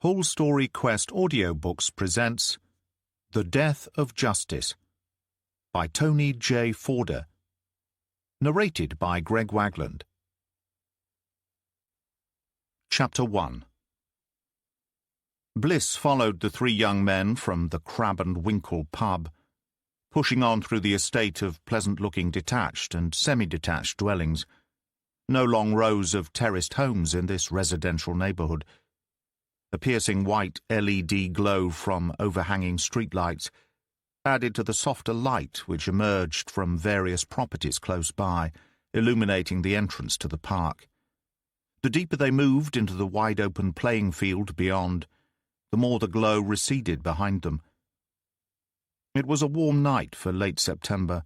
Whole Story Quest Audiobooks presents The Death of Justice by Tony J. Forder. Narrated by Greg Wagland. Chapter 1. Bliss followed the three young men from the Crab and Winkle pub, pushing on through the estate of pleasant-looking detached and semi-detached dwellings. No long rows of terraced homes in this residential neighbourhood. A piercing white LED glow from overhanging streetlights added to the softer light which emerged from various properties close by, illuminating the entrance to the park. The deeper they moved into the wide-open playing field beyond, the more the glow receded behind them. It was a warm night for late September.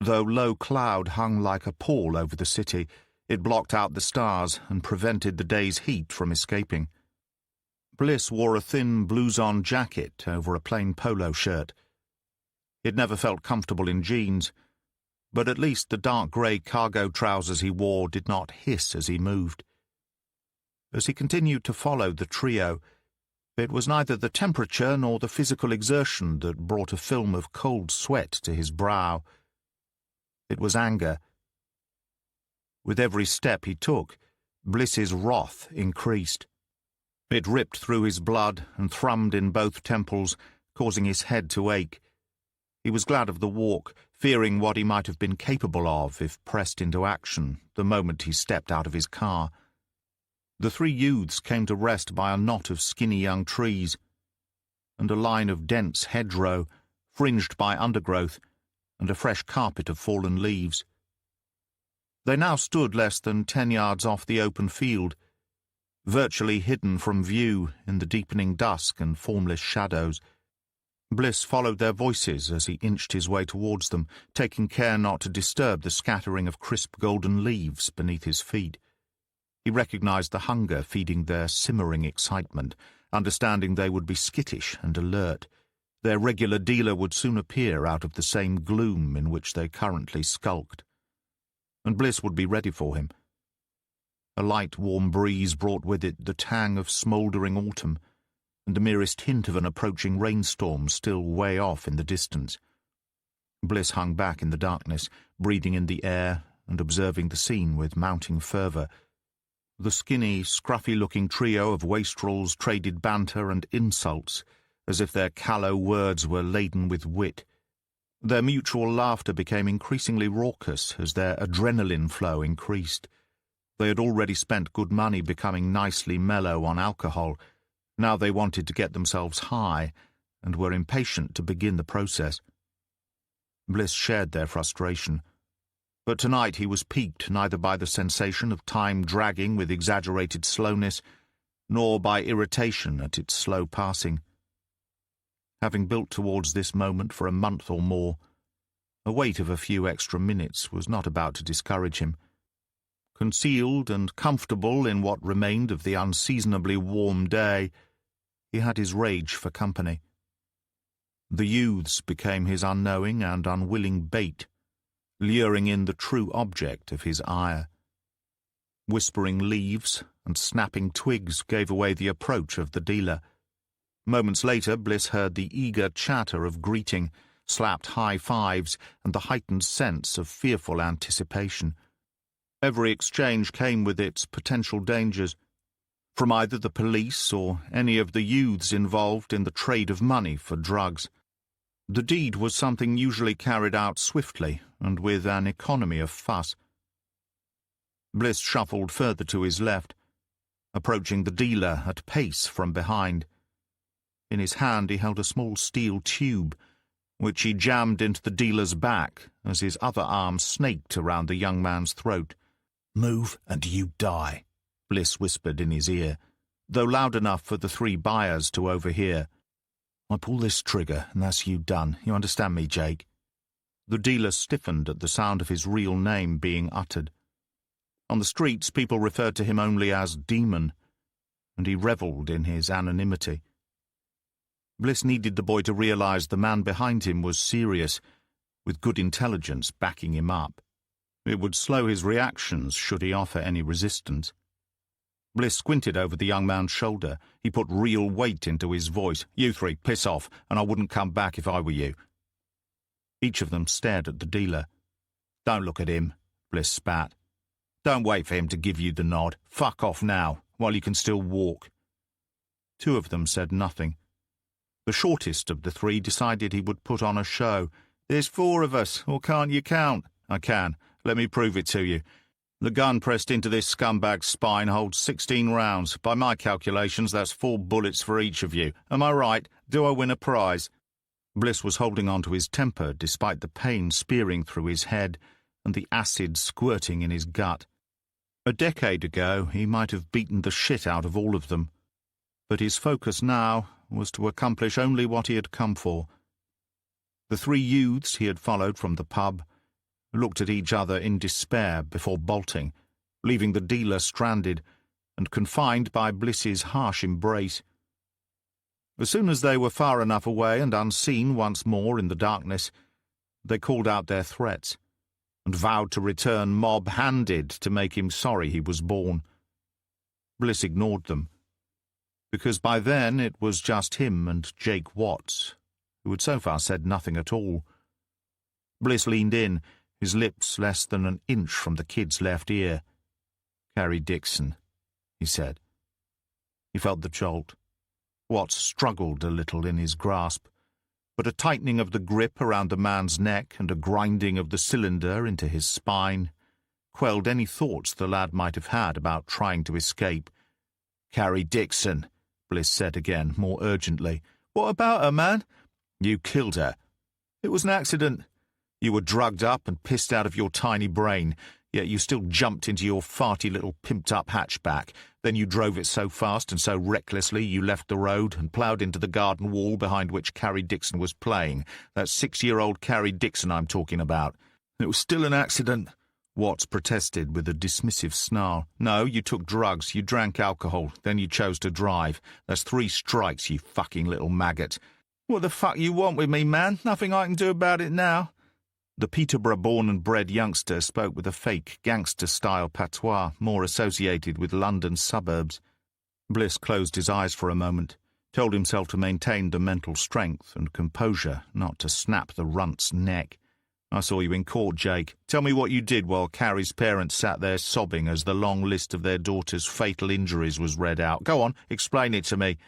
Though low cloud hung like a pall over the city, it blocked out the stars and prevented the day's heat from escaping. Bliss wore a thin blouson jacket over a plain polo shirt. It never felt comfortable in jeans, but at least the dark grey cargo trousers he wore did not hiss as he moved. As he continued to follow the trio, it was neither the temperature nor the physical exertion that brought a film of cold sweat to his brow. It was anger. With every step he took, Bliss's wrath increased. It ripped through his blood and thrummed in both temples, causing his head to ache. He was glad of the walk, fearing what he might have been capable of if pressed into action the moment he stepped out of his car. The three youths came to rest by a knot of skinny young trees and a line of dense hedgerow, fringed by undergrowth and a fresh carpet of fallen leaves. They now stood less than 10 yards off the open field, virtually hidden from view in the deepening dusk and formless shadows. Bliss followed their voices as he inched his way towards them, taking care not to disturb the scattering of crisp golden leaves beneath his feet. He recognized the hunger feeding their simmering excitement, understanding they would be skittish and alert. Their regular dealer would soon appear out of the same gloom in which they currently skulked. And Bliss would be ready for him. A light, warm breeze brought with it the tang of smouldering autumn, and the merest hint of an approaching rainstorm still way off in the distance. Bliss hung back in the darkness, breathing in the air and observing the scene with mounting fervour. The skinny, scruffy-looking trio of wastrels traded banter and insults, as if their callow words were laden with wit. Their mutual laughter became increasingly raucous as their adrenaline flow increased. They had already spent good money becoming nicely mellow on alcohol. Now they wanted to get themselves high, and were impatient to begin the process. Bliss shared their frustration, but tonight he was piqued neither by the sensation of time dragging with exaggerated slowness, nor by irritation at its slow passing. Having built towards this moment for a month or more, a wait of a few extra minutes was not about to discourage him. Concealed and comfortable in what remained of the unseasonably warm day, he had his rage for company. The youths became his unknowing and unwilling bait, luring in the true object of his ire. Whispering leaves and snapping twigs gave away the approach of the dealer. Moments later, Bliss heard the eager chatter of greeting, slapped high fives, and the heightened sense of fearful anticipation. Every exchange came with its potential dangers, from either the police or any of the youths involved in the trade of money for drugs. The deed was something usually carried out swiftly and with an economy of fuss. Bliss shuffled further to his left, approaching the dealer at pace from behind. In his hand he held a small steel tube, which he jammed into the dealer's back as his other arm snaked around the young man's throat. "Move, and you die," Bliss whispered in his ear, though loud enough for the three buyers to overhear. "I pull this trigger, and that's you done. You understand me, Jake?" The dealer stiffened at the sound of his real name being uttered. On the streets, people referred to him only as Demon, and he revelled in his anonymity. Bliss needed the boy to realize the man behind him was serious, with good intelligence backing him up. It would slow his reactions should he offer any resistance. Bliss squinted over the young man's shoulder. He put real weight into his voice. "You three, piss off, and I wouldn't come back if I were you." Each of them stared at the dealer. "Don't look at him," Bliss spat. "Don't wait for him to give you the nod. Fuck off now, while you can still walk." Two of them said nothing. The shortest of the three decided he would put on a show. "There's four of us, or can't you count?" "I can. Let me prove it to you. The gun pressed into this scumbag's spine holds 16 rounds. By my calculations, that's 4 bullets for each of you. Am I right? Do I win a prize?" Bliss was holding on to his temper despite the pain spearing through his head and the acid squirting in his gut. A decade ago, he might have beaten the shit out of all of them. But his focus now was to accomplish only what he had come for. The three youths he had followed from the pub looked at each other in despair before bolting, leaving the dealer stranded and confined by Bliss's harsh embrace. As soon as they were far enough away and unseen once more in the darkness, they called out their threats and vowed to return mob-handed to make him sorry he was born. Bliss ignored them, because by then it was just him and Jake Watts, who had so far said nothing at all. Bliss leaned in, his lips less than an inch from the kid's left ear. "Carrie Dixon," he said. He felt the jolt. Watts struggled a little in his grasp, but a tightening of the grip around the man's neck and a grinding of the cylinder into his spine quelled any thoughts the lad might have had about trying to escape. "Carrie Dixon," Bliss said again, more urgently. "What about her, man?" "You killed her." "It was an accident." "You were drugged up and pissed out of your tiny brain, yet you still jumped into your farty little pimped-up hatchback. Then you drove it so fast and so recklessly you left the road and ploughed into the garden wall behind which Carrie Dixon was playing. That's 6-year-old Carrie Dixon I'm talking about." "It was still an accident," Watts protested with a dismissive snarl. "No, you took drugs, you drank alcohol, then you chose to drive. That's 3 strikes, you fucking little maggot." "What the fuck you want with me, man? Nothing I can do about it now." The Peterborough-born and bred youngster spoke with a fake gangster-style patois more associated with London's suburbs. Bliss closed his eyes for a moment, told himself to maintain the mental strength and composure, not to snap the runt's neck. "I saw you in court, Jake. Tell me what you did while Carrie's parents sat there sobbing as the long list of their daughter's fatal injuries was read out. Go on, explain it to me."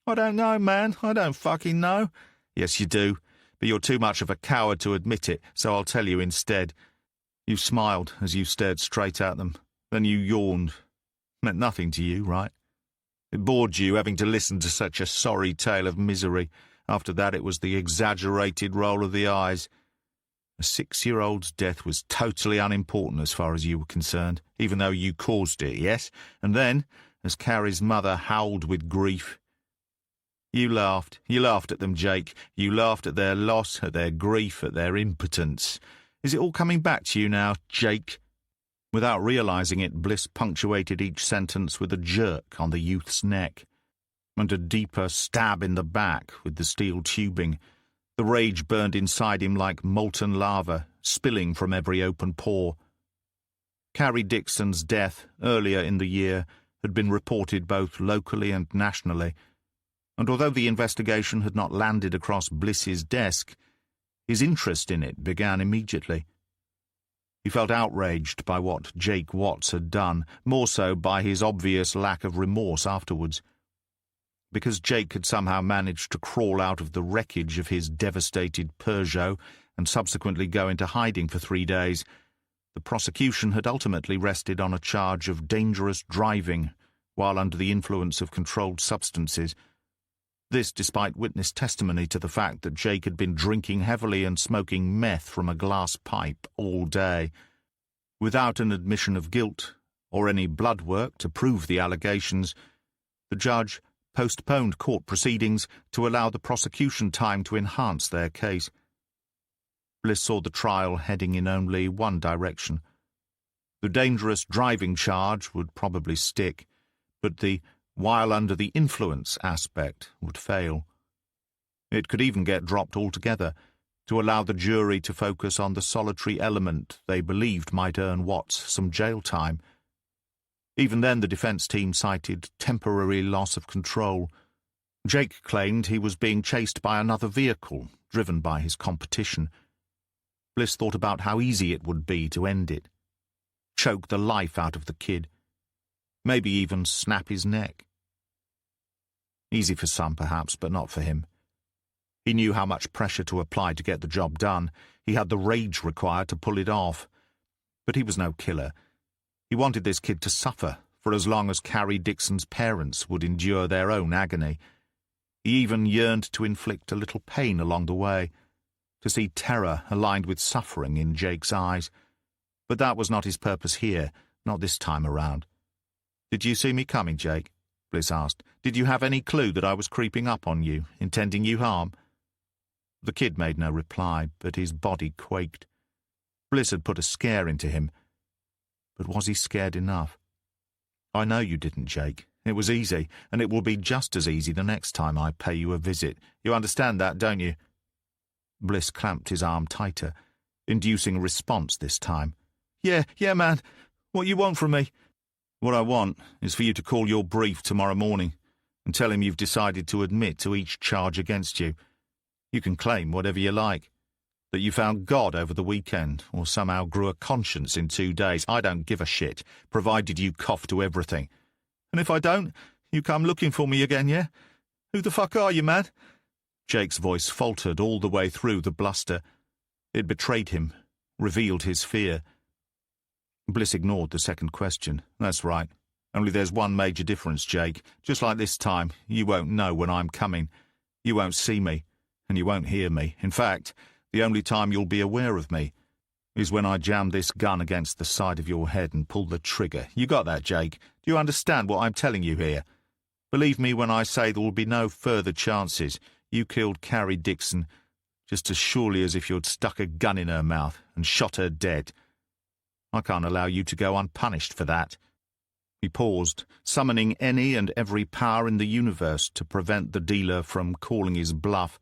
"I don't know, man. I don't fucking know." "Yes, you do. But you're too much of a coward to admit it, so I'll tell you instead." You smiled as you stared straight at them. Then you yawned. Meant nothing to you, right? It bored you having to listen to such a sorry tale of misery. After that it was the exaggerated roll of the eyes. A 6-year-old's death was totally unimportant as far as you were concerned, even though you caused it, yes? And then, as Carrie's mother howled with grief, You laughed. You laughed at them, Jake. You laughed at their loss, at their grief, at their impotence. Is it all coming back to you now, Jake? Without realizing it, Bliss punctuated each sentence with a jerk on the youth's neck, and a deeper stab in the back with the steel tubing. The rage burned inside him like molten lava, spilling from every open pore. Carrie Dixon's death, earlier in the year, had been reported both locally and nationally, and although the investigation had not landed across Bliss's desk, his interest in it began immediately. He felt outraged by what Jake Watts had done, more so by his obvious lack of remorse afterwards. Because Jake had somehow managed to crawl out of the wreckage of his devastated Peugeot and subsequently go into hiding for 3 days, the prosecution had ultimately rested on a charge of dangerous driving while under the influence of controlled substances. This despite witness testimony to the fact that Jake had been drinking heavily and smoking meth from a glass pipe all day. Without an admission of guilt or any blood work to prove the allegations, the judge postponed court proceedings to allow the prosecution time to enhance their case. Bliss saw the trial heading in only one direction. The dangerous driving charge would probably stick, but the while under the influence aspect would fail. It could even get dropped altogether, to allow the jury to focus on the solitary element they believed might earn Watts some jail time. Even then the defense team cited temporary loss of control. Jake claimed he was being chased by another vehicle, driven by his competition. Bliss thought about how easy it would be to end it. Choke the life out of the kid. Maybe even snap his neck. Easy for some, perhaps, but not for him. He knew how much pressure to apply to get the job done. He had the rage required to pull it off. But he was no killer. He wanted this kid to suffer for as long as Carrie Dixon's parents would endure their own agony. He even yearned to inflict a little pain along the way, to see terror aligned with suffering in Jake's eyes. But that was not his purpose here, not this time around. "Did you see me coming, Jake?" Bliss asked. "Did you have any clue that I was creeping up on you, intending you harm?" The kid made no reply, but his body quaked. Bliss had put a scare into him. But was he scared enough? "I know you didn't, Jake. It was easy, and it will be just as easy the next time I pay you a visit. You understand that, don't you?" Bliss clamped his arm tighter, inducing a response this time. Yeah, man. What you want from me?" "What I want is for you to call your brief tomorrow morning and tell him you've decided to admit to each charge against you. You can claim whatever you like. That you found God over the weekend, or somehow grew a conscience in 2 days. I don't give a shit, provided you cough to everything. And if I don't, you come looking for me again, yeah? Who the fuck are you, man?" Jake's voice faltered all the way through the bluster. It betrayed him, revealed his fear. Bliss ignored the second question. "That's right. Only there's one major difference, Jake. Just like this time, you won't know when I'm coming. You won't see me, and you won't hear me. In fact, the only time you'll be aware of me is when I jam this gun against the side of your head and pull the trigger. You got that, Jake? Do you understand what I'm telling you here? Believe me when I say there will be no further chances. You killed Carrie Dixon just as surely as if you'd stuck a gun in her mouth and shot her dead. I can't allow you to go unpunished for that." He paused, summoning any and every power in the universe to prevent the dealer from calling his bluff,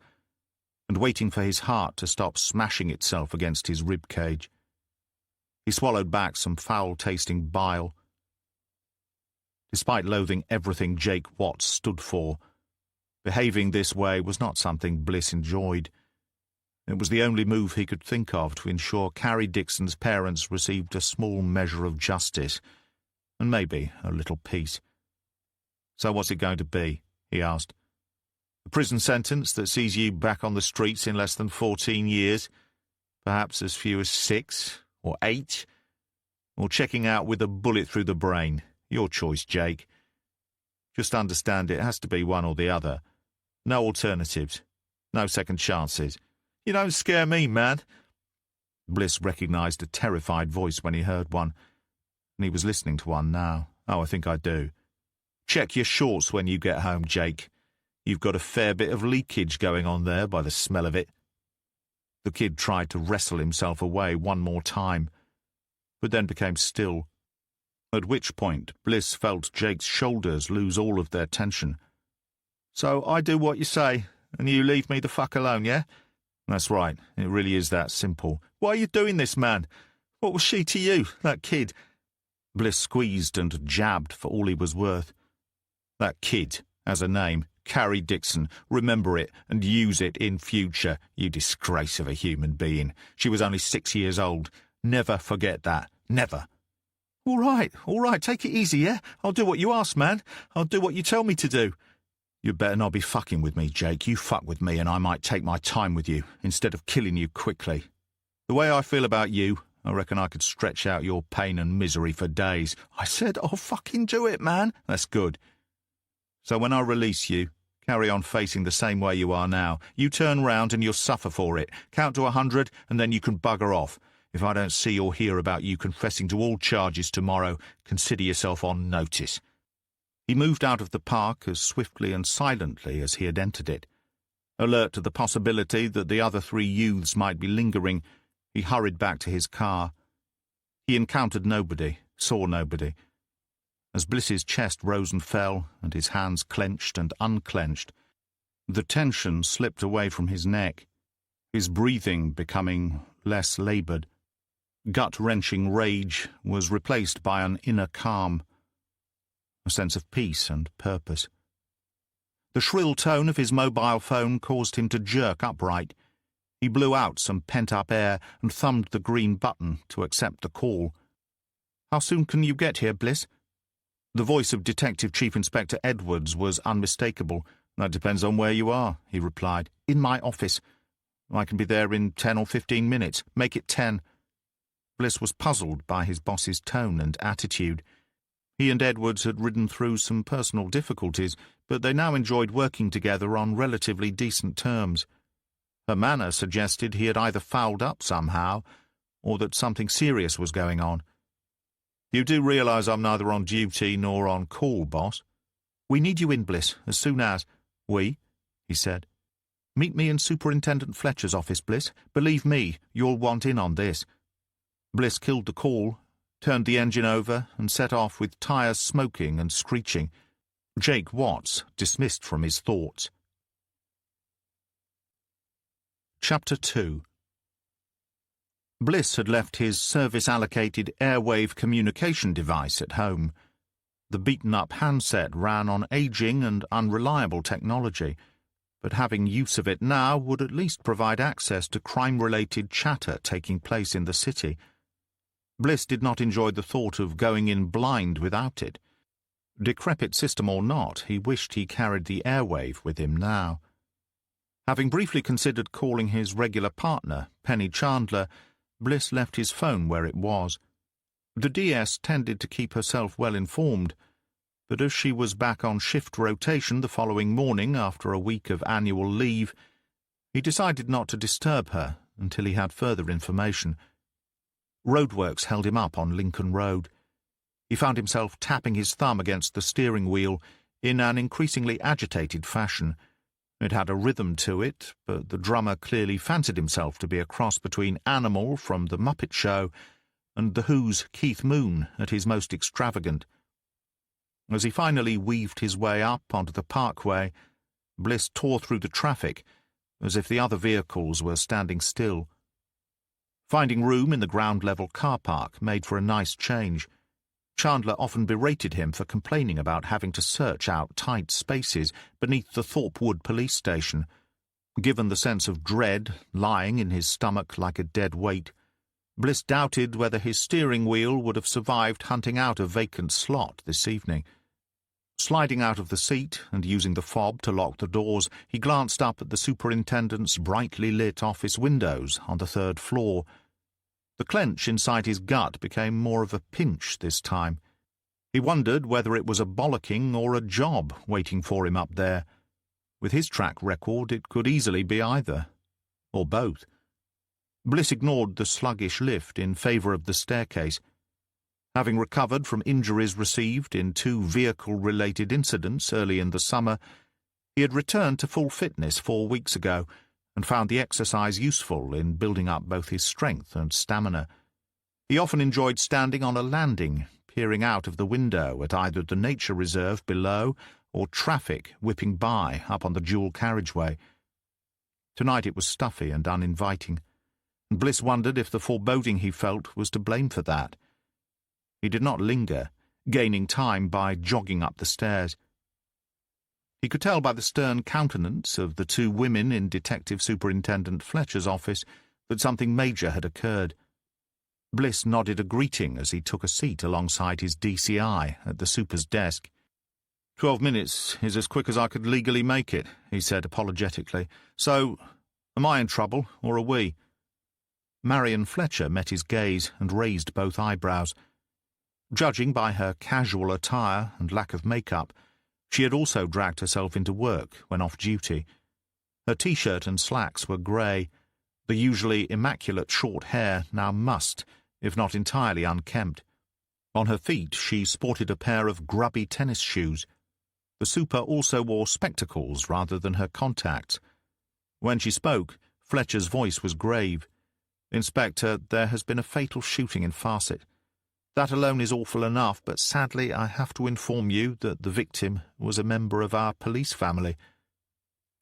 and waiting for his heart to stop smashing itself against his rib cage. He swallowed back some foul-tasting bile. Despite loathing everything Jake Watts stood for, behaving this way was not something Bliss enjoyed. It was the only move he could think of to ensure Carrie Dixon's parents received a small measure of justice, and maybe a little peace. "So what's it going to be?" he asked. "A prison sentence that sees you back on the streets in less than 14 years, perhaps as few as 6 or 8, or checking out with a bullet through the brain. Your choice, Jake. Just understand it has to be one or the other. No alternatives. No second chances." "You don't scare me, man." Bliss recognized a terrified voice when he heard one, and he was listening to one now. "Oh, I think I do. Check your shorts when you get home, Jake. You've got a fair bit of leakage going on there by the smell of it." The kid tried to wrestle himself away one more time, but then became still, at which point Bliss felt Jake's shoulders lose all of their tension. "So I do what you say, and you leave me the fuck alone, yeah?" "That's right. It really is that simple." "Why are you doing this, man? What was she to you, that kid?" Bliss squeezed and jabbed for all he was worth. "That kid has a name. Carrie Dixon. Remember it and use it in future, you disgrace of a human being. She was only 6 years old. Never forget that. Never." All right, take it easy, yeah? I'll do what you ask, man. I'll do what you tell me to do." "You'd better not be fucking with me, Jake. You fuck with me and I might take my time with you, instead of killing you quickly. The way I feel about you, I reckon I could stretch out your pain and misery for days." "I said I'll fucking do it, man." "That's good. So when I release you, carry on facing the same way you are now. You turn round and you'll suffer for it. Count to 100 and then you can bugger off. If I don't see or hear about you confessing to all charges tomorrow, consider yourself on notice." He moved out of the park as swiftly and silently as he had entered it. Alert to the possibility that the other 3 youths might be lingering, he hurried back to his car. He encountered nobody, saw nobody. As Bliss's chest rose and fell, and his hands clenched and unclenched, the tension slipped away from his neck, his breathing becoming less laboured. Gut-wrenching rage was replaced by an inner calm, a sense of peace and purpose. The shrill tone of his mobile phone caused him to jerk upright. He blew out some pent-up air and thumbed the green button to accept the call. "How soon can you get here, Bliss?" The voice of Detective Chief Inspector Edwards was unmistakable. "That depends on where you are," he replied. "In my office. I can be there in 10 or 15 minutes. Make it 10. Bliss was puzzled by his boss's tone and attitude. He and Edwards had ridden through some personal difficulties, but they now enjoyed working together on relatively decent terms. Her manner suggested he had either fouled up somehow, or that something serious was going on. "You do realize I'm neither on duty nor on call, boss?" "We need you in, Bliss, as soon as—" "We?" he said. "Meet me in Superintendent Fletcher's office, Bliss. Believe me, you'll want in on this." Bliss killed the call, turned the engine over, and set off with tires smoking and screeching. Jake Watts dismissed from his thoughts. Chapter 2. Bliss had left his service-allocated airwave communication device at home. The beaten-up handset ran on aging and unreliable technology, but having use of it now would at least provide access to crime-related chatter taking place in the city. Bliss did not enjoy the thought of going in blind without it. Decrepit system or not, he wished he carried the airwave with him now. Having briefly considered calling his regular partner, Penny Chandler, Bliss left his phone where it was. The DS tended to keep herself well informed, but as she was back on shift rotation the following morning after a week of annual leave, he decided not to disturb her until he had further information. Roadworks held him up on Lincoln Road. He found himself tapping his thumb against the steering wheel in an increasingly agitated fashion. It had a rhythm to it, but the drummer clearly fancied himself to be a cross between Animal from The Muppet Show and The Who's Keith Moon at his most extravagant. As he finally weaved his way up onto the parkway, Bliss tore through the traffic, as if the other vehicles were standing still. Finding room in the ground-level car park made for a nice change. Chandler often berated him for complaining about having to search out tight spaces beneath the Thorpewood police station. Given the sense of dread lying in his stomach like a dead weight, Bliss doubted whether his steering wheel would have survived hunting out a vacant slot this evening. Sliding out of the seat and using the fob to lock the doors, he glanced up at the superintendent's brightly lit office windows on the 3rd floor. The clench inside his gut became more of a pinch this time. He wondered whether it was a bollocking or a job waiting for him up there. With his track record, it could easily be either, or both. Bliss ignored the sluggish lift in favor of the staircase. Having recovered from injuries received in 2 vehicle-related incidents early in the summer, he had returned to full fitness 4 weeks ago, and found the exercise useful in building up both his strength and stamina. He often enjoyed standing on a landing, peering out of the window at either the nature reserve below or traffic whipping by up on the dual carriageway. Tonight it was stuffy and uninviting, and Bliss wondered if the foreboding he felt was to blame for that. He did not linger, gaining time by jogging up the stairs. He could tell by the stern countenance of the 2 women in Detective Superintendent Fletcher's office that something major had occurred. Bliss nodded a greeting as he took a seat alongside his DCI at the super's desk. 12 minutes is as quick as I could legally make it, he said apologetically. So, am I in trouble, or are we? Marion Fletcher met his gaze and raised both eyebrows. Judging by her casual attire and lack of makeup, she had also dragged herself into work when off duty. Her T-shirt and slacks were grey. The usually immaculate short hair now mussed, if not entirely unkempt. On her feet she sported a pair of grubby tennis shoes. The super also wore spectacles rather than her contacts. When she spoke, Fletcher's voice was grave. "Inspector, there has been a fatal shooting in Farset. That alone is awful enough, but sadly I have to inform you that the victim was a member of our police family.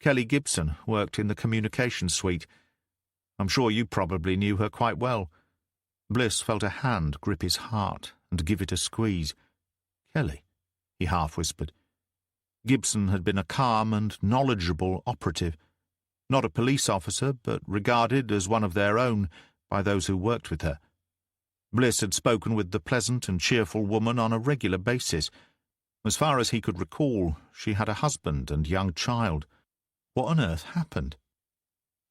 Kelly Gibson worked in the communications suite. I'm sure you probably knew her quite well." Bliss felt a hand grip his heart and give it a squeeze. Kelly. he half-whispered. Gibson had been a calm and knowledgeable operative, not a police officer, but regarded as one of their own by those who worked with her. Bliss had spoken with the pleasant and cheerful woman on a regular basis. As far as he could recall, she had a husband and young child. What on earth happened?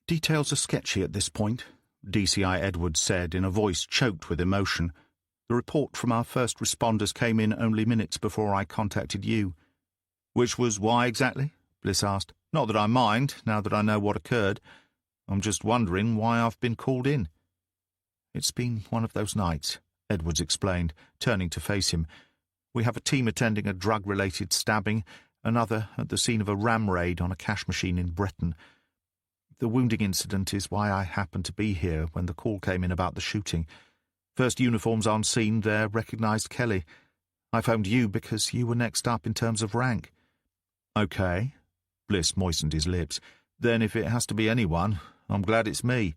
"Details are sketchy at this point," DCI Edwards said in a voice choked with emotion. "The report from our first responders came in only minutes before I contacted you." "Which was why exactly?" Bliss asked. "Not that I mind, now that I know what occurred. I'm just wondering why I've been called in." "It's been one of those nights," Edwards explained, turning to face him. "We have a team attending a drug-related stabbing, another at the scene of a ram raid on a cash machine in Breton. The wounding incident is why I happened to be here when the call came in about the shooting. First uniforms on scene there recognized Kelly. I phoned you because you were next up in terms of rank." "Okay." Bliss moistened his lips. "Then if it has to be anyone, I'm glad it's me."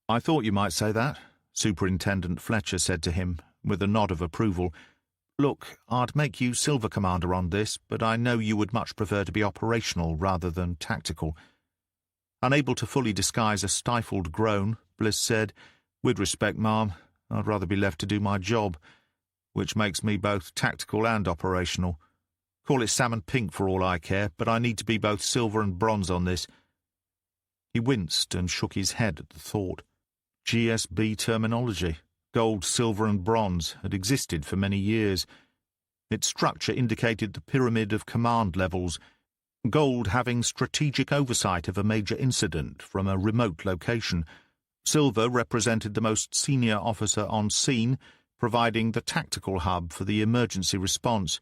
"I thought you might say that," Superintendent Fletcher said to him, with a nod of approval. "Look, I'd make you Silver Commander on this, but I know you would much prefer to be operational rather than tactical." Unable to fully disguise a stifled groan, Bliss said, "With respect, ma'am, I'd rather be left to do my job, which makes me both tactical and operational. Call it salmon pink for all I care, but I need to be both silver and bronze on this." He winced and shook his head at the thought. GSB terminology, gold, silver and bronze, had existed for many years. Its structure indicated the pyramid of command levels, gold having strategic oversight of a major incident from a remote location. Silver represented the most senior officer on scene, providing the tactical hub for the emergency response.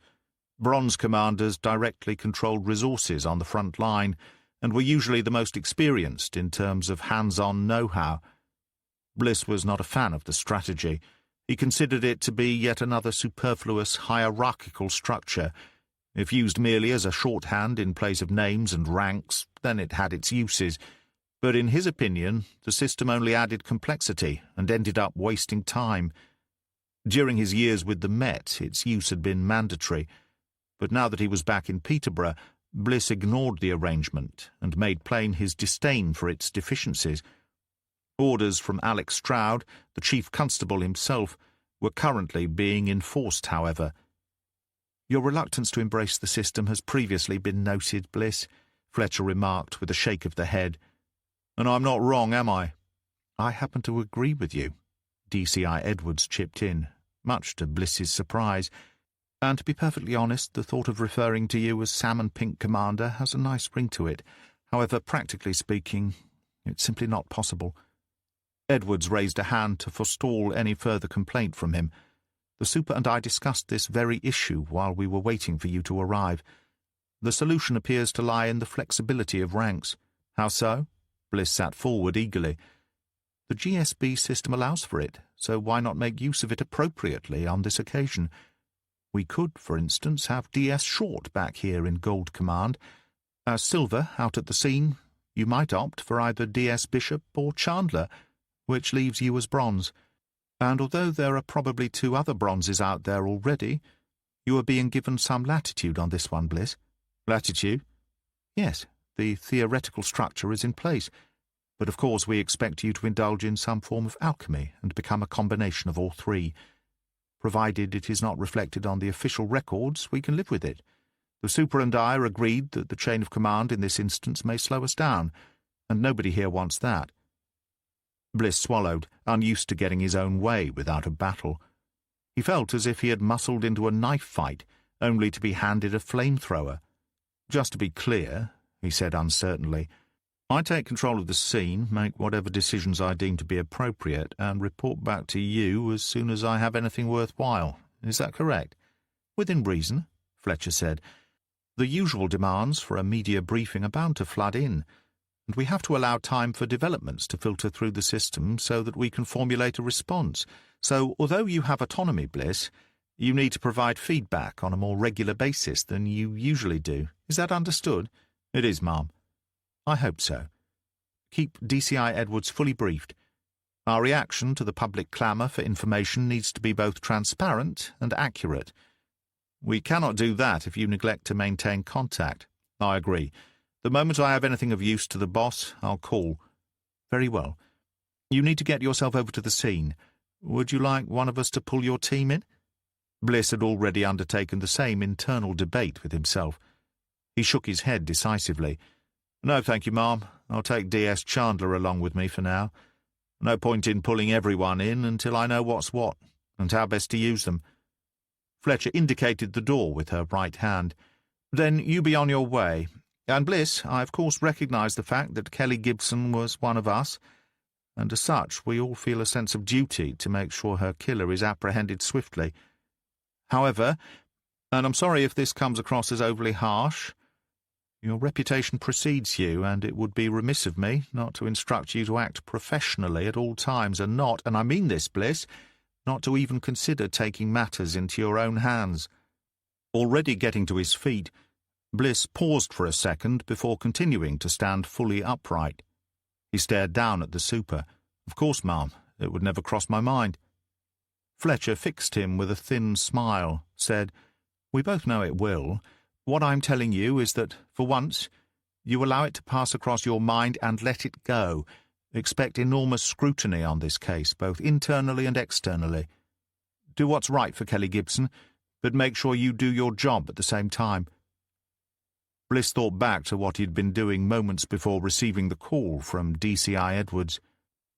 Bronze commanders directly controlled resources on the front line, and were usually the most experienced in terms of hands-on know-how. Bliss was not a fan of the strategy. He considered it to be yet another superfluous hierarchical structure. If used merely as a shorthand in place of names and ranks, then it had its uses. But in his opinion, the system only added complexity and ended up wasting time. During his years with the Met, its use had been mandatory. But now that he was back in Peterborough, Bliss ignored the arrangement and made plain his disdain for its deficiencies. Orders from Alex Stroud, the chief constable himself, were currently being enforced, however. "Your reluctance to embrace the system has previously been noted, Bliss," Fletcher remarked with a shake of the head. "And I'm not wrong, am I?" "I happen to agree with you," DCI Edwards chipped in, much to Bliss's surprise. "And to be perfectly honest, the thought of referring to you as Salmon Pink Commander has a nice ring to it. However, practically speaking, it's simply not possible." Edwards raised a hand to forestall any further complaint from him. "The Super and I discussed this very issue while we were waiting for you to arrive. The solution appears to lie in the flexibility of ranks." "How so?" Bliss sat forward eagerly. "The GSB system allows for it, so why not make use of it appropriately on this occasion? We could, for instance, have DS Short back here in Gold Command. As Silver, out at the scene, you might opt for either DS Bishop or Chandler, which leaves you as Bronze. And although there are probably 2 other bronzes out there already, you are being given some latitude on this one, Bliss." "Latitude?" "Yes, the theoretical structure is in place, but of course we expect you to indulge in some form of alchemy and become a combination of all 3. Provided it is not reflected on the official records, we can live with it. The Super and I are agreed that the chain of command in this instance may slow us down, and nobody here wants that." Bliss swallowed, unused to getting his own way without a battle. He felt as if he had muscled into a knife fight, only to be handed a flamethrower. "Just to be clear," he said uncertainly, "I take control of the scene, make whatever decisions I deem to be appropriate, and report back to you as soon as I have anything worthwhile. Is that correct?" "Within reason," Fletcher said. "The usual demands for a media briefing are bound to flood in, and we have to allow time for developments to filter through the system so that we can formulate a response. So, although you have autonomy, Bliss, you need to provide feedback on a more regular basis than you usually do. Is that understood?" "It is, ma'am." "I hope so. Keep DCI Edwards fully briefed. Our reaction to the public clamour for information needs to be both transparent and accurate. We cannot do that if you neglect to maintain contact. I agree. The moment I have anything of use to the boss, I'll call. Very well. You need to get yourself over to the scene. Would you like one of us to pull your team in? Bliss had already undertaken the same internal debate with himself. He shook his head decisively. No, thank you, ma'am. I'll take D.S. Chandler along with me for now. No point in pulling everyone in until I know what's what, and how best to use them. Fletcher indicated the door with her right hand. Then you be on your way. And Bliss, I of course recognise the fact that Kelly Gibson was one of us, and as such we all feel a sense of duty to make sure her killer is apprehended swiftly. However, and I'm sorry if this comes across as overly harsh, your reputation precedes you, and it would be remiss of me not to instruct you to act professionally at all times and not, and I mean this, Bliss, not to even consider taking matters into your own hands. Already getting to his feet, Bliss paused for a second before continuing to stand fully upright. He stared down at the super. Of course, ma'am, it would never cross my mind. Fletcher fixed him with a thin smile, said, We both know it will. What I'm telling you is that, for once, you allow it to pass across your mind and let it go. Expect enormous scrutiny on this case, both internally and externally. Do what's right for Kelly Gibson, but make sure you do your job at the same time. Bliss thought back to what he'd been doing moments before receiving the call from DCI Edwards.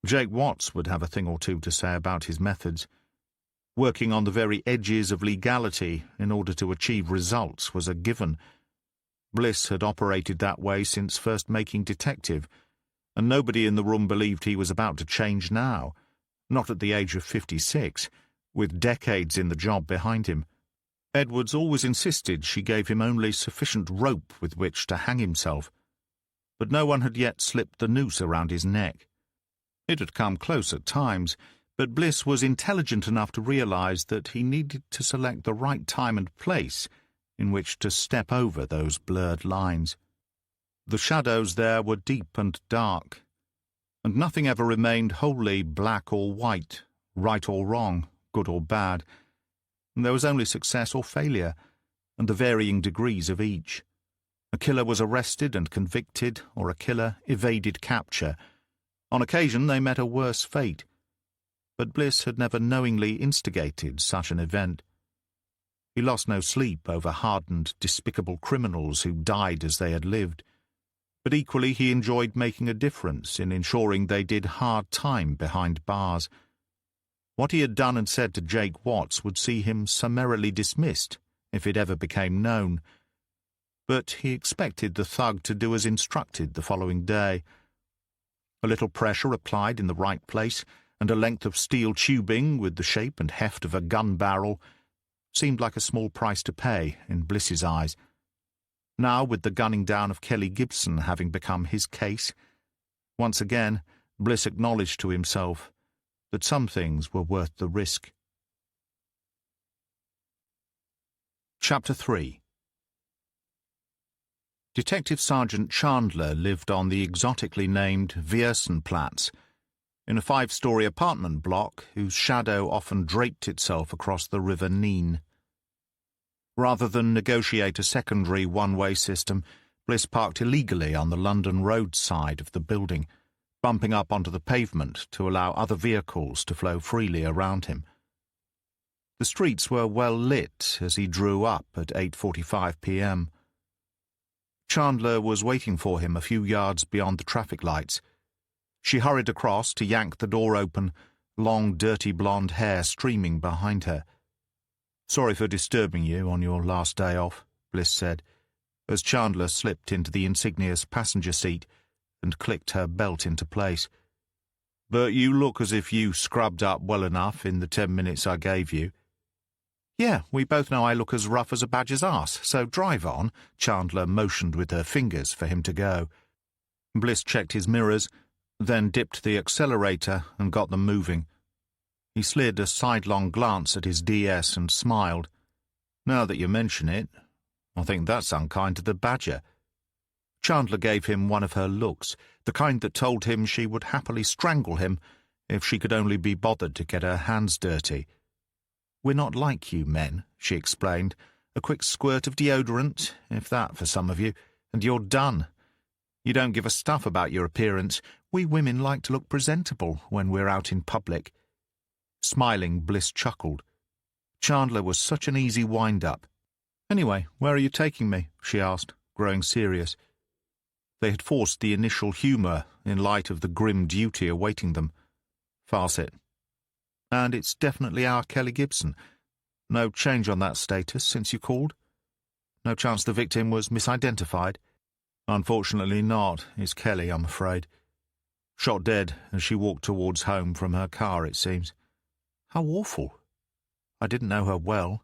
Jake Watts would have a thing or two to say about his methods. Working on the very edges of legality in order to achieve results was a given. Bliss had operated that way since first making detective, and nobody in the room believed he was about to change now, not at the age of 56, with decades in the job behind him. Edwards always insisted she gave him only sufficient rope with which to hang himself, but no one had yet slipped the noose around his neck. It had come close at times, but Bliss was intelligent enough to realize that he needed to select the right time and place in which to step over those blurred lines. The shadows there were deep and dark, and nothing ever remained wholly black or white, right or wrong, good or bad. There was only success or failure, and the varying degrees of each. A killer was arrested and convicted, or a killer evaded capture. On occasion they met a worse fate, but Bliss had never knowingly instigated such an event. He lost no sleep over hardened, despicable criminals who died as they had lived, but equally he enjoyed making a difference in ensuring they did hard time behind bars. What he had done and said to Jake Watts would see him summarily dismissed if it ever became known, but he expected the thug to do as instructed the following day. A little pressure applied in the right place, and a length of steel tubing with the shape and heft of a gun barrel seemed like a small price to pay in Bliss's eyes. Now, with the gunning down of Kelly Gibson having become his case, once again Bliss acknowledged to himself that some things were worth the risk. Chapter 3. Detective Sergeant Chandler lived on the exotically named Viersenplatz, in a 5-story apartment block whose shadow often draped itself across the River Nene. Rather than negotiate a secondary one-way system, Bliss parked illegally on the London Road side of the building, bumping up onto the pavement to allow other vehicles to flow freely around him. The streets were well lit as he drew up at 8:45 p.m. Chandler was waiting for him a few yards beyond the traffic lights. She hurried across to yank the door open, long, dirty blonde hair streaming behind her. "Sorry for disturbing you on your last day off," Bliss said, as Chandler slipped into the insignious passenger seat and clicked her belt into place. "But you look as if you scrubbed up well enough in the 10 minutes I gave you." "Yeah, we both know I look as rough as a badger's arse, so drive on," Chandler motioned with her fingers for him to go. Bliss checked his mirrors, then dipped the accelerator and got them moving. He slid a sidelong glance at his DS and smiled. "Now that you mention it, I think that's unkind to the badger." Chandler gave him one of her looks, the kind that told him she would happily strangle him if she could only be bothered to get her hands dirty. "We're not like you men," she explained, A quick squirt of deodorant, if that for some of you, and you're done. You don't give a stuff about your appearance. We women like to look presentable when we're out in public." Smiling, Bliss chuckled. Chandler was such an easy wind-up. "Anyway, where are you taking me?" she asked, growing serious. They had forced the initial humour in light of the grim duty awaiting them. "Farsit. And it's definitely our Kelly Gibson. No change on that status since you called? No chance the victim was misidentified?" "Unfortunately not. It's Kelly, I'm afraid. Shot dead as she walked towards home from her car, it seems." "How awful. I didn't know her well,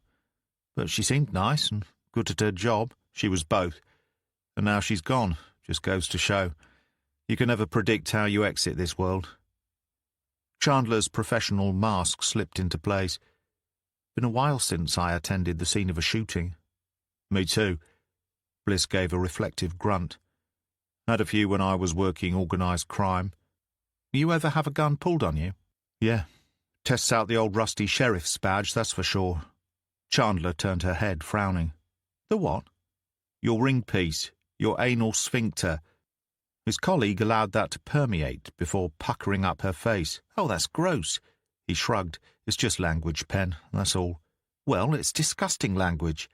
but she seemed nice and good at her job." "She was both. And now she's gone. Just goes to show. You can never predict how you exit this world." Chandler's professional mask slipped into place. "Been a while since I attended the scene of a shooting." "Me too." Bliss gave a reflective grunt. "Had a few when I was working organised crime." "You ever have a gun pulled on you?" "Yeah. Tests out the old rusty sheriff's badge, that's for sure." Chandler turned her head, frowning. "The what?" "Your ring piece, your anal sphincter." His colleague allowed that to permeate before puckering up her face. "Oh, that's gross." He shrugged. "It's just language, Pen, that's all." "Well, it's disgusting language."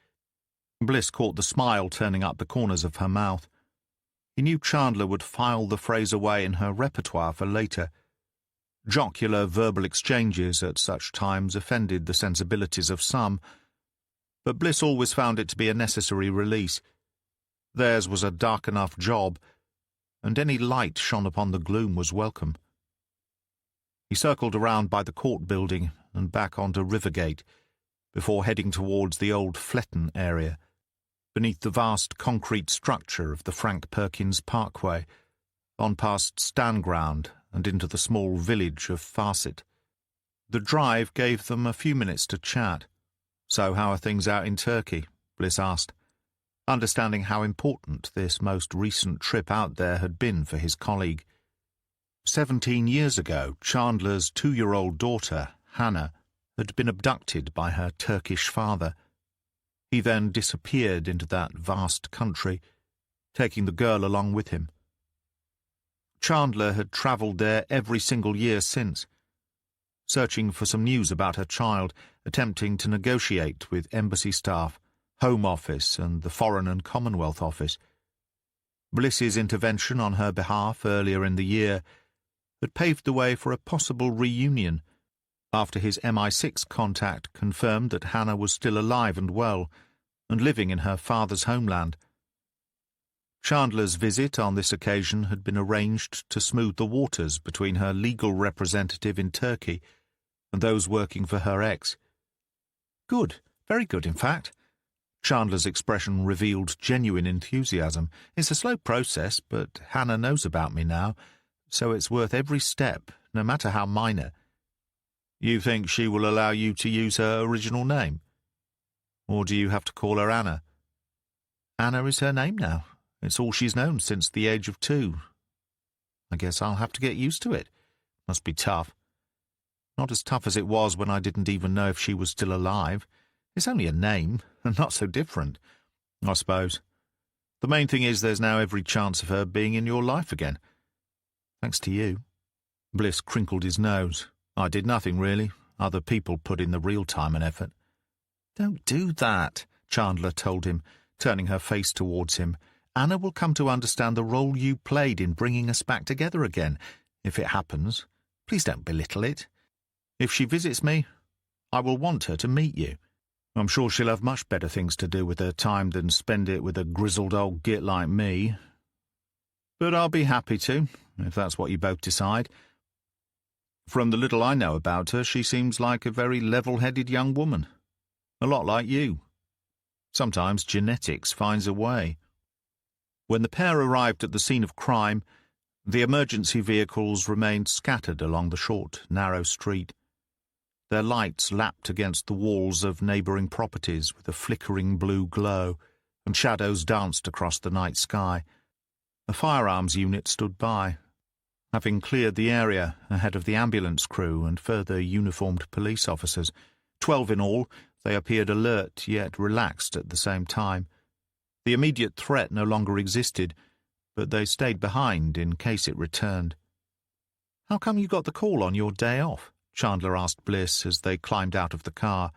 Bliss caught the smile turning up the corners of her mouth. He knew Chandler would file the phrase away in her repertoire for later. Jocular verbal exchanges at such times offended the sensibilities of some, but Bliss always found it to be a necessary release. Theirs was a dark enough job, and any light shone upon the gloom was welcome. He circled around by the court building and back onto Rivergate, before heading towards the old Fletton area, beneath the vast concrete structure of the Frank Perkins Parkway, on past Stand Ground and into the small village of Farsit. The drive gave them a few minutes to chat. "So how are things out in Turkey?" Bliss asked, understanding how important this most recent trip out there had been for his colleague. 17 years ago, Chandler's 2-year-old daughter, Hannah, had been abducted by her Turkish father. He then disappeared into that vast country, taking the girl along with him. Chandler had travelled there every single year since, searching for some news about her child, attempting to negotiate with embassy staff, Home Office and the Foreign and Commonwealth Office. Bliss's intervention on her behalf earlier in the year had paved the way for a possible reunion, after his MI6 contact confirmed that Hannah was still alive and well, and living in her father's homeland. Chandler's visit on this occasion had been arranged to smooth the waters between her legal representative in Turkey and those working for her ex. "Good, very good, in fact." Chandler's expression revealed genuine enthusiasm. "It's a slow process, but Hannah knows about me now, so it's worth every step, no matter how minor." "You think she will allow you to use her original name? Or do you have to call her Anna?" "Anna is her name now. It's all she's known since the age of 2. I guess I'll have to get used to it. Must be tough. Not as tough as it was when I didn't even know if she was still alive. It's only a name, and not so different, I suppose. The main thing is there's now every chance of her being in your life again. Thanks to you." Bliss crinkled his nose. "I did nothing, really. Other people put in the real time and effort." "Don't do that," Chandler told him, turning her face towards him. "Anna will come to understand the role you played in bringing us back together again, if it happens. Please don't belittle it. If she visits me, I will want her to meet you. I'm sure she'll have much better things to do with her time than spend it with a grizzled old git like me. But I'll be happy to, if that's what you both decide. From the little I know about her, she seems like a very level-headed young woman. A lot like you. Sometimes genetics finds a way." When the pair arrived at the scene of crime, the emergency vehicles remained scattered along the short, narrow street. Their lights lapped against the walls of neighbouring properties with a flickering blue glow, and shadows danced across the night sky. A firearms unit stood by, having cleared the area ahead of the ambulance crew and further uniformed police officers, 12 in all, They appeared alert yet relaxed at the same time. The immediate threat no longer existed, but they stayed behind in case it returned. "How come you got the call on your day off?" Chandler asked Bliss as they climbed out of the car.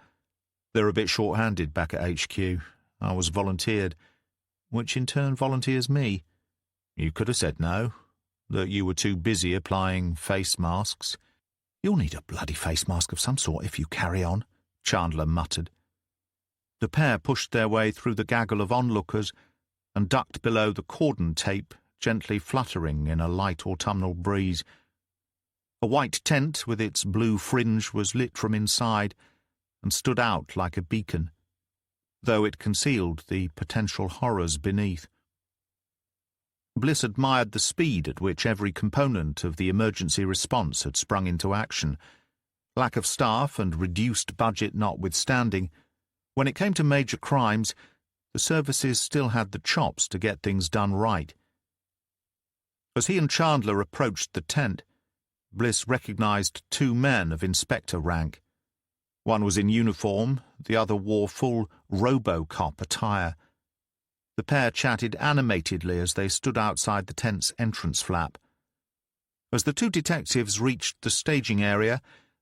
"They're a bit short-handed back at HQ. I was volunteered, which in turn volunteers me. You could have said no, that you were too busy applying face masks." "You'll need a bloody face mask of some sort if you carry on," Chandler muttered. The pair pushed their way through the gaggle of onlookers and ducked below the cordon tape, gently fluttering in a light autumnal breeze. A white tent with its blue fringe was lit from inside and stood out like a beacon, though it concealed the potential horrors beneath. Bliss admired the speed at which every component of the emergency response had sprung into action. Lack of staff and reduced budget notwithstanding, when it came to major crimes, the services still had the chops to get things done right. As he and Chandler approached the tent, Bliss recognized two men of inspector rank. One was in uniform, the other wore full RoboCop attire. The pair chatted animatedly as they stood outside the tent's entrance flap. As the two detectives reached the staging area,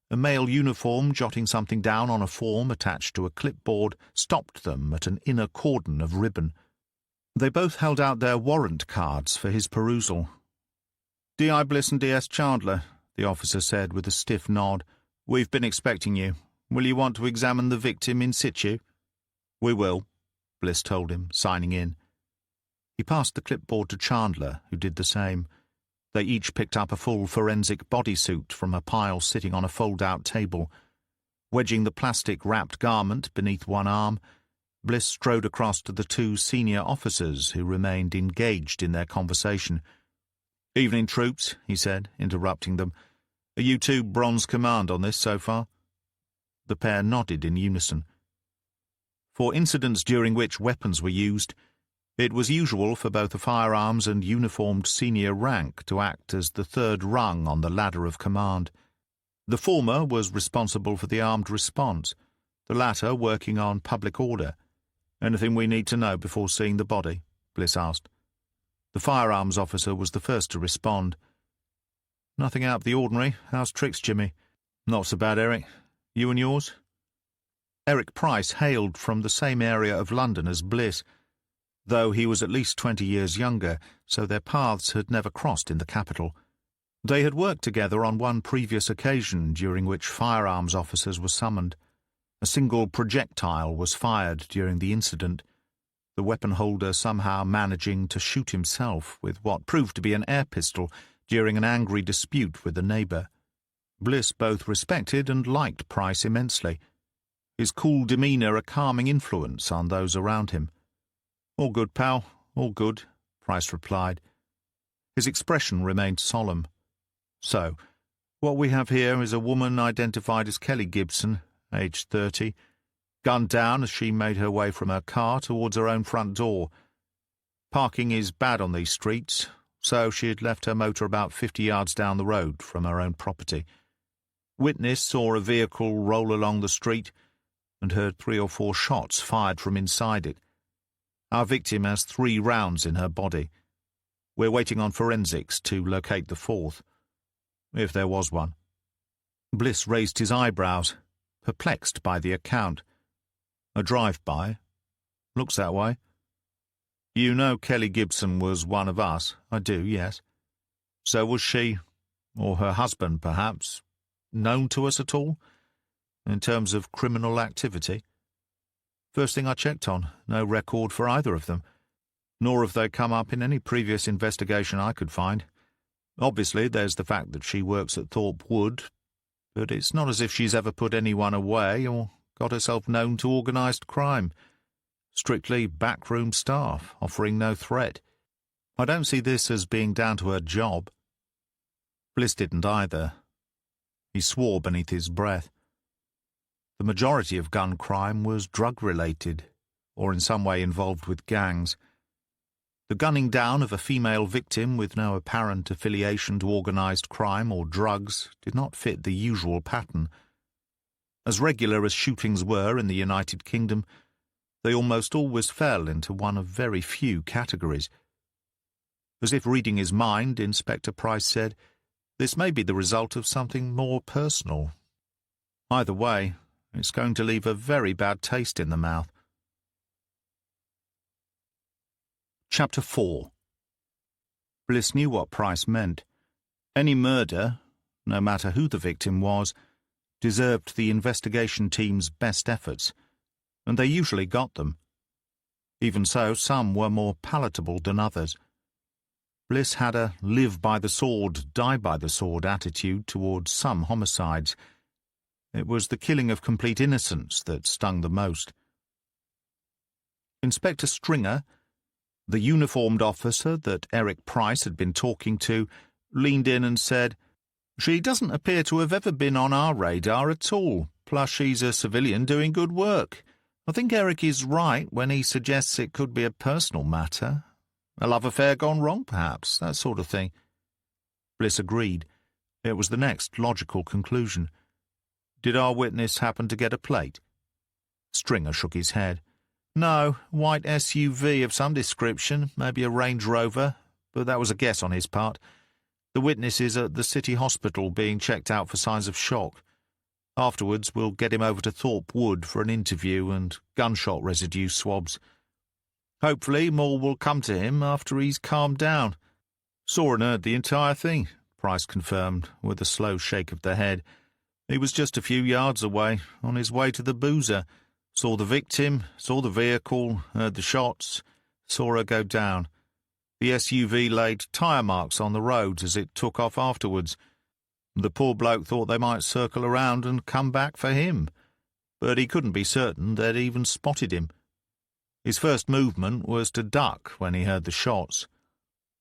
a male uniform jotting something down on a form attached to a clipboard stopped them at an inner cordon of ribbon. They both held out their warrant cards for his perusal. "D.I. Bliss and D.S. Chandler," the officer said with a stiff nod. "We've been expecting you. Will you want to examine the victim in situ?" "We will," Bliss told him, signing in. He passed the clipboard to Chandler, who did the same. They each picked up a full forensic bodysuit from a pile sitting on a fold-out table. Wedging the plastic-wrapped garment beneath one arm, Bliss strode across to the two senior officers who remained engaged in their conversation. "Evening, troops," he said, interrupting them. "Are you two Bronze Command on this so far?" The pair nodded in unison. For incidents during which weapons were used, it was usual for both a firearms and uniformed senior rank to act as the third rung on the ladder of command. The former was responsible for the armed response, the latter working on public order. "Anything we need to know before seeing the body?" Bliss asked. The firearms officer was the first to respond. "Nothing out of the ordinary. How's tricks, Jimmy?" "Not so bad, Eric. You and yours?" Eric Price hailed from the same area of London as Bliss, though he was at least 20 years younger, so their paths had never crossed in the capital. They had worked together on one previous occasion during which firearms officers were summoned. A single projectile was fired during the incident, the weapon holder somehow managing to shoot himself with what proved to be an air pistol during an angry dispute with a neighbor. Bliss both respected and liked Price immensely, his cool demeanor a calming influence on those around him. "All good, pal, all good," Price replied. His expression remained solemn. "So, what we have here is a woman identified as Kelly Gibson, aged 30, gunned down as she made her way from her car towards her own front door. Parking is bad on these streets, so she had left her motor about 50 yards down the road from her own property. Witness saw a vehicle roll along the street and heard 3 or 4 shots fired from inside it. Our victim has 3 rounds in her body. We're waiting on forensics to locate the 4th, if there was one." Bliss raised his eyebrows, perplexed by the account. "A drive-by? Looks that way." "You know Kelly Gibson was one of us?" "I do, yes." "So was she, or her husband, perhaps, known to us at all, in terms of criminal activity?" "First thing I checked on, no record for either of them, nor have they come up in any previous investigation I could find. Obviously, there's the fact that she works at Thorpe Wood, but it's not as if she's ever put anyone away or got herself known to organised crime. Strictly backroom staff, offering no threat. I don't see this as being down to her job." Bliss didn't either. He swore beneath his breath. The majority of gun crime was drug-related, or in some way involved with gangs. The gunning down of a female victim with no apparent affiliation to organised crime or drugs did not fit the usual pattern. As regular as shootings were in the United Kingdom, they almost always fell into one of very few categories. As if reading his mind, Inspector Price said, "This may be the result of something more personal. Either way, it's going to leave a very bad taste in the mouth." Chapter 4. Bliss knew what Price meant. Any murder, no matter who the victim was, deserved the investigation team's best efforts, and they usually got them. Even so, some were more palatable than others. Bliss had a live-by-the-sword, die-by-the-sword attitude towards some homicides. It was the killing of complete innocence that stung the most. Inspector Stringer, the uniformed officer that Eric Price had been talking to, leaned in and said, "She doesn't appear to have ever been on our radar at all, plus she's a civilian doing good work. I think Eric is right when he suggests it could be a personal matter. A love affair gone wrong, perhaps, that sort of thing." Bliss agreed. It was the next logical conclusion. "Did our witness happen to get a plate?" Stringer shook his head. "No, white SUV of some description, maybe a Range Rover, but that was a guess on his part. The witness is at the city hospital being checked out for signs of shock. Afterwards, we'll get him over to Thorpe Wood for an interview and gunshot residue swabs. Hopefully more will come to him after he's calmed down." "Saw and heard the entire thing," Price confirmed, with a slow shake of the head. "He was just a few yards away, on his way to the boozer. Saw the victim, saw the vehicle, heard the shots, saw her go down. The SUV laid tyre marks on the road as it took off afterwards. The poor bloke thought they might circle around and come back for him, but he couldn't be certain they'd even spotted him. His first movement was to duck when he heard the shots.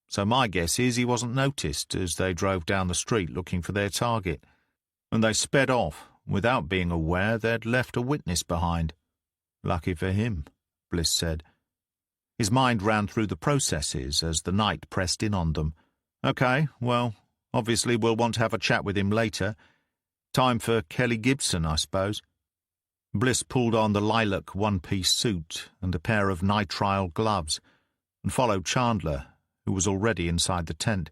So my guess is he wasn't noticed as they drove down the street looking for their target, and they sped off without being aware they'd left a witness behind. Lucky for him," Bliss said. His mind ran through the processes as the night pressed in on them. "Okay, well, obviously we'll want to have a chat with him later. Time for Kelly Gibson, I suppose." Bliss pulled on the lilac one-piece suit and a pair of nitrile gloves, and followed Chandler, who was already inside the tent,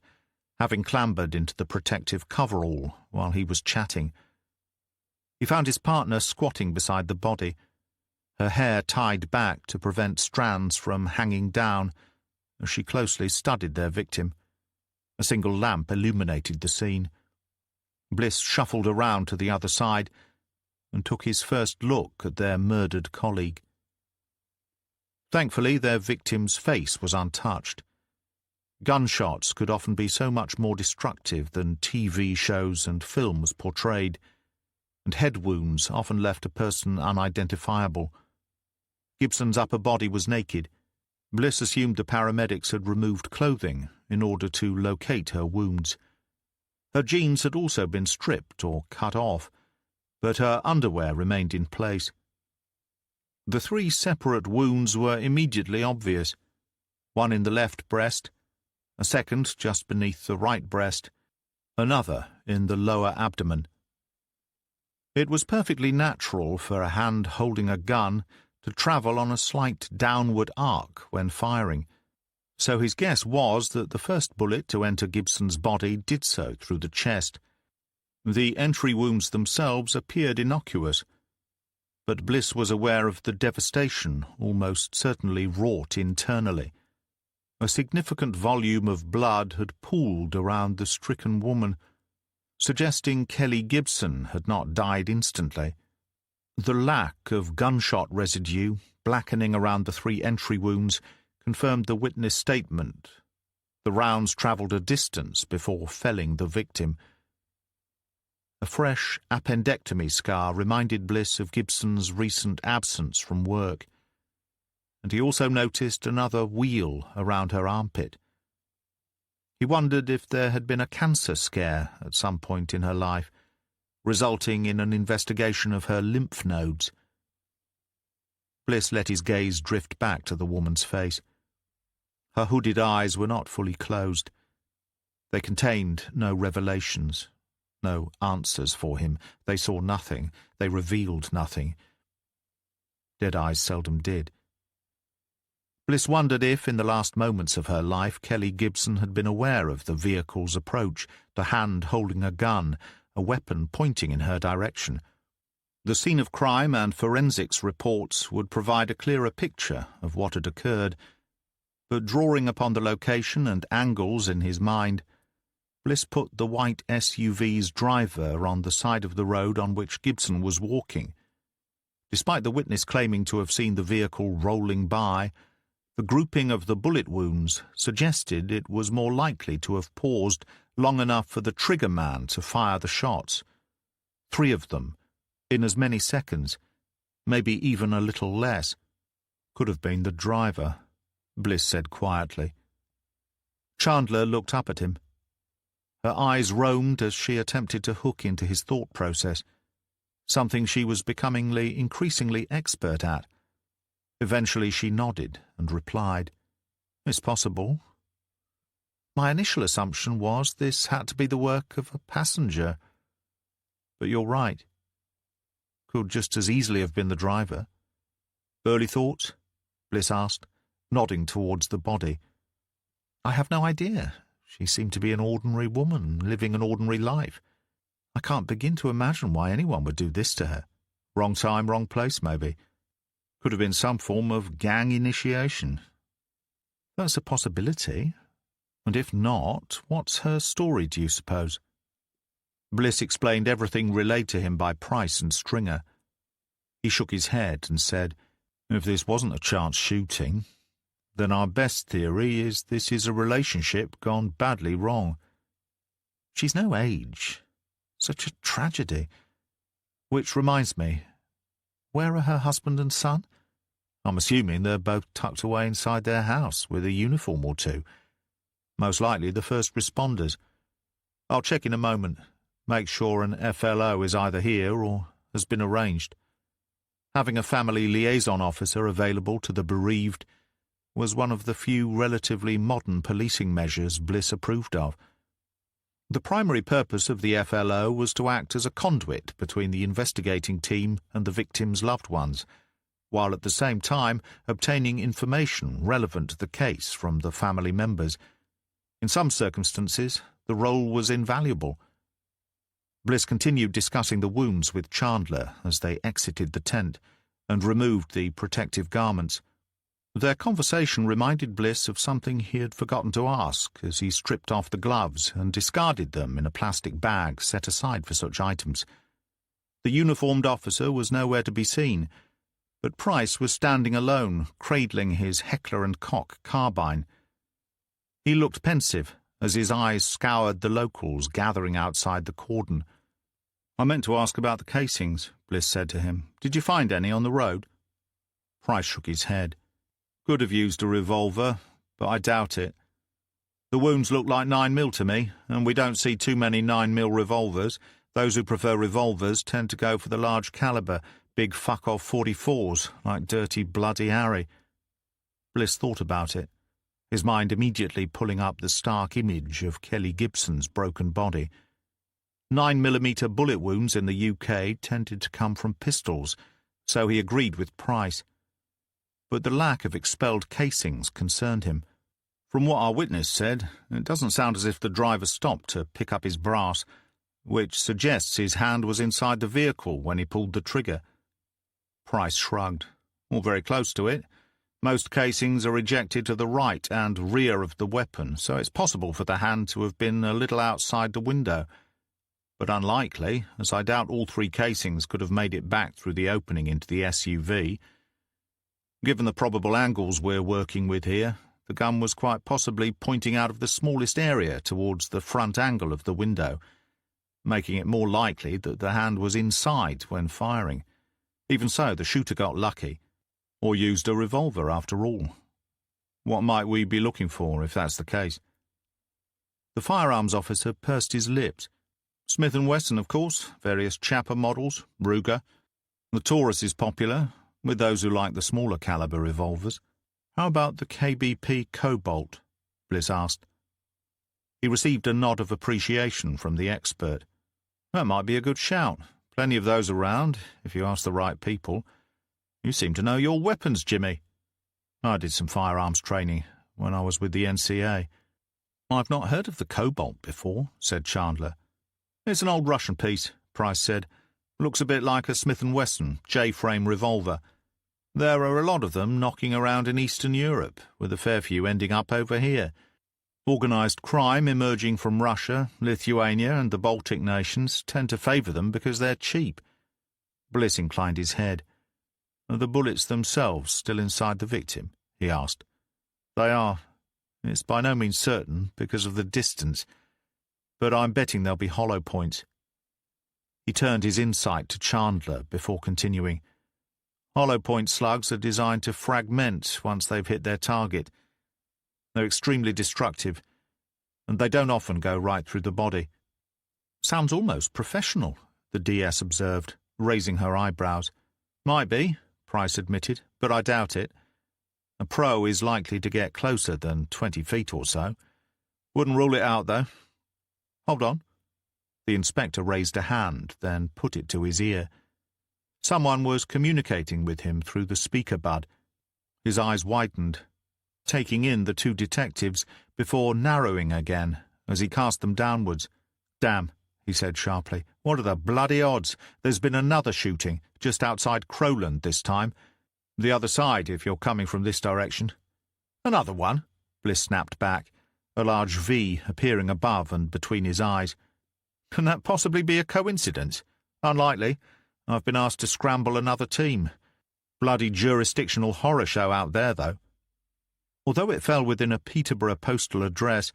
having clambered into the protective coverall while he was chatting. He found his partner squatting beside the body, her hair tied back to prevent strands from hanging down as she closely studied their victim. A single lamp illuminated the scene. Bliss shuffled around to the other side and took his first look at their murdered colleague. Thankfully, their victim's face was untouched. Gunshots could often be so much more destructive than TV shows and films portrayed, and head wounds often left a person unidentifiable. Gibson's upper body was naked. Bliss assumed the paramedics had removed clothing in order to locate her wounds. Her jeans had also been stripped or cut off, but her underwear remained in place. The 3 separate wounds were immediately obvious. One in the left breast, a second just beneath the right breast, another in the lower abdomen. It was perfectly natural for a hand holding a gun to travel on a slight downward arc when firing, so his guess was that the first bullet to enter Gibson's body did so through the chest. The entry wounds themselves appeared innocuous, but Bliss was aware of the devastation almost certainly wrought internally. A significant volume of blood had pooled around the stricken woman, suggesting Kelly Gibson had not died instantly. The lack of gunshot residue blackening around the 3 entry wounds confirmed the witness statement. The rounds travelled a distance before felling the victim. A fresh appendectomy scar reminded Bliss of Gibson's recent absence from work, and he also noticed another wheal around her armpit. He wondered if there had been a cancer scare at some point in her life, resulting in an investigation of her lymph nodes. Bliss let his gaze drift back to the woman's face. Her hooded eyes were not fully closed. They contained no revelations, no answers for him. They saw nothing. They revealed nothing. Deadeyes seldom did. Bliss wondered if, in the last moments of her life, Kelly Gibson had been aware of the vehicle's approach, the hand holding a gun, a weapon pointing in her direction. The scene of crime and forensics reports would provide a clearer picture of what had occurred, but drawing upon the location and angles in his mind, Bliss put the white SUV's driver on the side of the road on which Gibson was walking. Despite the witness claiming to have seen the vehicle rolling by, the grouping of the bullet wounds suggested it was more likely to have paused long enough for the trigger man to fire the shots. 3 of them, in as many seconds, maybe even a little less. Could have been the driver, Bliss said quietly. Chandler looked up at him. Her eyes roamed as she attempted to hook into his thought process, something she was becoming increasingly expert at. Eventually she nodded and replied, "It's possible. My initial assumption was this had to be the work of a passenger. But you're right. Could just as easily have been the driver." "Early thoughts?" Bliss asked, nodding towards the body. "I have no idea. She seemed to be an ordinary woman, living an ordinary life. I can't begin to imagine why anyone would do this to her. Wrong time, wrong place, maybe. Could have been some form of gang initiation. That's a possibility. And if not, what's her story, do you suppose?" Bliss explained everything relayed to him by Price and Stringer. He shook his head and said, "If this wasn't a chance shooting, then our best theory is this is a relationship gone badly wrong. She's no age. Such a tragedy. Which reminds me, where are her husband and son? I'm assuming they're both tucked away inside their house with a uniform or two. Most likely the first responders. I'll check in a moment, make sure an FLO is either here or has been arranged." Having a family liaison officer available to the bereaved was one of the few relatively modern policing measures Bliss approved of. The primary purpose of the FLO was to act as a conduit between the investigating team and the victims' loved ones, while at the same time obtaining information relevant to the case from the family members. In some circumstances, the role was invaluable. Bliss continued discussing the wounds with Chandler as they exited the tent and removed the protective garments. Their conversation reminded Bliss of something he had forgotten to ask as he stripped off the gloves and discarded them in a plastic bag set aside for such items. The uniformed officer was nowhere to be seen, but Price was standing alone, cradling his Heckler & Koch carbine. He looked pensive as his eyes scoured the locals gathering outside the cordon. "I meant to ask about the casings," Bliss said to him. "Did you find any on the road?" Price shook his head. "Could have used a revolver, but I doubt it. The wounds look like 9mm to me, and we don't see too many 9mm revolvers. Those who prefer revolvers tend to go for the large caliber, big fuck-off 44s, like Dirty Bloody Harry." Bliss thought about it, his mind immediately pulling up the stark image of Kelly Gibson's broken body. 9mm bullet wounds in the UK tended to come from pistols, so he agreed with Price. But the lack of expelled casings concerned him. From what our witness said, it doesn't sound as if the driver stopped to pick up his brass, which suggests his hand was inside the vehicle when he pulled the trigger. Price shrugged. "Or very close to it. Most casings are ejected to the right and rear of the weapon, so it's possible for the hand to have been a little outside the window. But unlikely, as I doubt all 3 casings could have made it back through the opening into the SUV. Given the probable angles we're working with here, the gun was quite possibly pointing out of the smallest area towards the front angle of the window, making it more likely that the hand was inside when firing. Even so, the shooter got lucky, or used a revolver after all. What might we be looking for if that's the case?" The firearms officer pursed his lips. "Smith & Wesson, of course, various Chapper models, Ruger. The Taurus is popular, with those who like the smaller caliber revolvers. How about the KBP Cobalt?" Bliss asked. He received a nod of appreciation from the expert. That might be a good shout. Plenty of those around, if you ask the right people. You seem to know your weapons, Jimmy. I did some firearms training when I was with the NCA. I've not heard of the Cobalt before, said Chandler. It's an old Russian piece, Price said. Looks a bit like a Smith & Wesson J-frame revolver. There are a lot of them knocking around in Eastern Europe, with a fair few ending up over here. Organised crime emerging from Russia, Lithuania and the Baltic nations tend to favour them because they're cheap. Bliss inclined his head. Are the bullets themselves still inside the victim? He asked. They are. It's by no means certain because of the distance, but I'm betting there'll be hollow points. He turned his insight to Chandler before continuing. Hollow point slugs are designed to fragment once they've hit their target. They're extremely destructive, and they don't often go right through the body. Sounds almost professional, the DS observed, raising her eyebrows. Might be, Price admitted, but I doubt it. A pro is likely to get closer than 20 feet or so. Wouldn't rule it out, though. Hold on. The inspector raised a hand, then put it to his ear. Someone was communicating with him through the speaker bud. His eyes widened, taking in the two detectives before narrowing again as he cast them downwards. Damn, he said sharply. What are the bloody odds? There's been another shooting, just outside Crowland this time. The other side, if you're coming from this direction. Another one? Bliss snapped back, a large V appearing above and between his eyes. Can that possibly be a coincidence? Unlikely. I've been asked to scramble another team. Bloody jurisdictional horror show out there, though. Although it fell within a Peterborough postal address,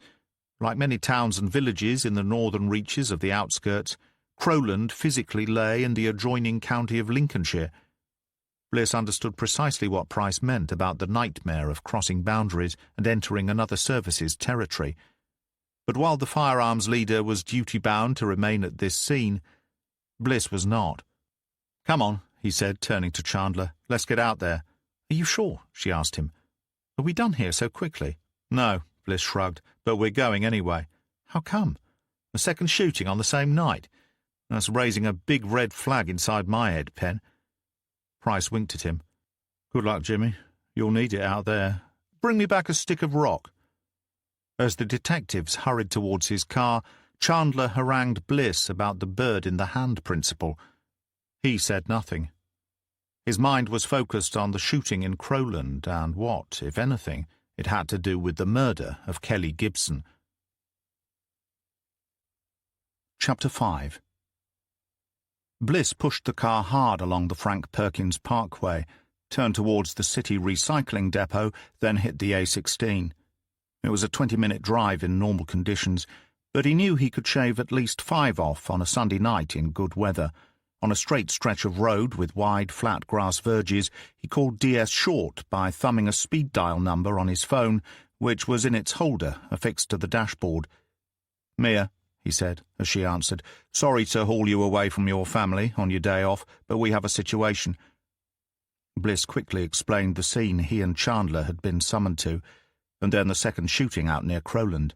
like many towns and villages in the northern reaches of the outskirts, Crowland physically lay in the adjoining county of Lincolnshire. Bliss understood precisely what Price meant about the nightmare of crossing boundaries and entering another service's territory. But while the firearms leader was duty-bound to remain at this scene, Bliss was not. Come on, he said, turning to Chandler. Let's get out there. Are you sure? She asked him. Are we done here so quickly? No, Bliss shrugged, but we're going anyway. How come? A second shooting on the same night? That's raising a big red flag inside my head, Pen. Price winked at him. Good luck, Jimmy. You'll need it out there. Bring me back a stick of rock. As the detectives hurried towards his car, Chandler harangued Bliss about the bird-in-the-hand principle. He said nothing. His mind was focused on the shooting in Crowland and what, if anything, it had to do with the murder of Kelly Gibson. Chapter 5. Bliss pushed the car hard along the Frank Perkins Parkway, turned towards the city recycling depot, then hit the A16. It was a 20-minute drive in normal conditions, but he knew he could shave at least 5 off on a Sunday night in good weather. On a straight stretch of road with wide, flat grass verges, he called DS short by thumbing a speed dial number on his phone, which was in its holder, affixed to the dashboard. Mia, he said, as she answered, sorry to haul you away from your family on your day off, but we have a situation. Bliss quickly explained the scene he and Chandler had been summoned to, and then the second shooting out near Crowland.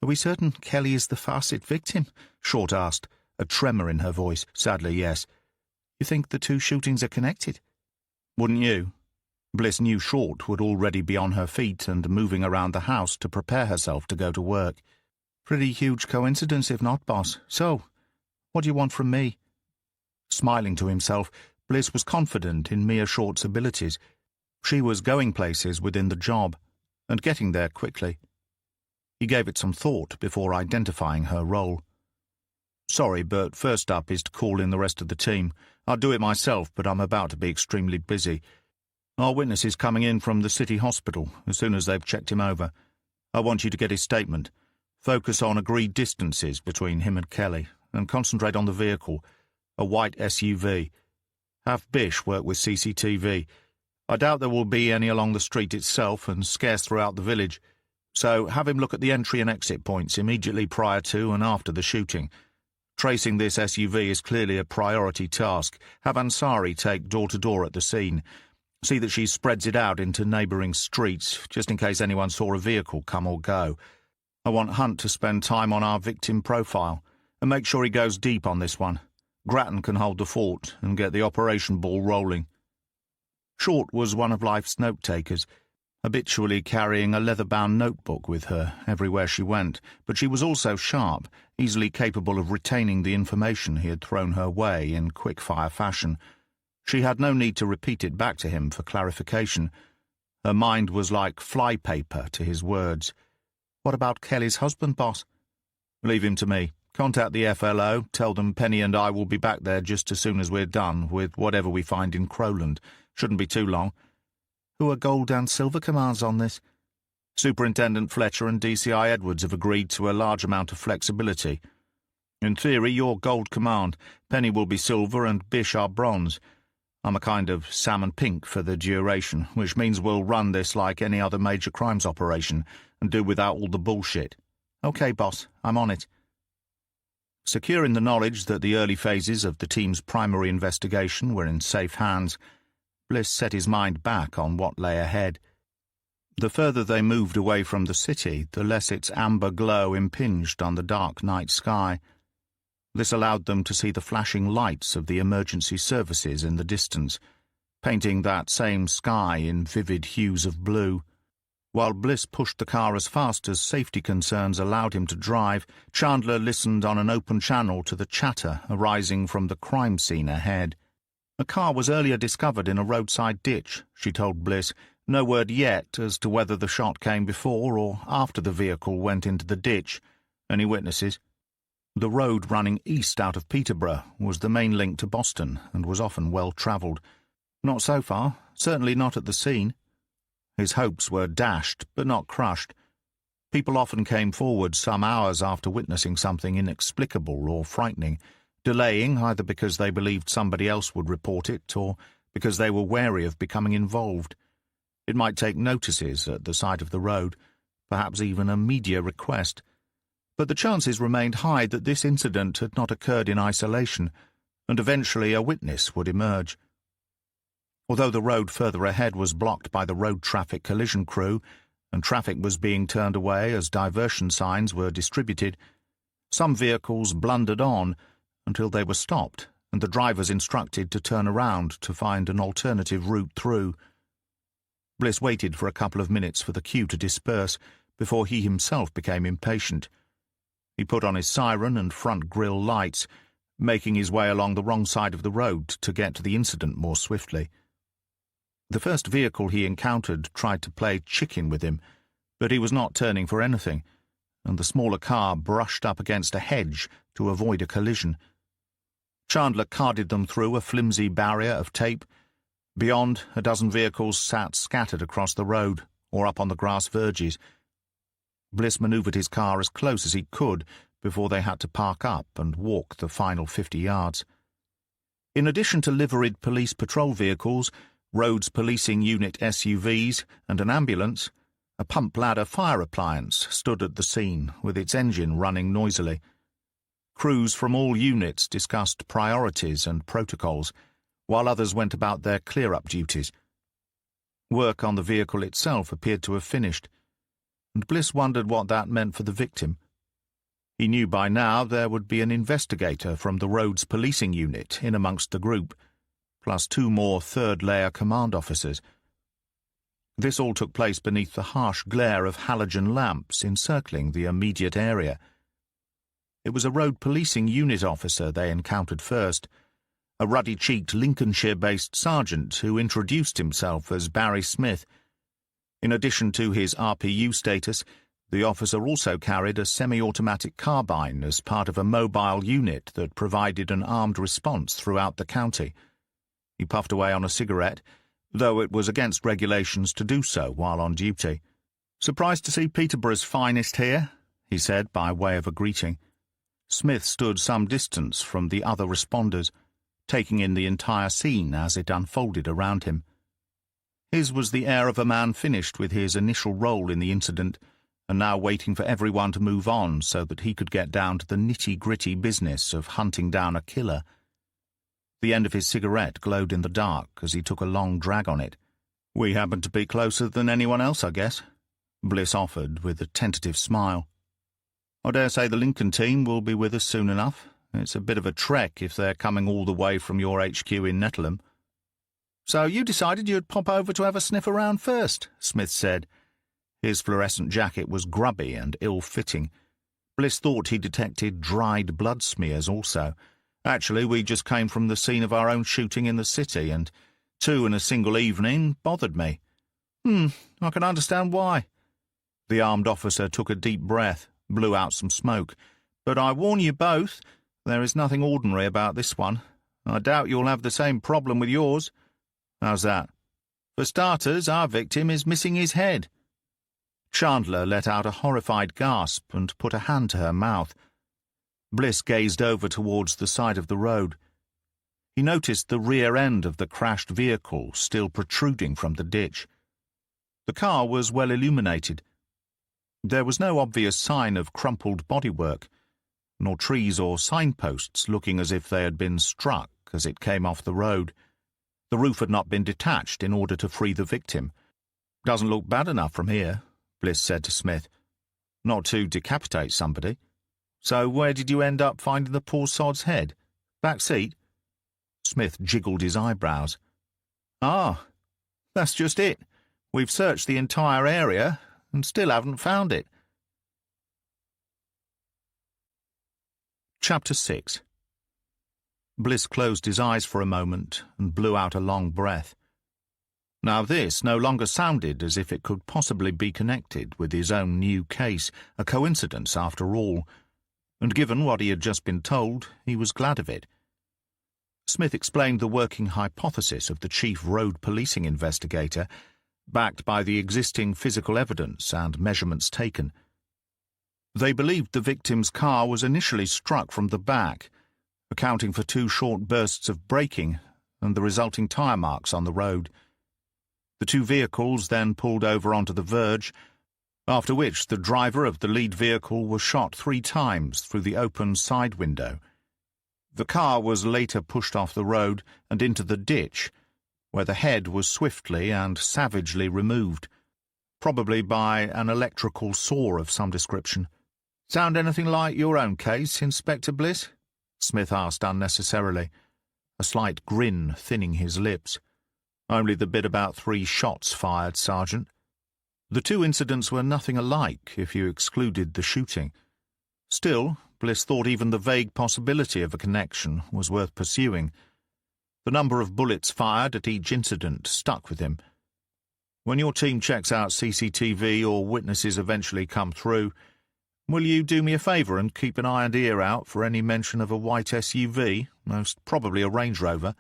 Are we certain Kelly is the Farsit victim? Short asked, a tremor in her voice. Sadly, yes. You think the two shootings are connected? Wouldn't you? Bliss knew Short would already be on her feet and moving around the house to prepare herself to go to work. Pretty huge coincidence, if not, boss. So, what do you want from me? Smiling to himself, Bliss was confident in Mia Short's abilities. She was going places within the job, and getting there quickly. He gave it some thought before identifying her role. Sorry, but first up is to call in the rest of the team. I'll do it myself, but I'm about to be extremely busy. Our witness is coming in from the city hospital as soon as they've checked him over. I want you to get his statement. Focus on agreed distances between him and Kelly, and concentrate on the vehicle, a white SUV. Have Bish work with CCTV. I doubt there will be any along the street itself and scarce throughout the village, so have him look at the entry and exit points immediately prior to and after the shooting. Tracing this SUV is clearly a priority task. Have Ansari take door-to-door at the scene. See that she spreads it out into neighbouring streets, just in case anyone saw a vehicle come or go. I want Hunt to spend time on our victim profile, And make sure he goes deep on this one. Grattan can hold the fort and get the operation ball rolling." Short was one of life's note-takers, habitually carrying a leather-bound notebook with her everywhere she went, but she was also sharp, easily capable of retaining the information he had thrown her way in quick-fire fashion. She had no need to repeat it back to him for clarification. Her mind was like flypaper to his words. "What about Kelly's husband, boss?" "Leave him to me. Contact the FLO, tell them Penny and I will be back there just as soon as we're done with whatever we find in Crowland. Shouldn't be too long." "Who are gold and silver commands on this?" "Superintendent Fletcher and DCI Edwards have agreed to a large amount of flexibility. In theory, you're gold command, Penny will be silver and Bish are bronze. I'm a kind of salmon pink for the duration, which means we'll run this like any other major crimes operation and do without all the bullshit." "Okay, boss, I'm on it." Secure in the knowledge that the early phases of the team's primary investigation were in safe hands, Bliss set his mind back on what lay ahead. The further they moved away from the city, the less its amber glow impinged on the dark night sky. This allowed them to see the flashing lights of the emergency services in the distance, painting that same sky in vivid hues of blue. While Bliss pushed the car as fast as safety concerns allowed him to drive, Chandler listened on an open channel to the chatter arising from the crime scene ahead. A car was earlier discovered in a roadside ditch, she told Bliss. No word yet as to whether the shot came before or after the vehicle went into the ditch. Any witnesses? The road running east out of Peterborough was the main link to Boston and was often well-travelled. Not so far, certainly not at the scene. His hopes were dashed, but not crushed. People often came forward some hours after witnessing something inexplicable or frightening, delaying either because they believed somebody else would report it or because they were wary of becoming involved. It might take notices at the side of the road, perhaps even a media request. But the chances remained high that this incident had not occurred in isolation, and eventually a witness would emerge. Although the road further ahead was blocked by the road traffic collision crew, and traffic was being turned away as diversion signs were distributed, some vehicles blundered on until they were stopped and the drivers instructed to turn around to find an alternative route through. Bliss waited for a couple of minutes for the queue to disperse before he himself became impatient. He put on his siren and front grille lights, making his way along the wrong side of the road to get to the incident more swiftly. The first vehicle he encountered tried to play chicken with him, but he was not turning for anything, and the smaller car brushed up against a hedge to avoid a collision. Chandler carded them through a flimsy barrier of tape. Beyond, a dozen vehicles sat scattered across the road or up on the grass verges. Bliss manoeuvred his car as close as he could before they had to park up and walk the final 50 yards. In addition to liveried police patrol vehicles, roads policing unit SUVs, and an ambulance, a pump ladder fire appliance stood at the scene with its engine running noisily. Crews from all units discussed priorities and protocols, while others went about their clear-up duties. Work on the vehicle itself appeared to have finished, and Bliss wondered what that meant for the victim. He knew by now there would be an investigator from the roads policing unit in amongst the group, plus 2 more third-layer command officers. This all took place beneath the harsh glare of halogen lamps encircling the immediate area. It was a road policing unit officer they encountered first, a ruddy-cheeked Lincolnshire-based sergeant who introduced himself as Barry Smith. In addition to his RPU status, the officer also carried a semi-automatic carbine as part of a mobile unit that provided an armed response throughout the county. He puffed away on a cigarette, though it was against regulations to do so while on duty. "Surprised to see Peterborough's finest here," he said by way of a greeting. Smith stood some distance from the other responders, taking in the entire scene as it unfolded around him. His was the air of a man finished with his initial role in the incident, and now waiting for everyone to move on so that he could get down to the nitty-gritty business of hunting down a killer. The end of his cigarette glowed in the dark as he took a long drag on it. "We happen to be closer than anyone else, I guess," Bliss offered with a tentative smile. I dare say the Lincoln team will be with us soon enough. It's a bit of a trek if they're coming all the way from your HQ in Netlham." "So you decided you'd pop over to have a sniff around first," Smith said. His fluorescent jacket was grubby and ill-fitting. Bliss thought he detected dried blood smears also. "Actually, we just came from the scene of our own shooting in the city, and 2 in a single evening bothered me." I can understand why." The armed officer took a deep breath, blew out some smoke. "But I warn you both, there is nothing ordinary about this one. I doubt you'll have the same problem with yours." "How's that?" "For starters, our victim is missing his head." Chandler let out a horrified gasp and put a hand to her mouth. Bliss gazed over towards the side of the road. He noticed the rear end of the crashed vehicle still protruding from the ditch. The car was well illuminated. There was no obvious sign of crumpled bodywork, nor trees or signposts looking as if they had been struck as it came off the road. The roof had not been detached in order to free the victim. "Doesn't look bad enough from here," Bliss said to Smith. "Not to decapitate somebody. So where did you end up finding the poor sod's head? Back seat?" Smith jiggled his eyebrows. "Ah, that's just it. We've searched the entire area and still haven't found it." Chapter 6. Bliss closed his eyes for a moment and blew out a long breath. Now this no longer sounded as if it could possibly be connected with his own new case, a coincidence after all, and given what he had just been told, he was glad of it. Smith explained the working hypothesis of the chief road policing investigator, backed by the existing physical evidence and measurements taken. They believed the victim's car was initially struck from the back, accounting for 2 short bursts of braking and the resulting tyre marks on the road. The 2 vehicles then pulled over onto the verge, after which the driver of the lead vehicle was shot 3 times through the open side window. The car was later pushed off the road and into the ditch, where the head was swiftly and savagely removed, probably by an electrical saw of some description. "Sound anything like your own case, Inspector Bliss?" Smith asked unnecessarily, a slight grin thinning his lips. "Only the bit about 3 shots fired, Sergeant." The 2 incidents were nothing alike if you excluded the shooting. Still, Bliss thought even the vague possibility of a connection was worth pursuing. The number of bullets fired at each incident stuck with him. "When your team checks out CCTV or witnesses eventually come through, will you do me a favour and keep an eye and ear out for any mention of a white SUV, most probably a Range Rover?"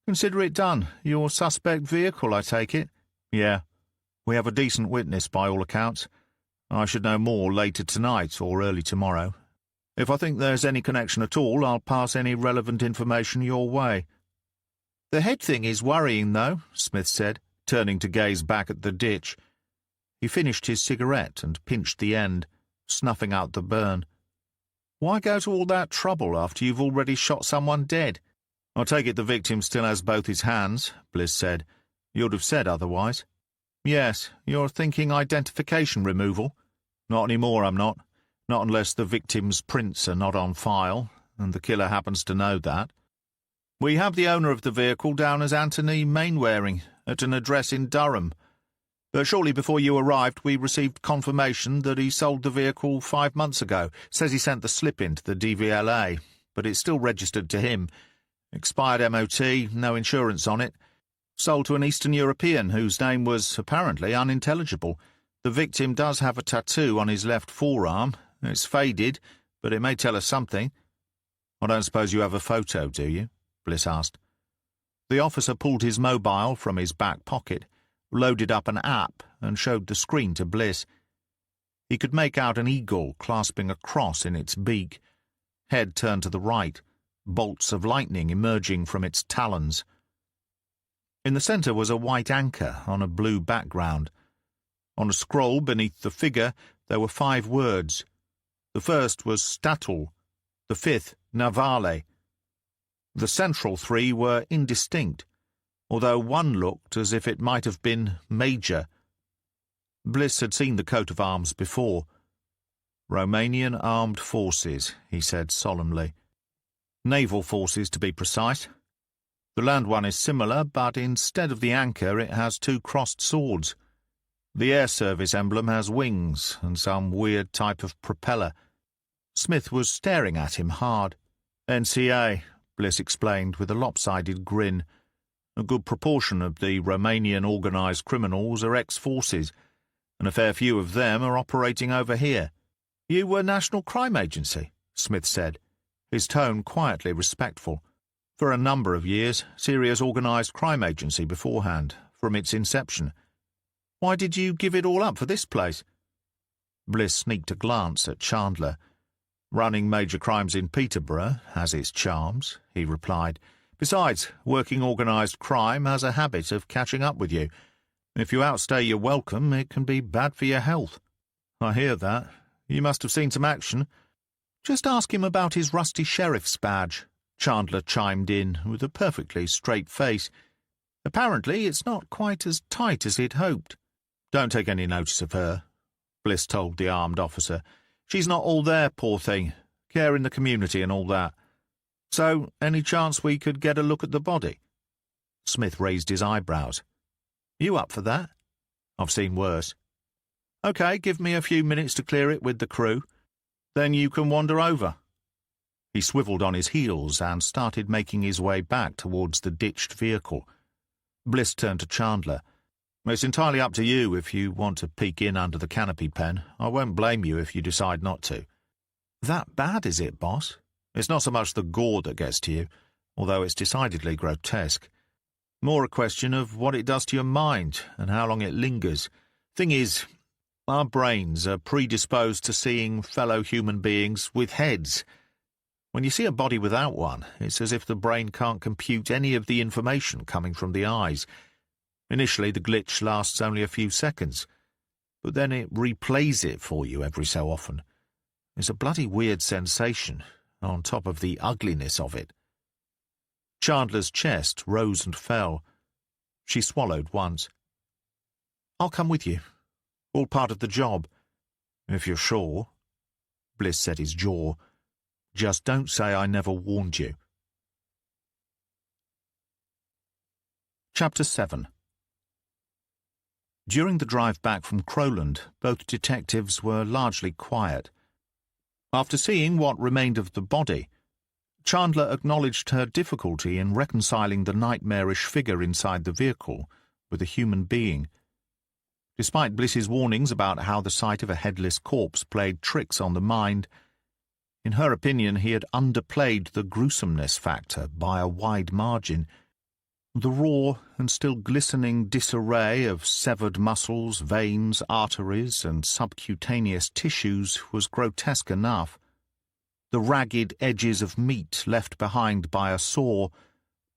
"Consider it done. Your suspect vehicle, I take it?" "Yeah. We have a decent witness by all accounts. I should know more later tonight or early tomorrow. If I think there's any connection at all, I'll pass any relevant information your way." "The head thing is worrying, though," Smith said, turning to gaze back at the ditch. He finished his cigarette and pinched the end, snuffing out the burn. "Why go to all that trouble after you've already shot someone dead?" "I take it the victim still has both his hands," Bliss said. "You'd have said otherwise." "Yes, you're thinking identification removal?" "Not any more, I'm not. Not unless the victim's prints are not on file, and the killer happens to know that." "We have the owner of the vehicle down as Anthony Mainwaring, at an address in Durham. But shortly before you arrived, we received confirmation that he sold the vehicle 5 months ago. Says he sent the slip in to the DVLA, but it's still registered to him. Expired MOT, no insurance on it. Sold to an Eastern European whose name was apparently unintelligible. The victim does have a tattoo on his left forearm. It's faded, but it may tell us something." "I don't suppose you have a photo, do you?" Bliss asked. The officer pulled his mobile from his back pocket, loaded up an app, and showed the screen to Bliss. He could make out an eagle clasping a cross in its beak, head turned to the right, bolts of lightning emerging from its talons. In the centre was a white anchor on a blue background. On a scroll beneath the figure there were 5 words. The first was Statul, the 5th Navale. The central 3 were indistinct, although one looked as if it might have been Major. Bliss had seen the coat of arms before. "Romanian Armed Forces," he said solemnly. "Naval forces, to be precise. The land one is similar, but instead of the anchor it has two crossed swords. The air service emblem has wings and some weird type of propeller." Smith was staring at him hard. "NCA," Bliss explained with a lopsided grin. "A good proportion of the Romanian organised criminals are ex-forces, and a fair few of them are operating over here." "You were National Crime Agency," Smith said, his tone quietly respectful. "For a number of years, Syria's organised crime agency beforehand, from its inception. Why did you give it all up for this place?" Bliss sneaked a glance at Chandler. "Running major crimes in Peterborough has its charms," he replied. "Besides, working organised crime has a habit of catching up with you. If you outstay your welcome, it can be bad for your health." "I hear that. You must have seen some action." "Just ask him about his rusty sheriff's badge," Chandler chimed in with a perfectly straight face. "Apparently it's not quite as tight as he'd hoped." "Don't take any notice of her," Bliss told the armed officer. "She's not all there, poor thing. Care in the community and all that. So, any chance we could get a look at the body?" Smith raised his eyebrows. "You up for that?" "I've seen worse." "Okay, give me a few minutes to clear it with the crew. Then you can wander over." He swiveled on his heels and started making his way back towards the ditched vehicle. Bliss turned to Chandler. "It's entirely up to you if you want to peek in under the canopy pen. I won't blame you if you decide not to." "That bad, is it, boss?" "It's not so much the gore that gets to you, although it's decidedly grotesque. More a question of what it does to your mind and how long it lingers. Thing is, our brains are predisposed to seeing fellow human beings with heads. When you see a body without one, it's as if the brain can't compute any of the information coming from the eyes. Initially, the glitch lasts only a few seconds, but then it replays it for you every so often. It's a bloody weird sensation, on top of the ugliness of it." Chandler's chest rose and fell. She swallowed once. "I'll come with you. All part of the job." "If you're sure." Bliss set his jaw. "Just don't say I never warned you." Chapter 7. During the drive back from Crowland, both detectives were largely quiet. After seeing what remained of the body, Chandler acknowledged her difficulty in reconciling the nightmarish figure inside the vehicle with a human being. Despite Bliss's warnings about how the sight of a headless corpse played tricks on the mind, in her opinion he had underplayed the gruesomeness factor by a wide margin. The raw and still glistening disarray of severed muscles, veins, arteries, and subcutaneous tissues was grotesque enough. The ragged edges of meat left behind by a saw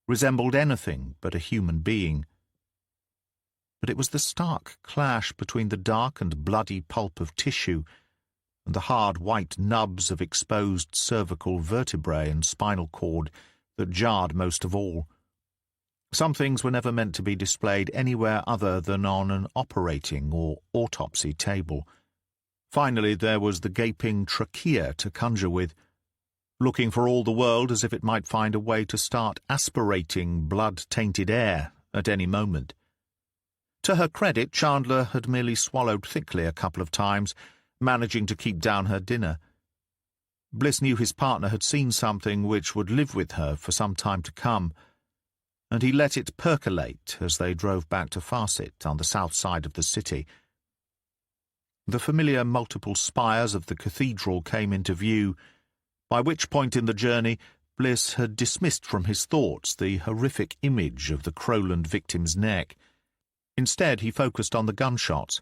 resembled anything but a human being. But it was the stark clash between the dark and bloody pulp of tissue and the hard white nubs of exposed cervical vertebrae and spinal cord that jarred most of all. Some things were never meant to be displayed anywhere other than on an operating or autopsy table. Finally, there was the gaping trachea to conjure with, looking for all the world as if it might find a way to start aspirating blood-tainted air at any moment. To her credit, Chandler had merely swallowed thickly a couple of times, managing to keep down her dinner. Bliss knew his partner had seen something which would live with her for some time to come, and he let it percolate as they drove back to Farset on the south side of the city. The familiar multiple spires of the cathedral came into view, by which point in the journey Bliss had dismissed from his thoughts the horrific image of the Crowland victim's neck. Instead, he focused on the gunshots.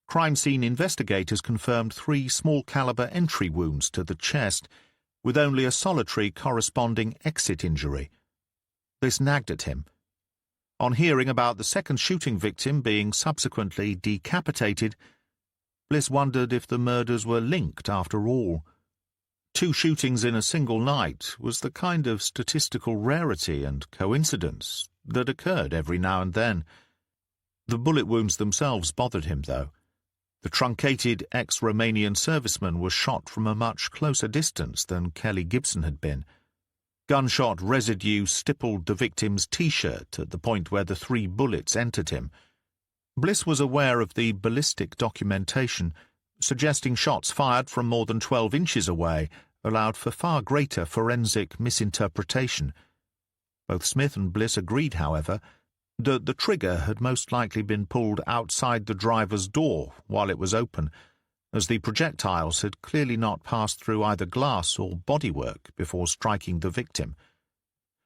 Crime scene investigators confirmed 3 small-caliber entry wounds to the chest, with only a solitary corresponding exit injury. This nagged at him. On hearing about the second shooting victim being subsequently decapitated, Bliss wondered if the murders were linked after all. 2 shootings in a single night was the kind of statistical rarity and coincidence that occurred every now and then. The bullet wounds themselves bothered him, though. The truncated ex-Romanian serviceman was shot from a much closer distance than Kelly Gibson had been. Gunshot residue stippled the victim's T-shirt at the point where the 3 bullets entered him. Bliss was aware of the ballistic documentation, suggesting shots fired from more than 12 inches away allowed for far greater forensic misinterpretation. Both Smith and Bliss agreed, however, that the trigger had most likely been pulled outside the driver's door while it was open, as the projectiles had clearly not passed through either glass or bodywork before striking the victim.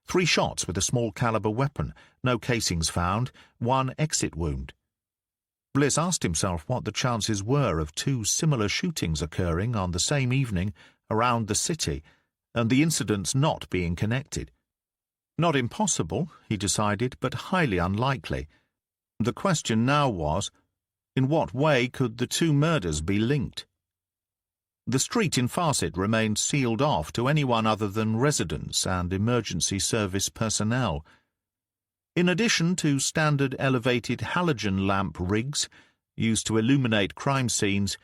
3 shots with a small-caliber weapon, no casings found, 1 exit wound. Bliss asked himself what the chances were of 2 similar shootings occurring on the same evening around the city, and the incidents not being connected. Not impossible, he decided, but highly unlikely. The question now was, in what way could the 2 murders be linked? The street in Farset remained sealed off to anyone other than residents and emergency service personnel. In addition to standard elevated halogen lamp rigs used to illuminate crime scenes,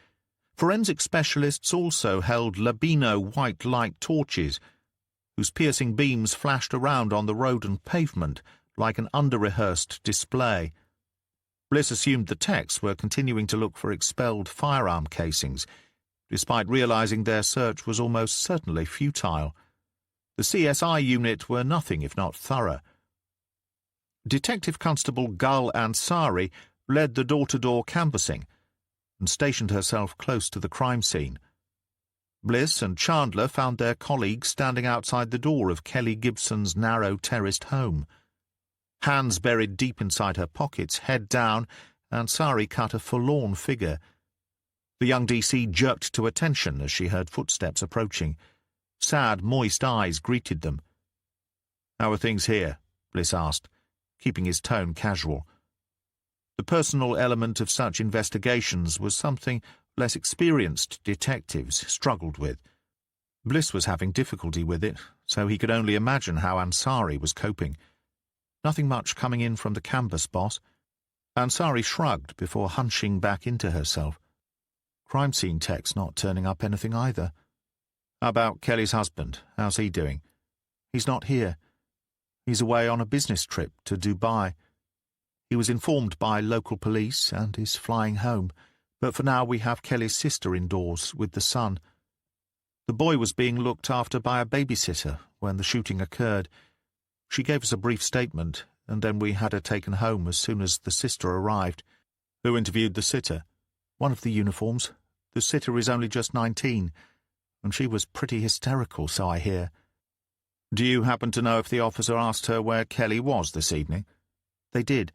forensic specialists also held Labino white light torches, whose piercing beams flashed around on the road and pavement like an under-rehearsed display. Bliss assumed the techs were continuing to look for expelled firearm casings, despite realizing their search was almost certainly futile. The CSI unit were nothing if not thorough. Detective Constable Gul Ansari led the door-to-door canvassing and stationed herself close to the crime scene. Bliss and Chandler found their colleagues standing outside the door of Kelly Gibson's narrow terraced home. Hands buried deep inside her pockets, head down, Ansari cut a forlorn figure. The young DC jerked to attention as she heard footsteps approaching. Sad, moist eyes greeted them. "How are things here?" Bliss asked, keeping his tone casual. The personal element of such investigations was something less experienced detectives struggled with. Bliss was having difficulty with it, so he could only imagine how Ansari was coping. Nothing much coming in from the canvas, boss. Ansari shrugged before hunching back into herself. Crime scene tech's not turning up anything either. How about Kelly's husband? How's he doing? He's not here. He's away on a business trip to Dubai. He was informed by local police and is flying home, but for now we have Kelly's sister indoors with the son. The boy was being looked after by a babysitter when the shooting occurred. She gave us a brief statement, and then we had her taken home as soon as the sister arrived. Who interviewed the sitter? One of the uniforms. The sitter is only just 19, and she was pretty hysterical, so I hear. Do you happen to know if the officer asked her where Kelly was this evening? They did.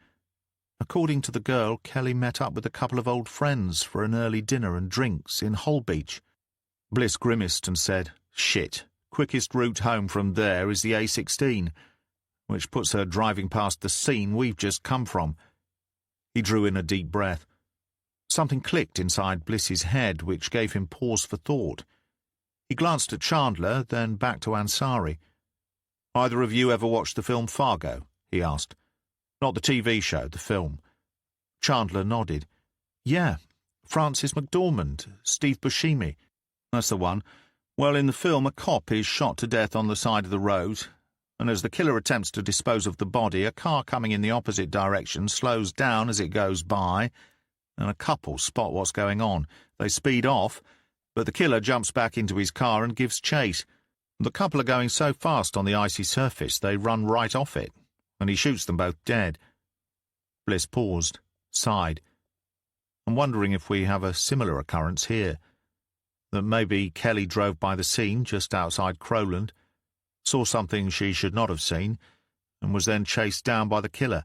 According to the girl, Kelly met up with a couple of old friends for an early dinner and drinks in Holbeach. Bliss grimaced and said, "Shit, quickest route home from there is the A16, which puts her driving past the scene we've just come from." He drew in a deep breath. Something clicked inside Bliss's head, which gave him pause for thought. He glanced at Chandler, then back to Ansari. "Either of you ever watched the film Fargo?" he asked. "Not the TV show, the film." Chandler nodded. "Yeah, Francis McDormand, Steve Buscemi. That's the one. Well, in the film, a cop is shot to death on the side of the road, and as the killer attempts to dispose of the body, a car coming in the opposite direction slows down as it goes by, and a couple spot what's going on. They speed off, but the killer jumps back into his car and gives chase. The couple are going so fast on the icy surface they run right off it, and he shoots them both dead." Bliss paused, sighed. "I'm wondering if we have a similar occurrence here. That maybe Kelly drove by the scene just outside Crowland, saw something she should not have seen, and was then chased down by the killer."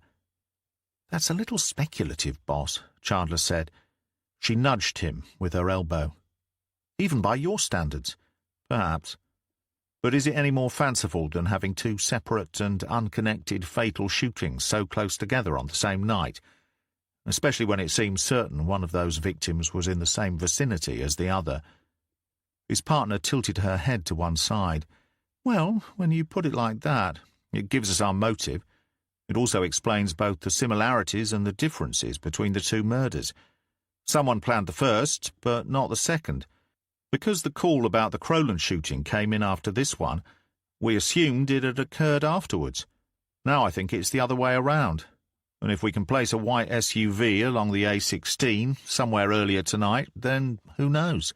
"That's a little speculative, boss," Chandler said. She nudged him with her elbow. "Even by your standards, perhaps. But is it any more fanciful than having 2 separate and unconnected fatal shootings so close together on the same night, especially when it seems certain one of those victims was in the same vicinity as the other?" His partner tilted her head to one side. "Well, when you put it like that, it gives us our motive. It also explains both the similarities and the differences between the 2 murders. Someone planned the first, but not the second. Because the call about the Crowland shooting came in after this one, we assumed it had occurred afterwards. Now I think it's the other way around. And if we can place a white SUV along the A16 somewhere earlier tonight, then who knows?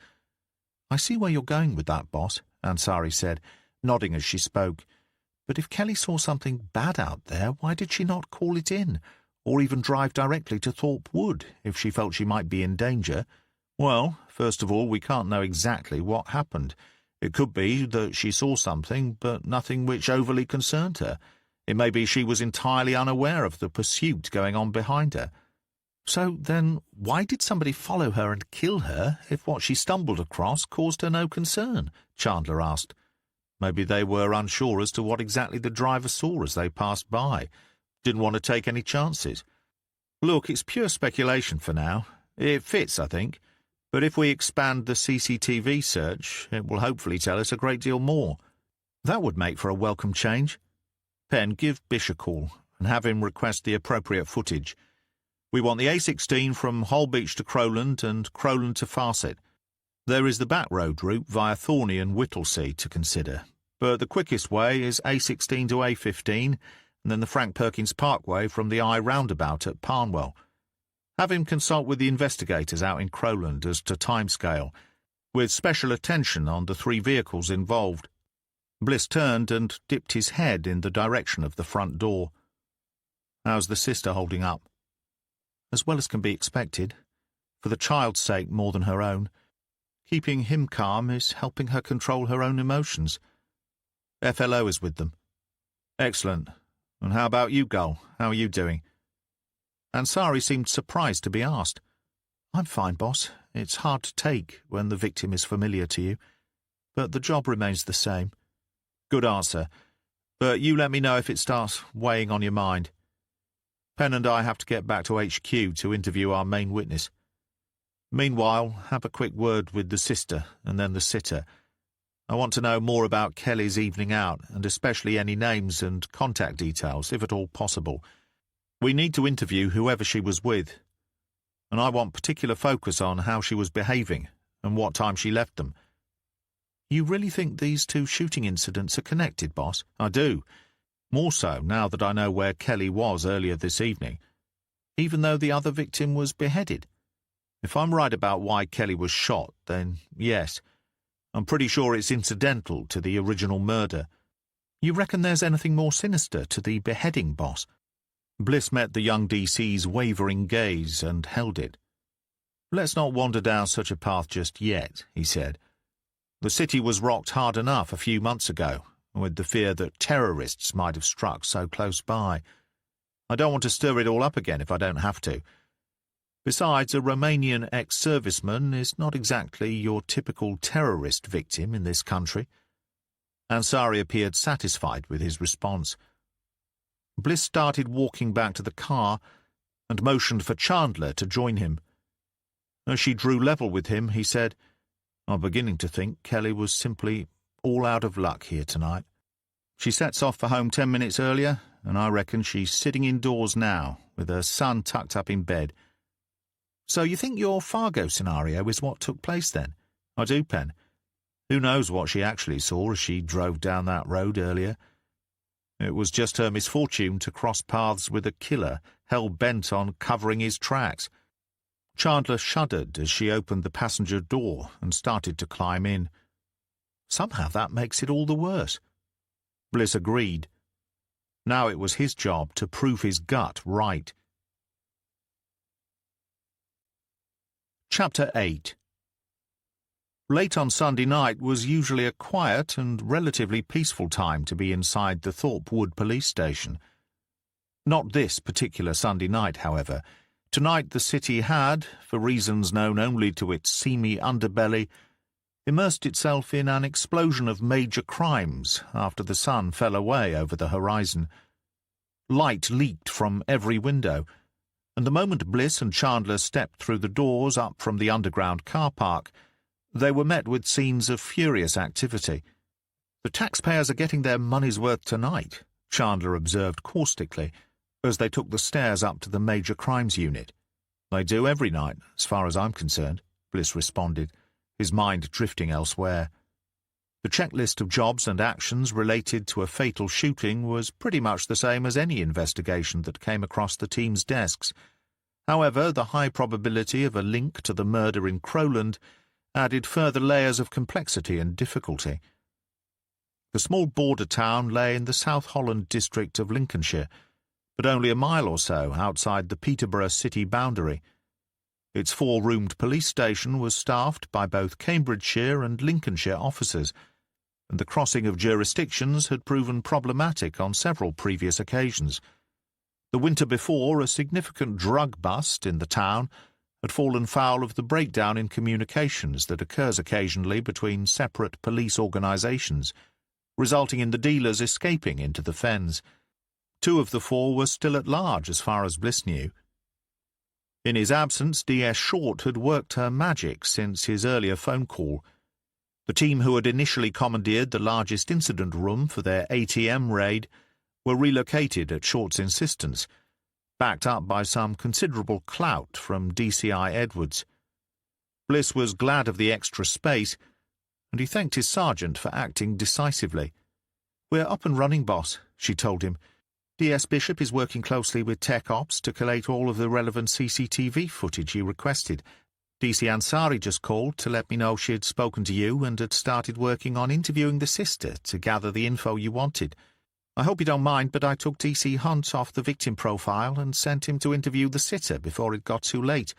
I see where you're going with that, boss, Ansari said, nodding as she spoke. But if Kelly saw something bad out there, why did she not call it in, or even drive directly to Thorpe Wood if she felt she might be in danger? Well, first of all, we can't know exactly what happened. It could be that she saw something, but nothing which overly concerned her. It may be she was entirely unaware of the pursuit going on behind her. So then, why did somebody follow her and kill her if what she stumbled across caused her no concern? Chandler asked. Maybe they were unsure as to what exactly the driver saw as they passed by. Didn't want to take any chances. Look, it's pure speculation for now. It fits, I think. But if we expand the CCTV search, it will hopefully tell us a great deal more. That would make for a welcome change. Penn, give Bish a call and have him request the appropriate footage. We want the A16 from Holbeach to Crowland and Crowland to Farset. There is the back road route via Thorney and Whittlesea to consider, but the quickest way is A16 to A15 and then the Frank Perkins Parkway from the I roundabout at Parnwell. Have him consult with the investigators out in Crowland as to timescale, with special attention on the 3 vehicles involved. Bliss turned and dipped his head in the direction of the front door. How's the sister holding up? As well as can be expected, for the child's sake more than her own. Keeping him calm is helping her control her own emotions. FLO is with them. Excellent. And how about you, Gull? How are you doing? Ansari seemed surprised to be asked. I'm fine, boss. It's hard to take when the victim is familiar to you, but the job remains the same. Good answer. But you let me know if it starts weighing on your mind. Penn and I have to get back to HQ to interview our main witness. Meanwhile, have a quick word with the sister and then the sitter. I want to know more about Kelly's evening out, and especially any names and contact details, if at all possible. We need to interview whoever she was with, and I want particular focus on how she was behaving and what time she left them. You really think these 2 shooting incidents are connected, boss? I do. More so now that I know where Kelly was earlier this evening, even though the other victim was beheaded. If I'm right about why Kelly was shot, then yes, I'm pretty sure it's incidental to the original murder. You reckon there's anything more sinister to the beheading, boss? Bliss met the young DC's wavering gaze and held it. Let's not wander down such a path just yet, he said. The city was rocked hard enough a few months ago, with the fear that terrorists might have struck so close by. I don't want to stir it all up again if I don't have to. Besides, a Romanian ex-serviceman is not exactly your typical terrorist victim in this country. Ansari appeared satisfied with his response. Bliss started walking back to the car and motioned for Chandler to join him. As she drew level with him, he said, I'm beginning to think Kelly was simply all out of luck here tonight. She sets off for home 10 minutes earlier, and I reckon she's sitting indoors now, with her son tucked up in bed. So you think your Fargo scenario is what took place then? I do, Penn. Who knows what she actually saw as she drove down that road earlier? It was just her misfortune to cross paths with a killer hell-bent on covering his tracks. Chandler shuddered as she opened the passenger door and started to climb in. Somehow that makes it all the worse. Bliss agreed. Now it was his job to prove his gut right. Chapter 8. Late on Sunday night was usually a quiet and relatively peaceful time to be inside the Thorpe Wood police station. Not this particular Sunday night, however. Tonight the city had, for reasons known only to its seamy underbelly, immersed itself in an explosion of major crimes after the sun fell away over the horizon. Light leaked from every window, and the moment Bliss and Chandler stepped through the doors up from the underground car park, they were met with scenes of furious activity. The taxpayers are getting their money's worth tonight, Chandler observed caustically, as they took the stairs up to the Major Crimes Unit. They do every night, as far as I'm concerned, Bliss responded, his mind drifting elsewhere. The checklist of jobs and actions related to a fatal shooting was pretty much the same as any investigation that came across the team's desks. However, the high probability of a link to the murder in Crowland added further layers of complexity and difficulty. The small border town lay in the South Holland district of Lincolnshire, but only a mile or so outside the Peterborough city boundary. Its four-roomed police station was staffed by both Cambridgeshire and Lincolnshire officers, and the crossing of jurisdictions had proven problematic on several previous occasions. The winter before, a significant drug bust in the town had fallen foul of the breakdown in communications that occurs occasionally between separate police organisations, resulting in the dealers escaping into the fens. Two of the four were still at large as far as Bliss knew. In his absence, D.S. Short had worked her magic since his earlier phone call. The team who had initially commandeered the largest incident room for their ATM raid were relocated at Short's insistence, backed up by some considerable clout from DCI Edwards. Bliss was glad of the extra space, and he thanked his sergeant for acting decisively. "We're up and running, boss," she told him. D.S. Bishop is working closely with Tech Ops to collate all of the relevant CCTV footage you requested. DC Ansari just called to let me know she had spoken to you and had started working on interviewing the sister to gather the info you wanted. I hope you don't mind, but I took DC Hunt off the victim profile and sent him to interview the sitter before it got too late.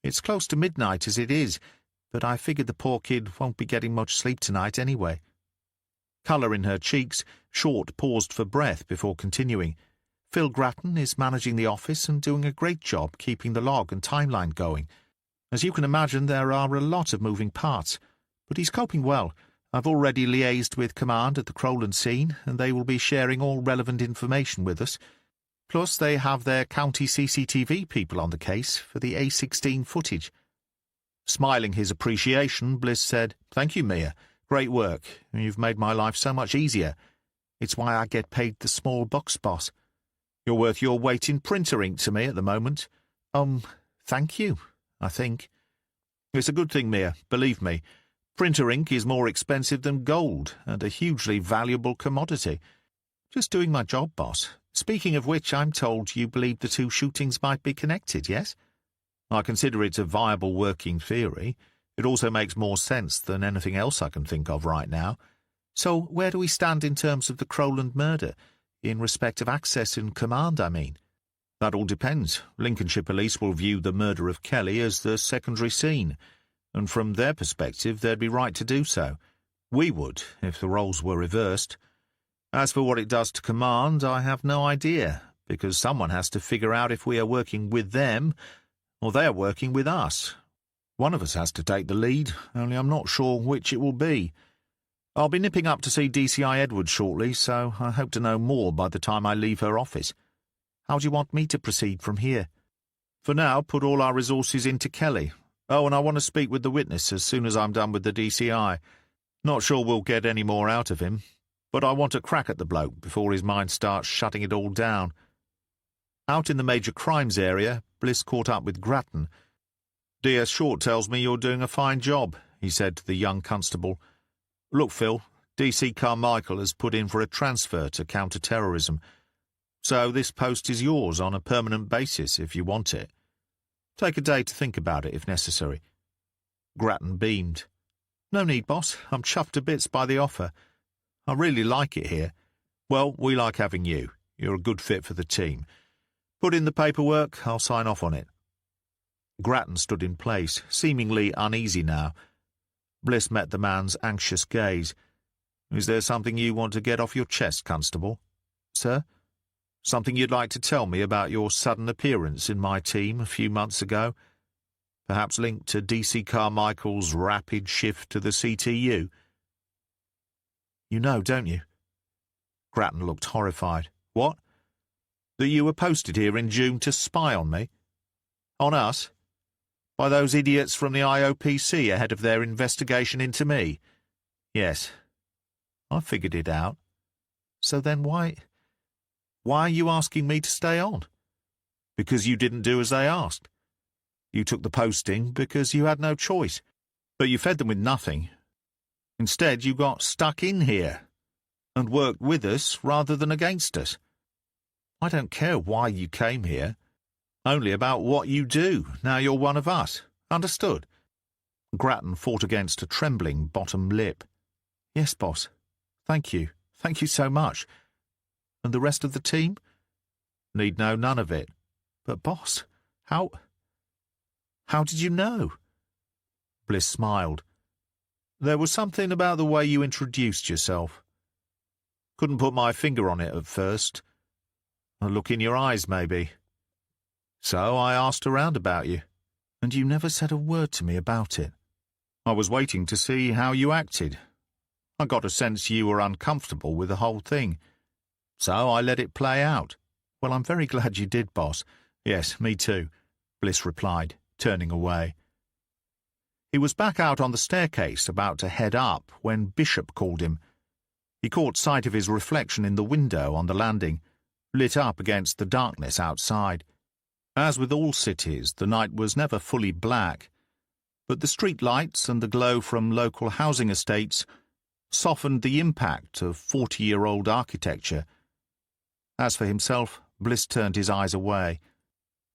It's close to midnight as it is, but I figured the poor kid won't be getting much sleep tonight anyway. Colour in her cheeks, Short paused for breath before continuing. Phil Grattan is managing the office and doing a great job keeping the log and timeline going. As you can imagine, there are a lot of moving parts, but he's coping well. I've already liaised with command at the Crowland scene, and they will be sharing all relevant information with us. Plus, they have their county CCTV people on the case for the A16 footage. Smiling his appreciation, Bliss said, "Thank you, Mia. Great work. You've made my life so much easier. It's why I get paid the small bucks, boss. You're worth your weight in printer ink to me at the moment. Thank you, I think. It's a good thing, Mia, believe me. Printer ink is more expensive than gold and a hugely valuable commodity. Just doing my job, boss. Speaking of which, I'm told you believe the two shootings might be connected, yes? I consider it a viable working theory. It also makes more sense than anything else I can think of right now. So where do we stand in terms of the Crowland murder? In respect of access and command, I mean. That all depends. Lincolnshire Police will view the murder of Kelly as the secondary scene, and from their perspective they'd be right to do so. We would, if the roles were reversed. As for what it does to command, I have no idea, because someone has to figure out if we are working with them, or they are working with us. One of us has to take the lead, only I'm not sure which it will be. I'll be nipping up to see DCI Edwards shortly, so I hope to know more by the time I leave her office. How do you want me to proceed from here? For now, put all our resources into Kelly. Oh, and I want to speak with the witness as soon as I'm done with the DCI. Not sure we'll get any more out of him, but I want a crack at the bloke before his mind starts shutting it all down." Out in the major crimes area, Bliss caught up with Grattan. "D.S. Short tells me you're doing a fine job," he said to the young constable. "Look, Phil, D.C. Carmichael has put in for a transfer to counter-terrorism. So this post is yours on a permanent basis if you want it. Take a day to think about it if necessary." Grattan beamed. "No need, boss. I'm chuffed to bits by the offer. I really like it here. Well, we like having you. You're a good fit for the team. Put in the paperwork, I'll sign off on it." Grattan stood in place, seemingly uneasy now. Bliss met the man's anxious gaze. "Is there something you want to get off your chest, Constable?" "Sir?" "Something you'd like to tell me about your sudden appearance in my team a few months ago? Perhaps linked to D.C. Carmichael's rapid shift to the CTU?" "You know, don't you?" Grattan looked horrified. "What? That you were posted here in June to spy on me? On us? By those idiots from the IOPC ahead of their investigation into me? Yes. I figured it out. So then why are you asking me to stay on? Because you didn't do as they asked. You took the posting because you had no choice, but you fed them with nothing. Instead, you got stuck in here and worked with us rather than against us. I don't care why you came here, only about what you do now you're one of us. Understood?" Grattan fought against a trembling bottom lip. "Yes, boss. Thank you. Thank you so much. And the rest of the team?" "Need know none of it." "But, boss, how did you know?" Bliss smiled. "There was something about the way you introduced yourself. Couldn't put my finger on it at first. A look in your eyes, maybe. So I asked around about you. And you never said a word to me about it. I was waiting to see how you acted. I got a sense you were uncomfortable with the whole thing. So I let it play out." "Well, I'm very glad you did, boss." "Yes, me too," Bliss replied, turning away. He was back out on the staircase, about to head up, when Bishop called him. He caught sight of his reflection in the window on the landing, lit up against the darkness outside. As with all cities, the night was never fully black, but the street lights and the glow from local housing estates softened the impact of 40-year-old architecture. As for himself, Bliss turned his eyes away.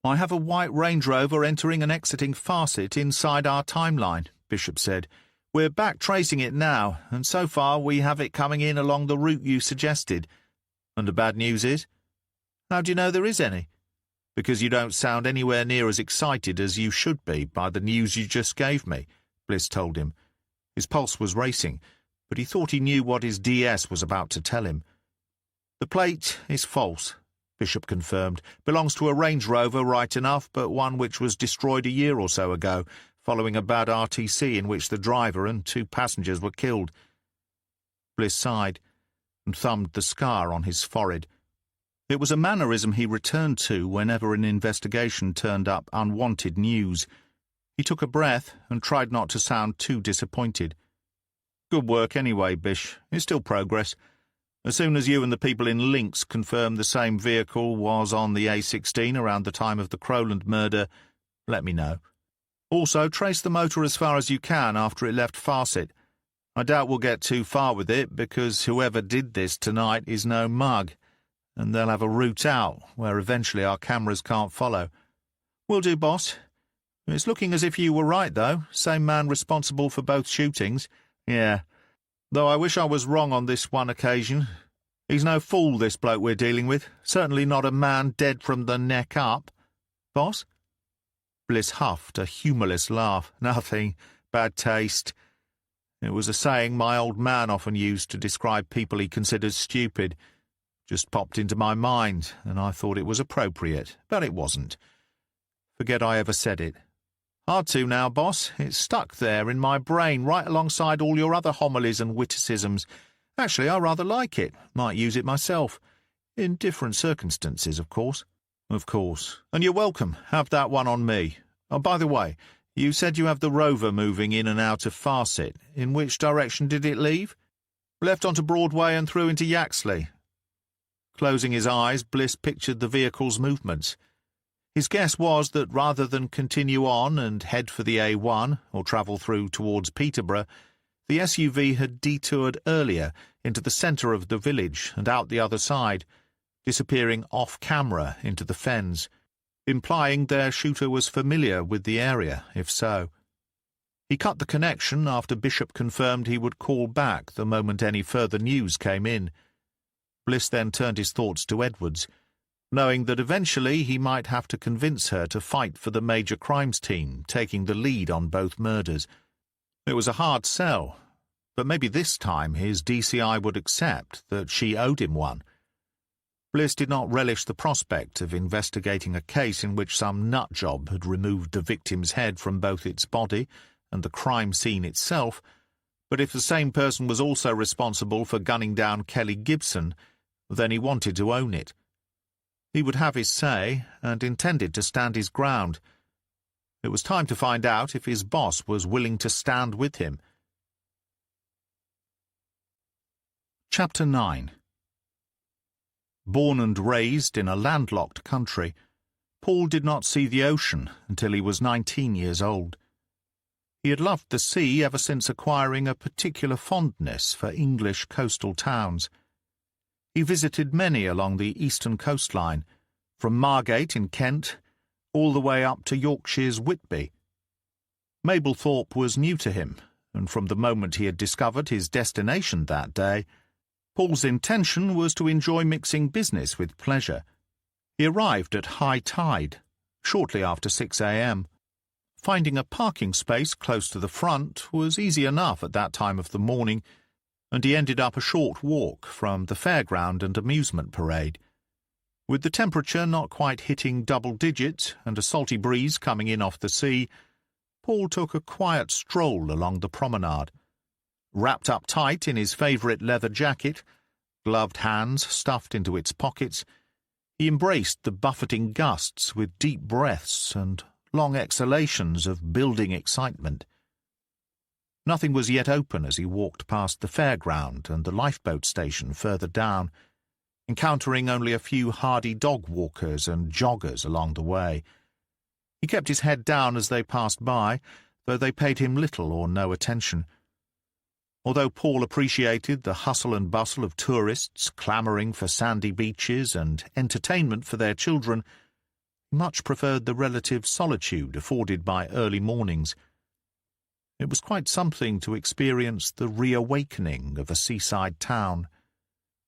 "I have a white Range Rover entering and exiting Farset inside our timeline," Bishop said. "We're back tracing it now, and so far we have it coming in along the route you suggested. And the bad news is?" "How do you know there is any?" "Because you don't sound anywhere near as excited as you should be by the news you just gave me," Bliss told him. His pulse was racing, but he thought he knew what his DS was about to tell him. "The plate is false," Bishop confirmed. "Belongs to a Range Rover, right enough, but one which was destroyed a year or so ago, following a bad RTC in which the driver and 2 passengers were killed." Bliss sighed and thumbed the scar on his forehead. It was a mannerism he returned to whenever an investigation turned up unwanted news. He took a breath and tried not to sound too disappointed. "Good work anyway, Bish. It's still progress. As soon as you and the people in Lynx confirm the same vehicle was on the A16 around the time of the Crowland murder, let me know. Also, trace the motor as far as you can after it left Farset. I doubt we'll get too far with it, because whoever did this tonight is no mug, and they'll have a route out where eventually our cameras can't follow." "Will do, boss. It's looking as if you were right, though. Same man responsible for both shootings." "Yeah. Though I wish I was wrong on this one occasion. He's no fool, this bloke we're dealing with. Certainly not a man dead from the neck up." "Boss?" Bliss huffed a humourless laugh. "Nothing. Bad taste. It was a saying my old man often used to describe people he considered stupid. Just popped into my mind, and I thought it was appropriate, but it wasn't. Forget I ever said it. Hard to now, boss. It's stuck there in my brain right alongside all your other homilies and witticisms. Actually, I rather like it. Might use it myself. In different circumstances, of course." "Of course. And you're welcome. Have that one on me. Oh, by the way, you said you have the Rover moving in and out of Farset. In which direction did it leave?" "Left onto Broadway and through into Yaxley." Closing his eyes, Bliss pictured the vehicle's movements. His guess was that rather than continue on and head for the A1 or travel through towards Peterborough, the SUV had detoured earlier into the centre of the village and out the other side, disappearing off-camera into the fens, implying their shooter was familiar with the area, if so. He cut the connection after Bishop confirmed he would call back the moment any further news came in. Bliss then turned his thoughts to Edwards, knowing that eventually he might have to convince her to fight for the major crimes team, taking the lead on both murders. It was a hard sell, but maybe this time his DCI would accept that she owed him one. Bliss did not relish the prospect of investigating a case in which some nutjob had removed the victim's head from both its body and the crime scene itself, but if the same person was also responsible for gunning down Kelly Gibson, then he wanted to own it. He would have his say, and intended to stand his ground. It was time to find out if his boss was willing to stand with him. Chapter 9. Born and raised in a landlocked country, Paul did not see the ocean until he was 19 years old. He had loved the sea ever since acquiring a particular fondness for English coastal towns. He visited many along the eastern coastline, from Margate in Kent all the way up to Yorkshire's Whitby. Mablethorpe was new to him, and from the moment he had discovered his destination that day, Paul's intention was to enjoy mixing business with pleasure. He arrived at high tide, shortly after 6 a.m. Finding a parking space close to the front was easy enough at that time of the morning, and he ended up a short walk from the fairground and amusement parade. With the temperature not quite hitting double digits and a salty breeze coming in off the sea, Paul took a quiet stroll along the promenade. Wrapped up tight in his favourite leather jacket, gloved hands stuffed into its pockets, he embraced the buffeting gusts with deep breaths and long exhalations of building excitement. Nothing was yet open as he walked past the fairground and the lifeboat station further down, encountering only a few hardy dog-walkers and joggers along the way. He kept his head down as they passed by, though they paid him little or no attention. Although Paul appreciated the hustle and bustle of tourists clamouring for sandy beaches and entertainment for their children, he much preferred the relative solitude afforded by early mornings. It was quite something to experience the reawakening of a seaside town,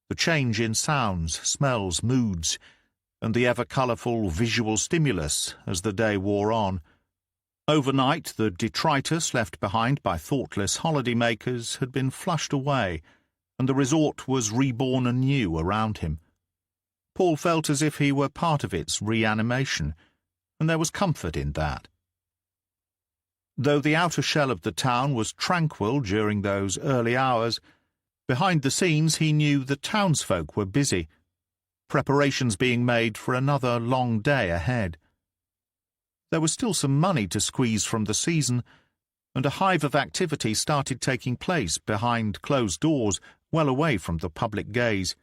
the change in sounds, smells, moods, and the ever-colourful visual stimulus as the day wore on. Overnight, the detritus left behind by thoughtless holiday-makers had been flushed away, and the resort was reborn anew around him. Paul felt as if he were part of its reanimation, and there was comfort in that. Though the outer shell of the town was tranquil during those early hours, behind the scenes he knew the townsfolk were busy, preparations being made for another long day ahead. There was still some money to squeeze from the season, and a hive of activity started taking place behind closed doors, well away from the public gaze.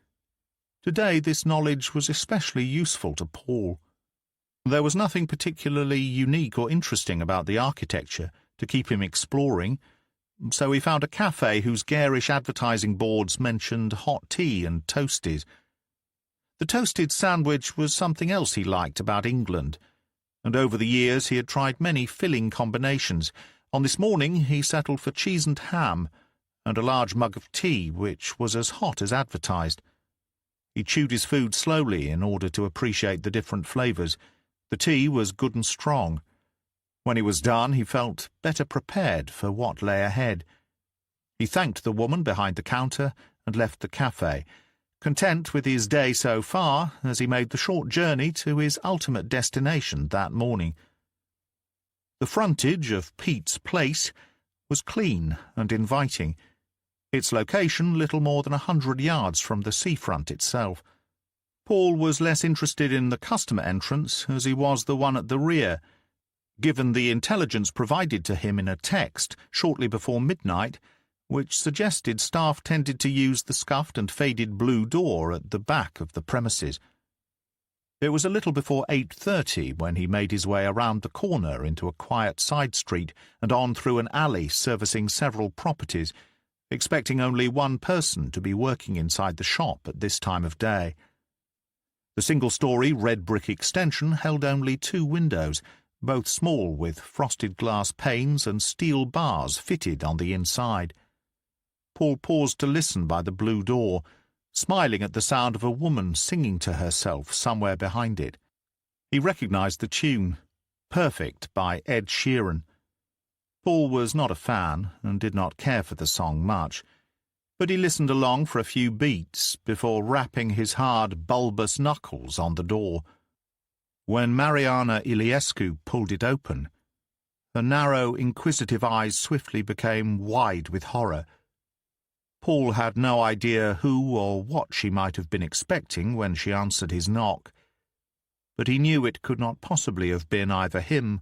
Today this knowledge was especially useful to Paul. There was nothing particularly unique or interesting about the architecture to keep him exploring, so he found a cafe whose garish advertising boards mentioned hot tea and toasties. The toasted sandwich was something else he liked about England, and over the years he had tried many filling combinations. On this morning he settled for cheese and ham, and a large mug of tea, which was as hot as advertised. He chewed his food slowly in order to appreciate the different flavours. The tea was good and strong. When he was done, he felt better prepared for what lay ahead. He thanked the woman behind the counter and left the cafe, content with his day so far as he made the short journey to his ultimate destination that morning. The frontage of Pete's Place was clean and inviting, its location little more than 100 yards from the seafront itself. Paul was less interested in the customer entrance as he was the one at the rear. Given the intelligence provided to him in a text shortly before midnight, which suggested staff tended to use the scuffed and faded blue door at the back of the premises. It was a little before 8:30 when he made his way around the corner into a quiet side street and on through an alley servicing several properties, expecting only one person to be working inside the shop at this time of day. The single-story red brick extension held only 2 windows, both small with frosted glass panes and steel bars fitted on the inside. Paul paused to listen by the blue door, smiling at the sound of a woman singing to herself somewhere behind it. He recognized the tune, Perfect by Ed Sheeran. Paul was not a fan and did not care for the song much, but he listened along for a few beats before rapping his hard, bulbous knuckles on the door. When Mariana Iliescu pulled it open, her narrow, inquisitive eyes swiftly became wide with horror. Paul had no idea who or what she might have been expecting when she answered his knock, but he knew it could not possibly have been either him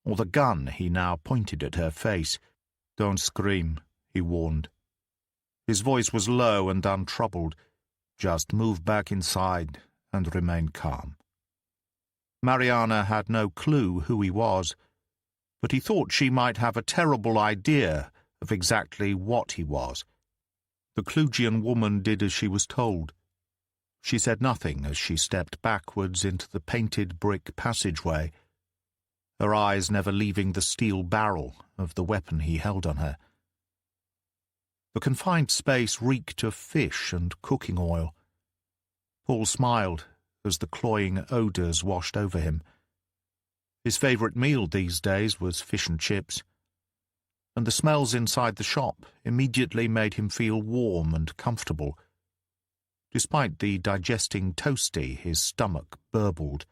or the gun he now pointed at her face. "Don't scream," he warned. His voice was low and untroubled. "Just move back inside and remain calm." Mariana had no clue who he was, but he thought she might have a terrible idea of exactly what he was. The Clujian woman did as she was told. She said nothing as she stepped backwards into the painted brick passageway, her eyes never leaving the steel barrel of the weapon he held on her. The confined space reeked of fish and cooking oil. Paul smiled as the cloying odours washed over him. His favourite meal these days was fish and chips, and the smells inside the shop immediately made him feel warm and comfortable. Despite the digesting toasty, his stomach burbled.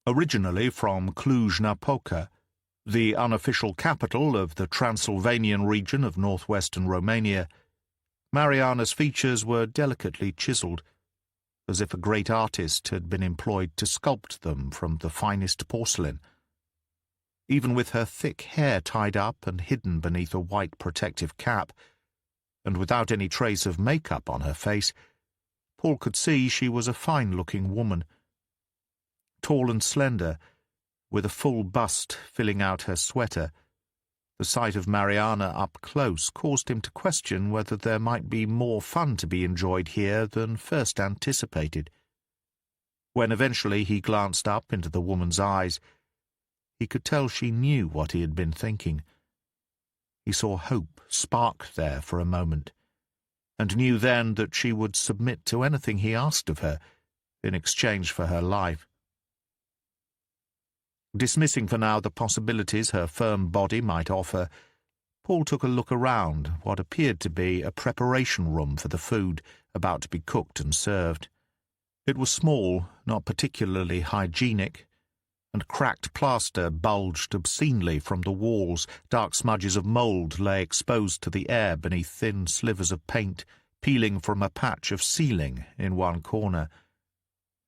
Originally from Cluj-Napoca, the unofficial capital of the Transylvanian region of northwestern Romania, Mariana's features were delicately chiselled, as if a great artist had been employed to sculpt them from the finest porcelain. Even with her thick hair tied up and hidden beneath a white protective cap, and without any trace of makeup on her face, Paul could see she was a fine-looking woman. Tall and slender, with a full bust filling out her sweater, the sight of Mariana up close caused him to question whether there might be more fun to be enjoyed here than first anticipated. When eventually he glanced up into the woman's eyes, he could tell she knew what he had been thinking. He saw hope spark there for a moment, and knew then that she would submit to anything he asked of her in exchange for her life. Dismissing for now the possibilities her firm body might offer, Paul took a look around what appeared to be a preparation room for the food about to be cooked and served. It was small, not particularly hygienic, and cracked plaster bulged obscenely from the walls. Dark smudges of mould lay exposed to the air beneath thin slivers of paint peeling from a patch of ceiling in one corner.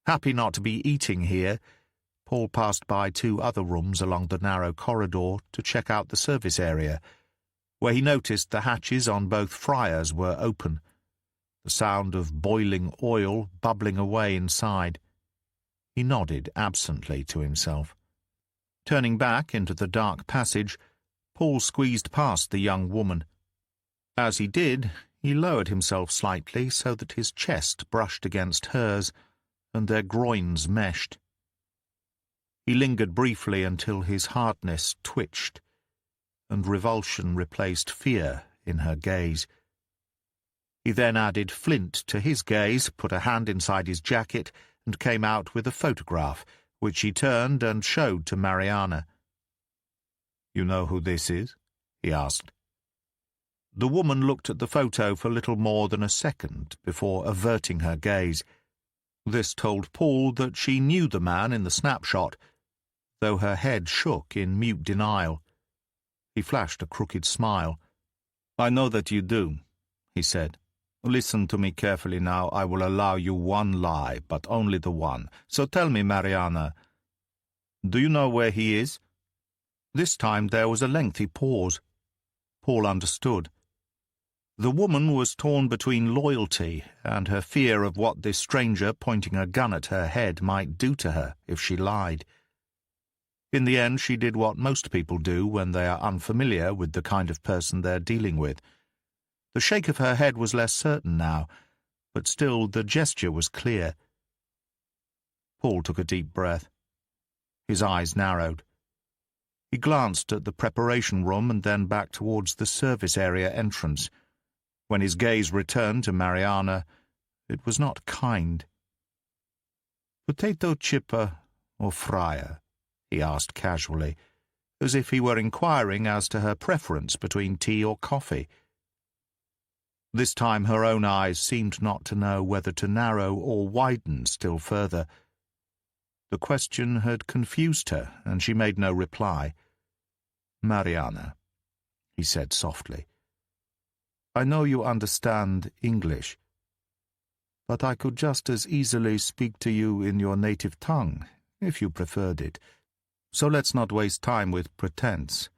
Happy not to be eating here, Paul passed by 2 other rooms along the narrow corridor to check out the service area, where he noticed the hatches on both fryers were open, the sound of boiling oil bubbling away inside. He nodded absently to himself. Turning back into the dark passage, Paul squeezed past the young woman. As he did, he lowered himself slightly so that his chest brushed against hers, and their groins meshed. He lingered briefly until his hardness twitched, and revulsion replaced fear in her gaze. He then added flint to his gaze, put a hand inside his jacket, and came out with a photograph, which he turned and showed to Mariana. "You know who this is?" he asked. The woman looked at the photo for little more than a second before averting her gaze. This told Paul that she knew the man in the snapshot, though her head shook in mute denial. He flashed a crooked smile. "I know that you do," he said. "Listen to me carefully now. I will allow you one lie, but only the one. So tell me, Mariana, do you know where he is?" This time there was a lengthy pause. Paul understood. The woman was torn between loyalty and her fear of what this stranger pointing a gun at her head might do to her if she lied. In the end, she did what most people do when they are unfamiliar with the kind of person they're dealing with. The shake of her head was less certain now, but still the gesture was clear. Paul took a deep breath. His eyes narrowed. He glanced at the preparation room and then back towards the service area entrance. When his gaze returned to Mariana, it was not kind. "Potato chipper or fryer?" he asked casually, as if he were inquiring as to her preference between tea or coffee. This time her own eyes seemed not to know whether to narrow or widen still further. The question had confused her, and she made no reply. "Mariana," he said softly, "I know you understand English, but I could just as easily speak to you in your native tongue, if you preferred it. So let's not waste time with pretense.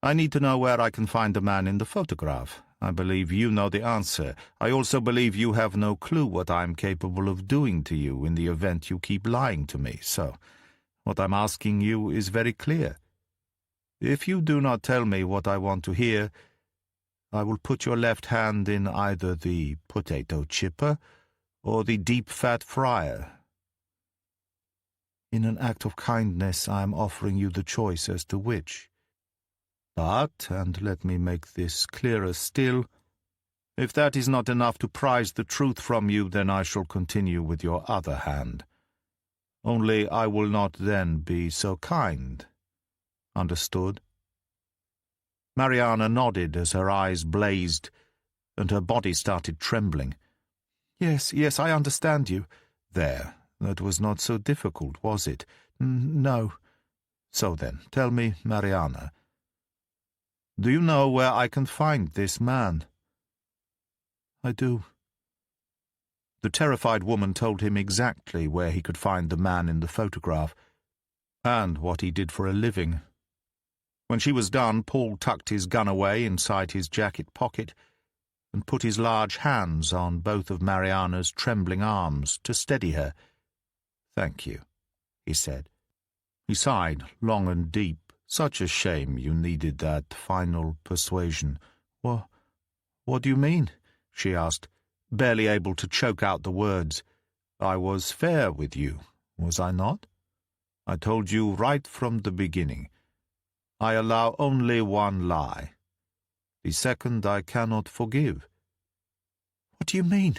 I need to know where I can find the man in the photograph. I believe you know the answer. I also believe you have no clue what I am capable of doing to you in the event you keep lying to me. So, What I'm asking you is very clear. If you do not tell me what I want to hear, I will put your left hand in either the potato chipper or the deep fat fryer. In an act of kindness, I am offering you the choice as to which. But, and let me make this clearer still, if that is not enough to prise the truth from you, then I shall continue with your other hand. Only I will not then be so kind. Understood? Mariana nodded as her eyes blazed, and her body started trembling. Yes, I understand you. There, that was not so difficult, was it? No. So then, tell me, Mariana, do you know where I can find this man? I do. The terrified woman told him exactly where he could find the man in the photograph, and what he did for a living. When she was done, Paul tucked his gun away inside his jacket pocket and put his large hands on both of Mariana's trembling arms to steady her. "Thank you," he said. He sighed long and deep. "Such a shame you needed that final persuasion." What do you mean?" she asked, barely able to choke out the words. "I was fair with you, was I not? I told you right from the beginning. I allow only one lie. The second I cannot forgive." "What do you mean?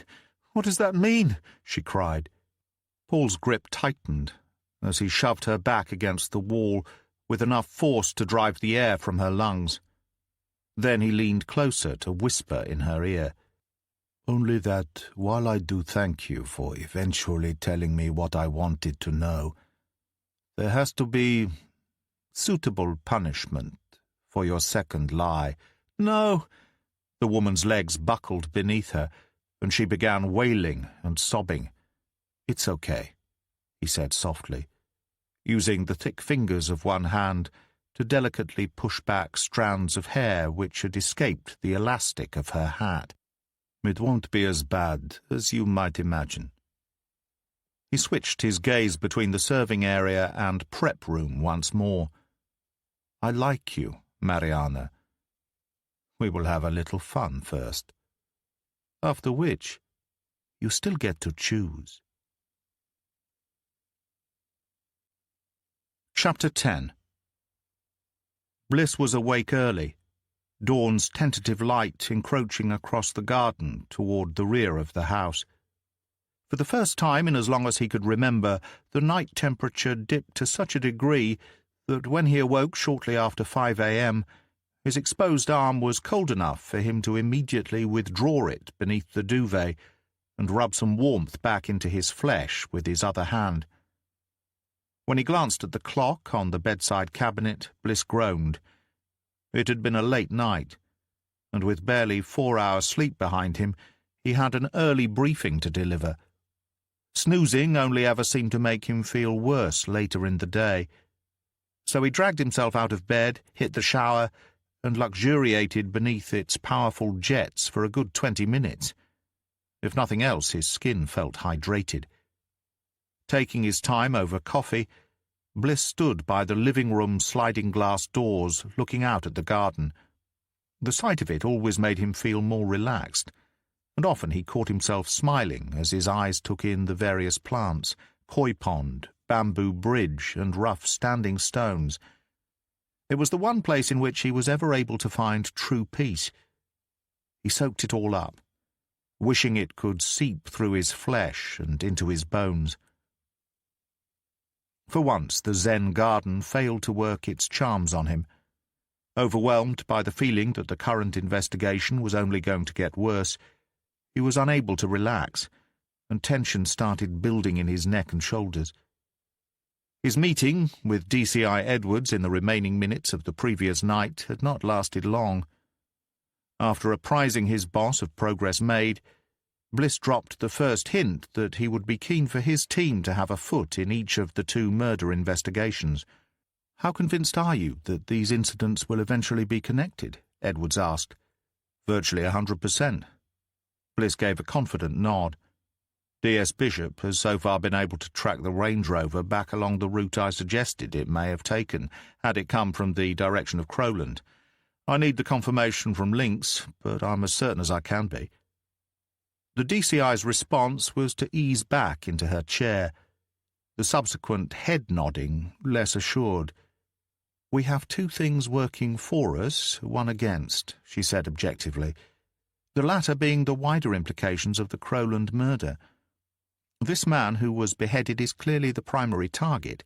What does that mean?" she cried. Paul's grip tightened as he shoved her back against the wall with enough force to drive the air from her lungs. Then he leaned closer to whisper in her ear, "Only that, while I do thank you for eventually telling me what I wanted to know, there has to be suitable punishment for your second lie." "No!" The woman's legs buckled beneath her, and she began wailing and sobbing. "It's okay," he said softly, using the thick fingers of one hand to delicately push back strands of hair which had escaped the elastic of her hat. "It won't be as bad as you might imagine." He switched his gaze between the serving area and prep room once more. "I like you, Mariana. We will have a little fun first. After which, you still get to choose." Chapter 10. Bliss was awake early, dawn's tentative light encroaching across the garden toward the rear of the house. For the first time in as long as he could remember, the night temperature dipped to such a degree that when he awoke shortly after 5 a.m., his exposed arm was cold enough for him to immediately withdraw it beneath the duvet and rub some warmth back into his flesh with his other hand. When he glanced at the clock on the bedside cabinet, Bliss groaned. It had been a late night, and with barely 4 hours sleep behind him, he had an early briefing to deliver. Snoozing only ever seemed to make him feel worse later in the day. So he dragged himself out of bed, hit the shower, and luxuriated beneath its powerful jets for a good 20 minutes. If nothing else, his skin felt hydrated. Taking his time over coffee, Bliss stood by the living room sliding glass doors, looking out at the garden. The sight of it always made him feel more relaxed, and often he caught himself smiling as his eyes took in the various plants, koi pond, bamboo bridge, and rough standing stones. It was the one place in which he was ever able to find true peace. He soaked it all up, wishing it could seep through his flesh and into his bones. For once, the Zen garden failed to work its charms on him. Overwhelmed by the feeling that the current investigation was only going to get worse, he was unable to relax, and tension started building in his neck and shoulders. His meeting with DCI Edwards in the remaining minutes of the previous night had not lasted long. After apprising his boss of progress made, Bliss dropped the first hint that he would be keen for his team to have a foot in each of the 2 murder investigations. "How convinced are you that these incidents will eventually be connected?" Edwards asked. "Virtually 100%. Bliss gave a confident nod. D.S. Bishop has so far been able to track the Range Rover back along the route I suggested it may have taken, had it come from the direction of Crowland. I need the confirmation from Lynx, but I'm as certain as I can be." The DCI's response was to ease back into her chair, the subsequent head nodding less assured. "We have two things working for us, one against," she said objectively, the latter being the wider implications of the Crowland murder. This man who was beheaded is clearly the primary target,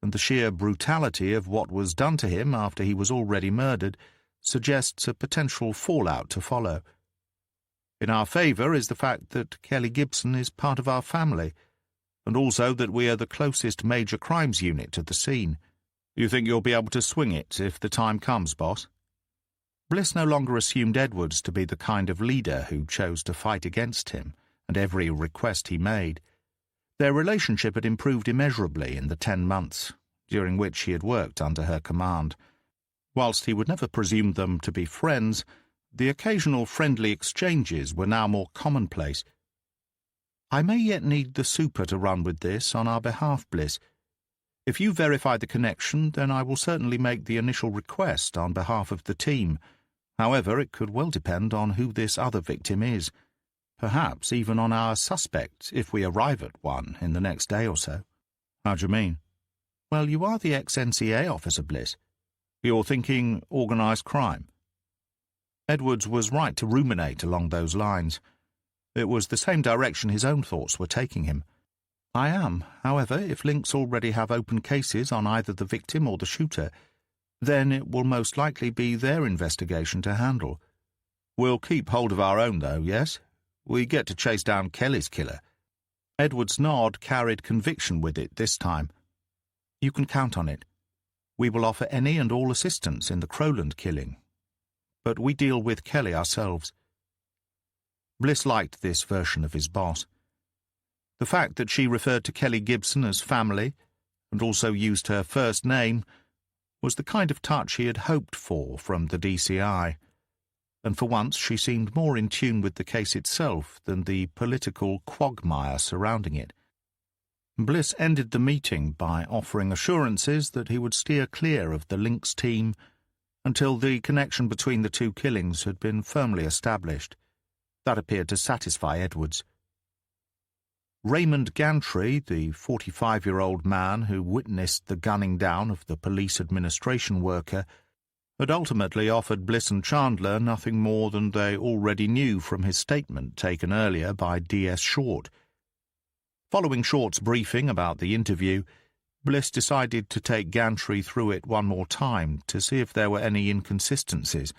and the sheer brutality of what was done to him after he was already murdered suggests a potential fallout to follow. In our favour is the fact that Kelly Gibson is part of our family, and also that we are the closest major crimes unit to the scene. You think you'll be able to swing it if the time comes, boss?" Bliss no longer assumed Edwards to be the kind of leader who chose to fight against him and every request he made. Their relationship had improved immeasurably in the 10 months, during which he had worked under her command. Whilst he would never presume them to be friends, the occasional friendly exchanges were now more commonplace. "I may yet need the super to run with this on our behalf, Bliss. If you verify the connection, then I will certainly make the initial request on behalf of the team. However, it could well depend on who this other victim is. Perhaps even on our suspect, if we arrive at one in the next day or so." "How do you mean?" "Well, you are the ex-NCA officer, Bliss. You're thinking organised crime." Edwards was right to ruminate along those lines. It was the same direction his own thoughts were taking him. "I am. However, if Lynx already have open cases on either the victim or the shooter, then it will most likely be their investigation to handle. We'll keep hold of our own, though, yes? We get to chase down Kelly's killer." Edward's nod carried conviction with it this time. "You can count on it. We will offer any and all assistance in the Crowland killing. But we deal with Kelly ourselves." Bliss liked this version of his boss. The fact that she referred to Kelly Gibson as family, and also used her first name, was the kind of touch he had hoped for from the DCI, and for once she seemed more in tune with the case itself than the political quagmire surrounding it. Bliss ended the meeting by offering assurances that he would steer clear of the Lynx team until the connection between the two killings had been firmly established. That appeared to satisfy Edwards. Raymond Gantry, the 45-year-old man who witnessed the gunning down of the police administration worker, had ultimately offered Bliss and Chandler nothing more than they already knew from his statement taken earlier by D.S. Short. Following Short's briefing about the interview, Bliss decided to take Gantry through it one more time to see if there were any inconsistencies.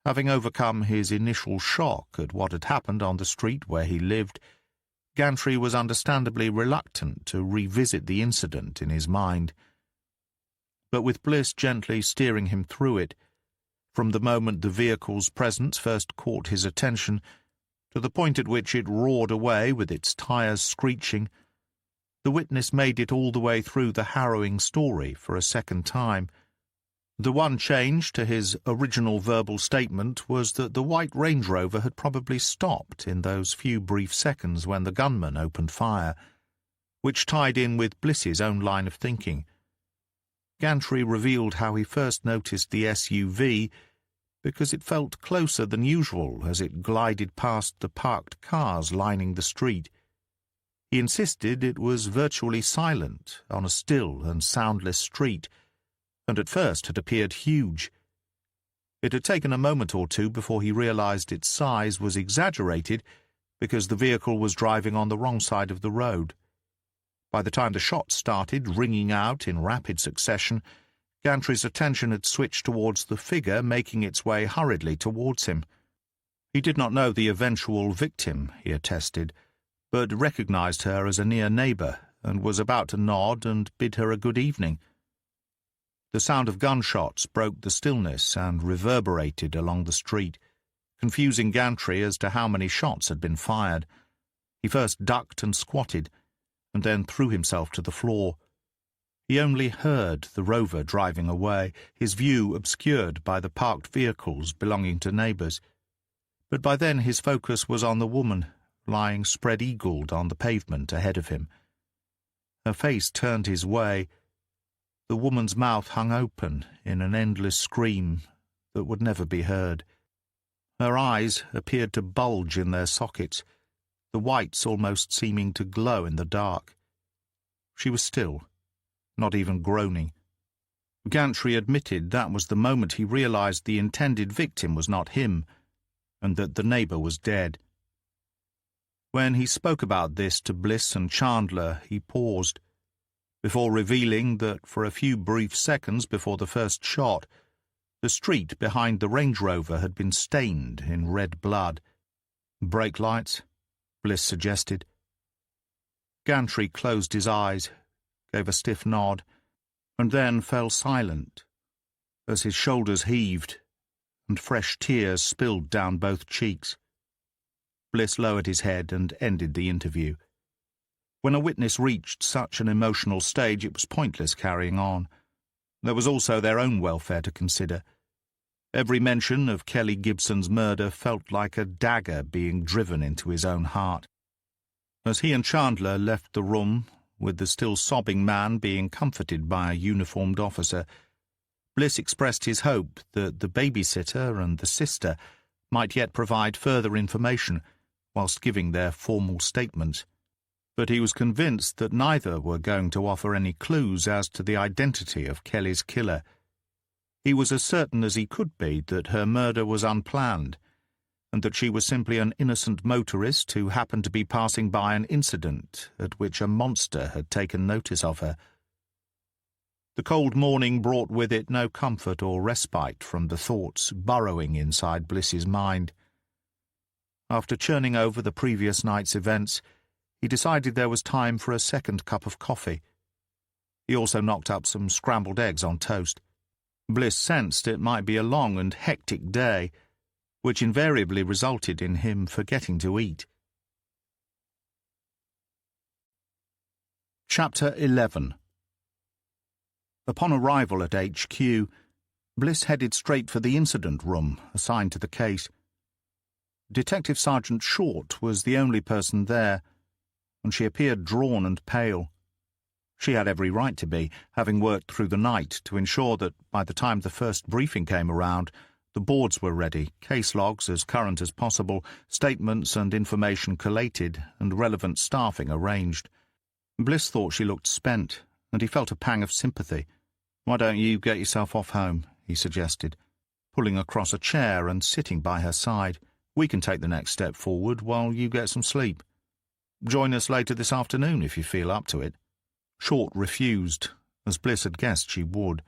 Having overcome his initial shock at what had happened on the street where he lived, Gantry was understandably reluctant to revisit the incident in his mind. But with Bliss gently steering him through it, from the moment the vehicle's presence first caught his attention to the point at which it roared away with its tires screeching, the witness made it all the way through the harrowing story for a second time. The one change to his original verbal statement was that the white Range Rover had probably stopped in those few brief seconds when the gunman opened fire, which tied in with Bliss's own line of thinking. Gantry revealed how he first noticed the SUV because it felt closer than usual as it glided past the parked cars lining the street. He insisted it was virtually silent on a still and soundless street, and at first had appeared huge. It had taken a moment or two before he realized its size was exaggerated because the vehicle was driving on the wrong side of the road. By the time the shots started ringing out in rapid succession, Gantry's attention had switched towards the figure making its way hurriedly towards him. He did not know the eventual victim, he attested, but recognized her as a near neighbor and was about to nod and bid her a good evening. The sound of gunshots broke the stillness and reverberated along the street, confusing Gantry as to how many shots had been fired. He first ducked and squatted, and then threw himself to the floor. He only heard the Rover driving away, his view obscured by the parked vehicles belonging to neighbours. But by then his focus was on the woman, lying spread-eagled on the pavement ahead of him. Her face turned his way. The woman's mouth hung open in an endless scream that would never be heard. Her eyes appeared to bulge in their sockets, the whites almost seeming to glow in the dark. She was still, not even groaning. Gantry admitted that was the moment he realized the intended victim was not him, and that the neighbor was dead. When he spoke about this to Bliss and Chandler, he paused, before revealing that for a few brief seconds before the first shot, the street behind the Range Rover had been stained in red blood. "Brake lights?" Bliss suggested. Gantry closed his eyes, gave a stiff nod, and then fell silent, as his shoulders heaved and fresh tears spilled down both cheeks. Bliss lowered his head and ended the interview. When a witness reached such an emotional stage, it was pointless carrying on. There was also their own welfare to consider. Every mention of Kelly Gibson's murder felt like a dagger being driven into his own heart. As he and Chandler left the room, with the still sobbing man being comforted by a uniformed officer, Bliss expressed his hope that the babysitter and the sister might yet provide further information whilst giving their formal statements. But he was convinced that neither were going to offer any clues as to the identity of Kelly's killer. He was as certain as he could be that her murder was unplanned, and that she was simply an innocent motorist who happened to be passing by an incident at which a monster had taken notice of her. The cold morning brought with it no comfort or respite from the thoughts burrowing inside Bliss's mind. After churning over the previous night's events, he decided there was time for a second cup of coffee. He also knocked up some scrambled eggs on toast. Bliss sensed it might be a long and hectic day, which invariably resulted in him forgetting to eat. Chapter 11. Upon arrival at HQ, Bliss headed straight for the incident room assigned to the case. Detective Sergeant Short was the only person there, and she appeared drawn and pale. She had every right to be, having worked through the night to ensure that by the time the first briefing came around, the boards were ready, case logs as current as possible, statements and information collated, and relevant staffing arranged. Bliss thought she looked spent, and he felt a pang of sympathy. "Why don't you get yourself off home?" he suggested, pulling across a chair and sitting by her side. "We can take the next step forward while you get some sleep. Join us later this afternoon if you feel up to it." Short refused, as Bliss had guessed she would.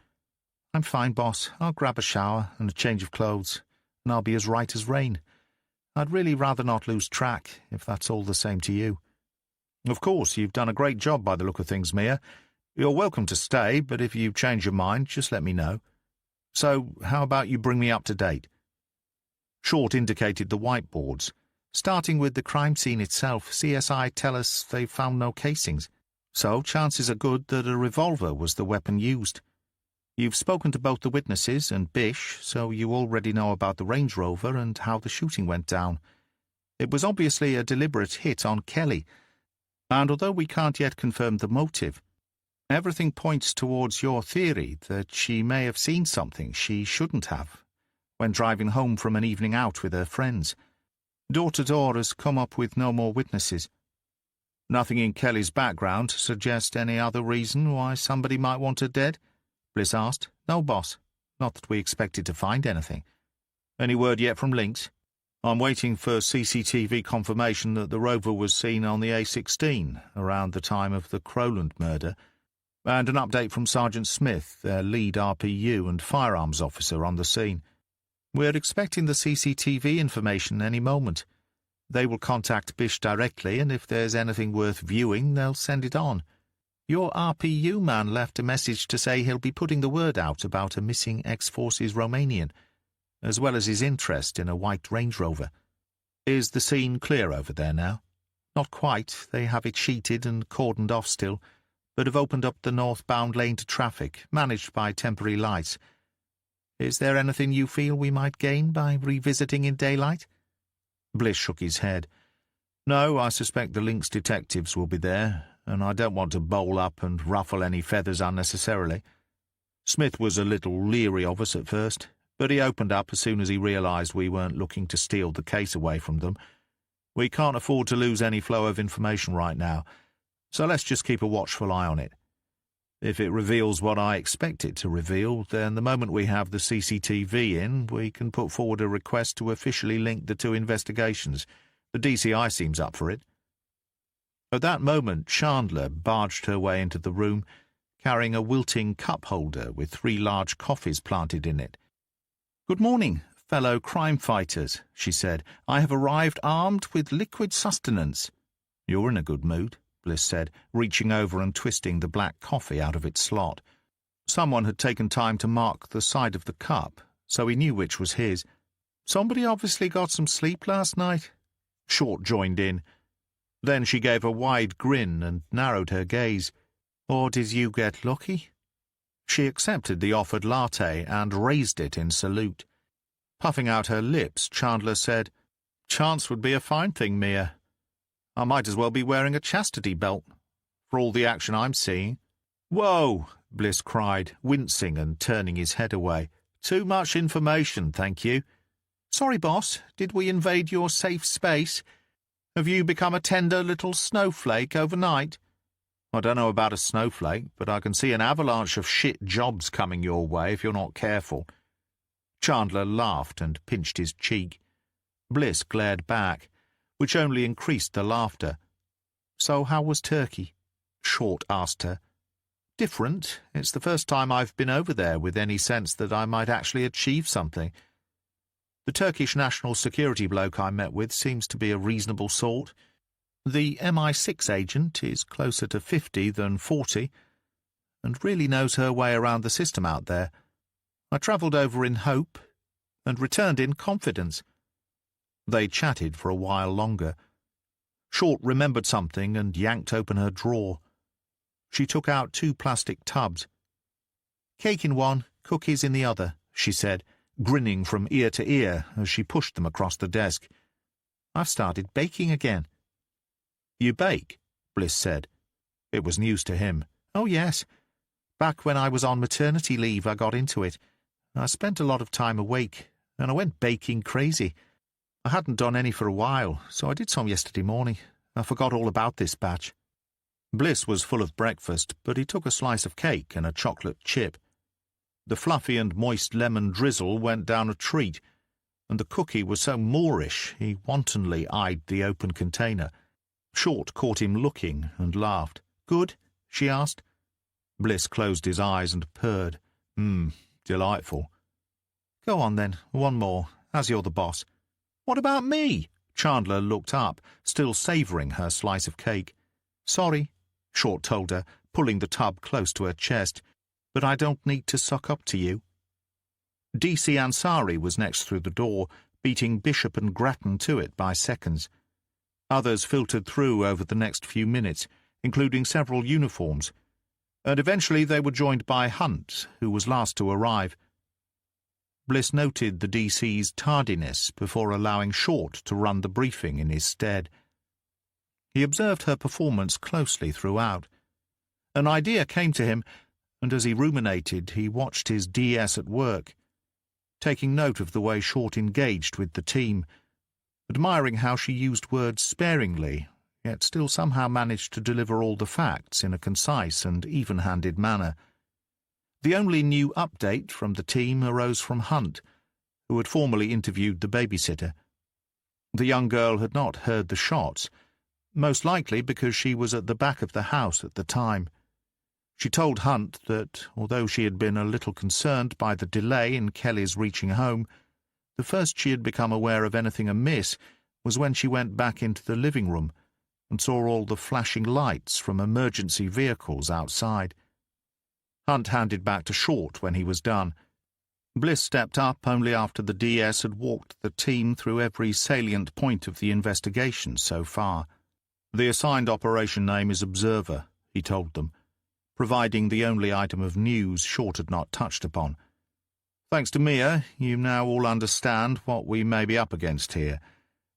"I'm fine, boss. I'll grab a shower and a change of clothes, and I'll be as right as rain. I'd really rather not lose track, if that's all the same to you." "Of course, you've done a great job by the look of things, Mia. You're welcome to stay, but if you change your mind, just let me know. So, how about you bring me up to date?" Short indicated the whiteboards. "Starting with the crime scene itself, CSI tell us they've found no casings. So chances are good that a revolver was the weapon used. You've spoken to both the witnesses and Bish, so you already know about the Range Rover and how the shooting went down. It was obviously a deliberate hit on Kelly, and although we can't yet confirm the motive, everything points towards your theory that she may have seen something she shouldn't have when driving home from an evening out with her friends. Door-to-door has come up with no more witnesses. Nothing in Kelly's background to suggest any other reason why somebody might want her dead?" Bliss asked. "No, boss. Not that we expected to find anything." "Any word yet from Lynx?" "I'm waiting for CCTV confirmation that the Rover was seen on the A16 around the time of the Crowland murder, and an update from Sergeant Smith, their lead RPU and firearms officer on the scene. We're expecting the CCTV information any moment. They will contact Bish directly, and if there's anything worth viewing, they'll send it on. Your RPU man left a message to say he'll be putting the word out about a missing ex-forces Romanian, as well as his interest in a white Range Rover. Is the scene clear over there now?" "Not quite. They have it sheeted and cordoned off still, but have opened up the northbound lane to traffic, managed by temporary lights. Is there anything you feel we might gain by revisiting in daylight?" Bliss shook his head. No, I suspect the Lynx detectives will be there, and I don't want to bowl up and ruffle any feathers unnecessarily. Smith was a little leery of us at first, but he opened up as soon as he realised we weren't looking to steal the case away from them. We can't afford to lose any flow of information right now, so let's just keep a watchful eye on it. If it reveals what I expect it to reveal, then the moment we have the CCTV in, we can put forward a request to officially link the two investigations. The DCI seems up for it. At that moment, Chandler barged her way into the room, carrying a wilting cup holder with 3 large coffees planted in it. "Good morning, fellow crime fighters," she said. "I have arrived armed with liquid sustenance." "You're in a good mood," Bliss said, reaching over and twisting the black coffee out of its slot. Someone had taken time to mark the side of the cup, so he knew which was his. "Somebody obviously got some sleep last night." Short joined in. Then she gave a wide grin and narrowed her gaze. "Or did you get lucky?" She accepted the offered latte and raised it in salute. Puffing out her lips, Chandler said, "Chance would be a fine thing, Mia. I might as well be wearing a chastity belt, for all the action I'm seeing." "Whoa!" Bliss cried, wincing and turning his head away. "Too much information, thank you." "Sorry, boss. Did we invade your safe space? Have you become a tender little snowflake overnight?" "I don't know about a snowflake, but I can see an avalanche of shit jobs coming your way if you're not careful." Chandler laughed and pinched his cheek. Bliss glared back, which only increased the laughter. "So how was Turkey?" Short asked her. "Different. It's the first time I've been over there with any sense that I might actually achieve something. The Turkish national security bloke I met with seems to be a reasonable sort. The MI6 agent is closer to 50 than 40, and really knows her way around the system out there. I travelled over in hope, and returned in confidence." They chatted for a while longer. Short remembered something and yanked open her drawer. She took out 2 plastic tubs. "Cake in one, cookies in the other," she said, grinning from ear to ear as she pushed them across the desk. "I've started baking again." "You bake?" Bliss said. It was news to him. "Oh, yes. Back when I was on maternity leave, I got into it. I spent a lot of time awake, and I went baking crazy. I hadn't done any for a while, so I did some yesterday morning. I forgot all about this batch." Bliss was full of breakfast, but he took a slice of cake and a chocolate chip. The fluffy and moist lemon drizzle went down a treat, and the cookie was so Moorish he wantonly eyed the open container. Short caught him looking and laughed. "Good?" she asked. Bliss closed his eyes and purred. Delightful." "Go on, then. One more, as you're the boss." "What about me?" Chandler looked up, still savouring her slice of cake. "Sorry," Short told her, pulling the tub close to her chest, "but I don't need to suck up to you." DC Ansari was next through the door, beating Bishop and Grattan to it by seconds. Others filtered through over the next few minutes, including several uniforms, and eventually they were joined by Hunt, who was last to arrive. Bliss noted the DC's tardiness before allowing Short to run the briefing in his stead. He observed her performance closely throughout. An idea came to him, and as he ruminated, he watched his DS at work, taking note of the way Short engaged with the team, admiring how she used words sparingly, yet still somehow managed to deliver all the facts in a concise and even-handed manner. The only new update from the team arose from Hunt, who had formally interviewed the babysitter. The young girl had not heard the shots, most likely because she was at the back of the house at the time. She told Hunt that, although she had been a little concerned by the delay in Kelly's reaching home, the first she had become aware of anything amiss was when she went back into the living room and saw all the flashing lights from emergency vehicles outside. Hunt handed back to Short when he was done. Bliss stepped up only after the DS had walked the team through every salient point of the investigation so far. "The assigned operation name is Observer," he told them, providing the only item of news Short had not touched upon. "Thanks to Mia, you now all understand what we may be up against here.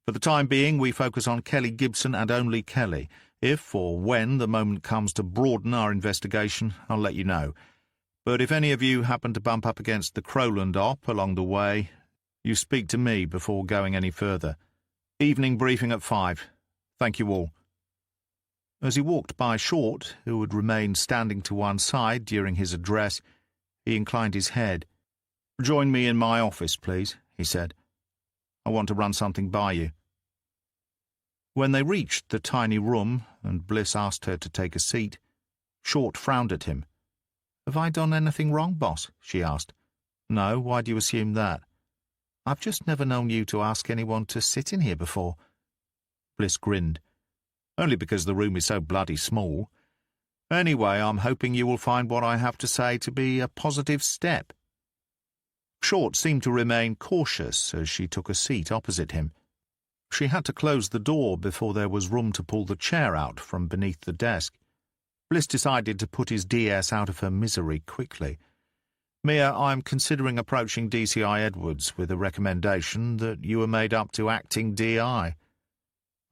For the time being, we focus on Kelly Gibson and only Kelly. If or when the moment comes to broaden our investigation, I'll let you know. But if any of you happen to bump up against the Crowland op along the way, you speak to me before going any further. Evening briefing at 5. Thank you all." As he walked by Short, who had remained standing to one side during his address, he inclined his head. "Join me in my office, please," he said. "I want to run something by you." When they reached the tiny room, and Bliss asked her to take a seat, Short frowned at him. "Have I done anything wrong, boss?" she asked. "No, why do you assume that?" "I've just never known you to ask anyone to sit in here before." Bliss grinned. "Only because the room is so bloody small. Anyway, I'm hoping you will find what I have to say to be a positive step." Short seemed to remain cautious as she took a seat opposite him. She had to close the door before there was room to pull the chair out from beneath the desk. Bliss decided to put his DS out of her misery quickly. "Mia, I'm considering approaching DCI Edwards with a recommendation that you are made up to acting DI.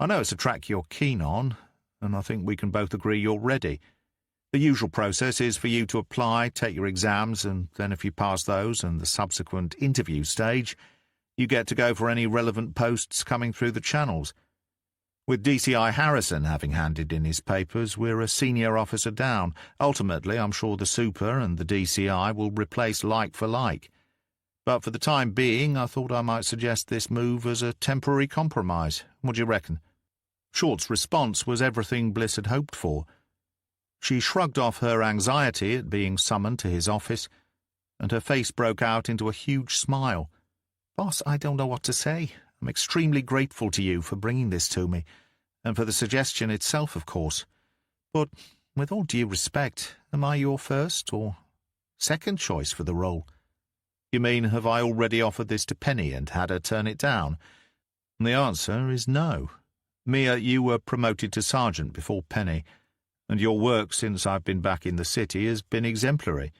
I know it's a track you're keen on, and I think we can both agree you're ready. The usual process is for you to apply, take your exams, and then if you pass those and the subsequent interview stage, you get to go for any relevant posts coming through the channels. With DCI Harrison having handed in his papers, we're a senior officer down. Ultimately, I'm sure the Super and the DCI will replace like for like. But for the time being, I thought I might suggest this move as a temporary compromise. What do you reckon?" Short's response was everything Bliss had hoped for. She shrugged off her anxiety at being summoned to his office, and her face broke out into a huge smile. "Boss, I don't know what to say. I'm extremely grateful to you for bringing this to me, and for the suggestion itself, of course. But, with all due respect, am I your first or second choice for the role?" "You mean, have I already offered this to Penny and had her turn it down?" "The answer is no. Mia, you were promoted to sergeant before Penny, and your work since I've been back in the city has been exemplary.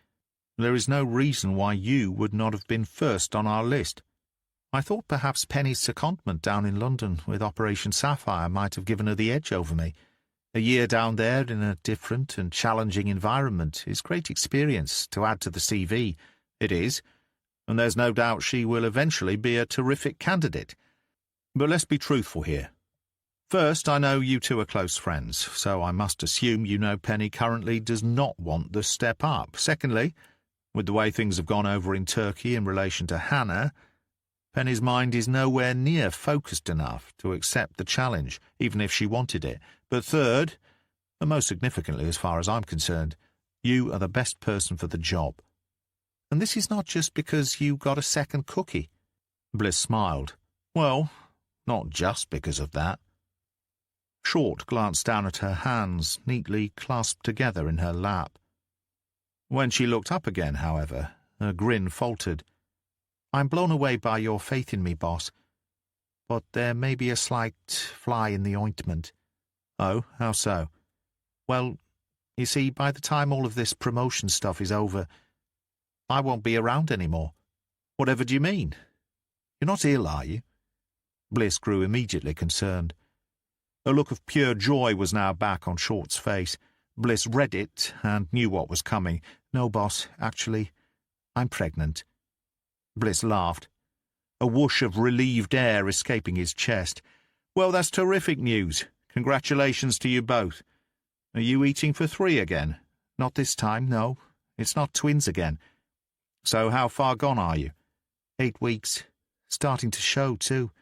There is no reason why you would not have been first on our list. I thought perhaps Penny's secondment down in London with Operation Sapphire might have given her the edge over me. A year down there in a different and challenging environment is great experience to add to the CV. It is, and there's no doubt she will eventually be a terrific candidate. But let's be truthful here. First, I know you two are close friends, so I must assume you know Penny currently does not want the step up. Secondly, with the way things have gone over in Turkey in relation to Hannah, Penny's mind is nowhere near focused enough to accept the challenge, even if she wanted it. But third, and most significantly as far as I'm concerned, you are the best person for the job. And this is not just because you got a second cookie." Bliss smiled. "Well, not just because of that." Short glanced down at her hands, neatly clasped together in her lap. When she looked up again, however, her grin faltered. "I'm blown away by your faith in me, boss. But there may be a slight fly in the ointment." "Oh, how so?" "Well, you see, by the time all of this promotion stuff is over, I won't be around anymore." "Whatever do you mean? You're not ill, are you?" Bliss grew immediately concerned. A look of pure joy was now back on Short's face. Bliss read it and knew what was coming. "No, boss, actually, I'm pregnant." Bliss laughed, a whoosh of relieved air escaping his chest. "Well, that's terrific news. Congratulations to you both. Are you eating for 3 again?" "Not this time, no. It's not twins again." "So how far gone are you?" 8 weeks. Starting to show, too."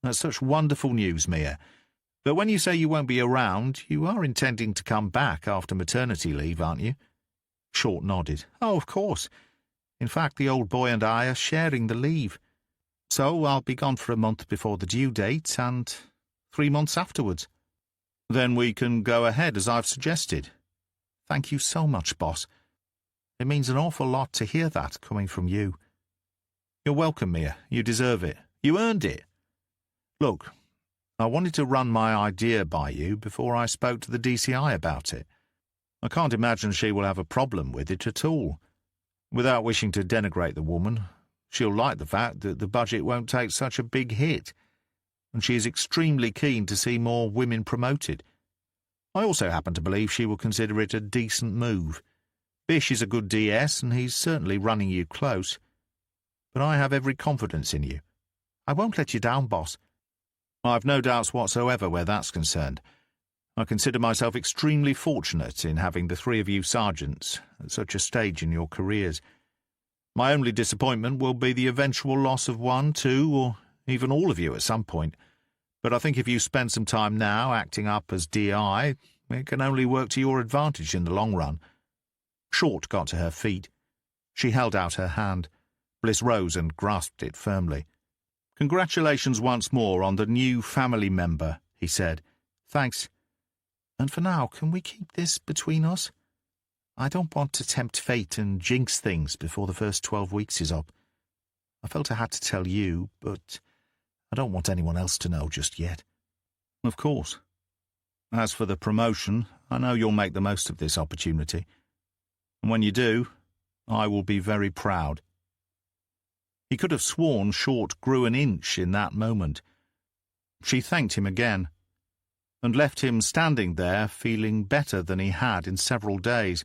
"That's such wonderful news, Mia. But when you say you won't be around, you are intending to come back after maternity leave, aren't you?" Short nodded. "Oh, of course. In fact, the old boy and I are sharing the leave. So I'll be gone for a month before the due date and 3 months afterwards." "Then we can go ahead as I've suggested." "Thank you so much, boss. It means an awful lot to hear that coming from you." "You're welcome, Mia. You deserve it. You earned it. Look, I wanted to run my idea by you before I spoke to the DCI about it. I can't imagine she will have a problem with it at all. Without wishing to denigrate the woman, she'll like the fact that the budget won't take such a big hit. and she is extremely keen to see more women promoted. I also happen to believe she will consider it a decent move. Bish is a good DS, and he's certainly running you close. But I have every confidence in you. I won't let you down, boss. I've no doubts whatsoever where that's concerned. I consider myself extremely fortunate in having the three of you sergeants at such a stage in your careers. My only disappointment will be the eventual loss of one, two, or even all of you at some point. But I think if you spend some time now acting up as DI, it can only work to your advantage in the long run. Short got to her feet. She held out her hand. Bliss rose and grasped it firmly. "Congratulations once more on the new family member," he said. "Thanks. And for now, can we keep this between us? I don't want to tempt fate and jinx things before the first 12 weeks is up. I felt I had to tell you, but I don't want anyone else to know just yet." "Of course. As for the promotion, I know you'll make the most of this opportunity. And when you do, I will be very proud." He could have sworn Short grew an inch in that moment. She thanked him again, and left him standing there feeling better than he had in several days.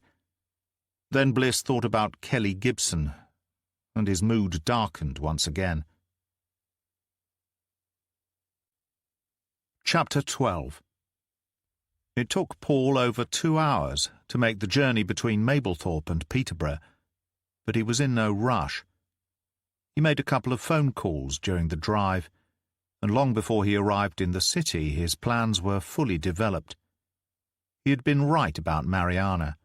Then Bliss thought about Kelly Gibson, and his mood darkened once again. Chapter 12. It took Paul over 2 hours to make the journey between Mablethorpe and Peterborough, but he was in no rush. He made a couple of phone calls during the drive, and long before he arrived in the city his plans were fully developed. He had been right about Mariana.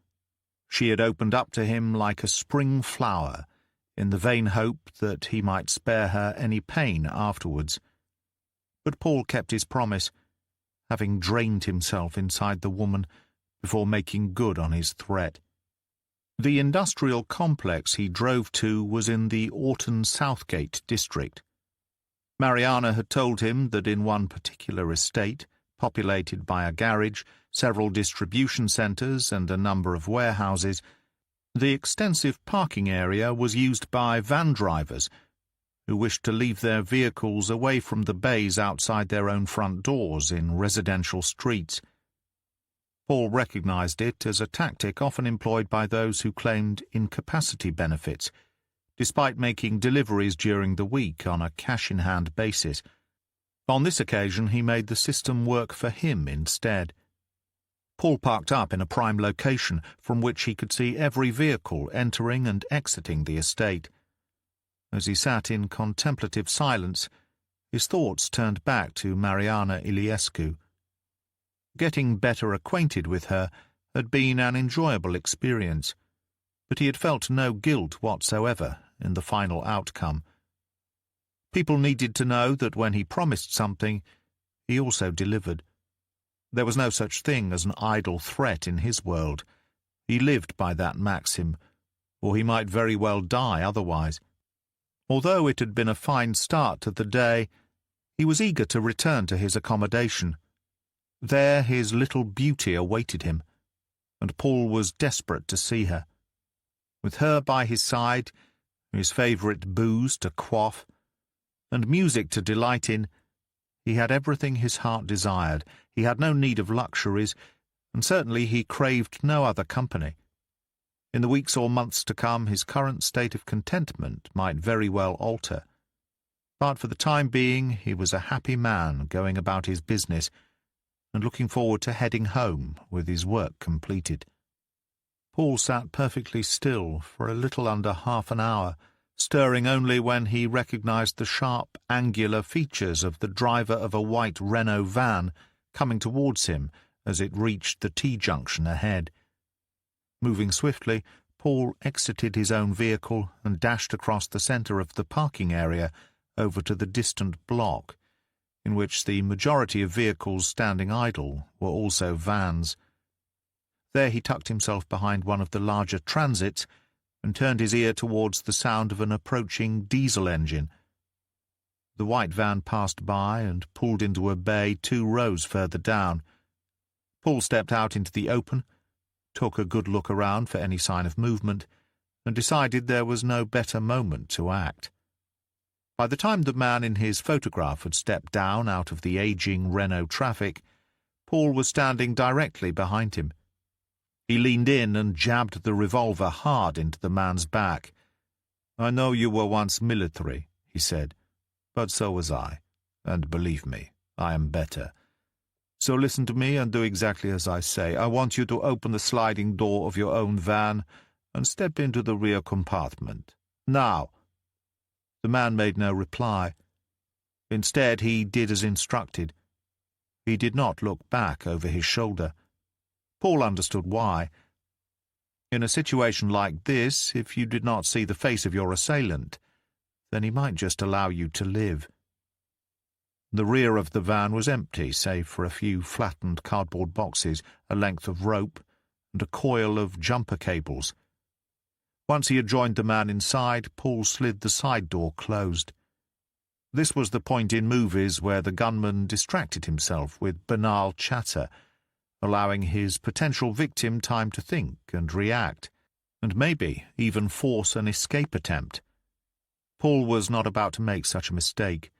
She had opened up to him like a spring flower, in the vain hope that he might spare her any pain afterwards. But Paul kept his promise, having drained himself inside the woman before making good on his threat. The industrial complex he drove to was in the Orton Southgate district. Mariana had told him that in one particular estate, populated by a garage, several distribution centres and a number of warehouses, the extensive parking area was used by van drivers who wished to leave their vehicles away from the bays outside their own front doors in residential streets. Paul recognised it as a tactic often employed by those who claimed incapacity benefits, despite making deliveries during the week on a cash-in-hand basis. On this occasion he made the system work for him instead. Paul parked up in a prime location from which he could see every vehicle entering and exiting the estate. As he sat in contemplative silence, his thoughts turned back to Mariana Iliescu. Getting better acquainted with her had been an enjoyable experience, but he had felt no guilt whatsoever in the final outcome. People needed to know that when he promised something, he also delivered. There was no such thing as an idle threat in his world. He lived by that maxim, or he might very well die otherwise. Although it had been a fine start to the day, he was eager to return to his accommodation. There his little beauty awaited him, and Paul was desperate to see her. With her by his side, his favourite booze to quaff, and music to delight in, he had everything his heart desired. He had no need of luxuries, and certainly he craved no other company. In the weeks or months to come his current state of contentment might very well alter. But for the time being he was a happy man going about his business, and looking forward to heading home with his work completed. Paul sat perfectly still for a little under half an hour, stirring only when he recognized the sharp, angular features of the driver of a white Renault van coming towards him as it reached the T-junction ahead. Moving swiftly, Paul exited his own vehicle and dashed across the centre of the parking area over to the distant block, in which the majority of vehicles standing idle were also vans. There he tucked himself behind one of the larger transits and turned his ear towards the sound of an approaching diesel engine. The white van passed by and pulled into a bay 2 rows further down. Paul stepped out into the open, took a good look around for any sign of movement, and decided there was no better moment to act. By the time the man in his photograph had stepped down out of the aging Renault traffic, Paul was standing directly behind him. He leaned in and jabbed the revolver hard into the man's back. "I know you were once military," he said, "but so was I, and believe me, I am better. So listen to me and do exactly as I say. I want you to open the sliding door of your own van and step into the rear compartment. Now." The man made no reply. Instead, he did as instructed. He did not look back over his shoulder. Paul understood why. In a situation like this, if you did not see the face of your assailant, then he might just allow you to live. The rear of the van was empty, save for a few flattened cardboard boxes, a length of rope, and a coil of jumper cables. Once he had joined the man inside, Paul slid the side door closed. This was the point in movies where the gunman distracted himself with banal chatter, allowing his potential victim time to think and react, and maybe even force an escape attempt. Paul was not about to make such a mistake.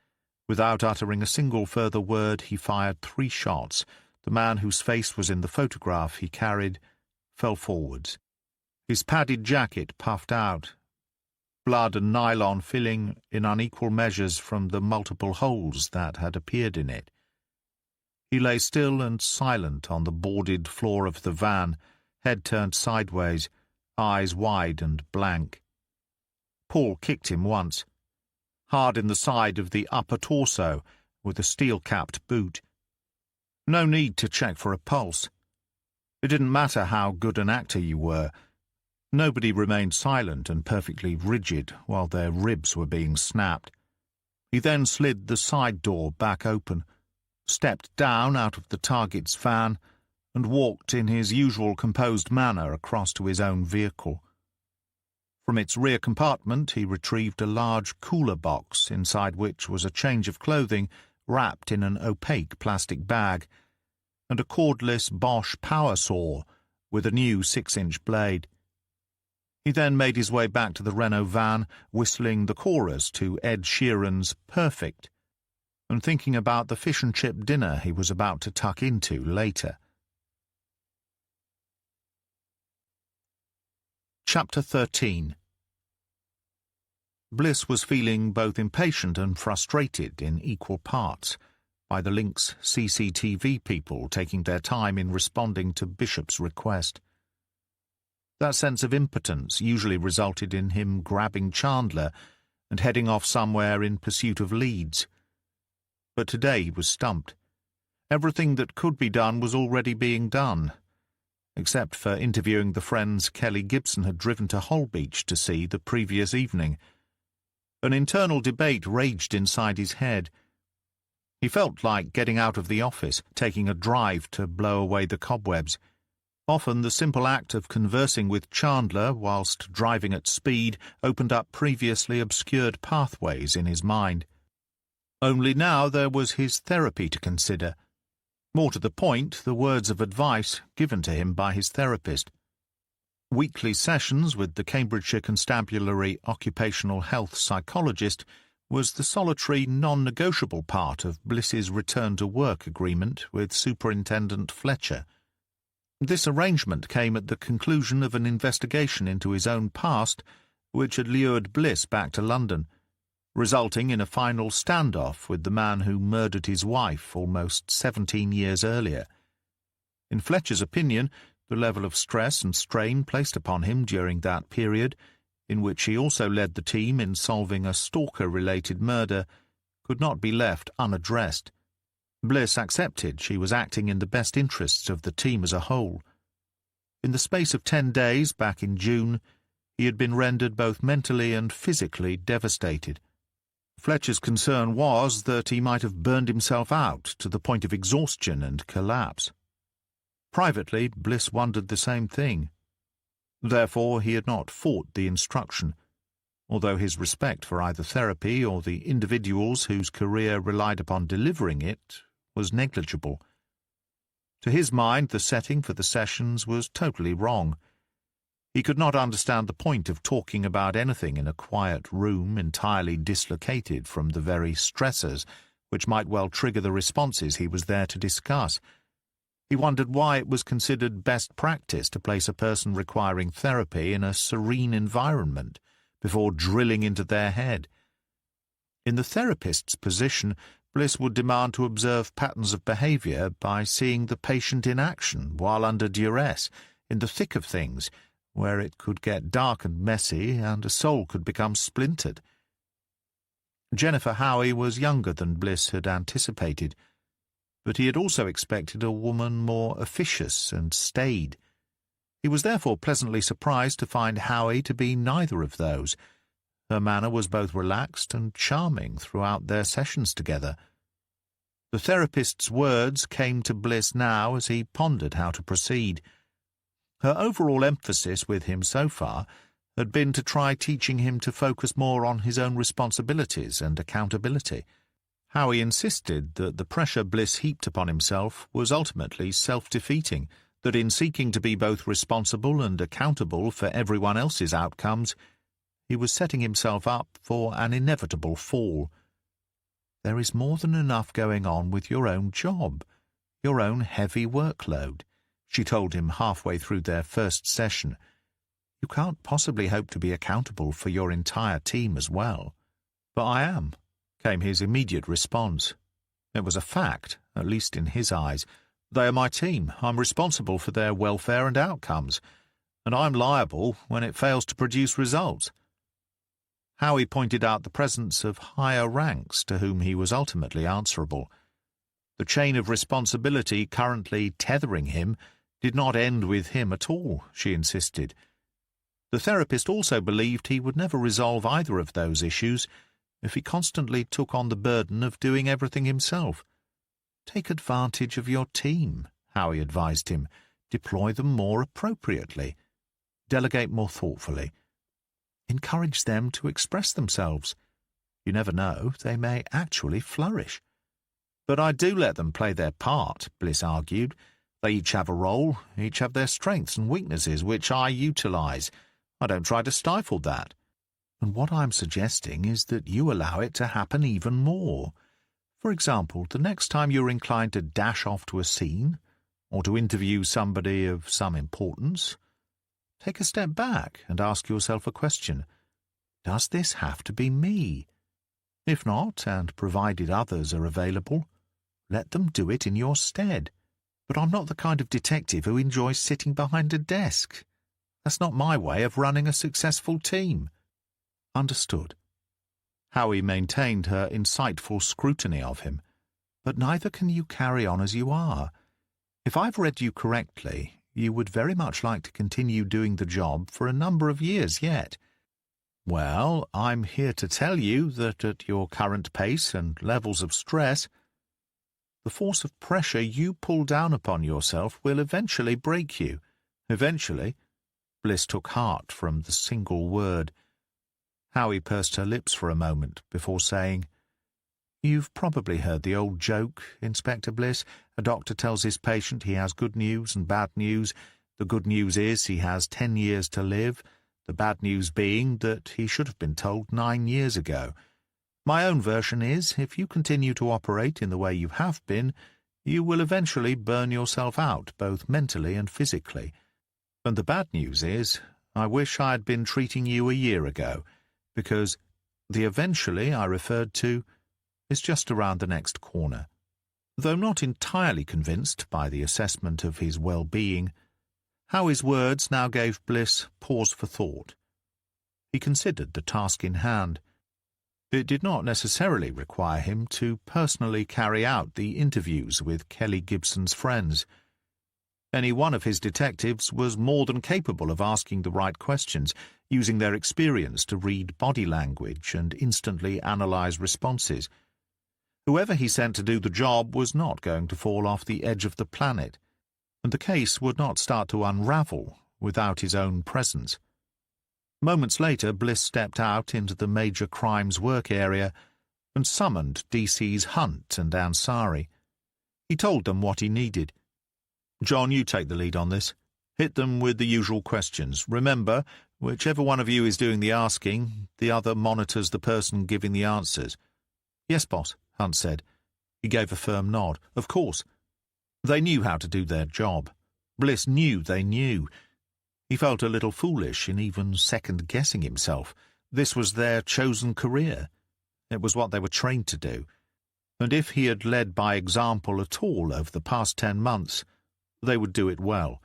Without uttering a single further word, he fired 3 shots. The man whose face was in the photograph he carried fell forwards. His padded jacket puffed out, blood and nylon filling in unequal measures from the multiple holes that had appeared in it. He lay still and silent on the boarded floor of the van, head turned sideways, eyes wide and blank. Paul kicked him once, hard in the side of the upper torso with a steel-capped boot. No need to check for a pulse. It didn't matter how good an actor you were. Nobody remained silent and perfectly rigid while their ribs were being snapped. He then slid the side door back open, stepped down out of the target's van, and walked in his usual composed manner across to his own vehicle. From its rear compartment he retrieved a large cooler box inside which was a change of clothing wrapped in an opaque plastic bag, and a cordless Bosch power saw with a new 6-inch blade. He then made his way back to the Renault van, whistling the chorus to Ed Sheeran's Perfect, and thinking about the fish and chip dinner he was about to tuck into later. Chapter 13. Bliss was feeling both impatient and frustrated in equal parts by the Lynx CCTV people taking their time in responding to Bishop's request. That sense of impotence usually resulted in him grabbing Chandler and heading off somewhere in pursuit of leads. But today he was stumped. Everything that could be done was already being done, except for interviewing the friends Kelly Gibson had driven to Holbeach to see the previous evening. An internal debate raged inside his head. He felt like getting out of the office, taking a drive to blow away the cobwebs. Often the simple act of conversing with Chandler whilst driving at speed opened up previously obscured pathways in his mind. Only now there was his therapy to consider. More to the point, the words of advice given to him by his therapist. Weekly sessions with the Cambridgeshire Constabulary occupational health psychologist was the solitary non-negotiable part of Bliss's return-to-work agreement with Superintendent Fletcher. This arrangement came at the conclusion of an investigation into his own past which had lured Bliss back to London, resulting in a final standoff with the man who murdered his wife almost 17 years earlier. In Fletcher's opinion, the level of stress and strain placed upon him during that period, in which he also led the team in solving a stalker-related murder, could not be left unaddressed. Bliss accepted she was acting in the best interests of the team as a whole. In the space of 10 days back in June, he had been rendered both mentally and physically devastated. Fletcher's concern was that he might have burned himself out to the point of exhaustion and collapse. Privately, Bliss wondered the same thing. Therefore, he had not fought the instruction, although his respect for either therapy or the individuals whose career relied upon delivering it was negligible. To his mind, the setting for the sessions was totally wrong. He could not understand the point of talking about anything in a quiet room entirely dislocated from the very stressors which might well trigger the responses he was there to discuss. He wondered why it was considered best practice to place a person requiring therapy in a serene environment before drilling into their head. In the therapist's position, Bliss would demand to observe patterns of behavior by seeing the patient in action while under duress, in the thick of things, where it could get dark and messy and a soul could become splintered. Jennifer Howie was younger than Bliss had anticipated, but he had also expected a woman more officious and staid. He was therefore pleasantly surprised to find Howie to be neither of those. Her manner was both relaxed and charming throughout their sessions together. The therapist's words came to Bliss now as he pondered how to proceed. Her overall emphasis with him so far had been to try teaching him to focus more on his own responsibilities and accountability. Howie insisted that the pressure Bliss heaped upon himself was ultimately self-defeating, that in seeking to be both responsible and accountable for everyone else's outcomes, he was setting himself up for an inevitable fall. There is more than enough going on with your own job, your own heavy workload, she told him halfway through their first session. You can't possibly hope to be accountable for your entire team as well. But I am, came his immediate response. It was a fact, at least in his eyes. They are my team. I'm responsible for their welfare and outcomes, and I'm liable when it fails to produce results. Howie pointed out the presence of higher ranks to whom he was ultimately answerable. The chain of responsibility currently tethering him did not end with him at all, she insisted. The therapist also believed he would never resolve either of those issues if he constantly took on the burden of doing everything himself. Take advantage of your team, Howie advised him. Deploy them more appropriately. Delegate more thoughtfully. Encourage them to express themselves. You never know, they may actually flourish. But I do let them play their part, Bliss argued. They each have a role, each have their strengths and weaknesses, which I utilize. I don't try to stifle that. And what I'm suggesting is that you allow it to happen even more. For example, the next time you're inclined to dash off to a scene, or to interview somebody of some importance, take a step back and ask yourself a question. Does this have to be me? If not, and provided others are available, let them do it in your stead. But I'm not the kind of detective who enjoys sitting behind a desk. That's not my way of running a successful team. Understood. Howie maintained her insightful scrutiny of him. But neither can you carry on as you are. If I've read you correctly, you would very much like to continue doing the job for a number of years yet. Well, I'm here to tell you that at your current pace and levels of stress, the force of pressure you pull down upon yourself will eventually break you. Eventually. Bliss took heart from the single word. Howie pursed her lips for a moment before saying, You've probably heard the old joke, Inspector Bliss. A doctor tells his patient he has good news and bad news. The good news is he has 10 years to live, the bad news being that he should have been told 9 years ago. My own version is, if you continue to operate in the way you have been, you will eventually burn yourself out, both mentally and physically. And the bad news is, I wish I had been treating you a year ago, because the eventually I referred to is just around the next corner. Though not entirely convinced by the assessment of his well-being, Howie's words now gave Bliss pause for thought. He considered the task in hand. It did not necessarily require him to personally carry out the interviews with Kelly Gibson's friends. Any one of his detectives was more than capable of asking the right questions, using their experience to read body language and instantly analyze responses. Whoever he sent to do the job was not going to fall off the edge of the planet, and the case would not start to unravel without his own presence. Moments later, Bliss stepped out into the major crimes work area and summoned DC's Hunt and Ansari. He told them what he needed. John, you take the lead on this. Hit them with the usual questions. Remember, whichever one of you is doing the asking, the other monitors the person giving the answers." "Yes, boss," Hunt said. He gave a firm nod. Of course. They knew how to do their job. Bliss knew they knew. He felt a little foolish in even second-guessing himself. This was their chosen career. It was what they were trained to do. And if he had led by example at all over the past 10 months, they would do it well.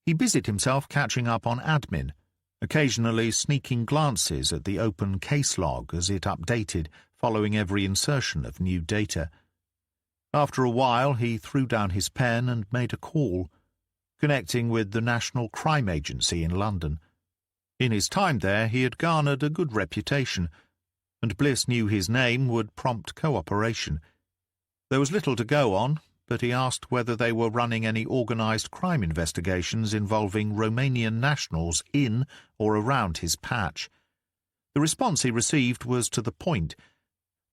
He busied himself catching up on admin, occasionally sneaking glances at the open case log as it updated following every insertion of new data. After a while, he threw down his pen and made a call, connecting with the National Crime Agency in London. In his time there, he had garnered a good reputation, and Bliss knew his name would prompt cooperation. There was little to go on, but he asked whether they were running any organised crime investigations involving Romanian nationals in or around his patch. The response he received was to the point.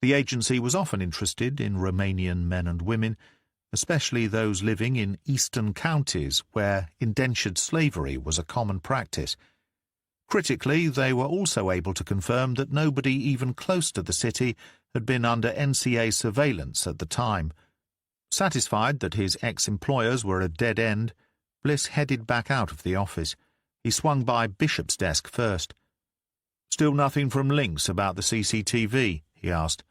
The agency was often interested in Romanian men and women, especially those living in eastern counties where indentured slavery was a common practice. Critically, they were also able to confirm that nobody even close to the city had been under NCA surveillance at the time. Satisfied that his ex-employers were a dead end, Bliss headed back out of the office. He swung by Bishop's desk first. "Still nothing from Lynx about the CCTV?" he asked.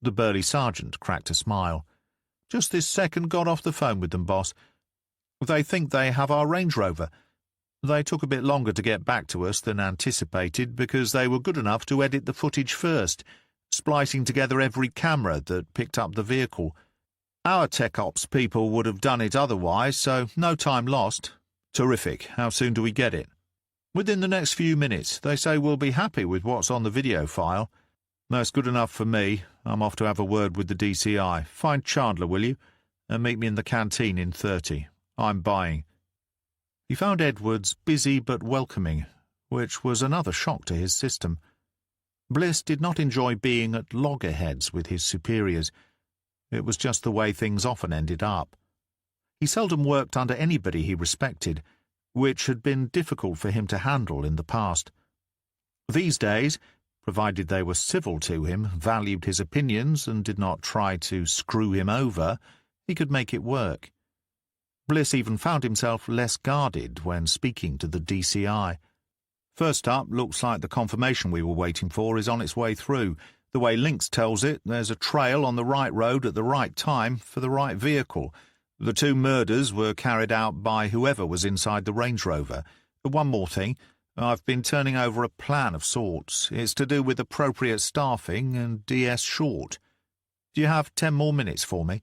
The burly sergeant cracked a smile. "Just this second got off the phone with them, boss. They think they have our Range Rover. They took a bit longer to get back to us than anticipated because they were good enough to edit the footage first, splicing together every camera that picked up the vehicle. Our tech ops people would have done it otherwise, so no time lost. Terrific. How soon do we get it?" "Within the next few minutes. They say we'll be happy with what's on the video file." "That's good enough for me. I'm off to have a word with the DCI. Find Chandler, will you? And meet me in the canteen in 30. I'm buying." He found Edwards busy but welcoming, which was another shock to his system. Bliss did not enjoy being at loggerheads with his superiors. It was just the way things often ended up. He seldom worked under anybody he respected, which had been difficult for him to handle in the past. These days, provided they were civil to him, valued his opinions, and did not try to screw him over, he could make it work. Bliss even found himself less guarded when speaking to the DCI. "First up, looks like the confirmation we were waiting for is on its way through. The way Lynx tells it, there's a trail on the right road at the right time for the right vehicle. The 2 murders were carried out by whoever was inside the Range Rover. One more thing. I've been turning over a plan of sorts. It's to do with appropriate staffing and DS short. Do you have 10 more minutes for me?"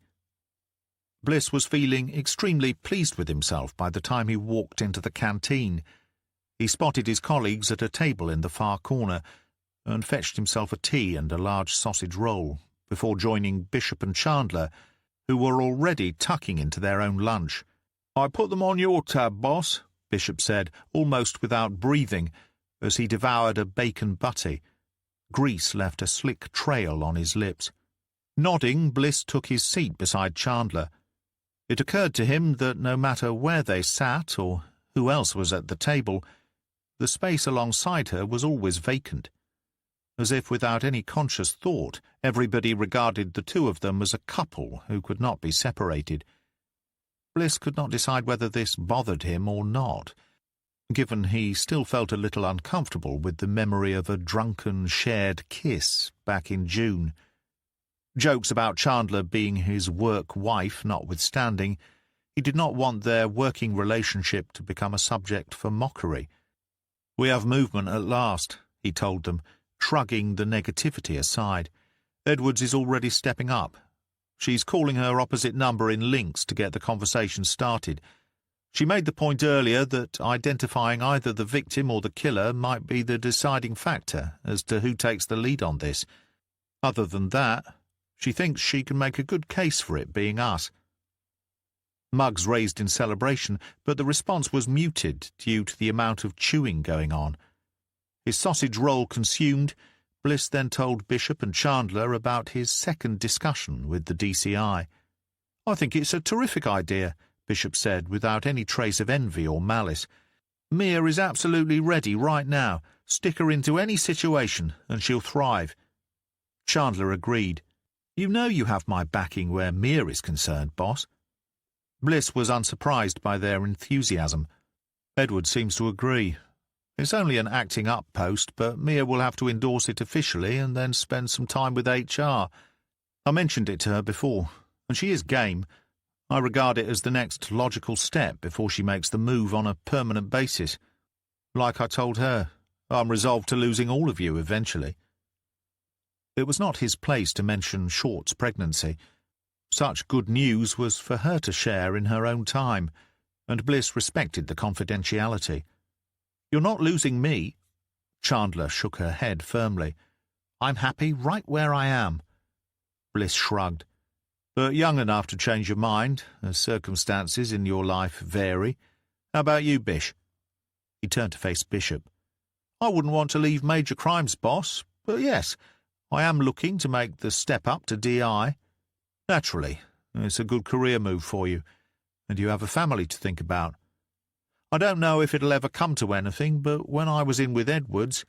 Bliss was feeling extremely pleased with himself by the time he walked into the canteen. He spotted his colleagues at a table in the far corner and fetched himself a tea and a large sausage roll before joining Bishop and Chandler, who were already tucking into their own lunch. "I put them on your tab, boss," Bishop said, almost without breathing, as he devoured a bacon butty. Grease left a slick trail on his lips. Nodding, Bliss took his seat beside Chandler. It occurred to him that no matter where they sat or who else was at the table, the space alongside her was always vacant. As if without any conscious thought, everybody regarded the two of them as a couple who could not be separated. Bliss could not decide whether this bothered him or not, given he still felt a little uncomfortable with the memory of a drunken shared kiss back in June. Jokes about Chandler being his work wife notwithstanding, he did not want their working relationship to become a subject for mockery. "We have movement at last," he told them, shrugging the negativity aside. "Edwards is already stepping up. She's calling her opposite number in Lynx to get the conversation started. She made the point earlier that identifying either the victim or the killer might be the deciding factor as to who takes the lead on this. Other than that, she thinks she can make a good case for it being us." Mugs raised in celebration, but the response was muted due to the amount of chewing going on. His sausage roll consumed, Bliss then told Bishop and Chandler about his second discussion with the DCI. "I think it's a terrific idea," Bishop said without any trace of envy or malice. "Mia is absolutely ready right now. Stick her into any situation, and she'll thrive." Chandler agreed. "You know you have my backing where Mia is concerned, boss." Bliss was unsurprised by their enthusiasm. "Edward seems to agree. It's only an acting-up post, but Mia will have to endorse it officially and then spend some time with HR. I mentioned it to her before, and she is game. I regard it as the next logical step before she makes the move on a permanent basis. Like I told her, I'm resolved to losing all of you eventually." It was not his place to mention Short's pregnancy. Such good news was for her to share in her own time, and Bliss respected the confidentiality. "You're not losing me." Chandler shook her head firmly. "I'm happy right where I am." Bliss shrugged. "But young enough to change your mind, as circumstances in your life vary. How about you, Bish?" He turned to face Bishop. "I wouldn't want to leave major crimes, boss, but yes, I am looking to make the step up to DI. Naturally, it's a good career move for you, and you have a family to think about. I don't know if it'll ever come to anything, but when I was in with Edwards,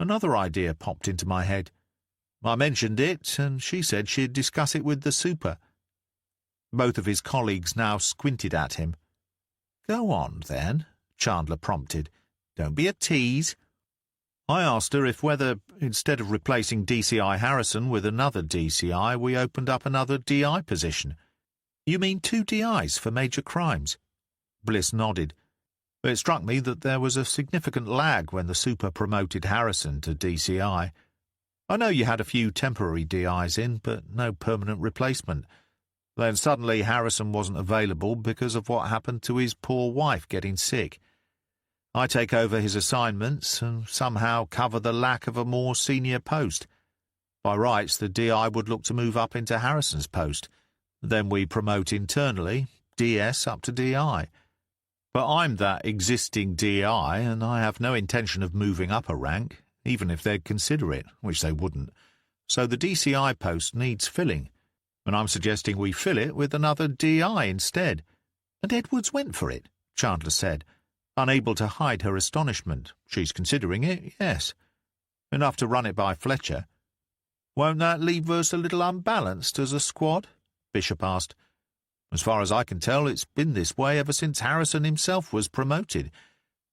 another idea popped into my head. I mentioned it, and she said she'd discuss it with the super." Both of his colleagues now squinted at him. "Go on, then," Chandler prompted. "Don't be a tease." "I asked her if whether, instead of replacing DCI Harrison with another DCI, we opened up another DI position." "You mean 2 DIs for major crimes?" Bliss nodded. "It struck me that there was a significant lag when the super promoted Harrison to DCI. I know you had a few temporary DIs in, but no permanent replacement. Then suddenly Harrison wasn't available because of what happened to his poor wife getting sick. I take over his assignments and somehow cover the lack of a more senior post. By rights, the DI would look to move up into Harrison's post. Then we promote internally, DS up to DI. But I'm that existing DI, and I have no intention of moving up a rank, even if they'd consider it, which they wouldn't. So the DCI post needs filling, and I'm suggesting we fill it with another DI instead." "And Edwards went for it," Chandler said, unable to hide her astonishment. "She's considering it, yes. Enough to run it by Fletcher." "Won't that leave us a little unbalanced as a squad?" Bishop asked. "As far as I can tell, it's been this way ever since Harrison himself was promoted.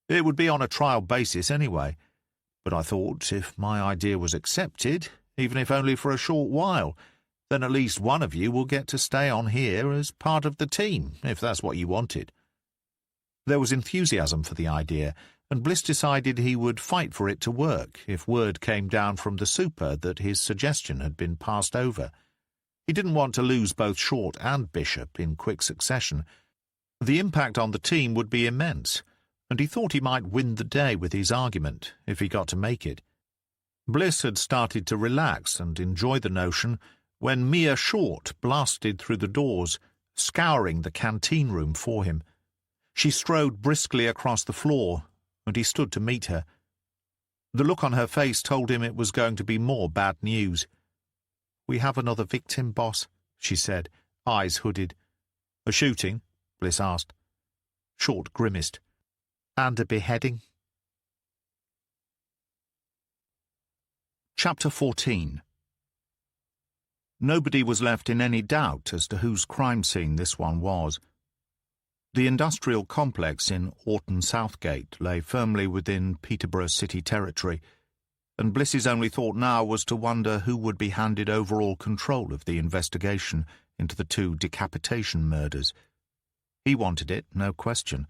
It would be on a trial basis anyway. But I thought if my idea was accepted, even if only for a short while, then at least one of you will get to stay on here as part of the team, if that's what you wanted." There was enthusiasm for the idea, and Bliss decided he would fight for it to work if word came down from the super that his suggestion had been passed over. He didn't want to lose both Short and Bishop in quick succession. The impact on the team would be immense, and he thought he might win the day with his argument if he got to make it. Bliss had started to relax and enjoy the notion when Mia Short blasted through the doors, scouring the canteen room for him. She strode briskly across the floor, and he stood to meet her. The look on her face told him it was going to be more bad news. "We have another victim, boss," she said, eyes hooded. "A shooting?" Bliss asked. Short grimaced. "And a beheading." Chapter 14. Nobody was left in any doubt as to whose crime scene this one was. The industrial complex in Orton Southgate lay firmly within Peterborough city territory, and Bliss's only thought now was to wonder who would be handed overall control of the investigation into the 2 decapitation murders. He wanted it, no question.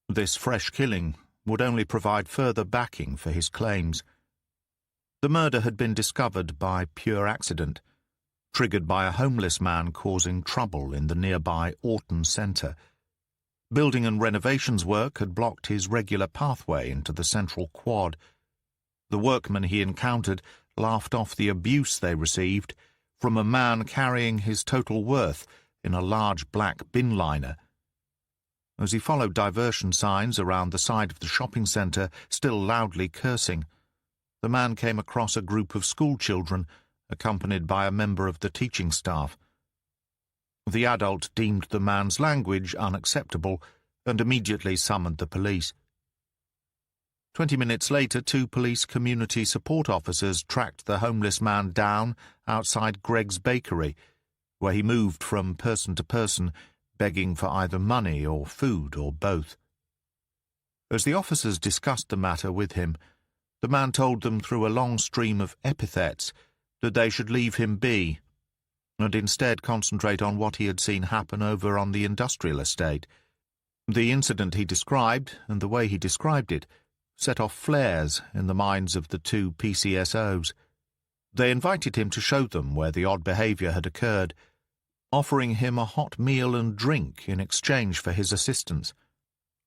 This fresh killing would only provide further backing for his claims. The murder had been discovered by pure accident, triggered by a homeless man causing trouble in the nearby Orton Centre. Building and renovations work had blocked his regular pathway into the central quad. The workmen he encountered laughed off the abuse they received from a man carrying his total worth in a large black bin liner. As he followed diversion signs around the side of the shopping centre, still loudly cursing, the man came across a group of schoolchildren, accompanied by a member of the teaching staff. The adult deemed the man's language unacceptable and immediately summoned the police. 20 minutes later, 2 police community support officers tracked the homeless man down outside Greg's Bakery, where he moved from person to person, begging for either money or food or both. As the officers discussed the matter with him, the man told them through a long stream of epithets that they should leave him be and instead concentrate on what he had seen happen over on the industrial estate. The incident he described, and the way he described it, set off flares in the minds of the 2 PCSOs. They invited him to show them where the odd behaviour had occurred, offering him a hot meal and drink in exchange for his assistance.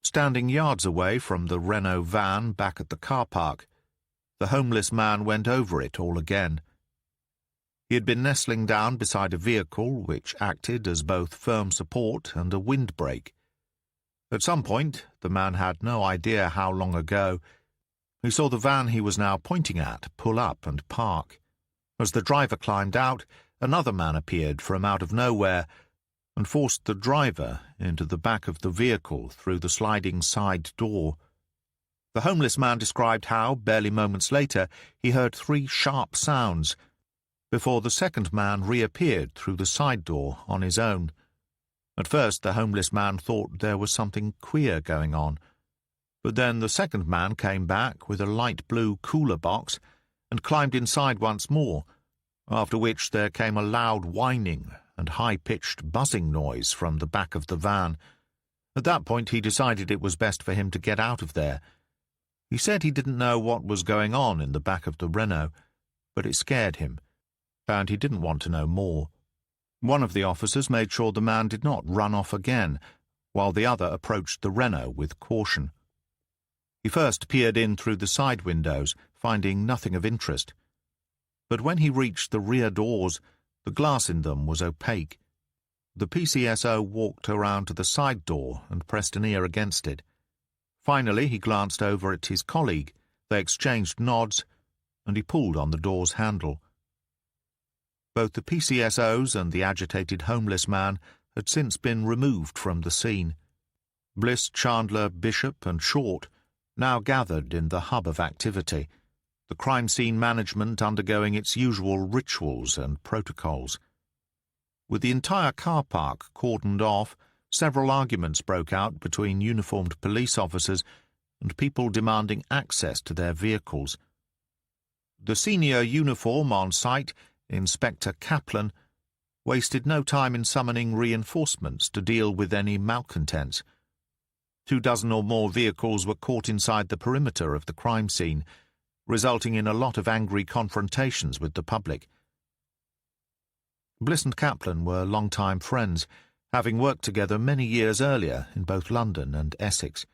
Standing yards away from the Renault van back at the car park, the homeless man went over it all again. He had been nestling down beside a vehicle which acted as both firm support and a windbreak. At some point, the man had no idea how long ago, he saw the van he was now pointing at pull up and park. As the driver climbed out, another man appeared from out of nowhere and forced the driver into the back of the vehicle through the sliding side door. The homeless man described how, barely moments later, he heard 3 sharp sounds before the second man reappeared through the side door on his own. At first, the homeless man thought there was something queer going on, but then the second man came back with a light blue cooler box and climbed inside once more, after which there came a loud whining and high-pitched buzzing noise from the back of the van. At that point, he decided it was best for him to get out of there. He said he didn't know what was going on in the back of the Renault, but it scared him, and he didn't want to know more. One of the officers made sure the man did not run off again, while the other approached the Renault with caution. He first peered in through the side windows, finding nothing of interest. But when he reached the rear doors, the glass in them was opaque. The PCSO walked around to the side door and pressed an ear against it. Finally, he glanced over at his colleague. They exchanged nods, and he pulled on the door's handle. Both the PCSOs and the agitated homeless man had since been removed from the scene. Bliss, Chandler, Bishop, and Short now gathered in the hub of activity, the crime scene management undergoing its usual rituals and protocols. With the entire car park cordoned off, several arguments broke out between uniformed police officers and people demanding access to their vehicles. The senior uniform on site, Inspector Kaplan, wasted no time in summoning reinforcements to deal with any malcontents. 24 or more vehicles were caught inside the perimeter of the crime scene, resulting in a lot of angry confrontations with the public. Bliss and Kaplan were long-time friends, having worked together many years earlier in both London and Essex.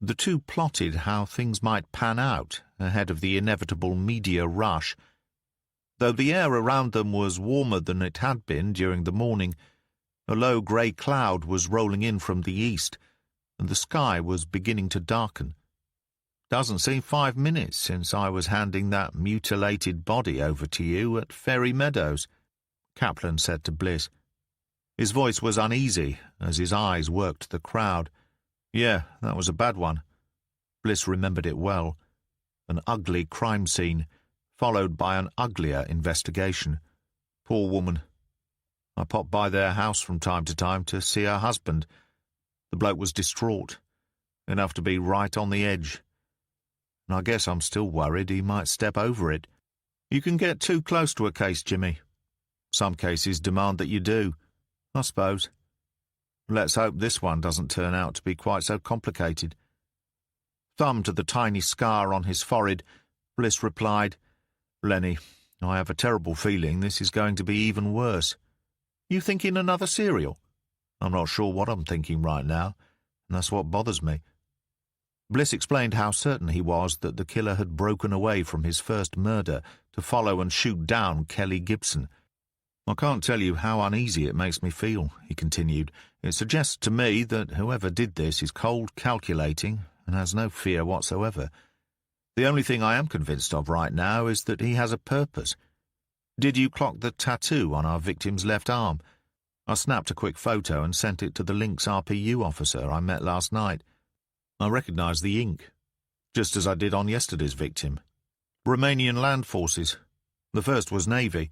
The two plotted how things might pan out ahead of the inevitable media rush. Though the air around them was warmer than it had been during the morning, a low grey cloud was rolling in from the east, and the sky was beginning to darken. "Doesn't seem 5 minutes since I was handing that mutilated body over to you at Ferry Meadows," Kaplan said to Bliss. His voice was uneasy as his eyes worked the crowd. Yeah, that was a bad one. Bliss remembered it well. An ugly crime scene, followed by an uglier investigation. Poor woman. I popped by their house from time to time to see her husband. The bloke was distraught, enough to be right on the edge. And I guess I'm still worried he might step over it. You can get too close to a case, Jimmy. Some cases demand that you do, I suppose. Let's hope this one doesn't turn out to be quite so complicated. Thumb to the tiny scar on his forehead, Bliss replied, "Lenny, I have a terrible feeling this is going to be even worse. You thinking another serial? I'm not sure what I'm thinking right now, and that's what bothers me." Bliss explained how certain he was that the killer had broken away from his first murder to follow and shoot down Kelly Gibson. "I can't tell you how uneasy it makes me feel," he continued. "It suggests to me that whoever did this is cold, calculating, and has no fear whatsoever. The only thing I am convinced of right now is that he has a purpose. Did you clock the tattoo on our victim's left arm? I snapped a quick photo and sent it to the Lynx RPU officer I met last night. I recognized the ink, just as I did on yesterday's victim. Romanian land forces. The first was Navy.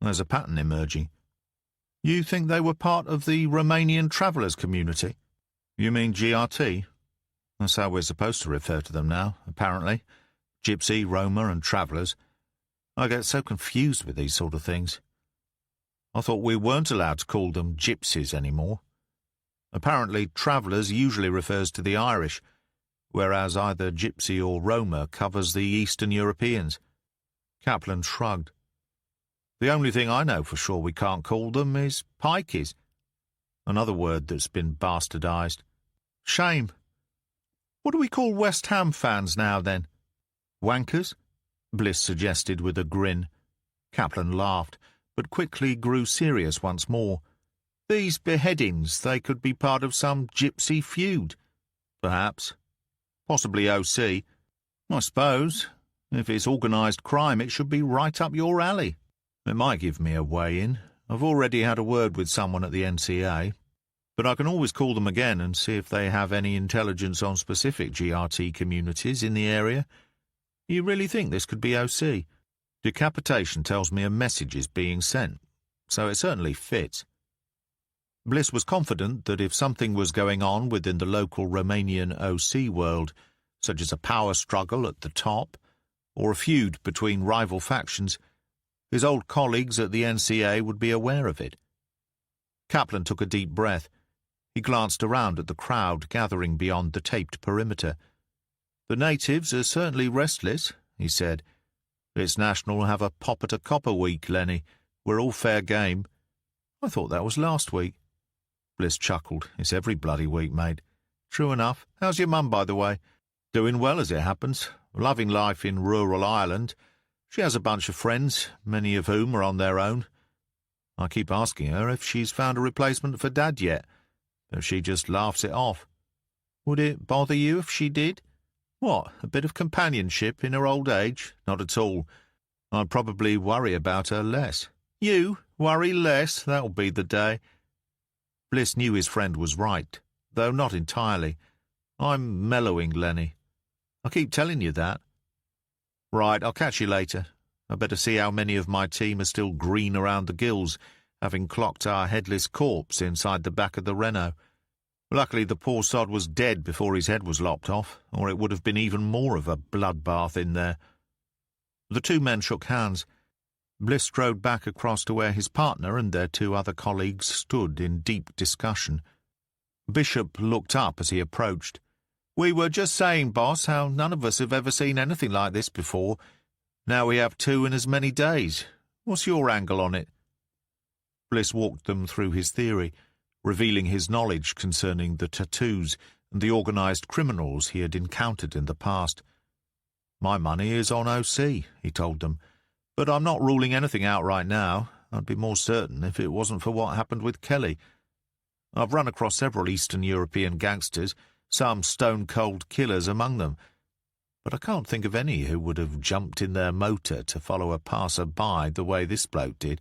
There's a pattern emerging. You think they were part of the Romanian travellers community? You mean GRT? That's how we're supposed to refer to them now, apparently. Gypsy, Roma, and travellers. I get so confused with these sort of things. I thought we weren't allowed to call them gypsies anymore. Apparently, travellers usually refers to the Irish, whereas either gypsy or Roma covers the Eastern Europeans. Kaplan shrugged. The only thing I know for sure we can't call them is pikeys. Another word that's been bastardised. Shame. What do we call West Ham fans now, then? Wankers? Bliss suggested with a grin. Kaplan laughed, but quickly grew serious once more. These beheadings, they could be part of some gypsy feud. Perhaps. Possibly OC. I suppose. If it's organised crime, it should be right up your alley. It might give me a way in. I've already had a word with someone at the NCA, but I can always call them again and see if they have any intelligence on specific GRT communities in the area. You really think this could be OC? Decapitation tells me a message is being sent, so it certainly fits. Bliss was confident that if something was going on within the local Romanian OC world, such as a power struggle at the top, or a feud between rival factions, his old colleagues at the NCA would be aware of it. Kaplan took a deep breath. He glanced around at the crowd gathering beyond the taped perimeter. The natives are certainly restless, he said. It's National Have a Pop at a Copper week, Lenny. We're all fair game. I thought that was last week. Bliss chuckled. It's every bloody week, mate. True enough. How's your mum, by the way? Doing well, as it happens. Loving life in rural Ireland. She has a bunch of friends, many of whom are on their own. I keep asking her if she's found a replacement for Dad yet, but she just laughs it off. Would it bother you if she did? What, a bit of companionship in her old age? Not at all. I'd probably worry about her less. You? Worry less? That'll be the day. Bliss knew his friend was right, though not entirely. I'm mellowing, Lenny. I keep telling you that. Right, I'll catch you later. I'd better see how many of my team are still green around the gills, having clocked our headless corpse inside the back of the Renault. Luckily the poor sod was dead before his head was lopped off, or it would have been even more of a bloodbath in there. The two men shook hands. Bliss strode back across to where his partner and their two other colleagues stood in deep discussion. Bishop looked up as he approached. We were just saying, boss, how none of us have ever seen anything like this before. Now we have two in as many days. What's your angle on it? Bliss walked them through his theory, revealing his knowledge concerning the tattoos and the organised criminals he had encountered in the past. My money is on OC, he told them, but I'm not ruling anything out right now. I'd be more certain if it wasn't for what happened with Kelly. I've run across several Eastern European gangsters, some stone-cold killers among them, but I can't think of any who would have jumped in their motor to follow a passer-by the way this bloke did.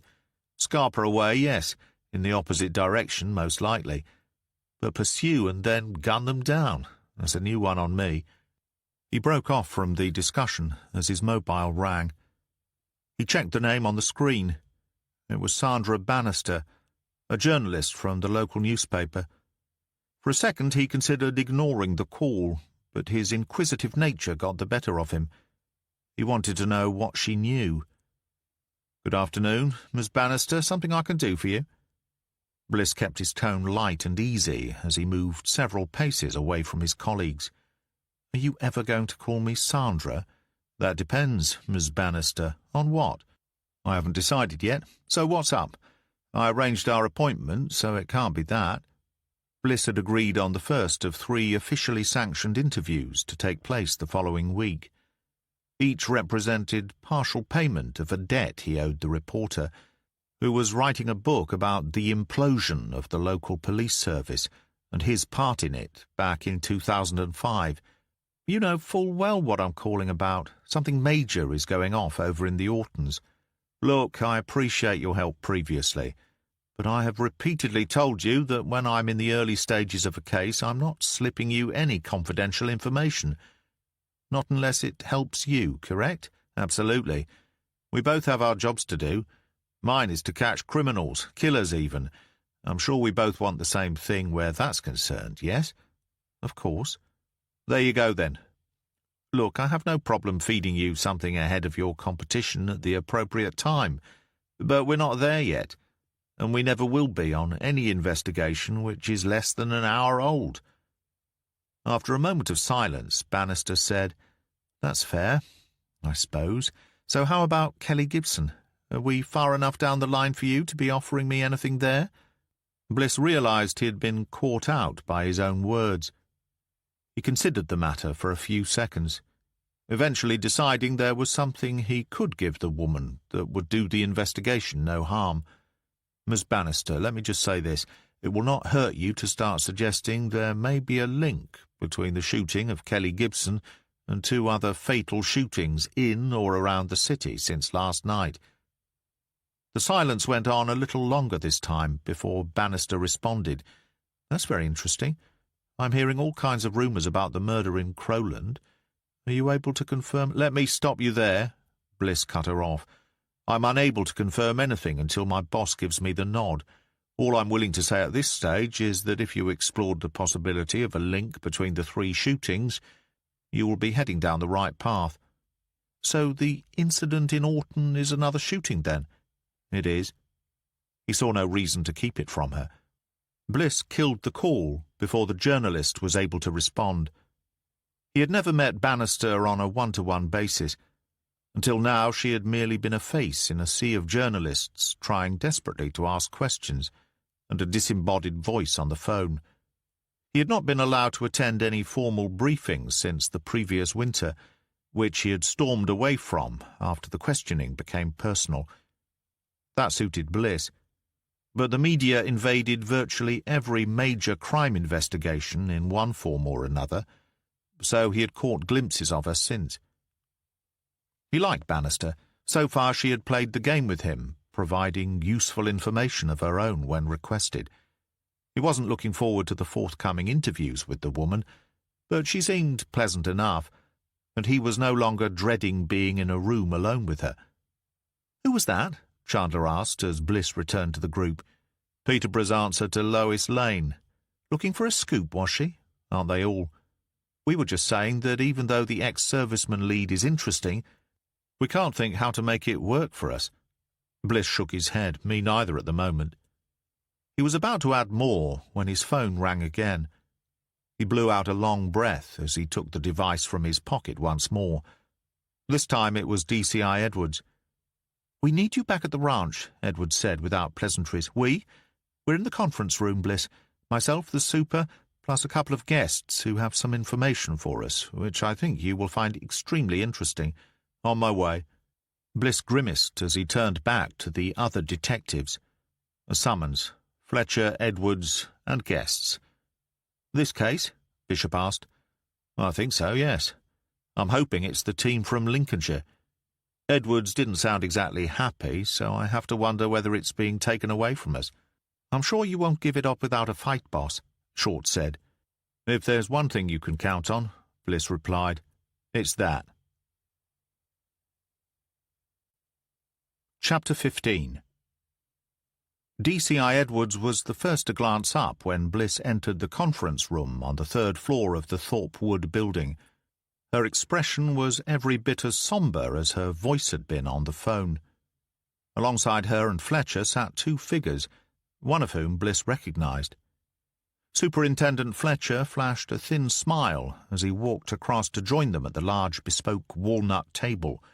Scarper away, yes, in the opposite direction, most likely, but pursue and then gun them down. That's a new one on me. He broke off from the discussion as his mobile rang. He checked the name on the screen. It was Sandra Bannister, a journalist from the local newspaper. For a second he considered ignoring the call, but his inquisitive nature got the better of him. He wanted to know what she knew. Good afternoon, Miss Bannister. Something I can do for you? Bliss kept his tone light and easy as he moved several paces away from his colleagues. Are you ever going to call me Sandra? That depends, Miss Bannister. On what? I haven't decided yet. So what's up? I arranged our appointment, so it can't be that. Bliss had agreed on the first of 3 officially sanctioned interviews to take place the following week. Each represented partial payment of a debt he owed the reporter, who was writing a book about the implosion of the local police service and his part in it back in 2005. You know full well what I'm calling about. Something major is going off over in the Ortons. Look, I appreciate your help previously, but I have repeatedly told you that when I'm in the early stages of a case, I'm not slipping you any confidential information. Not unless it helps you, correct? Absolutely. We both have our jobs to do. Mine is to catch criminals, killers even. I'm sure we both want the same thing where that's concerned, yes? Of course. There you go, then. Look, I have no problem feeding you something ahead of your competition at the appropriate time, but we're not there yet, and we never will be on any investigation which is less than an hour old. After a moment of silence, Bannister said, That's fair, I suppose. So how about Kelly Gibson? Are we far enough down the line for you to be offering me anything there? Bliss realized he had been caught out by his own words. He considered the matter for a few seconds, eventually deciding there was something he could give the woman that would do the investigation no harm. Miss Bannister, let me just say this. It will not hurt you to start suggesting there may be a link between the shooting of Kelly Gibson and 2 other fatal shootings in or around the city since last night. The silence went on a little longer this time before Bannister responded. That's very interesting. I'm hearing all kinds of rumours about the murder in Crowland. Are you able to confirm— Let me stop you there, Bliss cut her off. I'm unable to confirm anything until my boss gives me the nod. All I'm willing to say at this stage is that if you explored the possibility of a link between the 3 shootings, you will be heading down the right path. So the incident in Orton is another shooting, then? It is. He saw no reason to keep it from her. Bliss killed the call before the journalist was able to respond. He had never met Bannister on a one-to-one basis. Until now she had merely been a face in a sea of journalists trying desperately to ask questions, and a disembodied voice on the phone. He had not been allowed to attend any formal briefings since the previous winter, which he had stormed away from after the questioning became personal. That suited Bliss. But the media invaded virtually every major crime investigation in one form or another, so he had caught glimpses of her since. He liked Bannister. So far she had played the game with him, providing useful information of her own when requested. He wasn't looking forward to the forthcoming interviews with the woman, but she seemed pleasant enough, and he was no longer dreading being in a room alone with her. "Who was that?" Chandler asked as Bliss returned to the group. Peterborough's answer to Lois Lane. "Looking for a scoop, was she? Aren't they all? We were just saying that even though the ex-serviceman lead is interesting, we can't think how to make it work for us." Bliss shook his head. "Me neither at the moment." He was about to add more when his phone rang again. He blew out a long breath as he took the device from his pocket once more. This time it was DCI Edwards. "We need you back at the ranch," Edwards said without pleasantries. "We're in the conference room, Bliss. Myself, the super, plus a couple of guests who have some information for us, which I think you will find extremely interesting. On my way." Bliss grimaced as he turned back to the other detectives. A summons. Fletcher, Edwards, and guests. "This case?" Bishop asked. "I think so, yes. I'm hoping it's the team from Lincolnshire." Edwards didn't sound exactly happy, so I have to wonder whether it's being taken away from us. "I'm sure you won't give it up without a fight, boss," Short said. "If there's one thing you can count on," Bliss replied, "it's that." Chapter 15. DCI Edwards was the first to glance up when Bliss entered the conference room on the 3rd floor of the Thorpewood building. Her expression was every bit as sombre as her voice had been on the phone. Alongside her and Fletcher sat 2 figures, one of whom Bliss recognized. Superintendent Fletcher flashed a thin smile as he walked across to join them at the large bespoke walnut table.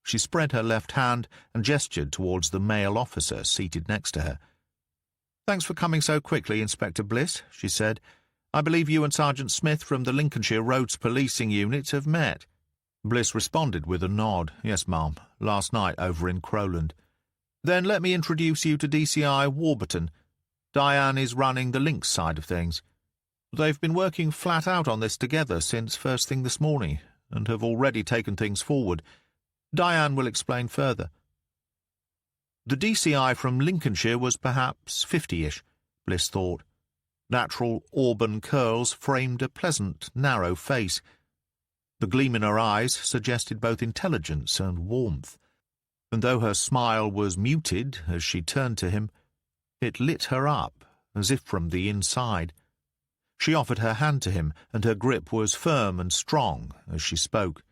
She spread her left hand and gestured towards the male officer seated next to her. "Thanks for coming so quickly, Inspector Bliss," she said. "I believe you and Sergeant Smith from the Lincolnshire Roads Policing Unit have met." Bliss responded with a nod. "Yes, ma'am. Last night over in Crowland." "Then let me introduce you to DCI Warburton. Diane is running the links side of things. They've been working flat out on this together since first thing this morning, and have already taken things forward. Diane will explain further." The DCI from Lincolnshire was perhaps 50-ish, Bliss thought. Natural auburn curls framed a pleasant, narrow face. The gleam in her eyes suggested both intelligence and warmth, and though her smile was muted as she turned to him, it lit her up, as if from the inside. She offered her hand to him, and her grip was firm and strong as she spoke.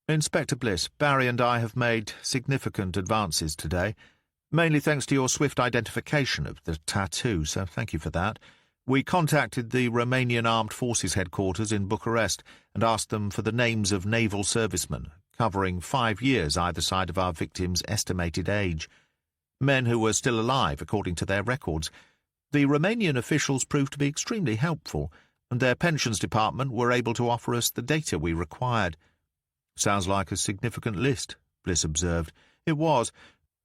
"Inspector Bliss, Barry and I have made significant advances today, mainly thanks to your swift identification of the tattoo, so thank you for that. We contacted the Romanian Armed Forces headquarters in Bucharest and asked them for the names of naval servicemen, covering 5 years either side of our victim's estimated age. Men who were still alive, according to their records. The Romanian officials proved to be extremely helpful, and their pensions department were able to offer us the data we required." "Sounds like a significant list," Bliss observed. "It was.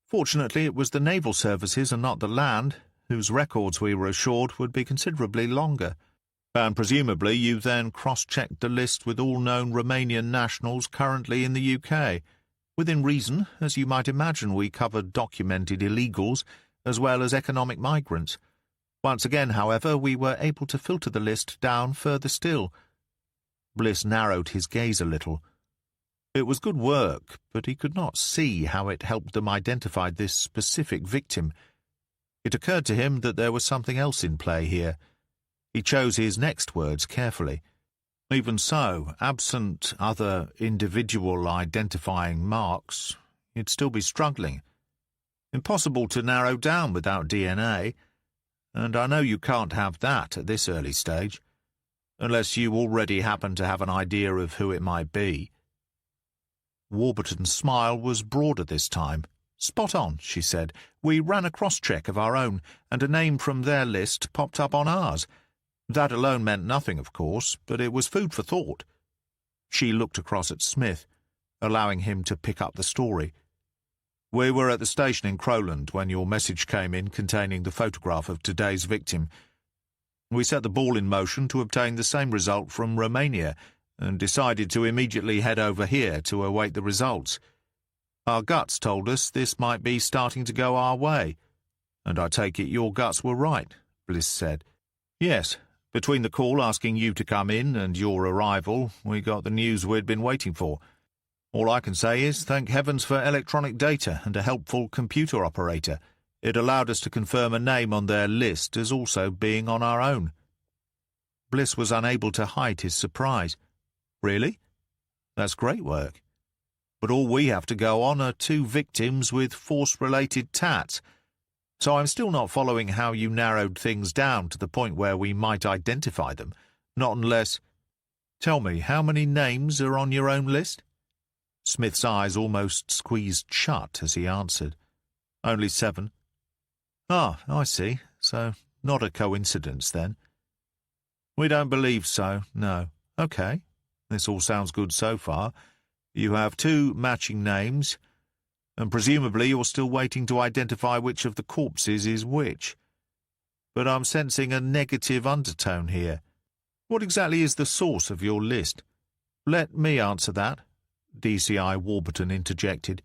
Fortunately, it was the naval services and not the land, whose records we were assured would be considerably longer." "And presumably you then cross-checked the list with all known Romanian nationals currently in the UK. Within reason, as you might imagine, we covered documented illegals as well as economic migrants. Once again, however, we were able to filter the list down further still." Bliss narrowed his gaze a little. It was good work, but he could not see how it helped them identify this specific victim. It occurred to him that there was something else in play here. He chose his next words carefully. Even so, absent other individual identifying marks, you'd still be struggling. Impossible to narrow down without DNA, and I know you can't have that at this early stage, unless you already happen to have an idea of who it might be. Warburton's smile was broader this time. "Spot on," she said. "We ran a cross-check of our own, and a name from their list popped up on ours. That alone meant nothing, of course, but it was food for thought." She looked across at Smith, allowing him to pick up the story. "We were at the station in Crowland when your message came in containing the photograph of today's victim. We set the ball in motion to obtain the same result from Romania, and decided to immediately head over here to await the results. Our guts told us this might be starting to go our way, and I take it your guts were right," Bliss said. "Yes, between the call asking you to come in and your arrival, we got the news we'd been waiting for. All I can say is thank heavens for electronic data and a helpful computer operator. It allowed us to confirm a name on their list as also being on our own." Bliss was unable to hide his surprise. "Really? That's great work. But all we have to go on are 2 victims with force-related tats. So I'm still not following how you narrowed things down to the point where we might identify them, not unless— Tell me, how many names are on your own list?" Smith's eyes almost squeezed shut as he answered. "Only 7. "Ah, I see. So not a coincidence, then." "We don't believe so, no. Okay. This all sounds good so far. You have 2 matching names, and presumably you're still waiting to identify which of the corpses is which. But I'm sensing a negative undertone here. What exactly is the source of your list?" "Let me answer that," DCI Warburton interjected.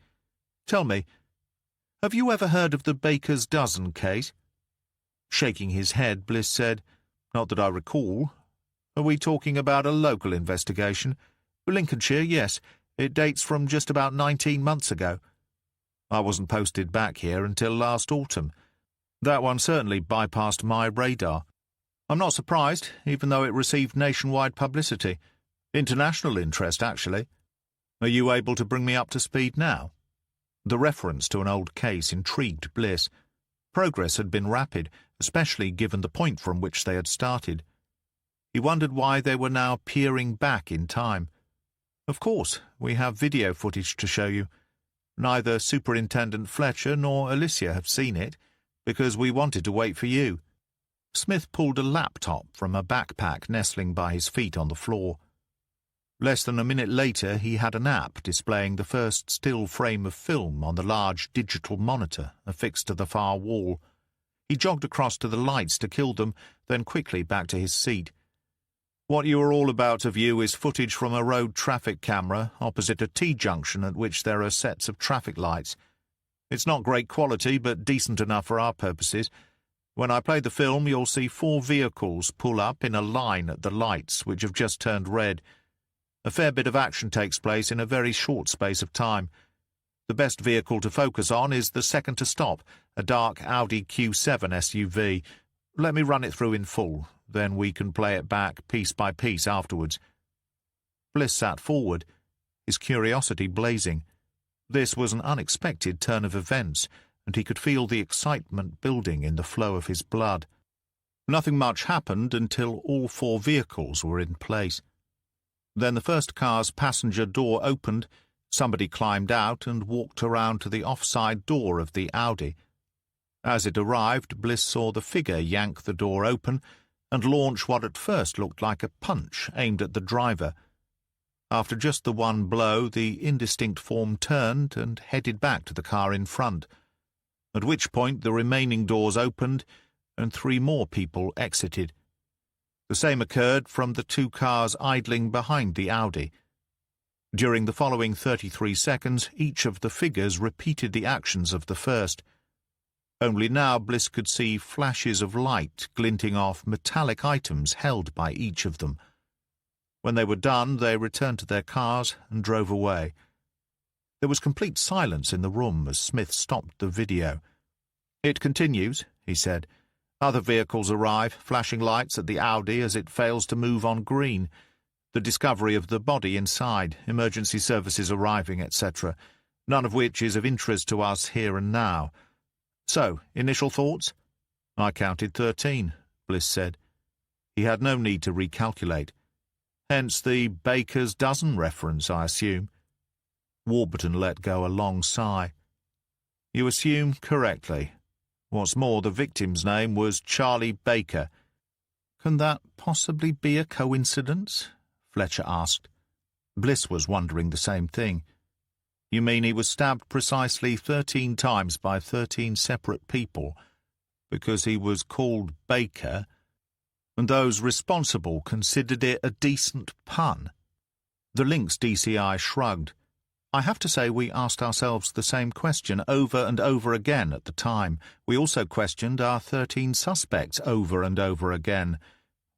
"Tell me, have you ever heard of the Baker's Dozen case?" Shaking his head, Bliss said, "Not that I recall. Are we talking about a local investigation?" "Lincolnshire, yes. It dates from just about 19 months ago. I wasn't posted back here until last autumn. That one certainly bypassed my radar. I'm not surprised, even though it received nationwide publicity. International interest, actually. Are you able to bring me up to speed now?" The reference to an old case intrigued Bliss. Progress had been rapid, especially given the point from which they had started. He wondered why they were now peering back in time. "Of course, we have video footage to show you. Neither Superintendent Fletcher nor Alicia have seen it, because we wanted to wait for you." Smith pulled a laptop from a backpack nestling by his feet on the floor. Less than a minute later, he had an app displaying the first still frame of film on the large digital monitor affixed to the far wall. He jogged across to the lights to kill them, then quickly back to his seat. "What you are all about to view is footage from a road traffic camera opposite a T-junction at which there are sets of traffic lights. It's not great quality, but decent enough for our purposes. When I play the film, you'll see 4 vehicles pull up in a line at the lights, which have just turned red. A fair bit of action takes place in a very short space of time. The best vehicle to focus on is the second to stop, a dark Audi Q7 SUV. Let me run it through in full, then we can play it back piece by piece afterwards. Bliss sat forward, his curiosity blazing. This was an unexpected turn of events, and he could feel the excitement building in the flow of his blood. Nothing much happened until all 4 vehicles were in place. Then the first car's passenger door opened, somebody climbed out and walked around to the offside door of the Audi. As it arrived, Bliss saw the figure yank the door open and launch what at first looked like a punch aimed at the driver. After just the one blow, the indistinct form turned and headed back to the car in front, at which point the remaining doors opened and 3 more people exited. The same occurred from the 2 cars idling behind the Audi. During the following 33 seconds, each of the figures repeated the actions of the first. Only now Bliss could see flashes of light glinting off metallic items held by each of them. When they were done, they returned to their cars and drove away. There was complete silence in the room as Smith stopped the video. "It continues," he said. "Other vehicles arrive, flashing lights at the Audi as it fails to move on green. The discovery of the body inside, emergency services arriving, etc., none of which is of interest to us here and now. So, initial thoughts?" "I counted 13, Bliss said. He had no need to recalculate. "Hence the baker's dozen reference, I assume." Warburton let go a long sigh. "You assume correctly. What's more, the victim's name was Charlie Baker." "Can that possibly be a coincidence?" Fletcher asked. Bliss was wondering the same thing. "You mean he was stabbed precisely 13 times by 13 separate people, because he was called Baker, and those responsible considered it a decent pun?" The Lynx DCI shrugged. "I have to say we asked ourselves the same question over and over again at the time. We also questioned our 13 suspects over and over again.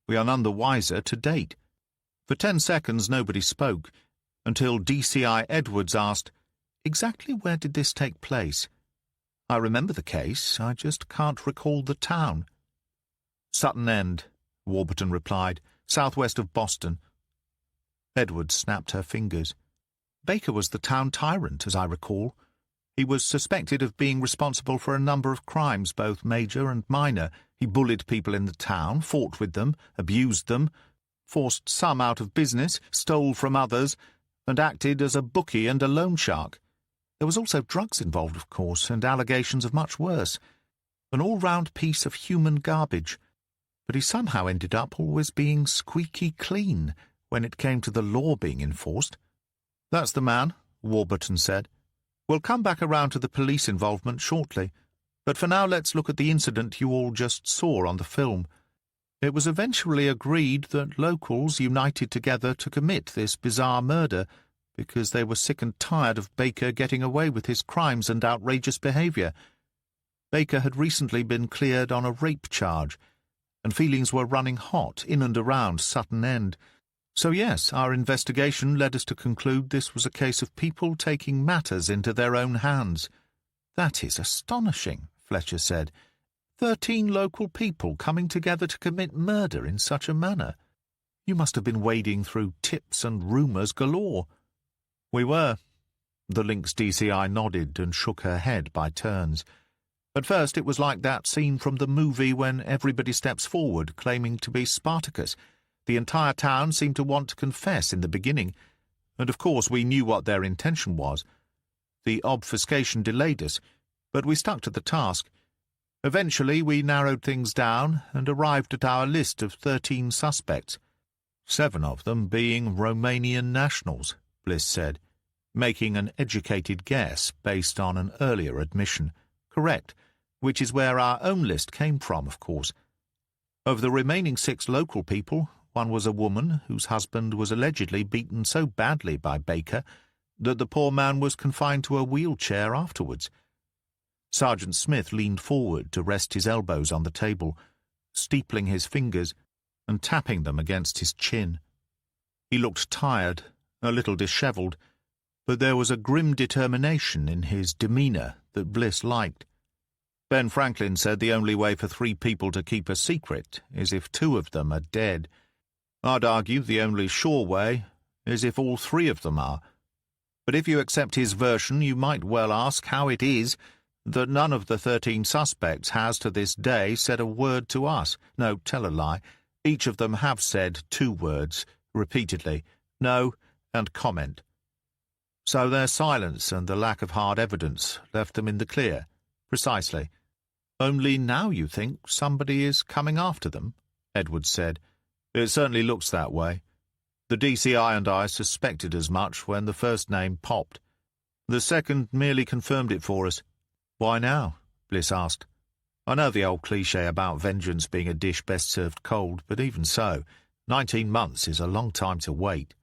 We are none the wiser to date." For 10 seconds nobody spoke, until DCI Edwards asked, "Exactly where did this take place?" "I remember the case, I just can't recall the town." "Sutton End," Warburton replied, "southwest of Boston." Edwards snapped her fingers. "Baker was the town tyrant, as I recall. He was suspected of being responsible for a number of crimes, both major and minor. He bullied people in the town, fought with them, abused them, forced some out of business, stole from others, and acted as a bookie and a loan shark. There was also drugs involved, of course, and allegations of much worse. An all-round piece of human garbage. But he somehow ended up always being squeaky clean when it came to the law being enforced." "That's the man," Warburton said. "We'll come back around to the police involvement shortly, but for now let's look at the incident you all just saw on the film. It was eventually agreed that locals united together to commit this bizarre murder because they were sick and tired of Baker getting away with his crimes and outrageous behavior. Baker had recently been cleared on a rape charge, and feelings were running hot in and around Sutton End. So yes, our investigation led us to conclude this was a case of people taking matters into their own hands." "That is astonishing," Fletcher said. 13 local people coming together to commit murder in such a manner. You must have been wading through tips and rumours galore." "We were." The Lynx DCI nodded and shook her head by turns. "At first it was like that scene from the movie when everybody steps forward claiming to be Spartacus. The entire town seemed to want to confess in the beginning, and of course we knew what their intention was. The obfuscation delayed us, but we stuck to the task. Eventually we narrowed things down and arrived at our list of 13 suspects, 7 of them being Romanian nationals," Bliss said, making an educated guess based on an earlier admission. "Correct, which is where our own list came from, of course. Of the remaining 6 local people, one was a woman whose husband was allegedly beaten so badly by Baker that the poor man was confined to a wheelchair afterwards. Sergeant Smith leaned forward to rest his elbows on the table, steepling his fingers and tapping them against his chin. He looked tired, a little dishevelled, but there was a grim determination in his demeanour that Bliss liked. Ben Franklin said the only way for 3 people to keep a secret is if 2 of them are dead. I'd argue the only sure way is if all 3 of them are. But if you accept his version, you might well ask how it is that none of the 13 suspects has to this day said a word to us. No, tell a lie. Each of them have said 2 words, repeatedly, no and comment. So their silence and the lack of hard evidence left them in the clear. Precisely. Only now you think somebody is coming after them, Edwards said. It certainly looks that way. The DCI and I suspected as much when the first name popped. The second merely confirmed it for us. Why now? Bliss asked. I know the old cliché about vengeance being a dish best served cold, but even so, 19 months is a long time to wait.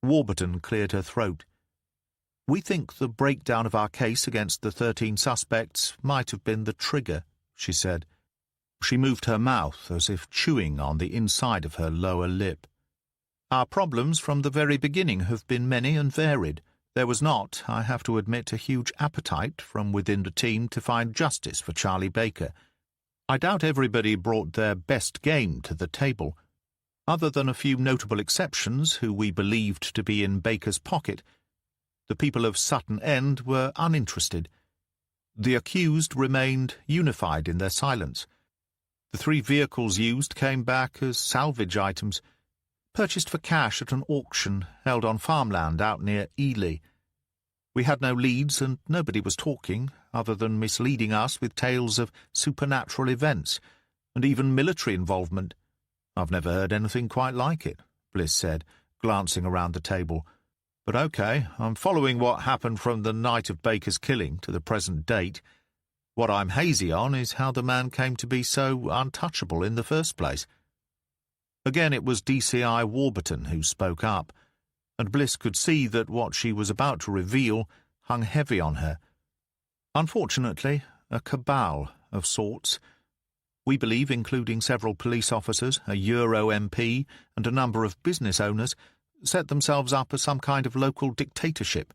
Warburton cleared her throat. We think the breakdown of our case against the 13 suspects might have been the trigger, she said. She moved her mouth as if chewing on the inside of her lower lip. Our problems from the very beginning have been many and varied. There was not, I have to admit, a huge appetite from within the team to find justice for Charlie Baker. I doubt everybody brought their best game to the table. Other than a few notable exceptions who we believed to be in Baker's pocket, the people of Sutton End were uninterested. The accused remained unified in their silence. The 3 vehicles used came back as salvage items, purchased for cash at an auction held on farmland out near Ely. We had no leads and nobody was talking, other than misleading us with tales of supernatural events, and even military involvement. I've never heard anything quite like it, Bliss said, glancing around the table. But okay, I'm following what happened from the night of Baker's killing to the present date. What I'm hazy on is how the man came to be so untouchable in the first place. Again it was DCI Warburton who spoke up, and Bliss could see that what she was about to reveal hung heavy on her. Unfortunately, a cabal of sorts. We believe, including several police officers, a Euro MP, and a number of business owners, set themselves up as some kind of local dictatorship.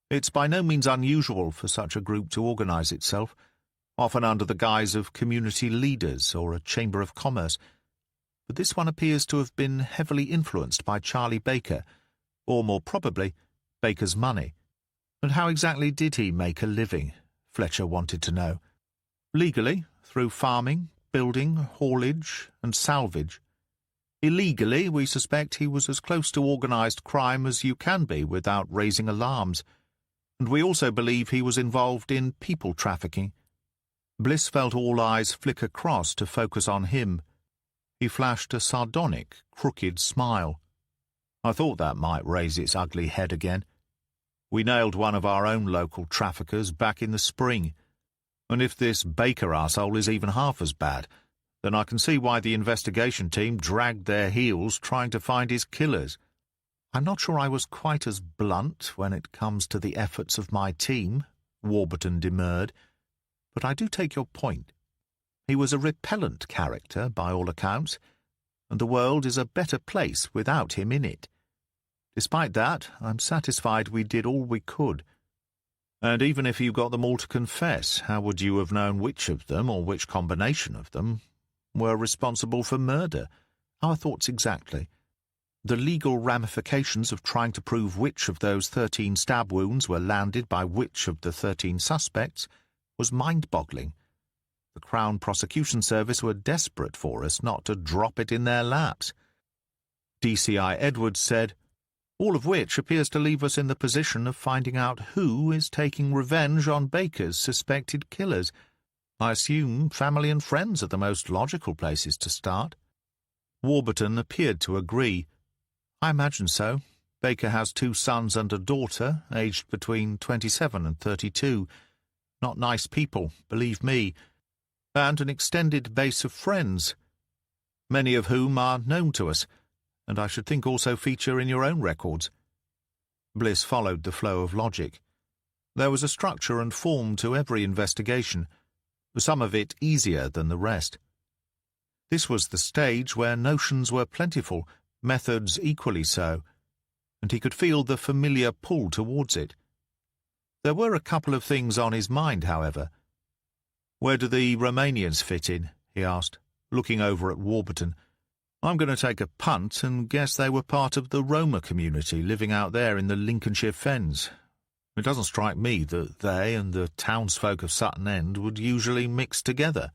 It's by no means unusual for such a group to organize itself, often under the guise of community leaders or a chamber of commerce. But this one appears to have been heavily influenced by Charlie Baker, or more probably, Baker's money. And how exactly did he make a living? Fletcher wanted to know. Legally, through farming, building, haulage, and salvage. Illegally, we suspect he was as close to organized crime as you can be without raising alarms, and we also believe he was involved in people trafficking. Bliss felt all eyes flick across to focus on him. He flashed a sardonic, crooked smile. I thought that might raise its ugly head again. We nailed one of our own local traffickers back in the spring, and if this Baker arsehole is even half as bad, then I can see why the investigation team dragged their heels trying to find his killers. I'm not sure I was quite as blunt when it comes to the efforts of my team, Warburton demurred, but I do take your point. He was a repellent character, by all accounts, and the world is a better place without him in it. Despite that, I'm satisfied we did all we could. And even if you got them all to confess, how would you have known which of them, or which combination of them, were responsible for murder? Our thoughts exactly. The legal ramifications of trying to prove which of those 13 stab wounds were landed by which of the 13 suspects was mind-boggling. The Crown Prosecution Service were desperate for us not to drop it in their laps. DCI Edwards said, all of which appears to leave us in the position of finding out who is taking revenge on Baker's suspected killers. I assume family and friends are the most logical places to start. Warburton appeared to agree. I imagine so. Baker has 2 sons and a daughter, aged between 27 and 32. Not nice people, believe me. And an extended base of friends, many of whom are known to us, and I should think also feature in your own records. Bliss followed the flow of logic. There was a structure and form to every investigation, some of it easier than the rest. This was the stage where notions were plentiful, methods equally so, and he could feel the familiar pull towards it. There were a couple of things on his mind, however. "Where do the Romanians fit in?" he asked, looking over at Warburton. "I'm going to take a punt and guess they were part of the Roma community living out there in the Lincolnshire Fens. It doesn't strike me that they and the townsfolk of Sutton End would usually mix together."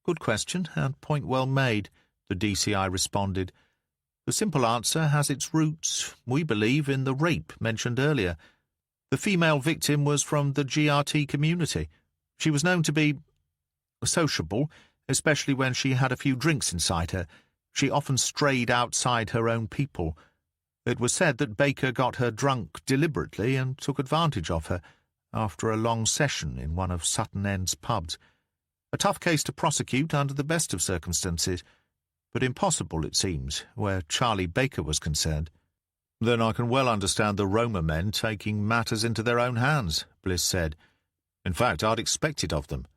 "Good question, and point well made," the DCI responded. "The simple answer has its roots, we believe, in the rape mentioned earlier. The female victim was from the GRT community. She was known to be sociable, especially when she had a few drinks inside her. She often strayed outside her own people. It was said that Baker got her drunk deliberately and took advantage of her after a long session in one of Sutton End's pubs. A tough case to prosecute under the best of circumstances, but impossible, it seems, where Charlie Baker was concerned." "Then I can well understand the Roma men taking matters into their own hands," Bliss said. "In fact, I'd expect it of them.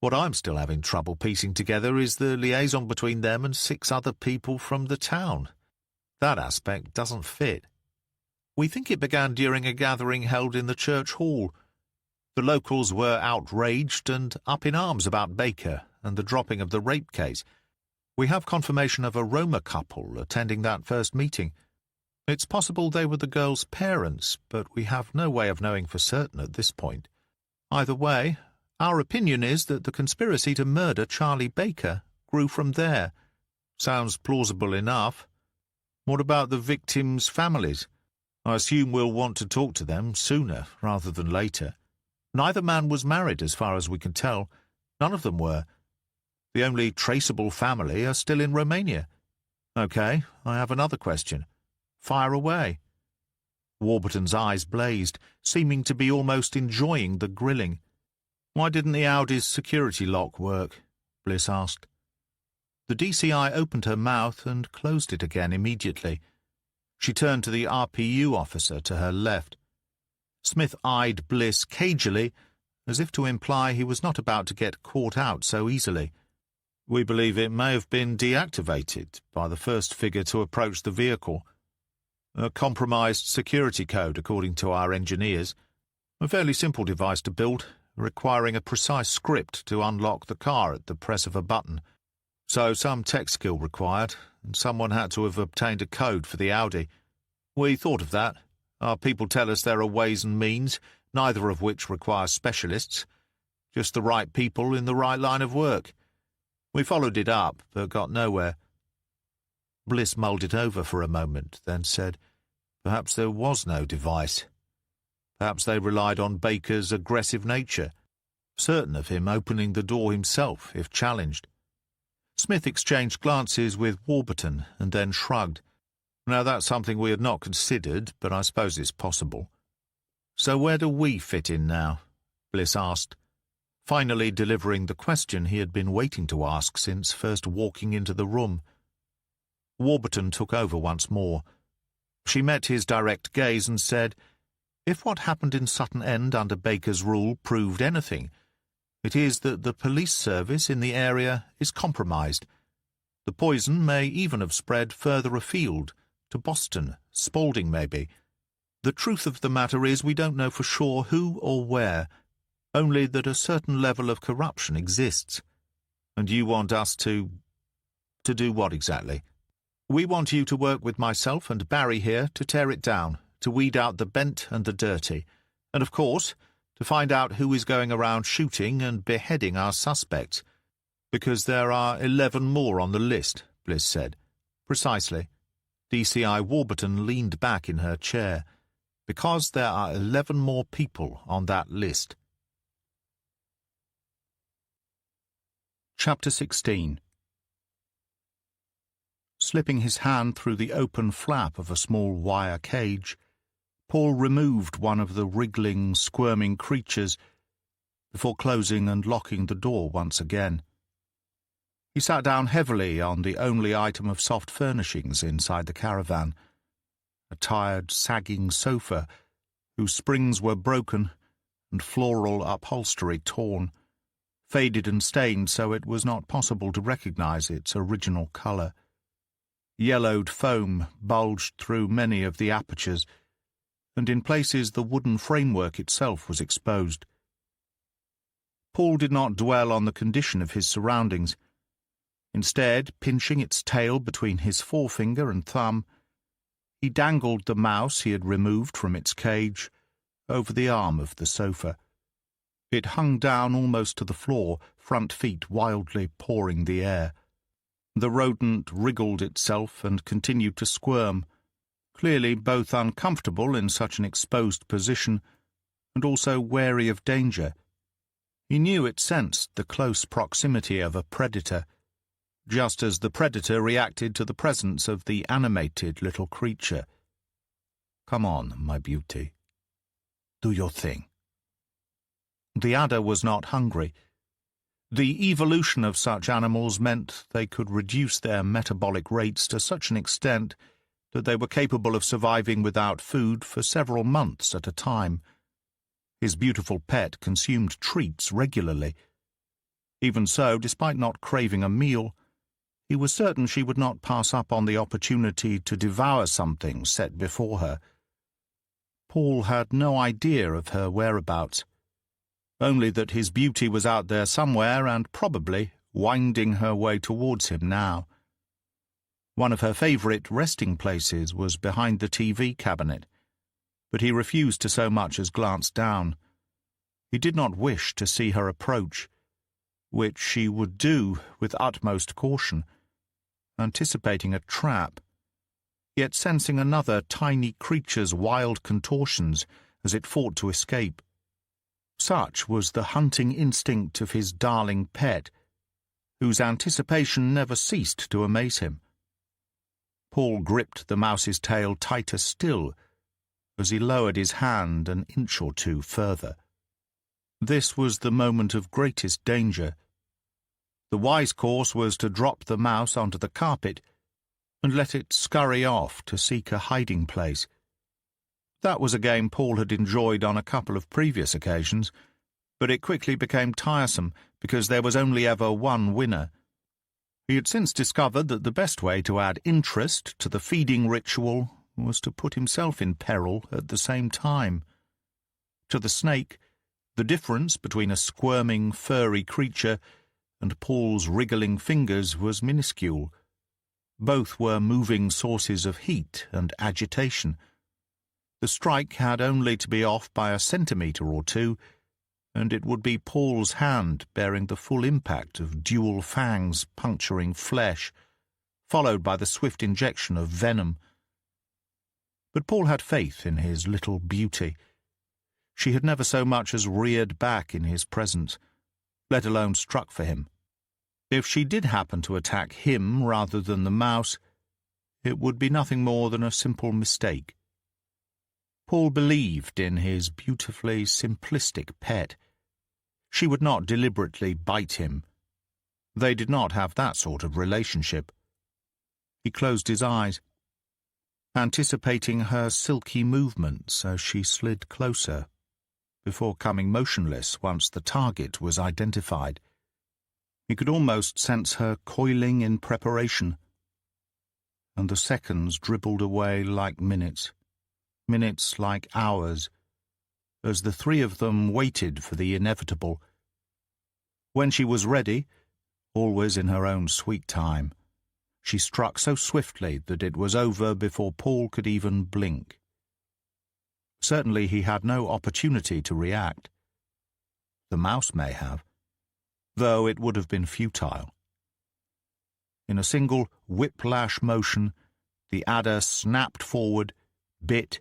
What I'm still having trouble piecing together is the liaison between them and 6 other people from the town. That aspect doesn't fit." "We think it began during a gathering held in the church hall. The locals were outraged and up in arms about Baker and the dropping of the rape case. We have confirmation of a Roma couple attending that first meeting. It's possible they were the girl's parents, but we have no way of knowing for certain at this point. Either way, our opinion is that the conspiracy to murder Charlie Baker grew from there. Sounds plausible enough. What about the victims' families? I assume we'll want to talk to them sooner rather than later. Neither man was married, as far as we can tell. None of them were. The only traceable family are still in Romania. Okay, I have another question. Fire away." Warburton's eyes blazed, seeming to be almost enjoying the grilling. "Why didn't the Audi's security lock work?" Bliss asked. The DCI opened her mouth and closed it again immediately. She turned to the RPU officer to her left. Smith eyed Bliss cagily, as if to imply he was not about to get caught out so easily. "We believe it may have been deactivated by the first figure to approach the vehicle. A compromised security code, according to our engineers. A fairly simple device to build, requiring a precise script to unlock the car at the press of a button. So some tech skill required, and someone had to have obtained a code for the Audi. We thought of that. Our people tell us there are ways and means, neither of which require specialists. Just the right people in the right line of work. We followed it up, but got nowhere." Bliss mulled it over for a moment, then said, "Perhaps there was no device. Perhaps they relied on Baker's aggressive nature, certain of him opening the door himself if challenged." Smith exchanged glances with Warburton and then shrugged. "Now that's something we had not considered, but I suppose it's possible." "So where do we fit in now?" Bliss asked, finally delivering the question he had been waiting to ask since first walking into the room. Warburton took over once more. She met his direct gaze and said, "If what happened in Sutton End under Baker's rule proved anything, it is that the police service in the area is compromised. The poison may even have spread further afield, to Boston, Spalding maybe. The truth of the matter is we don't know for sure who or where, only that a certain level of corruption exists. And you want us to do what exactly?" "We want you to work with myself and Barry here to tear it down, to weed out the bent and the dirty, and, of course, to find out who is going around shooting and beheading our suspects. Because there are 11 more on the list," Bliss said. "Precisely." DCI Warburton leaned back in her chair. "Because there are 11 more people on that list." Chapter 16. Slipping his hand through the open flap of a small wire cage, Paul removed one of the wriggling, squirming creatures before closing and locking the door once again. He sat down heavily on the only item of soft furnishings inside the caravan, a tired, sagging sofa whose springs were broken and floral upholstery torn, faded and stained so it was not possible to recognize its original color. Yellowed foam bulged through many of the apertures, and in places the wooden framework itself was exposed. Paul did not dwell on the condition of his surroundings. Instead, pinching its tail between his forefinger and thumb, he dangled the mouse he had removed from its cage over the arm of the sofa. It hung down almost to the floor, front feet wildly pawing the air. The rodent wriggled itself and continued to squirm, clearly both uncomfortable in such an exposed position and also wary of danger. He knew it sensed the close proximity of a predator, just as the predator reacted to the presence of the animated little creature. "Come on, my beauty. Do your thing." The adder was not hungry. The evolution of such animals meant they could reduce their metabolic rates to such an extent that they were capable of surviving without food for several months at a time. His beautiful pet consumed treats regularly. Even so, despite not craving a meal, he was certain she would not pass up on the opportunity to devour something set before her. Paul had no idea of her whereabouts, only that his beauty was out there somewhere and probably winding her way towards him now. One of her favorite resting places was behind the TV cabinet, but he refused to so much as glance down. He did not wish to see her approach, which she would do with utmost caution, anticipating a trap, yet sensing another tiny creature's wild contortions as it fought to escape. Such was the hunting instinct of his darling pet, whose anticipation never ceased to amaze him. Paul gripped the mouse's tail tighter still as he lowered his hand an inch or two further. This was the moment of greatest danger. The wise course was to drop the mouse onto the carpet and let it scurry off to seek a hiding place. That was a game Paul had enjoyed on a couple of previous occasions, but it quickly became tiresome because there was only ever one winner. He had since discovered that the best way to add interest to the feeding ritual was to put himself in peril at the same time. To the snake, the difference between a squirming, furry creature and Paul's wriggling fingers was minuscule. Both were moving sources of heat and agitation. The strike had only to be off by a centimetre or two, and it would be Paul's hand bearing the full impact of dual fangs puncturing flesh, followed by the swift injection of venom. But Paul had faith in his little beauty. She had never so much as reared back in his presence, let alone struck for him. If she did happen to attack him rather than the mouse, it would be nothing more than a simple mistake. Paul believed in his beautifully simplistic pet. She would not deliberately bite him. They did not have that sort of relationship. He closed his eyes, anticipating her silky movements as she slid closer, before coming motionless once the target was identified. He could almost sense her coiling in preparation, and the seconds dribbled away like minutes like hours, as the three of them waited for the inevitable. When she was ready, always in her own sweet time, she struck so swiftly that it was over before Paul could even blink. Certainly he had no opportunity to react. The mouse may have, though it would have been futile. In a single whiplash motion, the adder snapped forward, bit,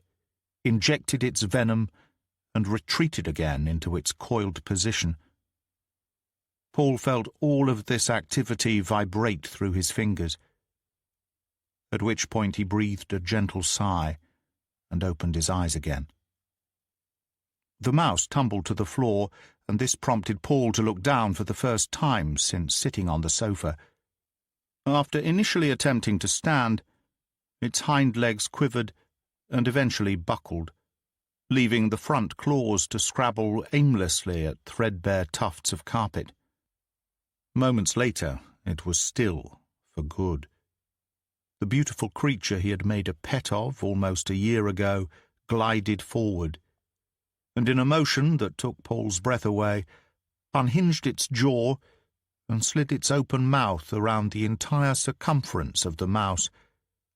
injected its venom, and retreated again into its coiled position. Paul felt all of this activity vibrate through his fingers, at which point he breathed a gentle sigh and opened his eyes again. The mouse tumbled to the floor, and this prompted Paul to look down for the first time since sitting on the sofa. After initially attempting to stand, its hind legs quivered and eventually buckled, leaving the front claws to scrabble aimlessly at threadbare tufts of carpet. Moments later, it was still, for good. The beautiful creature he had made a pet of almost a year ago glided forward, and in a motion that took Paul's breath away, unhinged its jaw and slid its open mouth around the entire circumference of the mouse,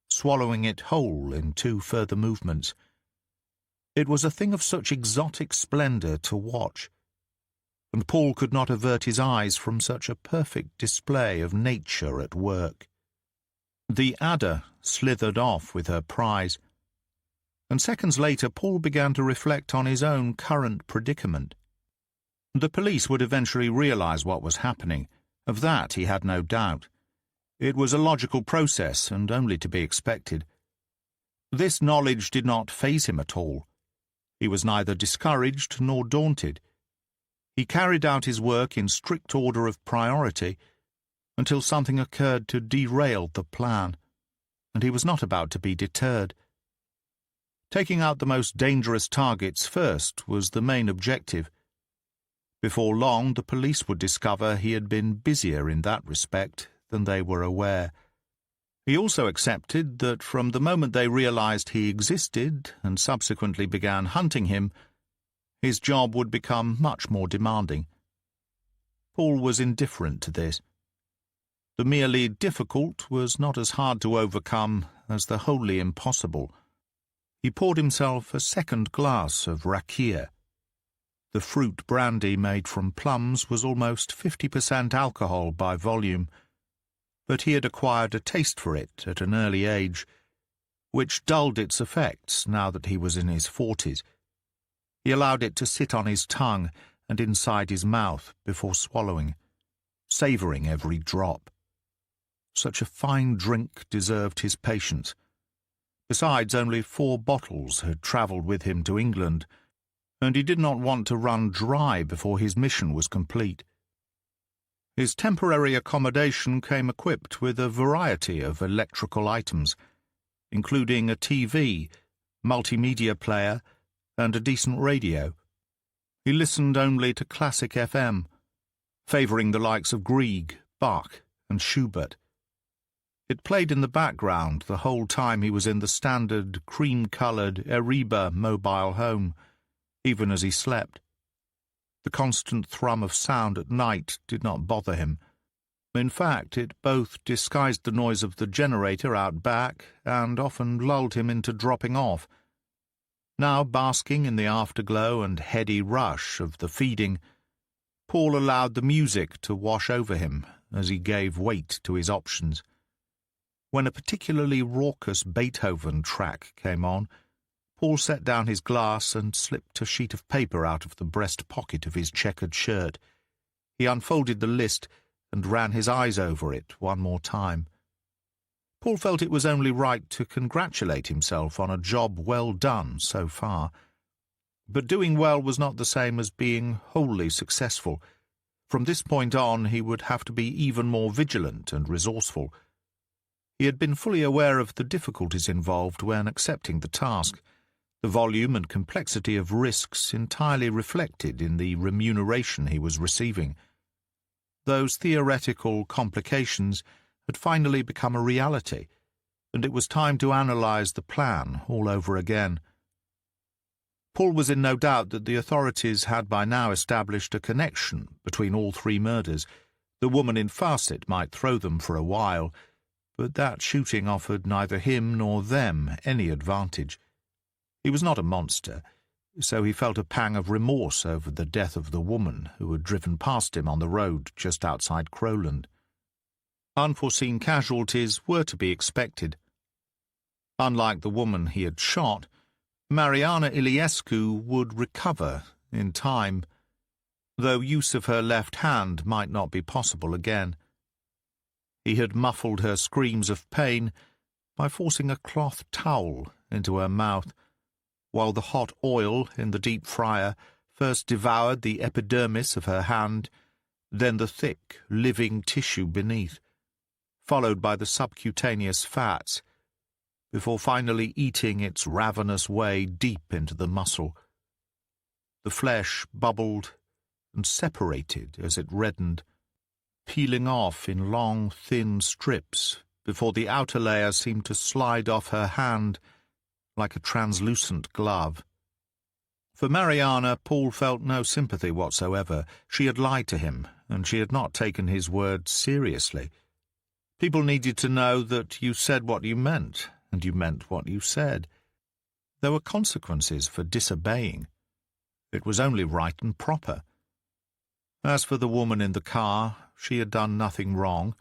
swallowing it whole in 2 further movements. It was a thing of such exotic splendor to watch, and Paul could not avert his eyes from such a perfect display of nature at work. The adder slithered off with her prize, and seconds later Paul began to reflect on his own current predicament. The police would eventually realize what was happening. Of that he had no doubt. It was a logical process and only to be expected. This knowledge did not faze him at all. He was neither discouraged nor daunted. He carried out his work in strict order of priority until something occurred to derail the plan, and he was not about to be deterred. Taking out the most dangerous targets first was the main objective. Before long, the police would discover he had been busier in that respect than they were aware. He also accepted that from the moment they realized he existed and subsequently began hunting him, his job would become much more demanding. Paul was indifferent to this. The merely difficult was not as hard to overcome as the wholly impossible. He poured himself a second glass of rakia. The fruit brandy made from plums was almost 50% alcohol by volume, but he had acquired a taste for it at an early age, which dulled its effects now that he was in his 40s. He allowed it to sit on his tongue and inside his mouth before swallowing, savouring every drop. Such a fine drink deserved his patience. Besides, only 4 bottles had travelled with him to England, and he did not want to run dry before his mission was complete. His temporary accommodation came equipped with a variety of electrical items, including a TV, multimedia player, and a decent radio. He listened only to classic FM, favouring the likes of Grieg, Bach, and Schubert. It played in the background the whole time he was in the standard cream-coloured Ariba mobile home, even as he slept. The constant thrum of sound at night did not bother him. In fact, it both disguised the noise of the generator out back and often lulled him into dropping off. Now, basking in the afterglow and heady rush of the feeding, Paul allowed the music to wash over him as he gave weight to his options. When a particularly raucous Beethoven track came on, Paul set down his glass and slipped a sheet of paper out of the breast pocket of his checkered shirt. He unfolded the list and ran his eyes over it one more time. Paul felt it was only right to congratulate himself on a job well done so far. But doing well was not the same as being wholly successful. From this point on, he would have to be even more vigilant and resourceful. He had been fully aware of the difficulties involved when accepting the task, the volume and complexity of risks entirely reflected in the remuneration he was receiving. Those theoretical complications had finally become a reality, and it was time to analyze the plan all over again. Paul was in no doubt that the authorities had by now established a connection between all 3 murders. The woman in Farset might throw them for a while, but that shooting offered neither him nor them any advantage. He was not a monster, so he felt a pang of remorse over the death of the woman who had driven past him on the road just outside Crowland. Unforeseen casualties were to be expected. Unlike the woman he had shot, Mariana Iliescu would recover in time, though use of her left hand might not be possible again. He had muffled her screams of pain by forcing a cloth towel into her mouth, while the hot oil in the deep fryer first devoured the epidermis of her hand, then the thick, living tissue beneath, followed by the subcutaneous fats, before finally eating its ravenous way deep into the muscle. The flesh bubbled and separated as it reddened, peeling off in long, thin strips before the outer layer seemed to slide off her hand like a translucent glove. For Mariana, Paul felt no sympathy whatsoever. She had lied to him, and she had not taken his words seriously. People needed to know that you said what you meant, and you meant what you said. There were consequences for disobeying. It was only right and proper. As for the woman in the car, she had done nothing wrong,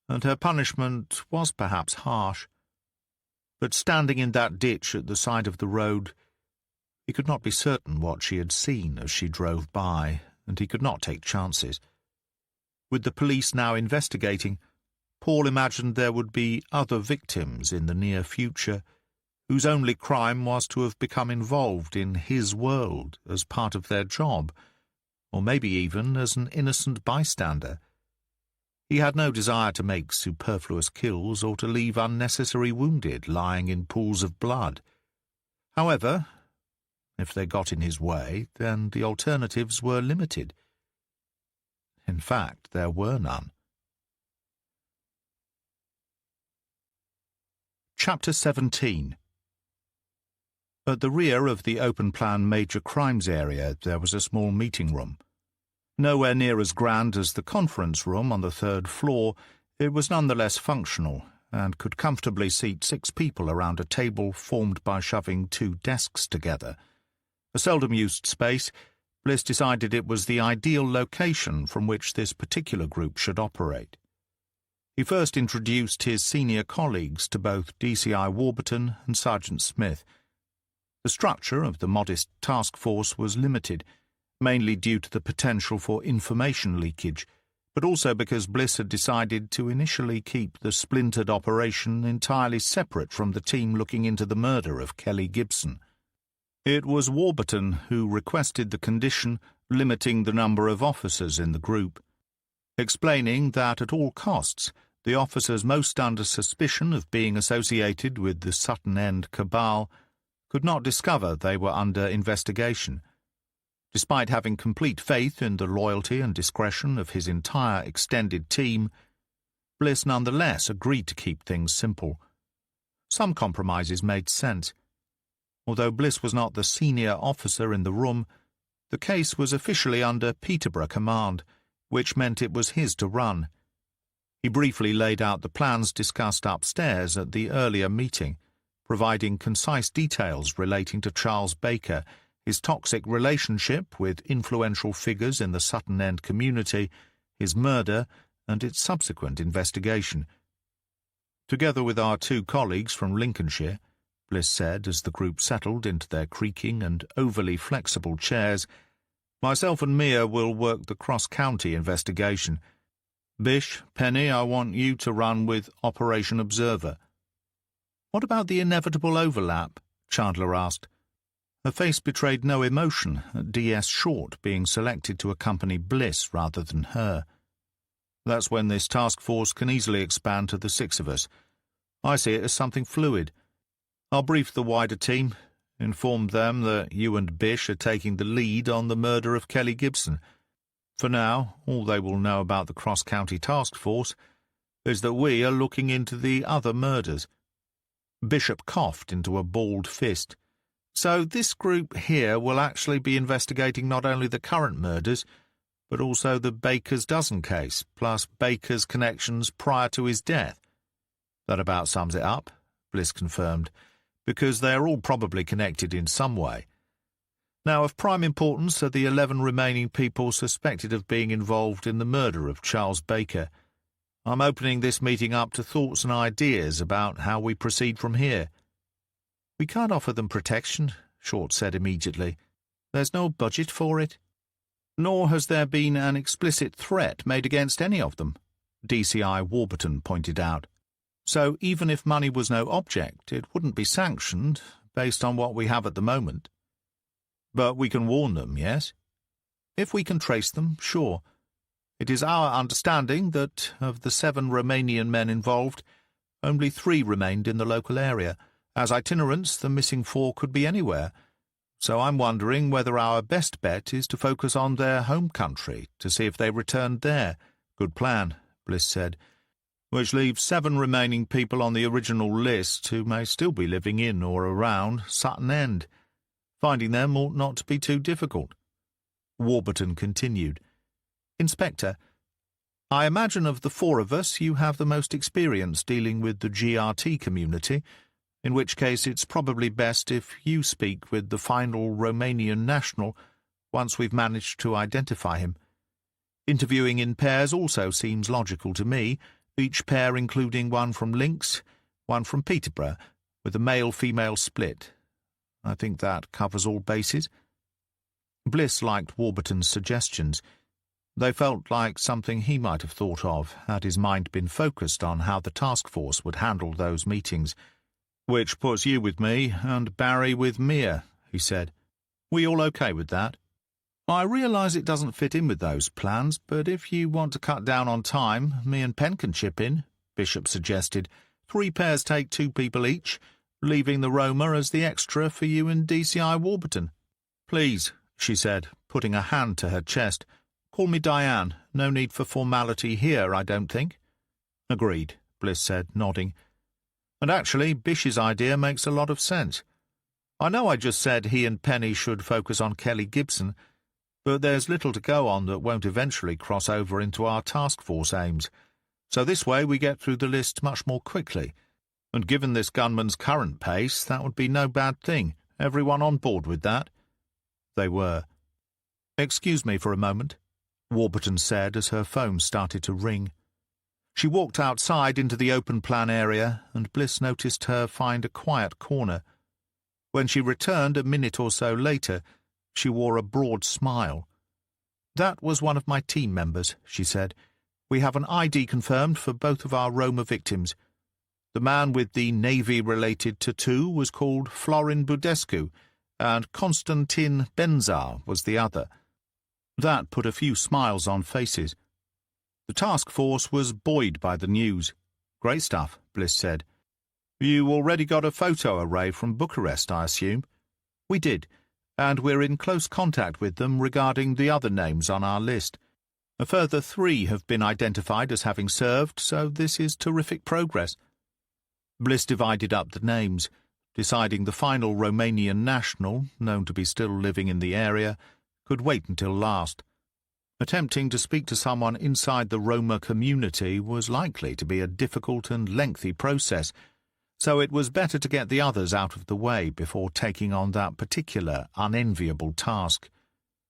and her punishment was perhaps harsh. But standing in that ditch at the side of the road, he could not be certain what she had seen as she drove by, and he could not take chances. With the police now investigating, Paul imagined there would be other victims in the near future, whose only crime was to have become involved in his world as part of their job, or maybe even as an innocent bystander. He had no desire to make superfluous kills or to leave unnecessary wounded lying in pools of blood. However, if they got in his way, then the alternatives were limited. In fact, there were none. Chapter 17. At the rear of the open-plan major crimes area there was a small meeting room. Nowhere near as grand as the conference room on the third floor, it was nonetheless functional, and could comfortably seat 6 people around a table formed by shoving 2 desks together. A seldom-used space, Bliss decided it was the ideal location from which this particular group should operate. He first introduced his senior colleagues to both DCI Warburton and Sergeant Smith. The structure of the modest task force was limited, mainly due to the potential for information leakage, but also because Bliss had decided to initially keep the splintered operation entirely separate from the team looking into the murder of Kelly Gibson. It was Warburton who requested the condition limiting the number of officers in the group, explaining that at all costs the officers most under suspicion of being associated with the Sutton End cabal could not discover they were under investigation. Despite having complete faith in the loyalty and discretion of his entire extended team, Bliss nonetheless agreed to keep things simple. Some compromises made sense. Although Bliss was not the senior officer in the room, the case was officially under Peterborough command, which meant it was his to run. He briefly laid out the plans discussed upstairs at the earlier meeting, providing concise details relating to Charles Baker, his toxic relationship with influential figures in the Sutton End community, his murder, and its subsequent investigation. Together with our 2 colleagues from Lincolnshire, Bliss said as the group settled into their creaking and overly flexible chairs, myself and Mia will work the cross-county investigation. Bish, Penny, I want you to run with Operation Observer. What about the inevitable overlap? Chandler asked. Her face betrayed no emotion at DS Short being selected to accompany Bliss rather than her. That's when this task force can easily expand to the 6 of us. I see it as something fluid. I'll brief the wider team, inform them that you and Bish are taking the lead on the murder of Kelly Gibson. For now, all they will know about the cross-county task force is that we are looking into the other murders. Bishop coughed into a balled fist. So this group here will actually be investigating not only the current murders, but also the Baker's dozen case, plus Baker's connections prior to his death. That about sums it up, Bliss confirmed, because they are all probably connected in some way. Now, of prime importance are the 11 remaining people suspected of being involved in the murder of Charles Baker. I'm opening this meeting up to thoughts and ideas about how we proceed from here. We can't offer them protection, Short said immediately. There's no budget for it. Nor has there been an explicit threat made against any of them, DCI Warburton pointed out. So even if money was no object, it wouldn't be sanctioned, based on what we have at the moment. But we can warn them, yes? If we can trace them, sure. It is our understanding that, of the 7 Romanian men involved, only 3 remained in the local area. As itinerants, the missing 4 could be anywhere, So I'm wondering whether our best bet is to focus on their home country, to see if they returned there. Good plan, Bliss said. Which leaves 7 remaining people on the original list who may still be living in or around Sutton End. Finding them ought not to be too difficult. Warburton continued. Inspector, I imagine of the 4 of us you have the most experience dealing with the GRT community, in which case it's probably best if you speak with the final Romanian national once we've managed to identify him. Interviewing in pairs also seems logical to me, each pair including one from Links, one from Peterborough, with a male-female split. I think that covers all bases. Bliss liked Warburton's suggestions. They felt like something he might have thought of, had his mind been focused on how the task force would handle those meetings. Which puts you with me and Barry with Mia, he said. We all okay with that? I realise it doesn't fit in with those plans, but if you want to cut down on time, me and Penn can chip in, Bishop suggested. 3 pairs take 2 people each, leaving the Roma as the extra for you and DCI Warburton. Please, she said, putting a hand to her chest. Call me Diane. No need for formality here, I don't think. Agreed, Bliss said, nodding. And actually, Bish's idea makes a lot of sense. I know I just said he and Penny should focus on Kelly Gibson, but there's little to go on that won't eventually cross over into our task force aims. So this way we get through the list much more quickly. And given this gunman's current pace, that would be no bad thing. Everyone on board with that? They were. Excuse me for a moment, Warburton said as her phone started to ring. She walked outside into the open-plan area, and Bliss noticed her find a quiet corner. When she returned a minute or so later, she wore a broad smile. That was one of my team members, she said. We have an ID confirmed for both of our Roma victims. The man with the Navy-related tattoo was called Florin Budescu, and Konstantin Benzar was the other. That put a few smiles on faces. The task force was buoyed by the news. Great stuff, Bliss said. You already got a photo array from Bucharest, I assume? We did, and we're in close contact with them regarding the other names on our list. A further 3 have been identified as having served, so this is terrific progress. Bliss divided up the names, deciding the final Romanian national, known to be still living in the area, could wait until last. Attempting to speak to someone inside the Roma community was likely to be a difficult and lengthy process, so it was better to get the others out of the way before taking on that particular unenviable task.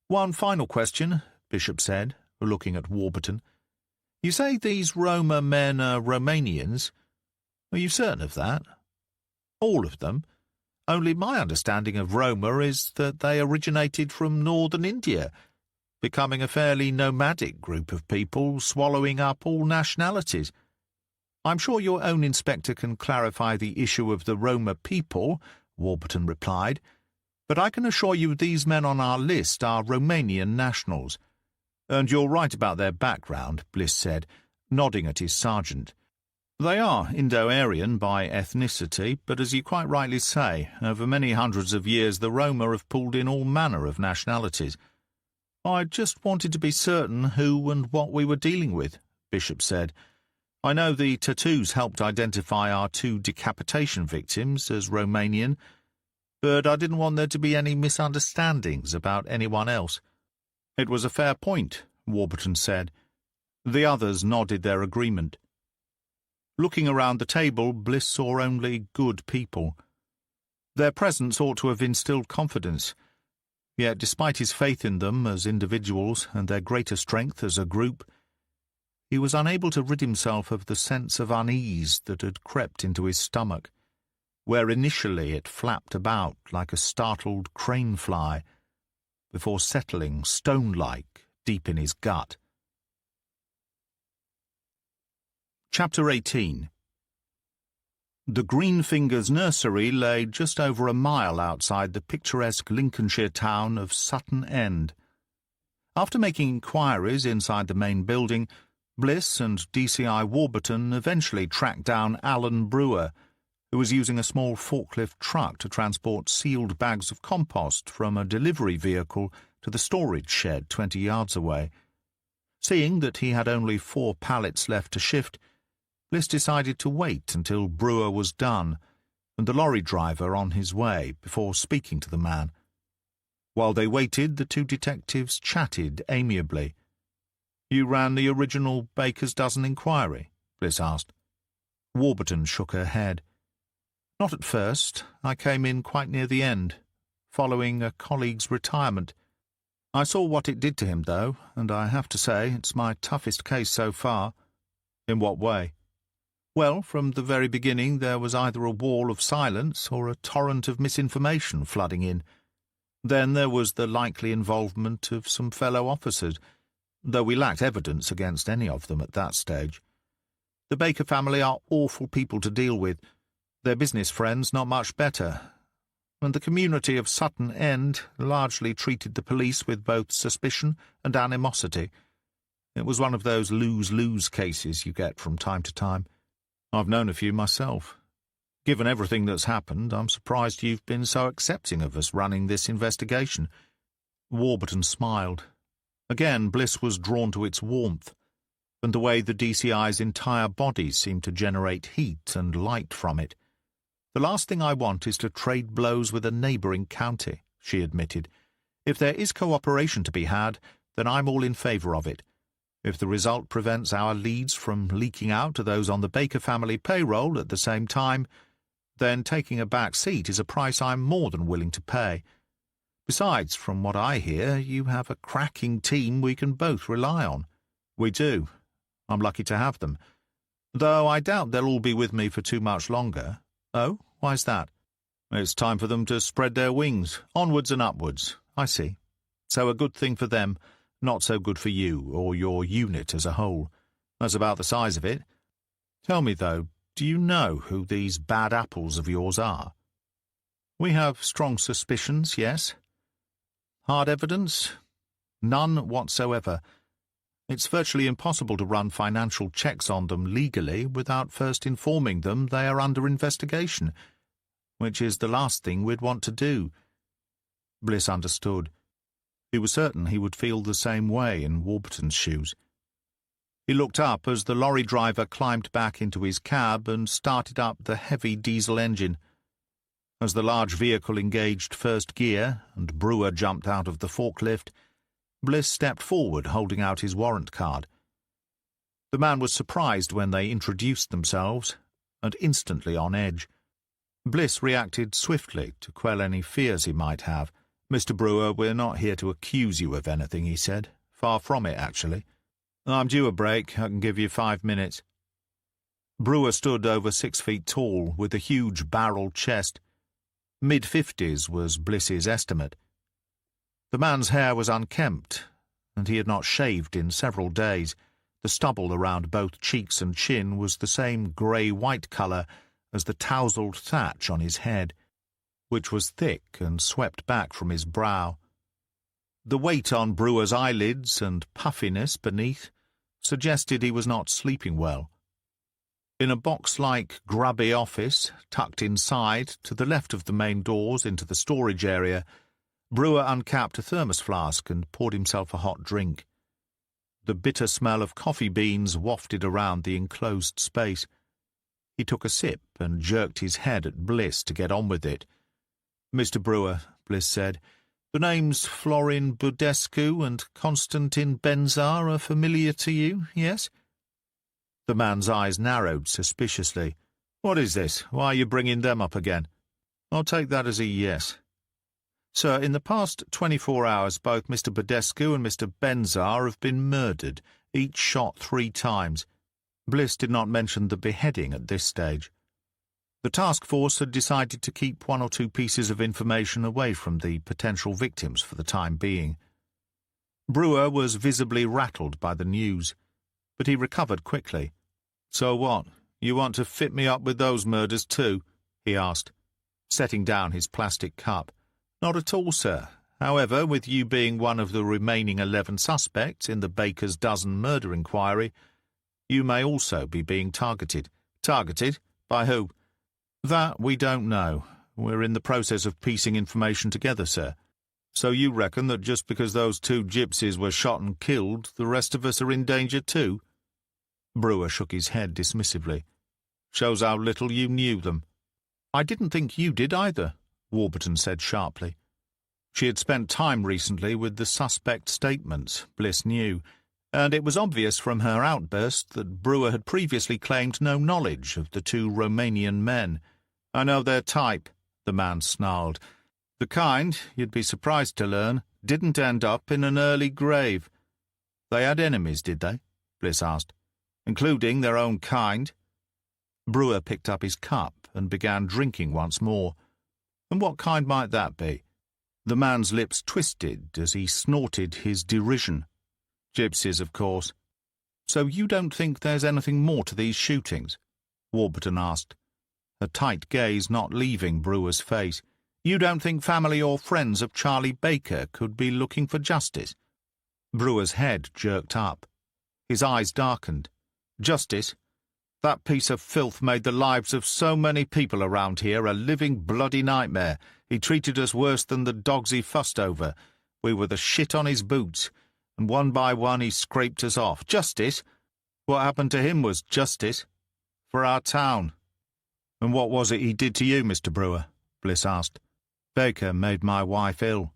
One final question, Bishop said, looking at Warburton. You say these Roma men are Romanians? Are you certain of that? All of them? Only my understanding of Roma is that they originated from northern India, becoming a fairly nomadic group of people swallowing up all nationalities. I'm sure your own inspector can clarify the issue of the Roma people, Warburton replied, but I can assure you these men on our list are Romanian nationals. And you're right about their background, Bliss said, nodding at his sergeant. They are Indo-Aryan by ethnicity, but as you quite rightly say, over many hundreds of years the Roma have pulled in all manner of nationalities. I just wanted to be certain who and what we were dealing with, Bishop said. I know the tattoos helped identify our 2 decapitation victims as Romanian, but I didn't want there to be any misunderstandings about anyone else. It was a fair point, Warburton said. The others nodded their agreement. Looking around the table, Bliss saw only good people. Their presence ought to have instilled confidence. Yet, despite his faith in them as individuals and their greater strength as a group, he was unable to rid himself of the sense of unease that had crept into his stomach, where initially it flapped about like a startled crane-fly, before settling stone-like deep in his gut. Chapter 18. The Greenfingers nursery lay just over a mile outside the picturesque Lincolnshire town of Sutton End. After making inquiries inside the main building, Bliss and DCI Warburton eventually tracked down Alan Brewer, who was using a small forklift truck to transport sealed bags of compost from a delivery vehicle to the storage shed 20 yards away. Seeing that he had only 4 pallets left to shift, Bliss decided to wait until Brewer was done and the lorry driver on his way before speaking to the man. While they waited, the 2 detectives chatted amiably. "You ran the original Baker's Dozen inquiry?" Bliss asked. Warburton shook her head. "Not at first. I came in quite near the end, following a colleague's retirement. I saw what it did to him, though, and I have to say it's my toughest case so far." "In what way?" "Well, from the very beginning there was either a wall of silence or a torrent of misinformation flooding in. Then there was the likely involvement of some fellow officers, though we lacked evidence against any of them at that stage. The Baker family are awful people to deal with, their business friends not much better, and the community of Sutton End largely treated the police with both suspicion and animosity. It was one of those lose-lose cases you get from time to time. I've known a few myself. Given everything that's happened, I'm surprised you've been so accepting of us running this investigation." Warburton smiled. Again, Bliss was drawn to its warmth, and the way the DCI's entire body seemed to generate heat and light from it. "The last thing I want is to trade blows with a neighbouring county," she admitted. "If there is cooperation to be had, then I'm all in favour of it. If the result prevents our leads from leaking out to those on the Baker family payroll at the same time, then taking a back seat is a price I'm more than willing to pay. Besides, from what I hear, you have a cracking team we can both rely on." "We do. I'm lucky to have them. Though I doubt they'll all be with me for too much longer." "Oh, why's that?" "It's time for them to spread their wings, onwards and upwards. I see. So a good thing for them, not so good for you, or your unit as a whole. That's about the size of it. Tell me, though, do you know who these bad apples of yours are?" "We have strong suspicions, yes." "Hard evidence?" "None whatsoever. It's virtually impossible to run financial checks on them legally without first informing them they are under investigation, which is the last thing we'd want to do." Bliss understood. He was certain he would feel the same way in Warburton's shoes. He looked up as the lorry driver climbed back into his cab and started up the heavy diesel engine. As the large vehicle engaged first gear and Brewer jumped out of the forklift, Bliss stepped forward holding out his warrant card. The man was surprised when they introduced themselves, and instantly on edge. Bliss reacted swiftly to quell any fears he might have. "Mr. Brewer, we're not here to accuse you of anything," he said. "Far from it, actually. I'm due a break. I can give you 5 minutes." Brewer stood over 6 feet tall, with a huge barrel chest. Mid-50s was Bliss's estimate. The man's hair was unkempt, and he had not shaved in several days. The stubble around both cheeks and chin was the same grey-white colour as the tousled thatch on his head, which was thick and swept back from his brow. The weight on Brewer's eyelids and puffiness beneath suggested he was not sleeping well. In a box-like grubby office, tucked inside, to the left of the main doors into the storage area, Brewer uncapped a thermos flask and poured himself a hot drink. The bitter smell of coffee beans wafted around the enclosed space. He took a sip and jerked his head at Bliss to get on with it. "Mr. Brewer," Bliss said, "the names Florin Budescu and Constantin Benzar are familiar to you, yes?" The man's eyes narrowed suspiciously. "What is this? Why are you bringing them up again?" "I'll take that as a yes. Sir, in the past 24 hours both Mr. Budescu and Mr. Benzar have been murdered, each shot 3 times. Bliss did not mention the beheading at this stage. The task force had decided to keep 1 or 2 pieces of information away from the potential victims for the time being. Brewer was visibly rattled by the news, but he recovered quickly. "So what? You want to fit me up with those murders too?" he asked, setting down his plastic cup. "Not at all, sir. However, with you being one of the remaining 11 suspects in the Baker's Dozen murder inquiry, you may also be being targeted." "Targeted? By who?" That we don't know. We're in the process of piecing information together, sir. So you reckon that just because those 2 gypsies were shot and killed, the rest of us are in danger too? Brewer shook his head dismissively. Shows how little you knew them. I didn't think you did either, Warburton said sharply. She had spent time recently with the suspect statements, Bliss knew, and it was obvious from her outburst that Brewer had previously claimed no knowledge of the 2 Romanian men. I know their type, the man snarled. The kind, you'd be surprised to learn, didn't end up in an early grave. They had enemies, did they? Bliss asked. Including their own kind? Brewer picked up his cup and began drinking once more. And what kind might that be? The man's lips twisted as he snorted his derision. Gypsies, of course. So you don't think there's anything more to these shootings? Warburton asked, her tight gaze not leaving Brewer's face. You don't think family or friends of Charlie Baker could be looking for justice? Brewer's head jerked up. His eyes darkened. Justice? That piece of filth made the lives of so many people around here a living bloody nightmare. He treated us worse than the dogs he fussed over. We were the shit on his boots, and one by one he scraped us off. Justice? What happened to him was justice. For our town. And what was it he did to you, Mr. Brewer? Bliss asked. Baker made my wife ill.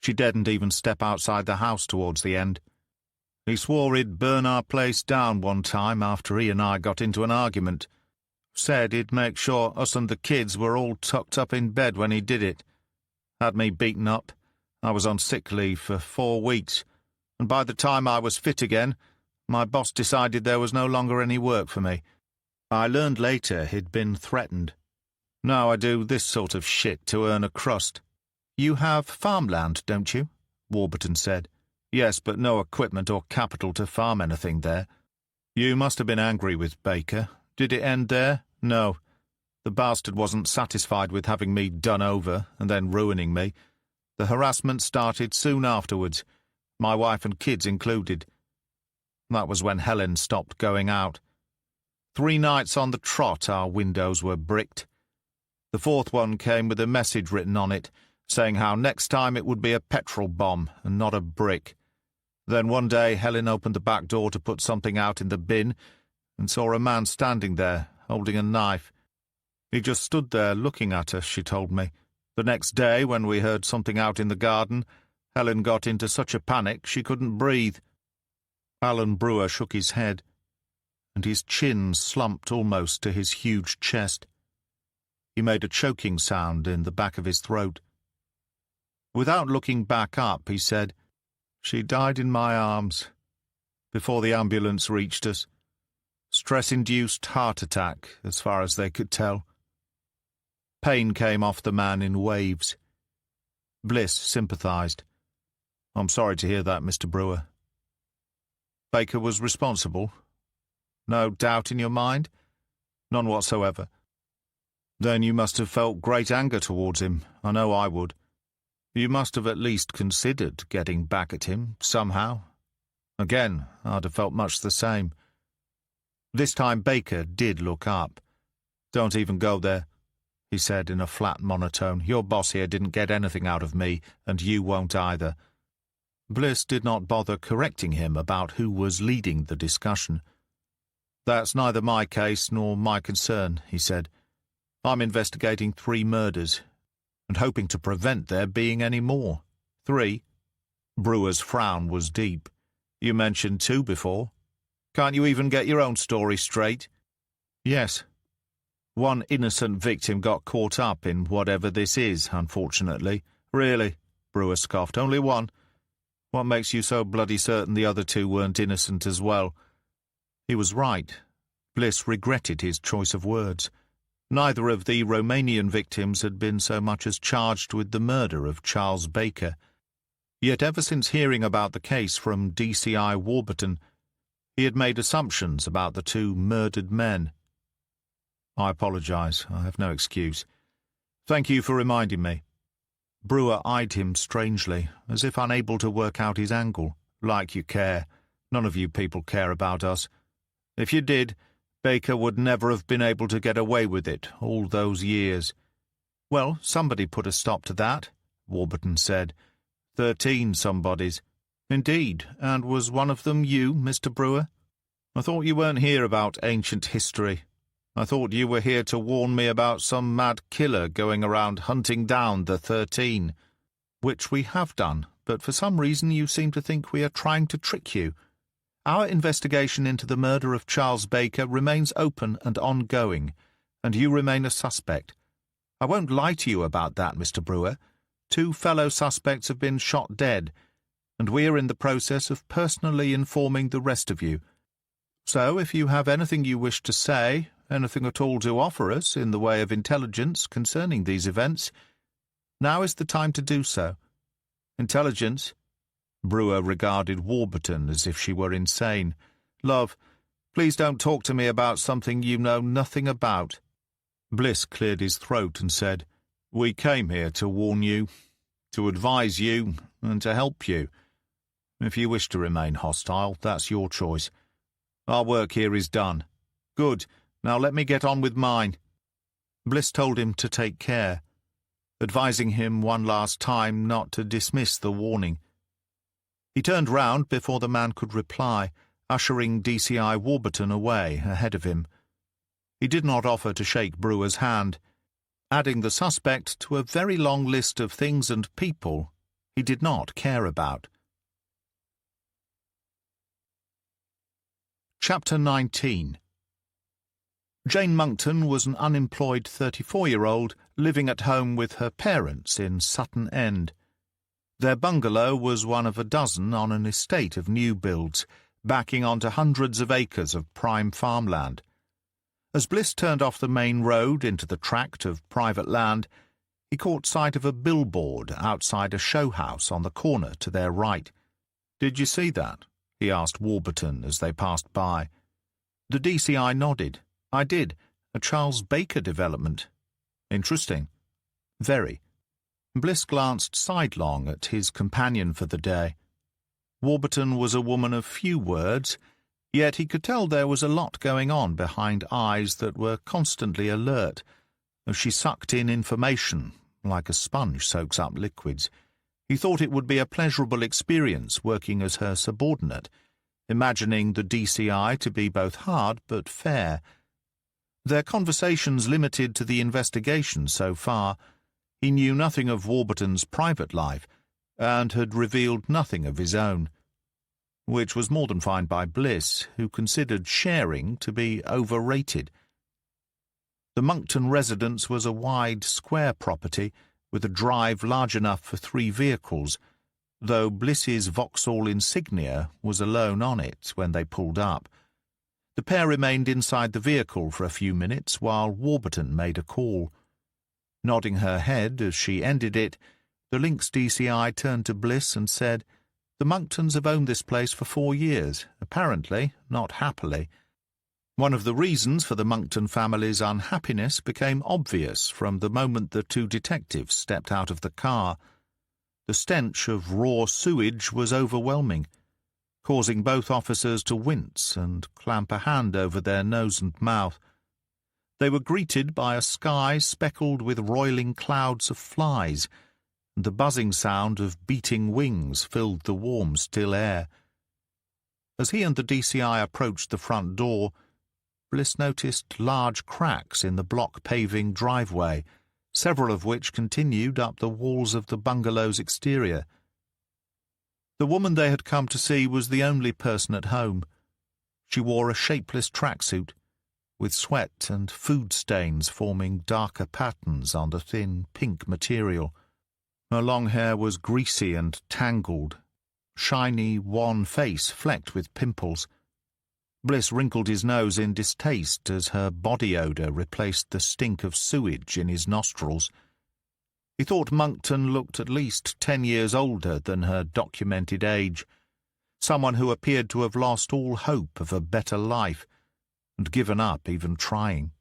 She daredn't even step outside the house towards the end. He swore he'd burn our place down one time after he and I got into an argument. Said he'd make sure us and the kids were all tucked up in bed when he did it. Had me beaten up. I was on sick leave for 4 weeks, and by the time I was fit again, my boss decided there was no longer any work for me. I learned later he'd been threatened. Now I do this sort of shit to earn a crust. You have farmland, don't you? Warburton said. Yes, but no equipment or capital to farm anything there. You must have been angry with Baker. Did it end there? No. The bastard wasn't satisfied with having me done over and then ruining me. The harassment started soon afterwards, my wife and kids included. That was when Helen stopped going out. 3 nights on the trot our windows were bricked. The 4th one came with a message written on it, saying how next time it would be a petrol bomb and not a brick. Then one day Helen opened the back door to put something out in the bin and saw a man standing there, holding a knife. He just stood there looking at her, she told me. The next day, when we heard something out in the garden, Helen got into such a panic she couldn't breathe. Alan Brewer shook his head, and his chin slumped almost to his huge chest. He made a choking sound in the back of his throat. Without looking back up, he said, She died in my arms, before the ambulance reached us. Stress-induced heart attack, as far as they could tell. Pain came off the man in waves. Bliss sympathized. I'm sorry to hear that, Mr. Brewer. Baker was responsible? No doubt in your mind? None whatsoever. Then you must have felt great anger towards him. I know I would. You must have at least considered getting back at him, somehow. Again, I'd have felt much the same. This time Baker did look up. Don't even go there, he said in a flat monotone. Your boss here didn't get anything out of me, and you won't either. Bliss did not bother correcting him about who was leading the discussion. That's neither my case nor my concern, he said. I'm investigating 3 murders, and hoping to prevent there being any more. 3? Brewer's frown was deep. You mentioned 2 before. Can't you even get your own story straight? Yes. 1 innocent victim got caught up in whatever this is, unfortunately. Really? Brewer scoffed. Only 1? What makes you so bloody certain the other 2 weren't innocent as well? He was right. Bliss regretted his choice of words. Neither of the Romanian victims had been so much as charged with the murder of Charles Baker. Yet ever since hearing about the case from DCI Warburton, he had made assumptions about the 2 murdered men. I apologize. I have no excuse. Thank you for reminding me. Brewer eyed him strangely, as if unable to work out his angle. Like you care. None of you people care about us. If you did, Baker would never have been able to get away with it all those years. Well, somebody put a stop to that, Warburton said. 13 somebodies. Indeed, and was one of them you, Mr. Brewer? I thought you weren't here about ancient history. I thought you were here to warn me about some mad killer going around hunting down the 13. Which we have done, but for some reason you seem to think we are trying to trick you. Our investigation into the murder of Charles Baker remains open and ongoing, and you remain a suspect. I won't lie to you about that, Mr. Brewer. 2 fellow suspects have been shot dead, and we are in the process of personally informing the rest of you. So if you have anything you wish to say, anything at all to offer us in the way of intelligence concerning these events, now is the time to do so. Intelligence? Brewer regarded Warburton as if she were insane. Love, please don't talk to me about something you know nothing about. Bliss cleared his throat and said, We came here to warn you, to advise you, and to help you. If you wish to remain hostile, that's your choice. Our work here is done. Good. Now let me get on with mine. Bliss told him to take care, advising him one last time not to dismiss the warning. He turned round before the man could reply, ushering DCI Warburton away ahead of him. He did not offer to shake Brewer's hand, adding the suspect to a very long list of things and people he did not care about. Chapter 19. Jane Monckton was an unemployed 34-year-old living at home with her parents in Sutton End. Their bungalow was one of a dozen on an estate of new builds, backing onto hundreds of acres of prime farmland. As Bliss turned off the main road into the tract of private land, he caught sight of a billboard outside a show house on the corner to their right. "Did you see that?" he asked Warburton as they passed by. The DCI nodded. "I did. A Charles Baker development." "Interesting." "Very." Bliss glanced sidelong at his companion for the day. Warburton was a woman of few words, yet he could tell there was a lot going on behind eyes that were constantly alert, as she sucked in information like a sponge soaks up liquids. He thought it would be a pleasurable experience working as her subordinate, imagining the DCI to be both hard but fair. Their conversations limited to the investigation so far. He knew nothing of Warburton's private life, and had revealed nothing of his own, which was more than fine by Bliss, who considered sharing to be overrated. The Monckton residence was a wide, square property, with a drive large enough for 3 vehicles, though Bliss's Vauxhall insignia was alone on it when they pulled up. The pair remained inside the vehicle for a few minutes while Warburton made a call. Nodding her head as she ended it, the Lynx DCI turned to Bliss and said, "The Monktons have owned this place for 4 years, apparently not happily. One of the reasons for the Monckton family's unhappiness became obvious from the moment the 2 detectives stepped out of the car. The stench of raw sewage was overwhelming, causing both officers to wince and clamp a hand over their nose and mouth. They were greeted by a sky speckled with roiling clouds of flies, and the buzzing sound of beating wings filled the warm, still air. As he and the DCI approached the front door, Bliss noticed large cracks in the block paving driveway, several of which continued up the walls of the bungalow's exterior. The woman they had come to see was the only person at home. She wore a shapeless tracksuit, with sweat and food stains forming darker patterns on the thin pink material. Her long hair was greasy and tangled, shiny, wan face flecked with pimples. Bliss wrinkled his nose in distaste as her body odour replaced the stink of sewage in his nostrils. He thought Monckton looked at least 10 years older than her documented age, someone who appeared to have lost all hope of a better life, and given up even trying.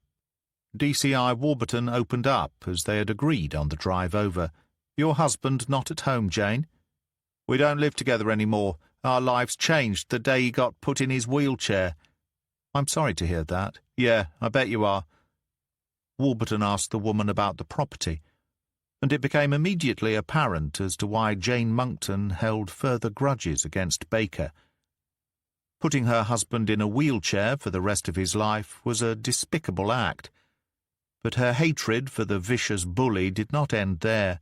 DCI Warburton opened up as they had agreed on the drive over. "Your husband not at home, Jane?" "We don't live together any more. Our lives changed the day he got put in his wheelchair." "I'm sorry to hear that. Yeah, I bet you are. Warburton asked the woman about the property, and it became immediately apparent as to why Jane Monckton held further grudges against Baker. Putting her husband in a wheelchair for the rest of his life was a despicable act, but her hatred for the vicious bully did not end there.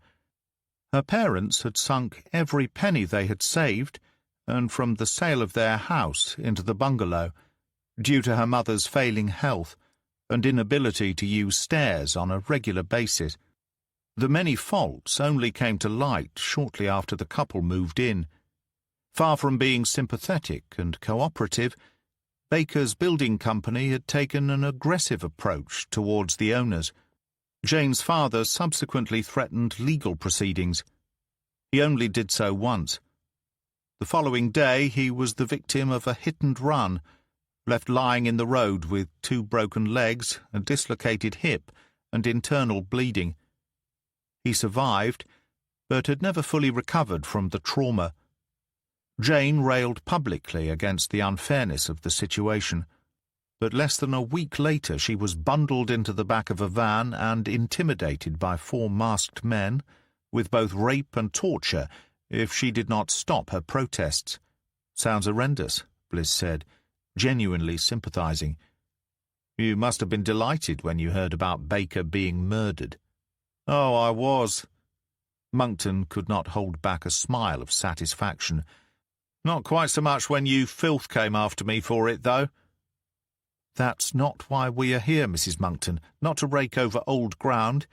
Her parents had sunk every penny they had saved, and from the sale of their house into the bungalow, due to her mother's failing health and inability to use stairs on a regular basis. The many faults only came to light shortly after the couple moved in. Far from being sympathetic and cooperative, Baker's building company had taken an aggressive approach towards the owners. Jane's father subsequently threatened legal proceedings. He only did so once. The following day he was the victim of a hit-and-run, left lying in the road with 2 broken legs, a dislocated hip, and internal bleeding. He survived, but had never fully recovered from the trauma. Jane railed publicly against the unfairness of the situation, but less than a week later she was bundled into the back of a van and intimidated by 4 masked men, with both rape and torture, if she did not stop her protests. Sounds horrendous, Bliss said, genuinely sympathizing. You must have been delighted when you heard about Baker being murdered. Oh, I was. Monckton could not hold back a smile of satisfaction. Not quite so much when you filth came after me for it, though. That's not why we are here, Mrs. Monckton, not to rake over old ground.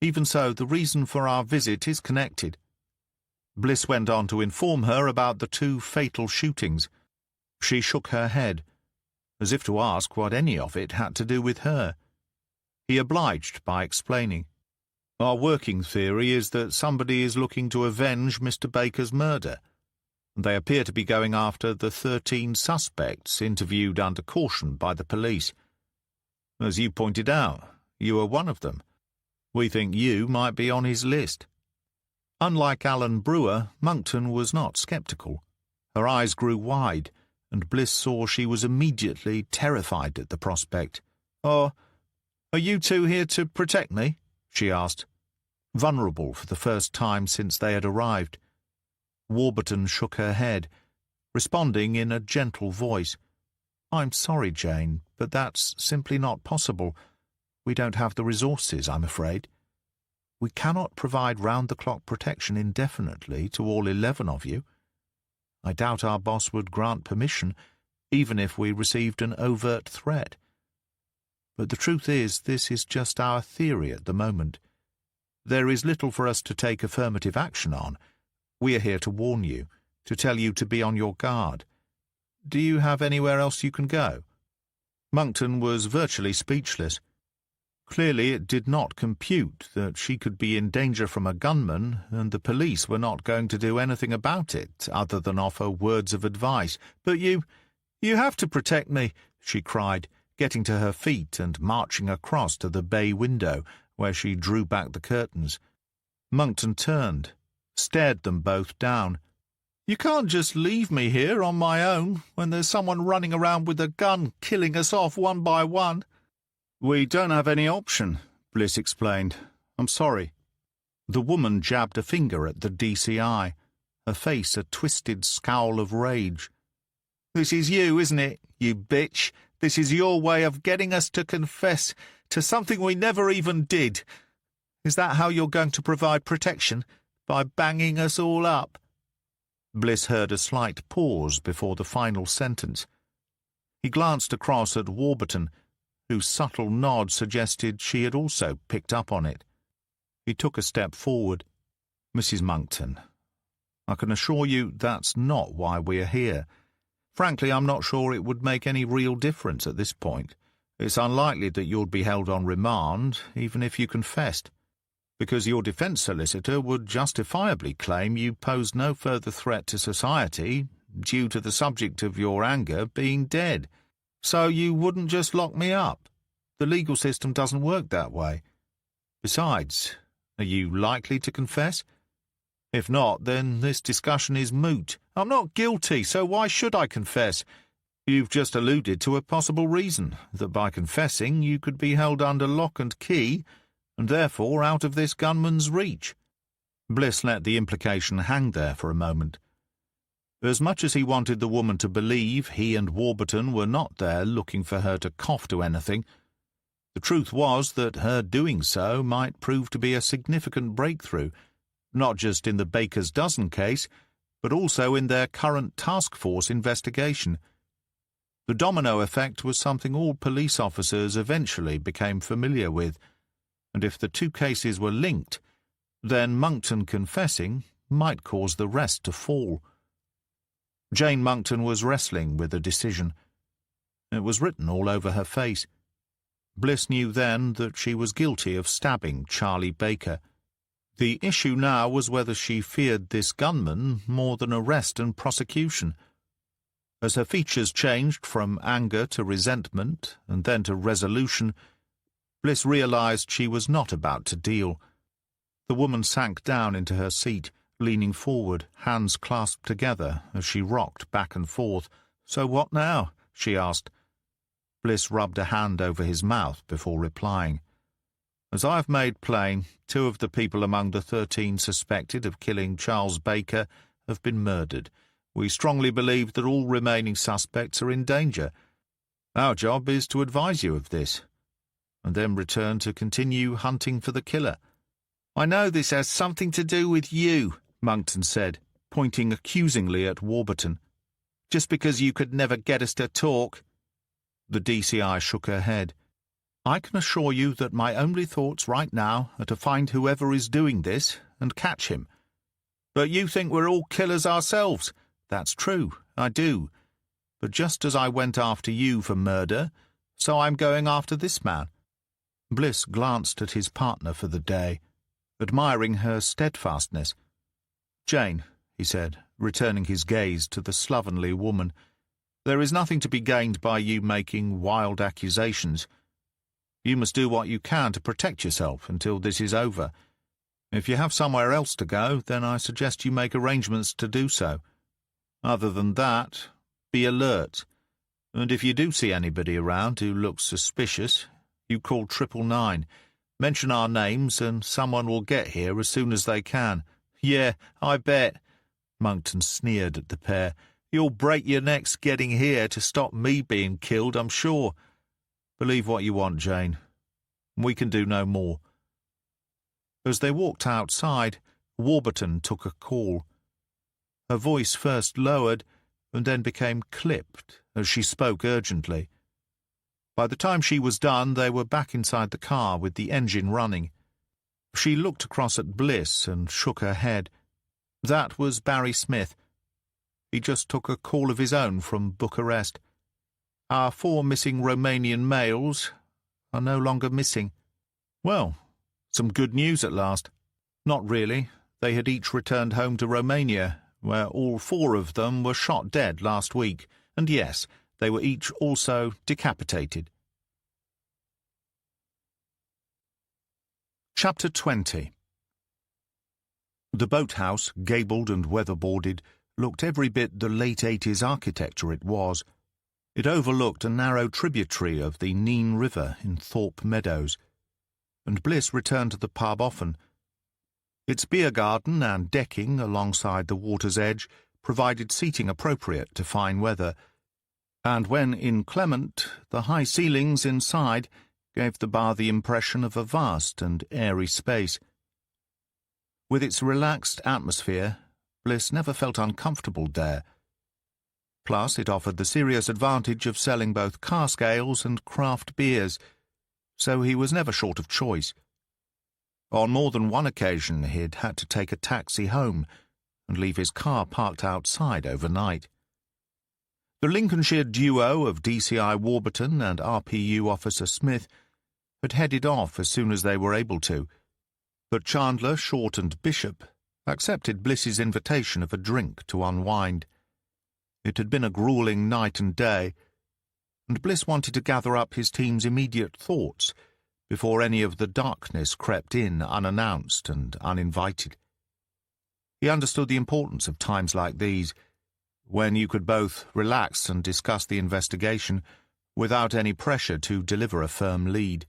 Even so, the reason for our visit is connected. Bliss went on to inform her about the 2 fatal shootings. She shook her head, as if to ask what any of it had to do with her. He obliged by explaining. Our working theory is that somebody is looking to avenge Mr. Baker's murder. They appear to be going after the 13 suspects interviewed under caution by the police. As you pointed out, you are one of them. We think you might be on his list. Unlike Alan Brewer, Monckton was not sceptical. Her eyes grew wide, and Bliss saw she was immediately terrified at the prospect. "Oh, are you 2 here to protect me?" she asked, vulnerable for the first time since they had arrived. Warburton shook her head, responding in a gentle voice. "I'm sorry, Jane, but that's simply not possible. We don't have the resources, I'm afraid. We cannot provide round-the-clock protection indefinitely to all 11 of you. I doubt our boss would grant permission, even if we received an overt threat. But the truth is, this is just our theory at the moment. There is little for us to take affirmative action on. We are here to warn you, to tell you to be on your guard. Do you have anywhere else you can go?" Monckton was virtually speechless. Clearly it did not compute that she could be in danger from a gunman, and the police were not going to do anything about it other than offer words of advice. "But you have to protect me," she cried, getting to her feet and marching across to the bay window, where she drew back the curtains. Monckton turned, stared them both down. "You can't just leave me here on my own when there's someone running around with a gun killing us off one by one." "We don't have any option," Bliss explained. "I'm sorry." The woman jabbed a finger at the DCI, her face a twisted scowl of rage. "This is you, isn't it, you bitch? This is your way of getting us to confess to something we never even did. Is that how you're going to provide protection? By banging us all up?" Bliss heard a slight pause before the final sentence. He glanced across at Warburton, whose subtle nod suggested she had also picked up on it. He took a step forward. "Mrs. Monckton, I can assure you that's not why we're here. Frankly, I'm not sure it would make any real difference at this point. It's unlikely that you'd be held on remand, even if you confessed, because your defense solicitor would justifiably claim you posed no further threat to society due to the subject of your anger being dead. So you wouldn't just lock me up. The legal system doesn't work that way. Besides, are you likely to confess? If not, then this discussion is moot. I'm not guilty, so why should I confess? You've just alluded to a possible reason, that by confessing you could be held under lock and key, and therefore out of this gunman's reach." Bliss let the implication hang there for a moment. As much as he wanted the woman to believe he and Warburton were not there looking for her to cough to anything, the truth was that her doing so might prove to be a significant breakthrough, not just in the Baker's Dozen case, but also in their current task force investigation. The domino effect was something all police officers eventually became familiar with, and if the two cases were linked, then Monckton confessing might cause the rest to fall. Jane Monckton was wrestling with a decision. It was written all over her face. Bliss knew then that she was guilty of stabbing Charlie Baker. The issue now was whether she feared this gunman more than arrest and prosecution. As her features changed from anger to resentment and then to resolution, Bliss realized she was not about to deal. The woman sank down into her seat, leaning forward, hands clasped together as she rocked back and forth. "So what now?" she asked. Bliss rubbed a hand over his mouth before replying. "As I have made plain, 2 of the people among the 13 suspected of killing Charles Baker have been murdered. We strongly believe that all remaining suspects are in danger. Our job is to advise you of this, and then return to continue hunting for the killer." "I know this has something to do with you," Monckton said, pointing accusingly at Warburton. "Just because you could never get us to talk." The DCI shook her head. "I can assure you that my only thoughts right now are to find whoever is doing this and catch him." "But you think we're all killers ourselves." "That's true, I do. But just as I went after you for murder, so I'm going after this man." Bliss glanced at his partner for the day, admiring her steadfastness. "Jane," he said, returning his gaze to the slovenly woman, "there is nothing to be gained by you making wild accusations. You must do what you can to protect yourself until this is over. If you have somewhere else to go, then I suggest you make arrangements to do so. Other than that, be alert, and if you do see anybody around who looks suspicious, you call 999. Mention our names, and someone will get here as soon as they can." "Yeah, I bet," Monckton sneered at the pair. "You'll break your necks getting here to stop me being killed, I'm sure." "Believe what you want, Jane. We can do no more." As they walked outside, Warburton took a call. Her voice first lowered and then became clipped as she spoke urgently. By the time she was done, they were back inside the car with the engine running. She looked across at Bliss and shook her head. That was Barry Smith. He just took a call of his own from Bucharest. "Our 4 missing Romanian males are no longer missing." "Well, some good news at last." "Not really. They had each returned home to Romania, where all 4 of them were shot dead last week, and yes, they were each also decapitated." Chapter 20. The boathouse, gabled and weatherboarded, looked every bit the late 80s architecture it was. It overlooked a narrow tributary of the Nene River in Thorpe Meadows, and Bliss returned to the pub often. Its beer garden and decking alongside the water's edge provided seating appropriate to fine weather, and when inclement, the high ceilings inside gave the bar the impression of a vast and airy space. With its relaxed atmosphere, Bliss never felt uncomfortable there. Plus, it offered the serious advantage of selling both cask ales and craft beers, so he was never short of choice. On more than one occasion he'd had to take a taxi home and leave his car parked outside overnight. The Lincolnshire duo of DCI Warburton and RPU Officer Smith had headed off as soon as they were able to, but Chandler, Short and Bishop accepted Bliss's invitation of a drink to unwind. It had been a grueling night and day, and Bliss wanted to gather up his team's immediate thoughts before any of the darkness crept in unannounced and uninvited. He understood the importance of times like these, when you could both relax and discuss the investigation without any pressure to deliver a firm lead.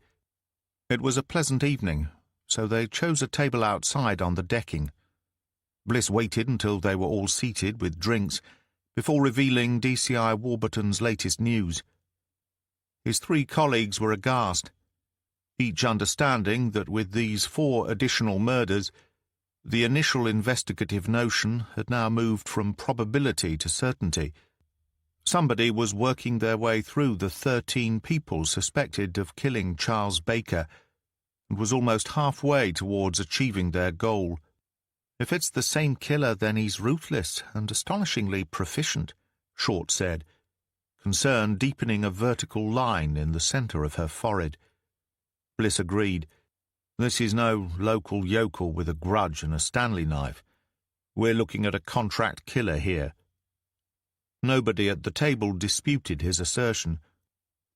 It was a pleasant evening, so they chose a table outside on the decking. Bliss waited until they were all seated with drinks before revealing DCI Warburton's latest news. His 3 colleagues were aghast, each understanding that with these 4 additional murders, the initial investigative notion had now moved from probability to certainty. Somebody was working their way through the 13 people suspected of killing Charles Baker and was almost halfway towards achieving their goal. If it's the same killer, then he's ruthless and astonishingly proficient, Short said, concern deepening a vertical line in the centre of her forehead. Bliss agreed. This is no local yokel with a grudge and a Stanley knife. We're looking at a contract killer here. Nobody at the table disputed his assertion.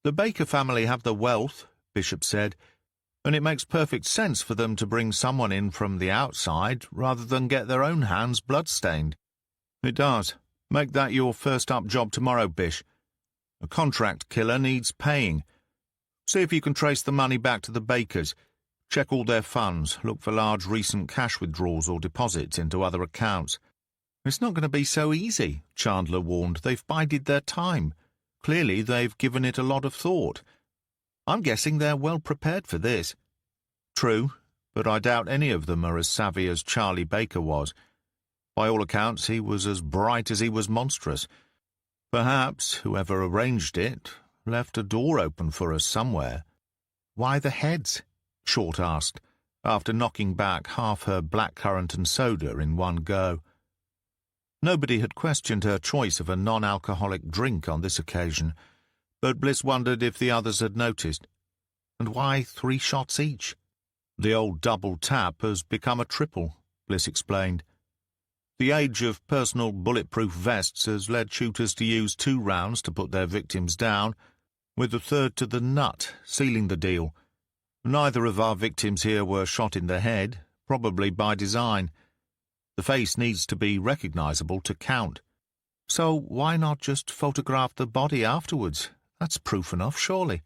The Baker family have the wealth, Bishop said, and it makes perfect sense for them to bring someone in from the outside rather than get their own hands blood-stained. It does. Make that your first-up job tomorrow, Bish. A contract killer needs paying. See if you can trace the money back to the Bakers. Check all their funds, look for large recent cash withdrawals or deposits into other accounts. It's not going to be so easy, Chandler warned. They've bided their time. Clearly they've given it a lot of thought. I'm guessing they're well prepared for this. True, but I doubt any of them are as savvy as Charlie Baker was. By all accounts, he was as bright as he was monstrous. Perhaps whoever arranged it left a door open for us somewhere. Why the heads? Short asked, after knocking back half her blackcurrant and soda in one go. Nobody had questioned her choice of a non-alcoholic drink on this occasion, but Bliss wondered if the others had noticed. And why 3 shots each? The old double tap has become a triple, Bliss explained. The age of personal bulletproof vests has led shooters to use 2 rounds to put their victims down, with the third to the nut, sealing the deal. Neither of our victims here were shot in the head, probably by design. The face needs to be recognizable to count. So why not just photograph the body afterwards? That's proof enough, surely.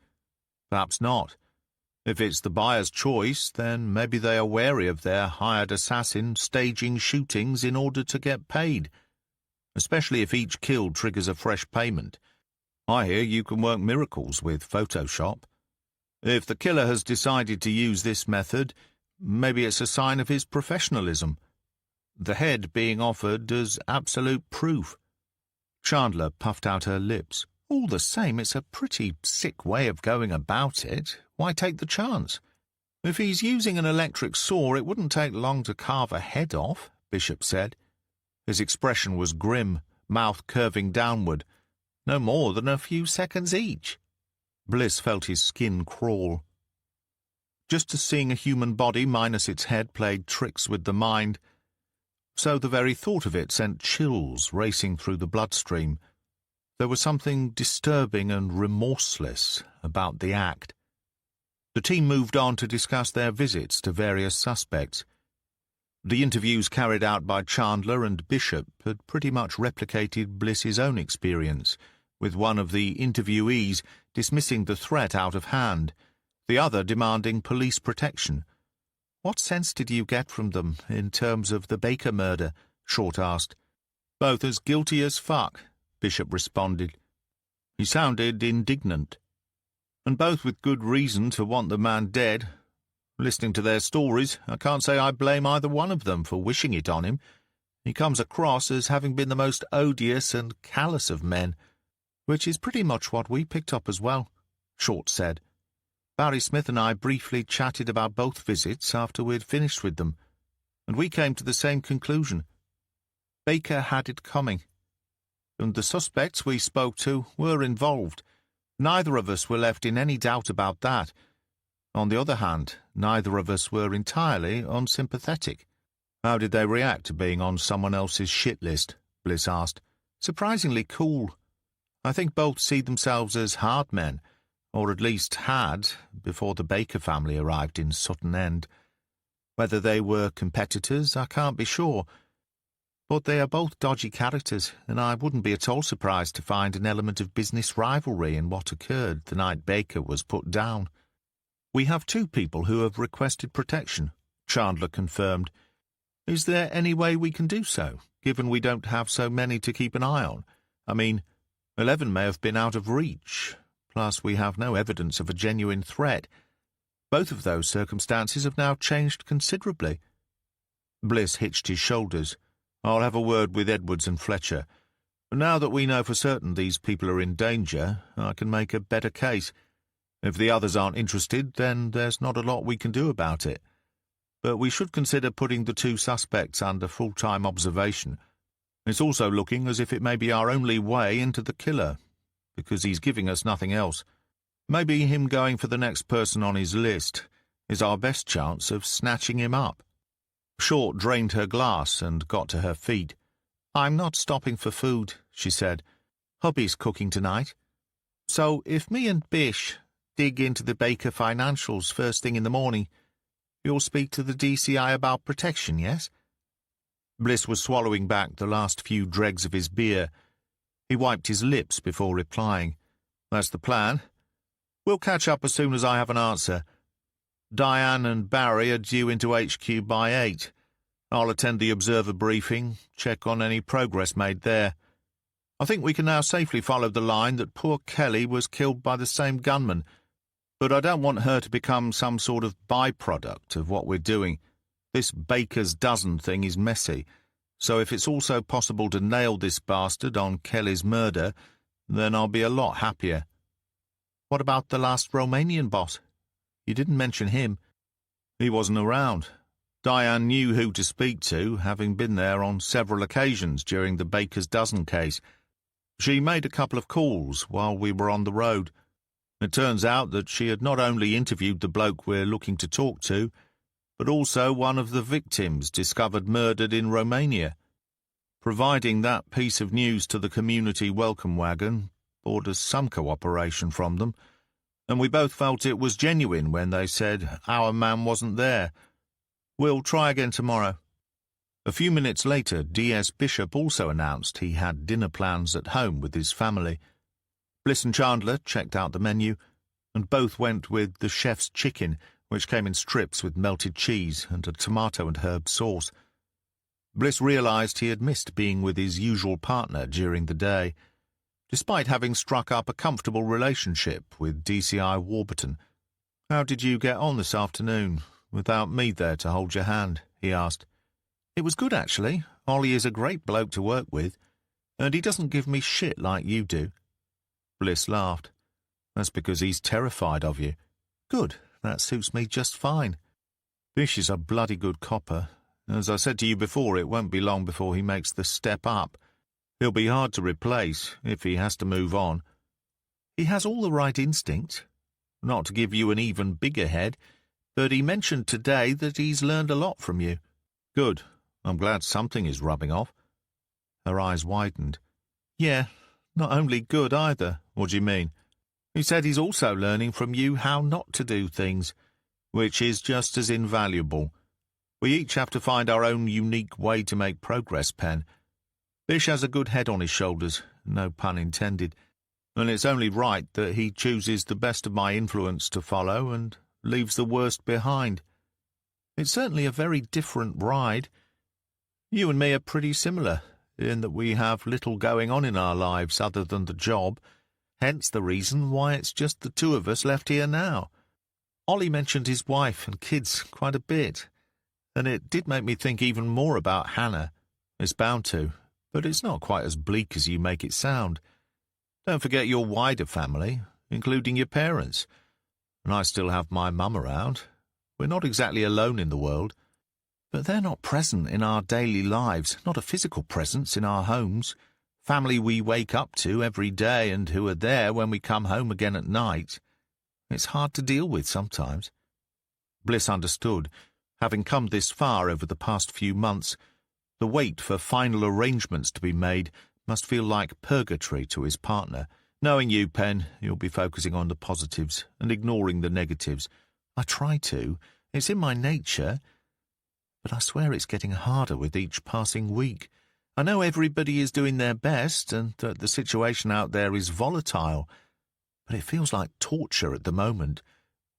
Perhaps not. If it's the buyer's choice, then maybe they are wary of their hired assassin staging shootings in order to get paid, especially if each kill triggers a fresh payment. I hear you can work miracles with Photoshop. If the killer has decided to use this method, maybe it's a sign of his professionalism. The head being offered as absolute proof. Chandler puffed out her lips. All the same, it's a pretty sick way of going about it. Why take the chance? If he's using an electric saw, it wouldn't take long to carve a head off, Bishop said. His expression was grim, mouth curving downward. No more than a few seconds each. Bliss felt his skin crawl. Just as seeing a human body minus its head played tricks with the mind, so the very thought of it sent chills racing through the bloodstream. There was something disturbing and remorseless about the act. The team moved on to discuss their visits to various suspects. The interviews carried out by Chandler and Bishop had pretty much replicated Bliss's own experience, with one of the interviewees dismissing the threat out of hand, the other demanding police protection. What sense did you get from them in terms of the Baker murder? Short asked. Both as guilty as fuck, Bishop responded. He sounded indignant. And both with good reason to want the man dead. Listening to their stories, I can't say I blame either one of them for wishing it on him. He comes across as having been the most odious and callous of men, which is pretty much what we picked up as well, Short said. Barry Smith and I briefly chatted about both visits after we'd finished with them, and we came to the same conclusion. Baker had it coming, and the suspects we spoke to were involved. Neither of us were left in any doubt about that. On the other hand, neither of us were entirely unsympathetic. How did they react to being on someone else's shit list? Bliss asked. Surprisingly cool. I think both see themselves as hard men, or at least had, before the Baker family arrived in Sutton End. Whether they were competitors, I can't be sure. But they are both dodgy characters, and I wouldn't be at all surprised to find an element of business rivalry in what occurred the night Baker was put down. We have 2 people who have requested protection, Chandler confirmed. Is there any way we can do so, given we don't have so many to keep an eye on? I mean, 11 may have been out of reach, plus we have no evidence of a genuine threat. Both of those circumstances have now changed considerably. Bliss hitched his shoulders. I'll have a word with Edwards and Fletcher. Now that we know for certain these people are in danger, I can make a better case. If the others aren't interested, then there's not a lot we can do about it. But we should consider putting the 2 suspects under full-time observation. It's also looking as if it may be our only way into the killer, because he's giving us nothing else. Maybe him going for the next person on his list is our best chance of snatching him up. Short drained her glass and got to her feet. I'm not stopping for food, she said. Hubby's cooking tonight. So if me and Bish dig into the Baker financials first thing in the morning, you'll speak to the DCI about protection, yes? Bliss was swallowing back the last few dregs of his beer. He wiped his lips before replying. That's the plan. We'll catch up as soon as I have an answer. Diane and Barry are due into HQ by 8. I'll attend the observer briefing, check on any progress made there. I think we can now safely follow the line that poor Kelly was killed by the same gunman, but I don't want her to become some sort of byproduct of what we're doing. This baker's dozen thing is messy, so if it's also possible to nail this bastard on Kelly's murder, then I'll be a lot happier. What about the last Romanian boss? You didn't mention him. He wasn't around. Diane knew who to speak to, having been there on several occasions during the Baker's Dozen case. She made a couple of calls while we were on the road. It turns out that she had not only interviewed the bloke we're looking to talk to, but also one of the victims discovered murdered in Romania. Providing that piece of news to the community welcome wagon brought us some cooperation from them, and we both felt it was genuine when they said our man wasn't there. We'll try again tomorrow. A few minutes later, D.S. Bishop also announced he had dinner plans at home with his family. Bliss and Chandler checked out the menu, and both went with the chef's chicken, which came in strips with melted cheese and a tomato and herb sauce. Bliss realized he had missed being with his usual partner during the day, despite having struck up a comfortable relationship with DCI Warburton. How did you get on this afternoon, without me there to hold your hand? He asked. It was good, actually. Ollie is a great bloke to work with, and he doesn't give me shit like you do. Bliss laughed. That's because he's terrified of you. Good, that suits me just fine. Bish is a bloody good copper. As I said to you before, it won't be long before he makes the step up. He'll be hard to replace if he has to move on. He has all the right instincts. Not to give you an even bigger head, but he mentioned today that he's learned a lot from you. Good. I'm glad something is rubbing off. Her eyes widened. Yeah, not only good either. What do you mean? He said he's also learning from you how not to do things, which is just as invaluable. We each have to find our own unique way to make progress, Pen. Bish has a good head on his shoulders, no pun intended, and it's only right that he chooses the best of my influence to follow and leaves the worst behind. It's certainly a very different ride. You and me are pretty similar, in that we have little going on in our lives other than the job, hence the reason why it's just the 2 of us left here now. Ollie mentioned his wife and kids quite a bit, and it did make me think even more about Hannah. It's bound to, but it's not quite as bleak as you make it sound. Don't forget your wider family, including your parents. And I still have my mum around. We're not exactly alone in the world. But they're not present in our daily lives, not a physical presence in our homes. Family we wake up to every day and who are there when we come home again at night. It's hard to deal with sometimes. Bliss understood. Having come this far over the past few months, the wait for final arrangements to be made must feel like purgatory to his partner. Knowing you, Pen, you'll be focusing on the positives and ignoring the negatives. I try to. It's in my nature. But I swear it's getting harder with each passing week. I know everybody is doing their best and that the situation out there is volatile, but it feels like torture at the moment.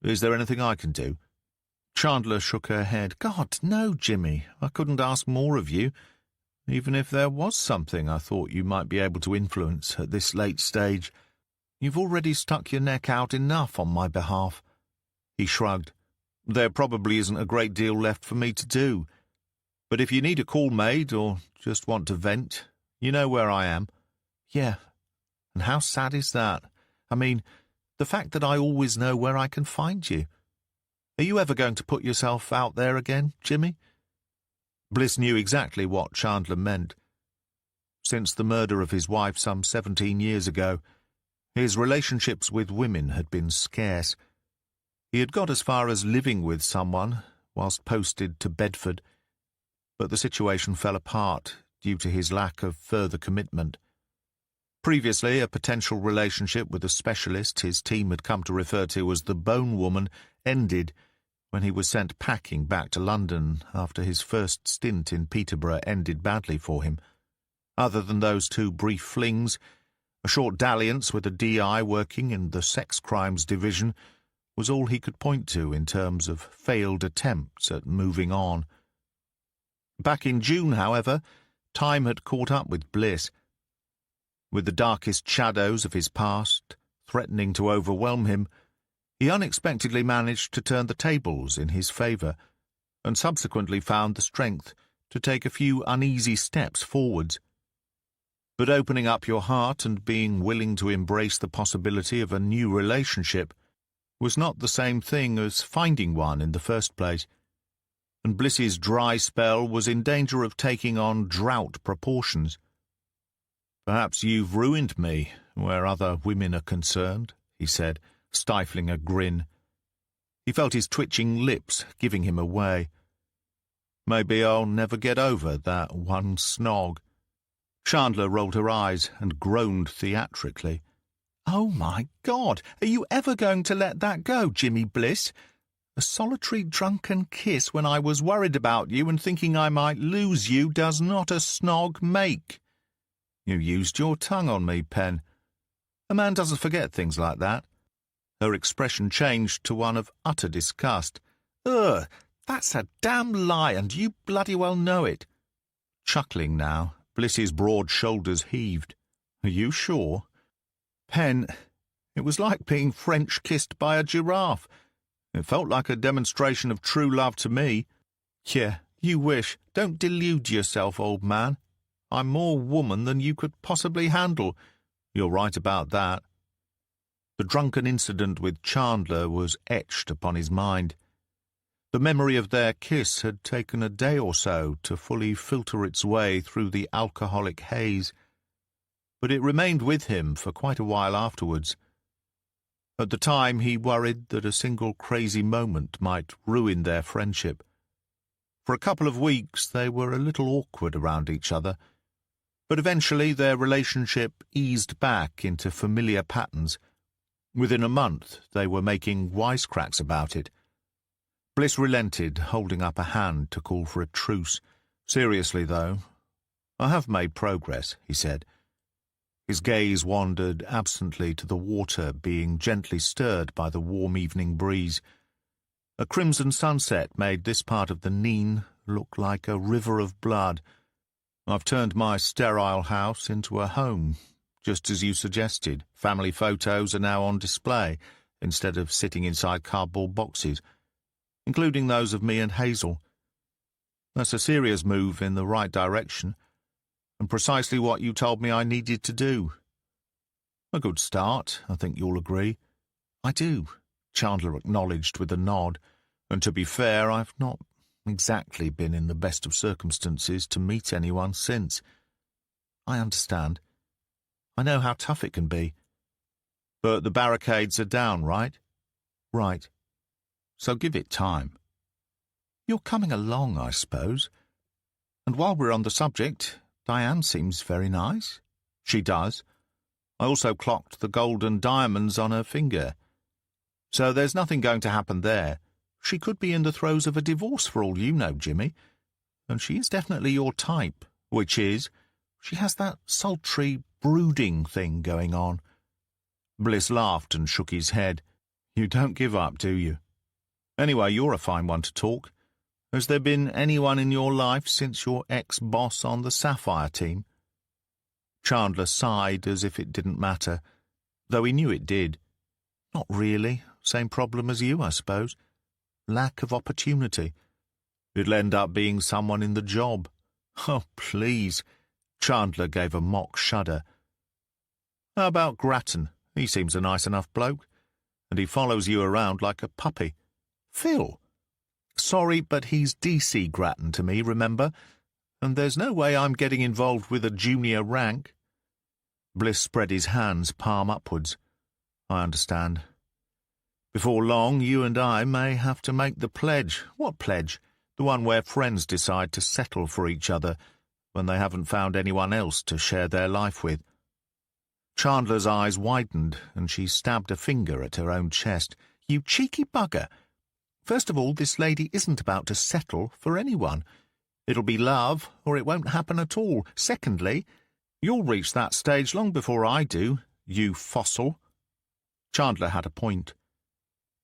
Is there anything I can do?" Chandler shook her head. "God, no, Jimmy. I couldn't ask more of you. Even if there was something I thought you might be able to influence at this late stage, you've already stuck your neck out enough on my behalf." He shrugged. "There probably isn't a great deal left for me to do. But if you need a call made or just want to vent, you know where I am." "Yeah, and how sad is that? I mean, the fact that I always know where I can find you. Are you ever going to put yourself out there again, Jimmy?" Bliss knew exactly what Chandler meant. Since the murder of his wife some 17 years ago, his relationships with women had been scarce. He had got as far as living with someone whilst posted to Bedford, but the situation fell apart due to his lack of further commitment. Previously, a potential relationship with a specialist his team had come to refer to as the Bone Woman ended when he was sent packing back to London after his first stint in Peterborough ended badly for him. Other than those 2 brief flings, a short dalliance with a DI working in the sex crimes division was all he could point to in terms of failed attempts at moving on. Back in June, however, time had caught up with Bliss. With the darkest shadows of his past threatening to overwhelm him, he unexpectedly managed to turn the tables in his favour, and subsequently found the strength to take a few uneasy steps forwards. But opening up your heart and being willing to embrace the possibility of a new relationship was not the same thing as finding one in the first place, and Bliss's dry spell was in danger of taking on drought proportions. "Perhaps you've ruined me where other women are concerned," he said, stifling a grin. He felt his twitching lips giving him away. "Maybe I'll never get over that one snog." Chandler rolled her eyes and groaned theatrically. "Oh, my God! Are you ever going to let that go, Jimmy Bliss? A solitary drunken kiss when I was worried about you and thinking I might lose you does not a snog make." "You used your tongue on me, Pen. A man doesn't forget things like that." Her expression changed to one of utter disgust. "Ugh, that's a damn lie, and you bloody well know it." Chuckling now, Bliss's broad shoulders heaved. "Are you sure?" "Pen, it was like being French kissed by a giraffe. It felt like a demonstration of true love to me." "Yeah, you wish. Don't delude yourself, old man. I'm more woman than you could possibly handle." "You're right about that." The drunken incident with Chandler was etched upon his mind. The memory of their kiss had taken a day or so to fully filter its way through the alcoholic haze, but it remained with him for quite a while afterwards. At the time, he worried that a single crazy moment might ruin their friendship. For a couple of weeks, they were a little awkward around each other, but eventually their relationship eased back into familiar patterns. Within a month, they were making wisecracks about it. Bliss relented, holding up a hand to call for a truce. "Seriously, though, I have made progress," he said. His gaze wandered absently to the water being gently stirred by the warm evening breeze. A crimson sunset made this part of the Nene look like a river of blood. "I've turned my sterile house into a home, just as you suggested. Family photos are now on display, instead of sitting inside cardboard boxes, including those of me and Hazel. That's a serious move in the right direction, and precisely what you told me I needed to do. A good start, I think you'll agree." "I do," Chandler acknowledged with a nod, "and to be fair, I've not exactly been in the best of circumstances to meet anyone since." "I understand. I know how tough it can be." "But the barricades are down, right?" "Right. So give it time." "You're coming along, I suppose. And while we're on the subject, Diane seems very nice." "She does. I also clocked the gold and diamonds on her finger. So there's nothing going to happen there. She could be in the throes of a divorce for all you know, Jimmy. And she is definitely your type, which is, She has that sultry, brooding thing going on." Bliss laughed and shook his head. "You don't give up, do you? Anyway, you're a fine one to talk. Has there been anyone in your life since your ex-boss on the Sapphire team?" Chandler sighed as if it didn't matter, though he knew it did. "Not really. Same problem as you, I suppose. Lack of opportunity. It'll end up being someone in the job." "Oh, please." Chandler gave a mock shudder. "How about Grattan? He seems a nice enough bloke, and he follows you around like a puppy." "Phil." "Sorry, but he's DC Grattan to me, remember? And there's no way I'm getting involved with a junior rank." Bliss spread his hands palm upwards. "I understand. Before long, you and I may have to make the pledge." "What pledge?" "The one where friends decide to settle for each other when they haven't found anyone else to share their life with." Chandler's eyes widened, and she stabbed a finger at her own chest. "You cheeky bugger! First of all, this lady isn't about to settle for anyone. It'll be love, or it won't happen at all. Secondly, you'll reach that stage long before I do, you fossil." Chandler had a point.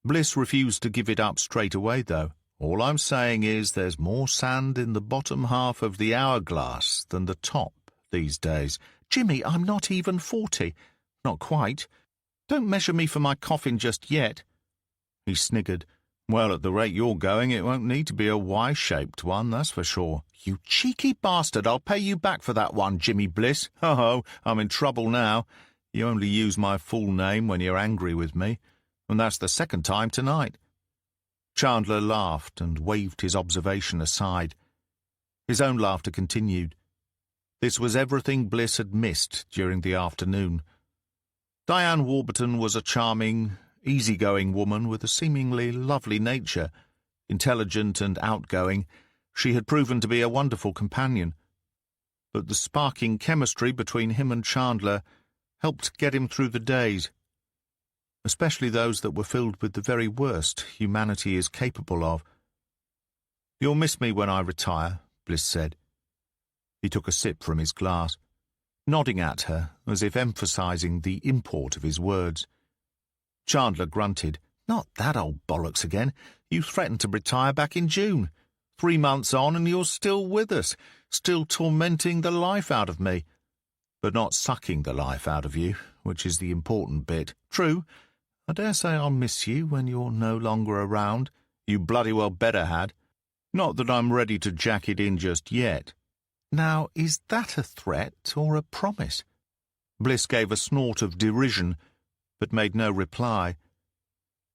Bliss refused to give it up straight away, though. "All I'm saying is there's more sand in the bottom half of the hourglass than the top these days." "Jimmy, I'm not even 40. Not quite. Don't measure me for my coffin just yet." He sniggered. "Well, at the rate you're going, it won't need to be a Y-shaped one, that's for sure." "You cheeky bastard, I'll pay you back for that one, Jimmy Bliss." "Ho-ho, I'm in trouble now. You only use my full name when you're angry with me, and that's the second time tonight." Chandler laughed and waved his observation aside. His own laughter continued. This was everything Bliss had missed during the afternoon. Diane Warburton was a charming, easygoing woman with a seemingly lovely nature. Intelligent and outgoing, she had proven to be a wonderful companion. But the sparking chemistry between him and Chandler helped get him through the days, especially those that were filled with the very worst humanity is capable of. "You'll miss me when I retire," Bliss said. He took a sip from his glass, nodding at her as if emphasizing the import of his words. Chandler grunted. "Not that old bollocks again. You threatened to retire back in June. 3 months on and you're still with us, still tormenting the life out of me. But not sucking the life out of you, which is the important bit. True, I dare say I'll miss you when you're no longer around. You bloody well better had. Not that I'm ready to jack it in just yet." "Now, is that a threat or a promise?" Bliss gave a snort of derision, but made no reply.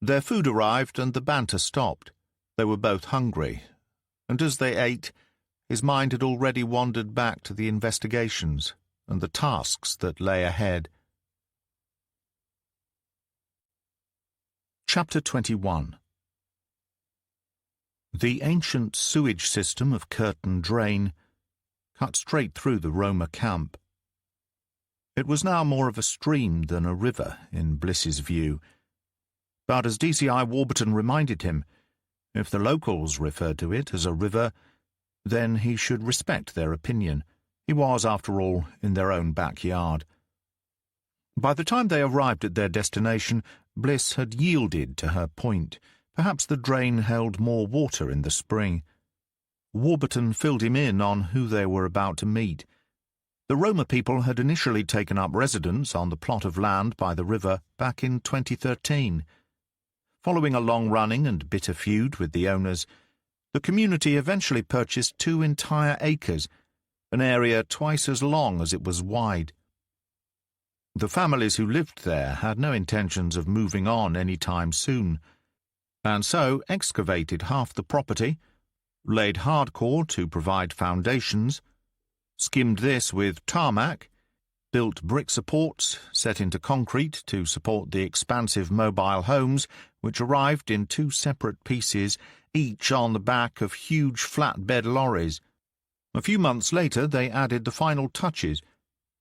Their food arrived and the banter stopped. They were both hungry, and as they ate, his mind had already wandered back to the investigations and the tasks that lay ahead. Chapter 21. The ancient sewage system of Curtain Drain cut straight through the Roma camp. It was now more of a stream than a river in Bliss's view, but as DCI Warburton reminded him, if the locals referred to it as a river, then he should respect their opinion. He was, after all, in their own backyard. By the time they arrived at their destination, Bliss had yielded to her point. Perhaps the drain held more water in the spring. Warburton filled him in on who they were about to meet. The Roma people had initially taken up residence on the plot of land by the river back in 2013. Following a long-running and bitter feud with the owners, the community eventually purchased 2 entire acres, an area twice as long as it was wide. The families who lived there had no intentions of moving on any time soon, and so excavated half the property, laid hardcore to provide foundations, skimmed this with tarmac, built brick supports set into concrete to support the expansive mobile homes which arrived in 2 separate pieces, each on the back of huge flatbed lorries. A few months later they added the final touches,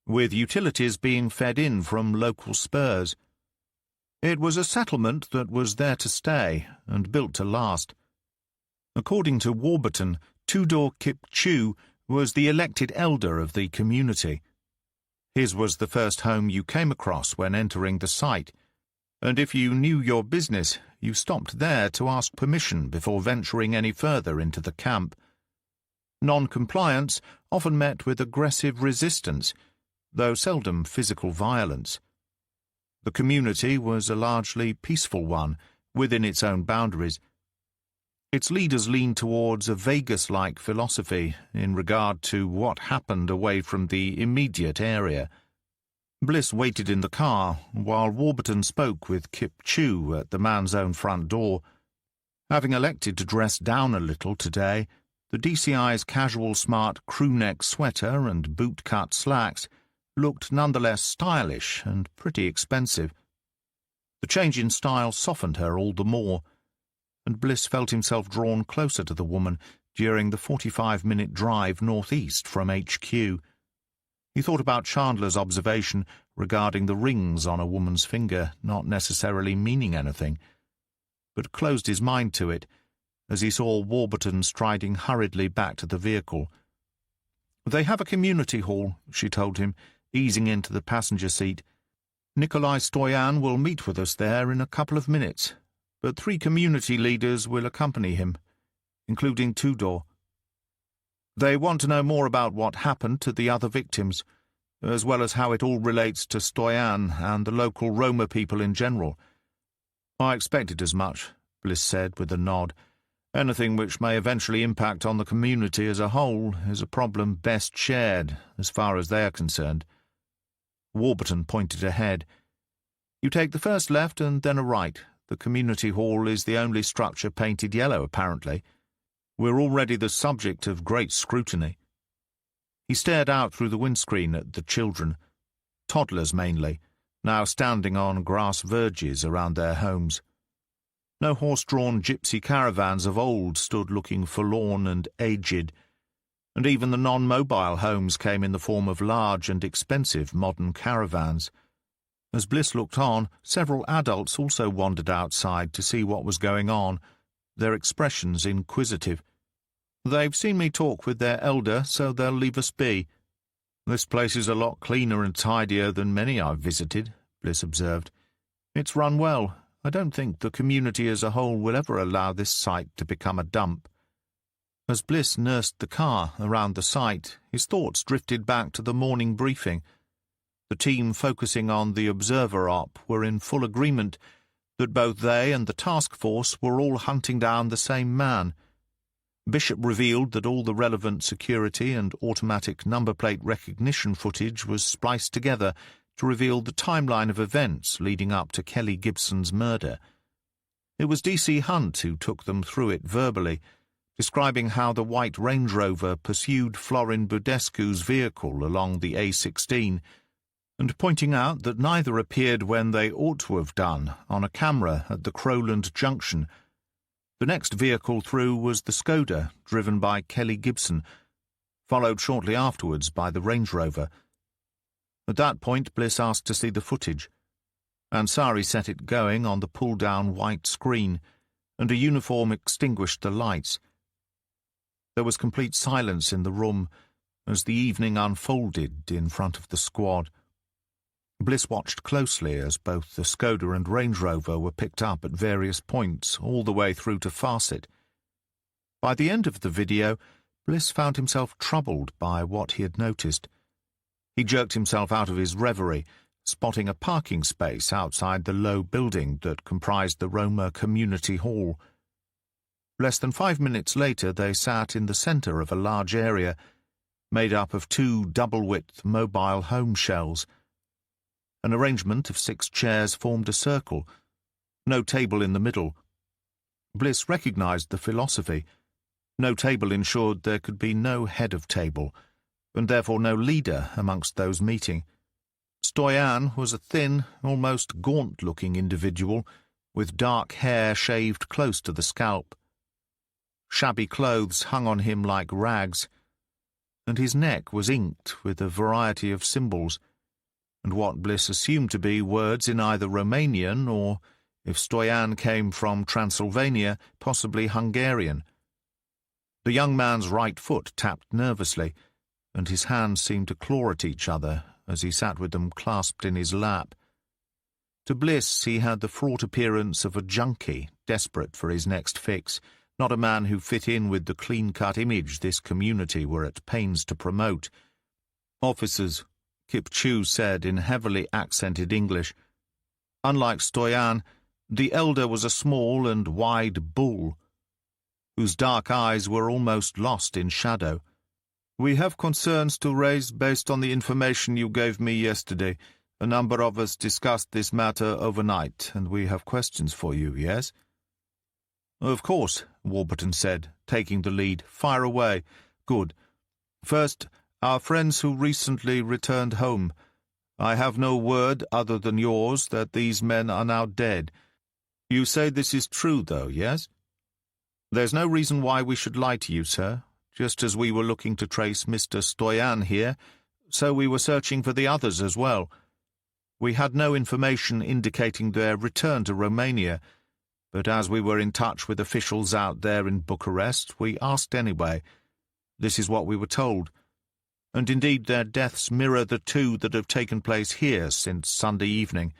with utilities being fed in from local spurs. It was a settlement that was there to stay and built to last. According to Warburton, Tudor Kip Chu was the elected elder of the community. His was the first home you came across when entering the site, and if you knew your business, you stopped there to ask permission before venturing any further into the camp. Non-compliance often met with aggressive resistance, though seldom physical violence. The community was a largely peaceful one, within its own boundaries. Its leaders leaned towards a Vegas-like philosophy in regard to what happened away from the immediate area. Bliss waited in the car while Warburton spoke with Kip Chu at the man's own front door. Having elected to dress down a little today, the DCI's casual smart crew-neck sweater and boot-cut slacks looked nonetheless stylish and pretty expensive. The change in style softened her all the more, and Bliss felt himself drawn closer to the woman during the 45-minute drive northeast from HQ. He thought about Chandler's observation regarding the rings on a woman's finger not necessarily meaning anything, but closed his mind to it as he saw Warburton striding hurriedly back to the vehicle. "They have a community hall," she told him, easing into the passenger seat. "Nikolai Stoyan will meet with us there in a couple of minutes, but 3 community leaders will accompany him, including Tudor. They want to know more about what happened to the other victims, as well as how it all relates to Stoyan and the local Roma people in general." "I expected as much," Bliss said with a nod. "Anything which may eventually impact on the community as a whole is a problem best shared, as far as they are concerned." Warburton pointed ahead. "You take the first left and then a right. The community hall is the only structure painted yellow, apparently. We're already the subject of great scrutiny." He stared out through the windscreen at the children, toddlers mainly, now standing on grass verges around their homes. No horse-drawn gypsy caravans of old stood looking forlorn and aged, and even the non-mobile homes came in the form of large and expensive modern caravans. As Bliss looked on, several adults also wandered outside to see what was going on, their expressions inquisitive. "They've seen me talk with their elder, so they'll leave us be. This place is a lot cleaner and tidier than many I've visited," Bliss observed. "It's run well. I don't think the community as a whole will ever allow this site to become a dump." As Bliss nursed the car around the site, his thoughts drifted back to the morning briefing. The team focusing on the observer op were in full agreement that both they and the task force were all hunting down the same man. Bishop revealed that all the relevant security and automatic number plate recognition footage was spliced together to reveal the timeline of events leading up to Kelly Gibson's murder. It was DC Hunt who took them through it verbally, describing how the white Range Rover pursued Florin Budescu's vehicle along the A16, and pointing out that neither appeared when they ought to have done on a camera at the Crowland Junction. The next vehicle through was the Skoda, driven by Kelly Gibson, followed shortly afterwards by the Range Rover. At that point, Bliss asked to see the footage. Ansari set it going on the pull-down white screen, and a uniform extinguished the lights. There was complete silence in the room as the evening unfolded in front of the squad. Bliss watched closely as both the Skoda and Range Rover were picked up at various points all the way through to Farset. By the end of the video, Bliss found himself troubled by what he had noticed. He jerked himself out of his reverie, spotting a parking space outside the low building that comprised the Roma Community Hall. Less than 5 minutes later, they sat in the center of a large area, made up of 2 double-width mobile home shells. An arrangement of 6 chairs formed a circle, no table in the middle. Bliss recognized the philosophy. No table ensured there could be no head of table, and therefore no leader amongst those meeting. Stoyan was a thin, almost gaunt-looking individual, with dark hair shaved close to the scalp. Shabby clothes hung on him like rags, and his neck was inked with a variety of symbols, and what Bliss assumed to be words in either Romanian or, if Stoyan came from Transylvania, possibly Hungarian. The young man's right foot tapped nervously, and his hands seemed to claw at each other as he sat with them clasped in his lap. To Bliss he had the fraught appearance of a junkie desperate for his next fix, not a man who fit in with the clean-cut image this community were at pains to promote. "Officers," Kip Chu said in heavily accented English. Unlike Stoyan, the elder was a small and wide bull, whose dark eyes were almost lost in shadow. "We have concerns to raise based on the information you gave me yesterday. A number of us discussed this matter overnight, and we have questions for you, yes?" "Of course," Warburton said, taking the lead. "Fire away." "Good. First, our friends who recently returned home. I have no word other than yours that these men are now dead. You say this is true, though, yes?" "There's no reason why we should lie to you, sir. Just as we were looking to trace Mr. Stoyan here, so we were searching for the others as well. We had no information indicating their return to Romania, but as we were in touch with officials out there in Bucharest, we asked anyway. This is what we were told. And indeed their deaths mirror the two that have taken place here since Sunday evening."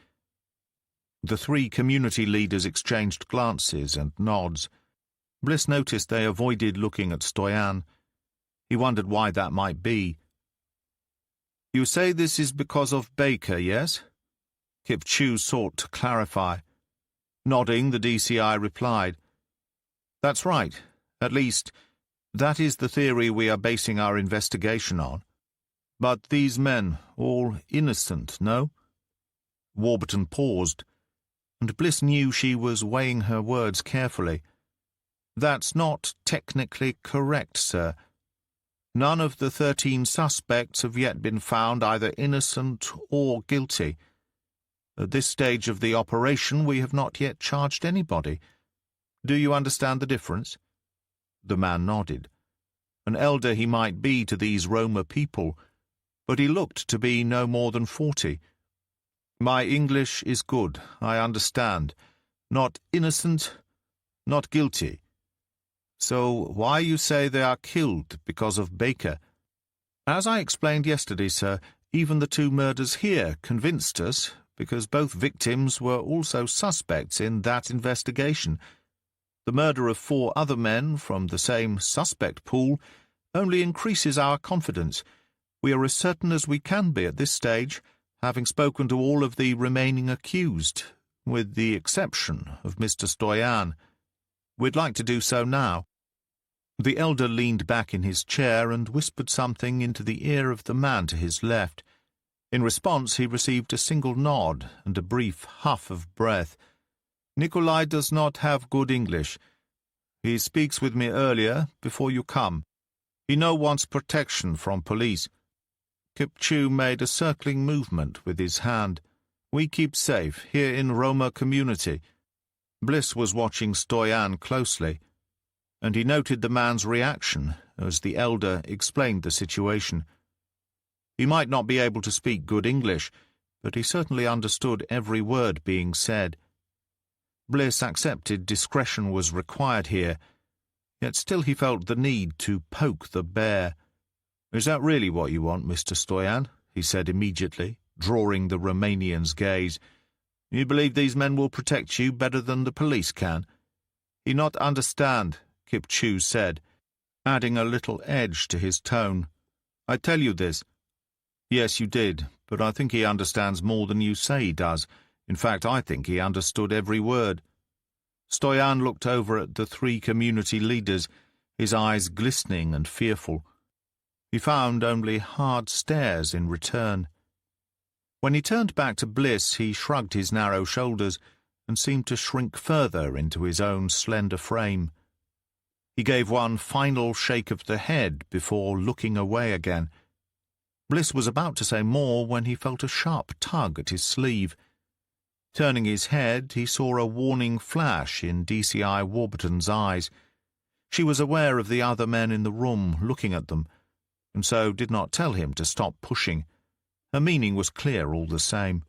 The three community leaders exchanged glances and nods. Bliss noticed they avoided looking at Stoyan. He wondered why that might be. "You say this is because of Baker, yes?" Kip Chu sought to clarify. Nodding, the DCI replied, "That's right. At least, that is the theory we are basing our investigation on. But these men, all innocent, no?" Warburton paused, and Bliss knew she was weighing her words carefully. "That's not technically correct, sir. None of the 13 suspects have yet been found either innocent or guilty. At this stage of the operation, we have not yet charged anybody. Do you understand the difference?" The man nodded. An elder he might be to these Roma people, but he looked to be no more than 40. "My English is good, I understand. Not innocent, not guilty. So why you say they are killed because of Baker?" "As I explained yesterday, sir, even the 2 murders here convinced us, because both victims were also suspects in that investigation. The murder of 4 other men from the same suspect pool only increases our confidence. We are as certain as we can be at this stage, having spoken to all of the remaining accused, with the exception of Mr. Stoyan. We'd like to do so now." The elder leaned back in his chair and whispered something into the ear of the man to his left. In response, he received a single nod and a brief huff of breath. "Nikolai does not have good English. He speaks with me earlier, before you come. He no wants protection from police." Kip Chu made a circling movement with his hand. "We keep safe here in Roma community." Bliss was watching Stoyan closely, and he noted the man's reaction as the elder explained the situation. He might not be able to speak good English, but he certainly understood every word being said. Bliss accepted discretion was required here, yet still he felt the need to poke the bear. "Is that really what you want, Mr. Stoyan?" he said immediately, drawing the Romanian's gaze. "You believe these men will protect you better than the police can?" "You not understand," Kip Chu said, adding a little edge to his tone. "I tell you this." "Yes, you did, but I think he understands more than you say he does. In fact, I think he understood every word." Stoyan looked over at the 3 community leaders, his eyes glistening and fearful. He found only hard stares in return. When he turned back to Bliss, he shrugged his narrow shoulders and seemed to shrink further into his own slender frame. He gave one final shake of the head before looking away again. Bliss was about to say more when he felt a sharp tug at his sleeve. Turning his head, he saw a warning flash in DCI Warburton's eyes. She was aware of the other men in the room looking at them, and so did not tell him to stop pushing. Her meaning was clear all the same.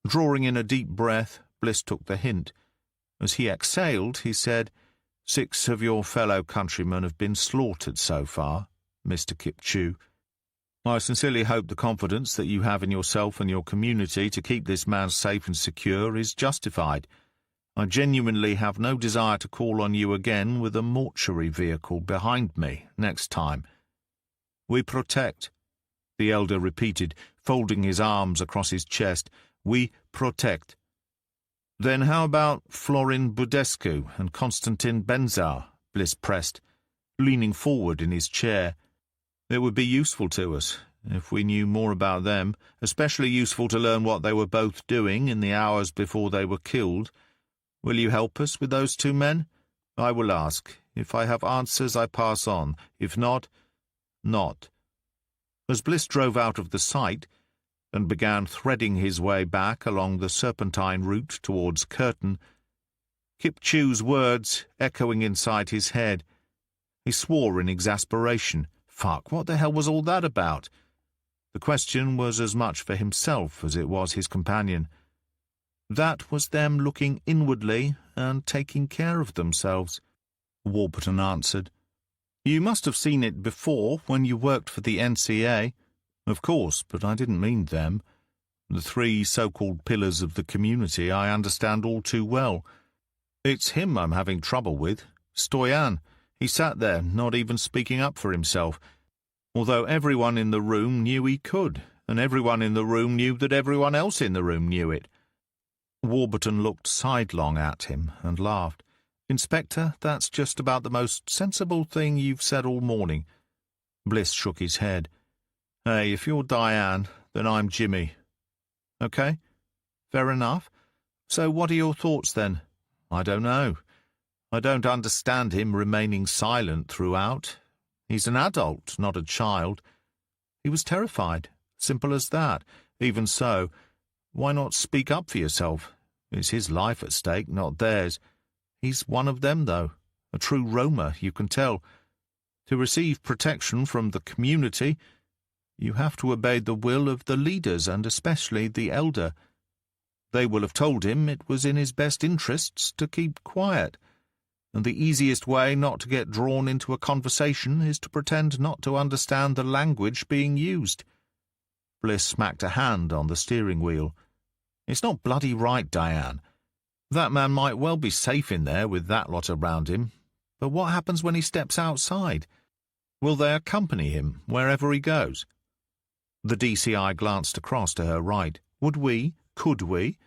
Drawing in a deep breath, Bliss took the hint. As he exhaled, he said, 6 of your fellow countrymen have been slaughtered so far, Mr. Kipchoo. I sincerely hope the confidence that you have in yourself and your community to keep this man safe and secure is justified. I genuinely have no desire to call on you again with a mortuary vehicle behind me next time. We protect, the elder repeated, folding his arms across his chest. We protect. Then how about Florin Budescu and Constantin Benzar? Bliss pressed, leaning forward in his chair. It would be useful to us, if we knew more about them, especially useful to learn what they were both doing in the hours before they were killed. Will you help us with those 2 men? I will ask. If I have answers, I pass on. If not, not. As Bliss drove out of the sight and began threading his way back along the serpentine route towards Curtin, Kipchoo's words echoing inside his head. He swore in exasperation. Fuck, what the hell was all that about? The question was as much for himself as it was his companion. That was them looking inwardly and taking care of themselves, Warburton answered. You must have seen it before when you worked for the NCA. Of course, but I didn't mean them. The 3 so-called pillars of the community I understand all too well. It's him I'm having trouble with, Stoyan. He sat there, not even speaking up for himself, although everyone in the room knew he could, and everyone in the room knew that everyone else in the room knew it. Warburton looked sidelong at him and laughed. Inspector, that's just about the most sensible thing you've said all morning. Bliss shook his head. Hey, if you're Diane, then I'm Jimmy. Okay? Fair enough. So what are your thoughts then? I don't know. I don't understand him remaining silent throughout. He's an adult, not a child. He was terrified. Simple as that. Even so, why not speak up for yourself? It's his life at stake, not theirs. He's one of them, though. A true Roma, you can tell. To receive protection from the community, you have to obey the will of the leaders, and especially the elder. They will have told him it was in his best interests to keep quiet, and the easiest way not to get drawn into a conversation is to pretend not to understand the language being used. Bliss smacked a hand on the steering wheel. It's not bloody right, Diane. That man might well be safe in there with that lot around him, but what happens when he steps outside? Will they accompany him wherever he goes? The DCI glanced across to her right. Would we? Could we?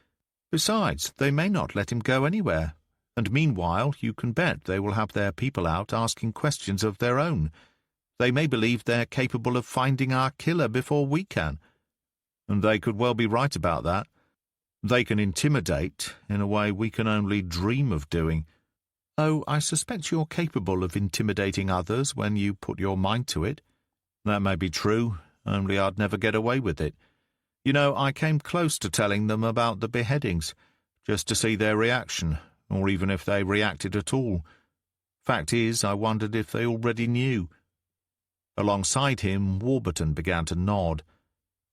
Besides, they may not let him go anywhere, and meanwhile you can bet they will have their people out asking questions of their own. They may believe they're capable of finding our killer before we can. And they could well be right about that. They can intimidate in a way we can only dream of doing. Oh, I suspect you're capable of intimidating others when you put your mind to it. That may be true, only I'd never get away with it. You know, I came close to telling them about the beheadings, just to see their reaction, or even if they reacted at all. Fact is, I wondered if they already knew. Alongside him, Warburton began to nod.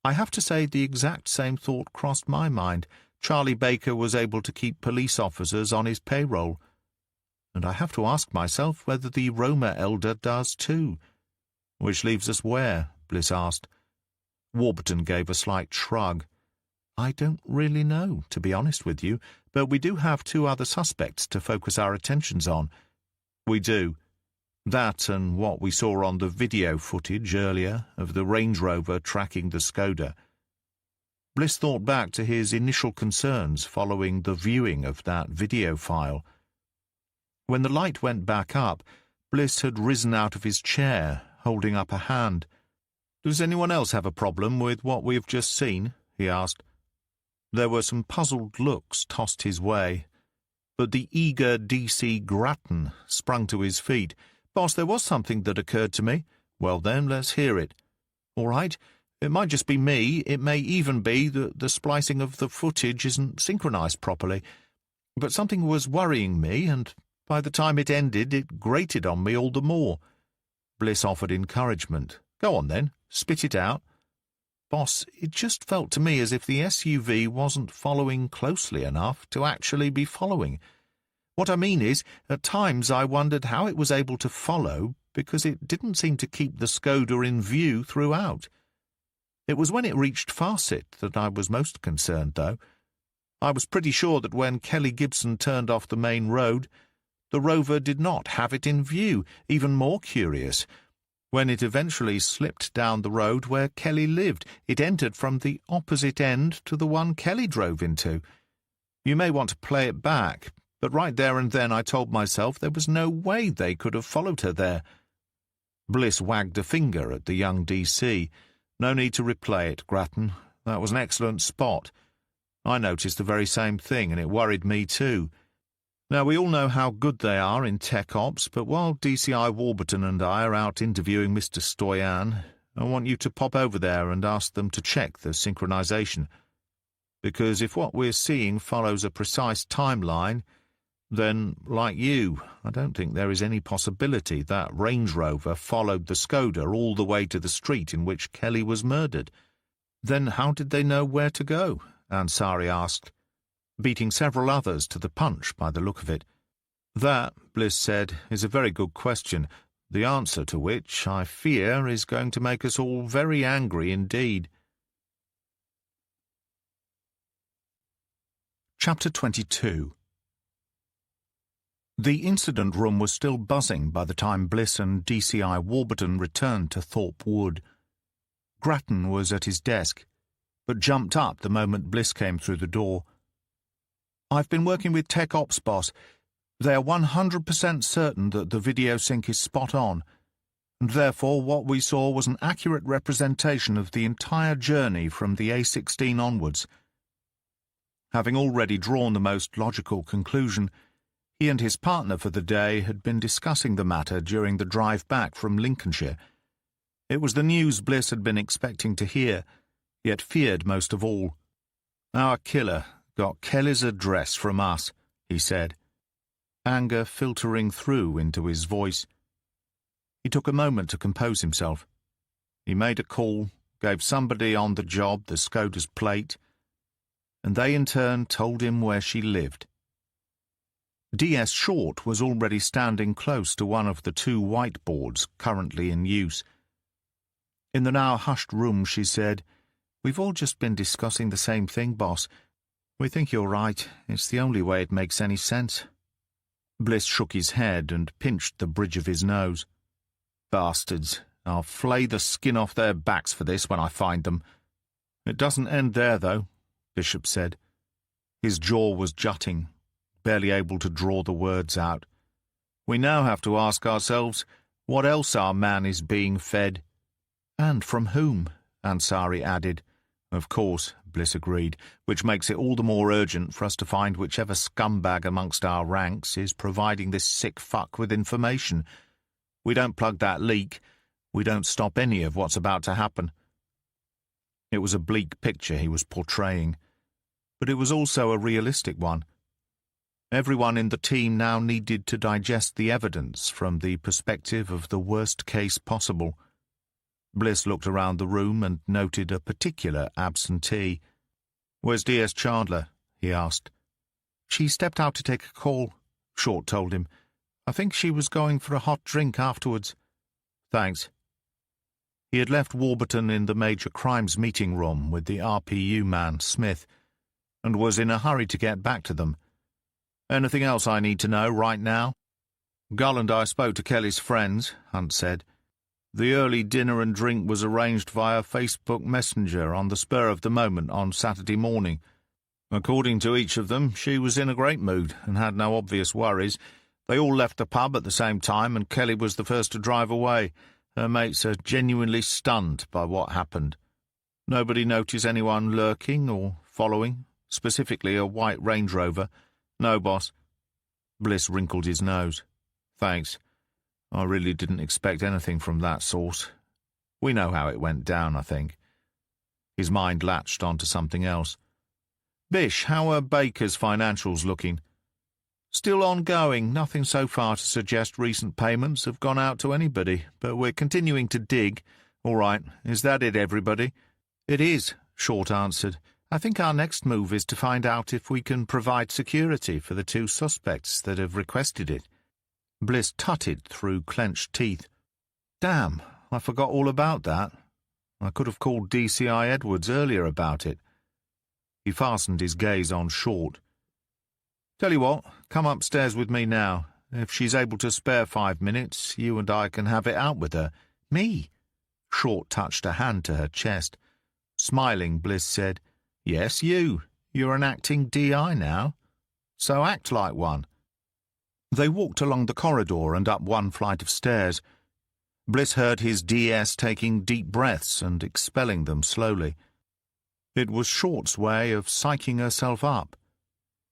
I have to say the exact same thought crossed my mind. Charlie Baker was able to keep police officers on his payroll. And I have to ask myself whether the Roma elder does too. Which leaves us where? Bliss asked. Warburton gave a slight shrug. I don't really know, to be honest with you, but we do have 2 other suspects to focus our attentions on. We do. That and what we saw on the video footage earlier of the Range Rover tracking the Skoda. Bliss thought back to his initial concerns following the viewing of that video file. When the light went back up, Bliss had risen out of his chair, holding up a hand. Does anyone else have a problem with what we've just seen? He asked. There were some puzzled looks tossed his way, but the eager D.C. Grattan sprung to his feet. Boss, there was something that occurred to me. Well then, let's hear it. All right, it might just be me. It may even be that the splicing of the footage isn't synchronized properly. But something was worrying me, and by the time it ended, it grated on me all the more. Bliss offered encouragement. Go on then, spit it out. Boss, it just felt to me as if the SUV wasn't following closely enough to actually be following. What I mean is, at times I wondered how it was able to follow, because it didn't seem to keep the Skoda in view throughout. It was when it reached Farset that I was most concerned, though. I was pretty sure that when Kelly Gibson turned off the main road, the rover did not have it in view. Even more curious, when it eventually slipped down the road where Kelly lived, it entered from the opposite end to the one Kelly drove into. You may want to play it back, but right there and then I told myself there was no way they could have followed her there. Bliss wagged a finger at the young DC. No need to replay it, Grattan. That was an excellent spot. I noticed the very same thing, and it worried me too. Now, we all know how good they are in tech ops, but while DCI Warburton and I are out interviewing Mr. Stoyan, I want you to pop over there and ask them to check the synchronization. Because if what we're seeing follows a precise timeline, then, like you, I don't think there is any possibility that Range Rover followed the Skoda all the way to the street in which Kelly was murdered. Then how did they know where to go? Ansari asked, beating several others to the punch by the look of it. That, Bliss said, is a very good question, the answer to which, I fear, is going to make us all very angry indeed. Chapter 22. The incident room was still buzzing by the time Bliss and DCI Warburton returned to Thorpe Wood. Grattan was at his desk, but jumped up the moment Bliss came through the door. "I've been working with Tech Ops, boss. They are 100% certain that the video sync is spot on, and therefore what we saw was an accurate representation of the entire journey from the A16 onwards." Having already drawn the most logical conclusion, he and his partner for the day had been discussing the matter during the drive back from Lincolnshire. It was the news Bliss had been expecting to hear, yet feared most of all. "Our killer got Kelly's address from us," he said, anger filtering through into his voice. He took a moment to compose himself. He made a call, gave somebody on the job the Skoda's plate, and they in turn told him where she lived. D.S. Short was already standing close to one of the two whiteboards currently in use. In the now hushed room, she said, "We've all just been discussing the same thing, boss. We think you're right. It's the only way it makes any sense." Bliss shook his head and pinched the bridge of his nose. "Bastards. I'll flay the skin off their backs for this when I find them." "It doesn't end there, though," Bishop said. His jaw was jutting, barely able to draw the words out. "We now have to ask ourselves what else our man is being fed." "And from whom?" Ansari added. "Of course," Bliss agreed, "which makes it all the more urgent for us to find whichever scumbag amongst our ranks is providing this sick fuck with information. We don't plug that leak, we don't stop any of what's about to happen." It was a bleak picture he was portraying, but it was also a realistic one. Everyone in the team now needed to digest the evidence from the perspective of the worst case possible. Bliss looked around the room and noted a particular absentee. "Where's D.S. Chandler?" he asked. "She stepped out to take a call," Short told him. "I think she was going for a hot drink afterwards." "Thanks." He had left Warburton in the Major Crimes meeting room with the RPU man, Smith, and was in a hurry to get back to them. "Anything else I need to know right now?" "Gull and I spoke to Kelly's friends," Hunt said. "The early dinner and drink was arranged via Facebook Messenger on the spur of the moment on Saturday morning. According to each of them, she was in a great mood and had no obvious worries. They all left the pub at the same time, and Kelly was the first to drive away. Her mates are genuinely stunned by what happened. Nobody noticed anyone lurking or following, specifically a white Range Rover." "No, boss." Bliss wrinkled his nose. "Thanks. I really didn't expect anything from that source. We know how it went down, I think." His mind latched onto something else. "Bish, how are Baker's financials looking?" "Still ongoing. Nothing so far to suggest recent payments have gone out to anybody, but we're continuing to dig." "All right. Is that it, everybody?" "It is," Short answered, I think our next move is to find out if we can provide security for the 2 suspects that have requested it. Bliss tutted through clenched teeth. Damn, I forgot all about that. I could have called DCI Edwards earlier about it. He fastened his gaze on Short. Tell you what, come upstairs with me now. If she's able to spare 5 minutes, you and I can have it out with her. Me? Short touched a hand to her chest. Smiling, Bliss said, Yes, you. You're an acting DI now. So act like one. They walked along the corridor and up one flight of stairs. Bliss heard his DS taking deep breaths and expelling them slowly. It was Short's way of psyching herself up.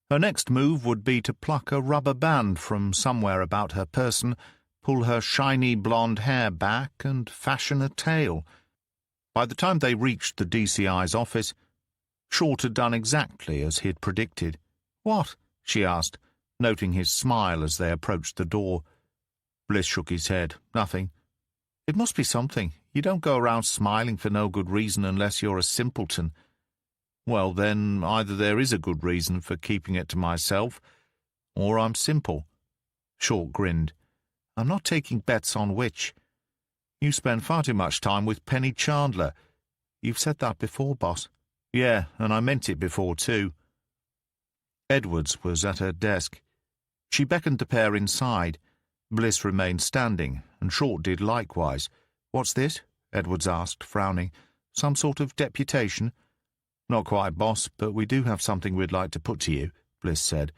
Her next move would be to pluck a rubber band from somewhere about her person, pull her shiny blonde hair back, and fashion a tail. By the time they reached the DCI's office, Short had done exactly as he had predicted. What? She asked, noting his smile as they approached the door. Bliss shook his head. Nothing. It must be something. You don't go around smiling for no good reason unless you're a simpleton. Well, then, either there is a good reason for keeping it to myself, or I'm simple. Short grinned. I'm not taking bets on which. You spend far too much time with Penny Chandler. You've said that before, boss. Yeah, and I meant it before, too. Edwards was at her desk. She beckoned the pair inside. Bliss remained standing, and Short did likewise. What's this? Edwards asked, frowning. Some sort of deputation? Not quite, boss, but we do have something we'd like to put to you, Bliss said.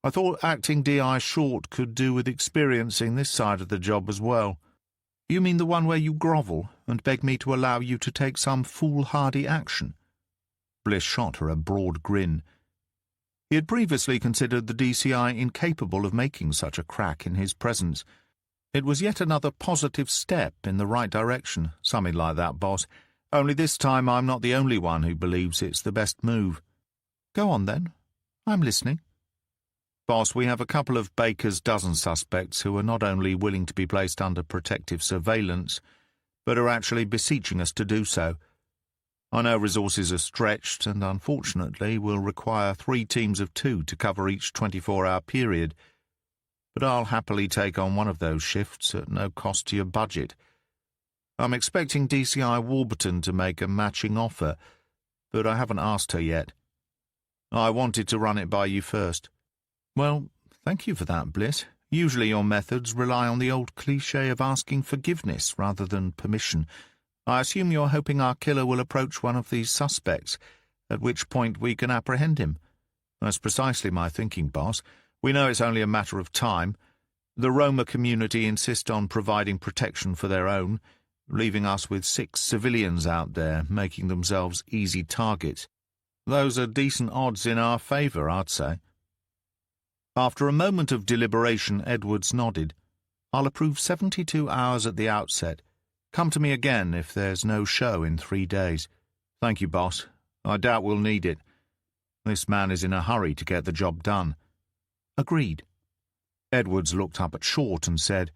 I thought acting DI Short could do with experiencing this side of the job as well. You mean the one where you grovel and beg me to allow you to take some foolhardy action? Bliss shot her a broad grin. He had previously considered the DCI incapable of making such a crack in his presence. It was yet another positive step in the right direction, something like that, boss. Only this time I'm not the only one who believes it's the best move. Go on, then. I'm listening. Boss, we have a couple of Baker's dozen suspects who are not only willing to be placed under protective surveillance, but are actually beseeching us to do so. I know resources are stretched and, unfortunately, will require 3 teams of 2 to cover each 24-hour period, but I'll happily take on one of those shifts at no cost to your budget. I'm expecting DCI Warburton to make a matching offer, but I haven't asked her yet. I wanted to run it by you first. Well, thank you for that, Bliss. Usually your methods rely on the old cliché of asking forgiveness rather than permission. I assume you're hoping our killer will approach one of these suspects, at which point we can apprehend him. That's precisely my thinking, boss. We know it's only a matter of time. The Roma community insist on providing protection for their own, leaving us with 6 civilians out there, making themselves easy targets. Those are decent odds in our favour, I'd say. After a moment of deliberation, Edwards nodded. I'll approve 72 hours at the outset. Come to me again if there's no show in 3 days. Thank you, boss. I doubt we'll need it. This man is in a hurry to get the job done. Agreed. Edwards looked up at Short and said,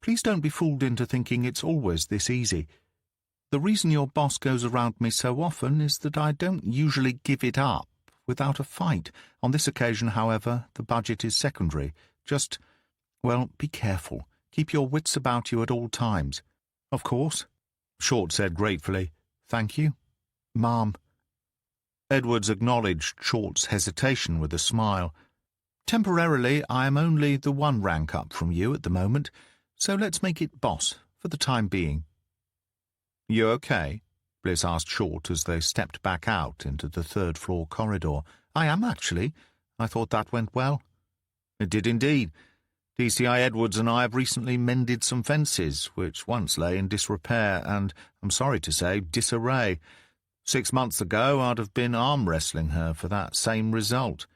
Please don't be fooled into thinking it's always this easy. The reason your boss goes around me so often is that I don't usually give it up without a fight. On this occasion, however, the budget is secondary. Just, well, be careful. Keep your wits about you at all times. Of course, Short said gratefully. Thank you, Ma'am. Edwards acknowledged Short's hesitation with a smile. Temporarily, I am only the 1 rank up from you at the moment, so let's make it boss for the time being. You okay? Bliss asked Short as they stepped back out into the 3rd-floor corridor. I am, actually. I thought that went well. It did indeed. DCI Edwards and I have recently mended some fences, which once lay in disrepair and, I'm sorry to say, disarray. 6 months ago I'd have been arm-wrestling her for that same result.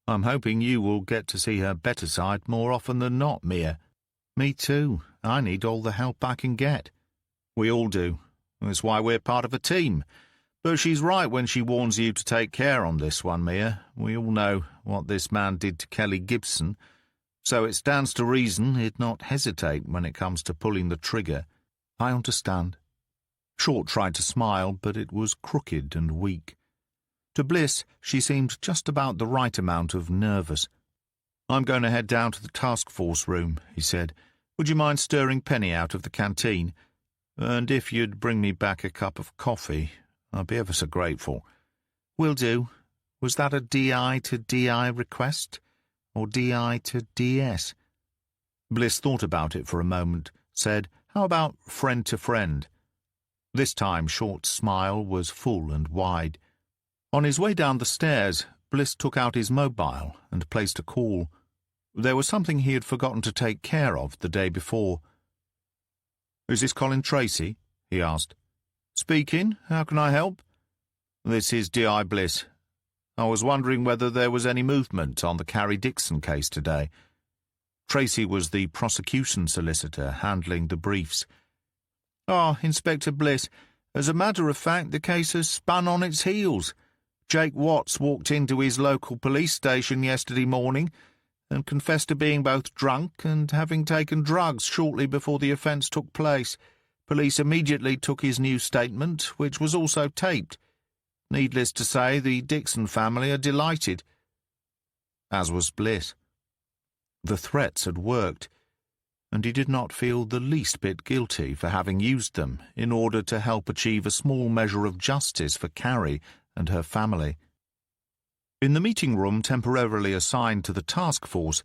I'm hoping you will get to see her better side more often than not, Mia. Me too. I need all the help I can get. We all do. That's why we're part of a team. But she's right when she warns you to take care on this one, Mia. We all know what this man did to Kelly Gibson, so it stands to reason he'd not hesitate when it comes to pulling the trigger. I understand. Short tried to smile, but it was crooked and weak. To Bliss, she seemed just about the right amount of nervous. "I'm going to head down to the task force room," he said. "Would you mind stirring Penny out of the canteen? And if you'd bring me back a cup of coffee, I'd be ever so grateful." "Will do. Was that a DI to DI request? Or DI to DS? Bliss thought about it for a moment, said, "How about friend to friend?" This time Short's smile was full and wide. On his way down the stairs, Bliss took out his mobile and placed a call. There was something he had forgotten to take care of the day before. "Is this Colin Tracy?" he asked. "Speaking. How can I help?" "This is D.I. Bliss. I was wondering whether there was any movement on the Carrie Dixon case today." Tracy was the prosecution solicitor handling the briefs. "Ah, Inspector Bliss, as a matter of fact, the case has spun on its heels. Jake Watts walked into his local police station yesterday morning and confessed to being both drunk and having taken drugs shortly before the offence took place. Police immediately took his new statement, which was also taped. Needless to say, the Dixon family are delighted." As was Bliss. The threats had worked, and he did not feel the least bit guilty for having used them in order to help achieve a small measure of justice for Carrie and her family. In the meeting room temporarily assigned to the task force,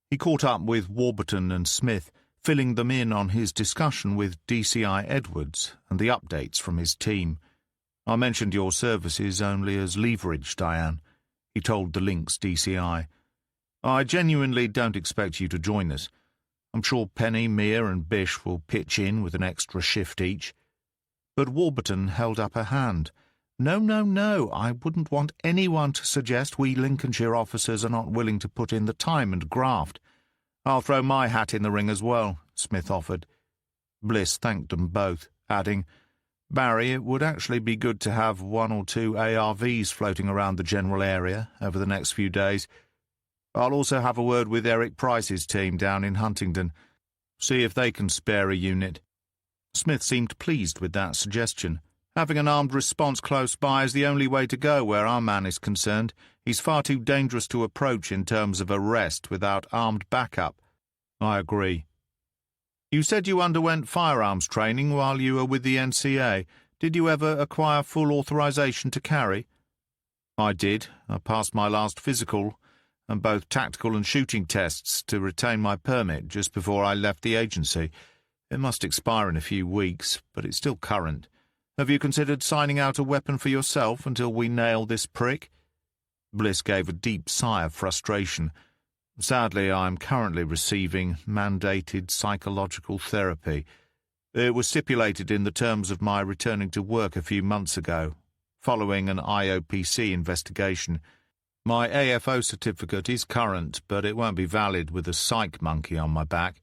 he caught up with Warburton and Smith, filling them in on his discussion with DCI Edwards and the updates from his team. "I mentioned your services only as leverage, Diane," he told the Lynx DCI. "I genuinely don't expect you to join us. I'm sure Penny, Mia, and Bish will pitch in with an extra shift each." But Warburton held up a hand. No, I wouldn't want anyone to suggest we Lincolnshire officers are not willing to put in the time and graft." "I'll throw my hat in the ring as well," Smith offered. Bliss thanked them both, adding, "Barry, it would actually be good to have 1 or 2 ARVs floating around the general area over the next few days. I'll also have a word with Eric Price's team down in Huntingdon, see if they can spare a unit." Smith seemed pleased with that suggestion. "Having an armed response close by is the only way to go where our man is concerned. He's far too dangerous to approach in terms of arrest without armed backup." "I agree." "You said you underwent firearms training while you were with the NCA. Did you ever acquire full authorization to carry?" "I did. I passed my last physical and both tactical and shooting tests to retain my permit just before I left the agency. It must expire in a few weeks, but it's still current. Have you considered signing out a weapon for yourself until we nail this prick?" Bliss gave a deep sigh of frustration. "Sadly, I am currently receiving mandated psychological therapy. It was stipulated in the terms of my returning to work a few months ago, following an IOPC investigation. My AFO certificate is current, but it won't be valid with a psych monkey on my back."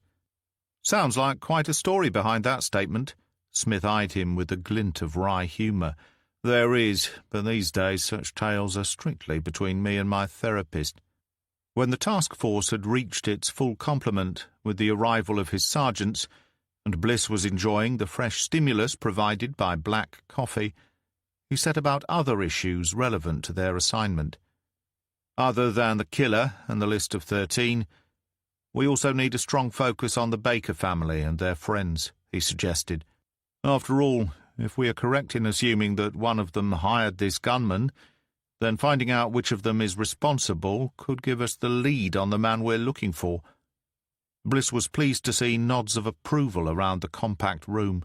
"Sounds like quite a story behind that statement." Smith eyed him with a glint of wry humour. "There is, but these days such tales are strictly between me and my therapist." When the task force had reached its full complement with the arrival of his sergeants, and Bliss was enjoying the fresh stimulus provided by black coffee, he set about other issues relevant to their assignment. "Other than the killer and the list of 13, we also need a strong focus on the Baker family and their friends," he suggested. "After all, if we are correct in assuming that one of them hired this gunman, then finding out which of them is responsible could give us the lead on the man we're looking for." Bliss was pleased to see nods of approval around the compact room.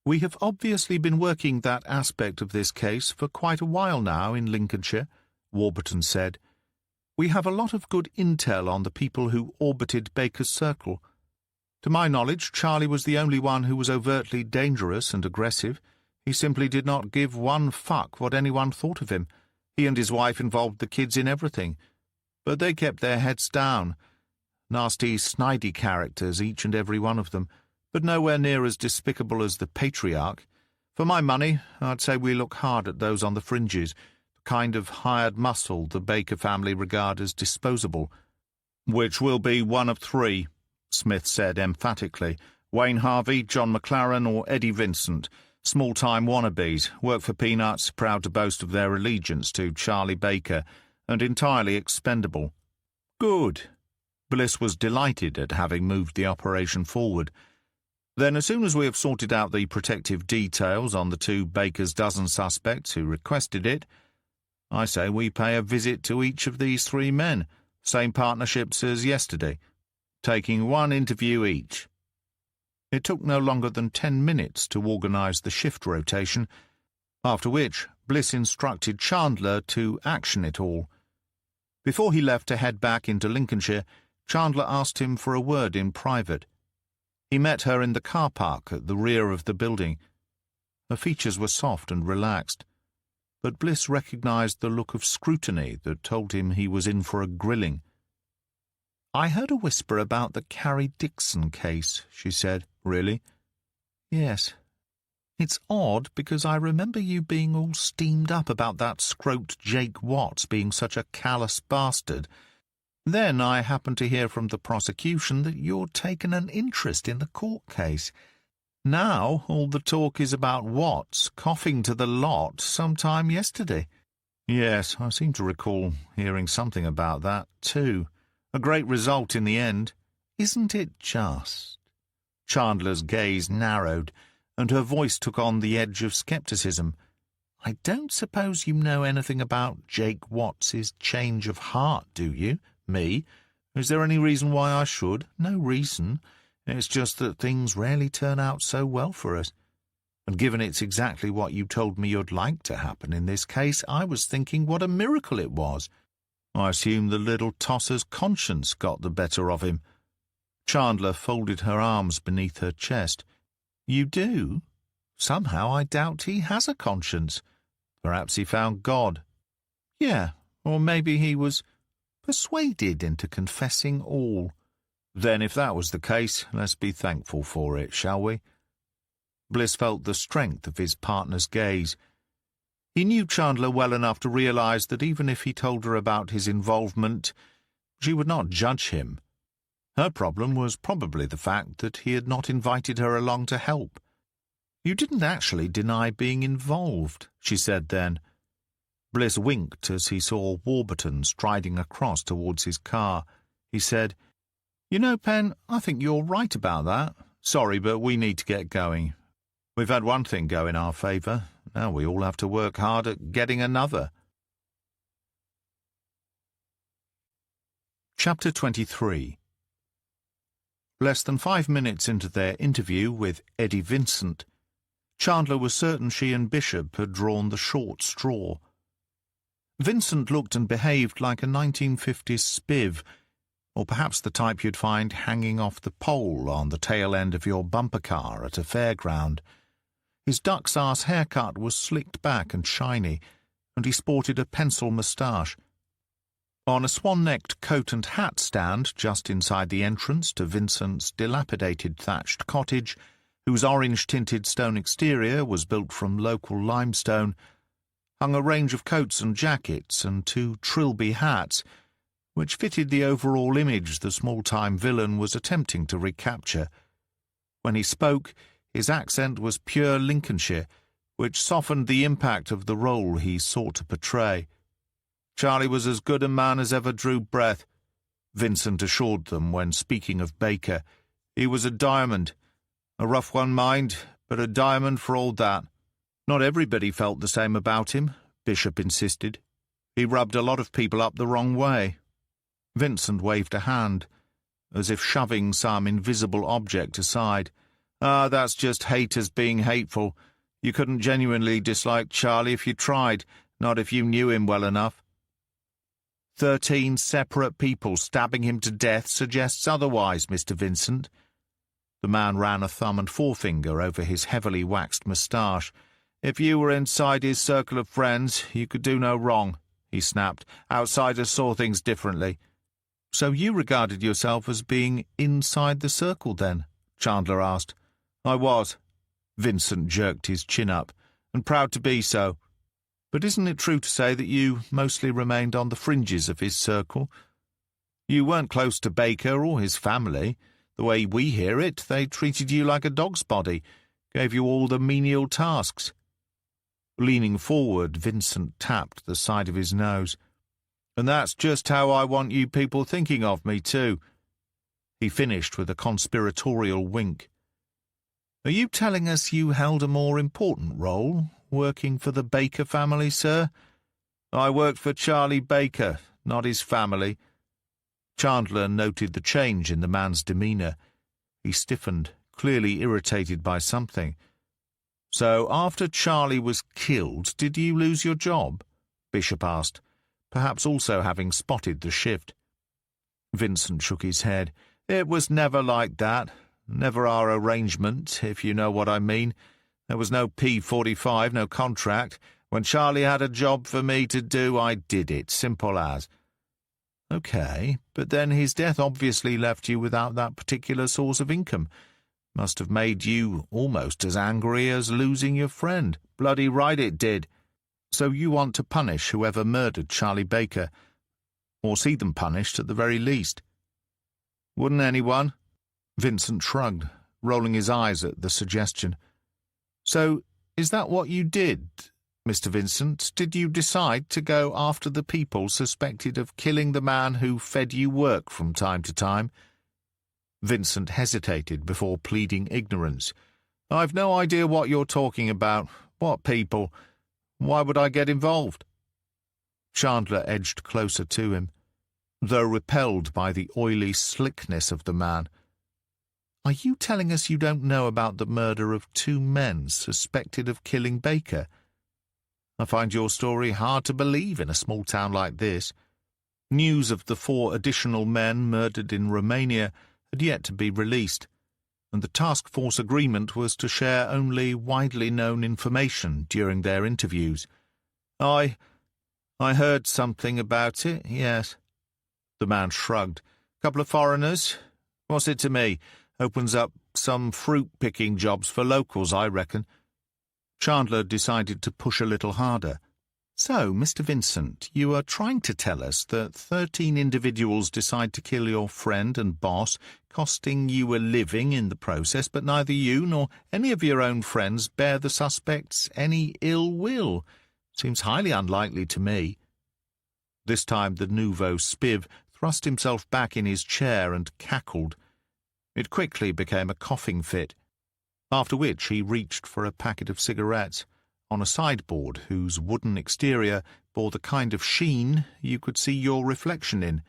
"We have obviously been working that aspect of this case for quite a while now in Lincolnshire," Warburton said. "We have a lot of good intel on the people who orbited Baker's Circle. To my knowledge, Charlie was the only one who was overtly dangerous and aggressive. He simply did not give one fuck what anyone thought of him. He and his wife involved the kids in everything. But they kept their heads down. Nasty, snidey characters, each and every one of them, but nowhere near as despicable as the patriarch. For my money, I'd say we look hard at those on the fringes, the kind of hired muscle the Baker family regard as disposable." "Which will be one of 3, Smith said emphatically. "Wayne Harvey, John McLaren, or Eddie Vincent. Small-time wannabes, work for peanuts, proud to boast of their allegiance to Charlie Baker, and entirely expendable. Good. Bliss was delighted at having moved the operation forward. Then, as soon as we have sorted out the protective details on the 2 Baker's dozen suspects who requested it, I say we pay a visit to each of these 3 men, same partnerships as yesterday, taking 1 interview each. It took no longer than 10 minutes to organise the shift rotation, after which Bliss instructed Chandler to action it all. Before he left to head back into Lincolnshire, Chandler asked him for a word in private. He met her in the car park at the rear of the building. Her features were soft and relaxed, but Bliss recognised the look of scrutiny that told him he was in for a grilling. "I heard a whisper about the Carrie Dixon case," she said. "Really?" "Yes. It's odd, because I remember you being all steamed up about that scrote Jake Watts being such a callous bastard. Then I happened to hear from the prosecution that you'd taken an interest in the court case. Now all the talk is about Watts coughing to the lot sometime yesterday." "Yes, I seem to recall hearing something about that, too. A great result in the end. Isn't it just?" Chandler's gaze narrowed, and her voice took on the edge of scepticism. "I don't suppose you know anything about Jake Watts's change of heart, do you? Me? Is there any reason why I should? No reason. It's just that things rarely turn out so well for us. And given it's exactly what you told me you'd like to happen in this case, I was thinking what a miracle it was. I assume the little tosser's conscience got the better of him." Chandler folded her arms beneath her chest. "You do? Somehow I doubt he has a conscience. Perhaps he found God." "Yeah, or maybe he was persuaded into confessing all." "Then if that was the case, let's be thankful for it, shall we?" Bliss felt the strength of his partner's gaze. He knew Chandler well enough to realize that even if he told her about his involvement, she would not judge him. Her problem was probably the fact that he had not invited her along to help. "You didn't actually deny being involved," she said then. Bliss winked as he saw Warburton striding across towards his car. He said, "You know, Pen, I think you're right about that. Sorry, but we need to get going. We've had one thing go in our favour. Now we all have to work hard at getting another." Chapter 23. Less than 5 minutes into their interview with Eddie Vincent, Chandler was certain she and Bishop had drawn the short straw. Vincent looked and behaved like a 1950s spiv, or perhaps the type you'd find hanging off the pole on the tail end of your bumper car at a fairground. His duck's ass haircut was slicked back and shiny, and he sported a pencil moustache. On a swan-necked coat and hat stand just inside the entrance to Vincent's dilapidated thatched cottage, whose orange-tinted stone exterior was built from local limestone, hung a range of coats and jackets and 2 Trilby hats, which fitted the overall image the small-time villain was attempting to recapture. When he spoke, his accent was pure Lincolnshire, which softened the impact of the role he sought to portray. Charlie was as good a man as ever drew breath, Vincent assured them when speaking of Baker. He was a diamond. A rough one, mind, but a diamond for all that. Not everybody felt the same about him, Bishop insisted. He rubbed a lot of people up the wrong way. Vincent waved a hand, as if shoving some invisible object aside. "Ah, that's just haters being hateful. You couldn't genuinely dislike Charlie if you tried, not if you knew him well enough. 13 separate people stabbing him to death suggests otherwise, Mr. Vincent." The man ran a thumb and forefinger over his heavily waxed moustache. "If you were inside his circle of friends, you could do no wrong," he snapped. "Outsiders saw things differently." "So you regarded yourself as being inside the circle, then?" Chandler asked. "I was." Vincent jerked his chin up. "And proud to be so. But isn't it true to say that you mostly remained on the fringes of his circle? You weren't close to Baker or his family. The way we hear it, they treated you like a dog's body, Gave you all the menial tasks." Leaning forward, Vincent tapped the side of his nose. "And that's just how I want you people thinking of me, too." He finished with a conspiratorial wink. "Are you telling us you held a more important role, working for the Baker family, sir?" "I worked for Charlie Baker, not his family." Chandler noted the change in the man's demeanour. He stiffened, clearly irritated by something. "So after Charlie was killed, did you lose your job?" Bishop asked, perhaps also having spotted the shift. Vincent shook his head. "It was never like that. Never our arrangement, if you know what I mean. There was no P45, no contract. When Charlie had a job for me to do, I did it, simple as." "Okay, but then his death obviously left you without that particular source of income. Must have made you almost as angry as losing your friend." "Bloody right it did." "So you want to punish whoever murdered Charlie Baker, or see them punished at the very least?" "Wouldn't anyone?" Vincent shrugged, rolling his eyes at the suggestion. "So is that what you did, Mr. Vincent? Did you decide to go after the people suspected of killing the man who fed you work from time to time?" Vincent hesitated before pleading ignorance. "I've no idea what you're talking about. What people? Why would I get involved?" Chandler edged closer to him, though repelled by the oily slickness of the man. "Are you telling us you don't know about the murder of 2 men suspected of killing Baker? I find your story hard to believe in a small town like this." News of the 4 additional men murdered in Romania had yet to be released, and the task force agreement was to share only widely known information during their interviews. I heard something about it, yes." The man shrugged. "Couple of foreigners? What's it to me? Opens up some fruit-picking jobs for locals, I reckon." Chandler decided to push a little harder. "So, Mr. Vincent, you are trying to tell us that 13 individuals decide to kill your friend and boss, costing you a living in the process, but neither you nor any of your own friends bear the suspects any ill will. Seems highly unlikely to me." This time the nouveau spiv thrust himself back in his chair and cackled. It quickly became a coughing fit, after which he reached for a packet of cigarettes on a sideboard whose wooden exterior bore the kind of sheen you could see your reflection in.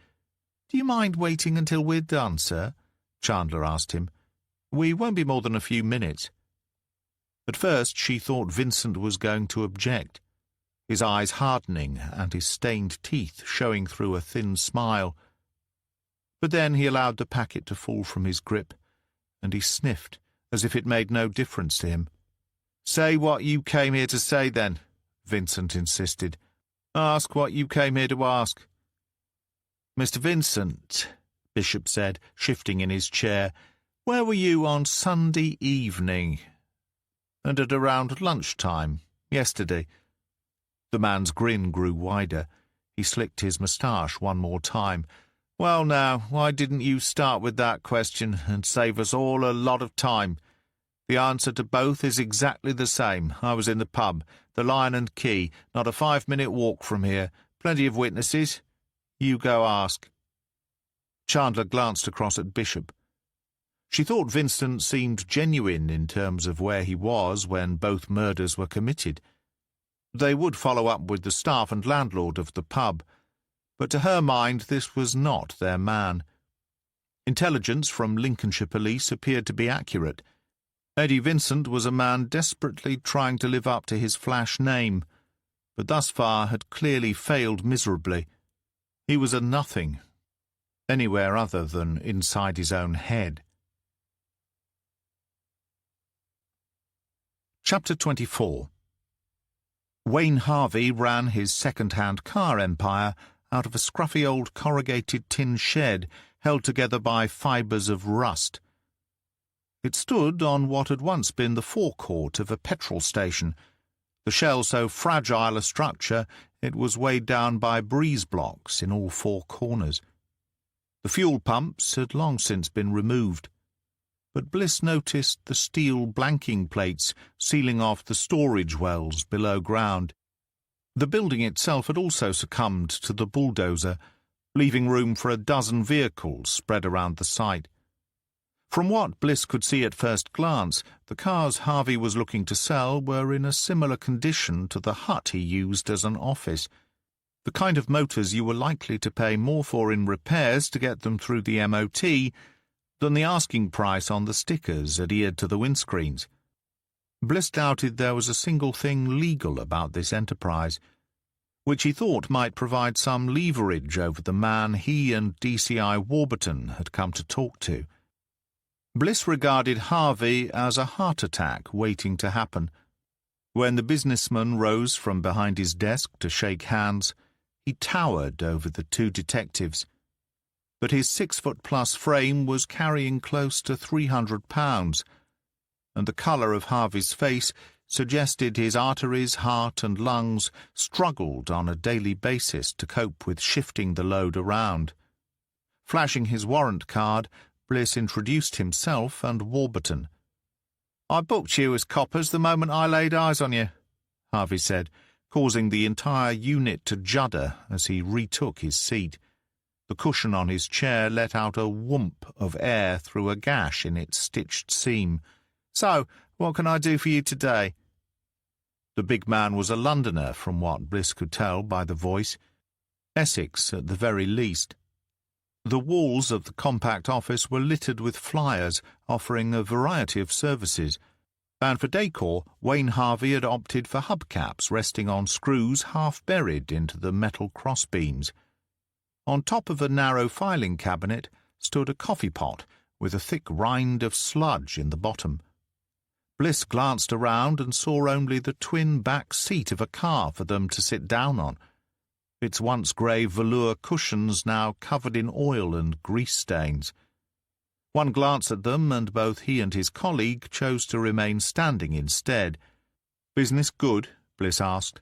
"Do you mind waiting until we're done, sir?" Chandler asked him. "We won't be more than a few minutes." At first she thought Vincent was going to object, his eyes hardening and his stained teeth showing through a thin smile. But then he allowed the packet to fall from his grip, and he sniffed as if it made no difference to him. "Say what you came here to say, then," Vincent insisted. "Ask what you came here to ask." "Mr. Vincent," Bishop said, shifting in his chair, "where were you on Sunday evening? And at around lunchtime, yesterday?" The man's grin grew wider. He slicked his moustache one more time. "Well now, why didn't you start with that question and save us all a lot of time? The answer to both is exactly the same. I was in the pub, the Lion and Key, not a 5-minute walk from here. Plenty of witnesses. You go ask." Chandler glanced across at Bishop. She thought Vincent seemed genuine in terms of where he was when both murders were committed. They would follow up with the staff and landlord of the pub, but to her mind this was not their man. Intelligence from Lincolnshire police appeared to be accurate. Eddie Vincent was a man desperately trying to live up to his flash name, but thus far had clearly failed miserably. He was a nothing, anywhere other than inside his own head. Chapter 24. Wayne Harvey ran his second-hand car empire out of a scruffy old corrugated tin shed held together by fibres of rust. It stood on what had once been the forecourt of a petrol station, the shell so fragile a structure it was weighed down by breeze blocks in all 4 corners. The fuel pumps had long since been removed, but Bliss noticed the steel blanking plates sealing off the storage wells below ground. The building itself had also succumbed to the bulldozer, leaving room for a dozen vehicles spread around the site. From what Bliss could see at first glance, the cars Harvey was looking to sell were in a similar condition to the hut he used as an office, the kind of motors you were likely to pay more for in repairs to get them through the MOT than the asking price on the stickers adhered to the windscreens. Bliss doubted there was a single thing legal about this enterprise, which he thought might provide some leverage over the man he and DCI Warburton had come to talk to. Bliss regarded Harvey as a heart attack waiting to happen. When the businessman rose from behind his desk to shake hands, he towered over the two detectives. But his 6-foot-plus frame was carrying close to 300 pounds, and the colour of Harvey's face suggested his arteries, heart and lungs struggled on a daily basis to cope with shifting the load around. Flashing his warrant card, Bliss introduced himself and Warburton. "I booked you as coppers the moment I laid eyes on you," Harvey said, causing the entire unit to judder as he retook his seat. The cushion on his chair let out a whoomp of air through a gash in its stitched seam. "So, what can I do for you today?" The big man was a Londoner, from what Bliss could tell by the voice. Essex, at the very least. The walls of the compact office were littered with flyers offering a variety of services, and for decor, Wayne Harvey had opted for hubcaps resting on screws half buried into the metal crossbeams. On top of a narrow filing cabinet stood a coffee pot with a thick rind of sludge in the bottom. Bliss glanced around and saw only the twin back seat of a car for them to sit down on, its once grey velour cushions now covered in oil and grease stains. One glance at them, and both he and his colleague chose to remain standing instead. "Business good?" Bliss asked,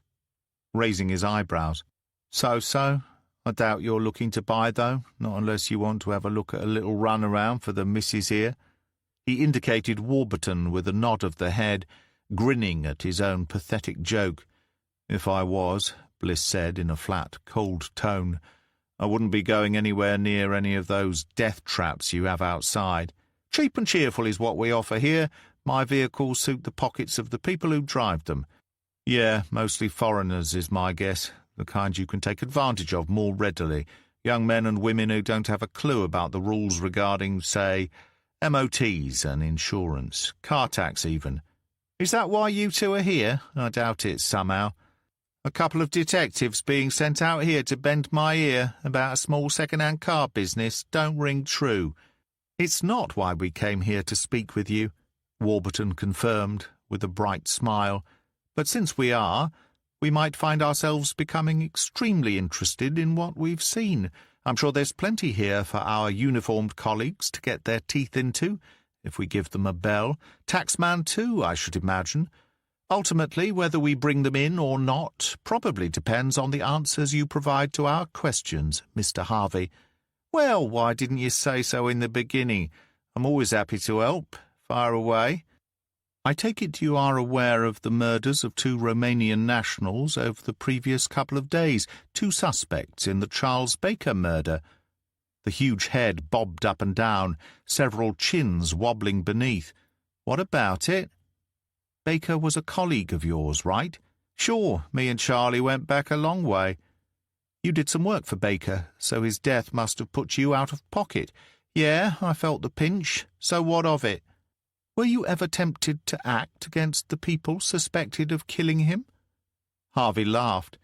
raising his eyebrows. "So-so. I doubt you're looking to buy, though, not unless you want to have a look at a little run-around for the missus here." He indicated Warburton with a nod of the head, grinning at his own pathetic joke. "If I was," Bliss said in a flat, cold tone, "I wouldn't be going anywhere near any of those death traps you have outside. Cheap and cheerful is what we offer here. My vehicles suit the pockets of the people who drive them. Yeah, mostly foreigners is my guess, the kind you can take advantage of more readily, young men and women who don't have a clue about the rules regarding, say, MOTs and insurance, car tax even. Is that why you two are here? I doubt it somehow. A couple of detectives being sent out here to bend my ear about a small second-hand car business don't ring true. It's not why we came here to speak with you," Warburton confirmed, with a bright smile. "But since we are, we might find ourselves becoming extremely interested in what we've seen. I'm sure there's plenty here for our uniformed colleagues to get their teeth into, if we give them a bell. Taxman too, I should imagine. Ultimately, whether we bring them in or not probably depends on the answers you provide to our questions, Mr. Harvey." "Well, why didn't you say so in the beginning? I'm always happy to help. Fire away." "I take it you are aware of the murders of 2 Romanian nationals over the previous couple of days, 2 suspects in the Charles Baker murder." The huge head bobbed up and down, several chins wobbling beneath. "What about it?" "Baker was a colleague of yours, right?" "Sure, me and Charlie went back a long way." "You did some work for Baker, so his death must have put you out of pocket." "Yeah, I felt the pinch. So what of it?" "Were you ever tempted to act against the people suspected of killing him?" Harvey laughed.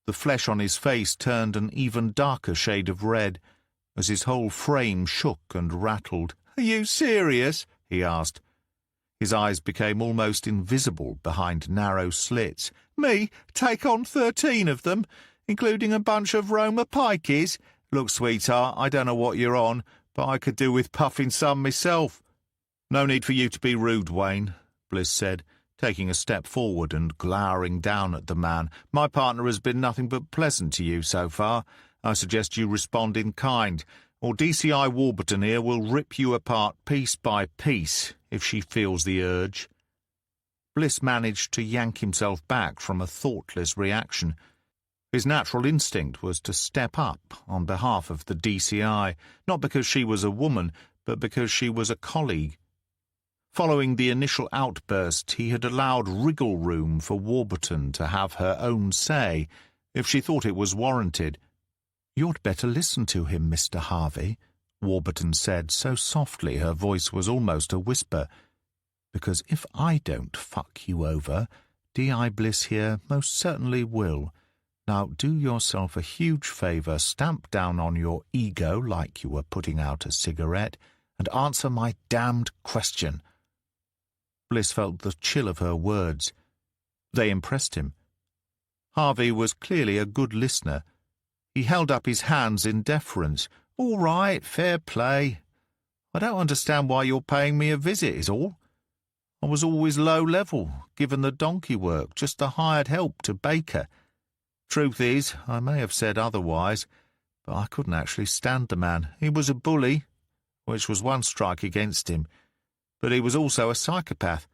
The flesh on his face turned an even darker shade of red, as his whole frame shook and rattled. "Are you serious?" he asked. His eyes became almost invisible behind narrow slits. "Me take on 13 of them, including a bunch of Roma pikeys? Look, sweetheart, I don't know what you're on, but I could do with puffing some myself." "No need for you to be rude, Wayne," Bliss said, taking a step forward and glowering down at the man. "My partner has been nothing but pleasant to you so far. I suggest you respond in kind, or DCI Warburton here will rip you apart piece by piece if she feels the urge." Bliss managed to yank himself back from a thoughtless reaction. His natural instinct was to step up on behalf of the DCI, not because she was a woman, but because she was a colleague. Following the initial outburst, he had allowed wriggle room for Warburton to have her own say, if she thought it was warranted. "You'd better listen to him, Mr. Harvey," Warburton said so softly her voice was almost a whisper, "because if I don't fuck you over, D.I. Bliss here most certainly will. Now do yourself a huge favour, stamp down on your ego like you were putting out a cigarette, and answer my damned question." Bliss felt the chill of her words. They impressed him. Harvey was clearly a good listener. He held up his hands in deference. "All right, fair play. I don't understand why you're paying me a visit, is all. I was always low-level, given the donkey work, just a hired help to Baker. Truth is, I may have said otherwise, but I couldn't actually stand the man. He was a bully, which was one strike against him, but he was also a psychopath.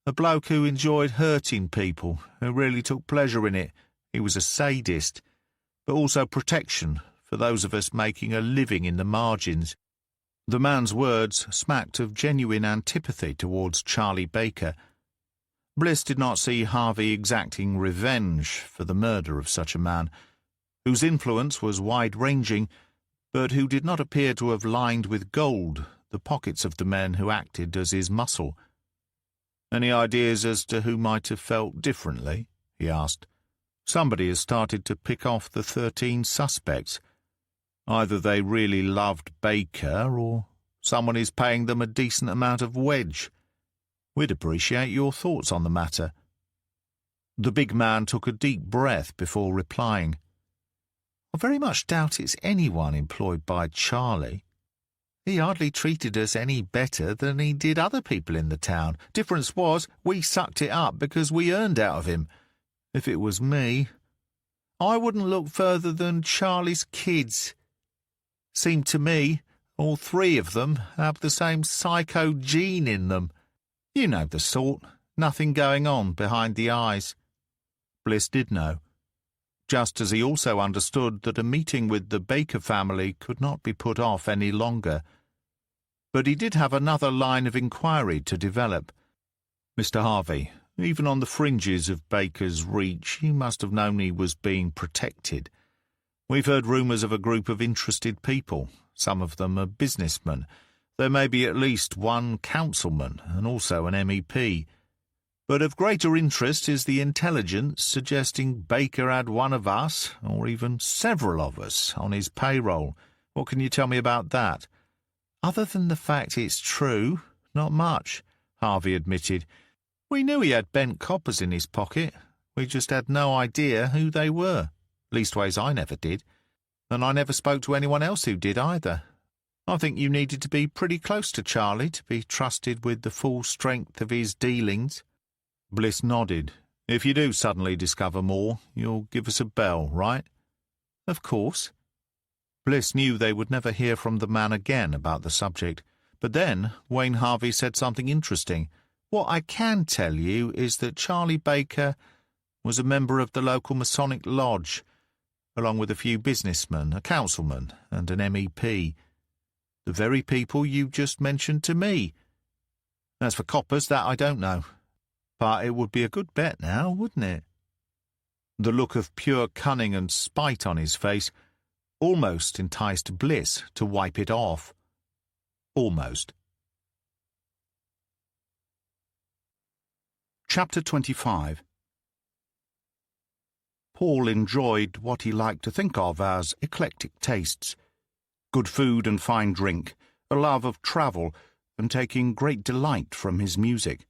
A bloke who enjoyed hurting people, who really took pleasure in it. He was a sadist, but also protection for those of us making a living in the margins." The man's words smacked of genuine antipathy towards Charlie Baker. Bliss did not see Harvey exacting revenge for the murder of such a man, whose influence was wide-ranging, but who did not appear to have lined with gold the pockets of the men who acted as his muscle. "Any ideas as to who might have felt differently?" he asked. "Somebody has started to pick off the 13 suspects. Either they really loved Baker, or someone is paying them a decent amount of wedge. We'd appreciate your thoughts on the matter." The big man took a deep breath before replying. "I very much doubt it's anyone employed by Charlie. He hardly treated us any better than he did other people in the town. Difference was, we sucked it up because we earned out of him. If it was me, I wouldn't look further than Charlie's kids. Seemed to me, all 3 of them have the same psycho gene in them. You know the sort, nothing going on behind the eyes." Bliss did know, just as he also understood that a meeting with the Baker family could not be put off any longer. But he did have another line of inquiry to develop. "Mr. Harvey, even on the fringes of Baker's reach, you must have known he was being protected. We've heard rumours of a group of interested people. Some of them are businessmen. There may be at least one councilman and also an MEP. But of greater interest is the intelligence suggesting Baker had one of us, or even several of us, on his payroll. What can you tell me about that?" "Other than the fact it's true, not much," Harvey admitted. "We knew he had bent coppers in his pocket. We just had no idea who they were. Leastways, I never did. And I never spoke to anyone else who did either. I think you needed to be pretty close to Charlie to be trusted with the full strength of his dealings." Bliss nodded. "If you do suddenly discover more, you'll give us a bell, right?" "Of course." Bliss knew they would never hear from the man again about the subject. But then Wayne Harvey said something interesting. "What I can tell you is that Charlie Baker was a member of the local Masonic Lodge, along with a few businessmen, a councilman, and an MEP. The very people you just mentioned to me. As for coppers, that I don't know. But it would be a good bet now, wouldn't it?" The look of pure cunning and spite on his face almost enticed Bliss to wipe it off. Almost. Chapter 25. Paul enjoyed what he liked to think of as eclectic tastes. Good food and fine drink, a love of travel, and taking great delight from his music.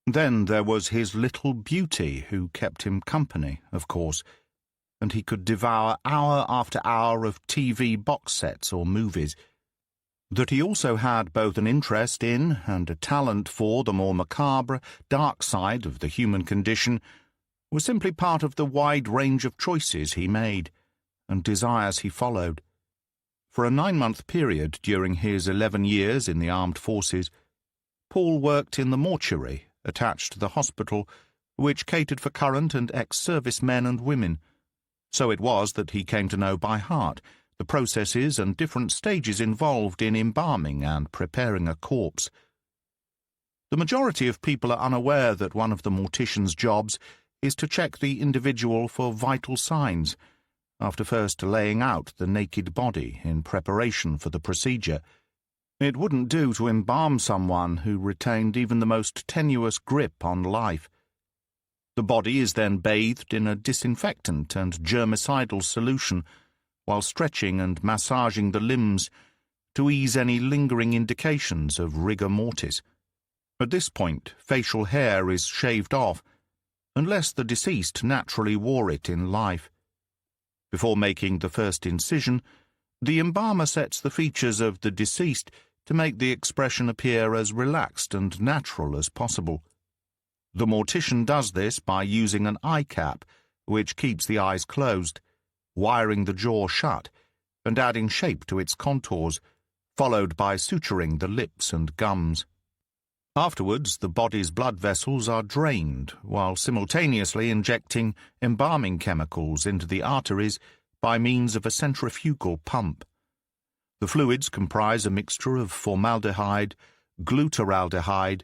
Then there was his little beauty, who kept him company, of course, and he could devour hour after hour of TV box sets or movies. That he also had both an interest in and a talent for the more macabre, dark side of the human condition was simply part of the wide range of choices he made and desires he followed. For a 9-month period during his 11 years in the armed forces, Paul worked in the mortuary attached to the hospital, which catered for current and ex-service men and women. So it was that he came to know by heart the processes and different stages involved in embalming and preparing a corpse. The majority of people are unaware that one of the mortician's jobs is to check the individual for vital signs, after first laying out the naked body in preparation for the procedure. It wouldn't do to embalm someone who retained even the most tenuous grip on life. The body is then bathed in a disinfectant and germicidal solution, while stretching and massaging the limbs to ease any lingering indications of rigor mortis. At this point, facial hair is shaved off, unless the deceased naturally wore it in life. Before making the first incision, the embalmer sets the features of the deceased to make the expression appear as relaxed and natural as possible. The mortician does this by using an eye cap, which keeps the eyes closed, wiring the jaw shut, and adding shape to its contours, followed by suturing the lips and gums. Afterwards, the body's blood vessels are drained, while simultaneously injecting embalming chemicals into the arteries by means of a centrifugal pump. The fluids comprise a mixture of formaldehyde, glutaraldehyde,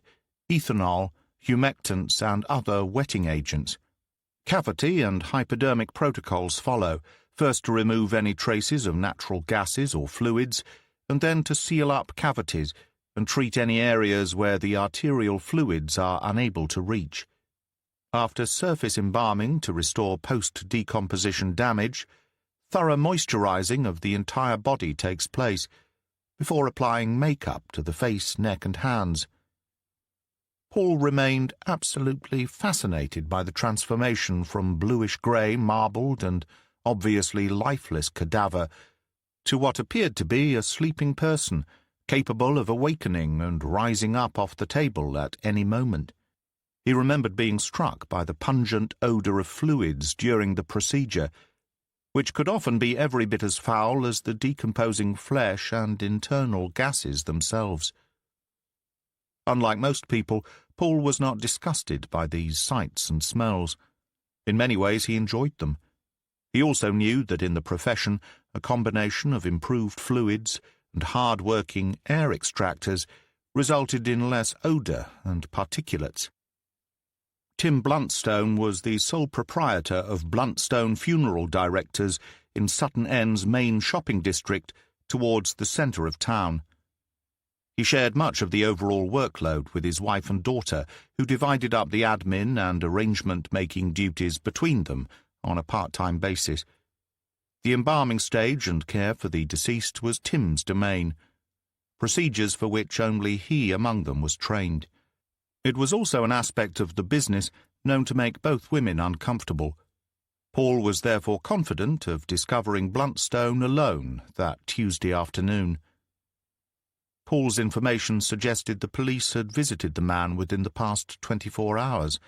ethanol, humectants, and other wetting agents. Cavity and hypodermic protocols follow, first to remove any traces of natural gases or fluids, and then to seal up cavities and treat any areas where the arterial fluids are unable to reach. After surface embalming to restore post-decomposition damage, thorough moisturizing of the entire body takes place, before applying makeup to the face, neck, and hands. Paul remained absolutely fascinated by the transformation from bluish-grey, marbled, and obviously lifeless cadaver to what appeared to be a sleeping person, capable of awakening and rising up off the table at any moment. He remembered being struck by the pungent odour of fluids during the procedure, which could often be every bit as foul as the decomposing flesh and internal gases themselves. Unlike most people, Paul was not disgusted by these sights and smells. In many ways he enjoyed them. He also knew that in the profession a combination of improved fluids and hard-working air extractors resulted in less odour and particulates. Tim Bluntstone was the sole proprietor of Bluntstone Funeral Directors in Sutton End's main shopping district towards the centre of town. He shared much of the overall workload with his wife and daughter, who divided up the admin and arrangement-making duties between them on a part-time basis. The embalming stage and care for the deceased was Tim's domain, procedures for which only he among them was trained. It was also an aspect of the business known to make both women uncomfortable. Paul was therefore confident of discovering Bluntstone alone that Tuesday afternoon. Paul's information suggested the police had visited the man within the past 24 hours,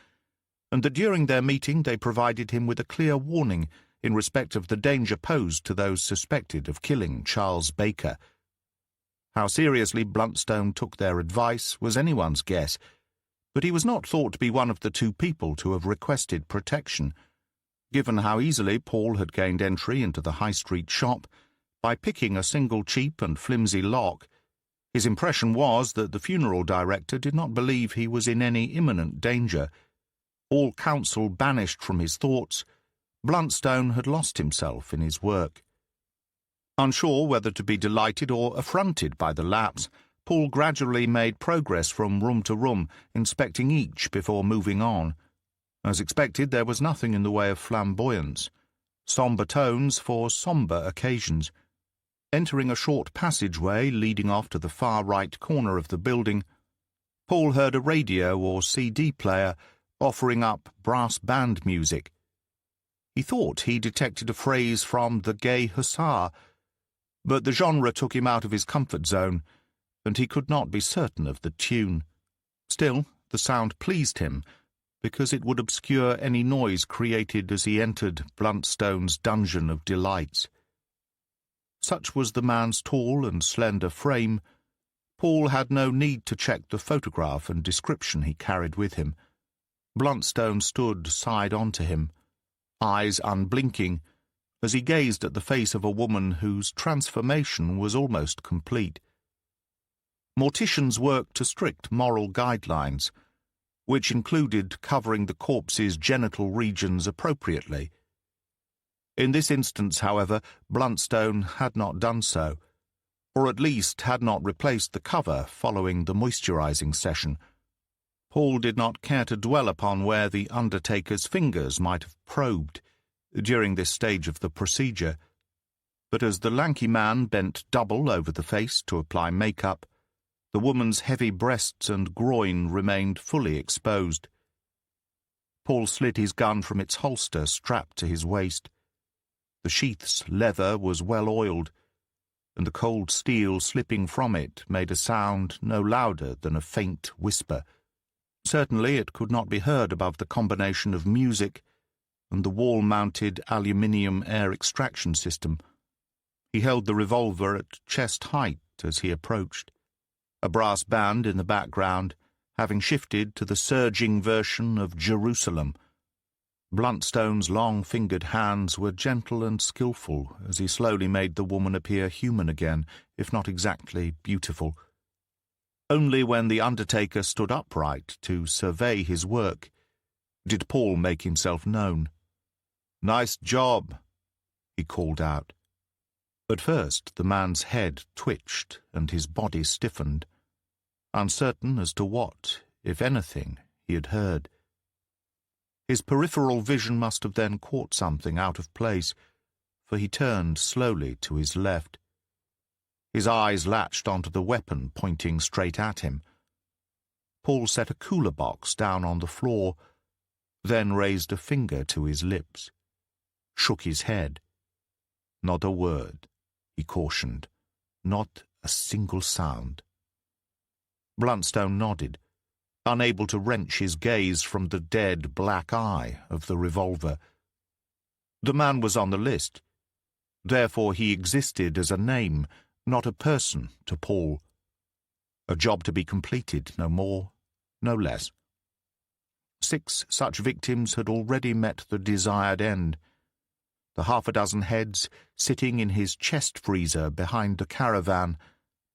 and that during their meeting they provided him with a clear warning in respect of the danger posed to those suspected of killing Charles Baker. How seriously Bluntstone took their advice was anyone's guess, but he was not thought to be one of the two people to have requested protection, given how easily Paul had gained entry into the High Street shop by picking a single cheap and flimsy lock. His impression was that the funeral director did not believe he was in any imminent danger. All counsel banished from his thoughts, Bluntstone had lost himself in his work. Unsure whether to be delighted or affronted by the lapse, Paul gradually made progress from room to room, inspecting each before moving on. As expected, there was nothing in the way of flamboyance, sombre tones for sombre occasions. Entering a short passageway leading off to the far right corner of the building, Paul heard a radio or CD player offering up brass band music. He thought he detected a phrase from The Gay Hussar, but the genre took him out of his comfort zone, and he could not be certain of the tune. Still, the sound pleased him, because it would obscure any noise created as he entered Bluntstone's dungeon of delights. Such was the man's tall and slender frame, Paul had no need to check the photograph and description he carried with him. Bluntstone stood side on to him, eyes unblinking, as he gazed at the face of a woman whose transformation was almost complete. Morticians worked to strict moral guidelines, which included covering the corpse's genital regions appropriately. In this instance, however, Bluntstone had not done so, or at least had not replaced the cover following the moisturizing session. Paul did not care to dwell upon where the undertaker's fingers might have probed during this stage of the procedure, but as the lanky man bent double over the face to apply makeup, the woman's heavy breasts and groin remained fully exposed. Paul slid his gun from its holster strapped to his waist. The sheath's leather was well oiled, and the cold steel slipping from it made a sound no louder than a faint whisper. Certainly it could not be heard above the combination of music and the wall-mounted aluminium air extraction system. He held the revolver at chest height as he approached, a brass band in the background having shifted to the surging version of Jerusalem. Bluntstone's long-fingered hands were gentle and skillful as he slowly made the woman appear human again, if not exactly beautiful. Only when the undertaker stood upright to survey his work did Paul make himself known. "Nice job," he called out. At first the man's head twitched and his body stiffened, uncertain as to what, if anything, he had heard. His peripheral vision must have then caught something out of place, for he turned slowly to his left. His eyes latched onto the weapon pointing straight at him. Paul set a cooler box down on the floor, then raised a finger to his lips, shook his head. "Not a word," he cautioned. "Not a single sound." Bluntstone nodded, unable to wrench his gaze from the dead black eye of the revolver. The man was on the list. Therefore he existed as a name, not a person, to Paul. A job to be completed, no more, no less. 6 such victims had already met the desired end. The 6 heads sitting in his chest freezer behind the caravan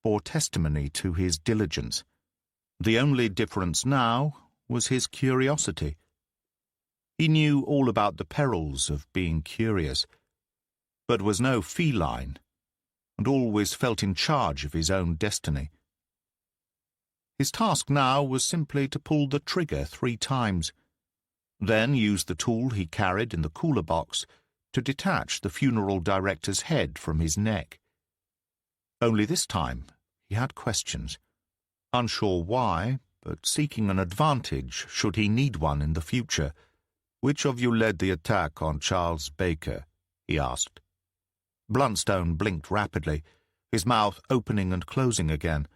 bore testimony to his diligence. The only difference now was his curiosity. He knew all about the perils of being curious, but was no feline, and always felt in charge of his own destiny. His task now was simply to pull the trigger 3 times, then use the tool he carried in the cooler box to detach the funeral director's head from his neck. Only this time he had questions. Unsure why, but seeking an advantage should he need one in the future. "Which of you led the attack on Charles Baker?" he asked. Bluntstone blinked rapidly, his mouth opening and closing again,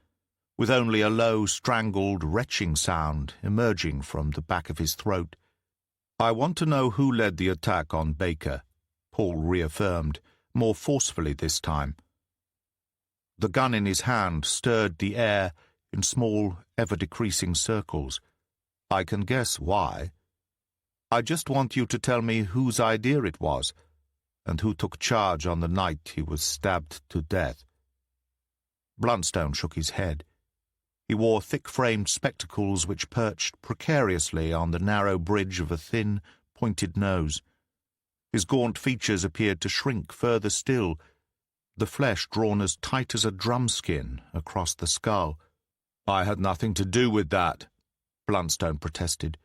with only a low, strangled, retching sound emerging from the back of his throat. "I want to know who led the attack on Baker," Paul reaffirmed, more forcefully this time. The gun in his hand stirred the air in small, ever-decreasing circles. "I can guess why. I just want you to tell me whose idea it was, and who took charge on the night he was stabbed to death." Bluntstone shook his head. He wore thick-framed spectacles which perched precariously on the narrow bridge of a thin, pointed nose. His gaunt features appeared to shrink further still, the flesh drawn as tight as a drumskin across the skull. "I had nothing to do with that," Bluntstone protested.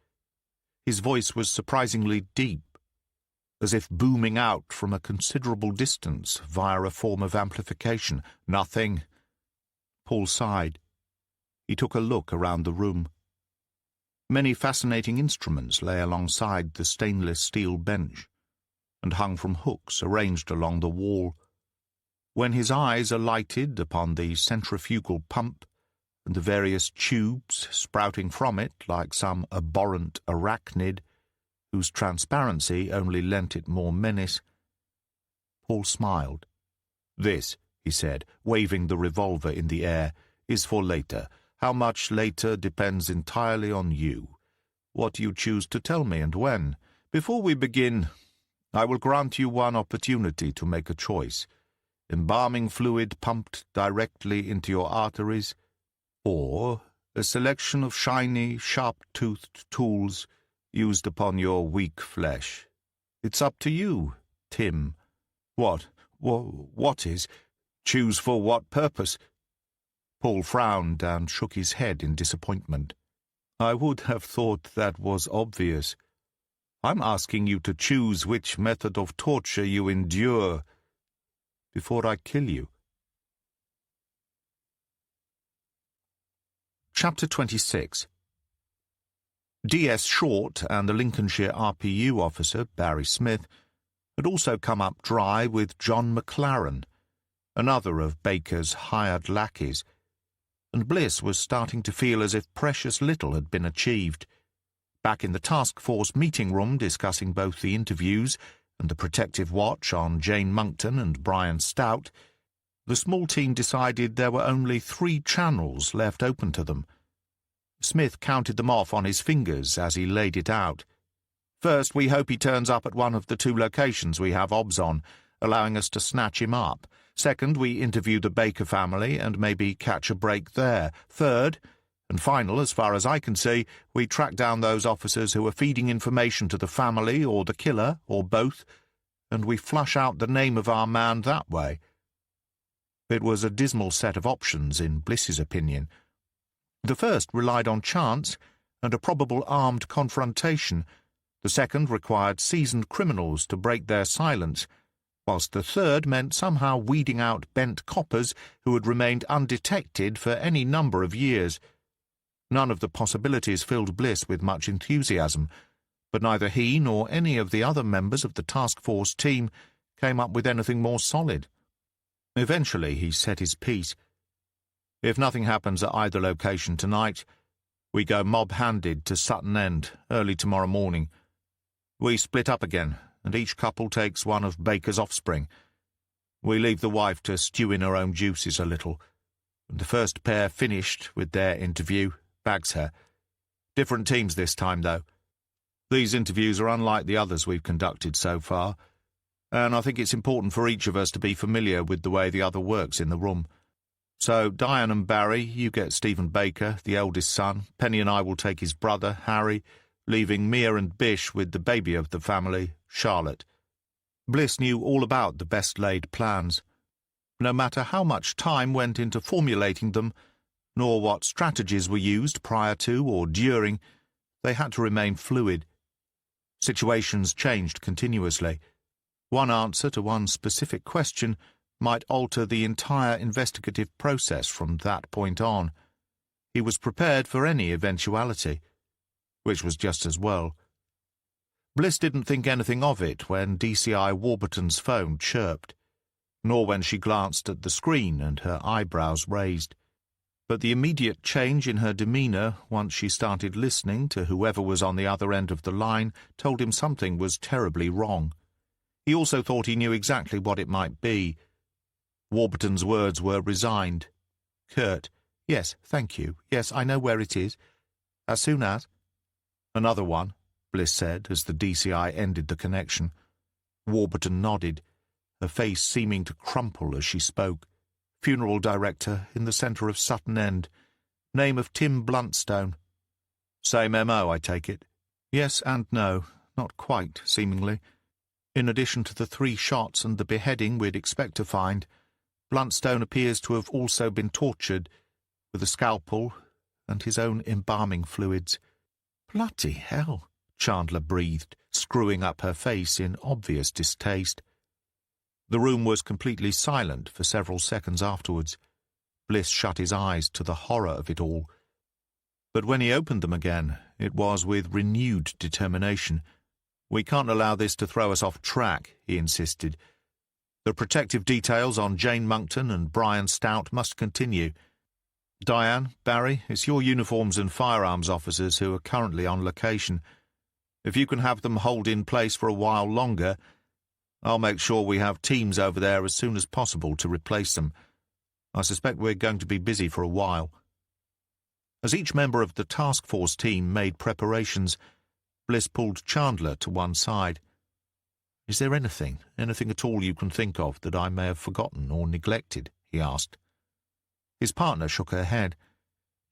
His voice was surprisingly deep, as if booming out from a considerable distance via a form of amplification. "Nothing." Paul sighed. He took a look around the room. Many fascinating instruments lay alongside the stainless steel bench, and hung from hooks arranged along the wall. When his eyes alighted upon the centrifugal pump and the various tubes sprouting from it like some abhorrent arachnid, whose transparency only lent it more menace, Paul smiled. "This," he said, waving the revolver in the air, "is for later. How much later depends entirely on you. What you choose to tell me and when. Before we begin, I will grant you one opportunity to make a choice. Embalming fluid pumped directly into your arteries, or a selection of shiny, sharp-toothed tools used upon your weak flesh. It's up to you, Tim." What is? Choose for what purpose?" Paul frowned and shook his head in disappointment. "I would have thought that was obvious. I'm asking you to choose which method of torture you endure before I kill you." Chapter 26. D.S. Short and the Lincolnshire RPU officer, Barry Smith, had also come up dry with John McLaren, another of Baker's hired lackeys, and Bliss was starting to feel as if precious little had been achieved. Back in the task force meeting room discussing both the interviews and the protective watch on Jane Monckton and Brian Stout, the small team decided there were only 3 channels left open to them. Smith counted them off on his fingers as he laid it out. "First, we hope he turns up at one of the 2 locations we have obs on, allowing us to snatch him up. Second, we interview the Baker family and maybe catch a break there. Third, and final as far as I can see, we track down those officers who are feeding information to the family or the killer, or both, and we flush out the name of our man that way." It was a dismal set of options, in Bliss's opinion. The first relied on chance and a probable armed confrontation. The second required seasoned criminals to break their silence, whilst the third meant somehow weeding out bent coppers who had remained undetected for any number of years. None of the possibilities filled Bliss with much enthusiasm, but neither he nor any of the other members of the task force team came up with anything more solid. Eventually he said his piece. "If nothing happens at either location tonight, we go mob-handed to Sutton End early tomorrow morning. We split up again, and each couple takes one of Baker's offspring. We leave the wife to stew in her own juices a little, and the first pair finished with their interview bags her. Different teams this time, though. These interviews are unlike the others we've conducted so far, and I think it's important for each of us to be familiar with the way the other works in the room. So, Diane and Barry, you get Stephen Baker, the eldest son. Penny and I will take his brother, Harry, leaving Mia and Bish with the baby of the family, Charlotte." Bliss knew all about the best-laid plans. No matter how much time went into formulating them, nor what strategies were used prior to or during, they had to remain fluid. Situations changed continuously. One answer to one specific question might alter the entire investigative process from that point on. He was prepared for any eventuality, which was just as well. Bliss didn't think anything of it when DCI Warburton's phone chirped, nor when she glanced at the screen and her eyebrows raised. But the immediate change in her demeanour once she started listening to whoever was on the other end of the line told him something was terribly wrong. He also thought he knew exactly what it might be. Warburton's words were resigned, curt. "Yes, thank you. Yes, I know where it is. As soon as—" "Another one," Bliss said as the DCI ended the connection. Warburton nodded, her face seeming to crumple as she spoke. "Funeral director in the centre of Sutton End. Name of Tim Bluntstone." "Same M.O., I take it?" "Yes and no. Not quite, seemingly. In addition to the 3 shots and the beheading we'd expect to find, Bluntstone appears to have also been tortured with a scalpel and his own embalming fluids." "Bloody hell," Chandler breathed, screwing up her face in obvious distaste. The room was completely silent for several seconds afterwards. Bliss shut his eyes to the horror of it all. But when he opened them again, it was with renewed determination. "We can't allow this to throw us off track," he insisted. "The protective details on Jane Monckton and Brian Stout must continue. Diane, Barry, it's your uniforms and firearms officers who are currently on location. If you can have them hold in place for a while longer, I'll make sure we have teams over there as soon as possible to replace them. I suspect we're going to be busy for a while." As each member of the task force team made preparations, Bliss pulled Chandler to one side. "Is there anything at all you can think of that I may have forgotten or neglected?" he asked. His partner shook her head.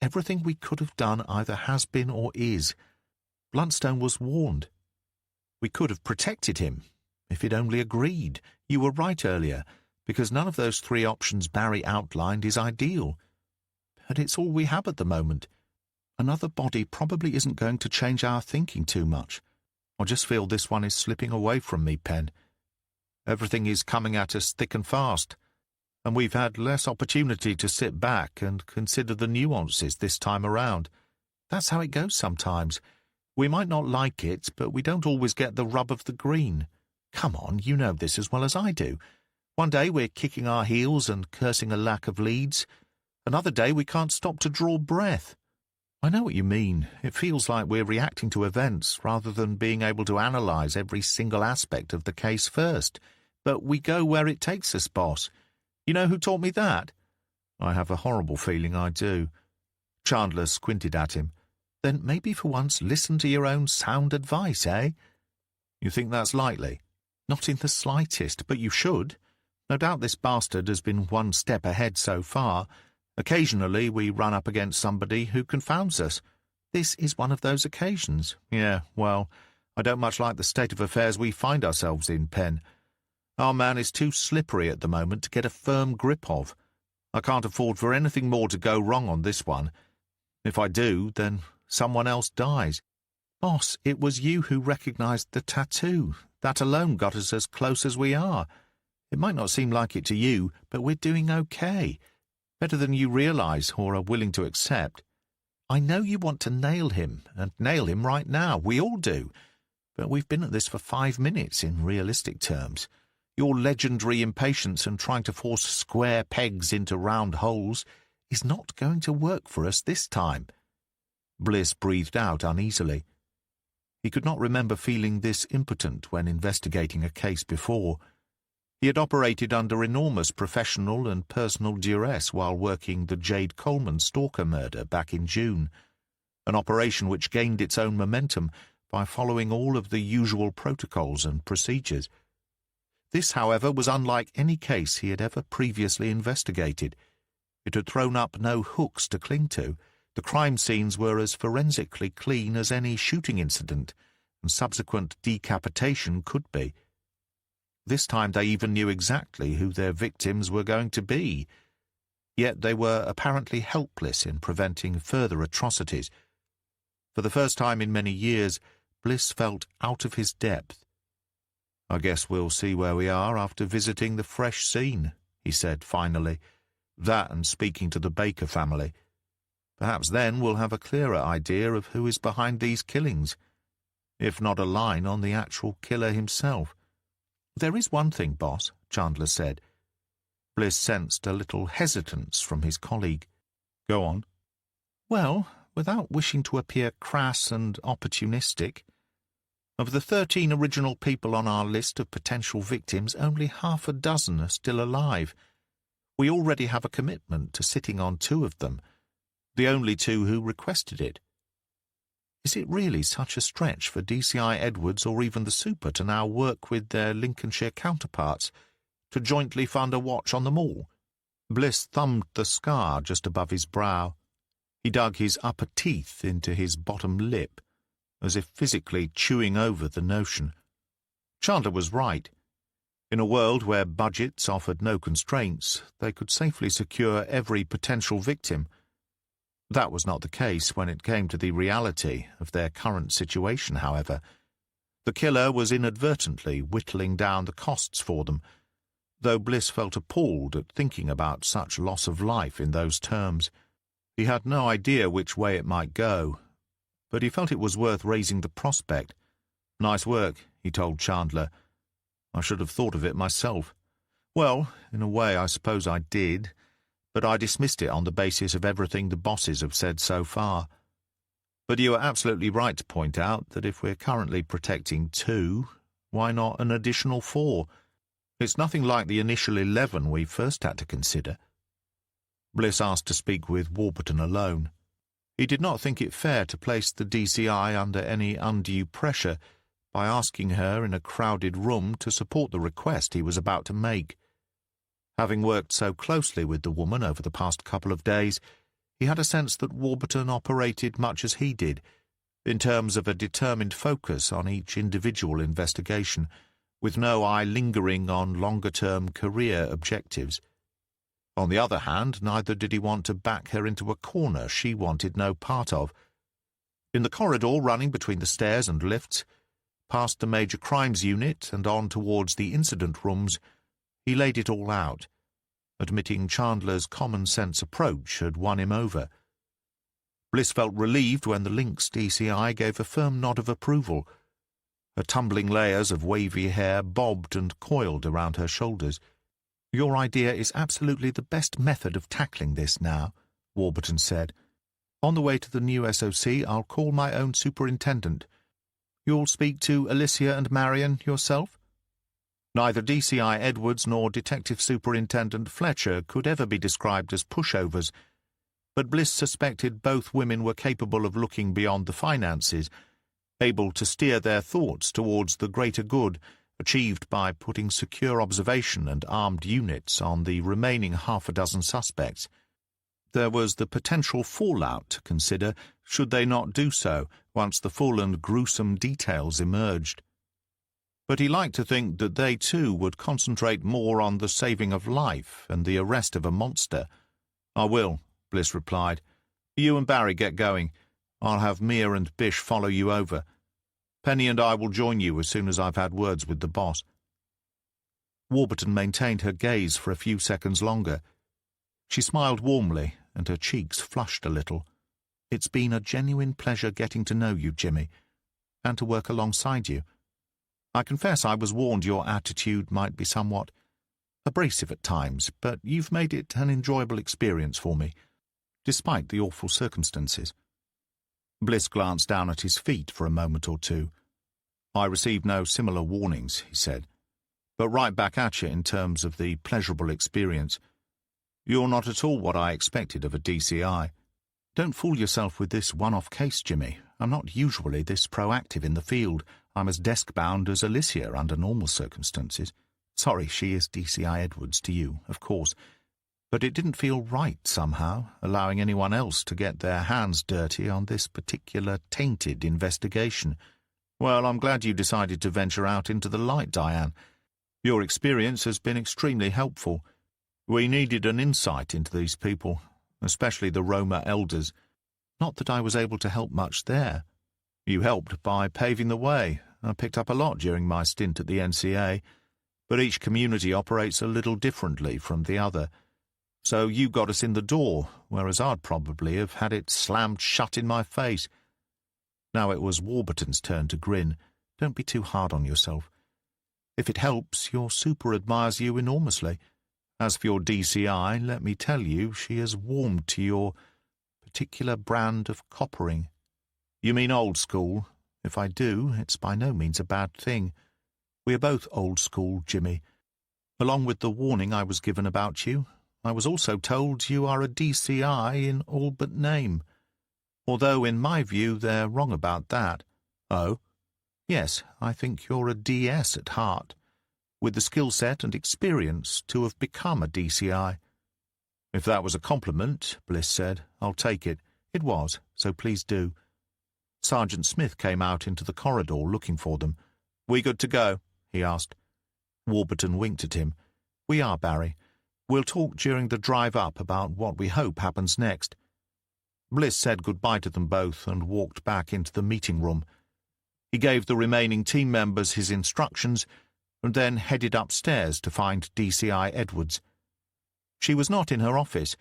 "Everything we could have done either has been or is. Bluntstone was warned. We could have protected him, if he'd only agreed. You were right earlier, because none of those 3 options Barry outlined is ideal. But it's all we have at the moment. Another body probably isn't going to change our thinking too much. I just feel this one is slipping away from me, Pen. Everything is coming at us thick and fast, and we've had less opportunity to sit back and consider the nuances this time around. That's how it goes sometimes. We might not like it, but we don't always get the rub of the green. Come on, you know this as well as I do. One day we're kicking our heels and cursing a lack of leads. Another day we can't stop to draw breath. I know what you mean. It feels like we're reacting to events rather than being able to analyze every single aspect of the case first. But we go where it takes us, boss. You know who taught me that?" "I have a horrible feeling I do." Chandler squinted at him. "Then maybe for once listen to your own sound advice, eh?" "You think that's likely?" "Not in the slightest, but you should. No doubt this bastard has been one step ahead so far. Occasionally we run up against somebody who confounds us. This is one of those occasions. Yeah, well, I don't much like the state of affairs we find ourselves in, Pen. Our man is too slippery at the moment to get a firm grip of. I can't afford for anything more to go wrong on this one. If I do, then someone else dies. Boss, it was you who recognized the tattoo. That alone got us as close as we are. It might not seem like it to you, but we're doing okay. Better than you realize or are willing to accept. I know you want to nail him, and nail him right now. We all do. But we've been at this for 5 minutes in realistic terms. Your legendary impatience and trying to force square pegs into round holes is not going to work for us this time." Bliss breathed out uneasily. He could not remember feeling this impotent when investigating a case before. He had operated under enormous professional and personal duress while working the Jade Coleman stalker murder back in June, an operation which gained its own momentum by following all of the usual protocols and procedures. This, however, was unlike any case he had ever previously investigated. It had thrown up no hooks to cling to. The crime scenes were as forensically clean as any shooting incident, and subsequent decapitation could be. This time they even knew exactly who their victims were going to be. Yet they were apparently helpless in preventing further atrocities. For the first time in many years, Bliss felt out of his depth. "I guess we'll see where we are after visiting the fresh scene," he said finally. "That and speaking to the Baker family. Perhaps then we'll have a clearer idea of who is behind these killings, if not a line on the actual killer himself." "There is one thing, boss," Chandler said. Bliss sensed a little hesitance from his colleague. "Go on." "Well, without wishing to appear crass and opportunistic, of the 13 original people on our list of potential victims, only half a dozen are still alive. We already have a commitment to sitting on 2 of them, the only 2 who requested it. Is it really such a stretch for DCI Edwards or even the Super to now work with their Lincolnshire counterparts to jointly fund a watch on them all?" Bliss thumbed the scar just above his brow. He dug his upper teeth into his bottom lip, as if physically chewing over the notion. Chandler was right. In a world where budgets offered no constraints, they could safely secure every potential victim. That was not the case when it came to the reality of their current situation, however. The killer was inadvertently whittling down the costs for them, though Bliss felt appalled at thinking about such loss of life in those terms. He had no idea which way it might go, but he felt it was worth raising the prospect. "Nice work," he told Chandler. "I should have thought of it myself." "Well, in a way I suppose I did, but I dismissed it on the basis of everything the bosses have said so far. But you are absolutely right to point out that if we're currently protecting 2, why not an additional 4? It's nothing like the initial 11 we first had to consider. Bliss asked to speak with Warburton alone. He did not think it fair to place the DCI under any undue pressure by asking her in a crowded room to support the request he was about to make. Having worked so closely with the woman over the past couple of days, he had a sense that Warburton operated much as he did, in terms of a determined focus on each individual investigation, with no eye lingering on longer-term career objectives. On the other hand, neither did he want to back her into a corner she wanted no part of. In the corridor running between the stairs and lifts, past the Major Crimes Unit and on towards the incident rooms, he laid it all out, admitting Chandler's common-sense approach had won him over. Bliss felt relieved when the Lynx DCI gave a firm nod of approval. Her tumbling layers of wavy hair bobbed and coiled around her shoulders. "Your idea is absolutely the best method of tackling this now," Warburton said. "On the way to the new SOC, I'll call my own superintendent. You'll speak to Alicia and Marion yourself?" Neither DCI Edwards nor Detective Superintendent Fletcher could ever be described as pushovers, but Bliss suspected both women were capable of looking beyond the finances, able to steer their thoughts towards the greater good achieved by putting secure observation and armed units on the remaining half a dozen suspects. There was the potential fallout to consider should they not do so once the full and gruesome details emerged. But he liked to think that they too would concentrate more on the saving of life and the arrest of a monster. "I will," Bliss replied. "You and Barry get going. I'll have Mia and Bish follow you over. Penny and I will join you as soon as I've had words with the boss." Warburton maintained her gaze for a few seconds longer. She smiled warmly, and her cheeks flushed a little. "It's been a genuine pleasure getting to know you, Jimmy, and to work alongside you. I confess I was warned your attitude might be somewhat abrasive at times, but you've made it an enjoyable experience for me, despite the awful circumstances." Bliss glanced down at his feet for a moment or two. "I received no similar warnings," he said, "but right back at you in terms of the pleasurable experience. You're not at all what I expected of a DCI. Don't fool yourself with this one-off case, Jimmy. I'm not usually this proactive in the field. I'm as desk-bound as Alicia under normal circumstances. Sorry, she is DCI Edwards to you, of course. But it didn't feel right, somehow, allowing anyone else to get their hands dirty on this particular tainted investigation. Well, I'm glad you decided to venture out into the light, Diane. Your experience has been extremely helpful. We needed an insight into these people, especially the Roma elders. Not that I was able to help much there. You helped by paving the way. I picked up a lot during my stint at the NCA, but each community operates a little differently from the other. So you got us in the door, whereas I'd probably have had it slammed shut in my face." Now it was Warburton's turn to grin. "Don't be too hard on yourself. If it helps, your super admires you enormously. As for your DCI, let me tell you, she has warmed to your particular brand of coppering. You mean old school? If I do, it's by no means a bad thing. We are both old school, Jimmy. Along with the warning I was given about you, I was also told you are a DCI in all but name. Although, in my view, they're wrong about that." "Oh?" "Yes, I think you're a DS at heart, with the skill set and experience to have become a DCI." "If that was a compliment," Bliss said, "I'll take it." It was, so please do. Sergeant Smith came out into the corridor looking for them. "We good to go?" he asked. Warburton winked at him. "We are, Barry. We'll talk during the drive up about what we hope happens next." Bliss said goodbye to them both and walked back into the meeting room. He gave the remaining team members his instructions and then headed upstairs to find DCI Edwards. She was not in her office,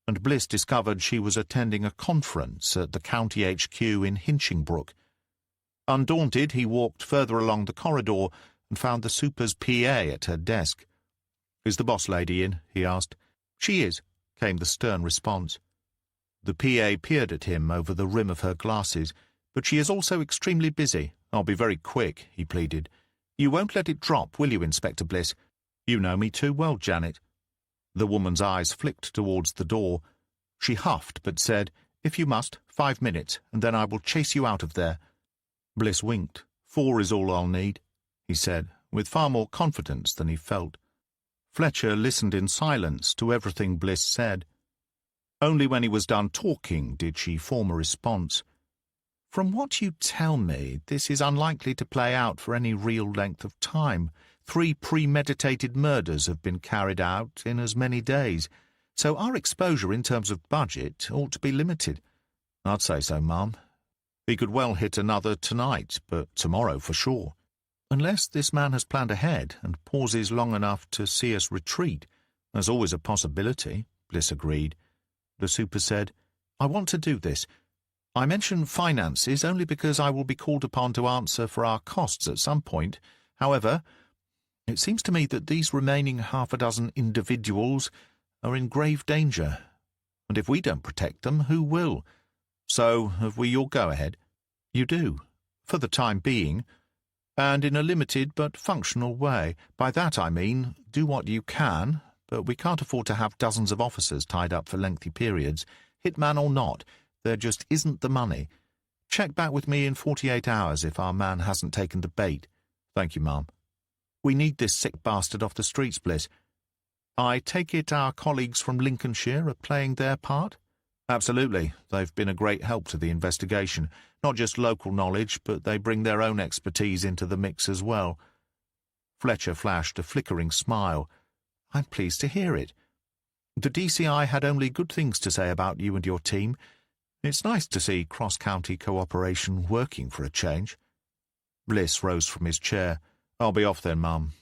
and Bliss discovered she was attending a conference at the county HQ in Hinchingbrook. Undaunted, he walked further along the corridor and found the super's PA at her desk. "Is the boss lady in?" he asked. "She is," came the stern response. The PA peered at him over the rim of her glasses. "But she is also extremely busy. I'll be very quick," he pleaded. "You won't let it drop, will you, Inspector Bliss? "You know me too well, Janet." The woman's eyes flicked towards the door. She huffed, but said, "If you must, 5 minutes, and then I will chase you out of there." Bliss winked. "4 is all I'll need," he said, with far more confidence than he felt. Fletcher listened in silence to everything Bliss said. Only when he was done talking did she form a response. "From what you tell me, this is unlikely to play out for any real length of time. 3 premeditated murders have been carried out in as many days, so our exposure in terms of budget ought to be limited." "I'd say so, ma'am. He could well hit another tonight, but tomorrow for sure. Unless this man has planned ahead and pauses long enough to see us retreat. There's always a possibility," Bliss agreed. The super said, "I want to do this. I mention finances only because I will be called upon to answer for our costs at some point. However, it seems to me that these remaining 6 individuals are in grave danger, and if we don't protect them, who will? So have we your go-ahead?" "You do, for the time being, and in a limited but functional way. By that I mean, do what you can, but we can't afford to have dozens of officers tied up for lengthy periods, hitman or not. There just isn't the money. Check back with me in 48 hours if our man hasn't taken the bait." "Thank you, ma'am." "We need this sick bastard off the streets, Bliss. I take it our colleagues from Lincolnshire are playing their part?" "Absolutely. They've been a great help to the investigation. Not just local knowledge, but they bring their own expertise into the mix as well." Fletcher flashed a flickering smile. "I'm pleased to hear it. The DCI had only good things to say about you and your team. It's nice to see cross-county cooperation working for a change." Bliss rose from his chair. "I'll be off then, ma'am.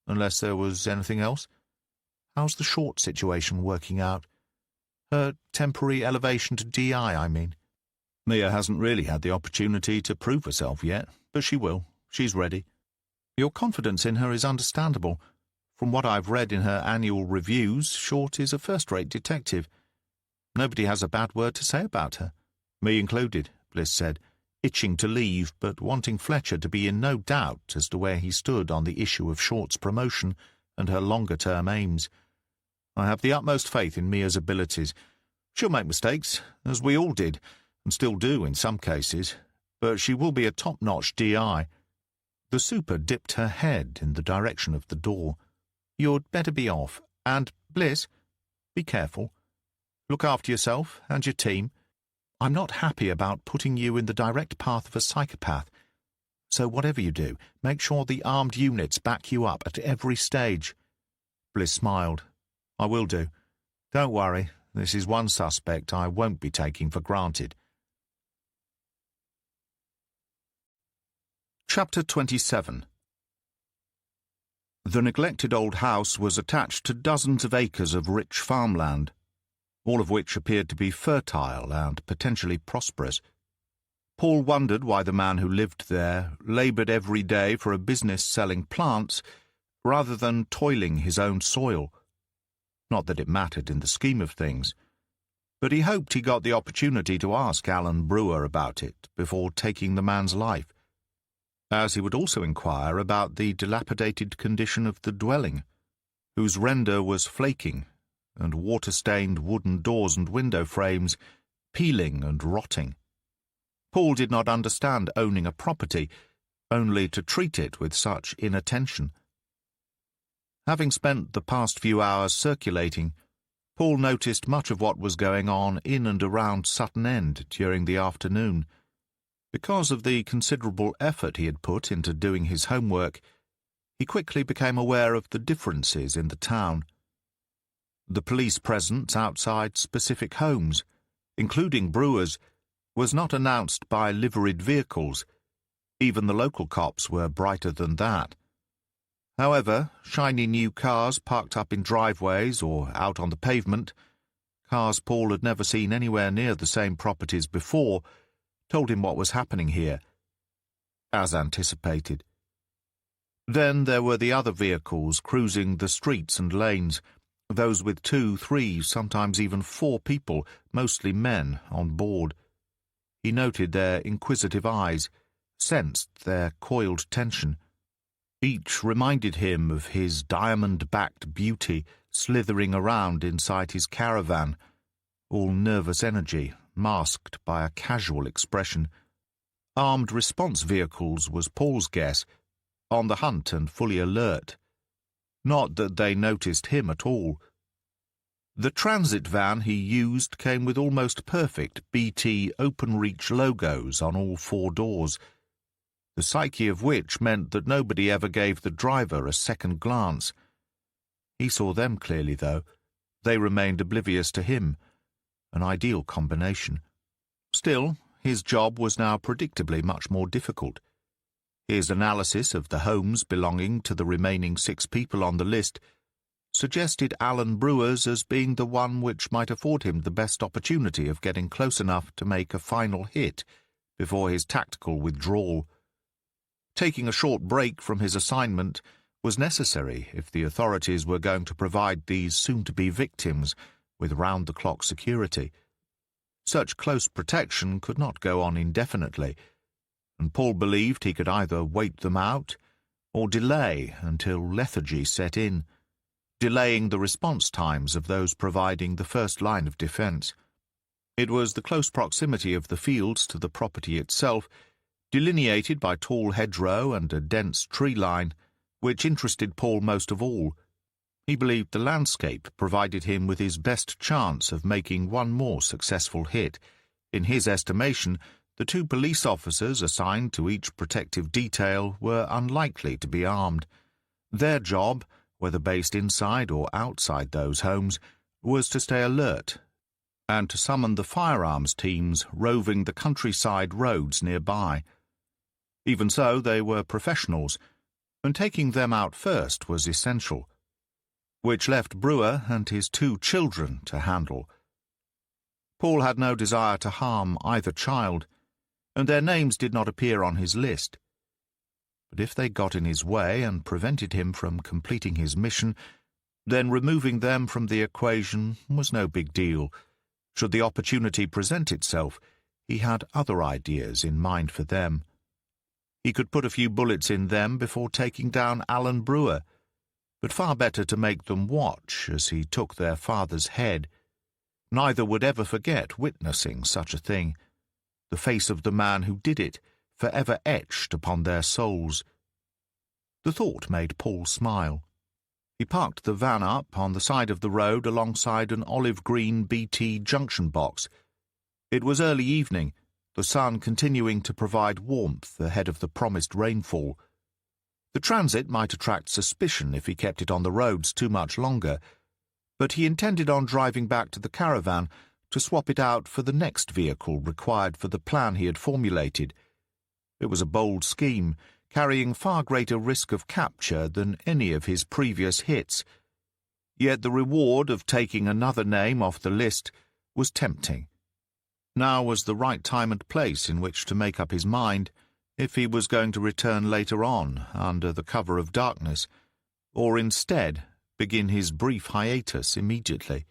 Unless there was anything else?" "How's the Short situation working out? Her temporary elevation to DI, I mean." "Mia hasn't really had the opportunity to prove herself yet, but she will. She's ready." "Your confidence in her is understandable. From what I've read in her annual reviews, Short is a first-rate detective. Nobody has a bad word to say about her." "Me included," Bliss said, itching to leave, but wanting Fletcher to be in no doubt as to where he stood on the issue of Short's promotion and her longer-term aims. "I have the utmost faith in Mia's abilities. She'll make mistakes, as we all did, and still do in some cases, but she will be a top-notch DI. The super dipped her head in the direction of the door. "You'd better be off, and, Bliss, be careful. Look after yourself and your team. I'm not happy about putting you in the direct path of a psychopath, so whatever you do, make sure the armed units back you up at every stage." Bliss smiled. "I will do. Don't worry, this is one suspect I won't be taking for granted." Chapter 27. The neglected old house was attached to dozens of acres of rich farmland, all of which appeared to be fertile and potentially prosperous. Paul wondered why the man who lived there laboured every day for a business selling plants rather than toiling his own soil. Not that it mattered in the scheme of things, but he hoped he got the opportunity to ask Alan Brewer about it before taking the man's life, as he would also inquire about the dilapidated condition of the dwelling, whose render was flaking, and water-stained wooden doors and window frames peeling and rotting. Paul did not understand owning a property, only to treat it with such inattention. Having spent the past few hours circulating, Paul noticed much of what was going on in and around Sutton End during the afternoon. Because of the considerable effort he had put into doing his homework, he quickly became aware of the differences in the town. The police presence outside specific homes, including Brewer's, was not announced by liveried vehicles. Even the local cops were brighter than that. However, shiny new cars parked up in driveways or out on the pavement, cars Paul had never seen anywhere near the same properties before, told him what was happening here, as anticipated. Then there were the other vehicles cruising the streets and lanes, those with 2, 3, sometimes even 4 people, mostly men, on board. He noted their inquisitive eyes, sensed their coiled tension. Each reminded him of his diamond-backed beauty slithering around inside his caravan, all nervous energy, masked by a casual expression. Armed response vehicles was Paul's guess, on the hunt and fully alert. Not that they noticed him at all. The transit van he used came with almost perfect BT OpenReach logos on all 4 doors, the psyche of which meant that nobody ever gave the driver a second glance. He saw them clearly, though. They remained oblivious to him, an ideal combination. Still, his job was now predictably much more difficult. His analysis of the homes belonging to the remaining 6 people on the list suggested Alan Brewer's as being the one which might afford him the best opportunity of getting close enough to make a final hit before his tactical withdrawal. Taking a short break from his assignment was necessary if the authorities were going to provide these soon-to-be victims with round-the-clock security. Such close protection could not go on indefinitely, and Paul believed he could either wait them out or delay until lethargy set in, delaying the response times of those providing the first line of defense. It was the close proximity of the fields to the property itself, delineated by tall hedgerow and a dense tree line, which interested Paul most of all. He believed the landscape provided him with his best chance of making one more successful hit. In his estimation, the 2 police officers assigned to each protective detail were unlikely to be armed. Their job, whether based inside or outside those homes, was to stay alert and to summon the firearms teams roving the countryside roads nearby. Even so, they were professionals, and taking them out first was essential, which left Brewer and his 2 children to handle. Paul had no desire to harm either child, and their names did not appear on his list. But if they got in his way and prevented him from completing his mission, then removing them from the equation was no big deal. Should the opportunity present itself, he had other ideas in mind for them. He could put a few bullets in them before taking down Alan Brewer, but far better to make them watch as he took their father's head. Neither would ever forget witnessing such a thing, the face of the man who did it forever etched upon their souls. The thought made Paul smile. He parked the van up on the side of the road alongside an olive-green BT junction box. It was early evening, the sun continuing to provide warmth ahead of the promised rainfall. The transit might attract suspicion if he kept it on the roads too much longer, but he intended on driving back to the caravan to swap it out for the next vehicle required for the plan he had formulated. It was a bold scheme, carrying far greater risk of capture than any of his previous hits. Yet the reward of taking another name off the list was tempting. Now was the right time and place in which to make up his mind if he was going to return later on under the cover of darkness, or instead begin his brief hiatus immediately.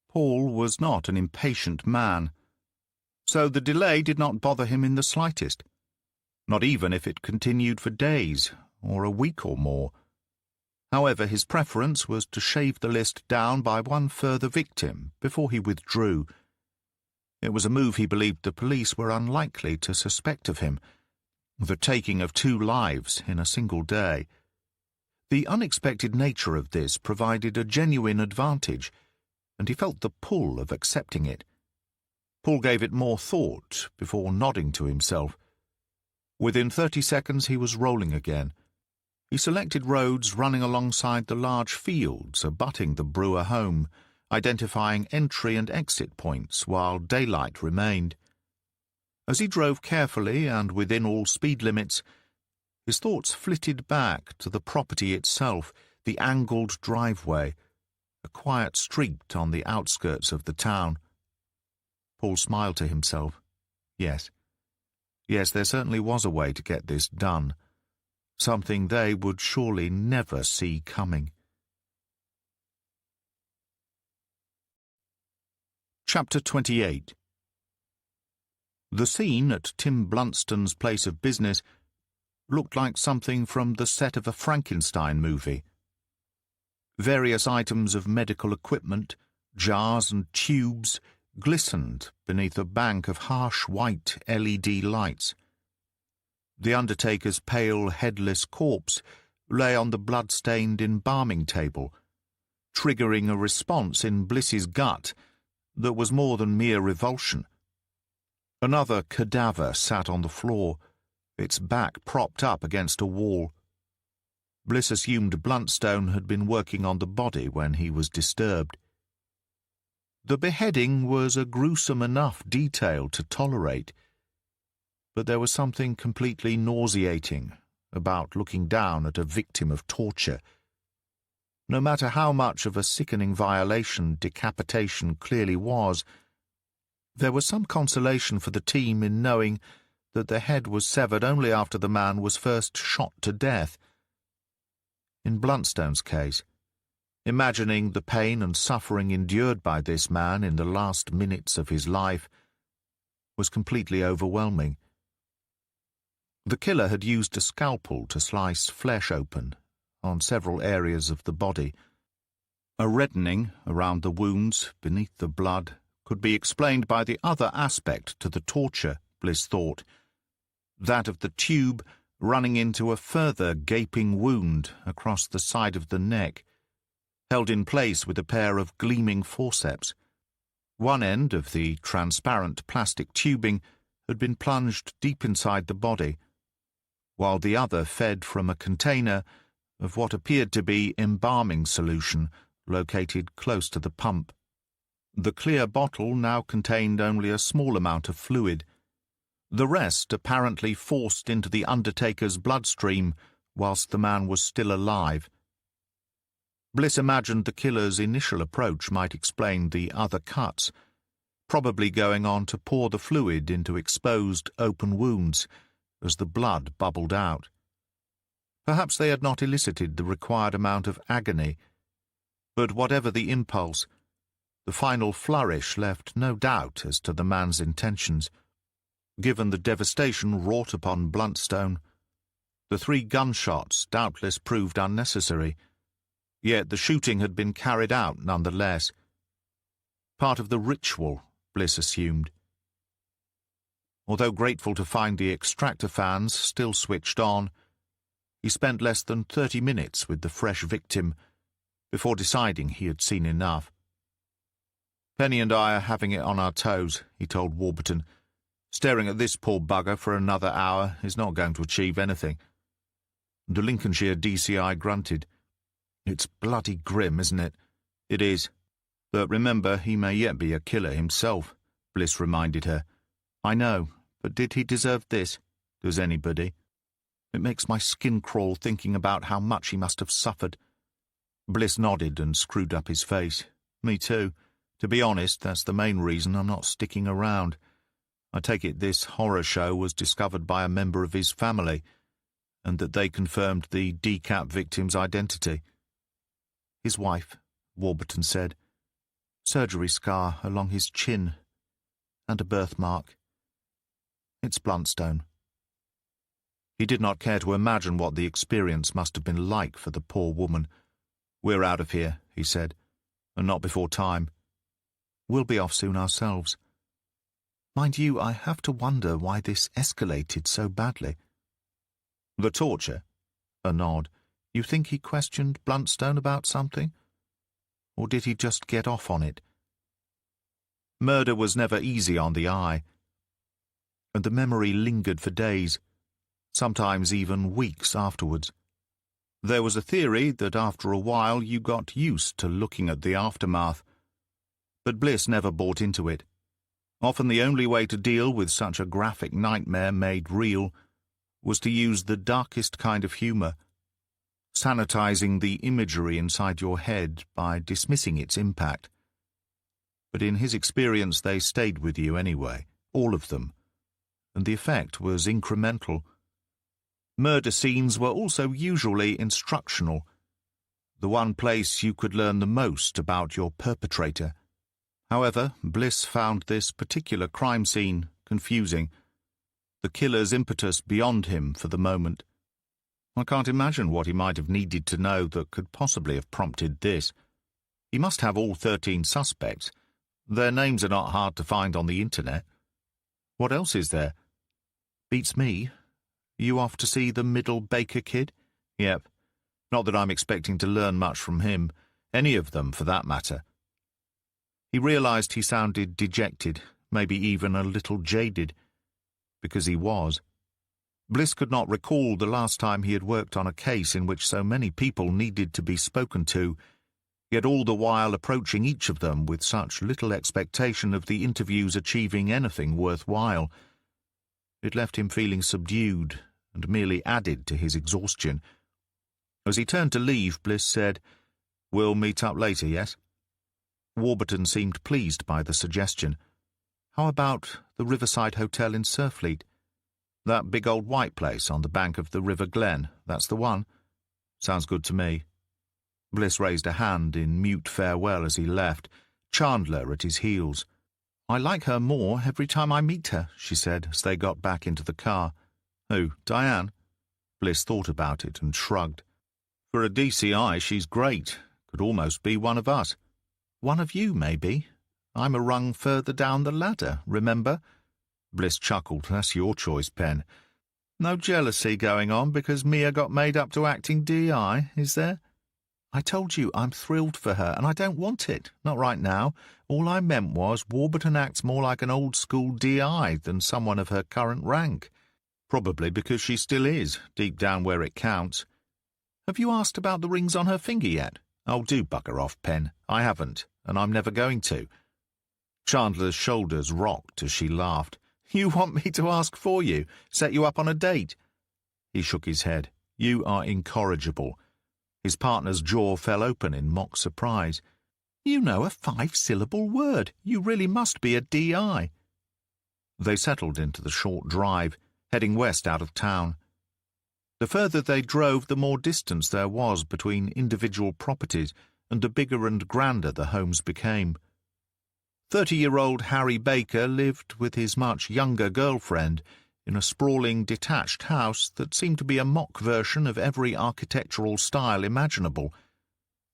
Paul was not an impatient man, so the delay did not bother him in the slightest, not even if it continued for days or a week or more. However, his preference was to shave the list down by one further victim before he withdrew. It was a move he believed the police were unlikely to suspect of him, the taking of 2 lives in a single day. The unexpected nature of this provided a genuine advantage, and he felt the pull of accepting it. Paul gave it more thought before nodding to himself. Within 30 seconds he was rolling again. He selected roads running alongside the large fields abutting the Brewer home, identifying entry and exit points while daylight remained. As he drove carefully and within all speed limits, his thoughts flitted back to the property itself, the angled driveway, a quiet street on the outskirts of the town. Paul smiled to himself. Yes, there certainly was a way to get this done, something they would surely never see coming. Chapter 28. The scene at Tim Bluntston's place of business looked like something from the set of a Frankenstein movie. Various items of medical equipment, jars and tubes, glistened beneath a bank of harsh white LED lights. The undertaker's pale, headless corpse lay on the blood-stained embalming table, triggering a response in Bliss's gut that was more than mere revulsion. Another cadaver sat on the floor, its back propped up against a wall. Bliss assumed Bluntstone had been working on the body when he was disturbed. The beheading was a gruesome enough detail to tolerate, but there was something completely nauseating about looking down at a victim of torture. No matter how much of a sickening violation decapitation clearly was, there was some consolation for the team in knowing that the head was severed only after the man was first shot to death. In Bluntstone's case, imagining the pain and suffering endured by this man in the last minutes of his life was completely overwhelming. The killer had used a scalpel to slice flesh open on several areas of the body. A reddening around the wounds beneath the blood could be explained by the other aspect to the torture, Bliss thought, that of the tube running into a further gaping wound across the side of the neck, held in place with a pair of gleaming forceps. One end of the transparent plastic tubing had been plunged deep inside the body, while the other fed from a container of what appeared to be embalming solution located close to the pump. The clear bottle now contained only a small amount of fluid, the rest apparently forced into the undertaker's bloodstream whilst the man was still alive. Bliss imagined the killer's initial approach might explain the other cuts, probably going on to pour the fluid into exposed open wounds as the blood bubbled out. Perhaps they had not elicited the required amount of agony, but whatever the impulse, the final flourish left no doubt as to the man's intentions. Given the devastation wrought upon Bluntstone, the 3 gunshots doubtless proved unnecessary, yet the shooting had been carried out nonetheless. Part of the ritual, Bliss assumed. Although grateful to find the extractor fans still switched on, he spent less than 30 minutes with the fresh victim before deciding he had seen enough. "Penny and I are having it on our toes," he told Warburton. "Staring at this poor bugger for another hour is not going to achieve anything." The Lincolnshire DCI grunted. "It's bloody grim, isn't it?" "It is. But remember, he may yet be a killer himself," Bliss reminded her. "I know, but did he deserve this? Does anybody? It makes my skin crawl thinking about how much he must have suffered." Bliss nodded and screwed up his face. "Me too. To be honest, that's the main reason I'm not sticking around. I take it this horror show was discovered by a member of his family, and that they confirmed the decap victim's identity." "His wife," Warburton said. "Surgery scar along his chin, and a birthmark. It's Bluntstone." He did not care to imagine what the experience must have been like for the poor woman. "We're out of here," he said, "and not before time. We'll be off soon ourselves. Mind you, I have to wonder why this escalated so badly." "The torture?" A nod. "You think he questioned Bluntstone about something? Or did he just get off on it?" Murder was never easy on the eye, and the memory lingered for days, sometimes even weeks afterwards. There was a theory that after a while you got used to looking at the aftermath, but Bliss never bought into it. Often the only way to deal with such a graphic nightmare made real was to use the darkest kind of humor, sanitizing the imagery inside your head by dismissing its impact. But in his experience they stayed with you anyway, all of them, and the effect was incremental. Murder scenes were also usually instructional, the one place you could learn the most about your perpetrator. However, Bliss found this particular crime scene confusing, the killer's impetus beyond him for the moment, I can't imagine what he might have needed to know that could possibly have prompted this. He must have all 13 suspects. Their names are not hard to find on the internet. What else is there? Beats me. You off to see the Middle Baker kid? Yep. Not that I'm expecting to learn much from him. Any of them, for that matter. He realized he sounded dejected, maybe even a little jaded. Because he was. Bliss could not recall the last time he had worked on a case in which so many people needed to be spoken to, yet all the while approaching each of them with such little expectation of the interviews achieving anything worthwhile. It left him feeling subdued and merely added to his exhaustion. As he turned to leave, Bliss said, "We'll meet up later, yes?" Warburton seemed pleased by the suggestion. "How about the Riverside Hotel in Surfleet? That big old white place on the bank of the River Glen, that's the one? Sounds good to me." Bliss raised a hand in mute farewell as he left, Chandler at his heels. "I like her more every time I meet her," she said as they got back into the car. "Who, Diane?" Bliss thought about it and shrugged. "For a DCI, she's great. Could almost be one of us." "One of you, maybe. I'm a rung further down the ladder, remember?" Bliss chuckled. "That's your choice, Pen. No jealousy going on because Mia got made up to acting DI, is there? I told you I'm thrilled for her, and I don't want it. Not right now. All I meant was Warburton acts more like an old-school DI than someone of her current rank. Probably because she still is, deep down where it counts. Have you asked about the rings on her finger yet? Oh, do bugger off, Pen. I haven't, and I'm never going to." Chandler's shoulders rocked as she laughed. "You want me to ask for you? Set you up on a date?" He shook his head. "You are incorrigible." His partner's jaw fell open in mock surprise. "You know a 5-syllable word. You really must be a DI." They settled into the short drive, heading west out of town. The further they drove, the more distance there was between individual properties, and the bigger and grander the homes became. 30-year-old Harry Baker lived with his much younger girlfriend in a sprawling, detached house that seemed to be a mock version of every architectural style imaginable.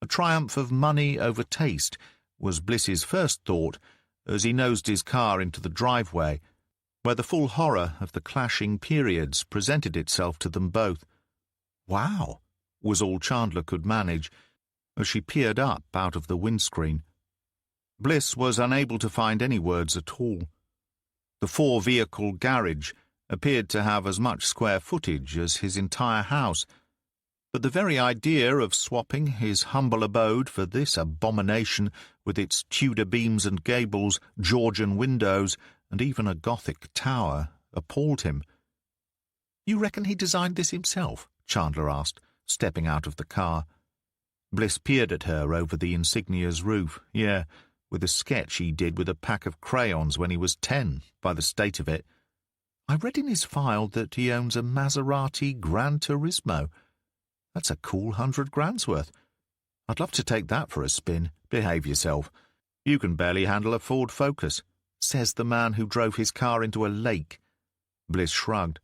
A triumph of money over taste was Bliss's first thought as he nosed his car into the driveway, where the full horror of the clashing periods presented itself to them both. "Wow," was all Chandler could manage as she peered up out of the windscreen. Bliss was unable to find any words at all. The 4-vehicle garage appeared to have as much square footage as his entire house, but the very idea of swapping his humble abode for this abomination with its Tudor beams and gables, Georgian windows, and even a Gothic tower appalled him. "You reckon he designed this himself?" Chandler asked, stepping out of the car. Bliss peered at her over the insignia's roof. "Yeah, with a sketch he did with a pack of crayons when he was 10, by the state of it. I read in his file that he owns a Maserati Gran Turismo. That's a cool 100 grand's worth. I'd love to take that for a spin. Behave yourself. You can barely handle a Ford Focus," says the man who drove his car into a lake. Bliss shrugged.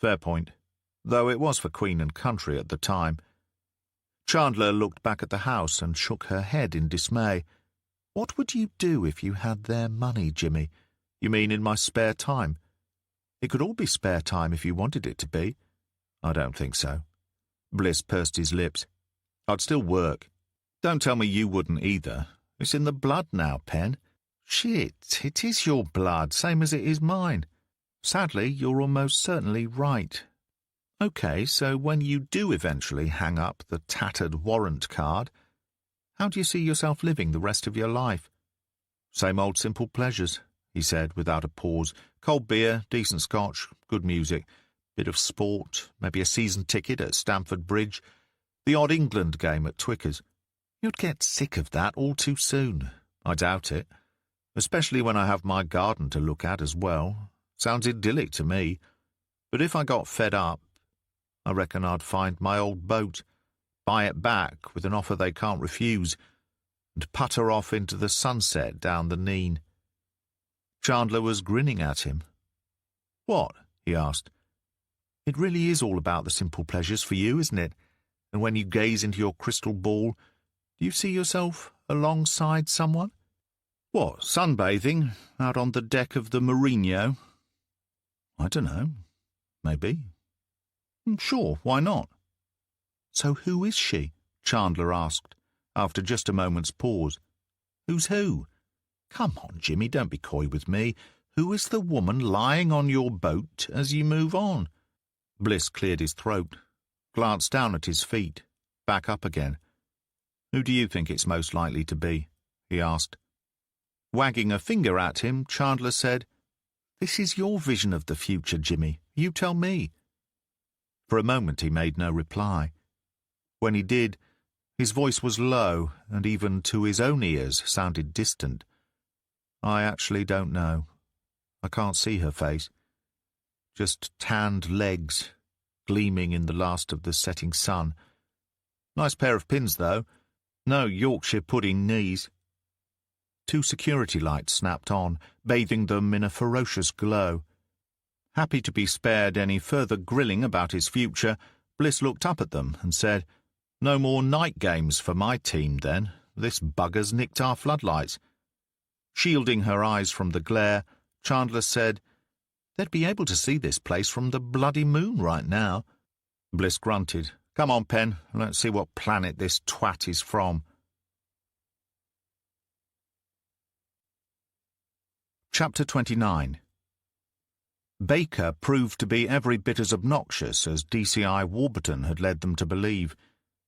Fair point, though it was for Queen and Country at the time. Chandler looked back at the house and shook her head in dismay. "What would you do if you had their money, Jimmy? You mean in my spare time?" "It could all be spare time if you wanted it to be." "I don't think so." Bliss pursed his lips. "I'd still work." "Don't tell me you wouldn't either. It's in the blood now, Pen." "Shit, it is your blood, same as it is mine." "Sadly, you're almost certainly right." "Okay, so when you do eventually hang up the tattered warrant card, how do you see yourself living the rest of your life?" "Same old simple pleasures," he said without a pause. "Cold beer, decent scotch, good music, bit of sport, maybe a season ticket at Stamford Bridge, the odd England game at Twicker's." "You'd get sick of that all too soon." "I doubt it. Especially when I have my garden to look at as well. Sounds idyllic to me. But if I got fed up, I reckon I'd find my old boat, buy it back with an offer they can't refuse, and putter off into the sunset down the Nene." Chandler was grinning at him. "What?" he asked. It really is all about the simple pleasures for you, isn't it? And when you gaze into your crystal ball, do you see yourself alongside someone? What, sunbathing out on the deck of the Mourinho? I don't know. Maybe. Sure, why not? So who is she? Chandler asked, after just a moment's pause. Who's who? Come on, Jimmy, don't be coy with me. Who is the woman lying on your boat as you move on? Bliss cleared his throat, glanced down at his feet, back up again. Who do you think it's most likely to be? He asked. Wagging a finger at him, Chandler said, This is your vision of the future, Jimmy. You tell me. For a moment he made no reply. When he did, his voice was low, and even to his own ears sounded distant. I actually don't know. I can't see her face. Just tanned legs, gleaming in the last of the setting sun. Nice pair of pins, though. No Yorkshire pudding knees. 2 security lights snapped on, bathing them in a ferocious glow. Happy to be spared any further grilling about his future, Bliss looked up at them and said, No more night games for my team, then. This bugger's nicked our floodlights. Shielding her eyes from the glare, Chandler said, They'd be able to see this place from the bloody moon right now. Bliss grunted. Come on, Pen, let's see what planet this twat is from. Chapter 29. Baker proved to be every bit as obnoxious as DCI Warburton had led them to believe.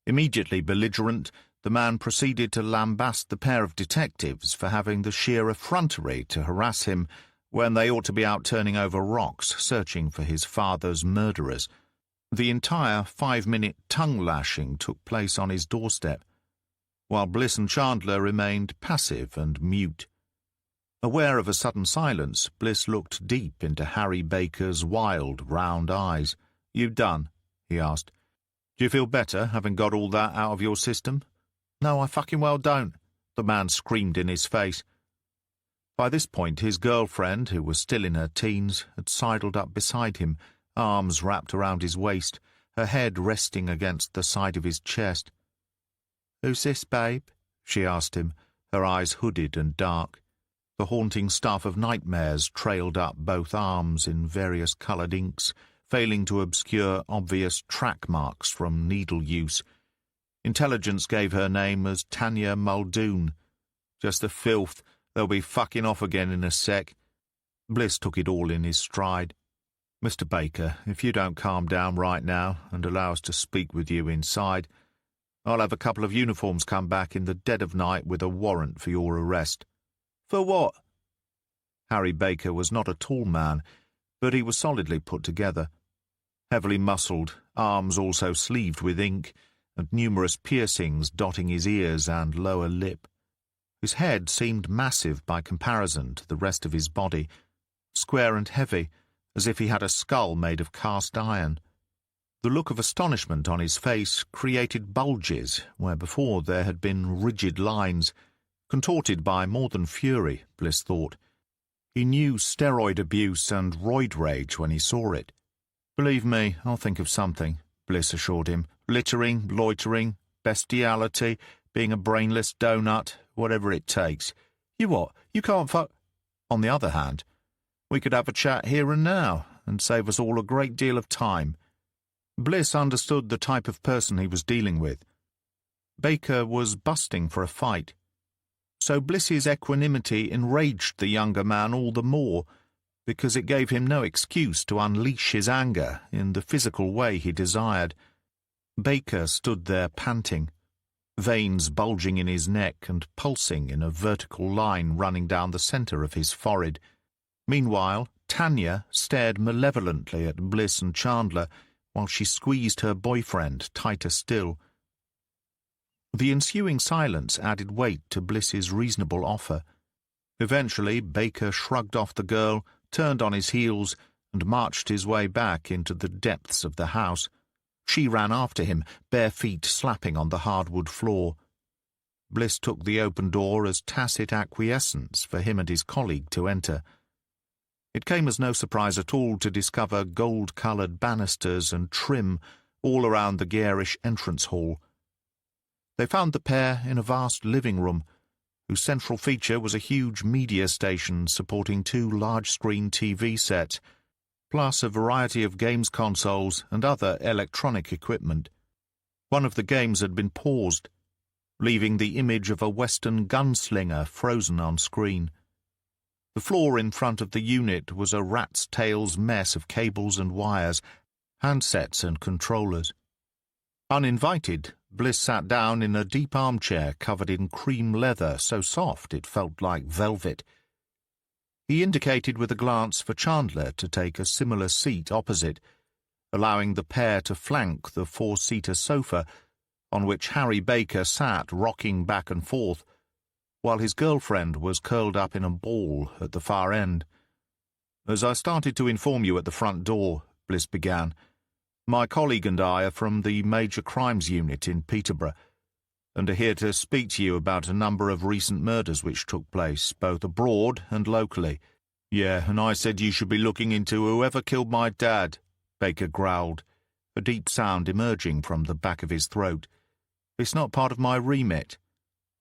Immediately belligerent, the man proceeded to lambast the pair of detectives for having the sheer effrontery to harass him when they ought to be out turning over rocks searching for his father's murderers. The entire 5-minute tongue-lashing took place on his doorstep, while Bliss and Chandler remained passive and mute. Aware of a sudden silence, Bliss looked deep into Harry Baker's wild, round eyes. You done? He asked. Do you feel better, having got all that out of your system? No, I fucking well don't, the man screamed in his face. By this point, his girlfriend, who was still in her teens, had sidled up beside him, arms wrapped around his waist, her head resting against the side of his chest. Who's this, babe? She asked him, her eyes hooded and dark. The haunting stuff of nightmares trailed up both arms in various coloured inks, failing to obscure obvious track marks from needle use. Intelligence gave her name as Tanya Muldoon. Just the filth, they'll be fucking off again in a sec. Bliss took it all in his stride. Mr. Baker, if you don't calm down right now and allow us to speak with you inside, I'll have a couple of uniforms come back in the dead of night with a warrant for your arrest. For what? Harry Baker was not a tall man, but he was solidly put together. Heavily muscled, arms also sleeved with ink, and numerous piercings dotting his ears and lower lip. His head seemed massive by comparison to the rest of his body, square and heavy, as if he had a skull made of cast iron. The look of astonishment on his face created bulges where before there had been rigid lines, contorted by more than fury, Bliss thought. He knew steroid abuse and roid rage when he saw it. Believe me, I'll think of something, Bliss assured him. Littering, loitering, bestiality, being a brainless donut, whatever it takes. You what? You can't On the other hand, we could have a chat here and now, and save us all a great deal of time. Bliss understood the type of person he was dealing with. Baker was busting for a fight. So Bliss's equanimity enraged the younger man all the more, because it gave him no excuse to unleash his anger in the physical way he desired. Baker stood there panting, veins bulging in his neck and pulsing in a vertical line running down the centre of his forehead. Meanwhile, Tanya stared malevolently at Bliss and Chandler while she squeezed her boyfriend tighter still. The ensuing silence added weight to Bliss's reasonable offer. Eventually, Baker shrugged off the girl, turned on his heels, and marched his way back into the depths of the house. She ran after him, bare feet slapping on the hardwood floor. Bliss took the open door as tacit acquiescence for him and his colleague to enter. It came as no surprise at all to discover gold-coloured banisters and trim all around the garish entrance hall. They found the pair in a vast living room, whose central feature was a huge media station supporting 2 large-screen TV sets, plus a variety of games consoles and other electronic equipment. One of the games had been paused, leaving the image of a Western gunslinger frozen on screen. The floor in front of the unit was a rat's tail's mess of cables and wires, handsets and controllers. Uninvited, Bliss sat down in a deep armchair covered in cream leather so soft it felt like velvet. He indicated with a glance for Chandler to take a similar seat opposite, allowing the pair to flank the 4-seater sofa on which Harry Baker sat rocking back and forth, while his girlfriend was curled up in a ball at the far end. "As I started to inform you at the front door," Bliss began, "my colleague and I are from the Major Crimes Unit in Peterborough, and are here to speak to you about a number of recent murders which took place, both abroad and locally." "Yeah, and I said you should be looking into whoever killed my dad," Baker growled, a deep sound emerging from the back of his throat. "It's not part of my remit.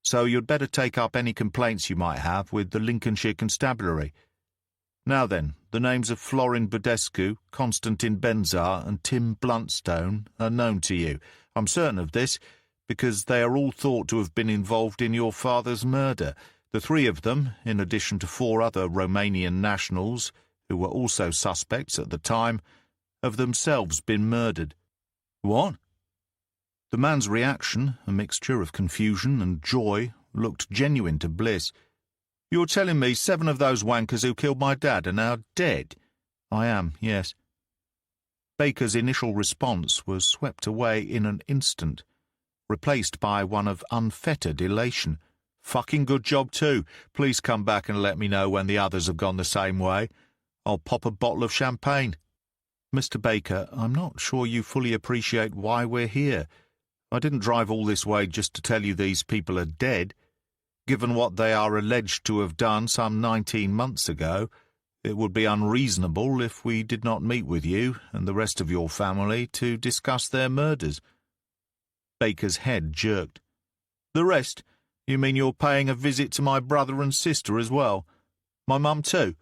So you'd better take up any complaints you might have with the Lincolnshire Constabulary. Now then, the names of Florin Budescu, Constantin Benzar, and Tim Bluntstone are known to you. I'm certain of this, because they are all thought to have been involved in your father's murder. The 3 of them, in addition to 4 other Romanian nationals, who were also suspects at the time, have themselves been murdered." "What?" The man's reaction, a mixture of confusion and joy, looked genuine to Bliss. "You're telling me 7 of those wankers who killed my dad are now dead?" "I am, yes." Baker's initial response was swept away in an instant, replaced by one of unfettered elation. "Fucking good job, too. Please come back and let me know when the others have gone the same way. I'll pop a bottle of champagne." "Mr. Baker, I'm not sure you fully appreciate why we're here. I didn't drive all this way just to tell you these people are dead. Given what they are alleged to have done some 19 months ago, it would be unreasonable if we did not meet with you and the rest of your family to discuss their murders." Baker's head jerked. "The rest? You mean you're paying a visit to my brother and sister as well? My mum too?"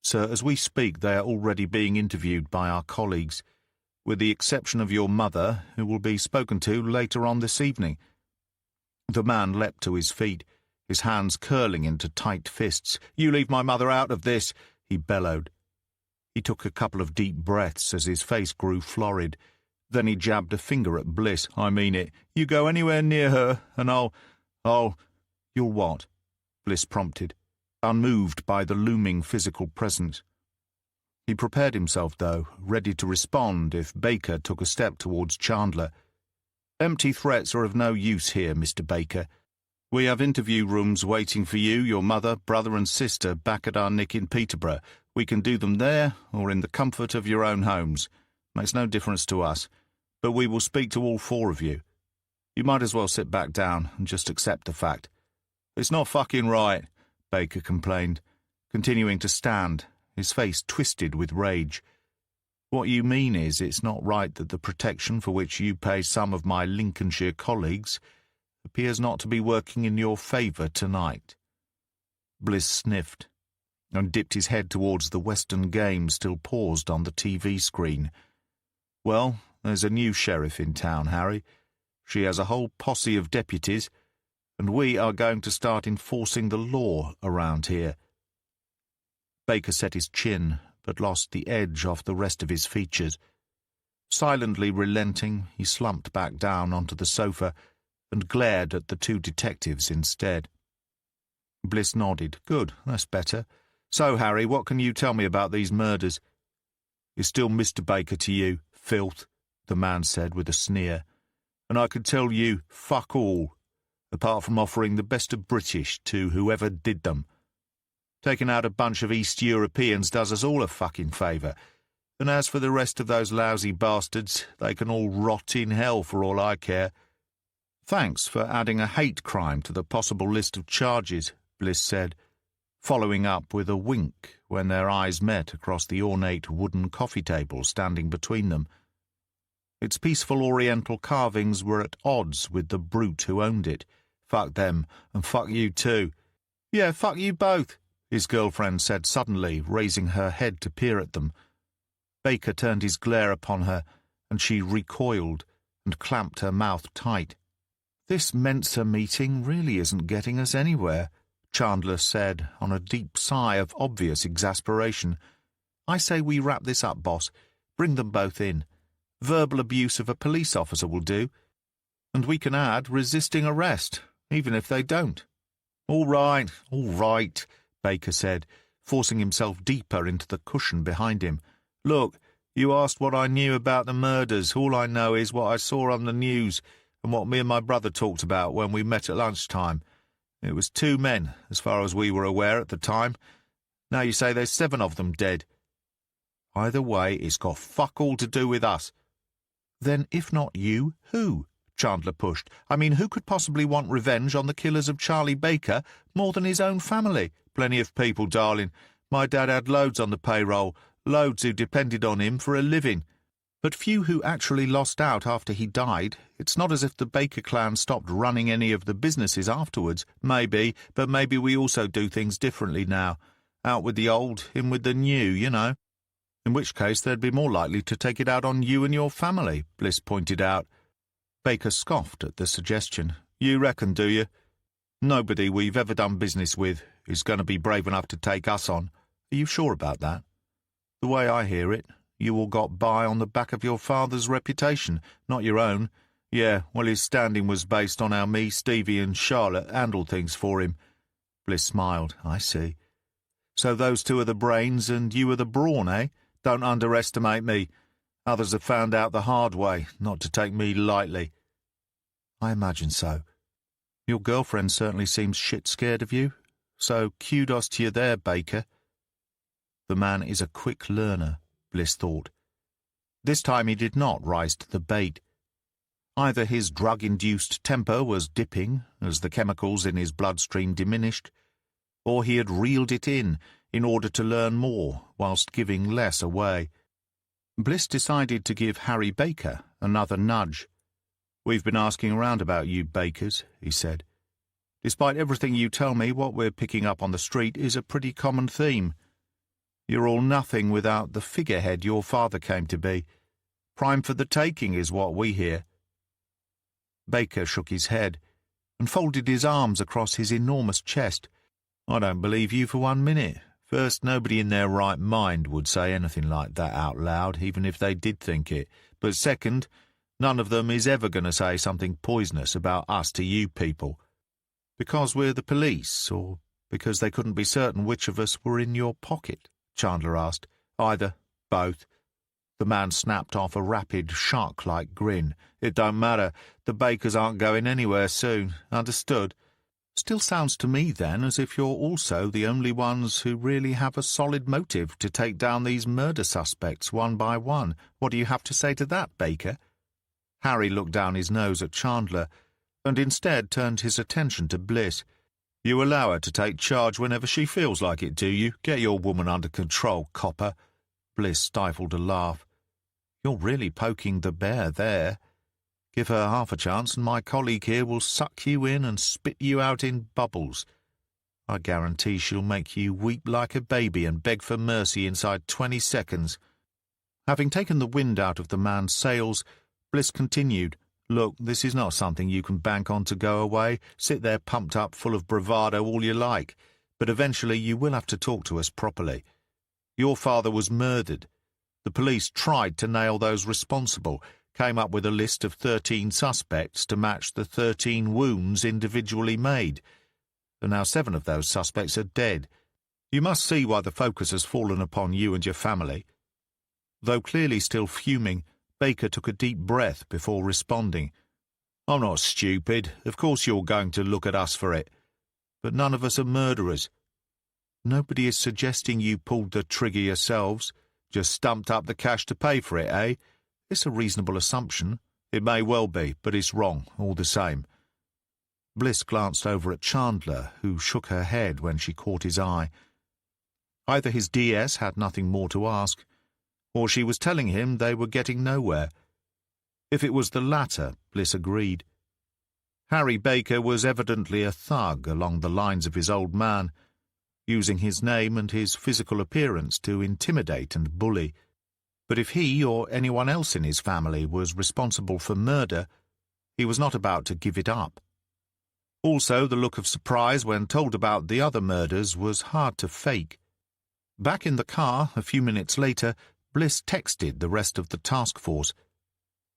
"Sir, as we speak, they are already being interviewed by our colleagues, with the exception of your mother, who will be spoken to later on this evening." The man leapt to his feet, his hands curling into tight fists. "You leave my mother out of this," he bellowed. He took a couple of deep breaths as his face grew florid. Then he jabbed a finger at Bliss. "I mean it. You go anywhere near her, and I'll... "You'll what?" Bliss prompted, unmoved by the looming physical presence. He prepared himself, though, ready to respond if Baker took a step towards Chandler. "Empty threats are of no use here, Mr. Baker. We have interview rooms waiting for you, your mother, brother and sister back at our nick in Peterborough. We can do them there or in the comfort of your own homes. Makes no difference to us, but we will speak to all 4 of you. You might as well sit back down and just accept the fact." "It's not fucking right," Baker complained, continuing to stand, his face twisted with rage. "What you mean is it's not right that the protection for which you pay some of my Lincolnshire colleagues appears not to be working in your favour tonight." Bliss sniffed and dipped his head towards the Western game still paused on the TV screen. "Well, there's a new sheriff in town, Harry. She has a whole posse of deputies, and we are going to start enforcing the law around here." Baker set his chin, but lost the edge off the rest of his features. Silently relenting, he slumped back down onto the sofa and glared at the 2 detectives instead. Bliss nodded. "Good, that's better. So, Harry, what can you tell me about these murders?" "It's still Mr. Baker to you, filth," the man said with a sneer. "And I could tell you fuck all, apart from offering the best of British to whoever did them. Taking out a bunch of East Europeans does us all a fucking favour, and as for the rest of those lousy bastards, they can all rot in hell for all I care." "Thanks for adding a hate crime to the possible list of charges," Bliss said. following up with a wink when their eyes met across the ornate wooden coffee table standing between them. Its peaceful oriental carvings were at odds with the brute who owned it. "Fuck them, and fuck you too." "Yeah, fuck you both," his girlfriend said suddenly, raising her head to peer at them. Baker turned his glare upon her, and she recoiled and clamped her mouth tight. "This Mensa meeting really isn't getting us anywhere," Chandler said, on a deep sigh of obvious exasperation. "I say we wrap this up, boss. Bring them both in. Verbal abuse of a police officer will do. And we can add resisting arrest, even if they don't." All right, Baker said, forcing himself deeper into the cushion behind him. "Look, you asked what I knew about the murders. All I know is what I saw on the news and what me and my brother talked about when we met at lunchtime. It was 2 men, as far as we were aware at the time. Now you say there's 7 of them dead. Either way, it's got fuck all to do with us." "Then if not you, who?" Chandler pushed. "I mean, who could possibly want revenge on the killers of Charlie Baker more than his own family?" "Plenty of people, darling. My dad had loads on the payroll, loads who depended on him for a living. But few who actually lost out after he died. It's not as if the Baker clan stopped running any of the businesses afterwards. Maybe, but maybe we also do things differently now. Out with the old, in with the new, you know. In which case they'd be more likely to take it out on you and your family," Bliss pointed out. Baker scoffed at the suggestion. "You reckon, do you? Nobody we've ever done business with is going to be brave enough to take us on. Are you sure about that? The way I hear it, you all got by on the back of your father's reputation, not your own. Yeah, well, his standing was based on how me, Stevie, and Charlotte handled things for him." Bliss smiled. "I see. So those 2 are the brains and you are the brawn, eh? Don't underestimate me. Others have found out the hard way, not to take me lightly." "I imagine so. Your girlfriend certainly seems shit scared of you, so kudos to you there, Baker." The man is a quick learner, Bliss thought. This time he did not rise to the bait. Either his drug-induced temper was dipping as the chemicals in his bloodstream diminished, or he had reeled it in order to learn more whilst giving less away. Bliss decided to give Harry Baker another nudge. "We've been asking around about you Bakers," he said. "Despite everything you tell me, what we're picking up on the street is a pretty common theme. You're all nothing without the figurehead your father came to be. Prime for the taking is what we hear." Baker shook his head and folded his arms across his enormous chest. "I don't believe you for 1 minute. First, nobody in their right mind would say anything like that out loud, even if they did think it. But second, none of them is ever going to say something poisonous about us to you people. Because we're the police, or because they couldn't be certain which of us were in your pocket?" Chandler asked. "Either. Both." The man snapped off a rapid, shark-like grin. "It don't matter. The Bakers aren't going anywhere soon. Understood? Still sounds to me, then, as if you're also the only ones who really have a solid motive to take down these murder suspects one by one. What do you have to say to that, Baker?" Harry looked down his nose at Chandler, and instead turned his attention to Bliss. "You allow her to take charge whenever she feels like it, do you? Get your woman under control, copper." Bliss stifled a laugh. "You're really poking the bear there. Give her half a chance and my colleague here will suck you in and spit you out in bubbles. I guarantee she'll make you weep like a baby and beg for mercy inside 20 seconds. Having taken the wind out of the man's sails, Bliss continued, "Look, this is not something you can bank on to go away. Sit there pumped up full of bravado all you like, but eventually you will have to talk to us properly. Your father was murdered. The police tried to nail those responsible, came up with a list of 13 suspects to match the 13 wounds individually made. And now 7 of those suspects are dead. You must see why the focus has fallen upon you and your family." Though clearly still fuming, Baker took a deep breath before responding. "I'm not stupid. Of course you're going to look at us for it. But none of us are murderers. Nobody is suggesting you pulled the trigger yourselves, just stumped up the cash to pay for it, eh? It's a reasonable assumption. It may well be, but it's wrong, all the same. Bliss glanced over at Chandler, who shook her head when she caught his eye. Either his DS had nothing more to ask, or she was telling him they were getting nowhere. If it was the latter, Bliss agreed. Harry Baker was evidently a thug along the lines of his old man, using his name and his physical appearance to intimidate and bully. But if he or anyone else in his family was responsible for murder, he was not about to give it up. Also, the look of surprise when told about the other murders was hard to fake. Back in the car, a few minutes later, Bliss texted the rest of the task force.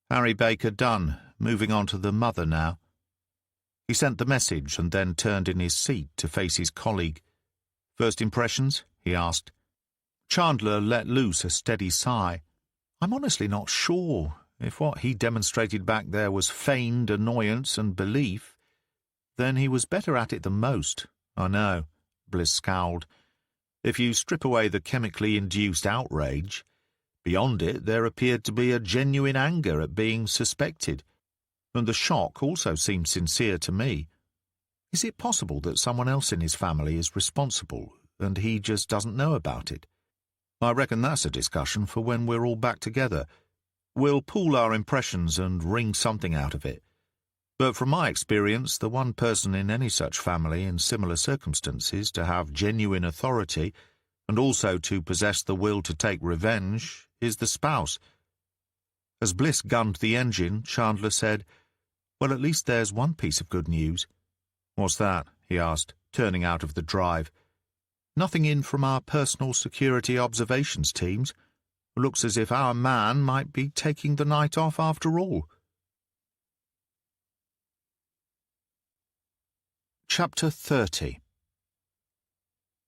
Harry Baker done, moving on to the mother now. He sent the message and then turned in his seat to face his colleague. First impressions? He asked. Chandler let loose a steady sigh. I'm honestly not sure. If what he demonstrated back there was feigned annoyance and belief, then he was better at it than most. I know, Bliss scowled. If you strip away the chemically induced outrage, beyond it there appeared to be a genuine anger at being suspected, and the shock also seemed sincere to me. Is it possible that someone else in his family is responsible, and he just doesn't know about it? I reckon that's a discussion for when we're all back together. We'll pool our impressions and wring something out of it. But from my experience, the one person in any such family in similar circumstances to have genuine authority and also to possess the will to take revenge is the spouse. As Bliss gunned the engine, Chandler said, Well, at least there's one piece of good news. What's that? He asked, turning out of the drive. Nothing in from our personal security observations teams. Looks as if our man might be taking the night off after all. Chapter 30.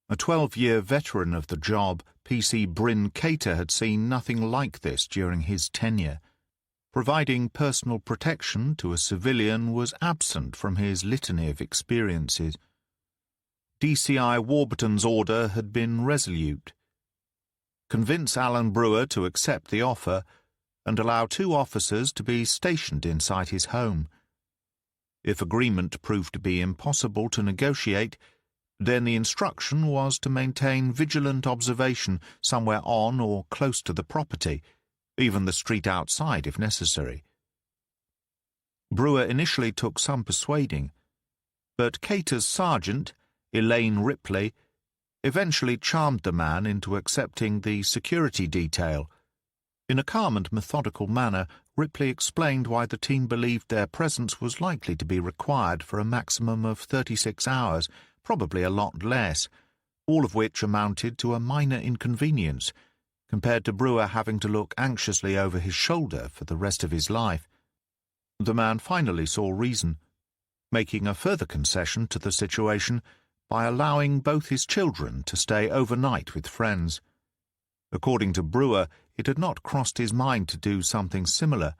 A 12-year veteran of the job, PC Bryn Cater had seen nothing like this during his tenure. Providing personal protection to a civilian was absent from his litany of experiences. DCI Warburton's order had been resolute. Convince Alan Brewer to accept the offer and allow 2 officers to be stationed inside his home. If agreement proved to be impossible to negotiate, then the instruction was to maintain vigilant observation somewhere on or close to the property, even the street outside if necessary. Brewer initially took some persuading, but Cater's sergeant, Elaine Ripley, eventually charmed the man into accepting the security detail. In a calm and methodical manner, Ripley explained why the team believed their presence was likely to be required for a maximum of 36 hours, probably a lot less, all of which amounted to a minor inconvenience, compared to Brewer having to look anxiously over his shoulder for the rest of his life. The man finally saw reason, making a further concession to the situation by allowing both his children to stay overnight with friends. According to Brewer, it had not crossed his mind to do something similar,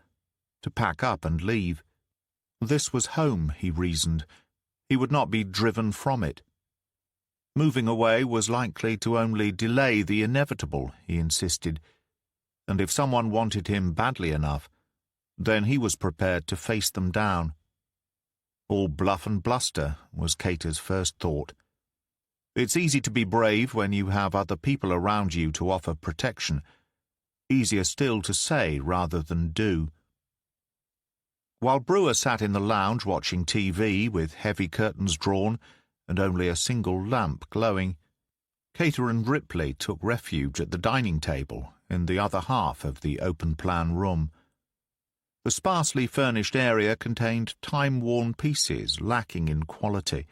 to pack up and leave. This was home, he reasoned. He would not be driven from it. Moving away was likely to only delay the inevitable, he insisted, and if someone wanted him badly enough, then he was prepared to face them down. All bluff and bluster was Cater's first thought. It's easy to be brave when you have other people around you to offer protection. Easier still to say rather than do. While Brewer sat in the lounge watching TV with heavy curtains drawn and only a single lamp glowing, Cater and Ripley took refuge at the dining table in the other half of the open-plan room. The sparsely furnished area contained time-worn pieces lacking in quality,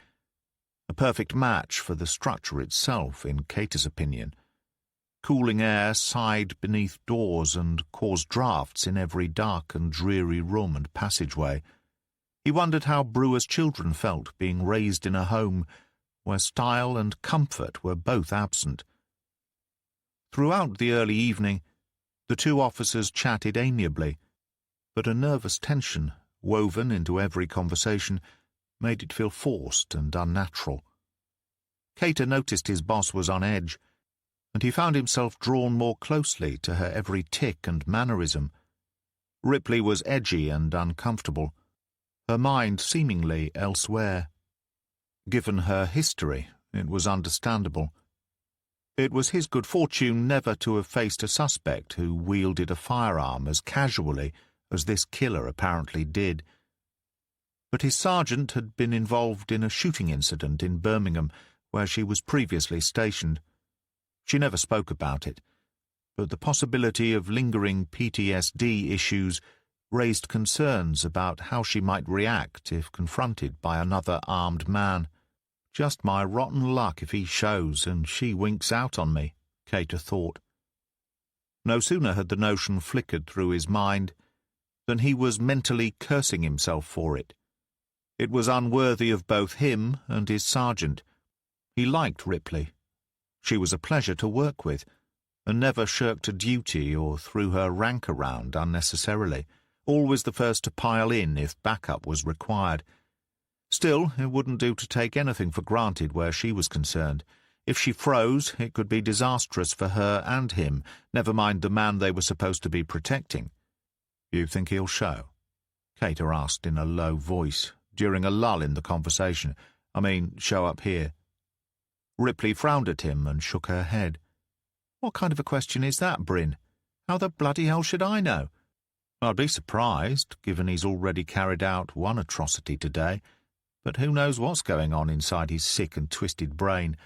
a perfect match for the structure itself, in Cater's opinion. Cooling air sighed beneath doors and caused drafts in every dark and dreary room and passageway. He wondered how Brewer's children felt being raised in a home where style and comfort were both absent. Throughout the early evening, the 2 officers chatted amiably, but a nervous tension, woven into every conversation, made it feel forced and unnatural. Cater noticed his boss was on edge, and he found himself drawn more closely to her every tick and mannerism. Ripley was edgy and uncomfortable. her mind seemingly elsewhere. Given her history, it was understandable. It was his good fortune never to have faced a suspect who wielded a firearm as casually as this killer apparently did. But his sergeant had been involved in a shooting incident in Birmingham where she was previously stationed. She never spoke about it, but the possibility of lingering PTSD issues raised concerns about how she might react if confronted by another armed man. Just my rotten luck if he shows and she winks out on me, Cater thought. No sooner had the notion flickered through his mind than he was mentally cursing himself for it. It was unworthy of both him and his sergeant. He liked Ripley. She was a pleasure to work with, and never shirked a duty or threw her rank around unnecessarily, always the first to pile in if backup was required. Still, it wouldn't do to take anything for granted where she was concerned. If she froze, it could be disastrous for her and him, never mind the man they were supposed to be protecting. "You think he'll show?" Cater asked in a low voice, during a lull in the conversation. "I mean, show up here." Ripley frowned at him and shook her head. "What kind of a question is that, Bryn? How the bloody hell should I know?" "I'd be surprised, given he's already carried out one atrocity today, but who knows what's going on inside his sick and twisted brain.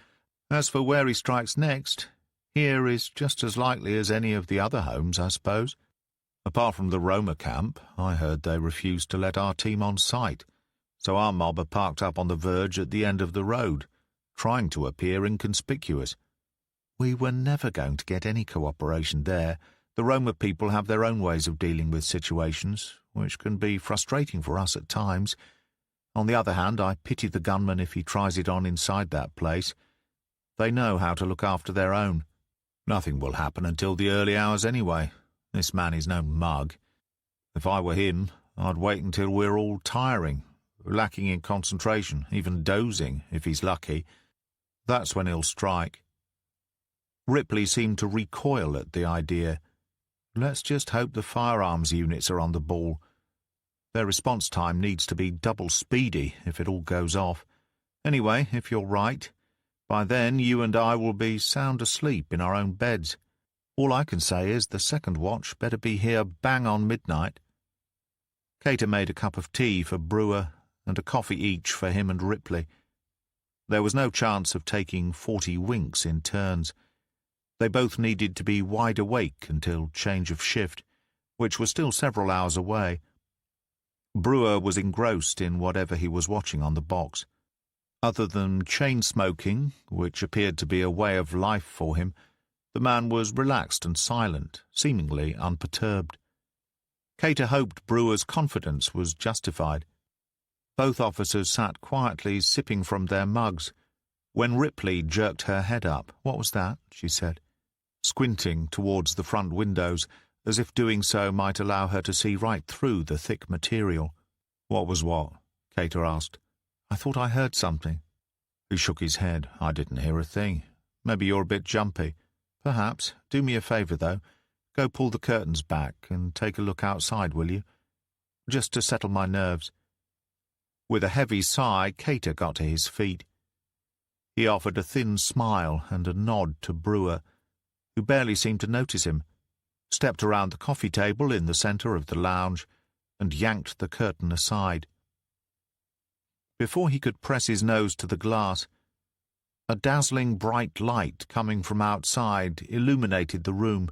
As for where he strikes next, here is just as likely as any of the other homes, I suppose. Apart from the Roma camp, I heard they refused to let our team on site, so our mob are parked up on the verge at the end of the road, trying to appear inconspicuous. We were never going to get any cooperation there. The Roma people have their own ways of dealing with situations, which can be frustrating for us at times. On the other hand, I pity the gunman if he tries it on inside that place. They know how to look after their own. Nothing will happen until the early hours anyway. This man is no mug. If I were him, I'd wait until we're all tiring, lacking in concentration, even dozing, if he's lucky. That's when he'll strike." Ripley seemed to recoil at the idea. Let's just hope the firearms units are on the ball. Their response time needs to be double speedy if it all goes off. Anyway, if you're right, by then you and I will be sound asleep in our own beds. All I can say is the second watch better be here bang on midnight. Cater made a cup of tea for Brewer and a coffee each for him and Ripley. There was no chance of taking 40 winks in turns. They both needed to be wide awake until change of shift, which was still several hours away. Brewer was engrossed in whatever he was watching on the box. Other than chain-smoking, which appeared to be a way of life for him, the man was relaxed and silent, seemingly unperturbed. Cater hoped Brewer's confidence was justified. Both officers sat quietly sipping from their mugs. When Ripley jerked her head up, "What was that?" she said, squinting towards the front windows, as if doing so might allow her to see right through the thick material. "What was what?" Cater asked. "I thought I heard something." He shook his head. "I didn't hear a thing. Maybe you're a bit jumpy. Perhaps. Do me a favour, though. Go pull the curtains back and take a look outside, will you? Just to settle my nerves." With a heavy sigh, Cater got to his feet. He offered a thin smile and a nod to Brewer, who barely seemed to notice him, stepped around the coffee table in the centre of the lounge, and yanked the curtain aside. Before he could press his nose to the glass, a dazzling bright light coming from outside illuminated the room.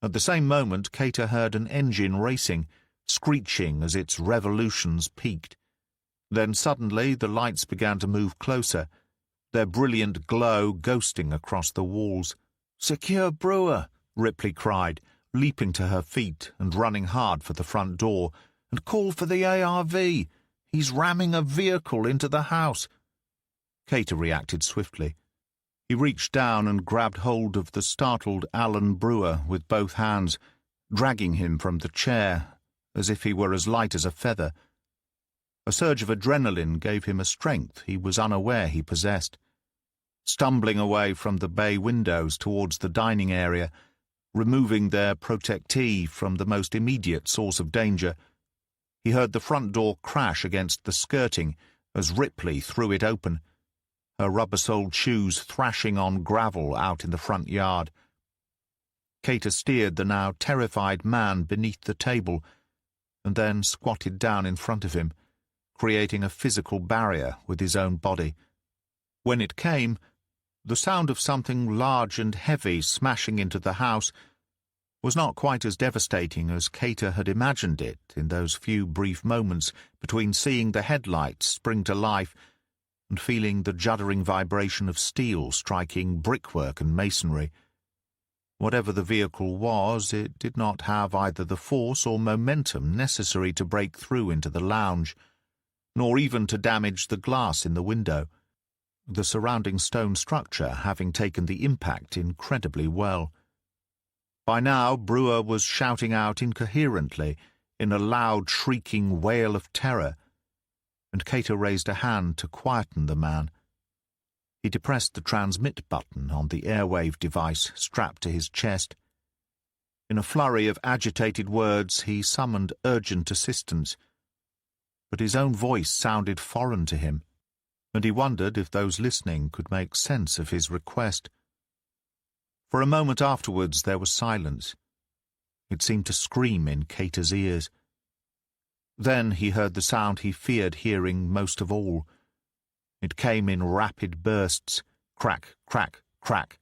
At the same moment, Cater heard an engine racing, screeching as its revolutions peaked. Then suddenly the lights began to move closer, their brilliant glow ghosting across the walls. "Secure Brewer!" Ripley cried, leaping to her feet and running hard for the front door. "And call for the ARV! He's ramming a vehicle into the house!" Cater reacted swiftly. He reached down and grabbed hold of the startled Alan Brewer with both hands, dragging him from the chair, as if he were as light as a feather. A surge of adrenaline gave him a strength he was unaware he possessed. Stumbling away from the bay windows towards the dining area, removing their protectee from the most immediate source of danger, He heard the front door crash against the skirting as Ripley threw it open, her rubber-soled shoes thrashing on gravel out in the front yard. Cater steered the now terrified man beneath the table and then squatted down in front of him, creating a physical barrier with his own body. When it came, the sound of something large and heavy smashing into the house was not quite as devastating as Cater had imagined it in those few brief moments between seeing the headlights spring to life and feeling the juddering vibration of steel striking brickwork and masonry. Whatever the vehicle was, it did not have either the force or momentum necessary to break through into the lounge, nor even to damage the glass in the window, the surrounding stone structure having taken the impact incredibly well. By now, Brewer was shouting out incoherently in a loud, shrieking wail of terror, and Cater raised a hand to quieten the man. He depressed the transmit button on the airwave device strapped to his chest. In a flurry of agitated words, he summoned urgent assistance, but his own voice sounded foreign to him, and he wondered if those listening could make sense of his request. For a moment afterwards there was silence. It seemed to scream in Cater's ears. Then he heard the sound he feared hearing most of all. It came in rapid bursts, crack, crack, crack.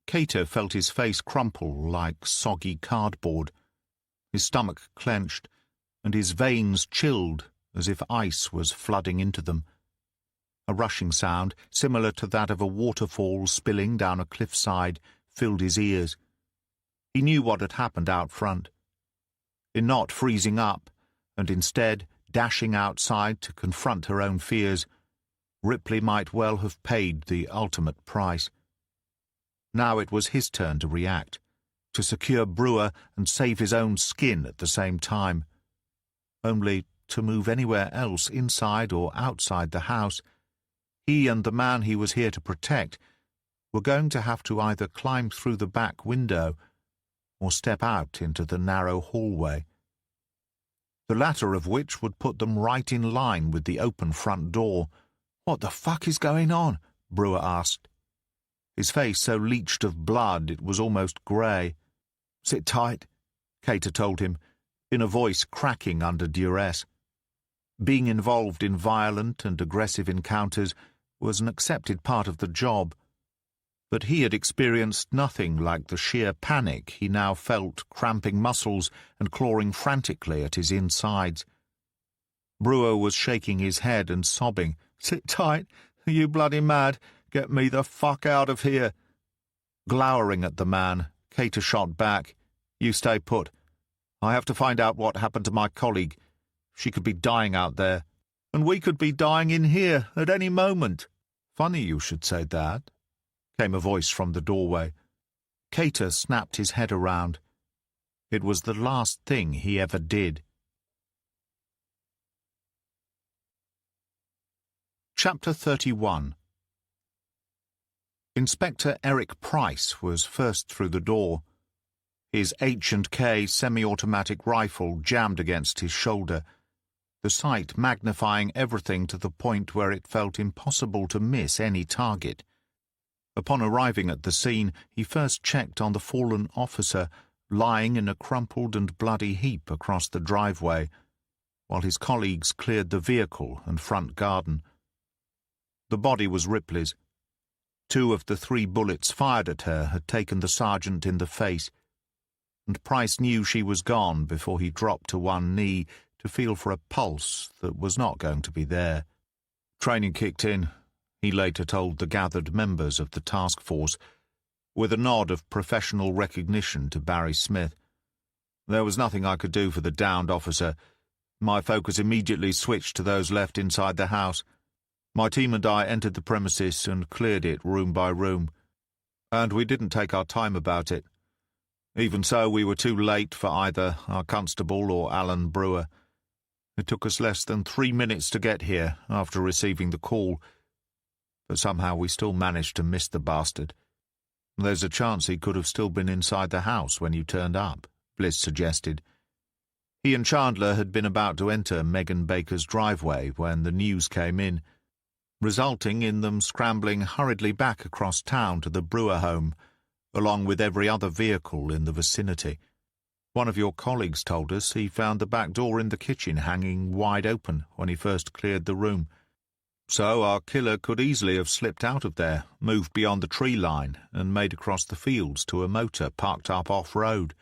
Cater felt his face crumple like soggy cardboard. His stomach clenched, and his veins chilled as if ice was flooding into them. A rushing sound, similar to that of a waterfall spilling down a cliffside, filled his ears. He knew what had happened out front. In not freezing up, and instead dashing outside to confront her own fears, Ripley might well have paid the ultimate price. Now it was his turn to react, to secure Brewer and save his own skin at the same time. Only, to move anywhere else inside or outside the house, he and the man he was here to protect were going to have to either climb through the back window or step out into the narrow hallway, the latter of which would put them right in line with the open front door. "What the fuck is going on?" Brewer asked. His face so leached of blood it was almost grey. "Sit tight," Cater told him, in a voice cracking under duress. Being involved in violent and aggressive encounters was an accepted part of the job, but he had experienced nothing like the sheer panic he now felt cramping muscles and clawing frantically at his insides. Brewer was shaking his head and sobbing. "Sit tight. Are you bloody mad? Get me the fuck out of here." Glowering at the man, Cater shot back. "You stay put. I have to find out what happened to my colleague. She could be dying out there, and we could be dying in here at any moment." "Funny you should say that," came a voice from the doorway. Cater snapped his head around. It was the last thing he ever did. Chapter 31. Inspector Eric Price was first through the door, his H&K semi-automatic rifle jammed against his shoulder, the sight magnifying everything to the point where it felt impossible to miss any target. Upon arriving at the scene, he first checked on the fallen officer lying in a crumpled and bloody heap across the driveway, while his colleagues cleared the vehicle and front garden. The body was Ripley's. 2 of the 3 bullets fired at her had taken the sergeant in the face, and Price knew she was gone before he dropped to one knee to feel for a pulse that was not going to be there. "Training kicked in," he later told the gathered members of the task force, with a nod of professional recognition to Barry Smith. "There was nothing I could do for the downed officer. My focus immediately switched to those left inside the house. My team and I entered the premises and cleared it room by room, and we didn't take our time about it. Even so, we were too late for either our constable or Alan Brewer. It took us less than 3 minutes to get here after receiving the call, but somehow we still managed to miss the bastard. There's a chance he could have still been inside the house when you turned up," Bliss suggested. He and Chandler had been about to enter Megan Baker's driveway when the news came in, resulting in them scrambling hurriedly back across town to the Brewer home, along with every other vehicle in the vicinity. One of your colleagues told us he found the back door in the kitchen hanging wide open when he first cleared the room. So our killer could easily have slipped out of there, moved beyond the tree line, and made across the fields to a motor parked up off-road.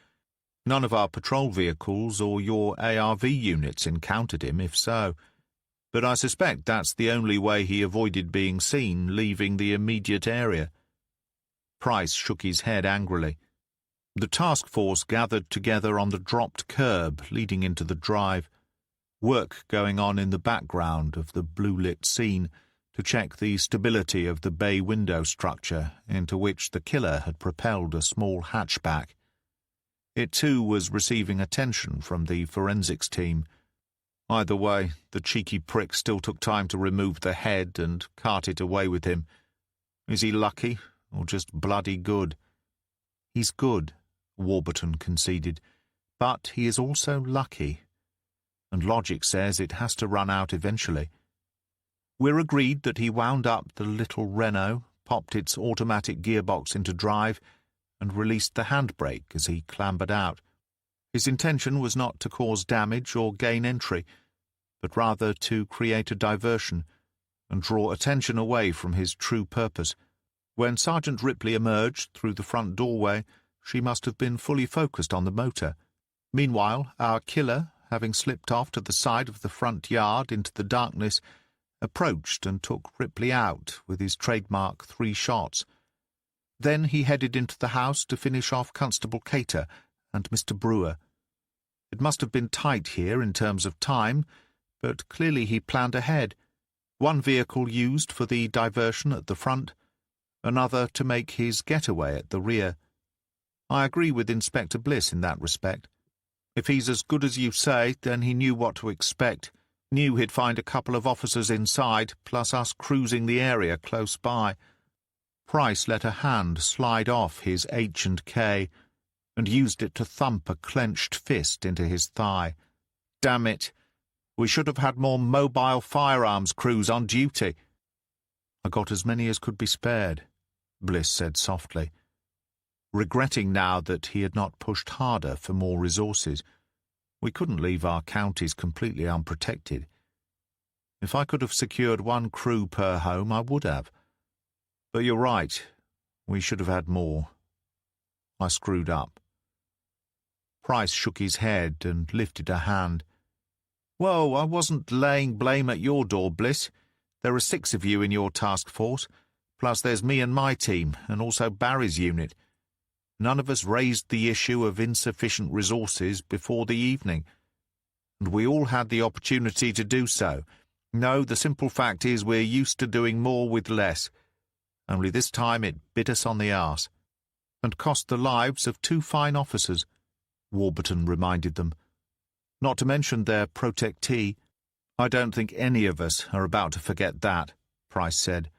None of our patrol vehicles or your ARV units encountered him, if so. But I suspect that's the only way he avoided being seen leaving the immediate area. Price shook his head angrily. The task force gathered together on the dropped curb leading into the drive, work going on in the background of the blue-lit scene to check the stability of the bay window structure into which the killer had propelled a small hatchback. It too was receiving attention from the forensics team. Either way, the cheeky prick still took time to remove the head and cart it away with him. Is he lucky, or just bloody good? He's good, Warburton conceded, but he is also lucky, and logic says it has to run out eventually. We're agreed that he wound up the little Renault, popped its automatic gearbox into drive, and released the handbrake as he clambered out. His intention was not to cause damage or gain entry, but rather to create a diversion and draw attention away from his true purpose. When Sergeant Ripley emerged through the front doorway, she must have been fully focused on the motor. Meanwhile, our killer, having slipped off to the side of the front yard into the darkness, approached and took Ripley out with his trademark 3 shots. Then he headed into the house to finish off Constable Cater and Mr. Brewer. It must have been tight here in terms of time, but clearly he planned ahead. One vehicle used for the diversion at the front, another to make his getaway at the rear. I agree with Inspector Bliss in that respect. If he's as good as you say, then he knew what to expect, knew he'd find a couple of officers inside, plus us cruising the area close by. Price let a hand slide off his H&K and used it to thump a clenched fist into his thigh. Damn it! We should have had more mobile firearms crews on duty. I got as many as could be spared, Bliss said softly, regretting now that he had not pushed harder for more resources. We couldn't leave our counties completely unprotected. If I could have secured 1 crew per home, I would have. But you're right, we should have had more. I screwed up. Price shook his head and lifted a hand. Whoa, I wasn't laying blame at your door, Bliss. There are 6 of you in your task force, plus there's me and my team, and also Barry's unit. None of us raised the issue of insufficient resources before the evening, and we all had the opportunity to do so. No, the simple fact is we're used to doing more with less. Only this time it bit us on the arse, and cost the lives of 2 fine officers, Warburton reminded them. Not to mention their protectee. I don't think any of us are about to forget that, Price said.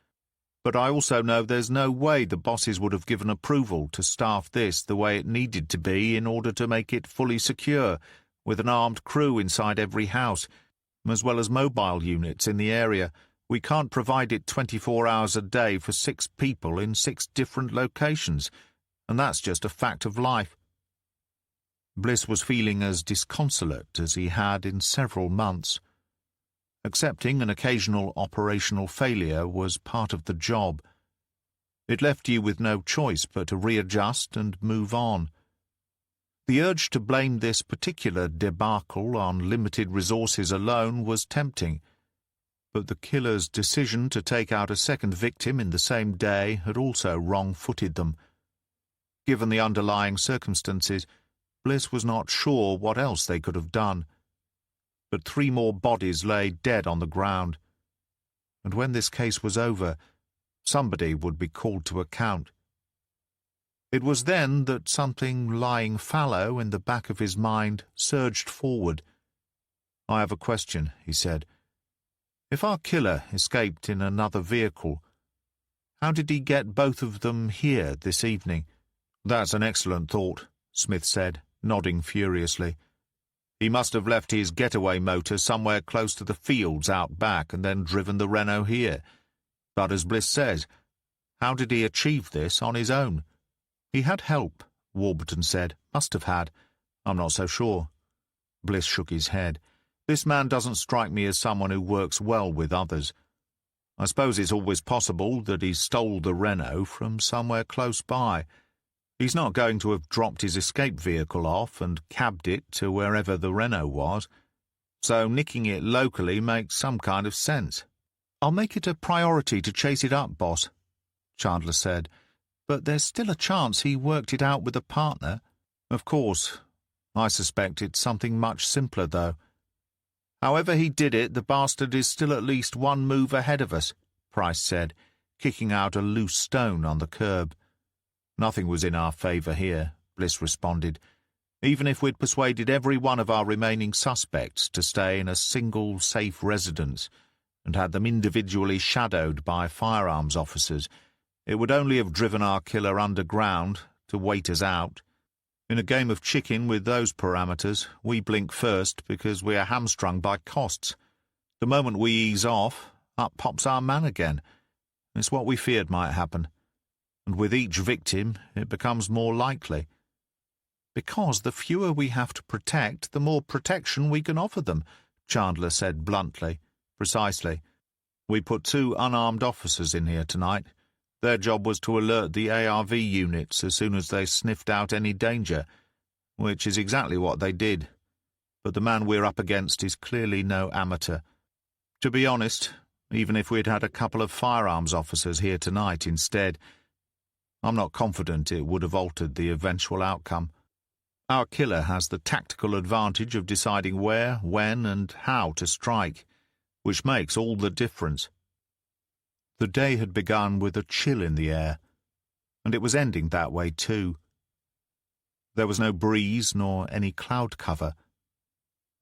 But I also know there's no way the bosses would have given approval to staff this the way it needed to be in order to make it fully secure, with an armed crew inside every house, as well as mobile units in the area. We can't provide it 24 hours a day for 6 people in 6 different locations, and that's just a fact of life. Bliss was feeling as disconsolate as he had in several months. Accepting an occasional operational failure was part of the job. It left you with no choice but to readjust and move on. The urge to blame this particular debacle on limited resources alone was tempting, but the killer's decision to take out a second victim in the same day had also wrong-footed them. Given the underlying circumstances, Bliss was not sure what else they could have done. But 3 more bodies lay dead on the ground, and when this case was over, somebody would be called to account. It was then that something lying fallow in the back of his mind surged forward. "I have a question," he said. "If our killer escaped in another vehicle, how did he get both of them here this evening?" "That's an excellent thought," Smith said, nodding furiously. He must have left his getaway motor somewhere close to the fields out back and then driven the Renault here. But as Bliss says, how did he achieve this on his own? He had help, Warburton said. Must have had. I'm not so sure. Bliss shook his head. This man doesn't strike me as someone who works well with others. I suppose it's always possible that he stole the Renault from somewhere close by. He's not going to have dropped his escape vehicle off and cabbed it to wherever the Renault was, so nicking it locally makes some kind of sense. I'll make it a priority to chase it up, boss, Chandler said, but there's still a chance he worked it out with a partner. Of course. I suspect it's something much simpler, though. However he did it, the bastard is still at least one move ahead of us, Price said, kicking out a loose stone on the curb. Nothing was in our favour here, Bliss responded, even if we'd persuaded every one of our remaining suspects to stay in a single safe residence and had them individually shadowed by firearms officers. It would only have driven our killer underground to wait us out. In a game of chicken with those parameters, we blink first because we are hamstrung by costs. The moment we ease off, up pops our man again. It's what we feared might happen. And with each victim, it becomes more likely. Because the fewer we have to protect, the more protection we can offer them, Chandler said bluntly. Precisely. We put 2 unarmed officers in here tonight. Their job was to alert the ARV units as soon as they sniffed out any danger, which is exactly what they did. But the man we're up against is clearly no amateur. To be honest, even if we'd had a couple of firearms officers here tonight instead, I'm not confident it would have altered the eventual outcome. Our killer has the tactical advantage of deciding where, when, and how to strike, which makes all the difference. The day had begun with a chill in the air, and it was ending that way too. There was no breeze nor any cloud cover,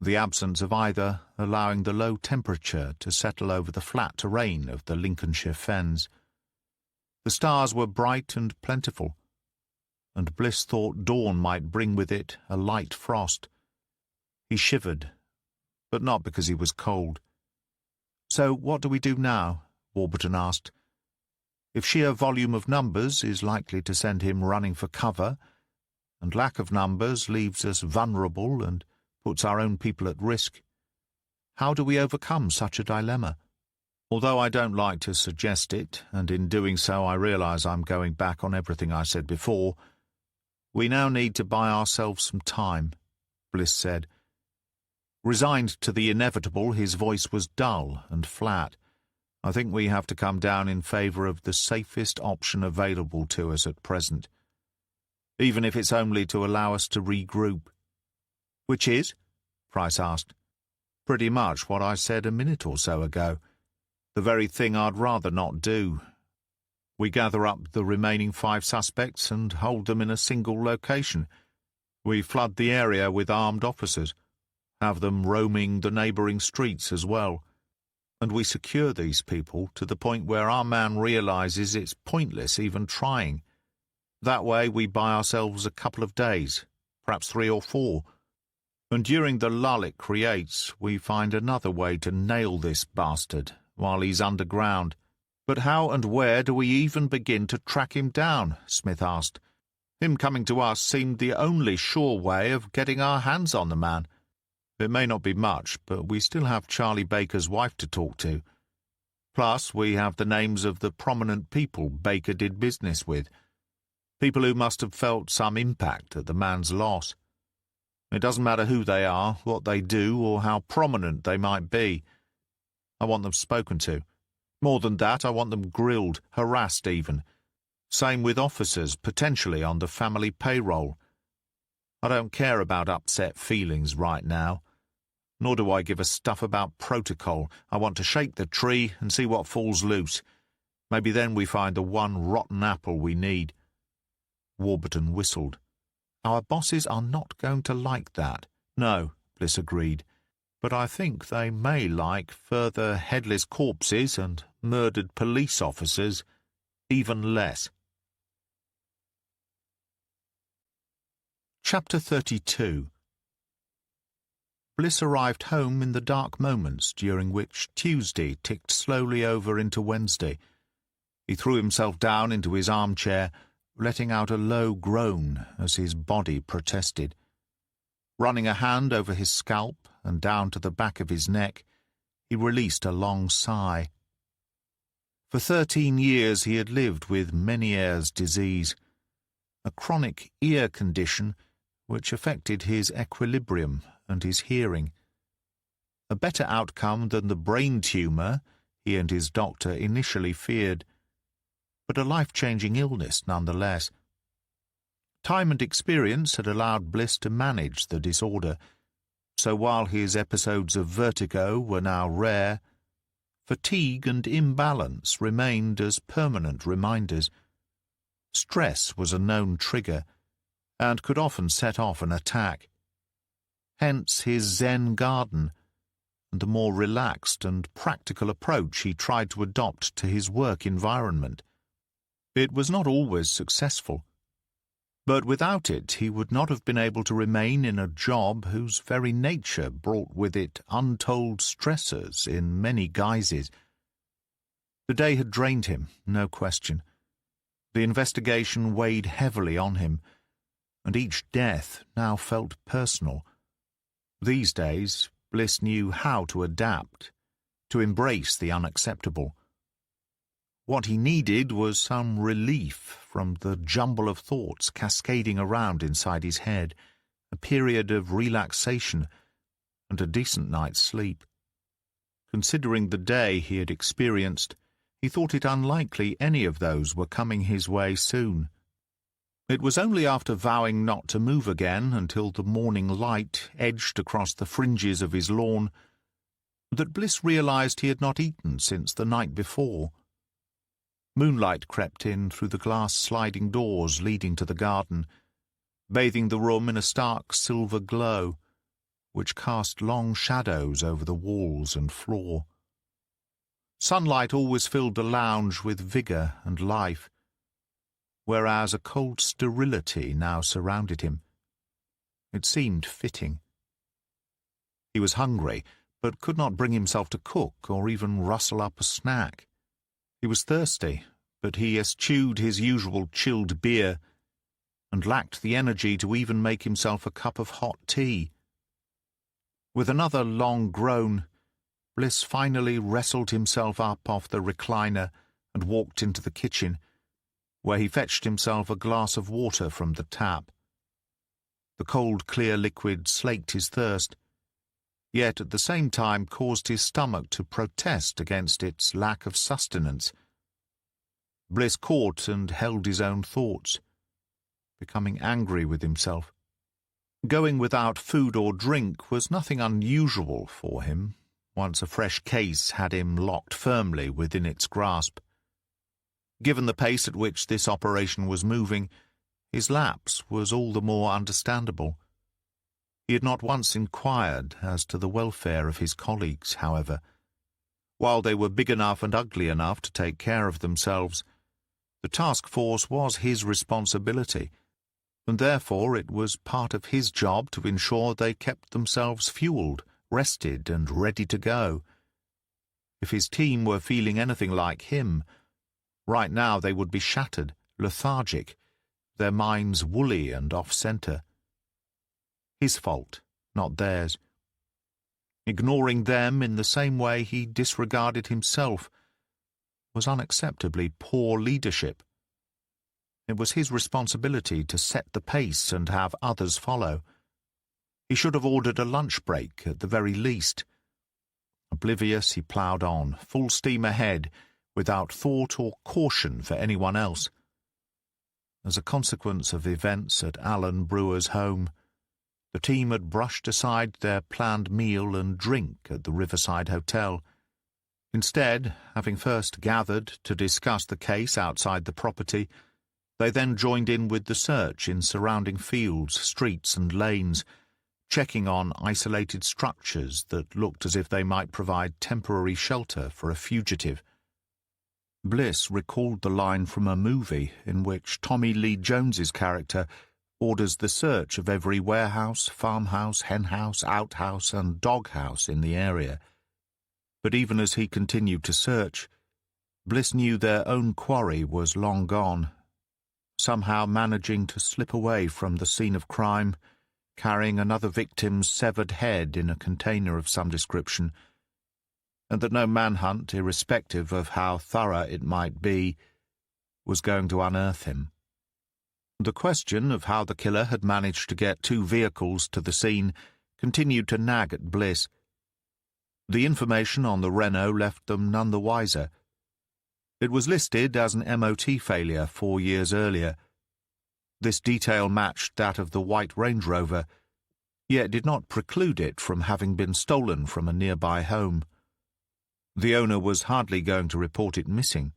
the absence of either allowing the low temperature to settle over the flat terrain of the Lincolnshire fens. The stars were bright and plentiful, and Bliss thought dawn might bring with it a light frost. He shivered, but not because he was cold. So what do we do now? Warburton asked. If sheer volume of numbers is likely to send him running for cover, and lack of numbers leaves us vulnerable and puts our own people at risk, how do we overcome such a dilemma? Although I don't like to suggest it, and in doing so I realize I'm going back on everything I said before, we now need to buy ourselves some time, Bliss said. Resigned to the inevitable, his voice was dull and flat. I think we have to come down in favor of the safest option available to us at present, even if it's only to allow us to regroup. Which is? Price asked. Pretty much what I said a minute or so ago. The very thing I'd rather not do. We gather up the remaining 5 suspects and hold them in a single location. We flood the area with armed officers, have them roaming the neighbouring streets as well, and we secure these people to the point where our man realises it's pointless even trying. That way we buy ourselves a couple of days, perhaps 3 or 4, and during the lull it creates, we find another way to nail this bastard while he's underground. But how and where do we even begin to track him down? Smith asked. Him coming to us seemed the only sure way of getting our hands on the man. It may not be much, but we still have Charlie Baker's wife to talk to. Plus, we have the names of the prominent people Baker did business with, people who must have felt some impact at the man's loss. It doesn't matter who they are, what they do, or how prominent they might be. I want them spoken to. More than that, I want them grilled, harassed even. Same with officers, potentially on the family payroll. I don't care about upset feelings right now. Nor do I give a stuff about protocol. I want to shake the tree and see what falls loose. Maybe then we find the one rotten apple we need. Warburton whistled. Our bosses are not going to like that. No, Bliss agreed. But I think they may like further headless corpses and murdered police officers even less. Chapter 32. Bliss arrived home in the dark moments during which Tuesday ticked slowly over into Wednesday. He threw himself down into his armchair, letting out a low groan as his body protested. Running a hand over his scalp and down to the back of his neck, he released a long sigh. For 13 years he had lived with Meniere's disease, a chronic ear condition which affected his equilibrium and his hearing. A better outcome than the brain tumour he and his doctor initially feared, but a life-changing illness nonetheless. Time and experience had allowed Bliss to manage the disorder, so while his episodes of vertigo were now rare, fatigue and imbalance remained as permanent reminders. Stress was a known trigger, and could often set off an attack. Hence his Zen garden, and the more relaxed and practical approach he tried to adopt to his work environment. It was not always successful, but without it he would not have been able to remain in a job whose very nature brought with it untold stressors in many guises. The day had drained him, no question. The investigation weighed heavily on him, and each death now felt personal. These days, Bliss knew how to adapt, to embrace the unacceptable. What he needed was some relief from the jumble of thoughts cascading around inside his head, a period of relaxation, and a decent night's sleep. Considering the day he had experienced, he thought it unlikely any of those were coming his way soon. It was only after vowing not to move again until the morning light edged across the fringes of his lawn that Bliss realized he had not eaten since the night before. Moonlight crept in through the glass sliding doors leading to the garden, bathing the room in a stark silver glow, which cast long shadows over the walls and floor. Sunlight always filled the lounge with vigour and life, whereas a cold sterility now surrounded him. It seemed fitting. He was hungry, but could not bring himself to cook or even rustle up a snack. He was thirsty, but he eschewed his usual chilled beer and lacked the energy to even make himself a cup of hot tea. With another long groan, Bliss finally wrestled himself up off the recliner and walked into the kitchen, where he fetched himself a glass of water from the tap. The cold, clear liquid slaked his thirst, yet at the same time caused his stomach to protest against its lack of sustenance. Bliss caught and held his own thoughts, becoming angry with himself. Going without food or drink was nothing unusual for him, once a fresh case had him locked firmly within its grasp. Given the pace at which this operation was moving, his lapse was all the more understandable. He had not once inquired as to the welfare of his colleagues, however. While they were big enough and ugly enough to take care of themselves, the task force was his responsibility, and therefore it was part of his job to ensure they kept themselves fueled, rested, and ready to go. If his team were feeling anything like him, right now they would be shattered, lethargic, their minds woolly and off-center. His fault, not theirs. Ignoring them in the same way he disregarded himself was unacceptably poor leadership. It was his responsibility to set the pace and have others follow. He should have ordered a lunch break at the very least. Oblivious, he ploughed on, full steam ahead, without thought or caution for anyone else. As a consequence of events at Alan Brewer's home, the team had brushed aside their planned meal and drink at the Riverside Hotel. Instead, having first gathered to discuss the case outside the property, they then joined in with the search in surrounding fields, streets, and lanes, checking on isolated structures that looked as if they might provide temporary shelter for a fugitive. Bliss recalled the line from a movie in which Tommy Lee Jones's character orders the search of every warehouse, farmhouse, henhouse, outhouse, and doghouse in the area. But even as he continued to search, Bliss knew their own quarry was long gone, somehow managing to slip away from the scene of crime, carrying another victim's severed head in a container of some description, and that no manhunt, irrespective of how thorough it might be, was going to unearth him. The question of how the killer had managed to get 2 vehicles to the scene continued to nag at Bliss. The information on the Renault left them none the wiser. It was listed as an MOT failure 4 years earlier. This detail matched that of the white Range Rover, yet did not preclude it from having been stolen from a nearby home. The owner was hardly going to report it missing.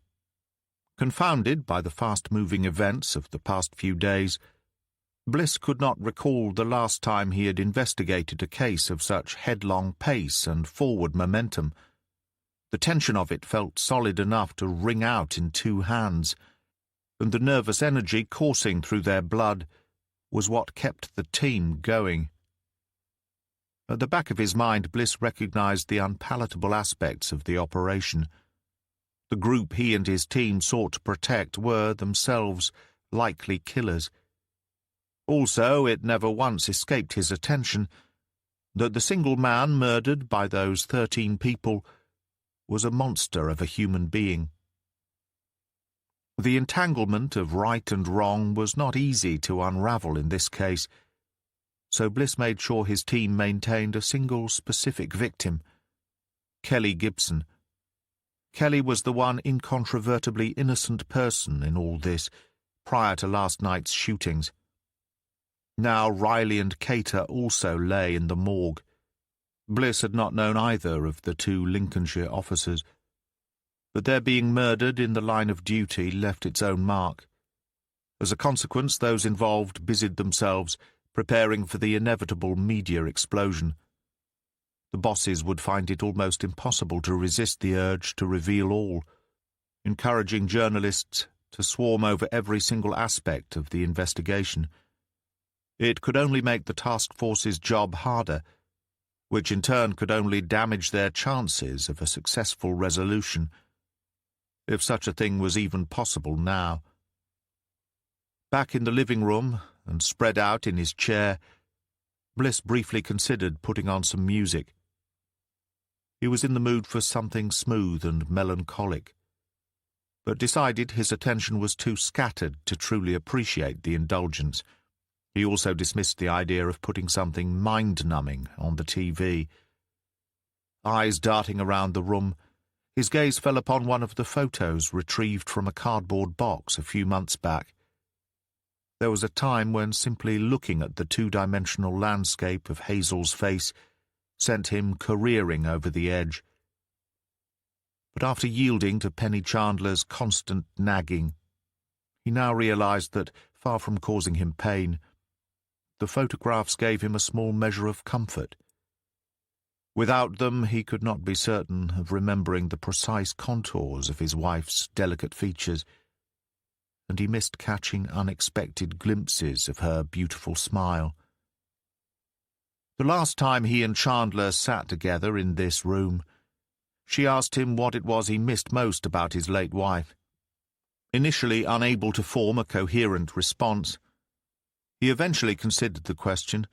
Confounded by the fast-moving events of the past few days, Bliss could not recall the last time he had investigated a case of such headlong pace and forward momentum. The tension of it felt solid enough to ring out in 2 hands, and the nervous energy coursing through their blood was what kept the team going. At the back of his mind, Bliss recognized the unpalatable aspects of the operation. The group he and his team sought to protect were themselves likely killers. Also, it never once escaped his attention that the single man murdered by those 13 people was a monster of a human being. The entanglement of right and wrong was not easy to unravel in this case, so Bliss made sure his team maintained a single specific victim, Kelly Gibson. Kelly was the one incontrovertibly innocent person in all this, prior to last night's shootings. Now Riley and Cater also lay in the morgue. Bliss had not known either of the 2 Lincolnshire officers, but their being murdered in the line of duty left its own mark. As a consequence, those involved busied themselves preparing for the inevitable media explosion. The bosses would find it almost impossible to resist the urge to reveal all, encouraging journalists to swarm over every single aspect of the investigation. It could only make the task force's job harder, which in turn could only damage their chances of a successful resolution, if such a thing was even possible now. Back in the living room, and spread out in his chair, Bliss briefly considered putting on some music. He was in the mood for something smooth and melancholic, but decided his attention was too scattered to truly appreciate the indulgence. He also dismissed the idea of putting something mind-numbing on the TV. Eyes darting around the room, his gaze fell upon one of the photos retrieved from a cardboard box a few months back. There was a time when simply looking at the 2-dimensional landscape of Hazel's face sent him careering over the edge. But after yielding to Penny Chandler's constant nagging, he now realized that, far from causing him pain, the photographs gave him a small measure of comfort. Without them, he could not be certain of remembering the precise contours of his wife's delicate features, and he missed catching unexpected glimpses of her beautiful smile. The last time he and Chandler sat together in this room, she asked him what it was he missed most about his late wife. Initially unable to form a coherent response, he eventually considered the question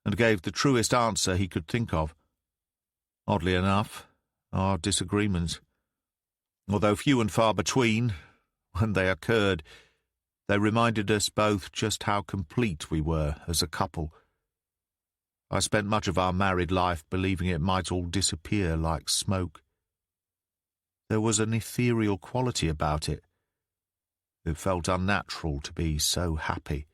and gave the truest answer he could think of. Oddly enough, our disagreements, although few and far between, when they occurred, they reminded us both just how complete we were as a couple. I spent much of our married life believing it might all disappear like smoke. There was an ethereal quality about it. It felt unnatural to be so happy.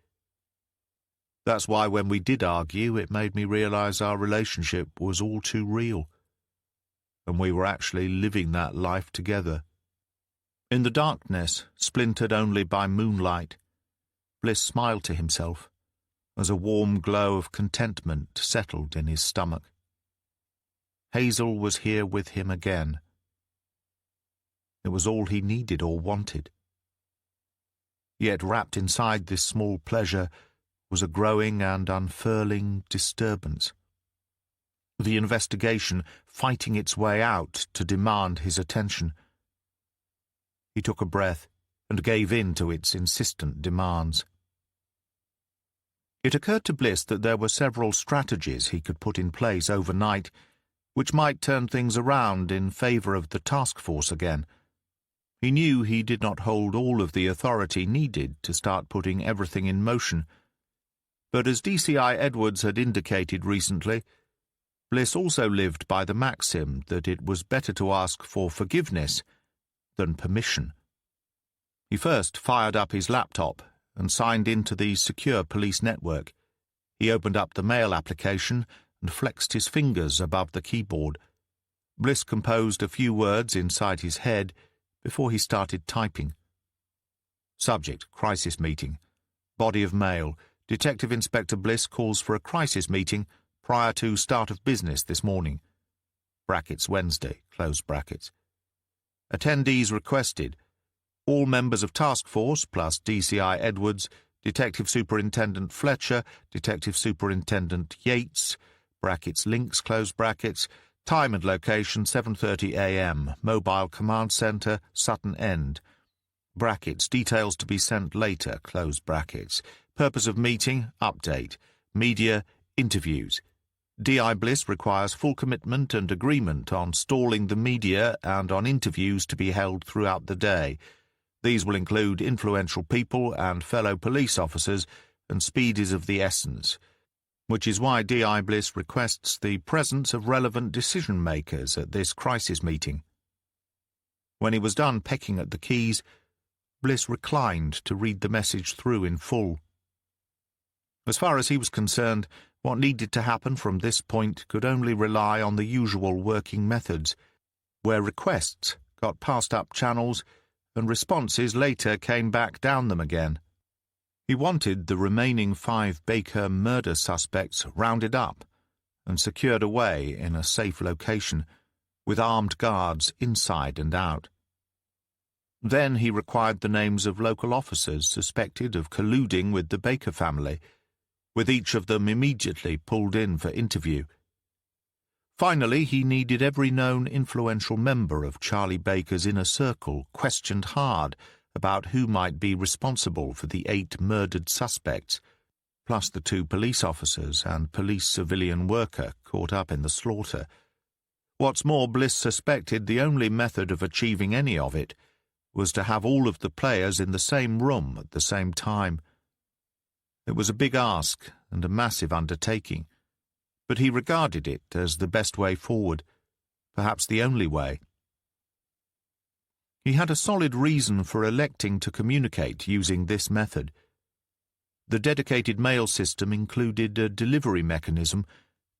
That's why when we did argue, it made me realize our relationship was all too real, and we were actually living that life together. In the darkness, splintered only by moonlight, Bliss smiled to himself as a warm glow of contentment settled in his stomach. Hazel was here with him again. It was all he needed or wanted. Yet wrapped inside this small pleasure was a growing and unfurling disturbance. The investigation fighting its way out to demand his attention. He took a breath and gave in to its insistent demands. It occurred to Bliss that there were several strategies he could put in place overnight which might turn things around in favor of the task force again. He knew he did not hold all of the authority needed to start putting everything in motion, but as DCI Edwards had indicated recently, Bliss also lived by the maxim that it was better to ask for forgiveness than permission. He first fired up his laptop and signed into the secure police network. He opened up the mail application and flexed his fingers above the keyboard. Bliss composed a few words inside his head before he started typing. Subject, crisis meeting. Body of mail. Detective Inspector Bliss calls for a crisis meeting prior to start of business this morning. Brackets Wednesday, close brackets. Attendees requested. All members of task force plus DCI Edwards, Detective Superintendent Fletcher, Detective Superintendent Yates, brackets links, close brackets, time and location 7:30 a.m., Mobile Command Center, Sutton End, brackets details to be sent later, close brackets, purpose of meeting, update, media, interviews. DI Bliss requires full commitment and agreement on stalling the media and on interviews to be held throughout the day. These will include influential people and fellow police officers, and speed is of the essence, which is why DI Bliss requests the presence of relevant decision-makers at this crisis meeting. When he was done pecking at the keys, Bliss reclined to read the message through in full. As far as he was concerned, what needed to happen from this point could only rely on the usual working methods, where requests got passed up channels and responses later came back down them again. He wanted the remaining 5 Baker murder suspects rounded up and secured away in a safe location, with armed guards inside and out. Then he required the names of local officers suspected of colluding with the Baker family, with each of them immediately pulled in for interview. Finally, he needed every known influential member of Charlie Baker's inner circle questioned hard about who might be responsible for the 8 murdered suspects, plus the 2 police officers and police civilian worker caught up in the slaughter. What's more, Bliss suspected the only method of achieving any of it was to have all of the players in the same room at the same time. It was a big ask and a massive undertaking, but he regarded it as the best way forward, perhaps the only way. He had a solid reason for electing to communicate using this method. The dedicated mail system included a delivery mechanism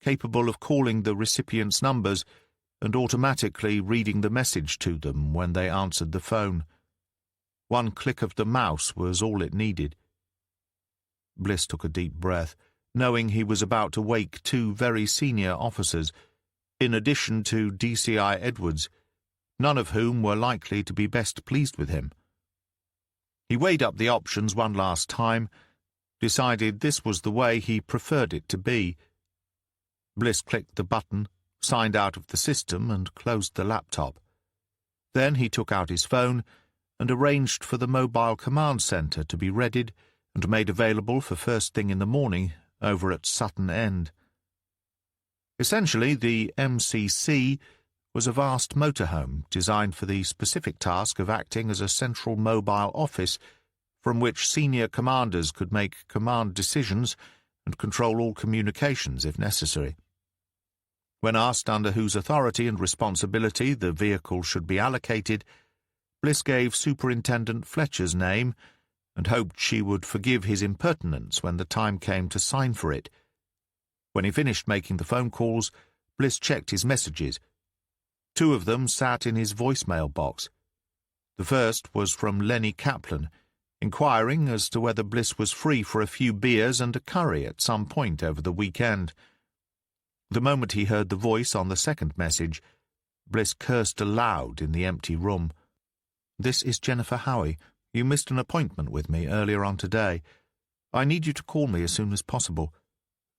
capable of calling the recipient's numbers and automatically reading the message to them when they answered the phone. One click of the mouse was all it needed. Bliss took a deep breath, knowing he was about to wake 2 very senior officers, in addition to DCI Edwards, none of whom were likely to be best pleased with him. He weighed up the options one last time, decided this was the way he preferred it to be. Bliss clicked the button, signed out of the system, and closed the laptop. Then he took out his phone and arranged for the mobile command center to be readied and made available for first thing in the morning over at Sutton End. Essentially, the MCC was a vast motorhome designed for the specific task of acting as a central mobile office from which senior commanders could make command decisions and control all communications if necessary. When asked under whose authority and responsibility the vehicle should be allocated, Bliss gave Superintendent Fletcher's name and hoped she would forgive his impertinence when the time came to sign for it. When he finished making the phone calls, Bliss checked his messages. 2 of them sat in his voicemail box. The first was from Lenny Kaplan, inquiring as to whether Bliss was free for a few beers and a curry at some point over the weekend. The moment he heard the voice on the second message, Bliss cursed aloud in the empty room. "This is Jennifer Howie. You missed an appointment with me earlier on today. I need you to call me as soon as possible.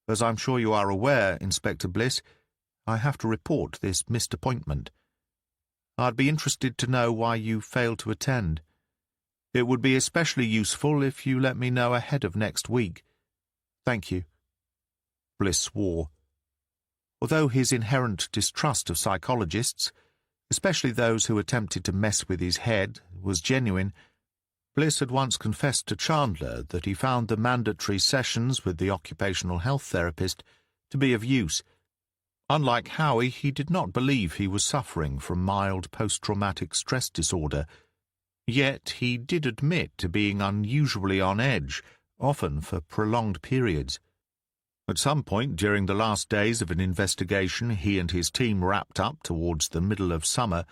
As I'm sure you are aware, Inspector Bliss, I have to report this missed appointment. I'd be interested to know why you failed to attend. It would be especially useful if you let me know ahead of next week. Thank you." Bliss swore. Although his inherent distrust of psychologists, especially those who attempted to mess with his head, was genuine, Bliss had once confessed to Chandler that he found the mandatory sessions with the occupational health therapist to be of use. Unlike Howie, he did not believe he was suffering from mild post-traumatic stress disorder, yet he did admit to being unusually on edge, often for prolonged periods. At some point during the last days of an investigation he and his team wrapped up towards the middle of summer,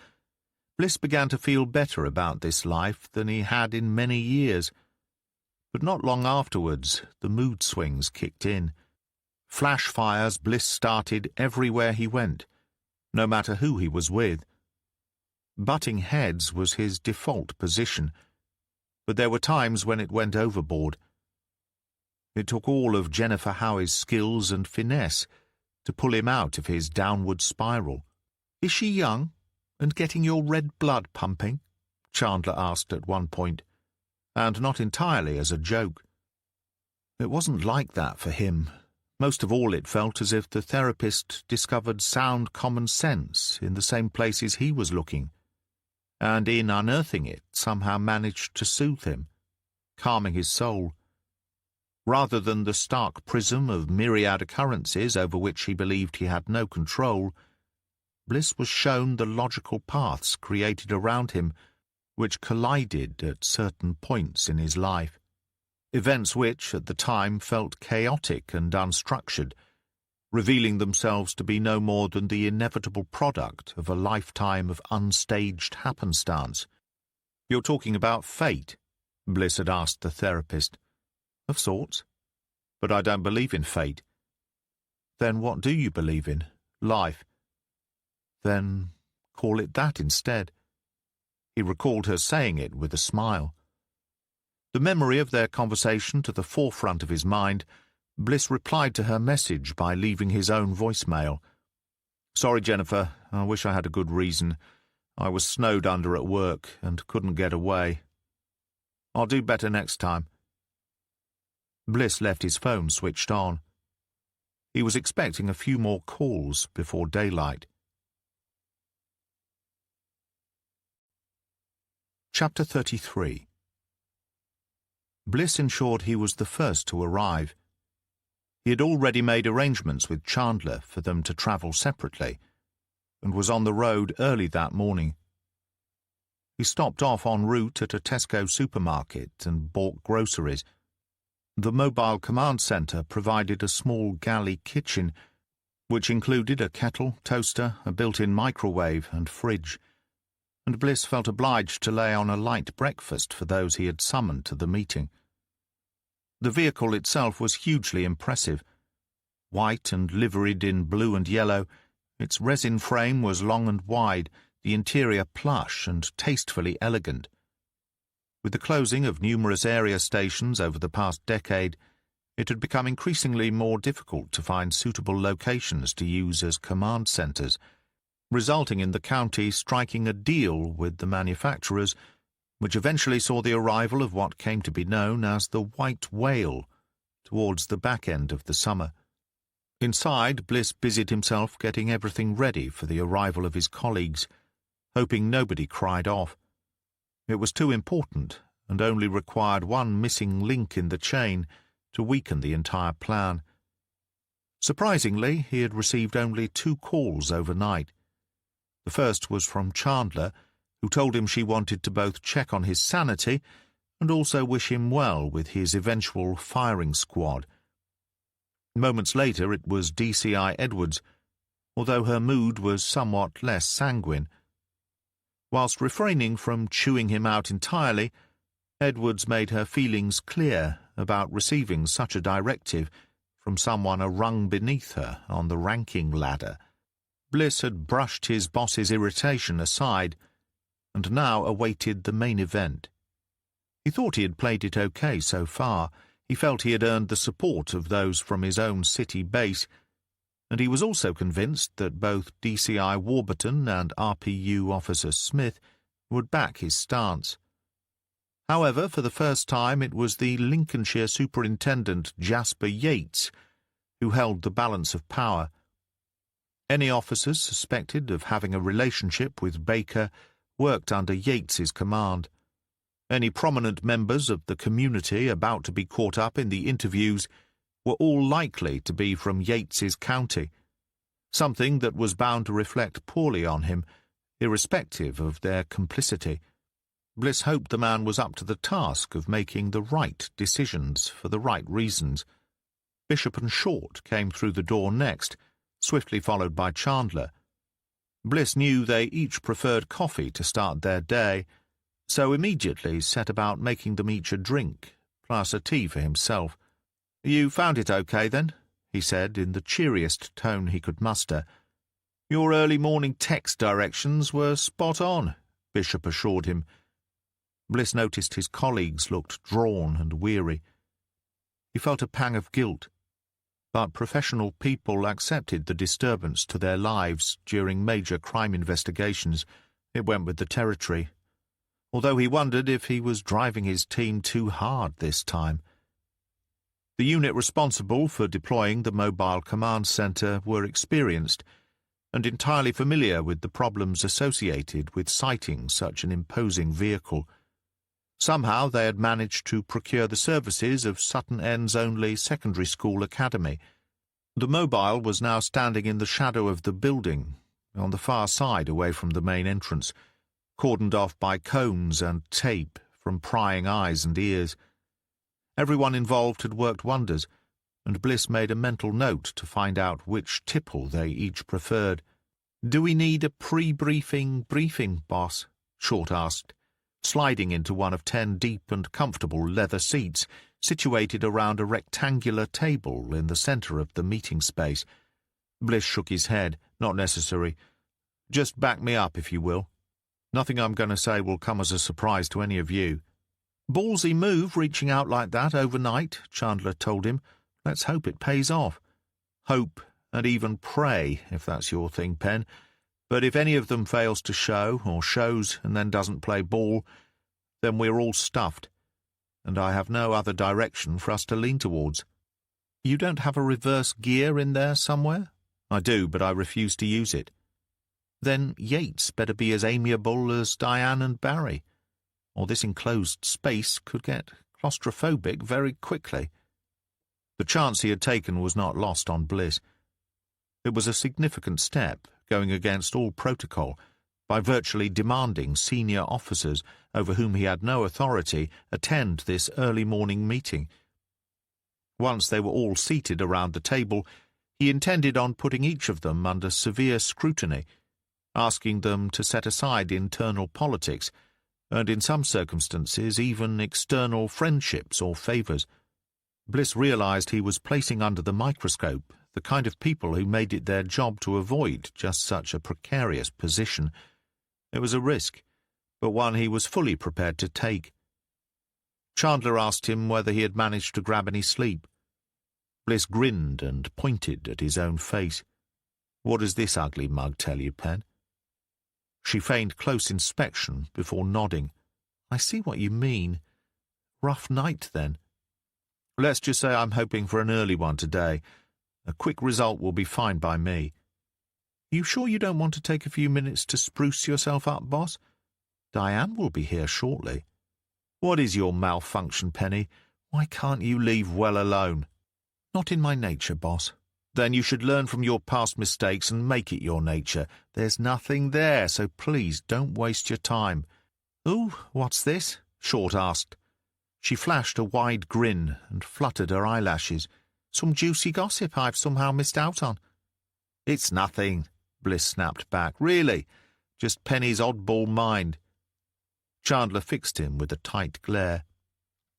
Bliss began to feel better about this life than he had in many years. But not long afterwards, the mood swings kicked in. Flash fires Bliss started everywhere he went, no matter who he was with. Butting heads was his default position, but there were times when it went overboard. It took all of Jennifer Howie's skills and finesse to pull him out of his downward spiral. "Is she young, and getting your red blood pumping?" Chandler asked at one point, and not entirely as a joke. It wasn't like that for him. Most of all, it felt as if the therapist discovered sound common sense in the same places he was looking, and in unearthing it somehow managed to soothe him, calming his soul. Rather than the stark prism of myriad occurrences over which he believed he had no control, Bliss was shown the logical paths created around him which collided at certain points in his life. Events which, at the time, felt chaotic and unstructured, revealing themselves to be no more than the inevitable product of a lifetime of unstaged happenstance. "You're talking about fate?" Bliss had asked the therapist. "Of sorts. But I don't believe in fate." "Then what do you believe in? Life." "Then call it that instead." He recalled her saying it with a smile. The memory of their conversation to the forefront of his mind, Bliss replied to her message by leaving his own voicemail. "Sorry, Jennifer, I wish I had a good reason. I was snowed under at work and couldn't get away. I'll do better next time." Bliss left his phone switched on. He was expecting a few more calls before daylight. Chapter 33. Bliss ensured he was the first to arrive. He had already made arrangements with Chandler for them to travel separately, and was on the road early that morning. He stopped off en route at a Tesco supermarket and bought groceries. The mobile command center provided a small galley kitchen, which included a kettle, toaster, a built-in microwave, and fridge, and Bliss felt obliged to lay on a light breakfast for those he had summoned to the meeting. The vehicle itself was hugely impressive. White and liveried in blue and yellow, its resin frame was long and wide, the interior plush and tastefully elegant. With the closing of numerous area stations over the past decade, it had become increasingly more difficult to find suitable locations to use as command centers, resulting in the county striking a deal with the manufacturers, which eventually saw the arrival of what came to be known as the White Whale towards the back end of the summer. Inside, Bliss busied himself getting everything ready for the arrival of his colleagues, hoping nobody cried off. It was too important and only required one missing link in the chain to weaken the entire plan. Surprisingly, he had received only 2 calls overnight. The first was from Chandler, who told him she wanted to both check on his sanity and also wish him well with his eventual firing squad. Moments later it was DCI Edwards, although her mood was somewhat less sanguine. Whilst refraining from chewing him out entirely, Edwards made her feelings clear about receiving such a directive from someone a rung beneath her on the ranking ladder. Bliss had brushed his boss's irritation aside, and now awaited the main event. He thought he had played it okay so far, He felt he had earned the support of those from his own city base, and he was also convinced that both DCI Warburton and RPU Officer Smith would back his stance. However, for the first time it was the Lincolnshire Superintendent Jasper Yates who held the balance of power. Any officers suspected of having a relationship with Baker worked under Yates's command. Any prominent members of the community about to be caught up in the interviews were all likely to be from Yates's county, something that was bound to reflect poorly on him, irrespective of their complicity. Bliss hoped the man was up to the task of making the right decisions for the right reasons. Bishop and Short came through the door next, swiftly followed by Chandler. Bliss knew they each preferred coffee to start their day, so immediately set about making them each a drink, plus a tea for himself. "You found it okay, then?" he said, in the cheeriest tone he could muster. "Your early morning text directions were spot on," Bishop assured him. Bliss noticed his colleagues looked drawn and weary. He felt a pang of guilt, but professional people accepted the disturbance to their lives during major crime investigations. It went with the territory, although he wondered if he was driving his team too hard this time. The unit responsible for deploying the mobile command center were experienced and entirely familiar with the problems associated with sighting such an imposing vehicle. Somehow they had managed to procure the services of Sutton End's only secondary school academy. The mobile was now standing in the shadow of the building, on the far side away from the main entrance, cordoned off by cones and tape from prying eyes and ears. Everyone involved had worked wonders, and Bliss made a mental note to find out which tipple they each preferred. "Do we need a pre-briefing briefing, boss?" Short asked, sliding into one of 10 deep and comfortable leather seats situated around a rectangular table in the center of the meeting space. Bliss shook his head. "Not necessary. Just back me up, if you will. Nothing I'm going to say will come as a surprise to any of you." "Ballsy move reaching out like that overnight," Chandler told him. "Let's hope it pays off." "Hope and even pray, if that's your thing, Penn. But if any of them fails to show, or shows and then doesn't play ball, then we're all stuffed, and I have no other direction for us to lean towards." "You don't have a reverse gear in there somewhere?" "I do, but I refuse to use it." "Then Yates better be as amiable as Diane and Barry, or this enclosed space could get claustrophobic very quickly." The chance he had taken was not lost on Bliss. It was a significant step, going against all protocol, by virtually demanding senior officers, over whom he had no authority, attend this early morning meeting. Once they were all seated around the table, he intended on putting each of them under severe scrutiny, asking them to set aside internal politics, and in some circumstances even external friendships or favors. Bliss realized he was placing under the microscope the kind of people who made it their job to avoid just such a precarious position. It was a risk, but one he was fully prepared to take. Chandler asked him whether he had managed to grab any sleep. Bliss grinned and pointed at his own face. "What does this ugly mug tell you, Penn?" She feigned close inspection before nodding. "I see what you mean. Rough night, then." "Let's just say I'm hoping for an early one today. A quick result will be fine by me." "You sure you don't want to take a few minutes to spruce yourself up, boss? Diane will be here shortly." "What is your malfunction, Penny? Why can't you leave well alone?" "Not in my nature, boss." "Then you should learn from your past mistakes and make it your nature. There's nothing there, so please don't waste your time." "Ooh, what's this?" Short asked. She flashed a wide grin and fluttered her eyelashes. "Some juicy gossip I've somehow missed out on." "It's nothing," Bliss snapped back. "Really, just Penny's oddball mind." Chandler fixed him with a tight glare.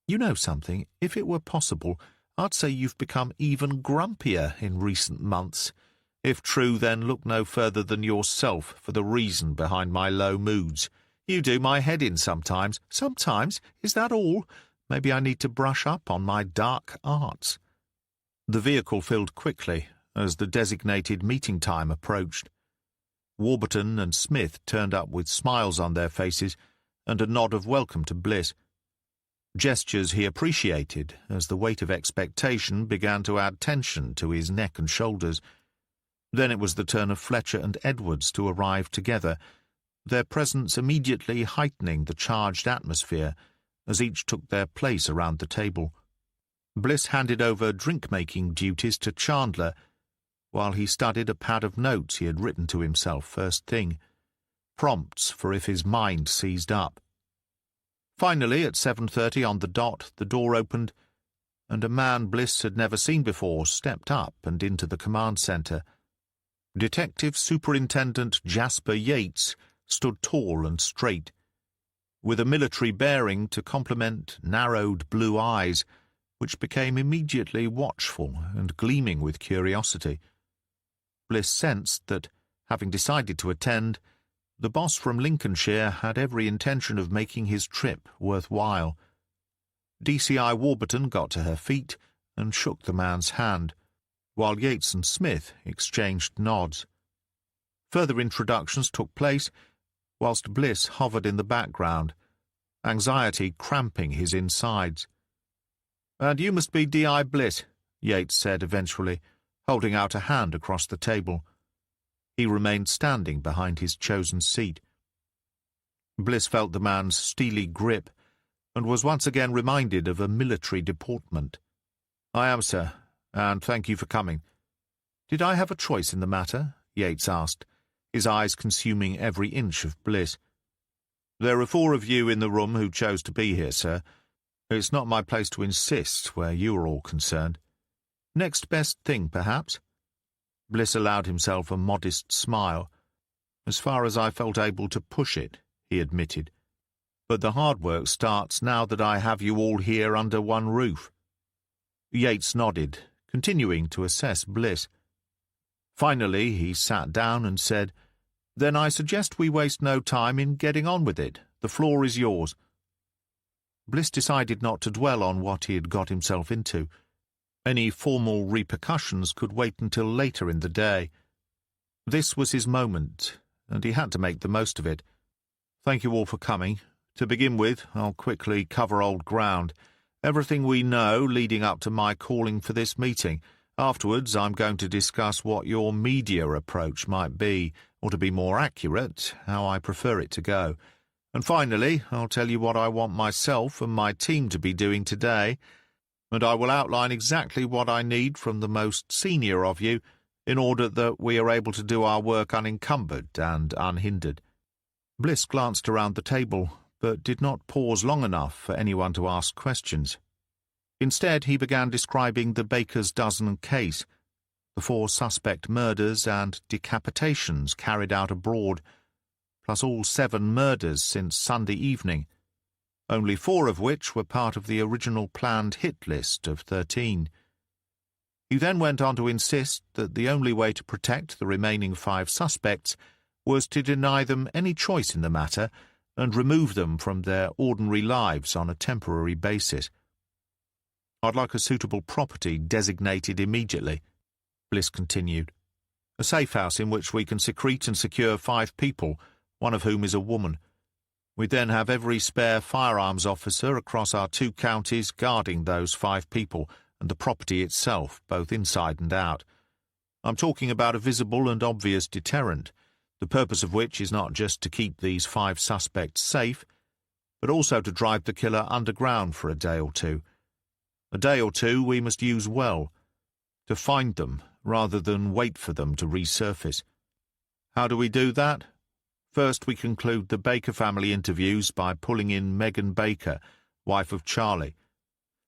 "You know something, if it were possible, I'd say you've become even grumpier in recent months. If true, then look no further than yourself for the reason behind my low moods. You do my head in sometimes." "Sometimes? Is that all?" Maybe I need to brush up on my dark arts." The vehicle filled quickly as the designated meeting time approached. Warburton and Smith turned up with smiles on their faces and a nod of welcome to Bliss. Gestures he appreciated, as the weight of expectation began to add tension to his neck and shoulders. Then it was the turn of Fletcher and Edwards to arrive together, their presence immediately heightening the charged atmosphere as each took their place around the table. Bliss handed over drink-making duties to Chandler, while he studied a pad of notes he had written to himself first thing, prompts for if his mind seized up. Finally, at 7:30 on the dot, the door opened, and a man Bliss had never seen before stepped up and into the command center. Detective Superintendent Jasper Yates stood tall and straight, with a military bearing to complement narrowed blue eyes, which became immediately watchful and gleaming with curiosity. Bliss sensed that, having decided to attend, the boss from Lincolnshire had every intention of making his trip worthwhile. DCI Warburton got to her feet and shook the man's hand, while Yates and Smith exchanged nods. Further introductions took place, whilst Bliss hovered in the background, anxiety cramping his insides. "And you must be D.I. Bliss," Yates said eventually, holding out a hand across the table. He remained standing behind his chosen seat. Bliss felt the man's steely grip and was once again reminded of a military deportment. "I am, sir, and thank you for coming." "Did I have a choice in the matter?" Yates asked, his eyes consuming every inch of Bliss. "There are 4 of you in the room who chose to be here, sir. It's not my place to insist where you are all concerned. Next best thing, perhaps?" Bliss allowed himself a modest smile. "As far as I felt able to push it," he admitted. "But the hard work starts now that I have you all here under one roof." Yates nodded, continuing to assess Bliss. Finally, he sat down and said, "Then I suggest we waste no time in getting on with it. The floor is yours." Bliss decided not to dwell on what he had got himself into. Any formal repercussions could wait until later in the day. This was his moment, and he had to make the most of it. "Thank you all for coming. To begin with, I'll quickly cover old ground. Everything we know leading up to my calling for this meeting. Afterwards, I'm going to discuss what your media approach might be, or to be more accurate, how I prefer it to go. And finally, I'll tell you what I want myself and my team to be doing today, and I will outline exactly what I need from the most senior of you in order that we are able to do our work unencumbered and unhindered." Bliss glanced around the table, but did not pause long enough for anyone to ask questions. Instead, he began describing the Baker's dozen case, the 4 suspect murders and decapitations carried out abroad, plus all 7 murders since Sunday evening, only 4 of which were part of the original planned hit list of 13. He then went on to insist that the only way to protect the remaining 5 suspects was to deny them any choice in the matter and remove them from their ordinary lives on a temporary basis. "I'd like a suitable property designated immediately," Bliss continued. "A safe house in which we can secrete and secure 5 people, one of whom is a woman. We then have every spare firearms officer across our 2 counties guarding those 5 people and the property itself, both inside and out. I'm talking about a visible and obvious deterrent, the purpose of which is not just to keep these 5 suspects safe, but also to drive the killer underground for a day or two. A day or two we must use well, to find them rather than wait for them to resurface. How do we do that? First, we conclude the Baker family interviews by pulling in Megan Baker, wife of Charlie.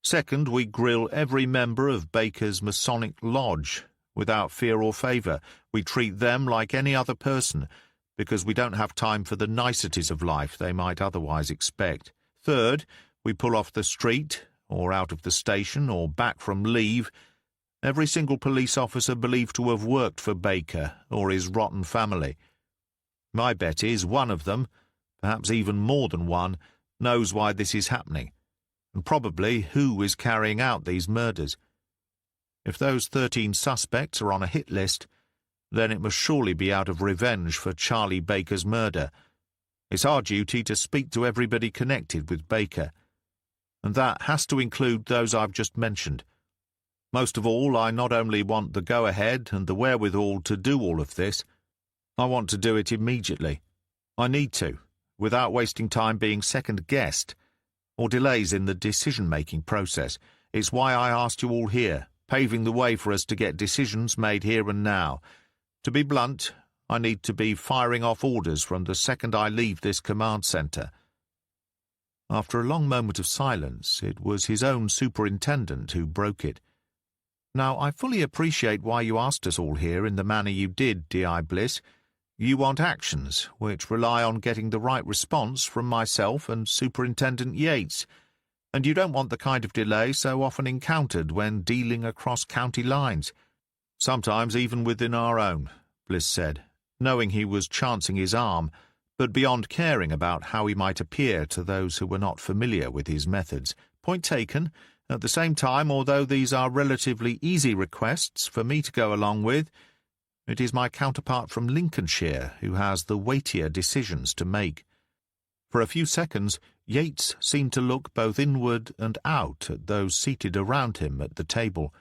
Second, we grill every member of Baker's Masonic Lodge. Without fear or favour, we treat them like any other person, because we don't have time for the niceties of life they might otherwise expect. Third, we pull off the street, or out of the station, or back from leave, every single police officer believed to have worked for Baker or his rotten family. My bet is one of them, perhaps even more than one, knows why this is happening, and probably who is carrying out these murders. If those 13 suspects are on a hit list, then it must surely be out of revenge for Charlie Baker's murder. It's our duty to speak to everybody connected with Baker, and that has to include those I've just mentioned. Most of all, I not only want the go-ahead and the wherewithal to do all of this, I want to do it immediately. I need to, without wasting time being second-guessed or delays in the decision-making process. It's why I asked you all here, paving the way for us to get decisions made here and now. To be blunt, I need to be firing off orders from the second I leave this command center. After a long moment of silence, it was his own superintendent who broke it. Now, I fully appreciate why you asked us all here in the manner you did, D.I. Bliss. You want actions which rely on getting the right response from myself and Superintendent Yates, and you don't want the kind of delay so often encountered when dealing across county lines, sometimes even within our own, Bliss said, knowing he was chancing his arm, but beyond caring about how he might appear to those who were not familiar with his methods. Point taken. At the same time, although these are relatively easy requests for me to go along with, it is my counterpart from Lincolnshire who has the weightier decisions to make. For a few seconds, Yates seemed to look both inward and out at those seated around him at the table.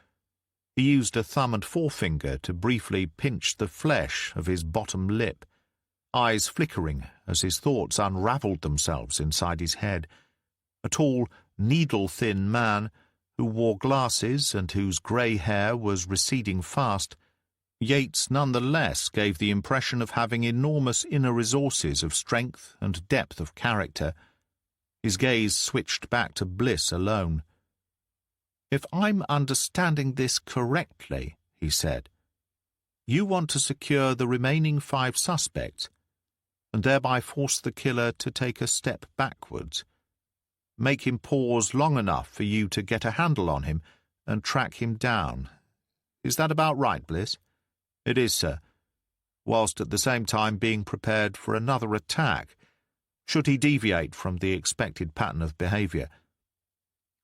He used a thumb and forefinger to briefly pinch the flesh of his bottom lip, eyes flickering as his thoughts unravelled themselves inside his head. A tall, needle-thin man who wore glasses and whose grey hair was receding fast, Yates nonetheless gave the impression of having enormous inner resources of strength and depth of character. His gaze switched back to Bliss alone. "If I'm understanding this correctly," he said, "you want to secure the remaining 5 suspects, and thereby force the killer to take a step backwards. Make him pause long enough for you to get a handle on him and track him down. Is that about right, Bliss?" "It is, sir," whilst at the same time being prepared for another attack, should he deviate from the expected pattern of behaviour.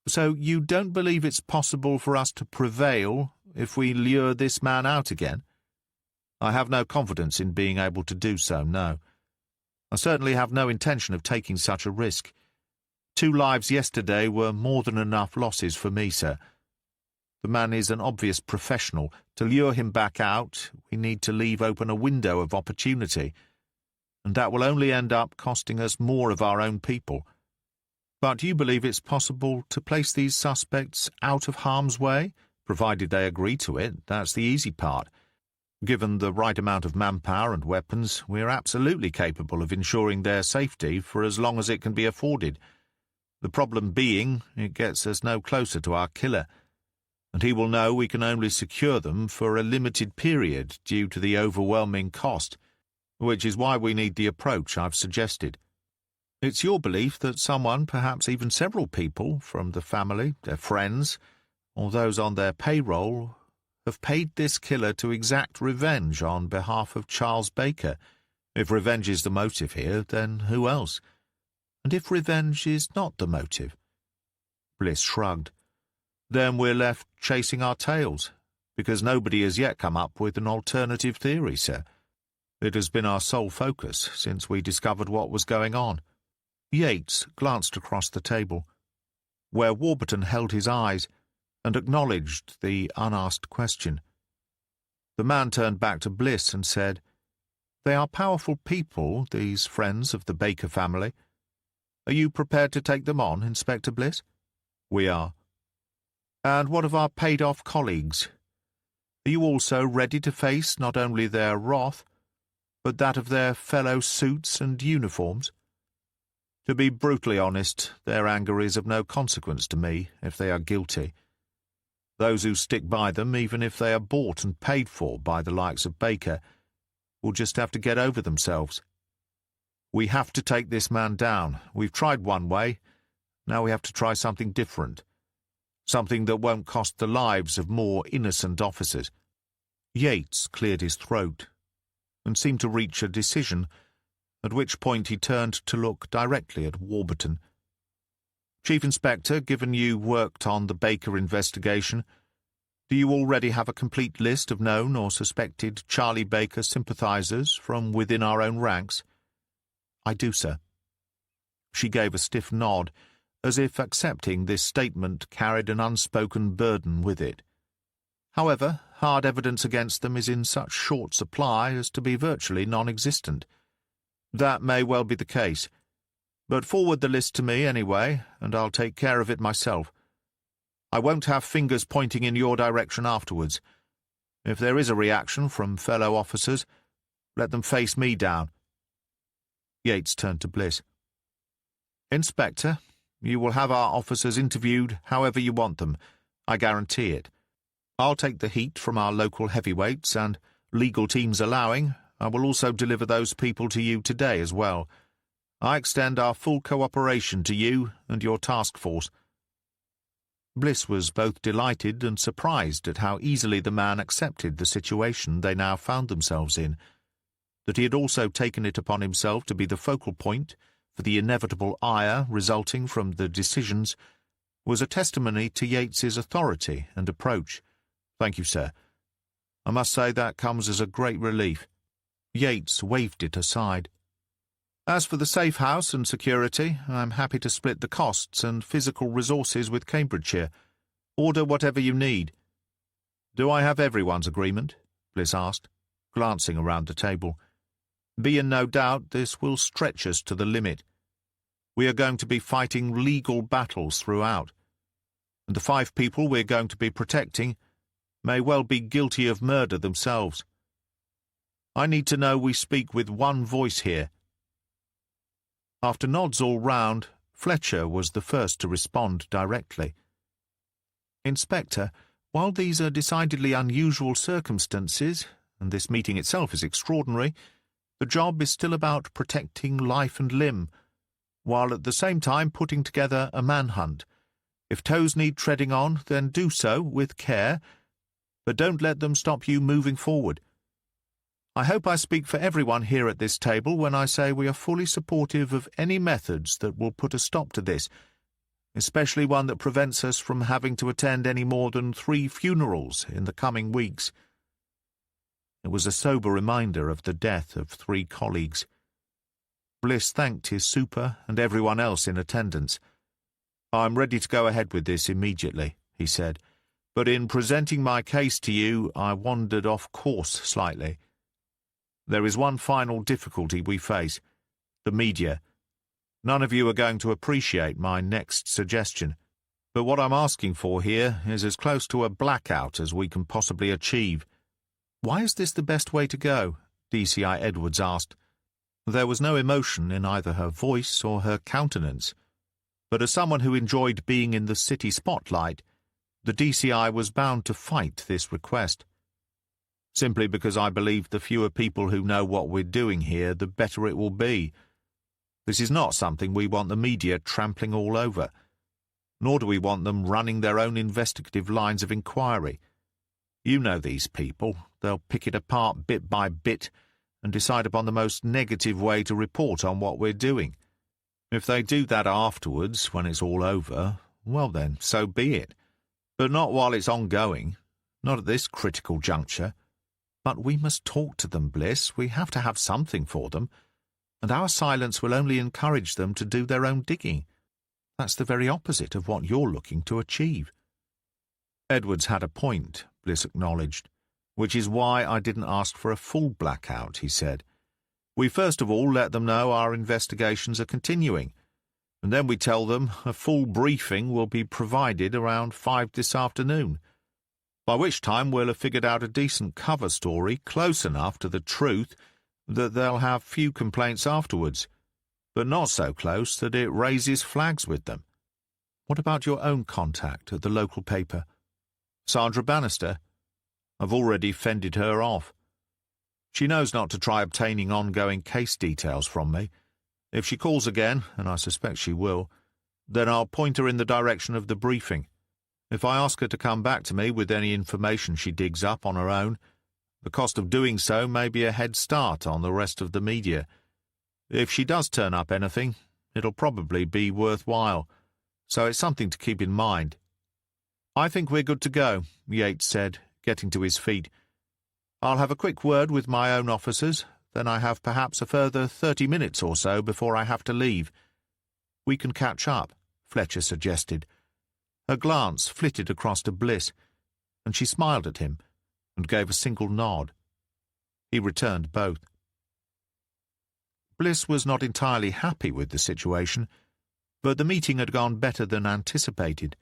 "So you don't believe it's possible for us to prevail if we lure this man out again?" "I have no confidence in being able to do so, no. I certainly have no intention of taking such a risk. 2 lives yesterday were more than enough losses for me, sir. The man is an obvious professional. To lure him back out, we need to leave open a window of opportunity, and that will only end up costing us more of our own people. But you believe it's possible to place these suspects out of harm's way, provided they agree to it. That's the easy part. Given the right amount of manpower and weapons, we are absolutely capable of ensuring their safety for as long as it can be afforded. The problem being, it gets us no closer to our killer, and he will know we can only secure them for a limited period due to the overwhelming cost, which is why we need the approach I've suggested. It's your belief that someone, perhaps even several people, from the family, their friends, or those on their payroll, have paid this killer to exact revenge on behalf of Charles Baker. If revenge is the motive here, then who else? And if revenge is not the motive?" Bliss shrugged. "Then we're left chasing our tails, because nobody has yet come up with an alternative theory, sir. It has been our sole focus since we discovered what was going on." Yates glanced across the table, where Warburton held his eyes, and acknowledged the unasked question. The man turned back to Bliss and said, "They are powerful people, these friends of the Baker family. Are you prepared to take them on, Inspector Bliss?" "We are." "And what of our paid-off colleagues? Are you also ready to face not only their wrath, but that of their fellow suits and uniforms?" "To be brutally honest, their anger is of no consequence to me if they are guilty. Those who stick by them, even if they are bought and paid for by the likes of Baker, will just have to get over themselves. We have to take this man down. We've tried one way. Now we have to try something different. Something that won't cost the lives of more innocent officers." Yates cleared his throat and seemed to reach a decision, at which point he turned to look directly at Warburton. Chief Inspector, given you worked on the Baker investigation, do you already have a complete list of known or suspected Charlie Baker sympathizers from within our own ranks? I do, sir. She gave a stiff nod, as if accepting this statement carried an unspoken burden with it. However, hard evidence against them is in such short supply as to be virtually non-existent. That may well be the case, but forward the list to me anyway, and I'll take care of it myself. I won't have fingers pointing in your direction afterwards. If there is a reaction from fellow officers, let them face me down. Yates turned to Bliss. Inspector, you will have our officers interviewed however you want them. I guarantee it. I'll take the heat from our local heavyweights, and, legal teams allowing, I will also deliver those people to you today as well. I extend our full cooperation to you and your task force. Bliss was both delighted and surprised at how easily the man accepted the situation they now found themselves in. That he had also taken it upon himself to be the focal point for the inevitable ire resulting from the decisions was a testimony to Yates's authority and approach. Thank you, sir. I must say that comes as a great relief. Yates waved it aside. As for the safe house and security, I am happy to split the costs and physical resources with Cambridgeshire. Order whatever you need. Do I have everyone's agreement? Bliss asked, glancing around the table. Be in no doubt this will stretch us to the limit. We are going to be fighting legal battles throughout, and the 5 people we're going to be protecting may well be guilty of murder themselves. I need to know we speak with one voice here. After nods all round, Fletcher was the first to respond directly. Inspector, while these are decidedly unusual circumstances, and this meeting itself is extraordinary, the job is still about protecting life and limb, while at the same time putting together a manhunt. If toes need treading on, then do so with care, but don't let them stop you moving forward. I hope I speak for everyone here at this table when I say we are fully supportive of any methods that will put a stop to this, especially one that prevents us from having to attend any more than 3 funerals in the coming weeks. It was a sober reminder of the death of 3 colleagues. Bliss thanked his super and everyone else in attendance. I'm ready to go ahead with this immediately, he said, but in presenting my case to you, I wandered off course slightly. There is one final difficulty we face, the media. None of you are going to appreciate my next suggestion, but what I'm asking for here is as close to a blackout as we can possibly achieve. Why is this the best way to go? DCI Edwards asked. There was no emotion in either her voice or her countenance, but as someone who enjoyed being in the city spotlight, the DCI was bound to fight this request. Simply because I believe the fewer people who know what we're doing here, the better it will be. This is not something we want the media trampling all over, nor do we want them running their own investigative lines of inquiry. You know these people. They'll pick it apart bit by bit and decide upon the most negative way to report on what we're doing. If they do that afterwards, when it's all over, well then, so be it. But not while it's ongoing, not at this critical juncture. But we must talk to them, Bliss. We have to have something for them, and our silence will only encourage them to do their own digging. That's the very opposite of what you're looking to achieve. Edwards had a point, Bliss acknowledged, which is why I didn't ask for a full blackout, he said. We first of all let them know our investigations are continuing, and then we tell them a full briefing will be provided around 5 this afternoon, by which time we'll have figured out a decent cover story close enough to the truth that they'll have few complaints afterwards, but not so close that it raises flags with them. What about your own contact at the local paper? Sandra Bannister? I've already fended her off. She knows not to try obtaining ongoing case details from me. If she calls again, and I suspect she will, then I'll point her in the direction of the briefing. If I ask her to come back to me with any information she digs up on her own, the cost of doing so may be a head start on the rest of the media. If she does turn up anything, it'll probably be worthwhile. so it's something to keep in mind. "I think we're good to go," Yates said, getting to his feet. "I'll have a quick word with my own officers, then I have perhaps a further 30 minutes or so before I have to leave." "We can catch up," Fletcher suggested. Her glance flitted across to Bliss, and she smiled at him and gave a single nod. He returned both. Bliss was not entirely happy with the situation, but the meeting had gone better than anticipated,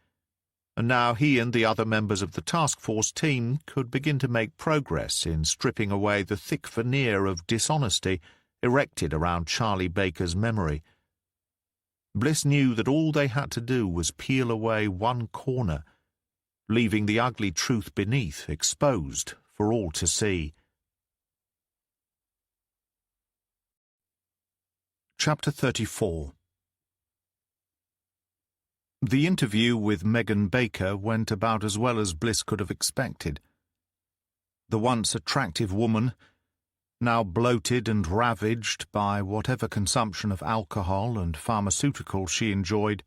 and now he and the other members of the task force team could begin to make progress in stripping away the thick veneer of dishonesty erected around Charlie Baker's memory. Bliss knew that all they had to do was peel away one corner, leaving the ugly truth beneath exposed for all to see. Chapter 34. The interview with Megan Baker went about as well as Bliss could have expected. The once attractive woman, now bloated and ravaged by whatever consumption of alcohol and pharmaceuticals she enjoyed,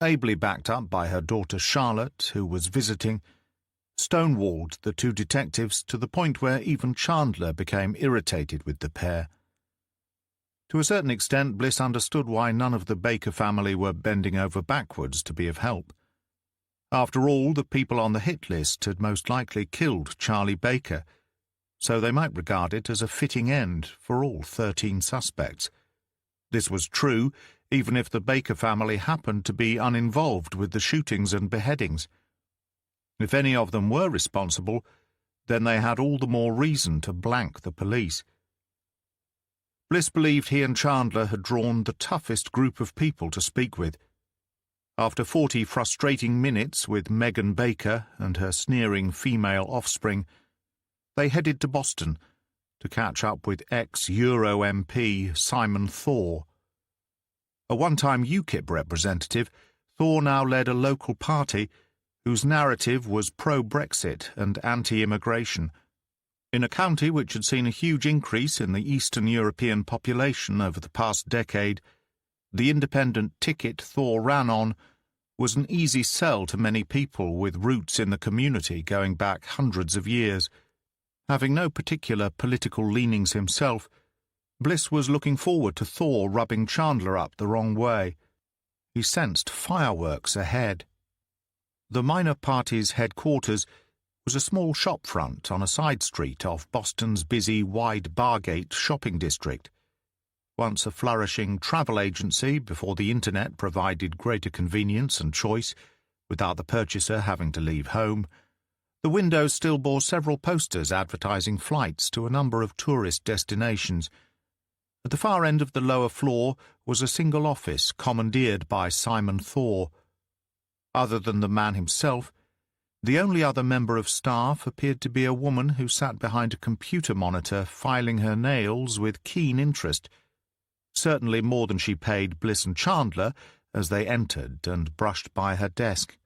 ably backed up by her daughter Charlotte, who was visiting, stonewalled the two detectives to the point where even Chandler became irritated with the pair. To a certain extent, Bliss understood why none of the Baker family were bending over backwards to be of help. After all, the people on the hit list had most likely killed Charlie Baker, so they might regard it as a fitting end for all 13 suspects. This was true, even if the Baker family happened to be uninvolved with the shootings and beheadings. If any of them were responsible, then they had all the more reason to blank the police. Bliss believed he and Chandler had drawn the toughest group of people to speak with. After 40 frustrating minutes with Megan Baker and her sneering female offspring, they headed to Boston to catch up with ex-Euro MP Simon Thor. A one-time UKIP representative, Thor now led a local party whose narrative was pro-Brexit and anti-immigration. In a county which had seen a huge increase in the Eastern European population over the past decade, the independent ticket Thor ran on was an easy sell to many people with roots in the community going back hundreds of years. Having no particular political leanings himself, Bliss was looking forward to Thor rubbing Chandler up the wrong way. He sensed fireworks ahead. The minor party's headquarters was a small shop front on a side street off Boston's busy Wide Bargate shopping district. Once a flourishing travel agency before the internet provided greater convenience and choice without the purchaser having to leave home, the windows still bore several posters advertising flights to a number of tourist destinations. At the far end of the lower floor was a single office commandeered by Simon Thor. Other than the man himself, the only other member of staff appeared to be a woman who sat behind a computer monitor filing her nails with keen interest, certainly more than she paid Bliss and Chandler as they entered and brushed by her desk.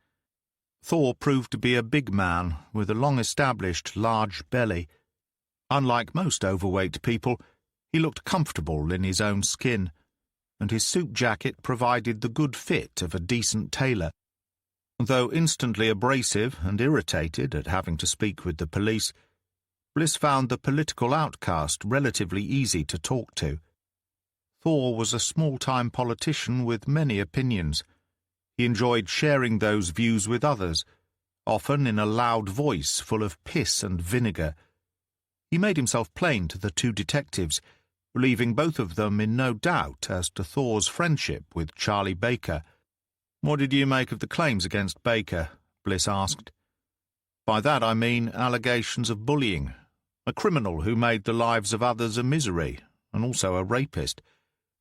Thor proved to be a big man with a long-established large belly. Unlike most overweight people, he looked comfortable in his own skin, and his suit jacket provided the good fit of a decent tailor. Though instantly abrasive and irritated at having to speak with the police, Bliss found the political outcast relatively easy to talk to. Thor was a small-time politician with many opinions. He enjoyed sharing those views with others, often in a loud voice full of piss and vinegar. He made himself plain to the two detectives, leaving both of them in no doubt as to Thor's friendship with Charlie Baker. "What did you make of the claims against Baker?" Bliss asked. "By that I mean allegations of bullying, a criminal who made the lives of others a misery, and also a rapist.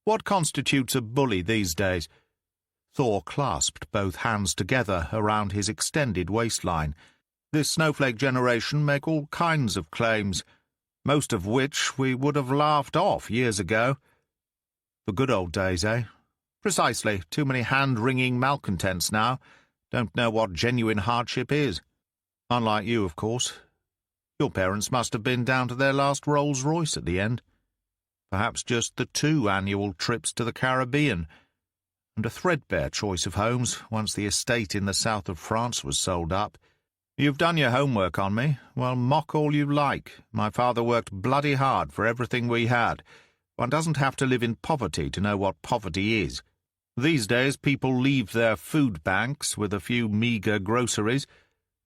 What constitutes a bully these days?" Thor clasped both hands together around his extended waistline. "This snowflake generation make all kinds of claims, most of which we would have laughed off years ago." "The good old days, eh?" "Precisely. Too many hand-wringing malcontents now. Don't know what genuine hardship is. Unlike you, of course. Your parents must have been down to their last Rolls-Royce at the end. Perhaps just the 2 annual trips to the Caribbean. and a threadbare choice of homes once the estate in the south of France was sold up. You've done your homework on me. Well, mock all you like. My father worked bloody hard for everything we had. One doesn't have to live in poverty to know what poverty is. These days people leave their food banks with a few meagre groceries,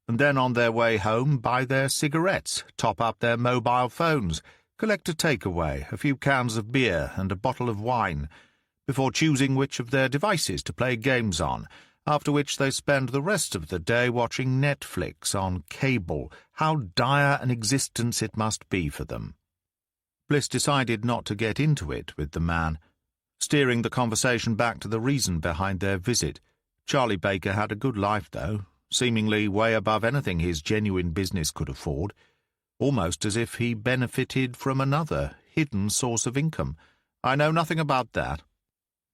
and then on their way home buy their cigarettes, top up their mobile phones, collect a takeaway, a few cans of beer and a bottle of wine, before choosing which of their devices to play games on, after which they spend the rest of the day watching Netflix on cable. How dire an existence it must be for them. Bliss decided not to get into it with the man, steering the conversation back to the reason behind their visit. Charlie Baker had a good life, though, seemingly way above anything his genuine business could afford, almost as if he benefited from another, hidden source of income. I know nothing about that.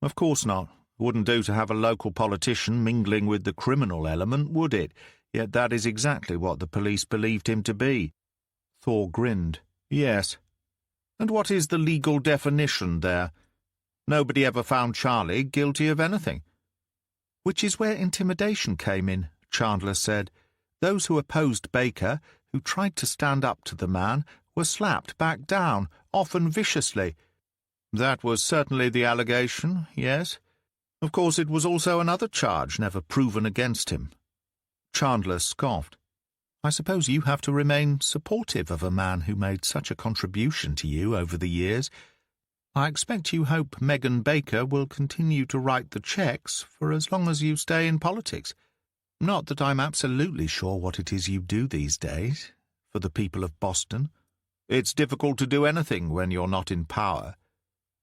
Of course not. Wouldn't do to have a local politician mingling with the criminal element, would it? Yet that is exactly what the police believed him to be. Thor grinned. Yes. And what is the legal definition there? Nobody ever found Charlie guilty of anything. Which is where intimidation came in, Chandler said. Those who opposed Baker, who tried to stand up to the man, were slapped back down, often viciously. That was certainly the allegation, yes. Of course, it was also another charge never proven against him. Chandler scoffed. I suppose you have to remain supportive of a man who made such a contribution to you over the years. I expect you hope Megan Baker will continue to write the checks for as long as you stay in politics. Not that I'm absolutely sure what it is you do these days, for the people of Boston. It's difficult to do anything when you're not in power.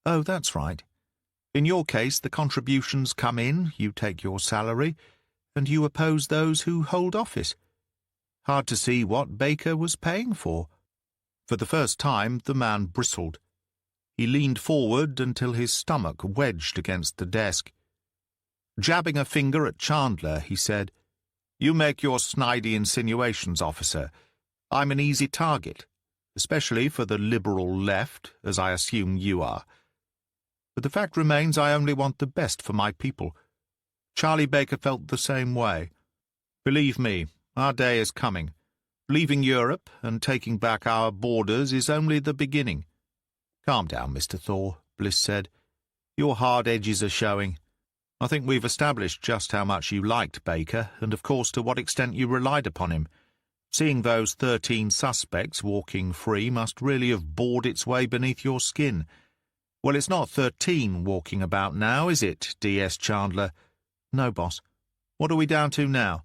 Oh, that's right. In your case, the contributions come in, you take your salary, and you oppose those who hold office. Hard to see what Baker was paying for. For the first time, the man bristled. He leaned forward until his stomach wedged against the desk. Jabbing a finger at Chandler, he said, You make your snidey insinuations, officer. I'm an easy target, especially for the liberal left, as I assume you are. But the fact remains I only want the best for my people. Charlie Baker felt the same way. Believe me, our day is coming. Leaving Europe and taking back our borders is only the beginning. Calm down, Mr. Thor, Bliss said. Your hard edges are showing. I think we've established just how much you liked Baker, and of course to what extent you relied upon him. Seeing those 13 suspects walking free must really have bored its way beneath your skin. Well, it's not 13 walking about now, is it, D.S. Chandler? No, boss. What are we down to now?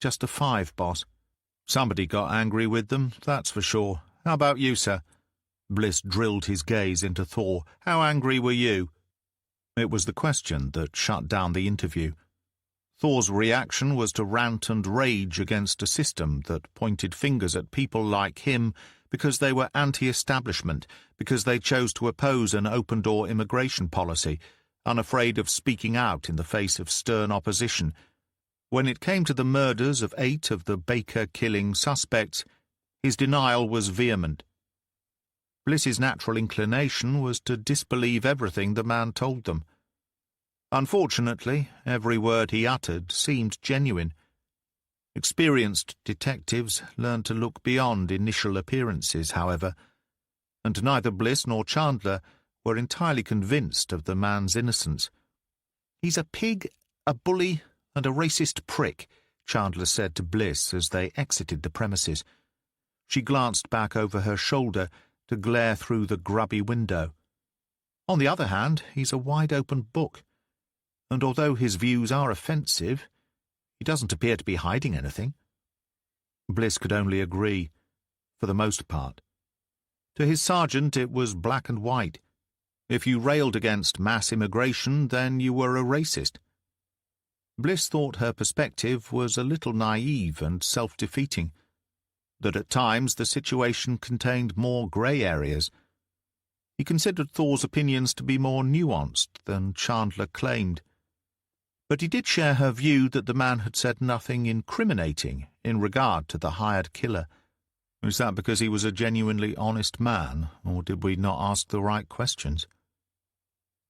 Just a 5, boss. Somebody got angry with them, that's for sure. How about you, sir? Bliss drilled his gaze into Thor. How angry were you? It was the question that shut down the interview. Thor's reaction was to rant and rage against a system that pointed fingers at people like him because they were anti-establishment, because they chose to oppose an open-door immigration policy, unafraid of speaking out in the face of stern opposition. When it came to the murders of 8 of the Baker-killing suspects, his denial was vehement. Bliss's natural inclination was to disbelieve everything the man told them. Unfortunately, every word he uttered seemed genuine. Experienced detectives learned to look beyond initial appearances, however, and neither Bliss nor Chandler were entirely convinced of the man's innocence. He's a pig, a bully, and a racist prick, Chandler said to Bliss as they exited the premises. She glanced back over her shoulder to glare through the grubby window. On the other hand, he's a wide-open book, and although his views are offensive, he doesn't appear to be hiding anything. Bliss could only agree, for the most part. To his sergeant it was black and white. If you railed against mass immigration, then you were a racist. Bliss thought her perspective was a little naive and self-defeating, that at times the situation contained more grey areas. He considered Thor's opinions to be more nuanced than Chandler claimed. But he did share her view that the man had said nothing incriminating in regard to the hired killer. Was that because he was a genuinely honest man, or did we not ask the right questions?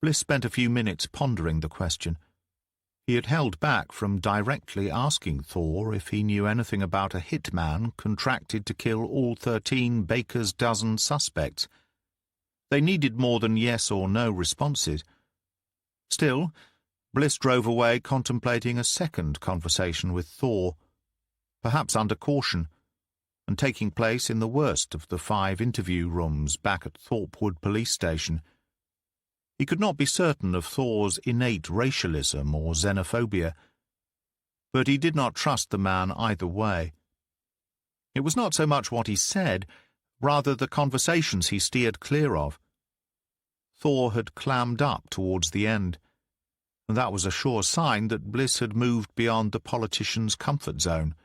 Bliss spent a few minutes pondering the question. He had held back from directly asking Thor if he knew anything about a hitman contracted to kill all 13 Baker's dozen suspects. They needed more than yes or no responses. Still, Bliss drove away contemplating a second conversation with Thor, perhaps under caution, and taking place in the worst of the 5 interview rooms back at Thorpewood Police Station. He could not be certain of Thor's innate racialism or xenophobia, but he did not trust the man either way. It was not so much what he said, rather the conversations he steered clear of. Thor had clammed up towards the end, and that was a sure sign that Bliss had moved beyond the politician's comfort zone.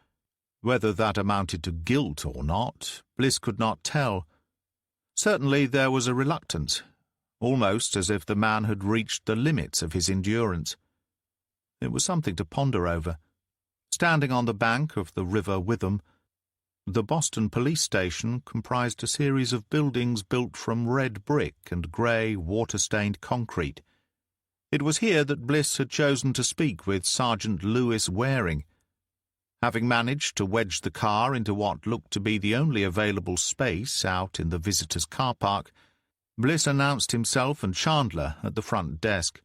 Whether that amounted to guilt or not, Bliss could not tell. Certainly there was a reluctance, almost as if the man had reached the limits of his endurance. It was something to ponder over. Standing on the bank of the River Witham, the Boston police station comprised a series of buildings built from red brick and grey, water-stained concrete. It was here that Bliss had chosen to speak with Sergeant Lewis Waring. Having managed to wedge the car into what looked to be the only available space out in the visitors' car park, Bliss announced himself and Chandler at the front desk.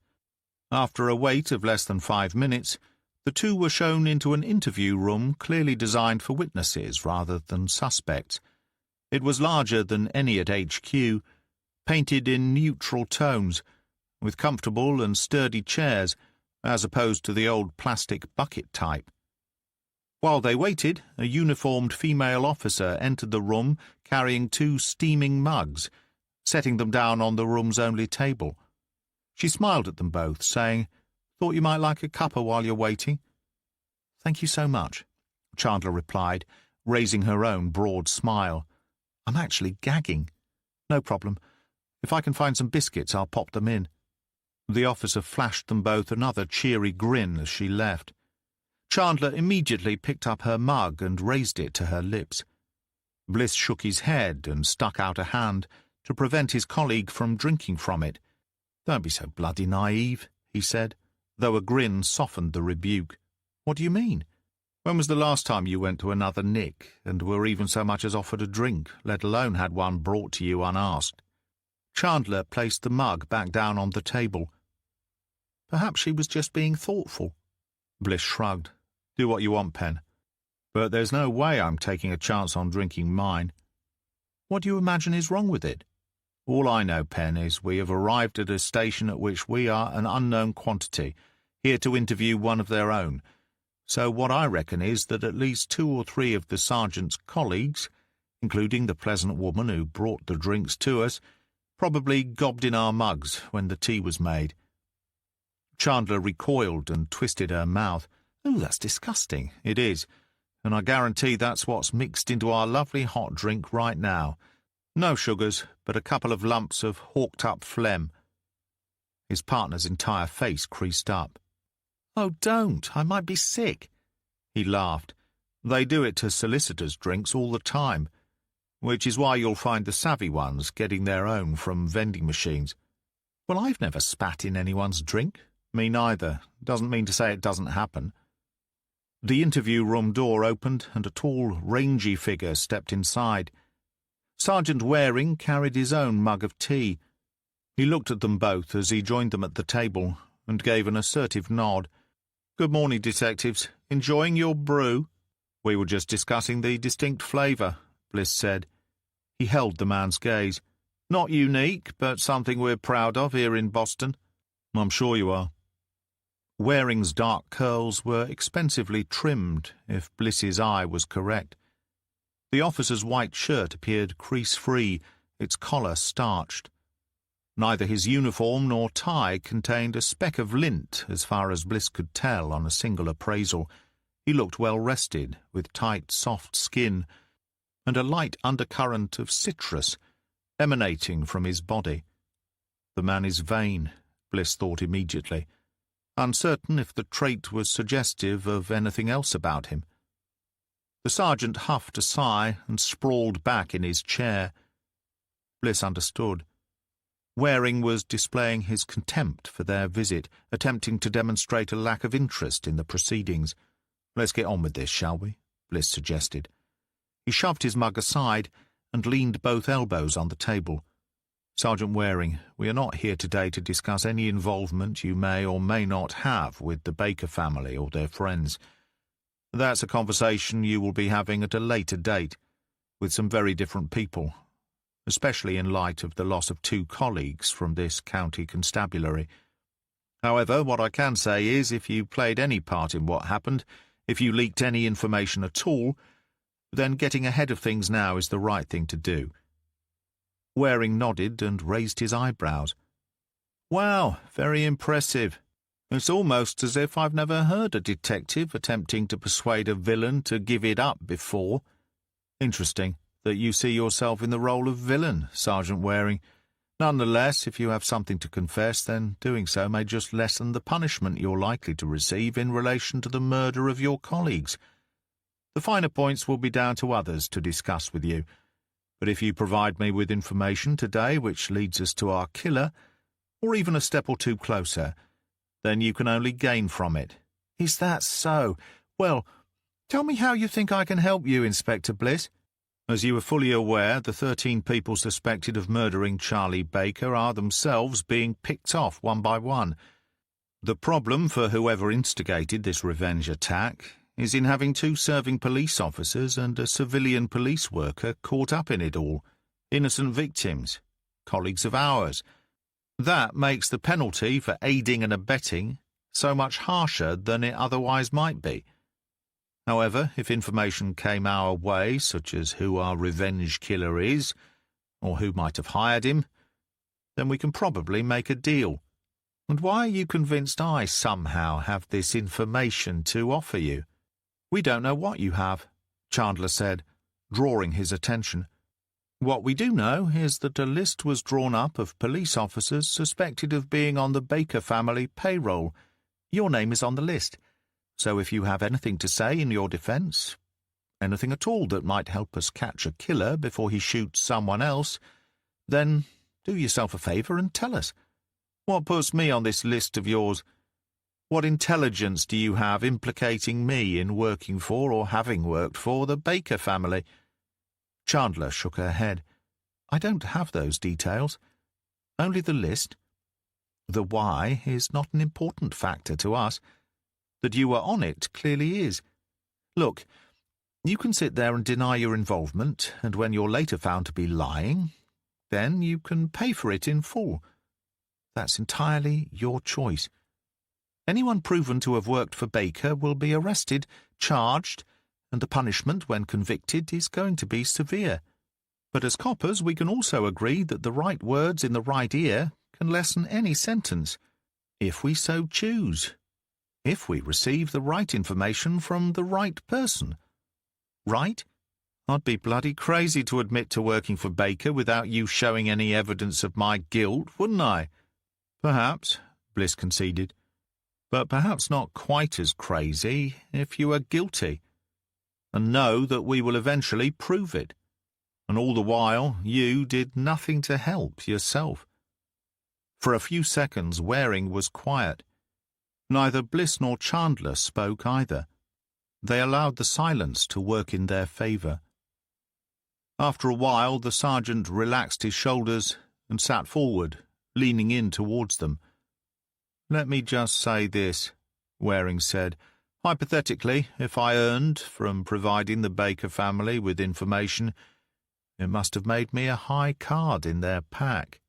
After a wait of less than 5 minutes, the two were shown into an interview room clearly designed for witnesses rather than suspects. It was larger than any at HQ, painted in neutral tones, with comfortable and sturdy chairs, as opposed to the old plastic bucket type. While they waited, a uniformed female officer entered the room carrying 2 steaming mugs, setting them down on the room's only table. She smiled at them both, saying, "Thought you might like a cuppa while you're waiting." "Thank you so much," Chandler replied, raising her own broad smile. "I'm actually gagging." "No problem. If I can find some biscuits, I'll pop them in." The officer flashed them both another cheery grin as she left. Chandler immediately picked up her mug and raised it to her lips. Bliss shook his head and stuck out a hand to prevent his colleague from drinking from it. "Don't be so bloody naive," he said, though a grin softened the rebuke. "What do you mean? When was the last time you went to another nick and were even so much as offered a drink, let alone had one brought to you unasked?" Chandler placed the mug back down on the table. Perhaps she was just being thoughtful. Bliss shrugged. "Do what you want, Pen. But there's no way I'm taking a chance on drinking mine." "What do you imagine is wrong with it?" "All I know, Pen, is we have arrived at a station at which we are an unknown quantity, here to interview one of their own. So what I reckon is that at least 2 or 3 of the sergeant's colleagues, including the pleasant woman who brought the drinks to us, probably gobbed in our mugs when the tea was made." Chandler recoiled and twisted her mouth. "Oh, that's disgusting." "It is, and I guarantee that's what's mixed into our lovely hot drink right now. No sugars, but a couple of lumps of hawked-up phlegm." His partner's entire face creased up. "Oh, don't. I might be sick." He laughed. "They do it to solicitors' drinks all the time, which is why you'll find the savvy ones getting their own from vending machines." "Well, I've never spat in anyone's drink." "Me neither. Doesn't mean to say it doesn't happen." The interview room door opened and a tall, rangy figure stepped inside. Sergeant Waring carried his own mug of tea. He looked at them both as he joined them at the table and gave an assertive nod. "Good morning, detectives. Enjoying your brew?" "We were just discussing the distinct flavour," Bliss said. He held the man's gaze. "Not unique, but something we're proud of here in Boston." "I'm sure you are." Waring's dark curls were expensively trimmed, if Bliss's eye was correct. The officer's white shirt appeared crease-free, its collar starched. Neither his uniform nor tie contained a speck of lint, as far as Bliss could tell on a single appraisal. He looked well-rested, with tight, soft skin, and a light undercurrent of citrus emanating from his body. The man is vain, Bliss thought immediately, uncertain if the trait was suggestive of anything else about him. The sergeant huffed a sigh and sprawled back in his chair. Bliss understood. Waring was displaying his contempt for their visit, attempting to demonstrate a lack of interest in the proceedings. "Let's get on with this, shall we?" Bliss suggested. He shoved his mug aside and leaned both elbows on the table. "Sergeant Waring, we are not here today to discuss any involvement you may or may not have with the Baker family or their friends. That's a conversation you will be having at a later date, with some very different people, especially in light of the loss of 2 colleagues from this county constabulary. However, what I can say is, if you played any part in what happened, if you leaked any information at all, then getting ahead of things now is the right thing to do." Waring nodded and raised his eyebrows. "Wow, very impressive. It's almost as if I've never heard a detective attempting to persuade a villain to give it up before. Interesting that you see yourself in the role of villain, Sergeant Waring. Nonetheless, if you have something to confess, then doing so may just lessen the punishment you're likely to receive in relation to the murder of your colleagues. The finer points will be down to others to discuss with you. But if you provide me with information today which leads us to our killer, or even a step or two closer, then you can only gain from it." "Is that so? Well, tell me how you think I can help you, Inspector Bliss." "As you are fully aware, the 13 people suspected of murdering Charlie Baker are themselves being picked off one by one. The problem for whoever instigated this revenge attack is in having 2 serving police officers and a civilian police worker caught up in it all, innocent victims, colleagues of ours. That makes the penalty for aiding and abetting so much harsher than it otherwise might be. However, if information came our way, such as who our revenge killer is, or who might have hired him, then we can probably make a deal. And why are you convinced I somehow have this information to offer you?" "We don't know what you have," Chandler said, drawing his attention. "What we do know is that a list was drawn up of police officers suspected of being on the Baker family payroll. Your name is on the list. So if you have anything to say in your defense, anything at all that might help us catch a killer before he shoots someone else, then do yourself a favor and tell us. What puts me on this list of yours? What intelligence do you have implicating me in working for or having worked for the Baker family?" Chandler shook her head. "I don't have those details. Only the list. The why is not an important factor to us. That you were on it clearly is. Look, you can sit there and deny your involvement, and when you're later found to be lying, then you can pay for it in full. That's entirely your choice. Anyone proven to have worked for Baker will be arrested, charged, and the punishment, when convicted, is going to be severe. But as coppers, we can also agree that the right words in the right ear can lessen any sentence, if we so choose, if we receive the right information from the right person. Right? I'd be bloody crazy to admit to working for Baker without you showing any evidence of my guilt, wouldn't I?" "Perhaps," Bliss conceded. "But perhaps not quite as crazy if you are guilty, and know that we will eventually prove it. And all the while you did nothing to help yourself." For a few seconds Waring was quiet. Neither Bliss nor Chandler spoke either. They allowed the silence to work in their favor. After a while the sergeant relaxed his shoulders and sat forward, leaning in towards them. "Let me just say this," Waring said. "Hypothetically, if I earned from providing the Baker family with information, it must have made me a high card in their pack.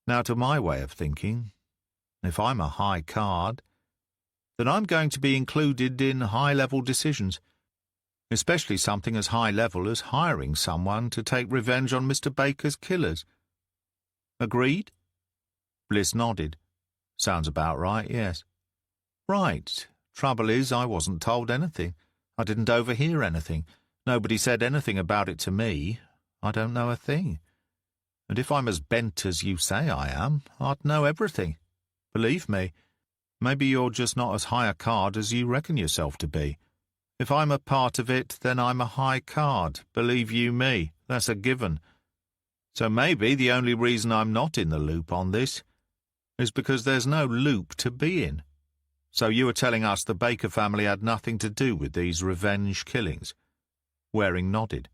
Now, to my way of thinking, if I'm a high card, then I'm going to be included in high-level decisions, especially something as high-level as hiring someone to take revenge on Mr. Baker's killers. Agreed?" Bliss nodded. "Sounds about right, yes." "Right. Trouble is, I wasn't told anything. I didn't overhear anything. Nobody said anything about it to me. I don't know a thing. And if I'm as bent as you say I am, I'd know everything. Believe me, maybe you're just not as high a card as you reckon yourself to be. If I'm a part of it, then I'm a high card, believe you me, that's a given. So maybe the only reason I'm not in the loop on this is because there's no loop to be in. So you were telling us the Baker family had nothing to do with these revenge killings? Waring nodded.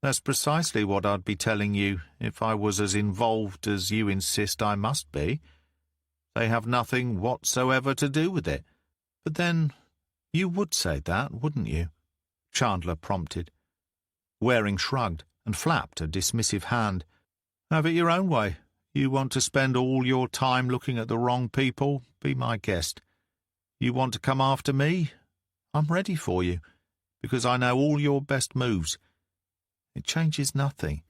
That's precisely what I'd be telling you if I was as involved as you insist I must be. They have nothing whatsoever to do with it. But then you would say that, wouldn't you? Chandler prompted. Waring shrugged and flapped a dismissive hand. Have it your own way. You want to spend all your time looking at the wrong people? Be my guest. You want to come after me? I'm ready for you, because I know all your best moves. It changes nothing.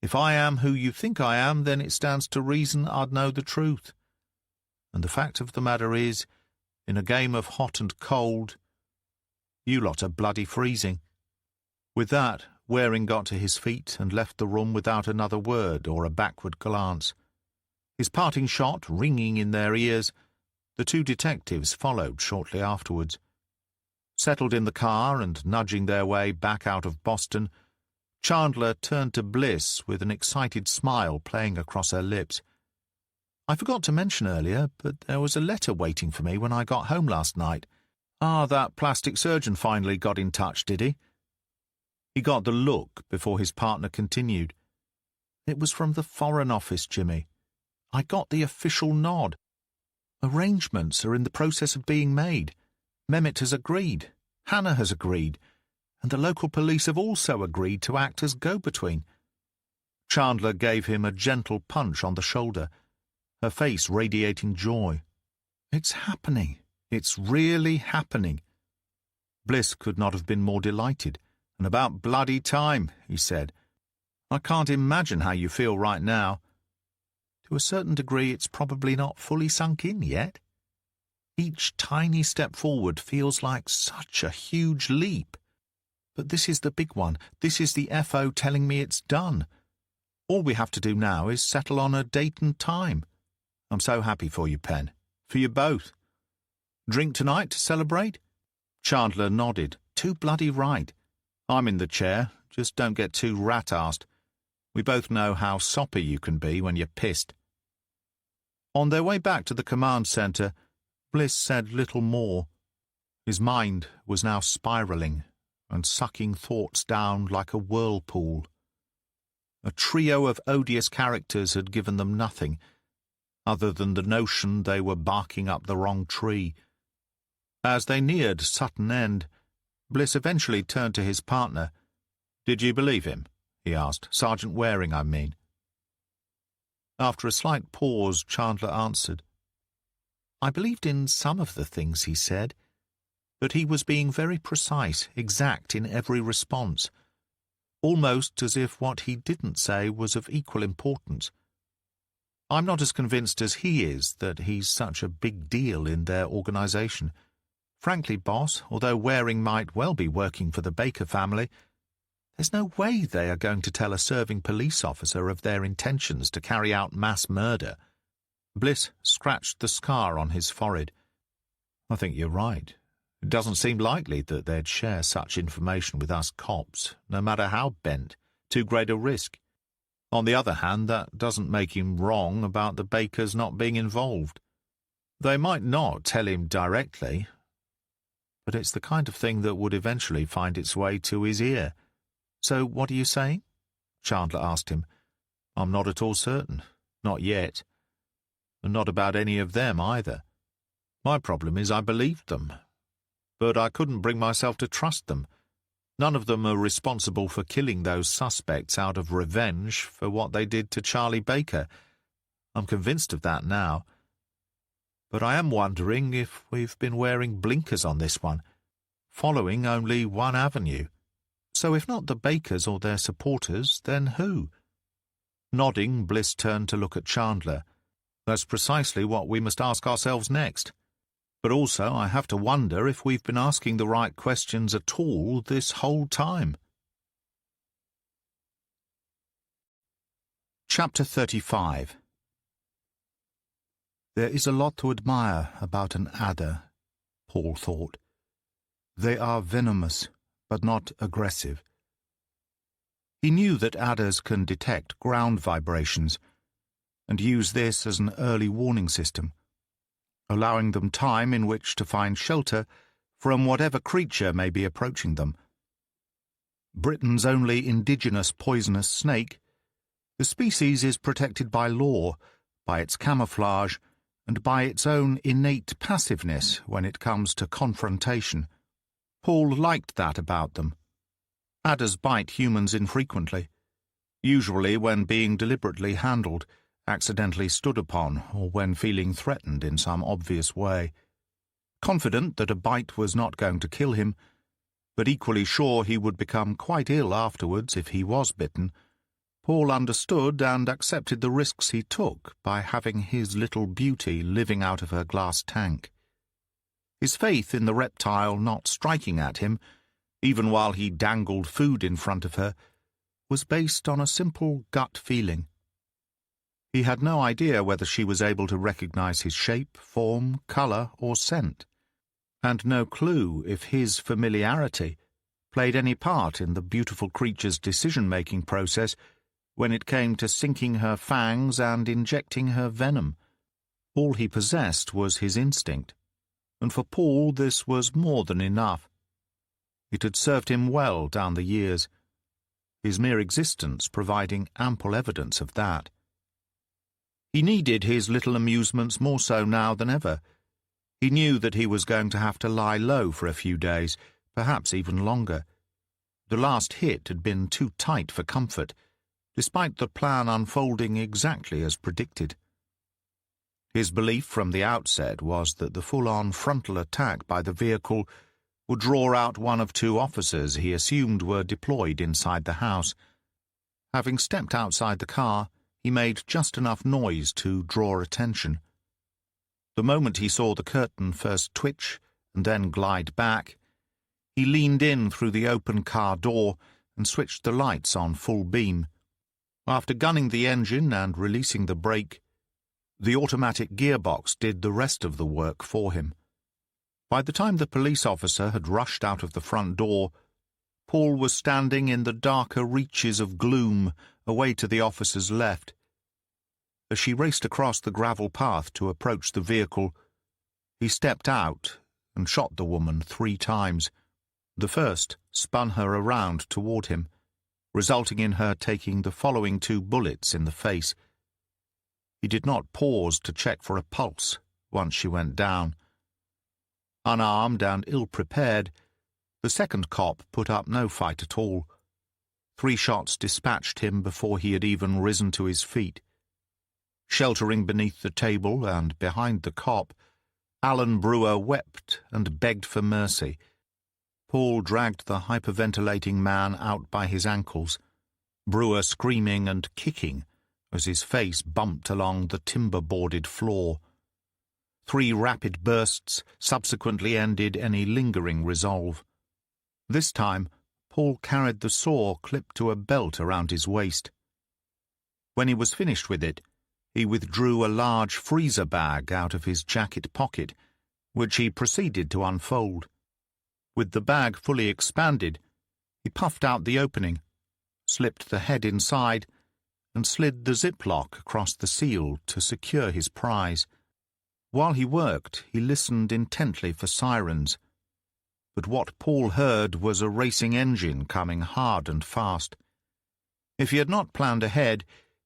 If I am who you think I am, then it stands to reason I'd know the truth. And the fact of the matter is, in a game of hot and cold, you lot are bloody freezing. With that, Waring got to his feet and left the room without another word or a backward glance. His parting shot ringing in their ears, the two detectives followed shortly afterwards. Settled in the car and nudging their way back out of Boston, Chandler turned to Bliss with an excited smile playing across her lips. I forgot to mention earlier, but there was a letter waiting for me when I got home last night. That plastic surgeon finally got in touch, did he? He got the look before his partner continued. It was from the Foreign Office, Jimmy. I got the official nod. Arrangements are in the process of being made. Mehmet has agreed. Hannah has agreed. And the local police have also agreed to act as go-between. Chandler gave him a gentle punch on the shoulder, her face radiating joy. It's happening. It's really happening. Bliss could not have been more delighted. And about bloody time, he said. I can't imagine how you feel right now. To a certain degree, it's probably not fully sunk in yet. Each tiny step forward feels like such a huge leap. But this is the big one. This is the FO telling me it's done. All we have to do now is settle on a date and time. I'm so happy for you, Pen. For you both. Drink tonight to celebrate? Chandler nodded. Too bloody right. I'm in the chair. Just don't get too rat-assed. We both know how soppy you can be when you're pissed. On their way back to the command centre, Bliss said little more. His mind was now spiralling and sucking thoughts down like a whirlpool. A trio of odious characters had given them nothing, other than the notion they were barking up the wrong tree. As they neared Sutton End, Bliss eventually turned to his partner. "Did you believe him?" he asked. "Sergeant Waring, I mean." After a slight pause, Chandler answered. I believed in some of the things he said, but he was being very precise, exact in every response, almost as if what he didn't say was of equal importance. I'm not as convinced as he is that he's such a big deal in their organization. Frankly, boss, although Waring might well be working for the Baker family, there's no way they are going to tell a serving police officer of their intentions to carry out mass murder. Bliss scratched the scar on his forehead. I think you're right. It doesn't seem likely that they'd share such information with us cops, no matter how bent. Too great a risk. On the other hand, that doesn't make him wrong about the Bakers not being involved. They might not tell him directly, but it's the kind of thing that would eventually find its way to his ear. So what are you saying? Chandler asked him. I'm not at all certain. Not yet. And not about any of them either. My problem is I believed them. But I couldn't bring myself to trust them. None of them are responsible for killing those suspects out of revenge for what they did to Charlie Baker. I'm convinced of that now. But I am wondering if we've been wearing blinkers on this one, following only one avenue. So if not the Bakers or their supporters, then who? Nodding, Bliss turned to look at Chandler. That's precisely what we must ask ourselves next. But also I have to wonder if we've been asking the right questions at all this whole time. Chapter 35. There is a lot to admire about an adder, Paul thought. They are venomous, but not aggressive. He knew that adders can detect ground vibrations and use this as an early warning system, allowing them time in which to find shelter from whatever creature may be approaching them. Britain's only indigenous poisonous snake, the species is protected by law, by its camouflage, and by its own innate passiveness when it comes to confrontation. Paul liked that about them. Adders bite humans infrequently, usually when being deliberately handled, accidentally stood upon, or when feeling threatened in some obvious way. Confident that a bite was not going to kill him, but equally sure he would become quite ill afterwards if he was bitten, Paul understood and accepted the risks he took by having his little beauty living out of her glass tank. His faith in the reptile not striking at him, even while he dangled food in front of her, was based on a simple gut feeling. He had no idea whether she was able to recognize his shape, form, color, or scent, and no clue if his familiarity played any part in the beautiful creature's decision-making process when it came to sinking her fangs and injecting her venom. All he possessed was his instinct, and for Paul this was more than enough. It had served him well down the years, his mere existence providing ample evidence of that. He needed his little amusements more so now than ever. He knew that he was going to have to lie low for a few days, perhaps even longer. The last hit had been too tight for comfort, despite the plan unfolding exactly as predicted. His belief from the outset was that the full-on frontal attack by the vehicle would draw out one of two officers he assumed were deployed inside the house. Having stepped outside the car, he made just enough noise to draw attention. The moment he saw the curtain first twitch and then glide back, he leaned in through the open car door and switched the lights on full beam. After gunning the engine and releasing the brake, the automatic gearbox did the rest of the work for him. By the time the police officer had rushed out of the front door, Paul was standing in the darker reaches of gloom away to the officer's left. As she raced across the gravel path to approach the vehicle, he stepped out and shot the woman 3 times. The first spun her around toward him, resulting in her taking the following 2 bullets in the face. He did not pause to check for a pulse once she went down. Unarmed and ill-prepared, the second cop put up no fight at all. 3 shots dispatched him before he had even risen to his feet. Sheltering beneath the table and behind the cop, Alan Brewer wept and begged for mercy. Paul dragged the hyperventilating man out by his ankles, Brewer screaming and kicking as his face bumped along the timber-boarded floor. 3 rapid bursts subsequently ended any lingering resolve. This time, Paul carried the saw clipped to a belt around his waist. When he was finished with it, he withdrew a large freezer bag out of his jacket pocket, which he proceeded to unfold. With the bag fully expanded, he puffed out the opening, slipped the head inside, and slid the ziplock across the seal to secure his prize. While he worked, he listened intently for sirens, but what Paul heard was a racing engine coming hard and fast. If he had not planned ahead,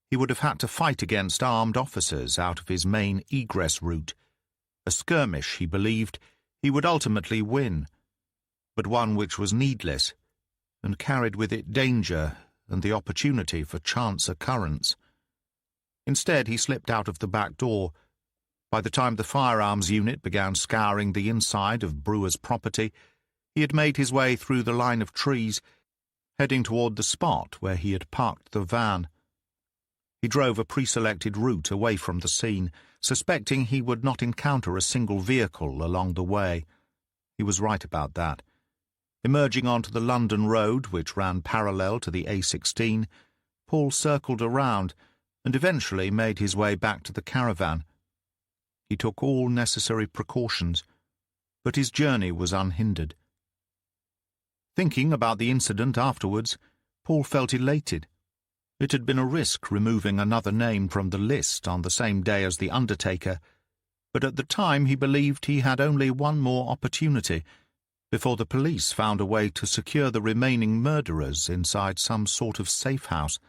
he would have had to fight against armed officers out of his main egress route. A skirmish, he believed, he would ultimately win, but one which was needless and carried with it danger and the opportunity for chance occurrence. Instead, he slipped out of the back door. By the time the firearms unit began scouring the inside of Brewer's property, he had made his way through the line of trees, heading toward the spot where he had parked the van. He drove a pre-selected route away from the scene, suspecting he would not encounter a single vehicle along the way. He was right about that. Emerging onto the London road, which ran parallel to the A16, Paul circled around and eventually made his way back to the caravan. He took all necessary precautions, but his journey was unhindered. Thinking about the incident afterwards, Paul felt elated. It had been a risk removing another name from the list on the same day as the undertaker, but at the time he believed he had only one more opportunity before the police found a way to secure the remaining murderers inside some sort of safe house.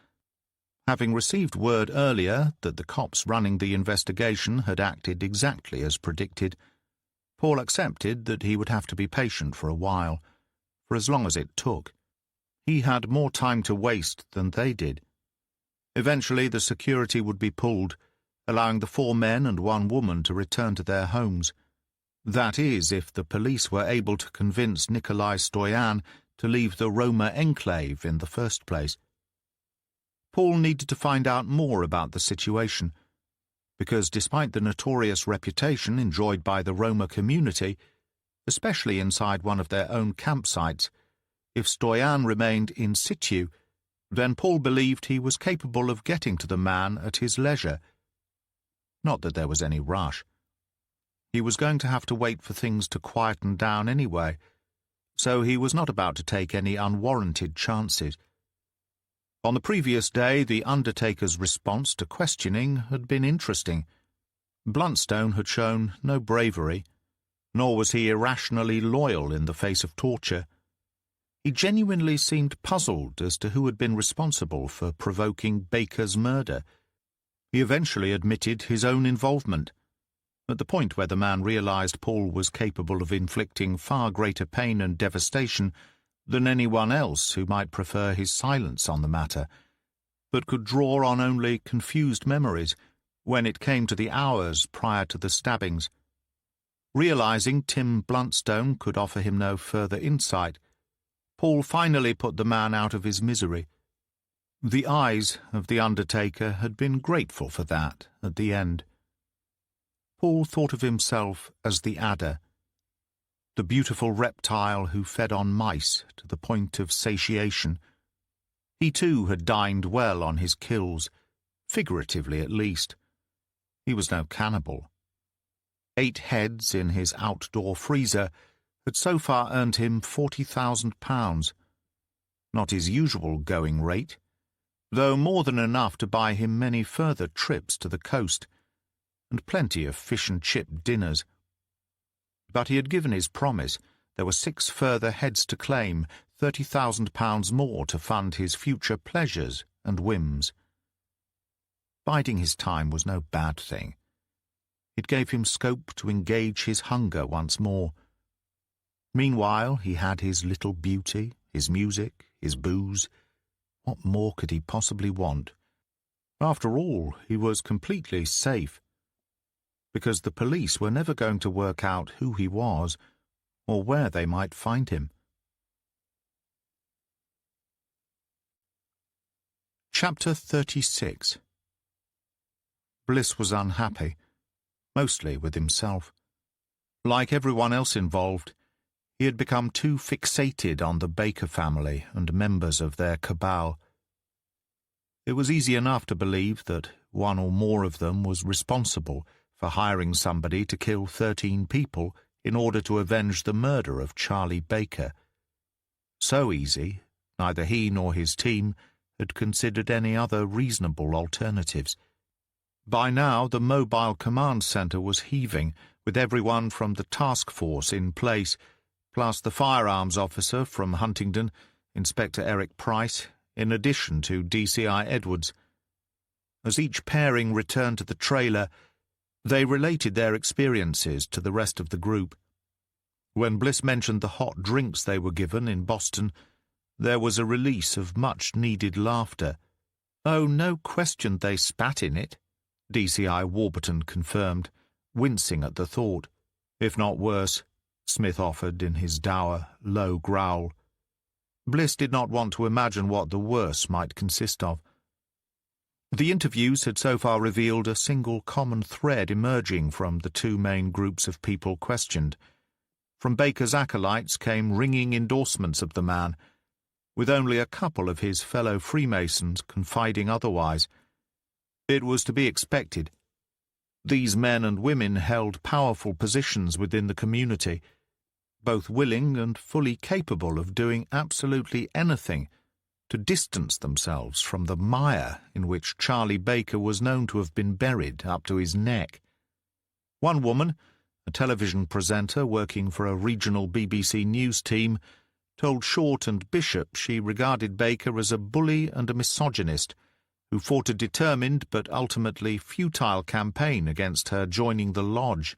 Having received word earlier that the cops running the investigation had acted exactly as predicted, Paul accepted that he would have to be patient for a while, for as long as it took. He had more time to waste than they did. Eventually the security would be pulled, allowing the 4 men and 1 woman to return to their homes. That is, if the police were able to convince Nikolai Stoyan to leave the Roma enclave in the first place. Paul needed to find out more about the situation, because despite the notorious reputation enjoyed by the Roma community, especially inside one of their own campsites, if Stoyan remained in situ, then Paul believed he was capable of getting to the man at his leisure. Not that there was any rush. He was going to have to wait for things to quieten down anyway, so he was not about to take any unwarranted chances. On the previous day, the undertaker's response to questioning had been interesting. Bluntstone had shown no bravery, nor was he irrationally loyal in the face of torture. He genuinely seemed puzzled as to who had been responsible for provoking Baker's murder. He eventually admitted his own involvement, at the point where the man realized Paul was capable of inflicting far greater pain and devastation than anyone else who might prefer his silence on the matter, but could draw on only confused memories when it came to the hours prior to the stabbings. Realizing Tim Bluntstone could offer him no further insight, Paul finally put the man out of his misery. The eyes of the undertaker had been grateful for that at the end. Paul thought of himself as the adder, the beautiful reptile who fed on mice to the point of satiation. He too had dined well on his kills, figuratively at least. He was no cannibal. 8 heads in his outdoor freezer had so far earned him £40,000, not his usual going rate, though more than enough to buy him many further trips to the coast, and plenty of fish and chip dinners. But he had given his promise. There were 6 further heads to claim, £30,000 more to fund his future pleasures and whims. Biding his time was no bad thing. It gave him scope to engage his hunger once more. Meanwhile, he had his little beauty, his music, his booze. What more could he possibly want? After all, he was completely safe, because the police were never going to work out who he was or where they might find him. Chapter 36. Bliss was unhappy, mostly with himself. Like everyone else involved, he had become too fixated on the Baker family and members of their cabal. It was easy enough to believe that one or more of them was responsible for hiring somebody to kill 13 people in order to avenge the murder of Charlie Baker. So easy, neither he nor his team had considered any other reasonable alternatives. By now, the mobile command center was heaving, with everyone from the task force in place, plus the firearms officer from Huntingdon, Inspector Eric Price, in addition to DCI Edwards. As each pairing returned to the trailer, they related their experiences to the rest of the group. When Bliss mentioned the hot drinks they were given in Boston, there was a release of much-needed laughter. "Oh, no question they spat in it," DCI Warburton confirmed, wincing at the thought. "If not worse," Smith offered in his dour, low growl. Bliss did not want to imagine what the worse might consist of. The interviews had so far revealed a single common thread emerging from the 2 main groups of people questioned. From Baker's acolytes came ringing endorsements of the man, with only a couple of his fellow Freemasons confiding otherwise. It was to be expected. These men and women held powerful positions within the community, both willing and fully capable of doing absolutely anything to distance themselves from the mire in which Charlie Baker was known to have been buried up to his neck. One woman, a television presenter working for a regional BBC news team, told Short and Bishop she regarded Baker as a bully and a misogynist who fought a determined but ultimately futile campaign against her joining the lodge.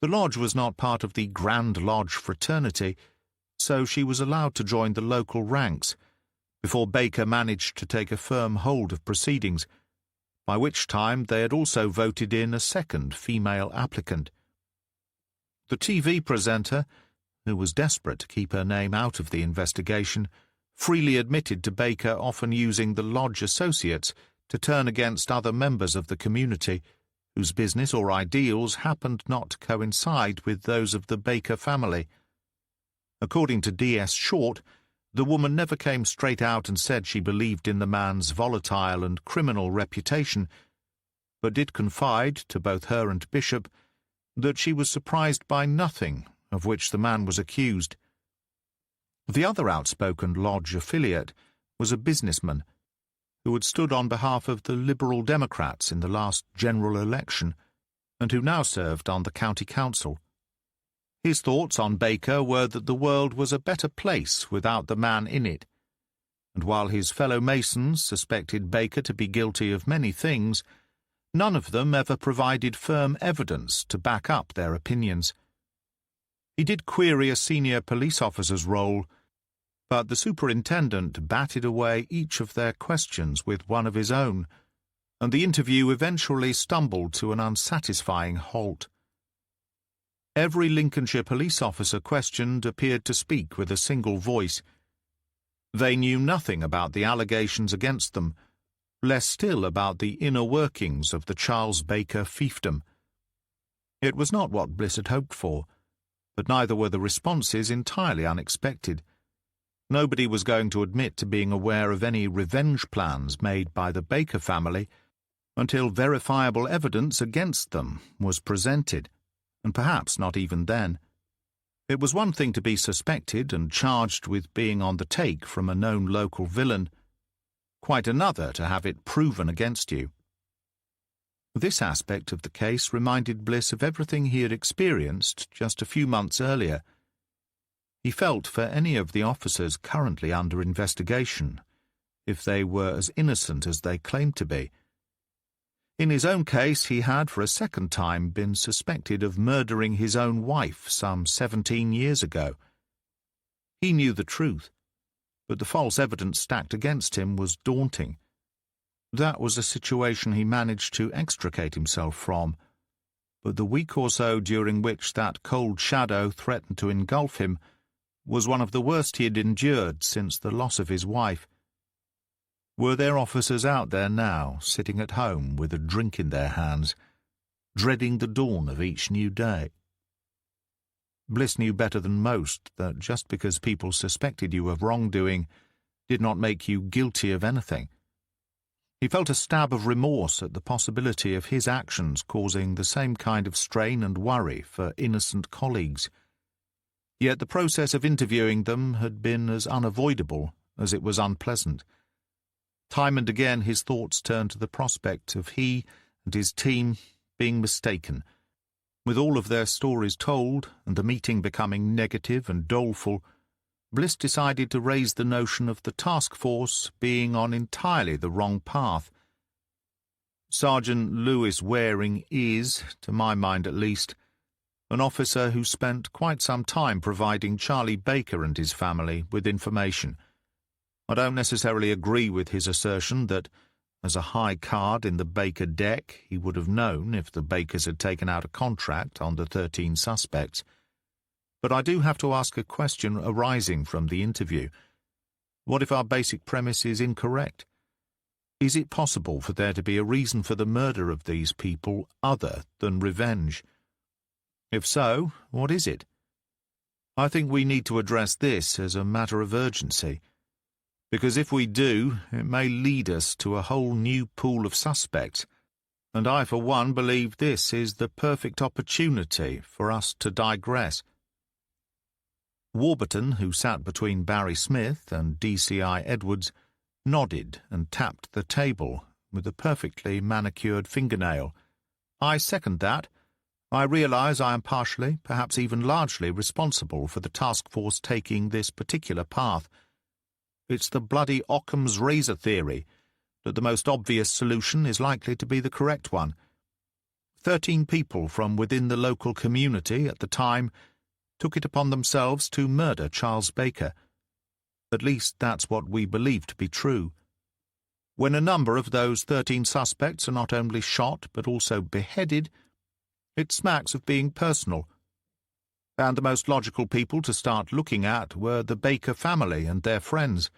The lodge was not part of the Grand Lodge fraternity, so she was allowed to join the local ranks, before Baker managed to take a firm hold of proceedings, by which time they had also voted in a second female applicant. The TV presenter, who was desperate to keep her name out of the investigation, freely admitted to Baker often using the lodge associates to turn against other members of the community, whose business or ideals happened not to coincide with those of the Baker family. According to D.S. Short, the woman never came straight out and said she believed in the man's volatile and criminal reputation, but did confide to both her and Bishop that she was surprised by nothing of which the man was accused. The other outspoken lodge affiliate was a businessman who had stood on behalf of the Liberal Democrats in the last general election and who now served on the county council. His thoughts on Baker were that the world was a better place without the man in it, and while his fellow Masons suspected Baker to be guilty of many things, none of them ever provided firm evidence to back up their opinions. He did query a senior police officer's role, but the superintendent batted away each of their questions with one of his own, and the interview eventually stumbled to an unsatisfying halt. Every Lincolnshire police officer questioned appeared to speak with a single voice. They knew nothing about the allegations against them, less still about the inner workings of the Charles Baker fiefdom. It was not what Bliss had hoped for, but neither were the responses entirely unexpected. Nobody was going to admit to being aware of any revenge plans made by the Baker family until verifiable evidence against them was presented, and perhaps not even then. It was one thing to be suspected and charged with being on the take from a known local villain, quite another to have it proven against you. This aspect of the case reminded Bliss of everything he had experienced just a few months earlier. He felt for any of the officers currently under investigation, if they were as innocent as they claimed to be. In his own case, he had for a second time been suspected of murdering his own wife some 17 years ago. He knew the truth, but the false evidence stacked against him was daunting. That was a situation he managed to extricate himself from, but the week or so during which that cold shadow threatened to engulf him was one of the worst he had endured since the loss of his wife. Were there officers out there now, sitting at home with a drink in their hands, dreading the dawn of each new day? Bliss knew better than most that just because people suspected you of wrongdoing did not make you guilty of anything. He felt a stab of remorse at the possibility of his actions causing the same kind of strain and worry for innocent colleagues. Yet the process of interviewing them had been as unavoidable as it was unpleasant. Time and again his thoughts turned to the prospect of he and his team being mistaken. With all of their stories told and the meeting becoming negative and doleful, Bliss decided to raise the notion of the task force being on entirely the wrong path. Sergeant Lewis Waring is, to my mind at least, an officer who spent quite some time providing Charlie Baker and his family with information. I don't necessarily agree with his assertion that, as a high card in the Baker deck, he would have known if the Bakers had taken out a contract on the 13 suspects. But I do have to ask a question arising from the interview. What if our basic premise is incorrect? Is it possible for there to be a reason for the murder of these people other than revenge? If so, what is it? I think we need to address this as a matter of urgency, because if we do, it may lead us to a whole new pool of suspects, and I for one believe this is the perfect opportunity for us to digress. Warburton, who sat between Barry Smith and DCI Edwards, nodded and tapped the table with a perfectly manicured fingernail. "I second that. I realize I am partially, perhaps even largely, responsible for the task force taking this particular path. It's the bloody Occam's razor theory that the most obvious solution is likely to be the correct one. 13 people from within the local community at the time took it upon themselves to murder Charles Baker. At least that's what we believe to be true. When a number of those 13 suspects are not only shot but also beheaded, it smacks of being personal. And the most logical people to start looking at were the Baker family and their friends,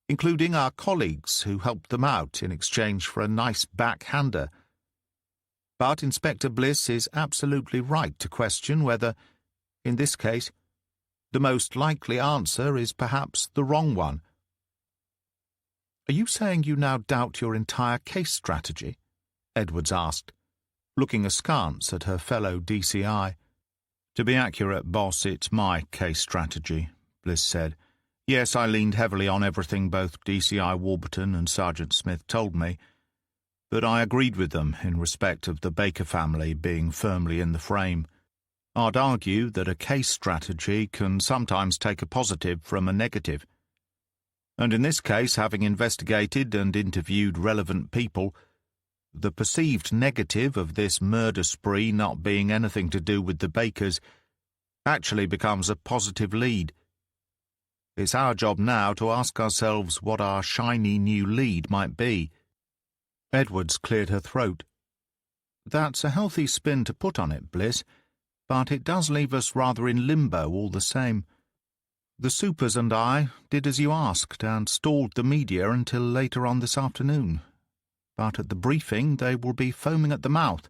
including our colleagues who helped them out in exchange for a nice backhander. But Inspector Bliss is absolutely right to question whether, in this case, the most likely answer is perhaps the wrong one." "Are you saying you now doubt your entire case strategy?" Edwards asked, looking askance at her fellow DCI. "To be accurate, boss, it's my case strategy," Bliss said. "Yes, I leaned heavily on everything both DCI Warburton and Sergeant Smith told me, but I agreed with them in respect of the Baker family being firmly in the frame. I'd argue that a case strategy can sometimes take a positive from a negative. And in this case, having investigated and interviewed relevant people, the perceived negative of this murder spree not being anything to do with the Bakers actually becomes a positive lead. It's our job now to ask ourselves what our shiny new lead might be." Edwards cleared her throat. "That's a healthy spin to put on it, Bliss, but it does leave us rather in limbo all the same. The supers and I did as you asked and stalled the media until later on this afternoon. But at the briefing they will be foaming at the mouth,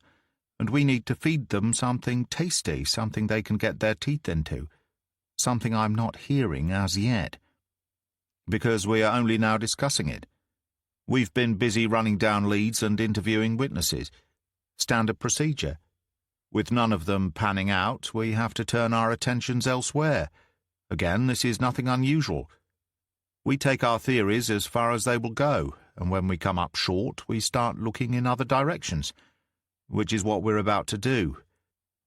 and we need to feed them something tasty, something they can get their teeth into, something I'm not hearing as yet. Because we are only now discussing it. We've been busy running down leads and interviewing witnesses. Standard procedure. With none of them panning out, we have to turn our attentions elsewhere. Again, this is nothing unusual. We take our theories as far as they will go, and when we come up short, we start looking in other directions, which is what we're about to do.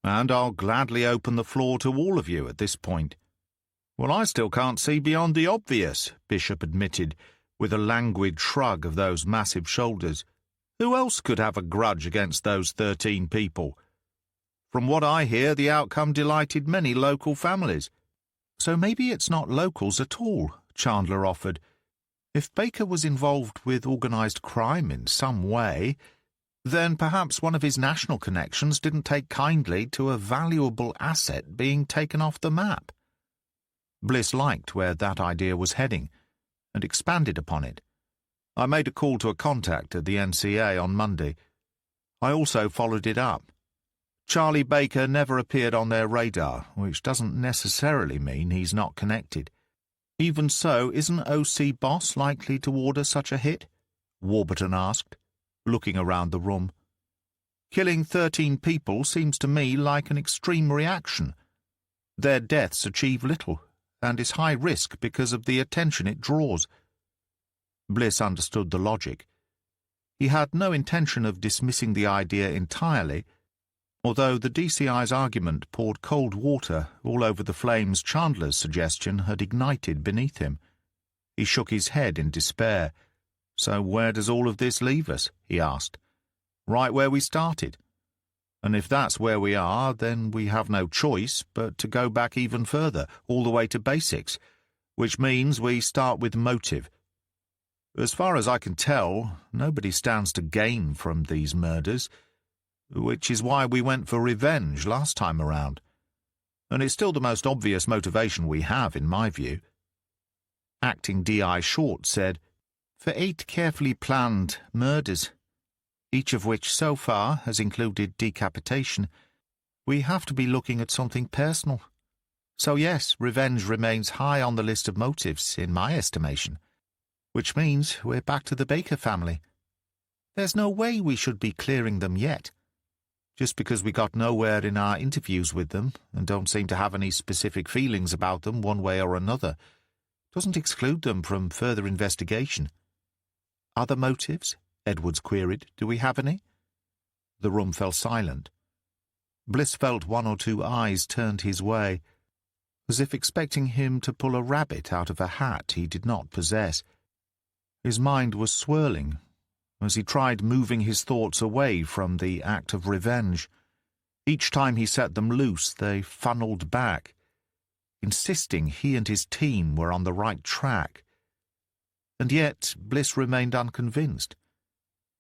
And I'll gladly open the floor to all of you at this point." "Well, I still can't see beyond the obvious," Bishop admitted, with a languid shrug of those massive shoulders. "Who else could have a grudge against those 13 people? From what I hear, the outcome delighted many local families." "So maybe it's not locals at all," Chandler offered. "If Baker was involved with organized crime in some way, then perhaps one of his national connections didn't take kindly to a valuable asset being taken off the map." Bliss liked where that idea was heading, and expanded upon it. "I made a call to a contact at the NCA on Monday. I also followed it up. Charlie Baker never appeared on their radar, which doesn't necessarily mean he's not connected. Even so, isn't OC Boss likely to order such a hit?" Warburton asked, looking around the room. "Killing 13 people seems to me like an extreme reaction. Their deaths achieve little, and is high risk because of the attention it draws." Bliss understood the logic. He had no intention of dismissing the idea entirely, although the DCI's argument poured cold water all over the flames Chandler's suggestion had ignited beneath him. He shook his head in despair. "So where does all of this leave us?" he asked. "Right where we started. And if that's where we are, then we have no choice but to go back even further, all the way to basics, which means we start with motive. As far as I can tell, nobody stands to gain from these murders, which is why we went for revenge last time around. And it's still the most obvious motivation we have, in my view." Acting D.I. Short said, "For 8 carefully planned murders, each of which so far has included decapitation, we have to be looking at something personal. So yes, revenge remains high on the list of motives, in my estimation, which means we're back to the Baker family. There's no way we should be clearing them yet. Just because we got nowhere in our interviews with them and don't seem to have any specific feelings about them one way or another doesn't exclude them from further investigation. Other motives? Edwards queried. Do we have any? The room fell silent. Bliss felt one or two eyes turned his way, as if expecting him to pull a rabbit out of a hat he did not possess. His mind was swirling as he tried moving his thoughts away from the act of revenge. Each time he set them loose, they funneled back, insisting he and his team were on the right track. And yet Bliss remained unconvinced.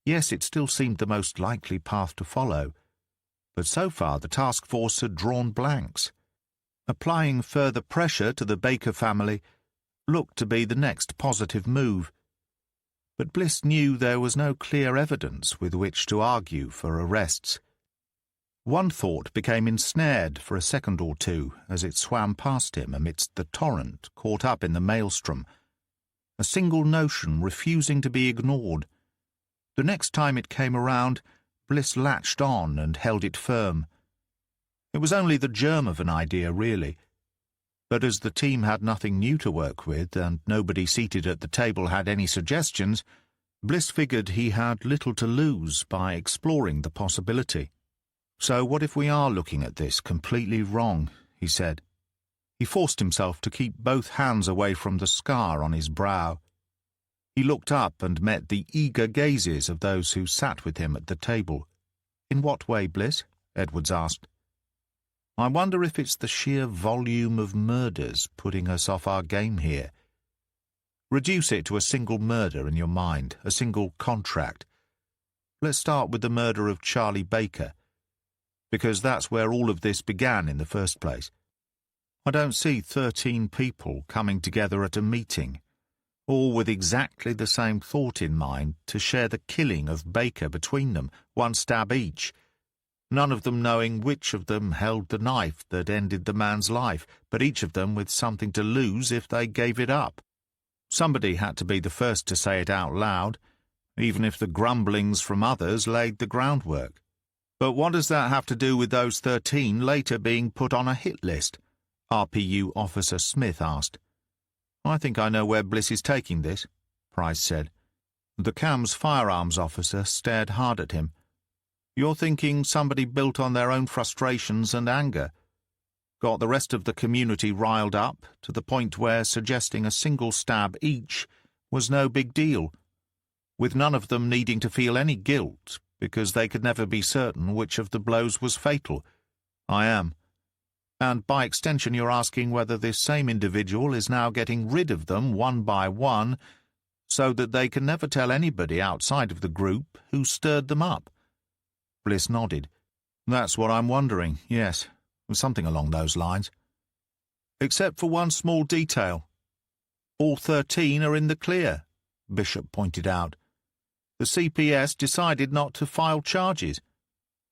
Yes, it still seemed the most likely path to follow, but so far the task force had drawn blanks. Applying further pressure to the Baker family looked to be the next positive move. But Bliss knew there was no clear evidence with which to argue for arrests. One thought became ensnared for a second or two as it swam past him amidst the torrent caught up in the maelstrom, a single notion refusing to be ignored. The next time it came around, Bliss latched on and held it firm. It was only the germ of an idea, really. But as the team had nothing new to work with, and nobody seated at the table had any suggestions, Bliss figured he had little to lose by exploring the possibility. So what if we are looking at this completely wrong, he said. He forced himself to keep both hands away from the scar on his brow. He looked up and met the eager gazes of those who sat with him at the table. In what way, Bliss? Edwards asked. I wonder if it's the sheer volume of murders putting us off our game here. Reduce it to a single murder in your mind, a single contract. Let's start with the murder of Charlie Baker, because that's where all of this began in the first place. I don't see 13 people coming together at a meeting, all with exactly the same thought in mind to share the killing of Baker between them, one stab each. None of them knowing which of them held the knife that ended the man's life, but each of them with something to lose if they gave it up. Somebody had to be the first to say it out loud, even if the grumblings from others laid the groundwork. But what does that have to do with those 13 later being put on a hit list? RPU Officer Smith asked. I think I know where Bliss is taking this, Price said. The CAM's firearms officer stared hard at him. You're thinking somebody built on their own frustrations and anger, got the rest of the community riled up to the point where suggesting a single stab each was no big deal, with none of them needing to feel any guilt because they could never be certain which of the blows was fatal. I am. And by extension you're asking whether this same individual is now getting rid of them one by one so that they can never tell anybody outside of the group who stirred them up. Bliss nodded. That's what I'm wondering, yes, something along those lines. Except for one small detail. All 13 are in the clear, Bishop pointed out. The CPS decided not to file charges.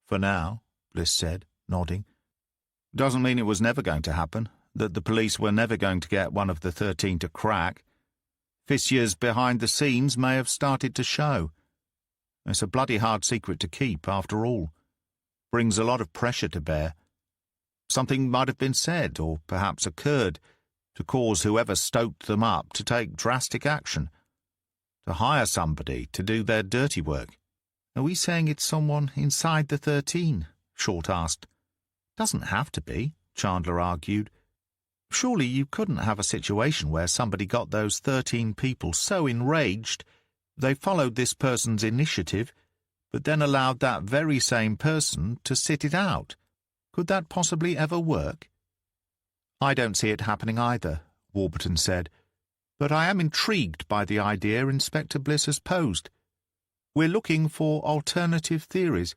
For now, Bliss said, nodding. Doesn't mean it was never going to happen, that the police were never going to get one of the 13 to crack. Fissures behind the scenes may have started to show. It's a bloody hard secret to keep, after all. Brings a lot of pressure to bear. Something might have been said, or perhaps occurred, to cause whoever stoked them up to take drastic action, to hire somebody to do their dirty work. Are we saying it's someone inside the 13? Short asked. Doesn't have to be, Chandler argued. Surely you couldn't have a situation where somebody got those 13 people so enraged they followed this person's initiative, but then allowed that very same person to sit it out. Could that possibly ever work? I don't see it happening either, Warburton said, but I am intrigued by the idea Inspector Bliss has posed. We're looking for alternative theories,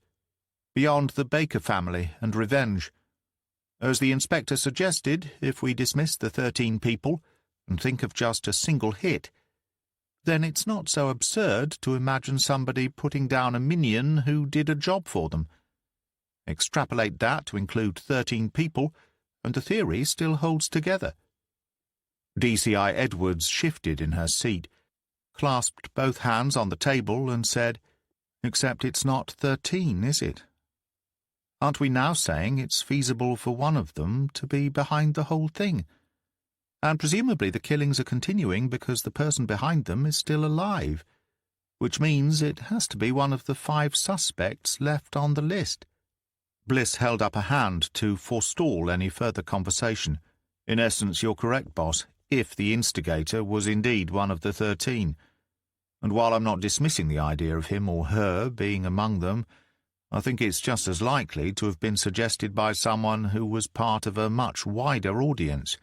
beyond the Baker family and revenge. As the inspector suggested, if we dismiss the 13 people and think of just a single hit, then it's not so absurd to imagine somebody putting down a minion who did a job for them. Extrapolate that to include 13 people, and the theory still holds together. DCI Edwards shifted in her seat, clasped both hands on the table, and said, Except it's not 13, is it? Aren't we now saying it's feasible for one of them to be behind the whole thing? And presumably the killings are continuing because the person behind them is still alive, which means it has to be one of the 5 suspects left on the list. Bliss held up a hand to forestall any further conversation. In essence, you're correct, boss, if the instigator was indeed one of the 13. And while I'm not dismissing the idea of him or her being among them, I think it's just as likely to have been suggested by someone who was part of a much wider audience,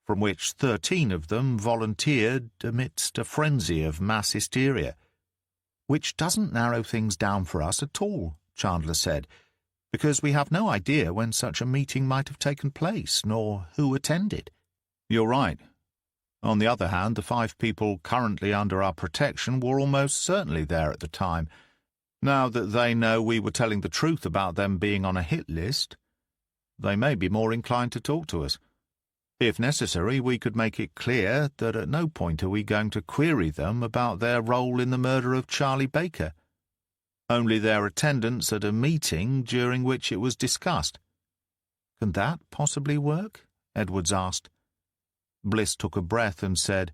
from which 13 of them volunteered amidst a frenzy of mass hysteria. Which doesn't narrow things down for us at all, Chandler said, because we have no idea when such a meeting might have taken place, nor who attended. You're right. On the other hand, the 5 people currently under our protection were almost certainly there at the time. Now that they know we were telling the truth about them being on a hit list, they may be more inclined to talk to us. If necessary, we could make it clear that at no point are we going to query them about their role in the murder of Charlie Baker, only their attendance at a meeting during which it was discussed. Can that possibly work? Edwards asked. Bliss took a breath and said,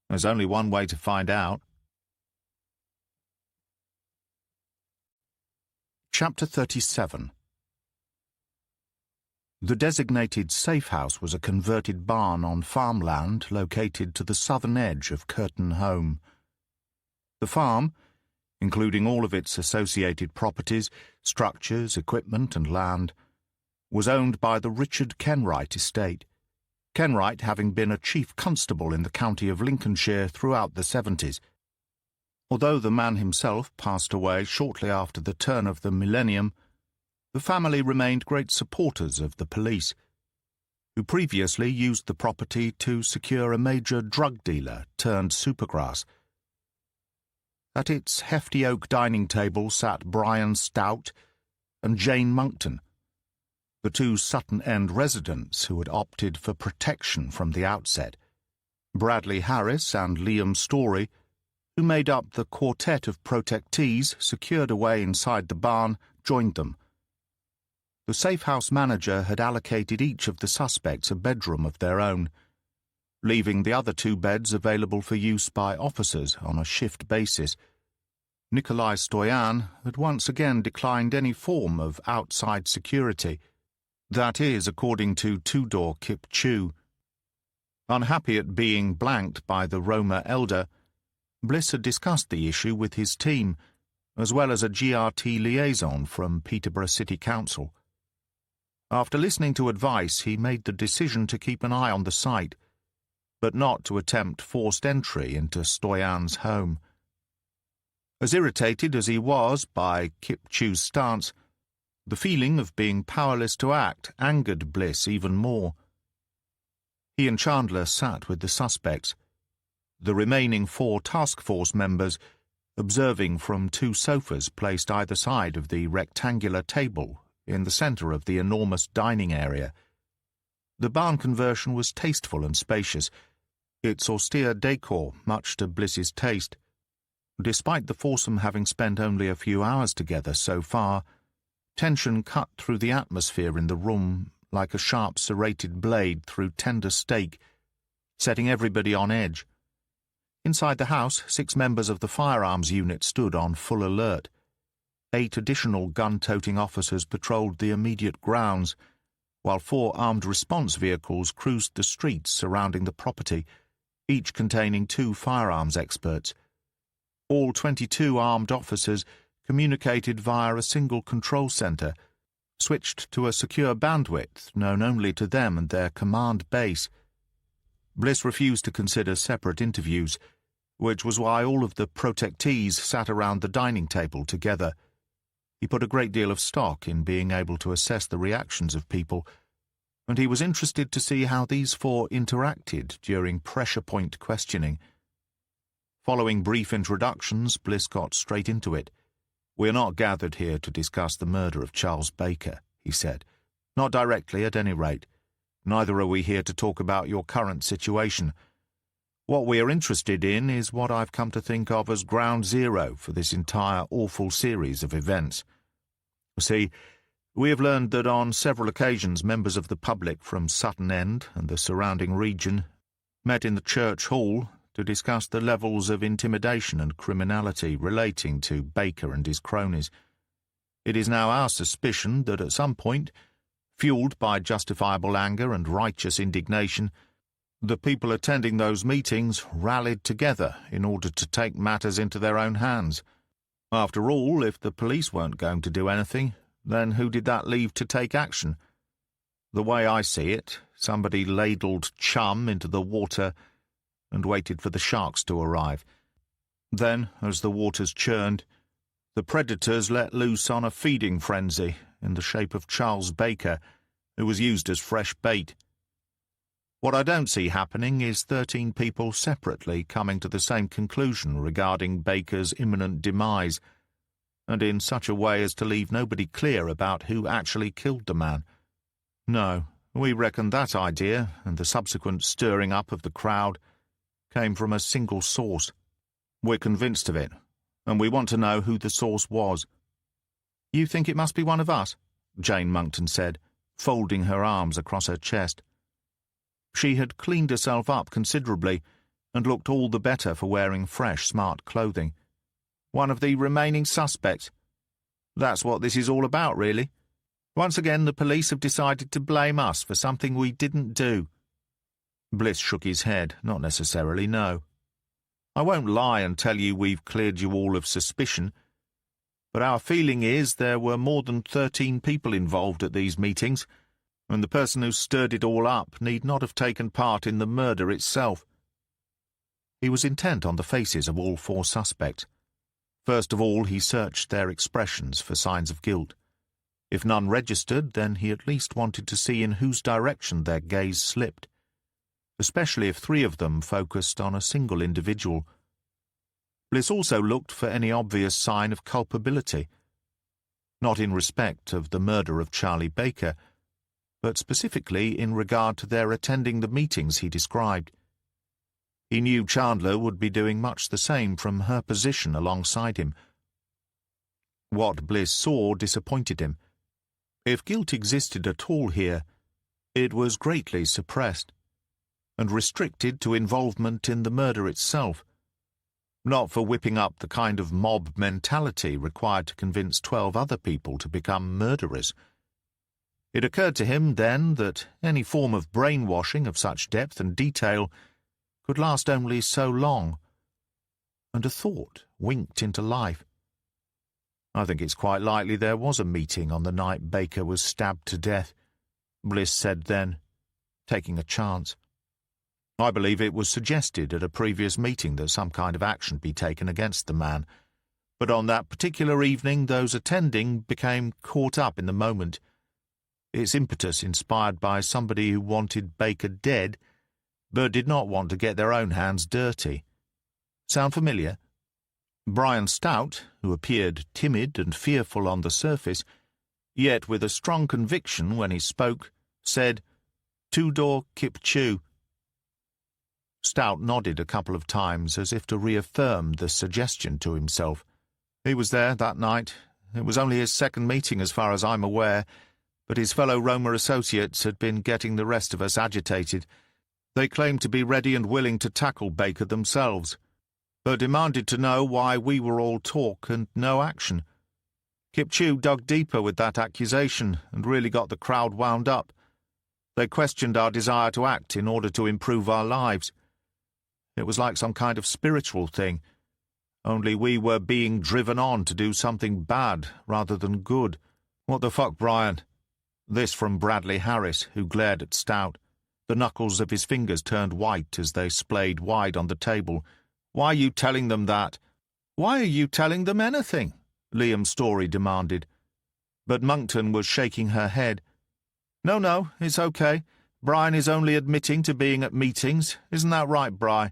There's only one way to find out. Chapter 37. The designated safe house was a converted barn on farmland located to the southern edge of Curtin Home. The farm, including all of its associated properties, structures, equipment and land, was owned by the Richard Kenwright estate, Kenwright having been a chief constable in the county of Lincolnshire throughout the 70s. Although the man himself passed away shortly after the turn of the millennium, the family remained great supporters of the police, who previously used the property to secure a major drug dealer turned supergrass. At its hefty oak dining table sat Brian Stout and Jane Monckton, the 2 Sutton End residents who had opted for protection from the outset. Bradley Harris and Liam Story, who made up the quartet of protectees secured away inside the barn, joined them. The safe-house manager had allocated each of the suspects a bedroom of their own, leaving the other 2 beds available for use by officers on a shift basis. Nikolai Stoyan had once again declined any form of outside security, that is, according to Tudor Kip Chu. Unhappy at being blanked by the Roma elder, Bliss had discussed the issue with his team, as well as a GRT liaison from Peterborough City Council. After listening to advice, he made the decision to keep an eye on the site, but not to attempt forced entry into Stoyan's home. As irritated as he was by Kip Chu's stance, the feeling of being powerless to act angered Bliss even more. He and Chandler sat with the suspects, the remaining 4 task force members observing from 2 sofas placed either side of the rectangular table in the centre of the enormous dining area. The barn conversion was tasteful and spacious, its austere decor much to Bliss's taste. Despite the foursome having spent only a few hours together so far, tension cut through the atmosphere in the room like a sharp serrated blade through tender steak, setting everybody on edge. Inside the house, 6 members of the firearms unit stood on full alert. 8 additional gun-toting officers patrolled the immediate grounds, while 4 armed response vehicles cruised the streets surrounding the property, each containing 2 firearms experts. All 22 armed officers communicated via a single control center, switched to a secure bandwidth known only to them and their command base. Bliss refused to consider separate interviews, which was why all of the protectees sat around the dining table together. He put a great deal of stock in being able to assess the reactions of people, and he was interested to see how these 4 interacted during pressure point questioning. Following brief introductions, Bliss got straight into it. "We're not gathered here to discuss the murder of Charles Baker," he said. "Not directly, at any rate. Neither are we here to talk about your current situation. What we are interested in is what I've come to think of as ground zero for this entire awful series of events. See, We have learned that on several occasions members of the public from Sutton End and the surrounding region met in the church hall to discuss the levels of intimidation and criminality relating to Baker and his cronies. It is now our suspicion that at some point, fueled by justifiable anger and righteous indignation, the people attending those meetings rallied together in order to take matters into their own hands. After all, if the police weren't going to do anything, then who did that leave to take action? The way I see it, somebody ladled chum into the water and waited for the sharks to arrive. Then, as the waters churned, the predators let loose on a feeding frenzy in the shape of Charles Baker, who was used as fresh bait. What I don't see happening is 13 people separately coming to the same conclusion regarding Baker's imminent demise, and in such a way as to leave nobody clear about who actually killed the man. No, we reckon that idea, and the subsequent stirring up of the crowd, came from a single source. We're convinced of it, and we want to know who the source was. "You think it must be one of us?" Jane Monckton said, folding her arms across her chest. She had cleaned herself up considerably, and looked all the better for wearing fresh, smart clothing. "One of the remaining suspects. That's what this is all about, really. Once again, the police have decided to blame us for something we didn't do." Bliss shook his head. "Not necessarily, no. I won't lie and tell you we've cleared you all of suspicion, but our feeling is there were more than 13 people involved at these meetings, and the person who stirred it all up need not have taken part in the murder itself." He was intent on the faces of all 4 suspects. First of all, he searched their expressions for signs of guilt. If none registered, then he at least wanted to see in whose direction their gaze slipped, especially if 3 of them focused on a single individual. Bliss also looked for any obvious sign of culpability, not in respect of the murder of Charlie Baker, but specifically in regard to their attending the meetings he described. He knew Chandler would be doing much the same from her position alongside him. What Bliss saw disappointed him. If guilt existed at all here, it was greatly suppressed, and restricted to involvement in the murder itself, not for whipping up the kind of mob mentality required to convince 12 other people to become murderers. It occurred to him then that any form of brainwashing of such depth and detail could last only so long, and a thought winked into life. "I think it's quite likely there was a meeting on the night Baker was stabbed to death," Bliss said then, taking a chance. "I believe it was suggested at a previous meeting that some kind of action be taken against the man, but on that particular evening those attending became caught up in the moment. Its impetus inspired by somebody who wanted Baker dead, but did not want to get their own hands dirty. Sound familiar?" Brian Stout, who appeared timid and fearful on the surface, yet with a strong conviction when he spoke, said, "Tudor Kip Chew." Stout nodded a couple of times as if to reaffirm the suggestion to himself. "He was there that night. It was only his second meeting as far as I'm aware, but his fellow Roma associates had been getting the rest of us agitated. They claimed to be ready and willing to tackle Baker themselves, but demanded to know why we were all talk and no action. Kip Chew dug deeper with that accusation and really got the crowd wound up. They questioned our desire to act in order to improve our lives. It was like some kind of spiritual thing, only we were being driven on to do something bad rather than good." "What the fuck, Brian?" This from Bradley Harris, who glared at Stout. The knuckles of his fingers turned white as they splayed wide on the table. "Why are you telling them that?" "Why are you telling them anything?" Liam Story demanded. But Monckton was shaking her head. No, it's okay. Brian is only admitting to being at meetings. Isn't that right, Bri?"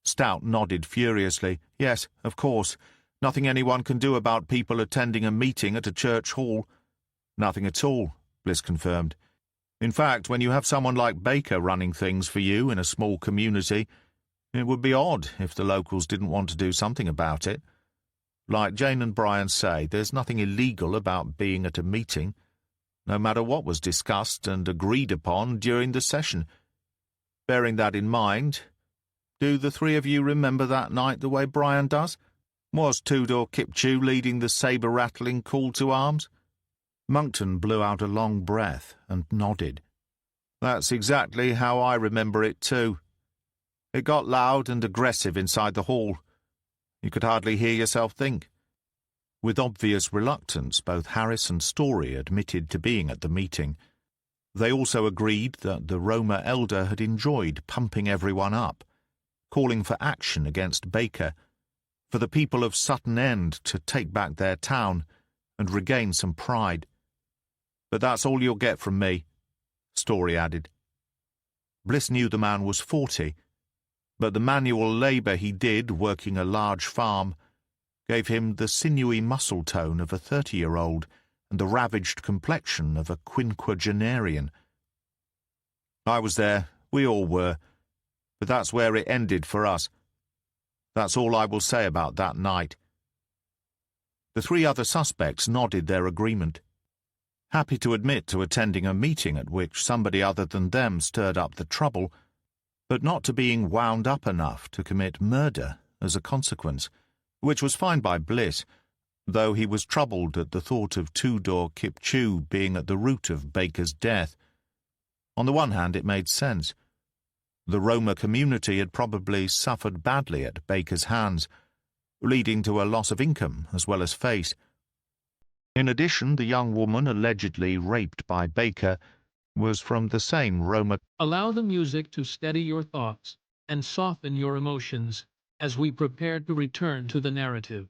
Stout nodded furiously. "Yes, of course. Nothing anyone can do about people attending a meeting at a church hall." "Nothing at all," Bliss confirmed. "In fact, when you have someone like Baker running things for you in a small community, it would be odd if the locals didn't want to do something about it. Like Jane and Brian say, there's nothing illegal about being at a meeting. no matter what was discussed and agreed upon during the session. Bearing that in mind, do the three of you remember that night the way Brian does? Was Tudor Kipchoo leading the sabre-rattling call to arms? Monckton blew out a long breath and nodded. That's exactly how I remember it too. It got loud and aggressive inside the hall. You could hardly hear yourself think. With obvious reluctance, both Harris and Story admitted to being at the meeting. They also agreed that the Roma elder had enjoyed pumping everyone up, calling for action against Baker, for the people of Sutton End to take back their town and regain some pride. But that's all you'll get from me, Story added. Bliss knew the man was 40, but the manual labour he did working a large farm gave him the sinewy muscle tone of a 30-year-old and the ravaged complexion of a quinquagenarian. I was there, we all were, but that's where it ended for us. That's all I will say about that night. The three other suspects nodded their agreement, happy to admit to attending a meeting at which somebody other than them stirred up the trouble, but not to being wound up enough to commit murder as a consequence, which was fine by Bliss, though he was troubled at the thought of Tudor Kipchoo being at the root of Baker's death. On the one hand, it made sense. The Roma community had probably suffered badly at Baker's hands, leading to a loss of income as well as face. In addition, the young woman allegedly raped by Baker was from the same Roma. Allow the music to steady your thoughts and soften your emotions as we prepare to return to the narrative.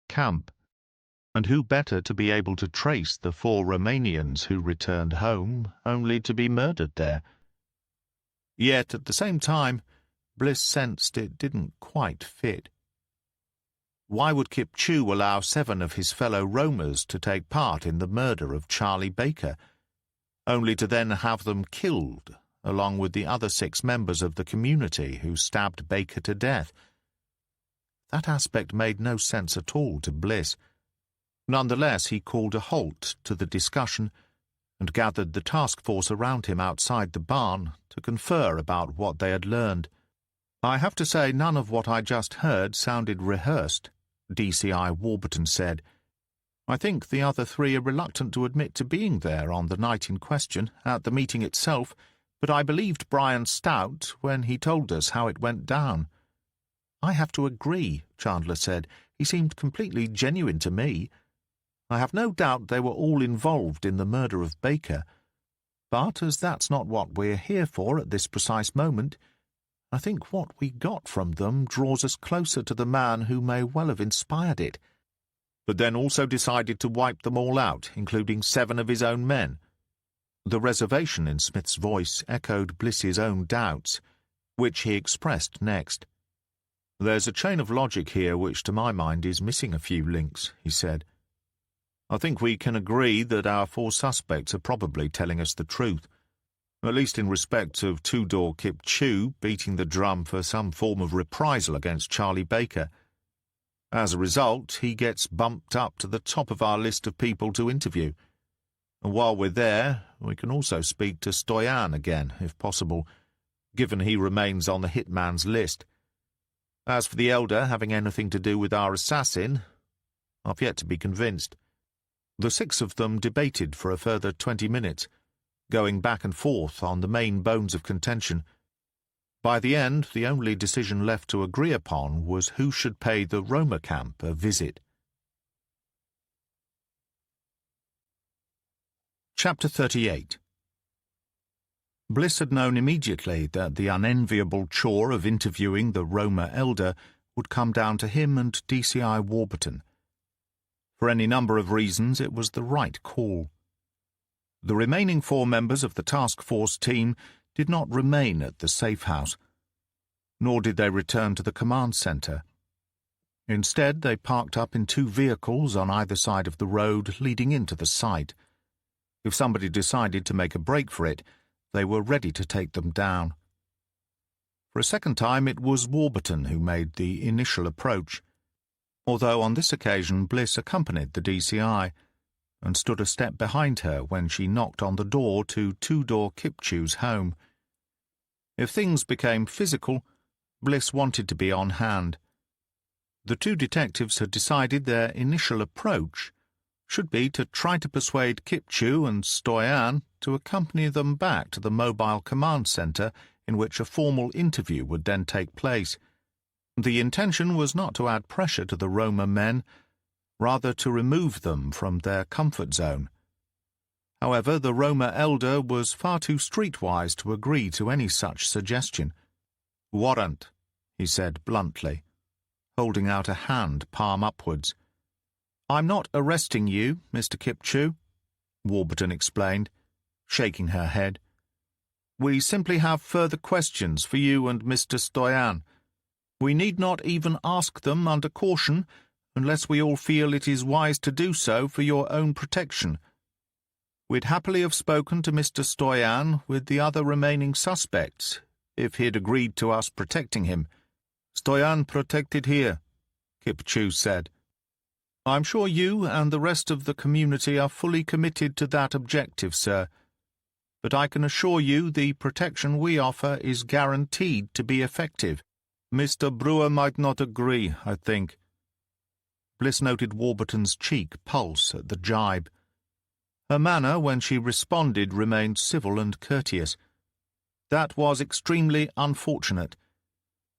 Camp, and who better to be able to trace the 4 Romanians who returned home only to be murdered there? Yet, at the same time, Bliss sensed it didn't quite fit. Why would Kipchoo allow 7 of his fellow Romas to take part in the murder of Charlie Baker, only to then have them killed, along with the other 6 members of the community who stabbed Baker to death? That aspect made no sense at all to Bliss. Nonetheless, he called a halt to the discussion and gathered the task force around him outside the barn to confer about what they had learned. I have to say none of what I just heard sounded rehearsed, DCI Warburton said. I think the other 3 are reluctant to admit to being there on the night in question, at the meeting itself, but I believed Brian Stout when he told us how it went down. I have to agree, Chandler said. He seemed completely genuine to me. I have no doubt they were all involved in the murder of Baker, but as that's not what we're here for at this precise moment, I think what we got from them draws us closer to the man who may well have inspired it, but then also decided to wipe them all out, including 7 of his own men. The reservation in Smith's voice echoed Bliss's own doubts, which he expressed next. There's a chain of logic here which to my mind is missing a few links, he said. I think we can agree that our 4 suspects are probably telling us the truth, at least in respect of Tudor Kipchoo beating the drum for some form of reprisal against Charlie Baker. As a result, he gets bumped up to the top of our list of people to interview. And while we're there, we can also speak to Stoyan again, if possible, given he remains on the hitman's list. As for the elder having anything to do with our assassin, I've yet to be convinced. The 6 of them debated for a further 20 minutes, going back and forth on the main bones of contention. By the end, the only decision left to agree upon was who should pay the Roma camp a visit. Chapter 38. Bliss had known immediately that the unenviable chore of interviewing the Roma elder would come down to him and DCI Warburton. For any number of reasons, it was the right call. The remaining 4 members of the task force team did not remain at the safe house, nor did they return to the command center. Instead, they parked up in 2 vehicles on either side of the road leading into the site. If somebody decided to make a break for it, they were ready to take them down. For a second time, it was Warburton who made the initial approach, although on this occasion Bliss accompanied the DCI and stood a step behind her when she knocked on the door to Tudor Kipchew's home. If things became physical, Bliss wanted to be on hand. The 2 detectives had decided their initial approach should be to try to persuade Kipchew and Stoyan to accompany them back to the mobile command center in which a formal interview would then take place. The intention was not to add pressure to the Roma men, rather to remove them from their comfort zone. However, the Roma elder was far too streetwise to agree to any such suggestion. "Warrant," he said bluntly, holding out a hand palm upwards. "I'm not arresting you, Mr. Kipchew," Warburton explained, shaking her head. "We simply have further questions for you and Mr. Stoyan. We need not even ask them under caution, unless we all feel it is wise to do so for your own protection. We'd happily have spoken to Mr. Stoyan with the other remaining suspects, if he'd agreed to us protecting him." "Stoyan protected here," Kipchew said. "I'm sure you and the rest of the community are fully committed to that objective, sir. But I can assure you the protection we offer is guaranteed to be effective. Mr. Brewer might not agree, I think." Bliss noted Warburton's cheek pulse at the jibe. Her manner, when she responded, remained civil and courteous. "That was extremely unfortunate.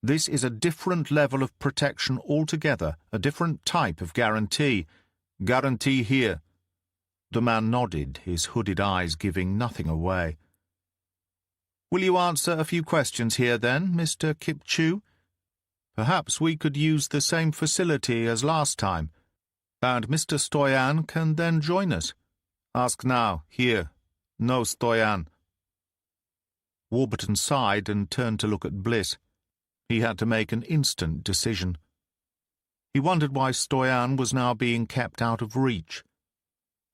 This is a different level of protection altogether, a different type of guarantee. Guarantee here." The man nodded, his hooded eyes giving nothing away. "Will you answer a few questions here, then, Mr. Kipchew? Perhaps we could use the same facility as last time, and Mr. Stoyan can then join us. Ask now, here. No Stoyan." Warburton sighed and turned to look at Bliss. He had to make an instant decision. He wondered why Stoyan was now being kept out of reach,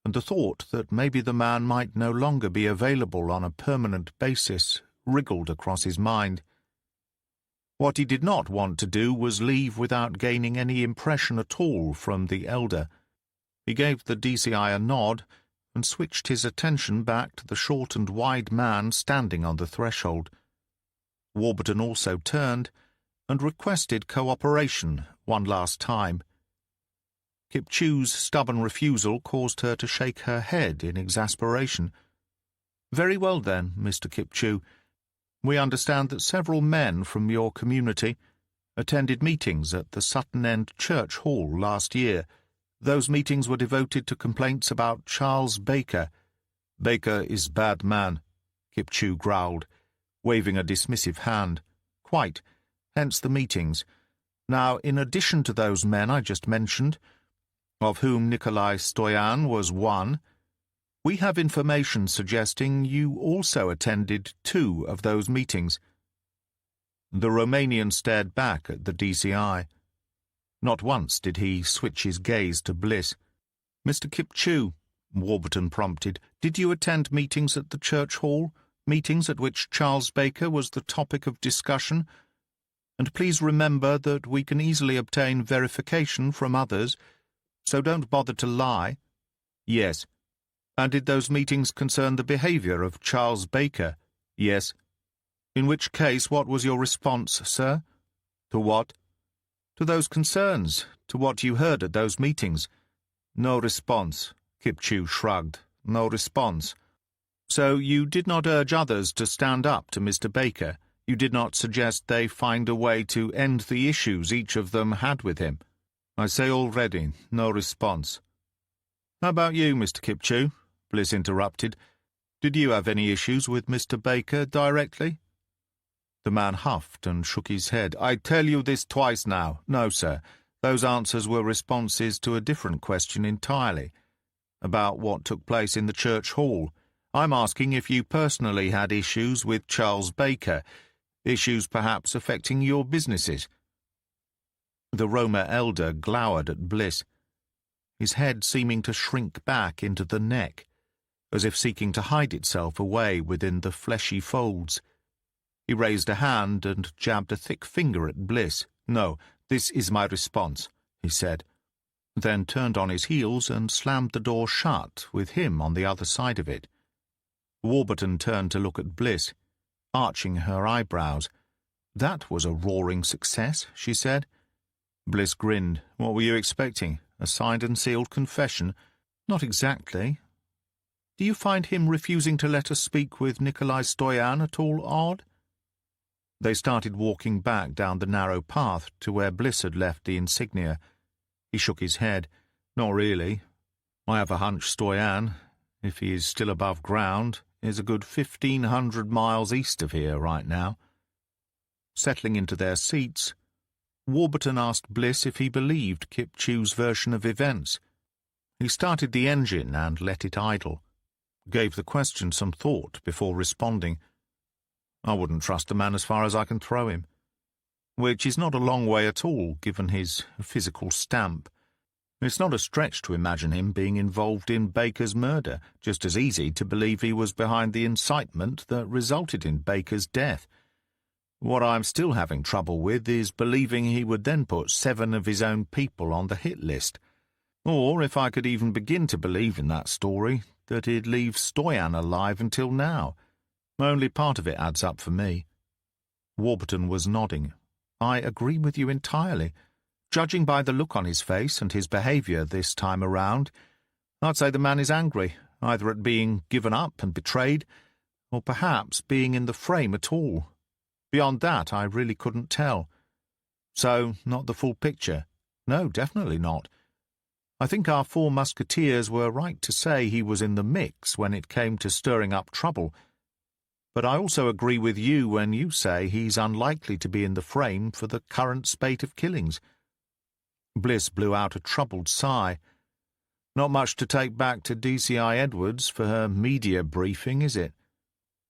and the thought that maybe the man might no longer be available on a permanent basis wriggled across his mind. What he did not want to do was leave without gaining any impression at all from the elder. He gave the DCI a nod and switched his attention back to the short and wide man standing on the threshold. Warburton also turned and requested cooperation one last time. Kipchew's stubborn refusal caused her to shake her head in exasperation. "Very well then, Mr. Kipchew. We understand that several men from your community attended meetings at the Sutton End Church Hall last year. Those meetings were devoted to complaints about Charles Baker." "Baker is bad man," Kipchew growled, waving a dismissive hand. "Quite. Hence the meetings. Now, in addition to those men I just mentioned, of whom Nikolai Stoyan was one, we have information suggesting you also attended 2 of those meetings." The Romanian stared back at the DCI. Not once did he switch his gaze to Bliss. "Mr. Kipchew," Warburton prompted, "did you attend meetings at the church hall, meetings at which Charles Baker was the topic of discussion? And please remember that we can easily obtain verification from others, so don't bother to lie." "Yes." "And did those meetings concern the behavior of Charles Baker?" "Yes." "In which case, what was your response, sir?" "To what?" "To those concerns, to what you heard at those meetings." "No response," Kipchew shrugged. "No response." So you did not urge others to stand up to Mr. Baker? You did not suggest they find a way to end the issues each of them had with him? I say already, no response. How about you, Mr. Kipchoo? Bliss interrupted. Did you have any issues with Mr. Baker directly? The man huffed and shook his head. I tell you this twice now. No, sir. Those answers were responses to a different question entirely, about what took place in the church hall. I'm asking if you personally had issues with Charles Baker, issues perhaps affecting your businesses. The Roma elder glowered at Bliss, his head seeming to shrink back into the neck, as if seeking to hide itself away within the fleshy folds. He raised a hand and jabbed a thick finger at Bliss. No, this is my response, he said, then turned on his heels and slammed the door shut, with him on the other side of it. Warburton turned to look at Bliss, arching her eyebrows. That was a roaring success, she said. Bliss grinned. What were you expecting? A signed and sealed confession? Not exactly. Do you find him refusing to let us speak with Nikolai Stoyan at all odd? They started walking back down the narrow path to where Bliss had left the insignia. He shook his head. Not really. I have a hunch Stoyan, if he is still above ground, is a good 1,500 miles east of here right now. Settling into their seats, Warburton asked Bliss if he believed Kipchoo's version of events. He started the engine and let it idle, gave the question some thought before responding. I wouldn't trust the man as far as I can throw him. Which is not a long way at all, given his physical stamp. It's not a stretch to imagine him being involved in Baker's murder, just as easy to believe he was behind the incitement that resulted in Baker's death. What I'm still having trouble with is believing he would then put 7 of his own people on the hit list. Or, if I could even begin to believe in that story, that he'd leave Stoyan alive until now. Only part of it adds up for me. Warburton was nodding. I agree with you entirely. Judging by the look on his face and his behaviour this time around, I'd say the man is angry, either at being given up and betrayed, or perhaps being in the frame at all. Beyond that, I really couldn't tell. So, not the full picture? No, definitely not. I think our 4 musketeers were right to say he was in the mix when it came to stirring up trouble. But I also agree with you when you say he's unlikely to be in the frame for the current spate of killings. Bliss blew out a troubled sigh. Not much to take back to DCI Edwards for her media briefing, is it?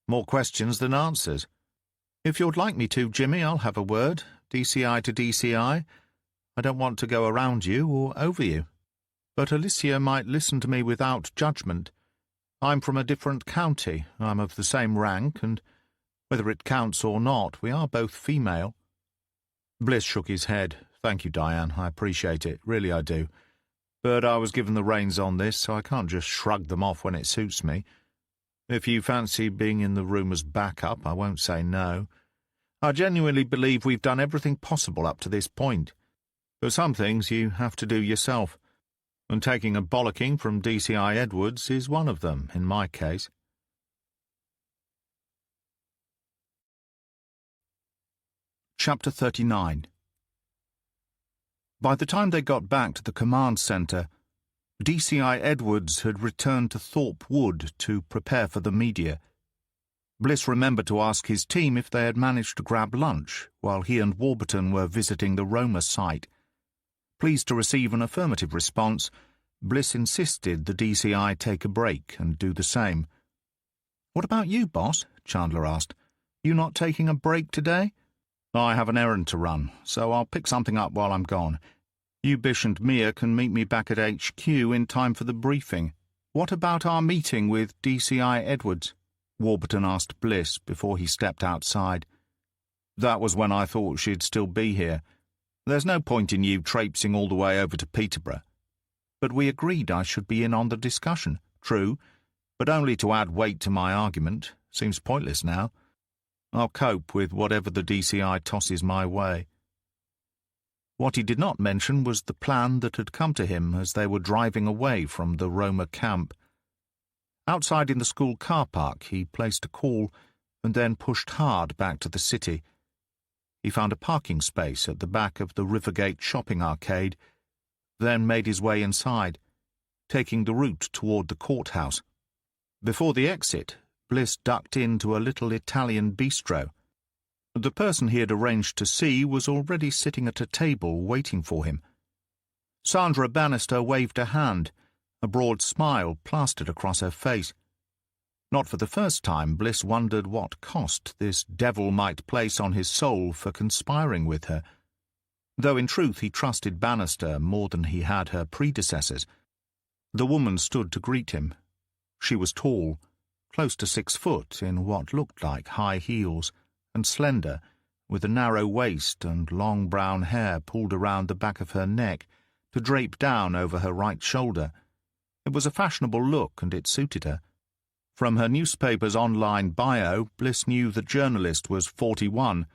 More questions than answers. If you'd like me to, Jimmy, I'll have a word, DCI to DCI. I don't want to go around you or over you. But Alicia might listen to me without judgment. I'm from a different county, I'm of the same rank, and whether it counts or not, we are both female. Bliss shook his head. Thank you, Diane, I appreciate it, really I do. But I was given the reins on this, so I can't just shrug them off when it suits me. If you fancy being in the room as backup, I won't say no. I genuinely believe we've done everything possible up to this point. But some things you have to do yourself. And taking a bollocking from DCI Edwards is one of them, in my case. Chapter 39. By the time they got back to the command centre, DCI Edwards had returned to Thorpe Wood to prepare for the media. Bliss remembered to ask his team if they had managed to grab lunch while he and Warburton were visiting the Roma site. Pleased to receive an affirmative response, Bliss insisted the DCI take a break and do the same. "What about you, boss?" Chandler asked. "You not taking a break today?" "I have an errand to run, so I'll pick something up while I'm gone. You, Bish, and Mia can meet me back at HQ in time for the briefing. What about our meeting with DCI Edwards?" Warburton asked Bliss before he stepped outside. "That was when I thought she'd still be here. There's no point in you traipsing all the way over to Peterborough. But we agreed I should be in on the discussion. True, but only to add weight to my argument. Seems pointless now. I'll cope with whatever the DCI tosses my way." What he did not mention was the plan that had come to him as they were driving away from the Roma camp. Outside in the school car park, he placed a call and then pushed hard back to the city. He found a parking space at the back of the Rivergate shopping arcade, then made his way inside, taking the route toward the courthouse. Before the exit, Bliss ducked into a little Italian bistro. The person he had arranged to see was already sitting at a table waiting for him. Sandra Bannister waved a hand, a broad smile plastered across her face. Not for the first time, Bliss wondered what cost this devil might place on his soul for conspiring with her, though in truth he trusted Bannister more than he had her predecessors. The woman stood to greet him. She was tall, close to 6 foot, in what looked like high heels, and slender, with a narrow waist and long brown hair pulled around the back of her neck to drape down over her right shoulder. It was a fashionable look, and it suited her. From her newspaper's online bio, Bliss knew the journalist was 41,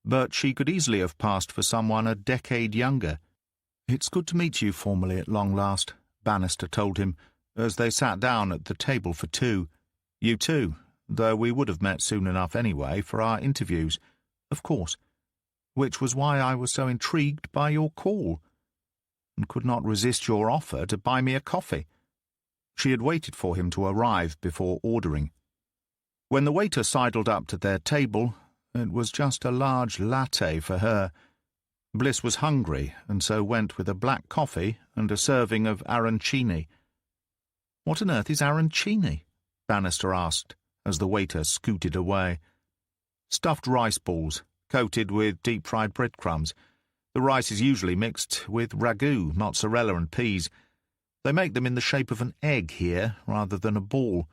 but she could easily have passed for someone a decade younger. "It's good to meet you formally at long last," Bannister told him, as they sat down at the table for two. "You too, though we would have met soon enough anyway for our interviews, of course, which was why I was so intrigued by your call, and could not resist your offer to buy me a coffee." She had waited for him to arrive before ordering. When the waiter sidled up to their table, it was just a large latte for her. Bliss was hungry, and so went with a black coffee and a serving of arancini. "What on earth is arancini?" Bannister asked, as the waiter scooted away. "Stuffed rice balls, coated with deep-fried breadcrumbs. The rice is usually mixed with ragu, mozzarella and peas. They make them in the shape of an egg here, rather than a ball,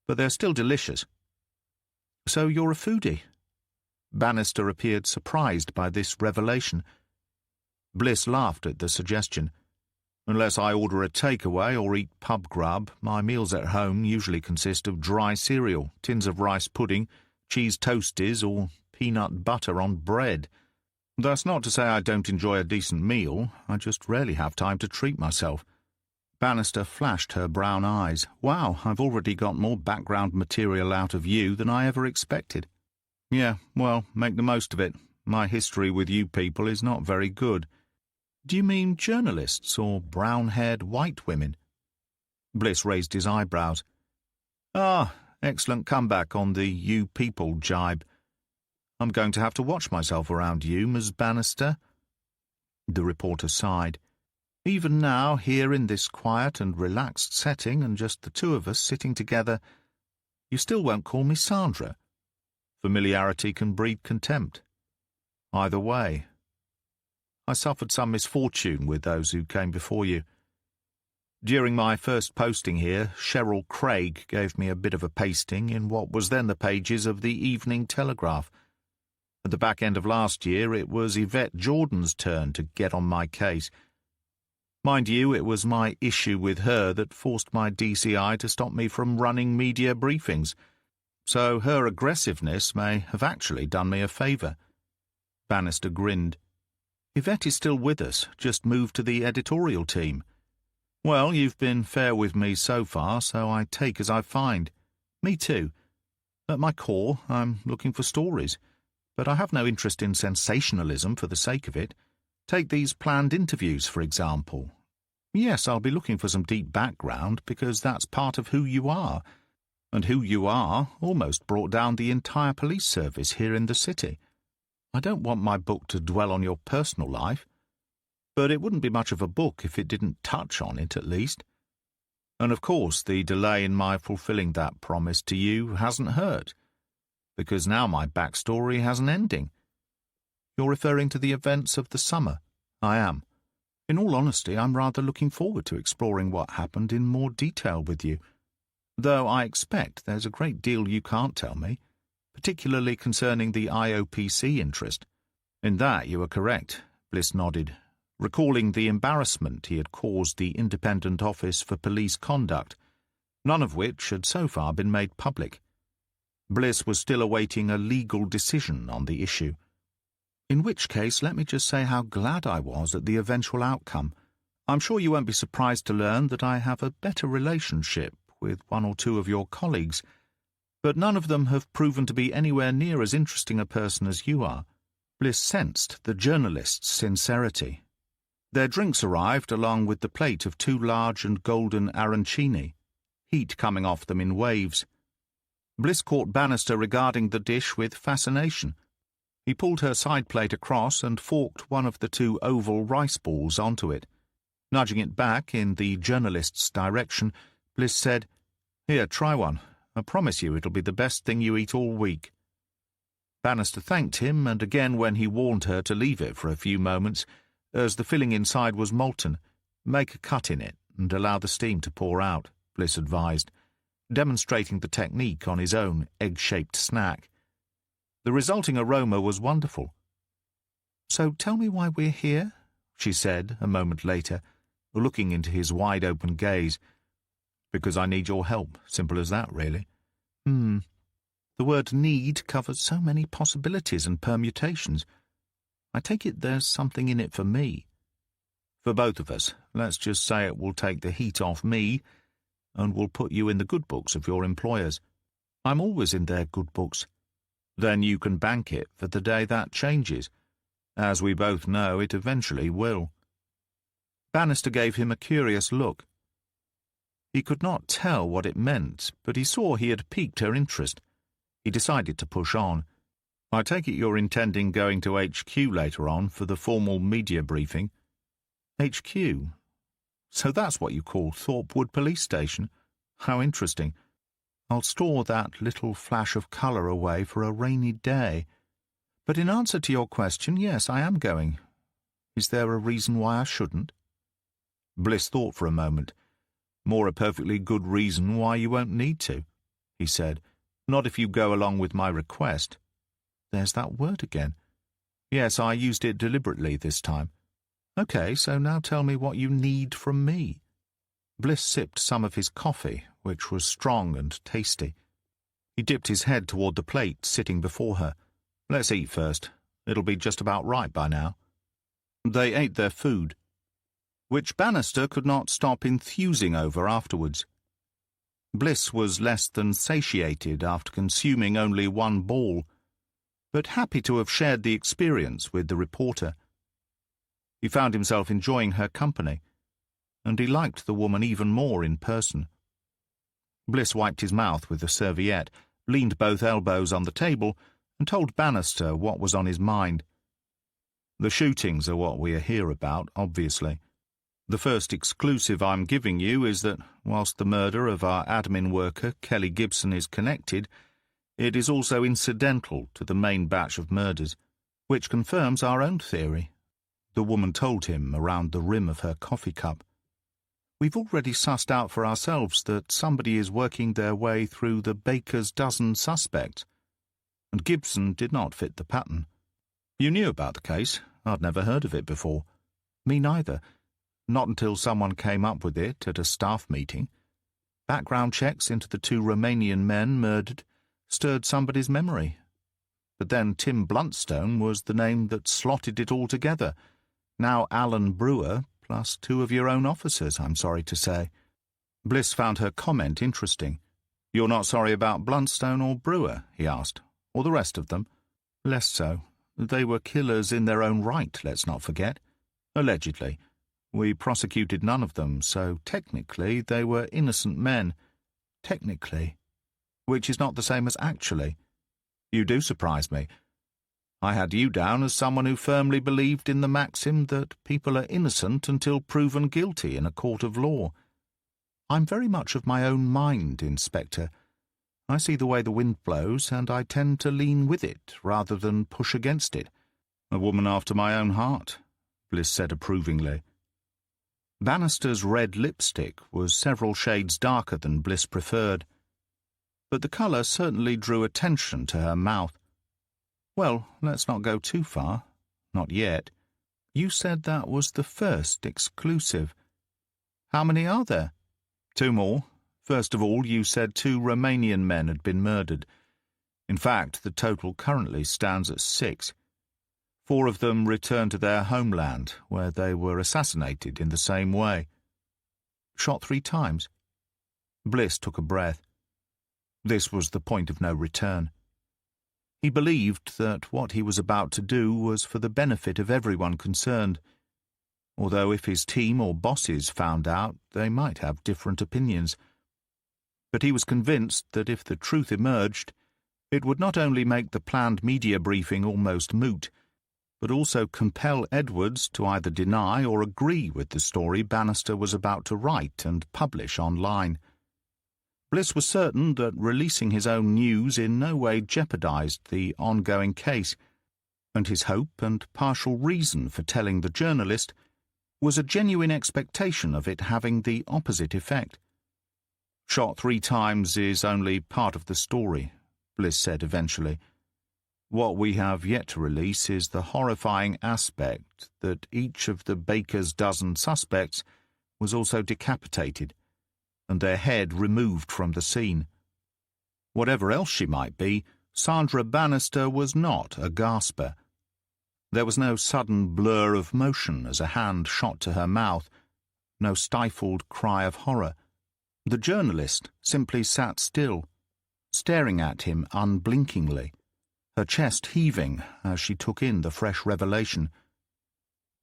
but they're still delicious." "So you're a foodie?" Bannister appeared surprised by this revelation. Bliss laughed at the suggestion. "Unless I order a takeaway or eat pub grub, my meals at home usually consist of dry cereal, tins of rice pudding, cheese toasties, or peanut butter on bread. That's not to say I don't enjoy a decent meal, I just rarely have time to treat myself." Bannister flashed her brown eyes. "Wow, I've already got more background material out of you than I ever expected." "Yeah, well, make the most of it. My history with you people is not very good." "Do you mean journalists or brown-haired white women?" Bliss raised his eyebrows. "Ah, excellent comeback on the you people jibe. I'm going to have to watch myself around you, Miss Bannister." The reporter sighed. "Even now, here in this quiet and relaxed setting and just the two of us sitting together, you still won't call me Sandra. Familiarity can breed contempt. Either way. I suffered some misfortune with those who came before you. During my first posting here, Cheryl Craig gave me a bit of a pasting in what was then the pages of the Evening Telegraph. At the back end of last year, it was Yvette Jordan's turn to get on my case. Mind you, it was my issue with her that forced my DCI to stop me from running media briefings, so her aggressiveness may have actually done me a favour." Bannister grinned. "Yvette is still with us, just moved to the editorial team." "Well, you've been fair with me so far, so I take as I find. Me too. At my core, I'm looking for stories, but I have no interest in sensationalism for the sake of it. Take these planned interviews, for example. Yes, I'll be looking for some deep background, because that's part of who you are, and who you are almost brought down the entire police service here in the city. I don't want my book to dwell on your personal life, but it wouldn't be much of a book if it didn't touch on it, at least. And of course the delay in my fulfilling that promise to you hasn't hurt, because now my backstory has an ending." "You're referring to the events of the summer?" "I am. In all honesty, I'm rather looking forward to exploring what happened in more detail with you, though I expect there's a great deal you can't tell me, particularly concerning the IOPC interest." "In that you are correct," Bliss nodded, recalling the embarrassment he had caused the Independent Office for Police Conduct, none of which had so far been made public. Bliss was still awaiting a legal decision on the issue. "In which case, let me just say how glad I was at the eventual outcome. I'm sure you won't be surprised to learn that I have a better relationship with one or two of your colleagues, but none of them have proven to be anywhere near as interesting a person as you are." Bliss sensed the journalist's sincerity. Their drinks arrived along with the plate of 2 large and golden arancini, heat coming off them in waves. Bliss caught Bannister regarding the dish with fascination. He pulled her side plate across and forked one of the 2 oval rice balls onto it. Nudging it back in the journalist's direction, Bliss said, "Here, try one. I promise you it'll be the best thing you eat all week." Bannister thanked him, and again when he warned her to leave it for a few moments, as the filling inside was molten. "Make a cut in it and allow the steam to pour out," Bliss advised, demonstrating the technique on his own egg-shaped snack. The resulting aroma was wonderful. "So tell me why we're here," she said a moment later, looking into his wide-open gaze. "Because I need your help, simple as that, really." The word need covers so many possibilities and permutations. I take it there's something in it for me." "For both of us. Let's just say it will take the heat off me, and will put you in the good books of your employers." "I'm always in their good books." "Then you can bank it for the day that changes. As we both know, it eventually will." Bannister gave him a curious look. He could not tell what it meant, but he saw he had piqued her interest. He decided to push on. "I take it you're intending going to HQ later on for the formal media briefing?" "HQ? So that's what you call Thorpewood Police Station? How interesting. I'll store that little flash of colour away for a rainy day. But in answer to your question, yes, I am going. Is there a reason why I shouldn't?" Bliss thought for a moment. "More a perfectly good reason why you won't need to," he said. "Not if you go along with my request." There's that word again. "Yes, I used it deliberately this time." "Okay, so now tell me what you need from me." Bliss sipped some of his coffee, which was strong and tasty. He dipped his head toward the plate sitting before her. "Let's eat first. It'll be just about right by now." They ate their food, which Bannister could not stop enthusing over afterwards. Bliss was less than satiated after consuming only 1 ball, but happy to have shared the experience with the reporter. He found himself enjoying her company, and he liked the woman even more in person. Bliss wiped his mouth with a serviette, leaned both elbows on the table, and told Bannister what was on his mind. "The shootings are what we are here about, obviously. The first exclusive I'm giving you is that, whilst the murder of our admin worker, Kelly Gibson, is connected, it is also incidental to the main batch of murders, which confirms our own theory," the woman told him around the rim of her coffee cup. "We've already sussed out for ourselves that somebody is working their way through the baker's dozen suspects, and Gibson did not fit the pattern." "You knew about the case? I'd never heard of it before." "Me neither. Not until someone came up with it at a staff meeting. Background checks into the 2 Romanian men murdered stirred somebody's memory. But then Tim Bluntstone was the name that slotted it all together. Now Alan Brewer, plus 2 of your own officers, I'm sorry to say." Bliss found her comment interesting. "You're not sorry about Bluntstone or Brewer?" he asked. "Or the rest of them?" "Less so. They were killers in their own right, let's not forget. Allegedly. We prosecuted none of them, so technically they were innocent men. Technically. Which is not the same as actually. You do surprise me. I had you down as someone who firmly believed in the maxim that people are innocent until proven guilty in a court of law. I'm very much of my own mind, Inspector. I see the way the wind blows, and I tend to lean with it rather than push against it." "A woman after my own heart," Bliss said approvingly. Bannister's red lipstick was several shades darker than Bliss preferred, but the colour certainly drew attention to her mouth. "Well, let's not go too far. Not yet. You said that was the first exclusive. How many are there?" "2 more. First of all, you said 2 Romanian men had been murdered. In fact, the total currently stands at 6. 4 of them returned to their homeland, where they were assassinated in the same way." "Shot 3 times?" Bliss took a breath. This was the point of no return. He believed that what he was about to do was for the benefit of everyone concerned, although if his team or bosses found out, they might have different opinions. But he was convinced that if the truth emerged, it would not only make the planned media briefing almost moot, but also compel Edwards to either deny or agree with the story Bannister was about to write and publish online. Bliss was certain that releasing his own news in no way jeopardized the ongoing case, and his hope and partial reason for telling the journalist was a genuine expectation of it having the opposite effect. "Shot 3 times is only part of the story," Bliss said eventually. "What we have yet to release is the horrifying aspect that each of the baker's dozen suspects was also decapitated, and their head removed from the scene. Whatever else she might be, Sandra Bannister was not a gasper. There was no sudden blur of motion as a hand shot to her mouth, no stifled cry of horror. The journalist simply sat still, staring at him unblinkingly, her chest heaving as she took in the fresh revelation.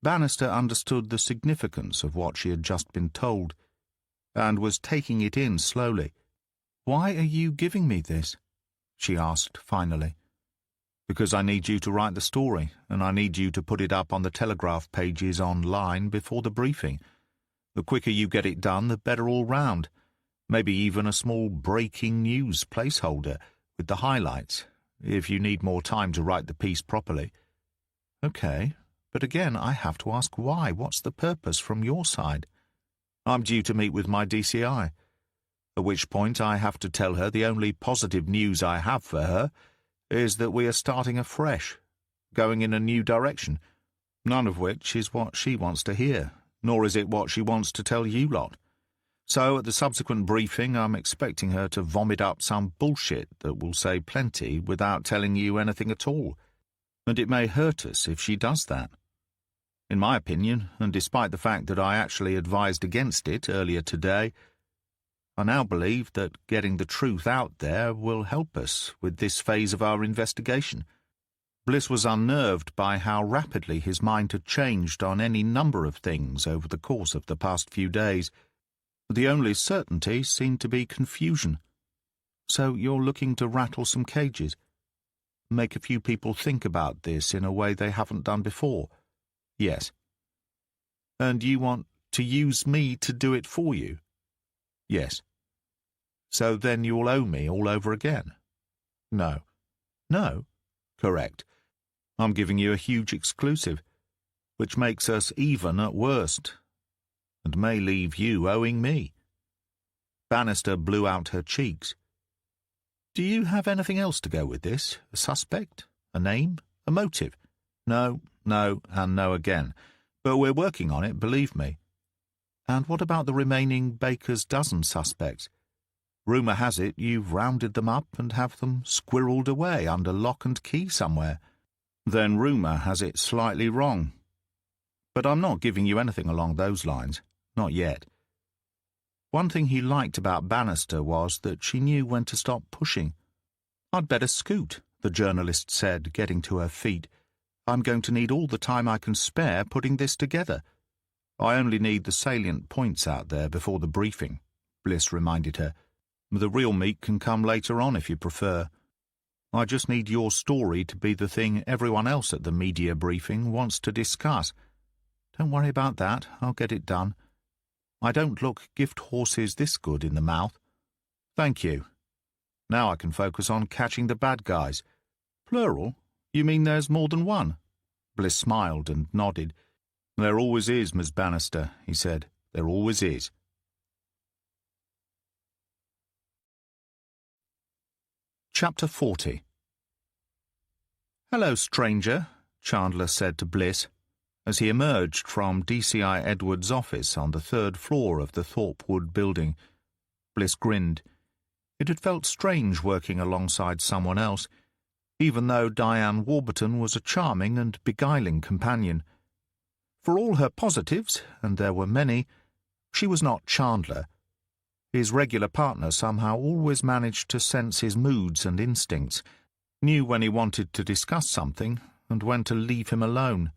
Bannister understood the significance of what she had just been told, and was taking it in slowly. "Why are you giving me this?" she asked finally. "Because I need you to write the story, and I need you to put it up on the Telegraph pages online before the briefing. The quicker you get it done, the better all round. Maybe even a small breaking news placeholder with the highlights, if you need more time to write the piece properly." "Okay, but again I have to ask why. What's the purpose from your side?" "I'm due to meet with my DCI, at which point I have to tell her the only positive news I have for her is that we are starting afresh, going in a new direction, none of which is what she wants to hear, nor is it what she wants to tell you lot. So at the subsequent briefing I'm expecting her to vomit up some bullshit that will say plenty without telling you anything at all, and it may hurt us if she does that. In my opinion, and despite the fact that I actually advised against it earlier today, I now believe that getting the truth out there will help us with this phase of our investigation." Bliss was unnerved by how rapidly his mind had changed on any number of things over the course of the past few days. The only certainty seemed to be confusion. "So you're looking to rattle some cages? Make a few people think about this in a way they haven't done before?" "Yes." "And you want to use me to do it for you?" "Yes." "So then you'll owe me all over again?" "No." "No?" "Correct. I'm giving you a huge exclusive, which makes us even at worst, and may leave you owing me." Bannister blew out her cheeks. "Do you have anything else to go with this? A suspect? A name? A motive?" "No, no, and no again. But we're working on it, believe me." "And what about the remaining baker's dozen suspects? Rumour has it you've rounded them up and have them squirreled away under lock and key somewhere." "Then rumour has it slightly wrong. But I'm not giving you anything along those lines. Not yet." One thing he liked about Bannister was that she knew when to stop pushing. "I'd better scoot," the journalist said, getting to her feet. "I'm going to need all the time I can spare putting this together." "I only need the salient points out there before the briefing," Bliss reminded her. "The real meat can come later on if you prefer. I just need your story to be the thing everyone else at the media briefing wants to discuss. Don't worry about that, I'll get it done. I don't look gift horses this good in the mouth." "Thank you. Now I can focus on catching the bad guys." "Plural? You mean there's more than one?" Bliss smiled and nodded. "There always is, Miss Bannister," he said. "There always is." Chapter 40. "Hello, stranger," Chandler said to Bliss, as he emerged from DCI Edwards' office on the 3rd floor of the Thorpewood building. Bliss grinned. It had felt strange working alongside someone else, even though Diane Warburton was a charming and beguiling companion. For all her positives, and there were many, she was not Chandler. His regular partner somehow always managed to sense his moods and instincts, knew when he wanted to discuss something and when to leave him alone.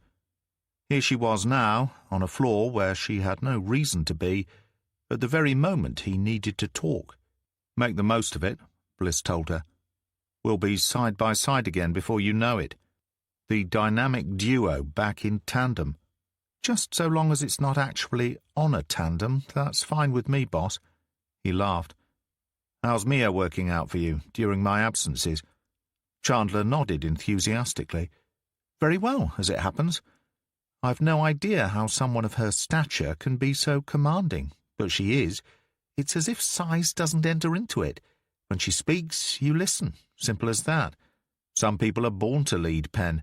Here she was now, on a floor where she had no reason to be, at the very moment he needed to talk. "Make the most of it," Bliss told her. "We'll be side by side again before you know it. The dynamic duo back in tandem. Just so long as it's not actually on a tandem, that's fine with me, boss." He laughed. "How's Mia working out for you during my absences?" Chandler nodded enthusiastically. "Very well, as it happens. I've no idea how someone of her stature can be so commanding, but she is. It's as if size doesn't enter into it. When she speaks, you listen. Simple as that. Some people are born to lead, Pen.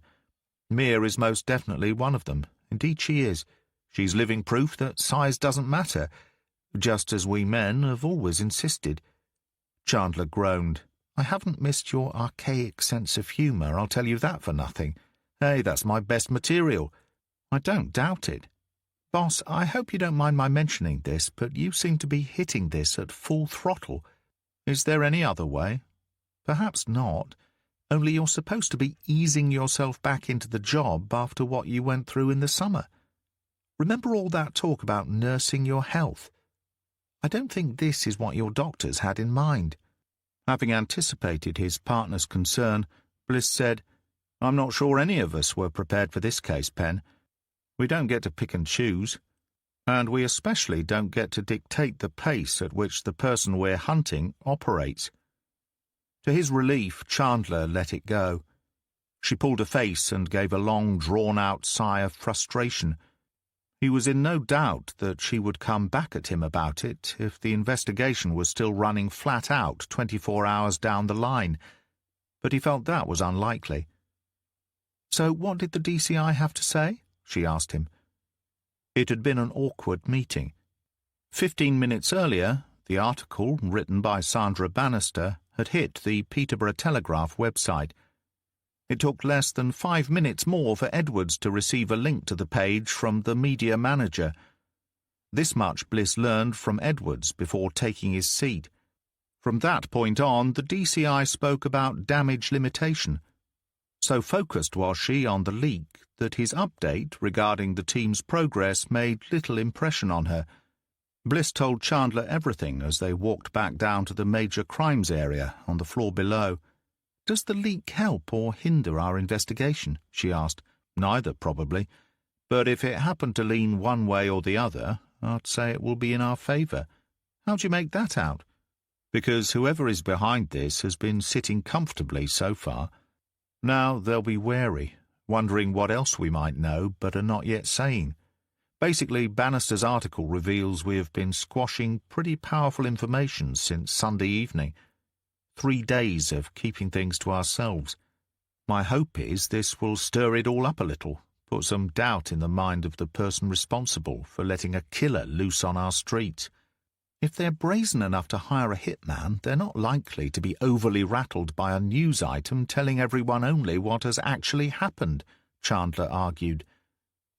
Mia is most definitely one of them. Indeed she is. She's living proof that size doesn't matter, just as we men have always insisted." Chandler groaned. "I haven't missed your archaic sense of humour, I'll tell you that for nothing. Hey, that's my best material." "I don't doubt it. Boss, I hope you don't mind my mentioning this, but you seem to be hitting this at full throttle. Is there any other way?" "Perhaps not. Only you're supposed to be easing yourself back into the job after what you went through in the summer. Remember all that talk about nursing your health? I don't think this is what your doctors had in mind." Having anticipated his partner's concern, Bliss said, "I'm not sure any of us were prepared for this case, Pen. We don't get to pick and choose, and we especially don't get to dictate the pace at which the person we're hunting operates." To his relief, Chandler let it go. She pulled a face and gave a long, drawn-out sigh of frustration. He was in no doubt that she would come back at him about it if the investigation was still running flat out 24 hours down the line, but he felt that was unlikely. "So what did the DCI have to say?" she asked him. It had been an awkward meeting. 15 minutes earlier, the article, written by Sandra Bannister, had hit the Peterborough Telegraph website. It took less than 5 minutes more for Edwards to receive a link to the page from the media manager. This much Bliss learned from Edwards before taking his seat. From that point on, the DCI spoke about damage limitation. So focused was she on the leak that his update regarding the team's progress made little impression on her. Bliss told Chandler everything as they walked back down to the major crimes area on the floor below. "Does the leak help or hinder our investigation?" she asked. "Neither, probably. But if it happened to lean one way or the other, I'd say it will be in our favour. How'd you make that out?" "Because whoever is behind this has been sitting comfortably so far. Now they'll be wary, wondering what else we might know but are not yet saying. Basically, Bannister's article reveals we have been squashing pretty powerful information since Sunday evening. 3 days of keeping things to ourselves. My hope is this will stir it all up a little, put some doubt in the mind of the person responsible for letting a killer loose on our streets. If they're brazen enough to hire a hitman, they're not likely to be overly rattled by a news item telling everyone only what has actually happened," Chandler argued.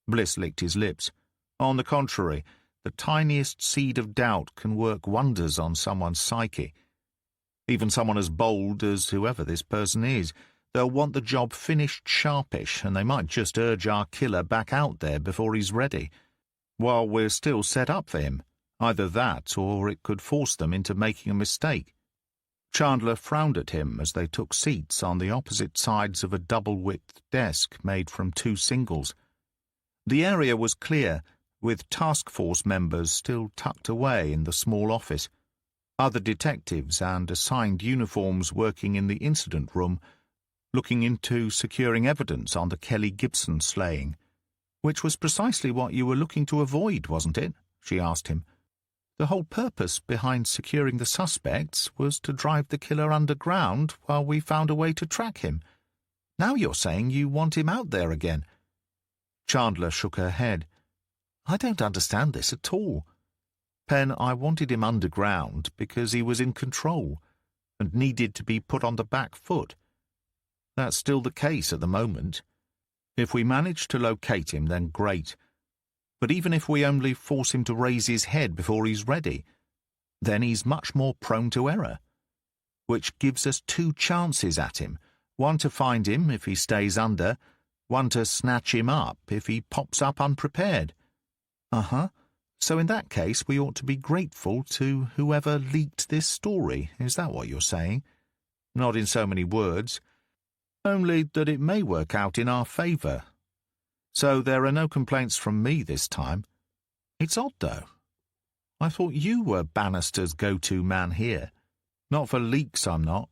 Bliss licked his lips. "On the contrary, the tiniest seed of doubt can work wonders on someone's psyche. Even someone as bold as whoever this person is, they'll want the job finished sharpish, and they might just urge our killer back out there before he's ready, while we're still set up for him. Either that, or it could force them into making a mistake." Chandler frowned at him as they took seats on the opposite sides of a double-width desk made from 2 singles. The area was clear, with task force members still tucked away in the small office. Other detectives and assigned uniforms working in the incident room, looking into securing evidence on the Kelly Gibson slaying. "Which was precisely what you were looking to avoid, wasn't it?" she asked him. "The whole purpose behind securing the suspects was to drive the killer underground while we found a way to track him. Now you're saying you want him out there again." Chandler shook her head. "I don't understand this at all. Pen, I wanted him underground because he was in control and needed to be put on the back foot. That's still the case at the moment. If we manage to locate him, then great. But even if we only force him to raise his head before he's ready, then he's much more prone to error, which gives us two chances at him, one to find him if he stays under, one to snatch him up if he pops up unprepared. Uh-huh. So in that case we ought to be grateful to whoever leaked this story, is that what you're saying? Not in so many words. Only that it may work out in our favour. So there are no complaints from me this time. It's odd, though. I thought you were Bannister's go-to man here. Not for leaks, I'm not.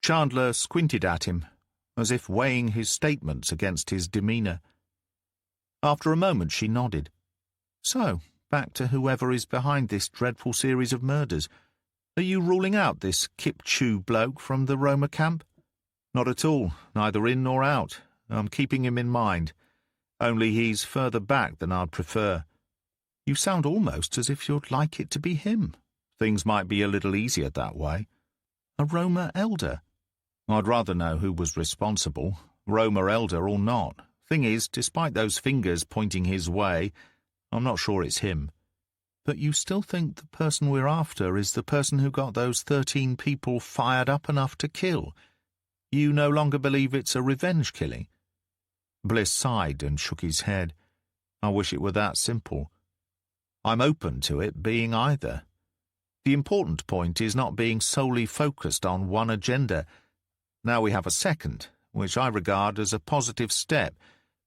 Chandler squinted at him, as if weighing his statements against his demeanour. After a moment she nodded. So, back to whoever is behind this dreadful series of murders. Are you ruling out this Kip Chew bloke from the Roma camp? Not at all, neither in nor out. I'm keeping him in mind. Only he's further back than I'd prefer. You sound almost as if you'd like it to be him. Things might be a little easier that way. A Roma elder? I'd rather know who was responsible, Roma elder or not. Thing is, despite those fingers pointing his way, I'm not sure it's him. But you still think the person we're after is the person who got those 13 people fired up enough to kill? You no longer believe it's a revenge killing? Bliss sighed and shook his head. I wish it were that simple. I'm open to it being either. The important point is not being solely focused on one agenda. Now we have a second, which I regard as a positive step,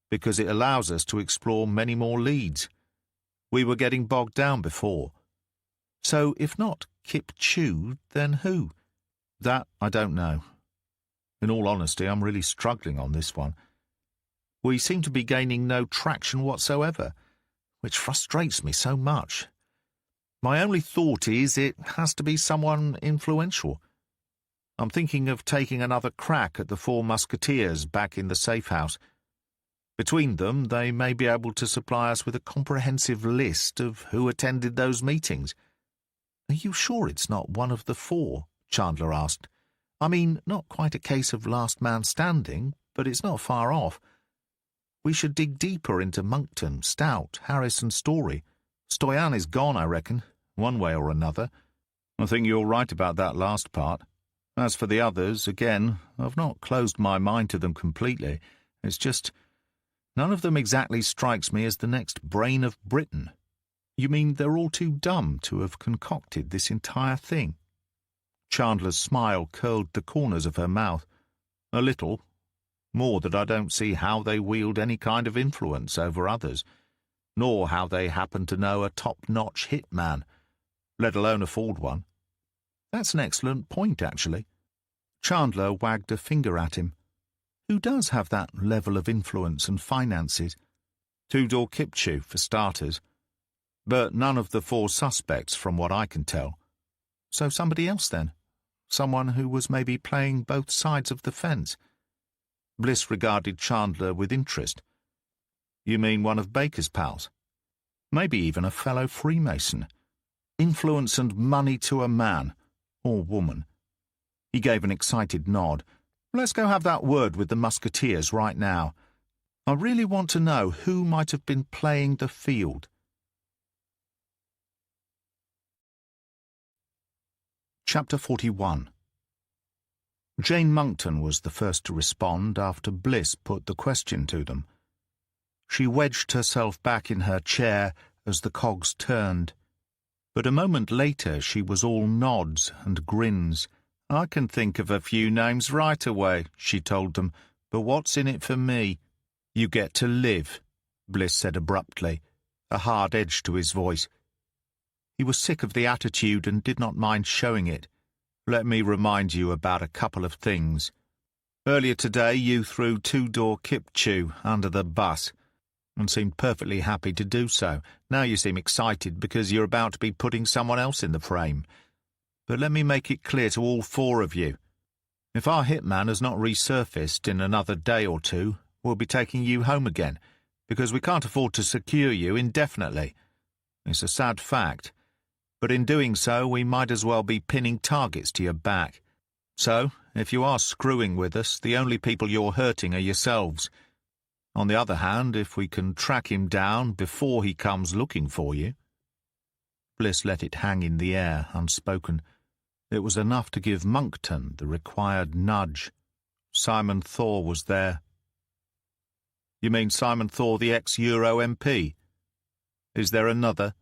because it allows us to explore many more leads. We were getting bogged down before. So if not Kip Chew, then who? That I don't know. In all honesty, I'm really struggling on this one. We seem to be gaining no traction whatsoever, which frustrates me so much. My only thought is it has to be someone influential. I'm thinking of taking another crack at the 4 musketeers back in the safe house. Between them, they may be able to supply us with a comprehensive list of who attended those meetings. Are you sure it's not one of the 4? Chandler asked. I mean, not quite a case of last man standing, but it's not far off. We should dig deeper into Monkton, Stout, Harris and Story. Stoyan is gone, I reckon, one way or another. I think you're right about that last part. As for the others, again, I've not closed my mind to them completely. It's just, none of them exactly strikes me as the next brain of Britain. You mean they're all too dumb to have concocted this entire thing? Chandler's smile curled the corners of her mouth. A little. More that I don't see how they wield any kind of influence over others, nor how they happen to know a top-notch hitman, let alone afford one. That's an excellent point, actually. Chandler wagged a finger at him. Who does have that level of influence and finances? Two-door Kip Chew, for starters. But none of the 4 suspects, from what I can tell. So somebody else, then? Someone who was maybe playing both sides of the fence? Bliss regarded Chandler with interest. You mean one of Baker's pals? Maybe even a fellow Freemason. Influence and money to a man, or woman. He gave an excited nod. Let's go have that word with the musketeers right now. I really want to know who might have been playing the field. Chapter 41. Jane Monkton was the first to respond after Bliss put the question to them. She wedged herself back in her chair as the cogs turned. But a moment later she was all nods and grins. I can think of a few names right away, she told them, but what's in it for me? You get to live, Bliss said abruptly, a hard edge to his voice. He was sick of the attitude and did not mind showing it. Let me remind you about a couple of things. Earlier today you threw two-door Kip Chew under the bus, and seemed perfectly happy to do so. Now you seem excited because you're about to be putting someone else in the frame. But let me make it clear to all 4 of you. If our hitman has not resurfaced in another day or 2, we'll be taking you home again, because we can't afford to secure you indefinitely. It's a sad fact, but in doing so we might as well be pinning targets to your back. So, if you are screwing with us, the only people you're hurting are yourselves. On the other hand, if we can track him down before he comes looking for you... Bliss let it hang in the air, unspoken. It was enough to give Monckton the required nudge. Simon Thor was there. You mean Simon Thor, the ex-Euro MP? Is there another?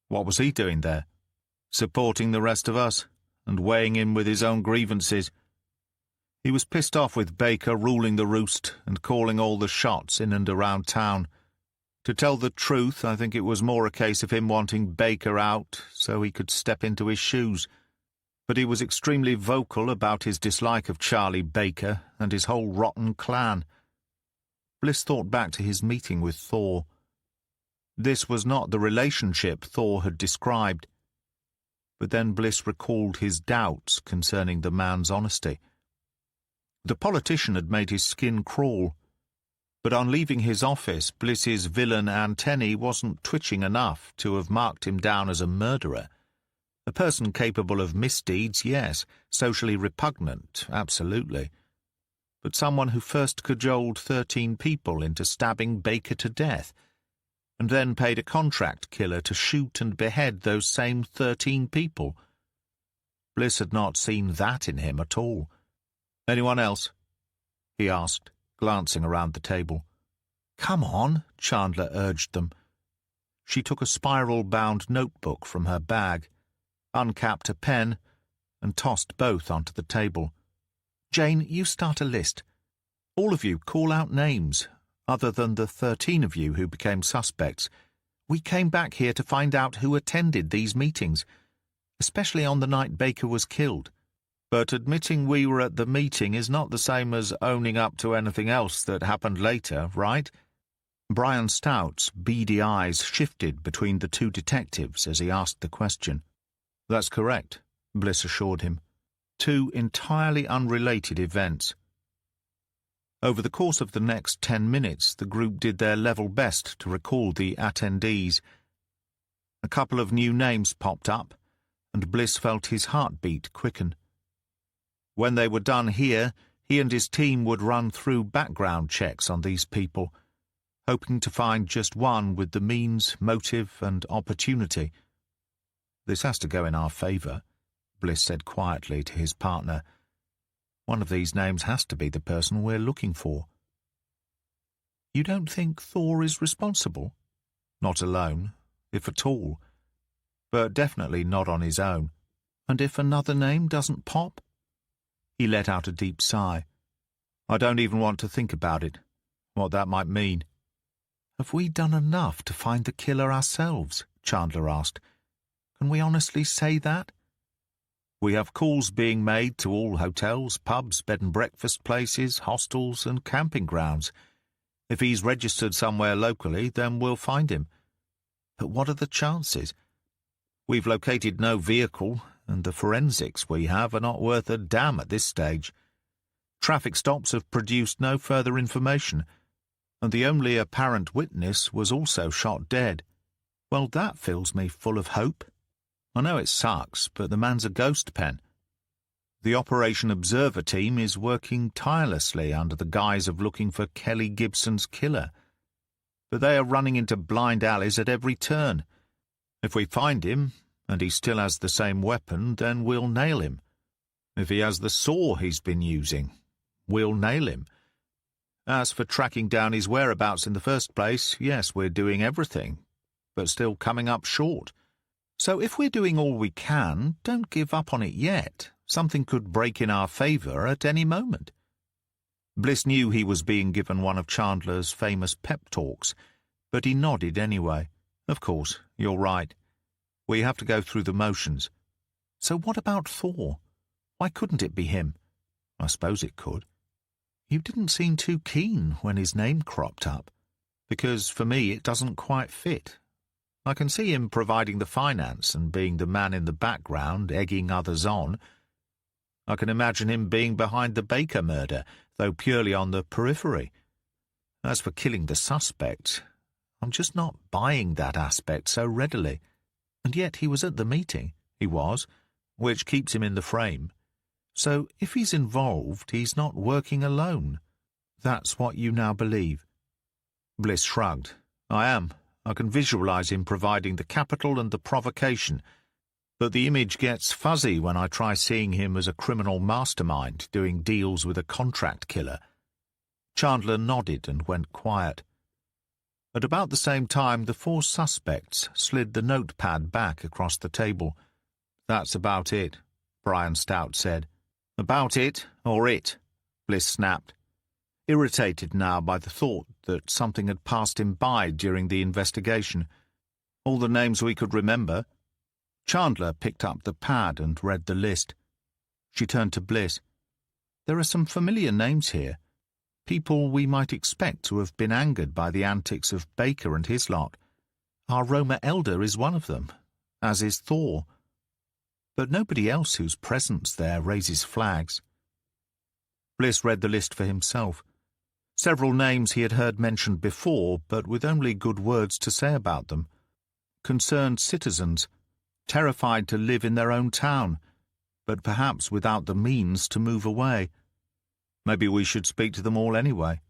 What was he doing there? Supporting the rest of us, and weighing in with his own grievances. He was pissed off with Baker ruling the roost and calling all the shots in and around town. To tell the truth, I think it was more a case of him wanting Baker out so he could step into his shoes. But he was extremely vocal about his dislike of Charlie Baker and his whole rotten clan. Bliss thought back to his meeting with Thor. This was not the relationship Thor had described. But then Bliss recalled his doubts concerning the man's honesty. The politician had made his skin crawl. But on leaving his office, Bliss's villain antennae wasn't twitching enough to have marked him down as a murderer. A person capable of misdeeds, yes. Socially repugnant, absolutely. But someone who first cajoled 13 people into stabbing Baker to death, and then paid a contract killer to shoot and behead those same 13 people. Bliss had not seen that in him at all. "Anyone else?" he asked, glancing around the table. "Come on," Chandler urged them. She took a spiral-bound notebook from her bag, uncapped a pen, and tossed both onto the table. "Jane, you start a list. All of you call out names, other than the 13 of you who became suspects. We came back here to find out who attended these meetings, especially on the night Baker was killed. But admitting we were at the meeting is not the same as owning up to anything else that happened later, right?" Brian Stout's beady eyes shifted between the two detectives as he asked the question. "That's correct," Bliss assured him. "Two entirely unrelated events." Over the course of the next 10 minutes, the group did their level best to recall the attendees. A couple of new names popped up, and Bliss felt his heartbeat quicken. When they were done here, he and his team would run through background checks on these people, hoping to find just one with the means, motive, and opportunity. "This has to go in our favor," Bliss said quietly to his partner. "One of these names has to be the person we're looking for." "You don't think Thor is responsible?" "Not alone, if at all. But definitely not on his own." "And if another name doesn't pop?" He let out a deep sigh. "I don't even want to think about it, what that might mean." "Have we done enough to find the killer ourselves?" Chandler asked. "Can we honestly say that?" "We have calls being made to all hotels, pubs, bed and breakfast places, hostels, and camping grounds. If he's registered somewhere locally, then we'll find him. But what are the chances? We've located no vehicle, and the forensics we have are not worth a damn at this stage. Traffic stops have produced no further information, and the only apparent witness was also shot dead. Well, that fills me full of hope. I know it sucks, but the man's a ghost pen. The Operation Observer team is working tirelessly under the guise of looking for Kelly Gibson's killer. But they are running into blind alleys at every turn. If we find him, and he still has the same weapon, then we'll nail him. If he has the saw he's been using, we'll nail him. As for tracking down his whereabouts in the first place, yes, we're doing everything, but still coming up short. So if we're doing all we can, don't give up on it yet. Something could break in our favor at any moment." Bliss knew he was being given one of Chandler's famous pep talks, but he nodded anyway. "Of course, you're right. We have to go through the motions. So what about Thor? Why couldn't it be him?" "I suppose it could." "You didn't seem too keen when his name cropped up." "Because for me it doesn't quite fit. I can see him providing the finance and being the man in the background, egging others on. I can imagine him being behind the Baker murder, though purely on the periphery. As for killing the suspect, I'm just not buying that aspect so readily. And yet he was at the meeting. He was, which keeps him in the frame. So if he's involved, he's not working alone. That's what you now believe." Bliss shrugged. "I am. I can visualize him providing the capital and the provocation, but the image gets fuzzy when I try seeing him as a criminal mastermind doing deals with a contract killer. Chandler nodded and went quiet. At about the same time, the four suspects slid the notepad back across the table. "That's about it," Brian Stout said. "About it, or it," Bliss snapped, irritated now by the thought that something had passed him by during the investigation. "All the names we could remember." Chandler picked up the pad and read the list. She turned to Bliss. "There are some familiar names here. People we might expect to have been angered by the antics of Baker and his lot. Our Roma elder is one of them, as is Thor. But nobody else whose presence there raises flags." Bliss read the list for himself. Several names he had heard mentioned before, but with only good words to say about them. Concerned citizens, terrified to live in their own town, but perhaps without the means to move away. Maybe we should speak to them all anyway.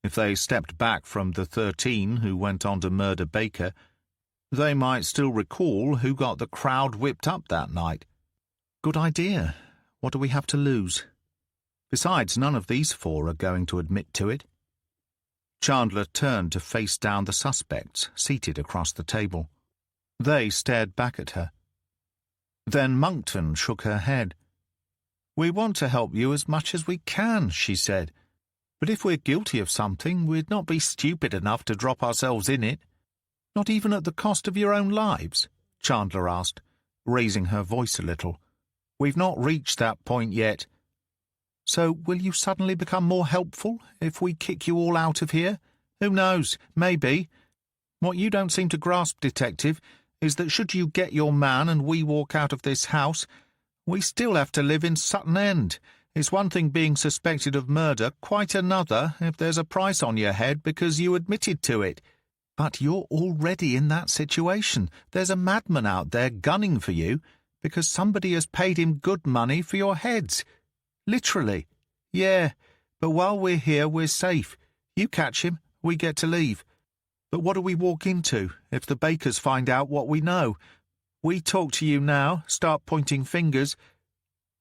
If they stepped back from the 13 who went on to murder Baker, they might still recall who got the crowd whipped up that night. Good idea. What do we have to lose? Besides, none of these four are going to admit to it. Chandler turned to face down the suspects seated across the table. They stared back at her. Then Monkton shook her head. "We want to help you as much as we can," she said. "But if we're guilty of something, we'd not be stupid enough to drop ourselves in it." "Not even at the cost of your own lives?" Chandler asked, raising her voice a little. "We've not reached that point yet. So will you suddenly become more helpful if we kick you all out of here? Who knows? Maybe. What you don't seem to grasp, Detective, is that should you get your man and we walk out of this house, we still have to live in Sutton End. It's one thing being suspected of murder, quite another if there's a price on your head because you admitted to it. But you're already in that situation. There's a madman out there gunning for you because somebody has paid him good money for your heads. Literally. Yeah, but while we're here, we're safe. You catch him, we get to leave. But what do we walk into if the Bakers find out what we know? We talk to you now, start pointing fingers.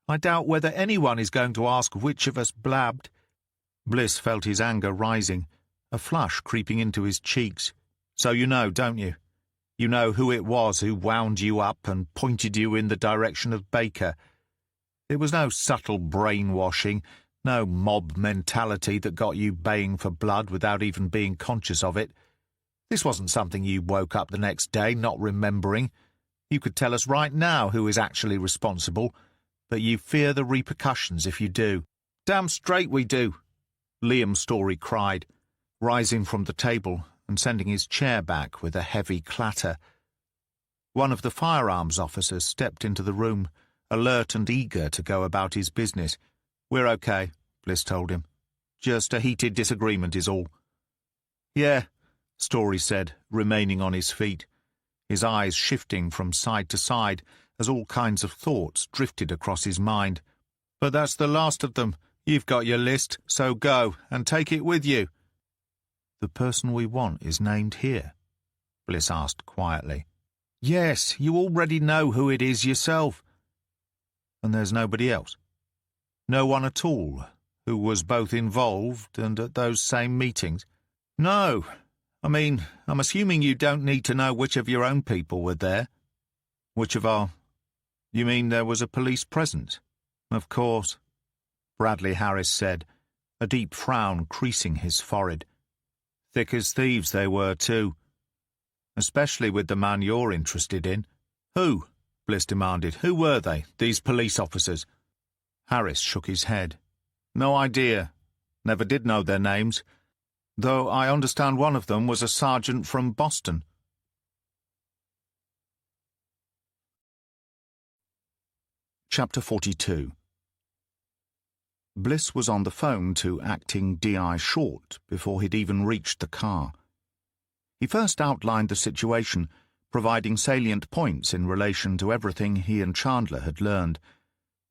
I doubt whether anyone is going to ask which of us blabbed." Bliss felt his anger rising, a flush creeping into his cheeks. "So you know, don't you? You know who it was who wound you up and pointed you in the direction of Baker. It was no subtle brainwashing, no mob mentality that got you baying for blood without even being conscious of it. This wasn't something you woke up the next day not remembering. You could tell us right now who is actually responsible, but you fear the repercussions if you do." "Damn straight we do," Liam Story cried, rising from the table and sending his chair back with a heavy clatter. One of the firearms officers stepped into the room, alert and eager to go about his business. "We're okay," Bliss told him. "Just a heated disagreement is all." "Yeah," Story said, remaining on his feet, his eyes shifting from side to side as all kinds of thoughts drifted across his mind. "But that's the last of them. You've got your list, so go, and take it with you." "The person we want is named here?" Bliss asked quietly. "Yes, you already know who it is yourself." "And there's nobody else? No one at all who was both involved and at those same meetings?" "No. I mean, I'm assuming you don't need to know which of your own people were there." "Which of our... You mean there was a police presence?" "Of course," Bradley Harris said, a deep frown creasing his forehead. "Thick as thieves they were, too. Especially with the man you're interested in." "Who?" Bliss demanded. "Who were they, these police officers?" Harris shook his head. "No idea. Never did know their names. Though I understand one of them was a sergeant from Boston." Chapter 42. Bliss was on the phone to acting D.I. Short before he'd even reached the car. He first outlined the situation, providing salient points in relation to everything he and Chandler had learned,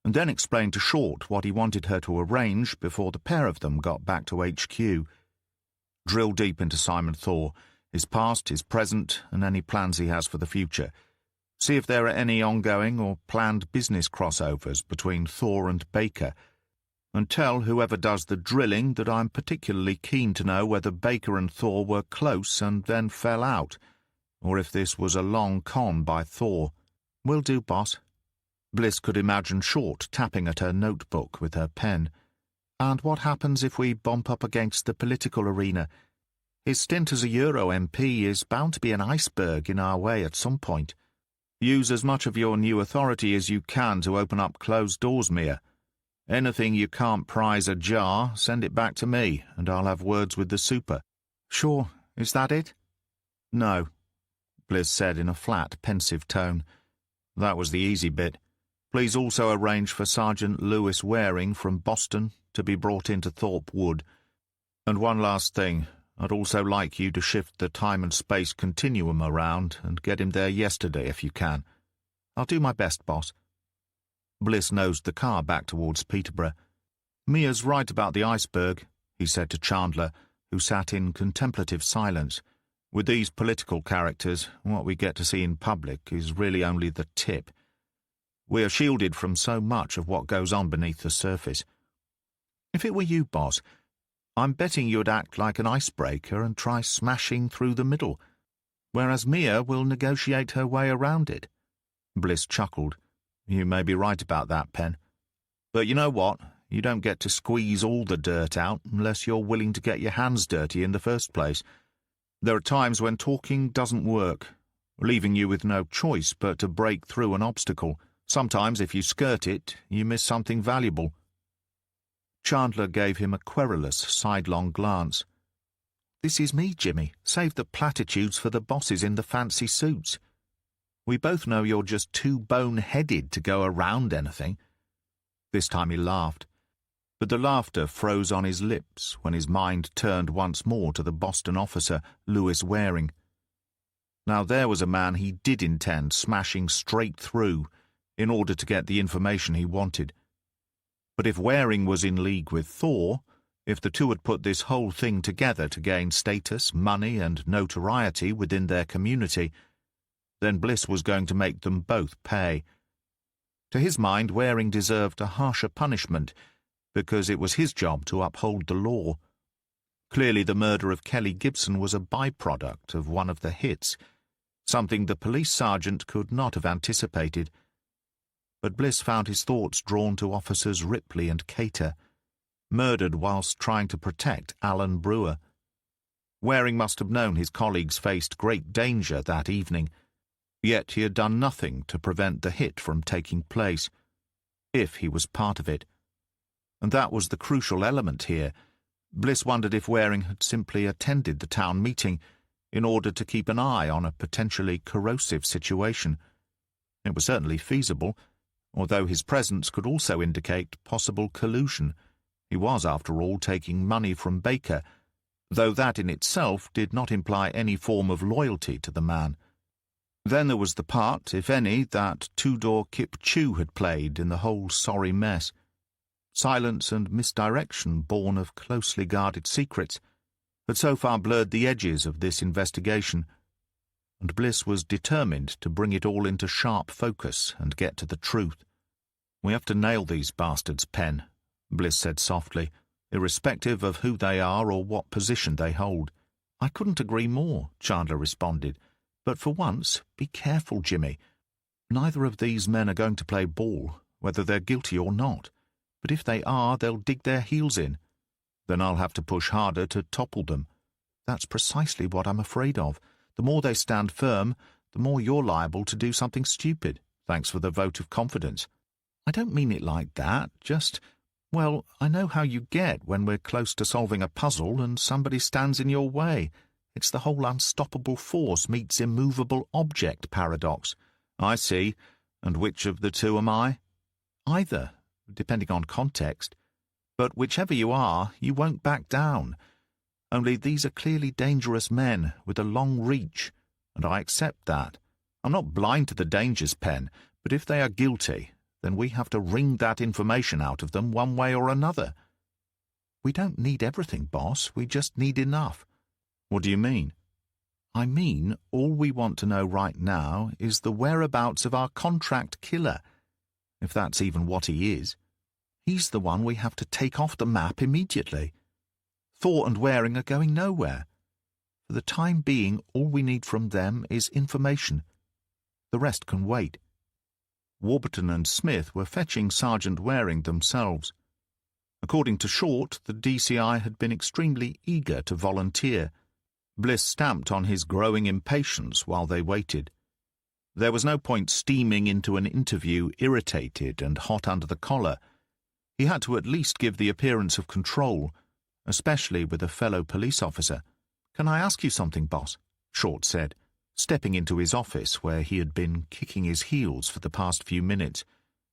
and then explained to Short what he wanted her to arrange before the pair of them got back to HQ. Drill deep into Simon Thor, his past, his present, and any plans he has for the future. See if there are any ongoing or planned business crossovers between Thor and Baker, and tell whoever does the drilling that I'm particularly keen to know whether Baker and Thor were close and then fell out, or if this was a long con by Thor. Will do, boss. Bliss could imagine Short tapping at her notebook with her pen. And what happens if we bump up against the political arena? His stint as a Euro MP is bound to be an iceberg in our way at some point. Use as much of your new authority as you can to open up closed doors, Mia. Anything you can't prise ajar, send it back to me, and I'll have words with the super. Sure, is that it? No, Bliss said in a flat, pensive tone. That was the easy bit. Please also arrange for Sergeant Lewis Waring from Boston to be brought into Thorpe Wood. And one last thing, I'd also like you to shift the time and space continuum around and get him there yesterday if you can. I'll do my best, boss. Bliss nosed the car back towards Peterborough. Mia's right about the iceberg, he said to Chandler, who sat in contemplative silence. With these political characters, what we get to see in public is really only the tip. We are shielded from so much of what goes on beneath the surface. If it were you, boss, I'm betting you'd act like an icebreaker and try smashing through the middle, whereas Mia will negotiate her way around it. Bliss chuckled. You may be right about that, Pen. But you know what? You don't get to squeeze all the dirt out unless you're willing to get your hands dirty in the first place. There are times when talking doesn't work, leaving you with no choice but to break through an obstacle. Sometimes, if you skirt it, you miss something valuable. Chandler gave him a querulous, sidelong glance. This is me, Jimmy. Save the platitudes for the bosses in the fancy suits. We both know you're just too bone-headed to go around anything. This time he laughed, but the laughter froze on his lips when his mind turned once more to the Boston officer, Lewis Waring. Now there was a man he did intend smashing straight through in order to get the information he wanted. But if Waring was in league with Thor, if the two had put this whole thing together to gain status, money, and notoriety within their community, then Bliss was going to make them both pay. To his mind, Waring deserved a harsher punishment, because it was his job to uphold the law. Clearly the murder of Kelly Gibson was a byproduct of one of the hits, something the police sergeant could not have anticipated. But Bliss found his thoughts drawn to Officers Ripley and Cater, murdered whilst trying to protect Alan Brewer. Waring must have known his colleagues faced great danger that evening, yet he had done nothing to prevent the hit from taking place, if he was part of it. And that was the crucial element here. Bliss wondered if Waring had simply attended the town meeting in order to keep an eye on a potentially corrosive situation. It was certainly feasible, although his presence could also indicate possible collusion. He was, after all, taking money from Baker, though that in itself did not imply any form of loyalty to the man. Then there was the part, if any, that Tudor Kip Chew had played in the whole sorry mess. Silence and misdirection, born of closely guarded secrets, had so far blurred the edges of this investigation, and Bliss was determined to bring it all into sharp focus and get to the truth. We have to nail these bastards, Pen, Bliss said softly, irrespective of who they are or what position they hold. I couldn't agree more, Chandler responded. But for once, be careful, Jimmy. Neither of these men are going to play ball, whether they're guilty or not. But if they are, they'll dig their heels in. Then I'll have to push harder to topple them. That's precisely what I'm afraid of. The more they stand firm, the more you're liable to do something stupid. Thanks for the vote of confidence. I don't mean it like that, just, well, I know how you get when we're close to solving a puzzle and somebody stands in your way. It's the whole unstoppable force meets immovable object paradox. I see. And which of the two am I? Either, depending on context. But whichever you are, you won't back down. Only these are clearly dangerous men with a long reach, and I accept that. I'm not blind to the dangers, Pen, but if they are guilty, then we have to wring that information out of them one way or another. We don't need everything, boss. We just need enough. What do you mean? I mean, all we want to know right now is the whereabouts of our contract killer, if that's even what he is. He's the one we have to take off the map immediately. Thor and Waring are going nowhere. For the time being, all we need from them is information. The rest can wait. Warburton and Smith were fetching Sergeant Waring themselves. According to Short, the DCI had been extremely eager to volunteer. Bliss stamped on his growing impatience while they waited. There was no point steaming into an interview irritated and hot under the collar. He had to at least give the appearance of control, especially with a fellow police officer. "Can I ask you something, boss?" Short said, stepping into his office where he had been kicking his heels for the past few minutes.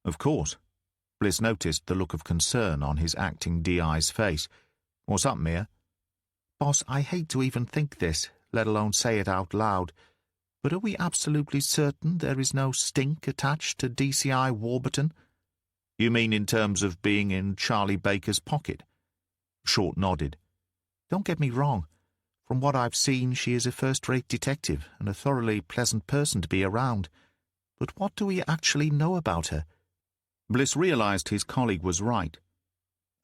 "Of course." Bliss noticed the look of concern on his acting DI's face. "What's up, Mia?" "Boss, I hate to even think this, let alone say it out loud, but are we absolutely certain there is no stink attached to DCI Warburton?" "You mean in terms of being in Charlie Baker's pocket?" Short nodded. "Don't get me wrong. From what I've seen, she is a first-rate detective and a thoroughly pleasant person to be around. But what do we actually know about her?" Bliss realized his colleague was right.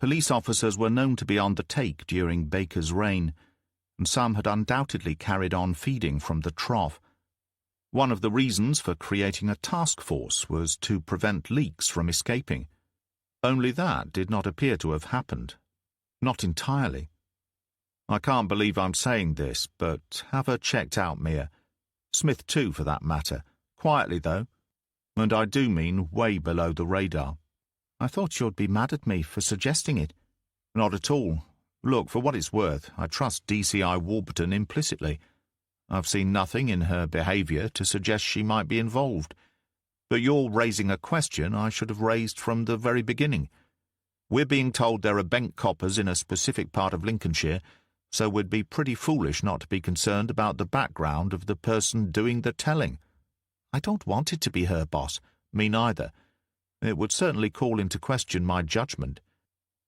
Police officers were known to be on the take during Baker's reign, and some had undoubtedly carried on feeding from the trough. One of the reasons for creating a task force was to prevent leaks from escaping. Only that did not appear to have happened. Not entirely. I can't believe I'm saying this, but have her checked out, Mia. Smith too, for that matter. Quietly, though. And I do mean way below the radar. "I thought you'd be mad at me for suggesting it." "Not at all. Look, for what it's worth, I trust DCI Warburton implicitly. I've seen nothing in her behaviour to suggest she might be involved. But you're raising a question I should have raised from the very beginning. We're being told there are bent coppers in a specific part of Lincolnshire, so we'd be pretty foolish not to be concerned about the background of the person doing the telling." "I don't want it to be her, boss." "Me neither. It would certainly call into question my judgment.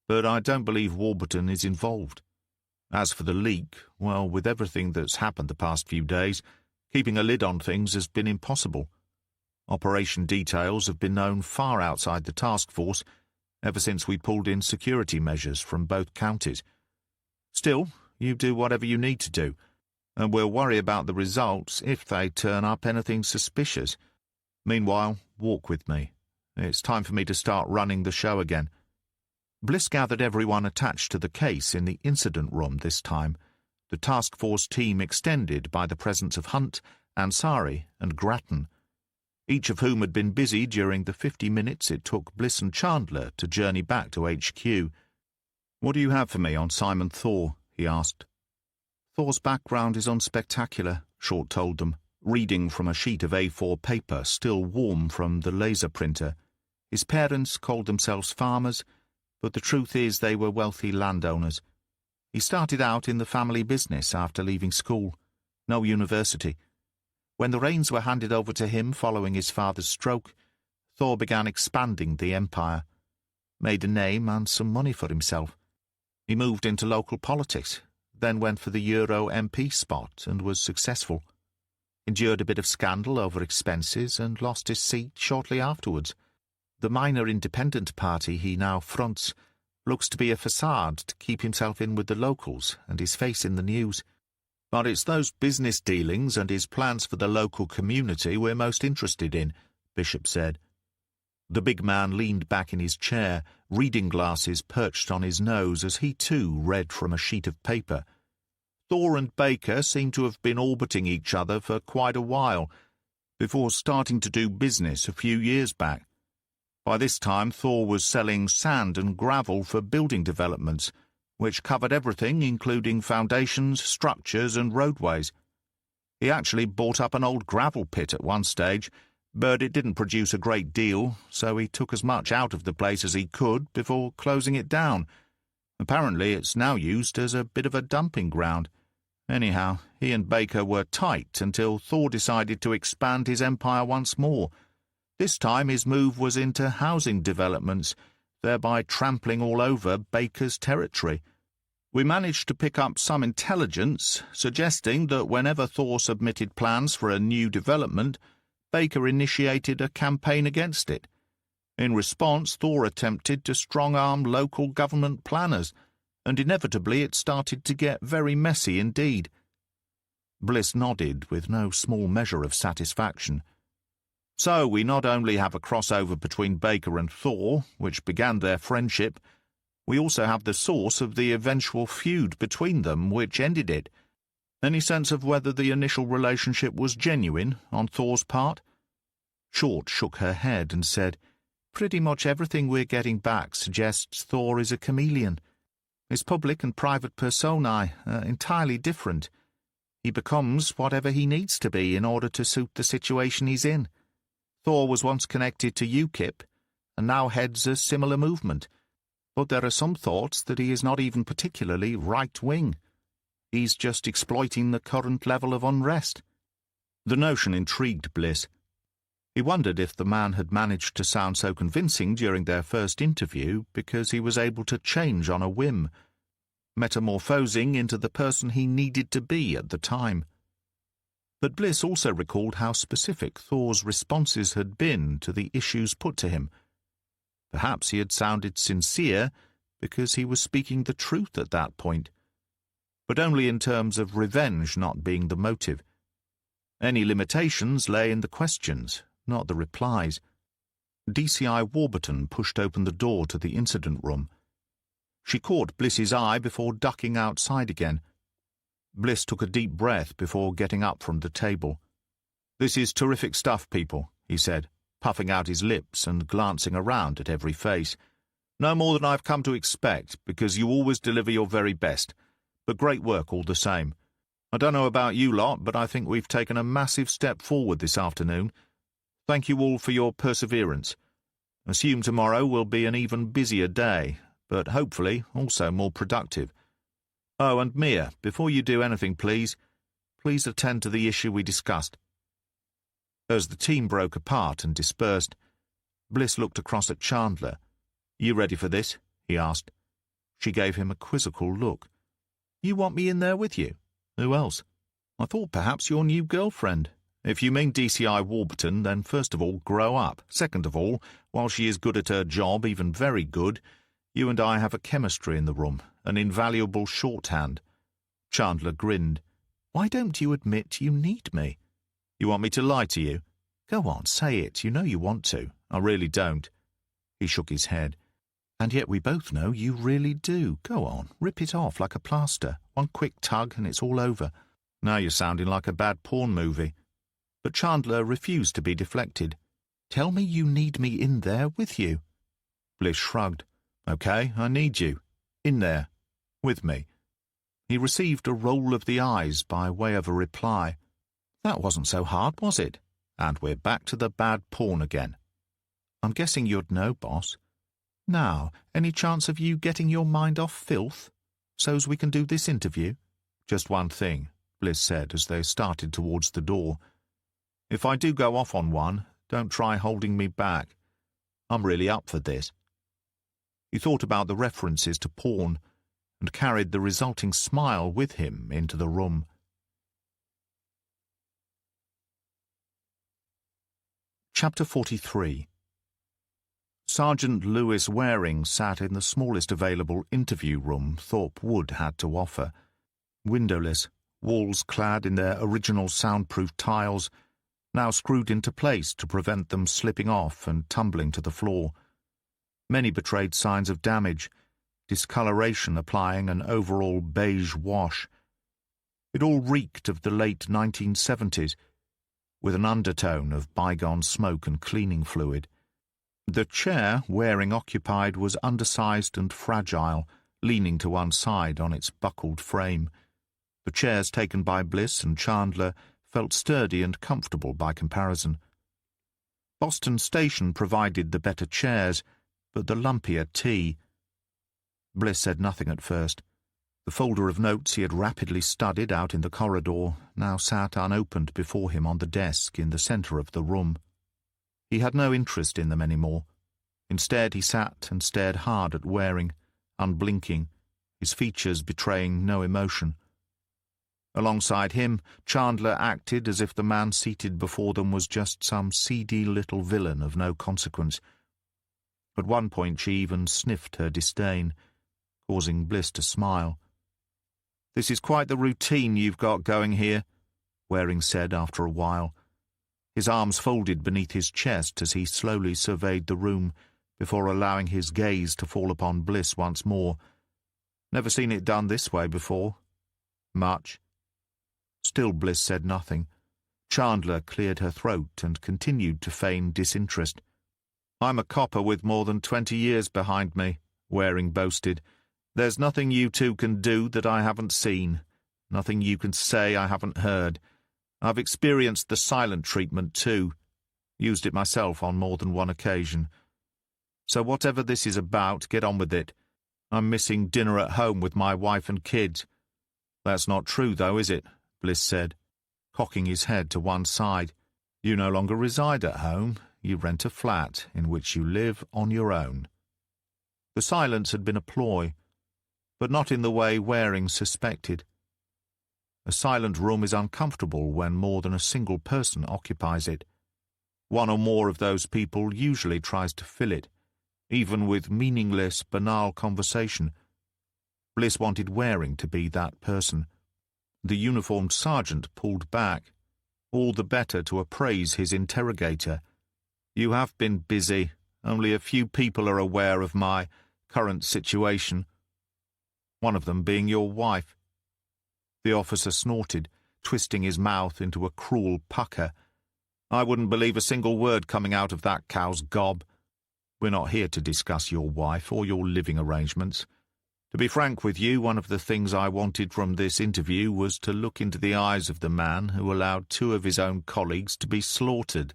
But I don't believe Warburton is involved. As for the leak, well, with everything that's happened the past few days, keeping a lid on things has been impossible. Operation details have been known far outside the task force ever since we pulled in security measures from both counties. Still, you do whatever you need to do, and we'll worry about the results if they turn up anything suspicious. Meanwhile, walk with me. It's time for me to start running the show again." Bliss gathered everyone attached to the case in the incident room this time, the task force team extended by the presence of Hunt, Ansari, and Grattan, each of whom had been busy during the 50 minutes it took Bliss and Chandler to journey back to HQ. "What do you have for me on Simon Thor?" he asked. "Thor's background is unspectacular," Short told them, reading from a sheet of A4 paper still warm from the laser printer. "His parents called themselves farmers, but the truth is they were wealthy landowners. He started out in the family business after leaving school. No university. When the reins were handed over to him following his father's stroke, Thor began expanding the empire. Made a name and some money for himself. He moved into local politics, then went for the Euro MP spot and was successful. Endured a bit of scandal over expenses and lost his seat shortly afterwards. The minor independent party he now fronts looks to be a facade to keep himself in with the locals and his face in the news. But it's those business dealings and his plans for the local community we're most interested in," Bishop said. The big man leaned back in his chair, reading glasses perched on his nose as he too read from a sheet of paper. "Thor and Baker seem to have been orbiting each other for quite a while, before starting to do business a few years back. By this time, Thor was selling sand and gravel for building developments, which covered everything including foundations, structures and roadways. He actually bought up an old gravel pit at one stage, but it didn't produce a great deal, so he took as much out of the place as he could before closing it down. Apparently it's now used as a bit of a dumping ground. Anyhow, he and Baker were tight until Thor decided to expand his empire once more. This time his move was into housing developments, thereby trampling all over Baker's territory. We managed to pick up some intelligence suggesting that whenever Thor submitted plans for a new development, Baker initiated a campaign against it. In response, Thor attempted to strong-arm local government planners, and inevitably it started to get very messy indeed. Bliss nodded with no small measure of satisfaction. So we not only have a crossover between Baker and Thor, which began their friendship, we also have the source of the eventual feud between them, which ended it. Any sense of whether the initial relationship was genuine on Thor's part? Short shook her head and said, "Pretty much everything we're getting back suggests Thor is a chameleon. His public and private personae are entirely different. He becomes whatever he needs to be in order to suit the situation he's in. Thor was once connected to UKIP, and now heads a similar movement. But there are some thoughts that he is not even particularly right-wing. He's just exploiting the current level of unrest." The notion intrigued Bliss. He wondered if the man had managed to sound so convincing during their first interview because he was able to change on a whim, metamorphosing into the person he needed to be at the time. But Bliss also recalled how specific Thor's responses had been to the issues put to him. Perhaps he had sounded sincere because he was speaking the truth at that point, but only in terms of revenge not being the motive. Any limitations lay in the questions, not the replies. DCI Warburton pushed open the door to the incident room. She caught Bliss's eye before ducking outside again. Bliss took a deep breath before getting up from the table. "This is terrific stuff, people," he said, puffing out his lips and glancing around at every face. "No more than I've come to expect, because you always deliver your very best, but great work all the same. I don't know about you lot, but I think we've taken a massive step forward this afternoon. Thank you all for your perseverance. Assume tomorrow will be an even busier day, but hopefully also more productive. Oh, and Mia, before you do anything, please attend to the issue we discussed." As the team broke apart and dispersed, Bliss looked across at Chandler. "You ready for this?" he asked. She gave him a quizzical look. "You want me in there with you? Who else? I thought perhaps your new girlfriend. If you mean DCI Warburton, then first of all, grow up. Second of all, while she is good at her job, even very good, you and I have a chemistry in the room, an invaluable shorthand." Chandler grinned. "Why don't you admit you need me? You want me to lie to you? Go on, say it. You know you want to." "I really don't." He shook his head. "And yet we both know you really do. Go on, rip it off like a plaster. One quick tug and it's all over." "Now you're sounding like a bad porn movie." But Chandler refused to be deflected. "Tell me you need me in there with you." Bliss shrugged. "Okay, I need you. In there. With me." He received a roll of the eyes by way of a reply. "That wasn't so hard, was it? And we're back to the bad porn again." "I'm guessing you'd know, boss. Now, any chance of you getting your mind off filth, so's we can do this interview?" "Just one thing," Bliss said as they started towards the door. "If I do go off on one, don't try holding me back. I'm really up for this." He thought about the references to porn and carried the resulting smile with him into the room. Chapter 43. Sergeant Lewis Waring sat in the smallest available interview room Thorpe Wood had to offer. Windowless, walls clad in their original soundproof tiles, now screwed into place to prevent them slipping off and tumbling to the floor. Many betrayed signs of damage, discoloration applying an overall beige wash. It all reeked of the late 1970s, with an undertone of bygone smoke and cleaning fluid. The chair Waring occupied was undersized and fragile, leaning to one side on its buckled frame. The chairs taken by Bliss and Chandler felt sturdy and comfortable by comparison. Boston Station provided the better chairs, but the lumpier tea. Bliss said nothing at first. The folder of notes he had rapidly studied out in the corridor now sat unopened before him on the desk in the center of the room. He had no interest in them any more. Instead he sat and stared hard at Waring, unblinking, his features betraying no emotion. Alongside him, Chandler acted as if the man seated before them was just some seedy little villain of no consequence. At one point she even sniffed her disdain, causing Bliss to smile. "This is quite the routine you've got going here," Waring said after a while. His arms folded beneath his chest as he slowly surveyed the room before allowing his gaze to fall upon Bliss once more. "Never seen it done this way before." "Much?" Still Bliss said nothing. Chandler cleared her throat and continued to feign disinterest. "I'm a copper with more than 20 years behind me," Waring boasted. "There's nothing you two can do that I haven't seen, nothing you can say I haven't heard. I've experienced the silent treatment too, used it myself on more than one occasion. So whatever this is about, get on with it. I'm missing dinner at home with my wife and kids." "That's not true, though, is it?" Bliss said, cocking his head to one side. "You no longer reside at home. You rent a flat in which you live on your own." The silence had been a ploy, but not in the way Waring suspected. A silent room is uncomfortable when more than a single person occupies it. One or more of those people usually tries to fill it, even with meaningless, banal conversation. Bliss wanted Waring to be that person. The uniformed sergeant pulled back, all the better to appraise his interrogator. "You have been busy. Only a few people are aware of my current situation. One of them being your wife." The officer snorted, twisting his mouth into a cruel pucker. "I wouldn't believe a single word coming out of that cow's gob. We're not here to discuss your wife or your living arrangements. To be frank with you, one of the things I wanted from this interview was to look into the eyes of the man who allowed 2 of his own colleagues to be slaughtered.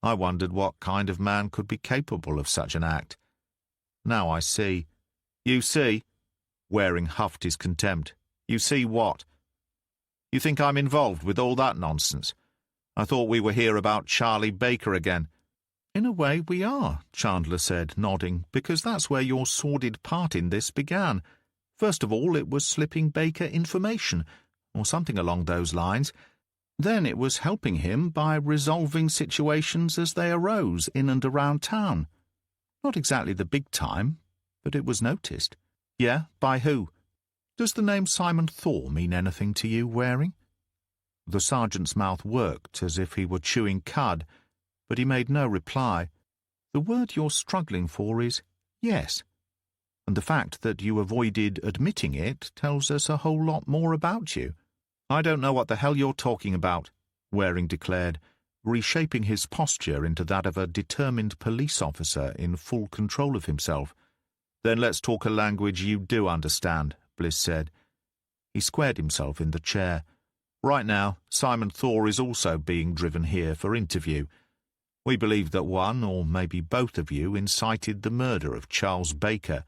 I wondered what kind of man could be capable of such an act. Now I see." "You see?" Waring huffed his contempt. "You see what?" "You think I'm involved with all that nonsense? I thought we were here about Charlie Baker again." "In a way we are," Chandler said, nodding, "because that's where your sordid part in this began. First of all, it was slipping Baker information, or something along those lines. Then it was helping him by resolving situations as they arose in and around town. Not exactly the big time, but it was noticed." "Yeah, by who? Does the name Simon Thor mean anything to you, Waring?" The sergeant's mouth worked as if he were chewing cud, but he made no reply. "The word you're struggling for is yes, and the fact that you avoided admitting it tells us a whole lot more about you." "I don't know what the hell you're talking about," Waring declared, reshaping his posture into that of a determined police officer in full control of himself. "Then let's talk a language you do understand," Bliss said. He squared himself in the chair. "Right now, Simon Thor is also being driven here for interview. We believe that one, or maybe both of you, incited the murder of Charles Baker,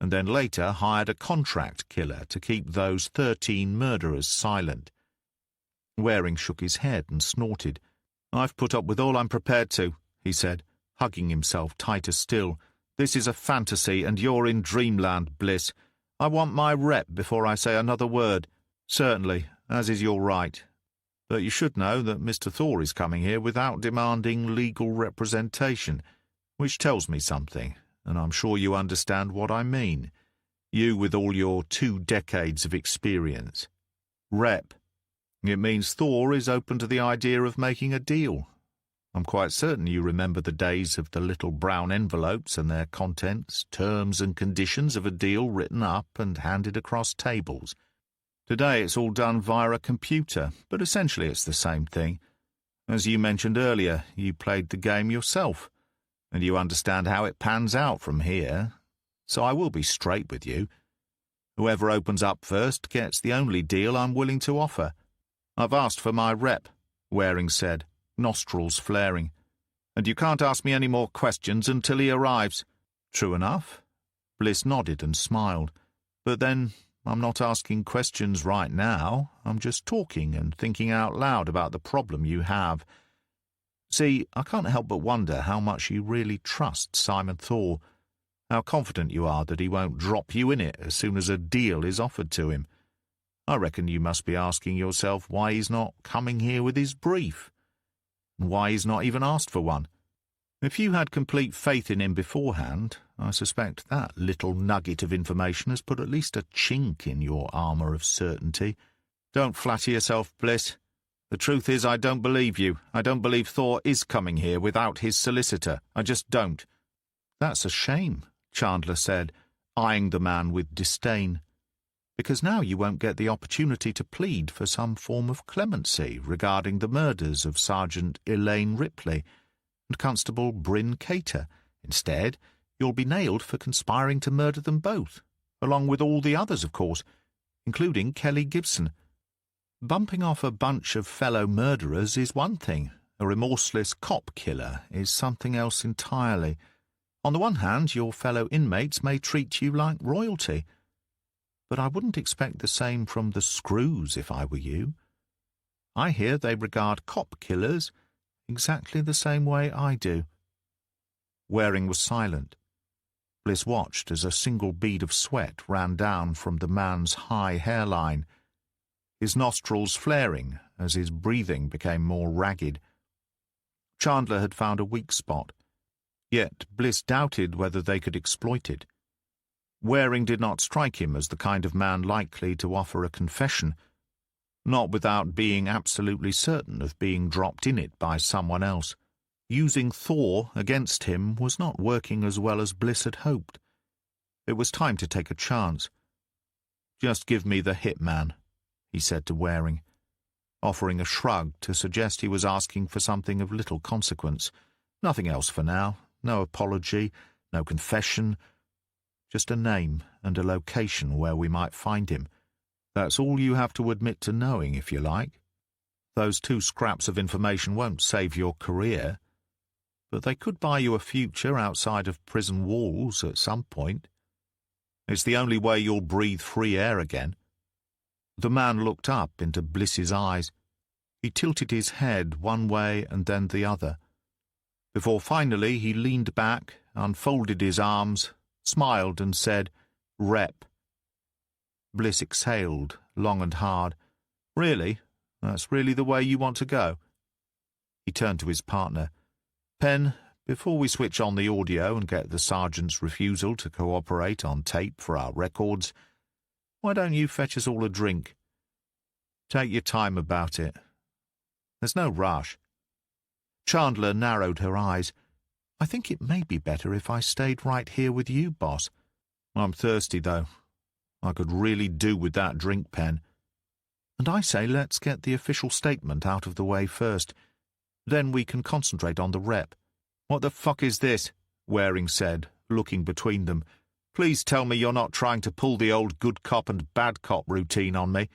and then later hired a contract killer to keep those 13 murderers silent." Waring shook his head and snorted. "I've put up with all I'm prepared to," he said, hugging himself tighter still. "This is a fantasy, and you're in dreamland, Bliss. I want my rep before I say another word." "Certainly, as is your right. But you should know that Mr. Thor is coming here without demanding legal representation, which tells me something, and I'm sure you understand what I mean. You with all your 2 decades of experience. Rep. It means Thor is open to the idea of making a deal. I'm quite certain you remember the days of the little brown envelopes and their contents, terms and conditions of a deal written up and handed across tables. Today it's all done via a computer, but essentially it's the same thing. As you mentioned earlier, you played the game yourself, and you understand how it pans out from here. So I will be straight with you. Whoever opens up first gets the only deal I'm willing to offer." "I've asked for my rep," Waring said, nostrils flaring. "And you can't ask me any more questions until he arrives." "True enough." Bliss nodded and smiled. "But then I'm not asking questions right now. I'm just talking and thinking out loud about the problem you have. See, I can't help but wonder how much you really trust Simon Thor, How confident you are that he won't drop you in it as soon as a deal is offered to him. I reckon you must be asking yourself why he's not coming here with his brief, and why he's not even asked for one. If you had complete faith in him beforehand, I suspect that little nugget of information has put at least a chink in your armour of certainty. Don't flatter yourself, Bliss. The truth is I don't believe you. I don't believe Thor is coming here without his solicitor. I just don't. That's a shame, Chandler said, eyeing the man with disdain, because now you won't get the opportunity to plead for some form of clemency regarding the murders of Sergeant Elaine Ripley and Constable Bryn Cater. Instead, you'll be nailed for conspiring to murder them both, along with all the others, of course, including Kelly Gibson. Bumping off a bunch of fellow murderers is one thing. A remorseless cop killer is something else entirely. On the one hand, your fellow inmates may treat you like royalty, but I wouldn't expect the same from the Screws if I were you. I hear they regard cop killers exactly the same way I do. Waring was silent. Bliss watched as a single bead of sweat ran down from the man's high hairline, his nostrils flaring as his breathing became more ragged. Chandler had found a weak spot, yet Bliss doubted whether they could exploit it. Waring did not strike him as the kind of man likely to offer a confession, not without being absolutely certain of being dropped in it by someone else. Using Thor against him was not working as well as Bliss had hoped. It was time to take a chance. "Just give me the hitman," he said to Waring, offering a shrug to suggest he was asking for something of little consequence. Nothing else for now, no apology, no confession, just a name and a location where we might find him. That's all you have to admit to knowing, if you like. Those 2 scraps of information won't save your career, but they could buy you a future outside of prison walls at some point. It's the only way you'll breathe free air again. The man looked up into Bliss's eyes. He tilted his head one way and then the other, before finally he leaned back, unfolded his arms, smiled and said, "Rep." Bliss exhaled, long and hard. "Really? That's really the way you want to go?" He turned to his partner. "Pen, before we switch on the audio and get the sergeant's refusal to cooperate on tape for our records, why don't you fetch us all a drink? Take your time about it. There's no rush." Chandler narrowed her eyes. "I think it may be better if I stayed right here with you, boss." "I'm thirsty, though. I could really do with that drink, Pen." "And I say let's get the official statement out of the way first. Then we can concentrate on the rep." "What the fuck is this?" Waring said, looking between them. "Please tell me you're not trying to pull the old good cop and bad cop routine on me."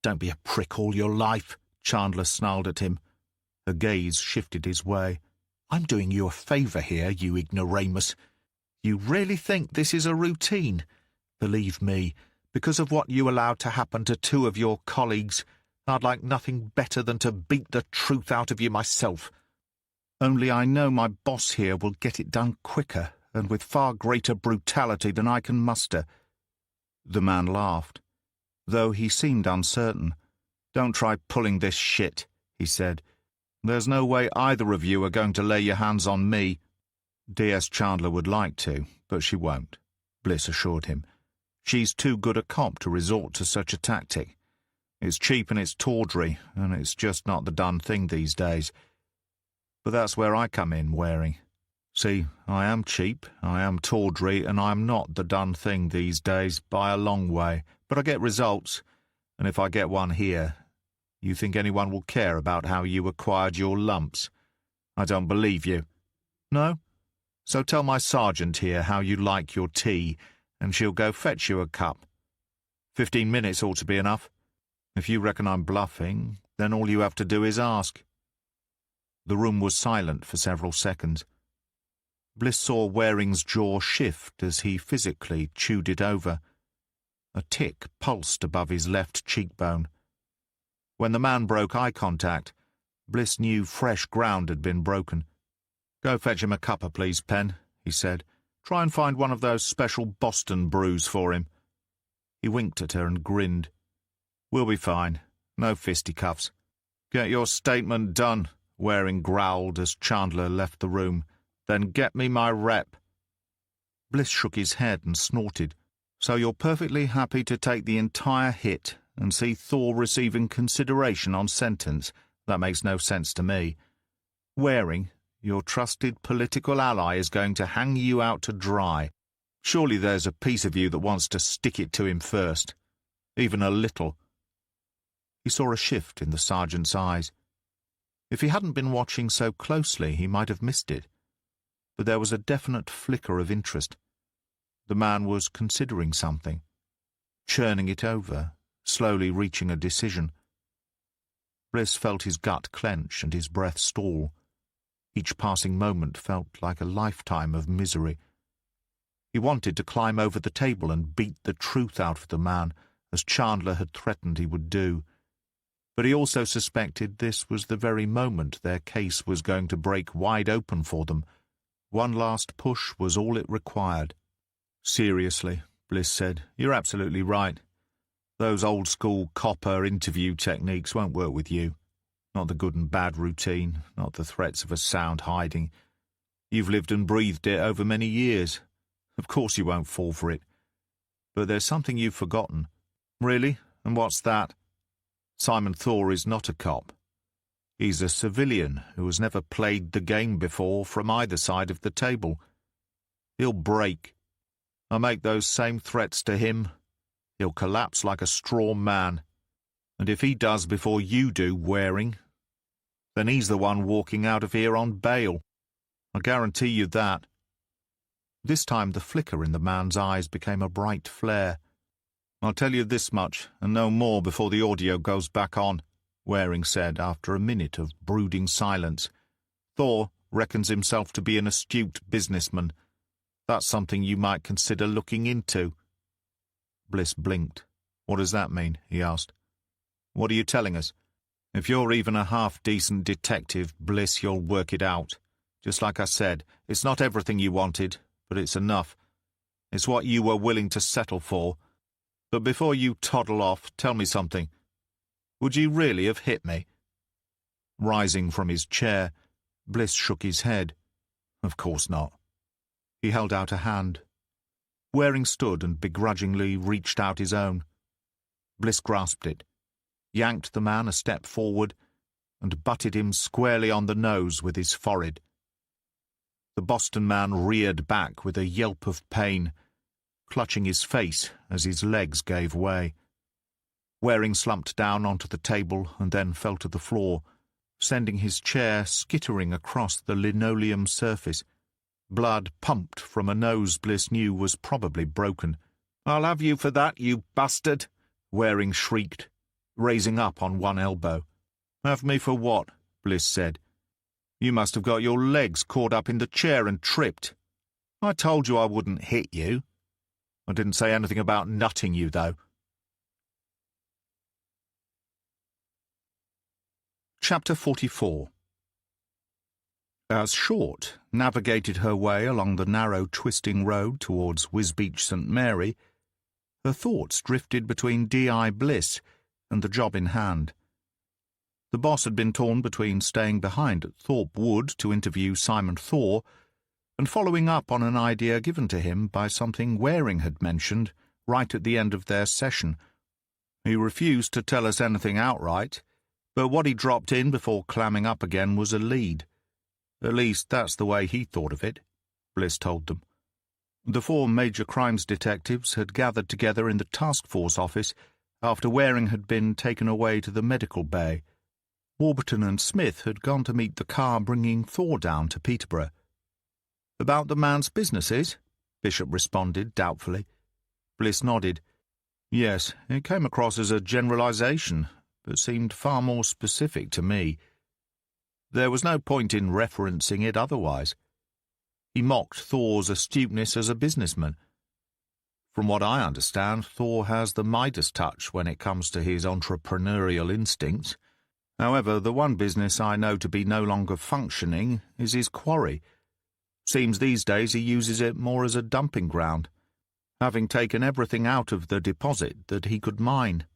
"Don't be a prick all your life," Chandler snarled at him. Her gaze shifted his way. "I'm doing you a favour here, you ignoramus. You really think this is a routine? Believe me, because of what you allowed to happen to 2 of your colleagues, I'd like nothing better than to beat the truth out of you myself. Only I know my boss here will get it done quicker and with far greater brutality than I can muster." The man laughed, though he seemed uncertain. "Don't try pulling this shit," he said. "There's no way either of you are going to lay your hands on me." D.S. Chandler would like to, but she won't, Bliss assured him. "She's too good a cop to resort to such a tactic. It's cheap and it's tawdry, and it's just not the done thing these days. But that's where I come in, Waring. See, I am cheap, I am tawdry, and I'm not the done thing these days by a long way, but I get results, and if I get one here, you think anyone will care about how you acquired your lumps? I don't believe you. No? So tell my sergeant here how you like your tea, and she'll go fetch you a cup. 15 minutes ought to be enough. If you reckon I'm bluffing, then all you have to do is ask." The room was silent for several seconds. Bliss saw Waring's jaw shift as he physically chewed it over. A tick pulsed above his left cheekbone. When the man broke eye contact, Bliss knew fresh ground had been broken. "Go fetch him a cuppa, please, Pen," he said, Try and find one of those special Boston brews for him." He winked at her and grinned. "We'll be fine. No fisticuffs." "Get your statement done," Waring growled as Chandler left the room. "Then get me my rep." Bliss shook his head and snorted. "So you're perfectly happy to take the entire hit and see Thor receiving consideration on sentence? That makes no sense to me. Waring, your trusted political ally is going to hang you out to dry. Surely there's a piece of you that wants to stick it to him first. Even a little." He saw a shift in the sergeant's eyes. If he hadn't been watching so closely, he might have missed it. But there was a definite flicker of interest. The man was considering something, churning it over, slowly reaching a decision. Bliss felt his gut clench and his breath stall. Each passing moment felt like a lifetime of misery. He wanted to climb over the table and beat the truth out of the man, as Chandler had threatened he would do. But he also suspected this was the very moment their case was going to break wide open for them. One last push was all it required. "Seriously," Bliss said, "you're absolutely right. Those old-school copper interview techniques won't work with you. Not the good and bad routine, not the threats of a sound hiding. You've lived and breathed it over many years. Of course you won't fall for it. But there's something you've forgotten." "Really? And what's that?" "Simon Thor is not a cop. He's a civilian who has never played the game before from either side of the table. He'll break. I make those same threats to him. He'll collapse like a straw man. And if he does before you do, Waring, then he's the one walking out of here on bail. I guarantee you that." This time the flicker in the man's eyes became a bright flare. "I'll tell you this much, and no more before the audio goes back on," Waring said after a minute of brooding silence. "Thor reckons himself to be an astute businessman. That's something you might consider looking into." Bliss blinked. "What does that mean?" he asked. "What are you telling us?" "If you're even a half-decent detective, Bliss, you'll work it out. Just like I said, it's not everything you wanted, but it's enough. It's what you were willing to settle for. But before you toddle off, tell me something. Would you really have hit me?" Rising from his chair, Bliss shook his head. "Of course not." He held out a hand. Waring stood and begrudgingly reached out his own. Bliss grasped it, yanked the man a step forward, and butted him squarely on the nose with his forehead. The Boston man reared back with a yelp of pain, clutching his face as his legs gave way. Waring slumped down onto the table and then fell to the floor, sending his chair skittering across the linoleum surface. Blood pumped from a nose Bliss knew was probably broken. "I'll have you for that, you bastard!" Waring shrieked, raising up on one elbow. "Have me for what?" Bliss said. "You must have got your legs caught up in the chair and tripped. I told you I wouldn't hit you. I didn't say anything about nutting you, though." Chapter 44. As Short navigated her way along the narrow twisting road towards Wisbeach St. Mary, her thoughts drifted between D.I. Bliss and the job in hand. The boss had been torn between staying behind at Thorpe Wood to interview Simon Thor and following up on an idea given to him by something Waring had mentioned right at the end of their session. He refused to tell us anything outright, but what he dropped in before clamming up again was a lead. At least that's the way he thought of it, Bliss told them. The 4 major crimes detectives had gathered together in the task force office after Waring had been taken away to the medical bay. Warburton and Smith had gone to meet the car bringing Thor down to Peterborough. "About the man's businesses?" Bishop responded doubtfully. Bliss nodded. "Yes, it came across as a generalization, but seemed far more specific to me. There was no point in referencing it otherwise. He mocked Thor's astuteness as a businessman. From what I understand, Thor has the Midas touch when it comes to his entrepreneurial instincts. However, the one business I know to be no longer functioning is his quarry. Seems these days he uses it more as a dumping ground, having taken everything out of the deposit that he could mine.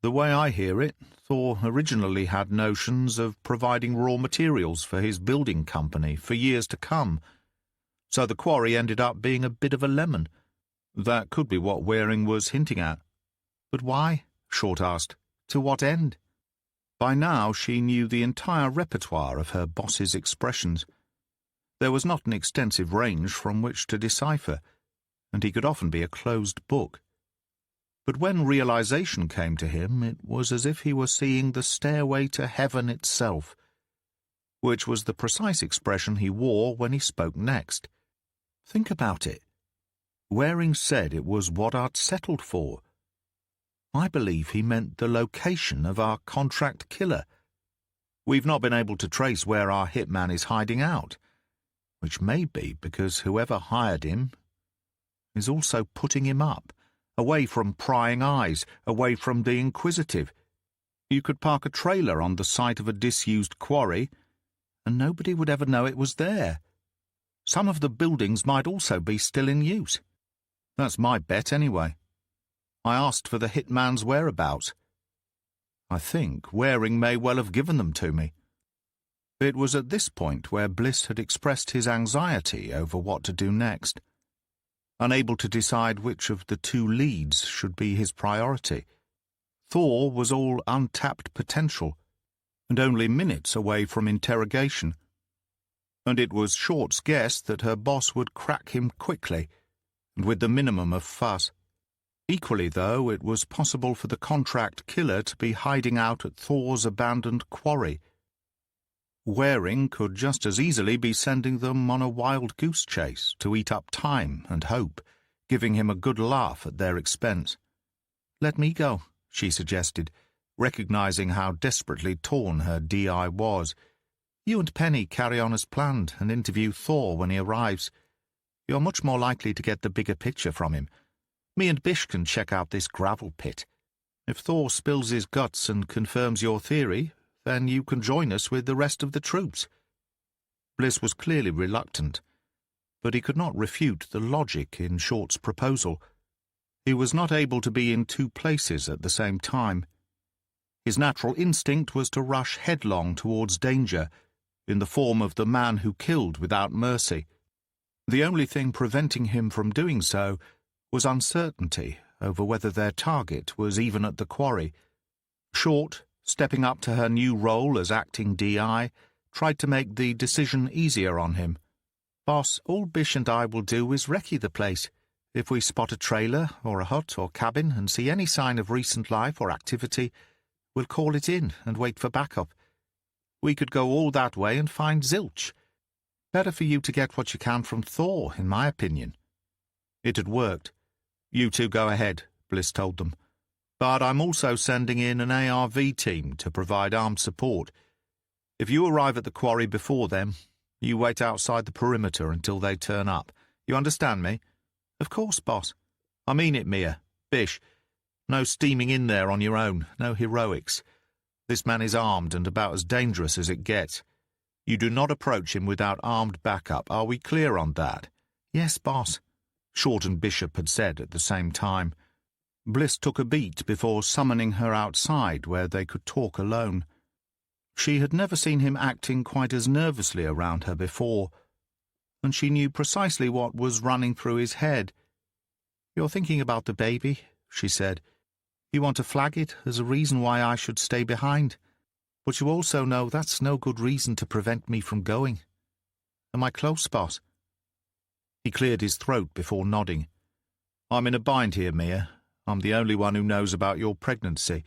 The way I hear it, Thor originally had notions of providing raw materials for his building company for years to come, so the quarry ended up being a bit of a lemon. That could be what Waring was hinting at. But why? Short asked. To what end? By now she knew the entire repertoire of her boss's expressions. There was not an extensive range from which to decipher, and he could often be a closed book. But when realization came to him, it was as if he were seeing the stairway to heaven itself, which was the precise expression he wore when he spoke next. Think about it. Waring said it was what I'd settled for. I believe he meant the location of our contract killer. We've not been able to trace where our hitman is hiding out, which may be because whoever hired him is also putting him up, away from prying eyes, away from the inquisitive. You could park a trailer on the site of a disused quarry, and nobody would ever know it was there. Some of the buildings might also be still in use. That's my bet, anyway. I asked for the hitman's whereabouts. I think Waring may well have given them to me. It was at this point where Bliss had expressed his anxiety over what to do next. Unable to decide which of the two leads should be his priority. Thor was all untapped potential, and only minutes away from interrogation. And it was Short's guess that her boss would crack him quickly, and with the minimum of fuss. Equally, though, it was possible for the contract killer to be hiding out at Thor's abandoned quarry. Waring could just as easily be sending them on a wild goose chase to eat up time and hope, giving him a good laugh at their expense. "Let me go," she suggested, recognizing how desperately torn her DI was. "You and Penny carry on as planned and interview Thor when he arrives. You're much more likely to get the bigger picture from him. Me and Bish can check out this gravel pit. If Thor spills his guts and confirms your theory, then you can join us with the rest of the troops." Bliss was clearly reluctant, but he could not refute the logic in Short's proposal. He was not able to be in two places at the same time. His natural instinct was to rush headlong towards danger, in the form of the man who killed without mercy. The only thing preventing him from doing so was uncertainty over whether their target was even at the quarry. Short, stepping up to her new role as acting DI, tried to make the decision easier on him. "Boss, all Bish and I will do is recce the place. If we spot a trailer or a hut or cabin and see any sign of recent life or activity, we'll call it in and wait for backup. We could go all that way and find zilch. Better for you to get what you can from Thor, in my opinion." It had worked. "You two go ahead," Bliss told them. "But I'm also sending in an ARV team to provide armed support. If you arrive at the quarry before them, you wait outside the perimeter until they turn up. You understand me?" "Of course, boss." "I mean it, Mia. Bish. No steaming in there on your own, no heroics. This man is armed and about as dangerous as it gets. You do not approach him without armed backup. Are we clear on that?" "Yes, boss," Short and Bishop had said at the same time. Bliss took a beat before summoning her outside where they could talk alone. She had never seen him acting quite as nervously around her before, and she knew precisely what was running through his head. "You're thinking about the baby," she said. "You want to flag it as a reason why I should stay behind. But you also know that's no good reason to prevent me from going. Am I close, boss?" He cleared his throat before nodding. "I'm in a bind here, Mia. I'm the only one who knows about your pregnancy.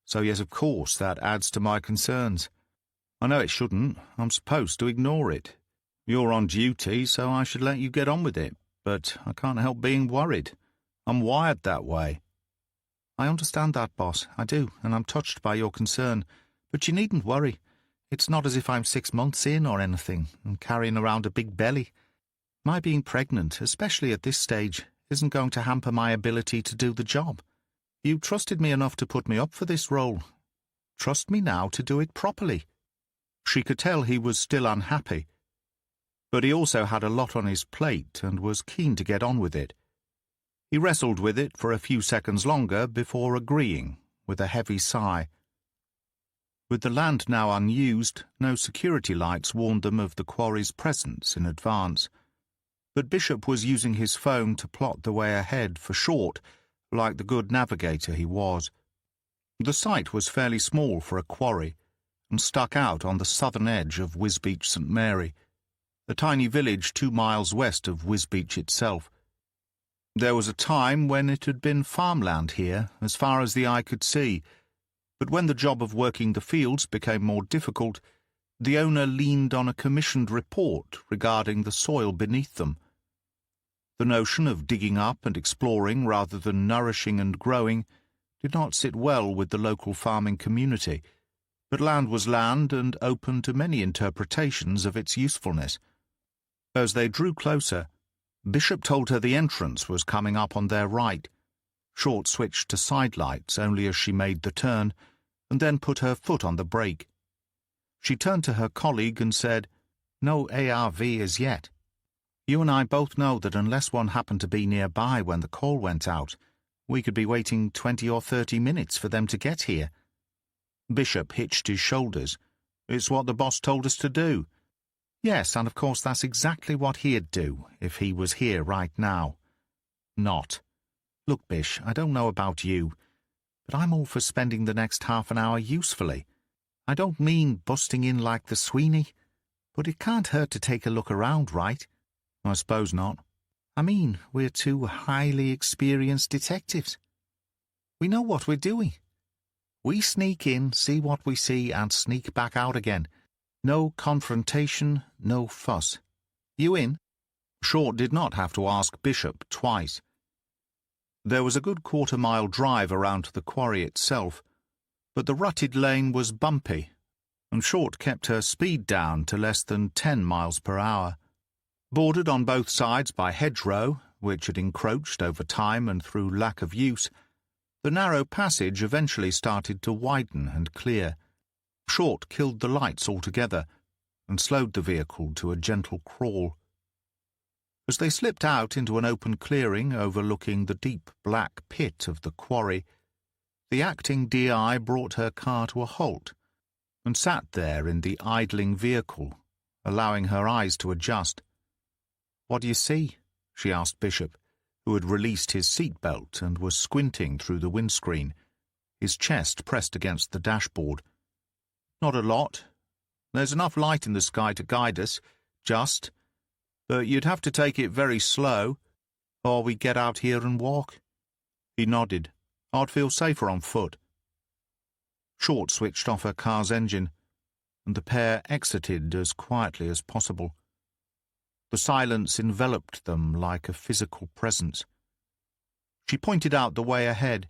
So yes, of course, that adds to my concerns. I know it shouldn't. I'm supposed to ignore it. You're on duty, so I should let you get on with it. But I can't help being worried. I'm wired that way." "I understand that, boss. I do, and I'm touched by your concern. But you needn't worry. It's not as if I'm 6 months in or anything, and carrying around a big belly. My being pregnant, especially at this stage, isn't going to hamper my ability to do the job. You trusted me enough to put me up for this role. Trust me now to do it properly." She could tell he was still unhappy. But he also had a lot on his plate and was keen to get on with it. He wrestled with it for a few seconds longer before agreeing, with a heavy sigh. With the land now unused, no security lights warned them of the quarry's presence in advance. But Bishop was using his phone to plot the way ahead for Short, like the good navigator he was. The site was fairly small for a quarry, and stuck out on the southern edge of Wisbeach St. Mary, a tiny village 2 miles west of Wisbeach itself. There was a time when it had been farmland here, as far as the eye could see, but when the job of working the fields became more difficult, the owner leaned on a commissioned report regarding the soil beneath them. The notion of digging up and exploring rather than nourishing and growing did not sit well with the local farming community, but land was land and open to many interpretations of its usefulness. As they drew closer, Bishop told her the entrance was coming up on their right. Short switched to sidelights only as she made the turn, and then put her foot on the brake. She turned to her colleague and said, "No ARV as yet. You and I both know that unless one happened to be nearby when the call went out, we could be waiting 20 or 30 minutes for them to get here." Bishop hitched his shoulders. "It's what the boss told us to do." "Yes, and of course that's exactly what he'd do if he was here right now." "Not. Look, Bish, I don't know about you, but I'm all for spending the next half an hour usefully. I don't mean busting in like the Sweeney, but it can't hurt to take a look around, right?" "I suppose not." "I mean, we're two highly experienced detectives. We know what we're doing. We sneak in, see what we see, and sneak back out again. No confrontation, no fuss. You in?" Short did not have to ask Bishop twice. There was a good quarter-mile drive around to the quarry itself, but the rutted lane was bumpy, and Short kept her speed down to less than 10 miles per hour. Bordered on both sides by hedgerow, which had encroached over time and through lack of use, the narrow passage eventually started to widen and clear. Short killed the lights altogether and slowed the vehicle to a gentle crawl. As they slipped out into an open clearing overlooking the deep black pit of the quarry, the acting DI brought her car to a halt and sat there in the idling vehicle, allowing her eyes to adjust. "What do you see?" she asked Bishop, who had released his seatbelt and was squinting through the windscreen, his chest pressed against the dashboard. "Not a lot. There's enough light in the sky to guide us, just. But you'd have to take it very slow, or we get out here and walk." He nodded. "I'd feel safer on foot." Short switched off her car's engine, and the pair exited as quietly as possible. The silence enveloped them like a physical presence. She pointed out the way ahead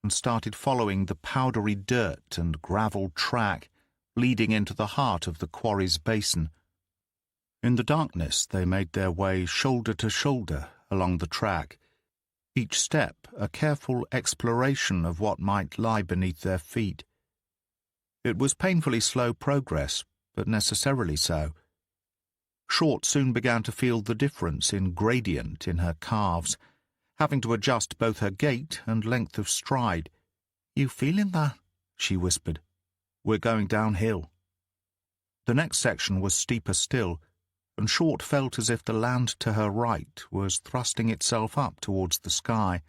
and started following the powdery dirt and gravel track leading into the heart of the quarry's basin. In the darkness they made their way shoulder to shoulder along the track, each step a careful exploration of what might lie beneath their feet. It was painfully slow progress, but necessarily so. Short soon began to feel the difference in gradient in her calves, having to adjust both her gait and length of stride. "You feeling that?" she whispered. "We're going downhill." The next section was steeper still, and Short felt as if the land to her right was thrusting itself up towards the sky.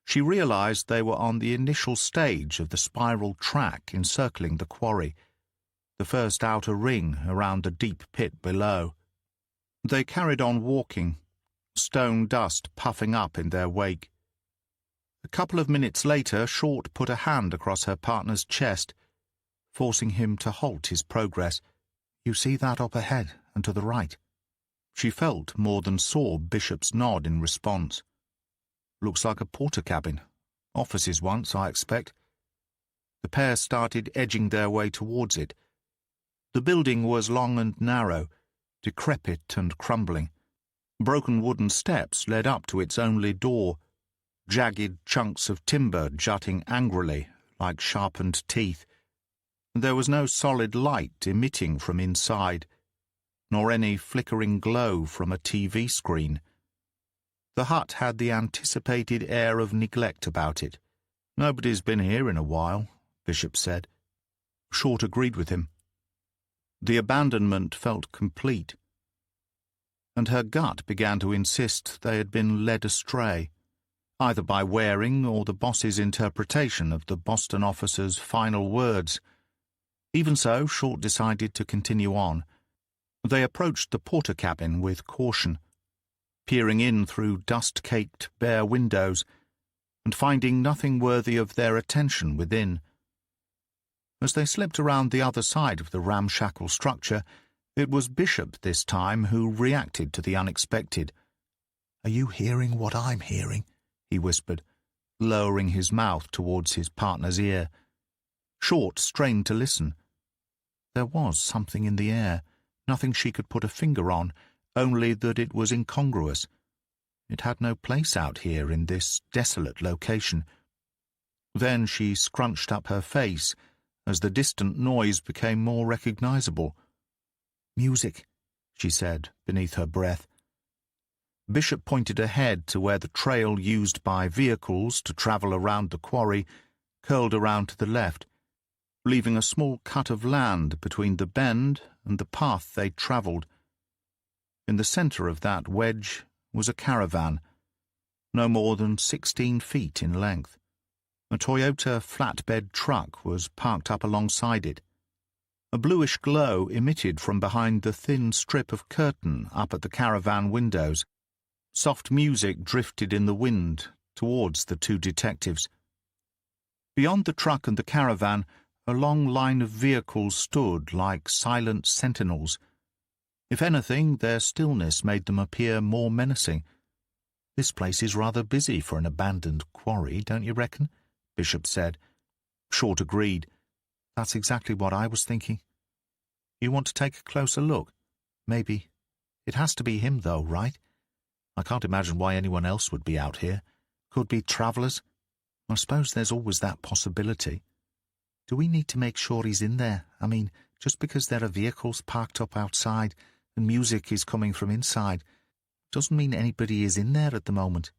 She realized they were on the initial stage of the spiral track encircling the quarry, the first outer ring around the deep pit below. They carried on walking, stone dust puffing up in their wake. A couple of minutes later, Short put a hand across her partner's chest, forcing him to halt his progress. "You see that up ahead and to the right?" She felt more than saw Bishop's nod in response. "Looks like a porter cabin. Offices once, I expect." The pair started edging their way towards it. The building was long and narrow, decrepit and crumbling. Broken wooden steps led up to its only door, jagged chunks of timber jutting angrily like sharpened teeth. There was no solid light emitting from inside, nor any flickering glow from a TV screen. The hut had the anticipated air of neglect about it. "Nobody's been here in a while," Bishop said. Short agreed with him. The abandonment felt complete, and her gut began to insist they had been led astray, either by Waring or the boss's interpretation of the Boston officer's final words. Even so, Short decided to continue on. They approached the porter cabin with caution, peering in through dust-caked bare windows and finding nothing worthy of their attention within. As they slipped around the other side of the ramshackle structure, it was Bishop this time who reacted to the unexpected. "Are you hearing what I'm hearing?" he whispered, lowering his mouth towards his partner's ear. Short strained to listen. There was something in the air, nothing she could put a finger on, only that it was incongruous. It had no place out here in this desolate location. Then she scrunched up her face as the distant noise became more recognizable. "Music," she said beneath her breath. Bishop pointed ahead to where the trail used by vehicles to travel around the quarry curled around to the left, leaving a small cut of land between the bend and the path they travelled. In the centre of that wedge was a caravan, no more than 16 feet in length. A Toyota flatbed truck was parked up alongside it. A bluish glow emitted from behind the thin strip of curtain up at the caravan windows. Soft music drifted in the wind towards the two detectives. Beyond the truck and the caravan, a long line of vehicles stood like silent sentinels. If anything, their stillness made them appear more menacing. "This place is rather busy for an abandoned quarry, don't you reckon?" Bishop said. Short agreed. "That's exactly what I was thinking." "You want to take a closer look?" "Maybe. It has to be him, though, right? I can't imagine why anyone else would be out here. Could be travellers. I suppose there's always that possibility. Do we need to make sure he's in there? I mean, just because there are vehicles parked up outside and music is coming from inside, doesn't mean anybody is in there at the moment.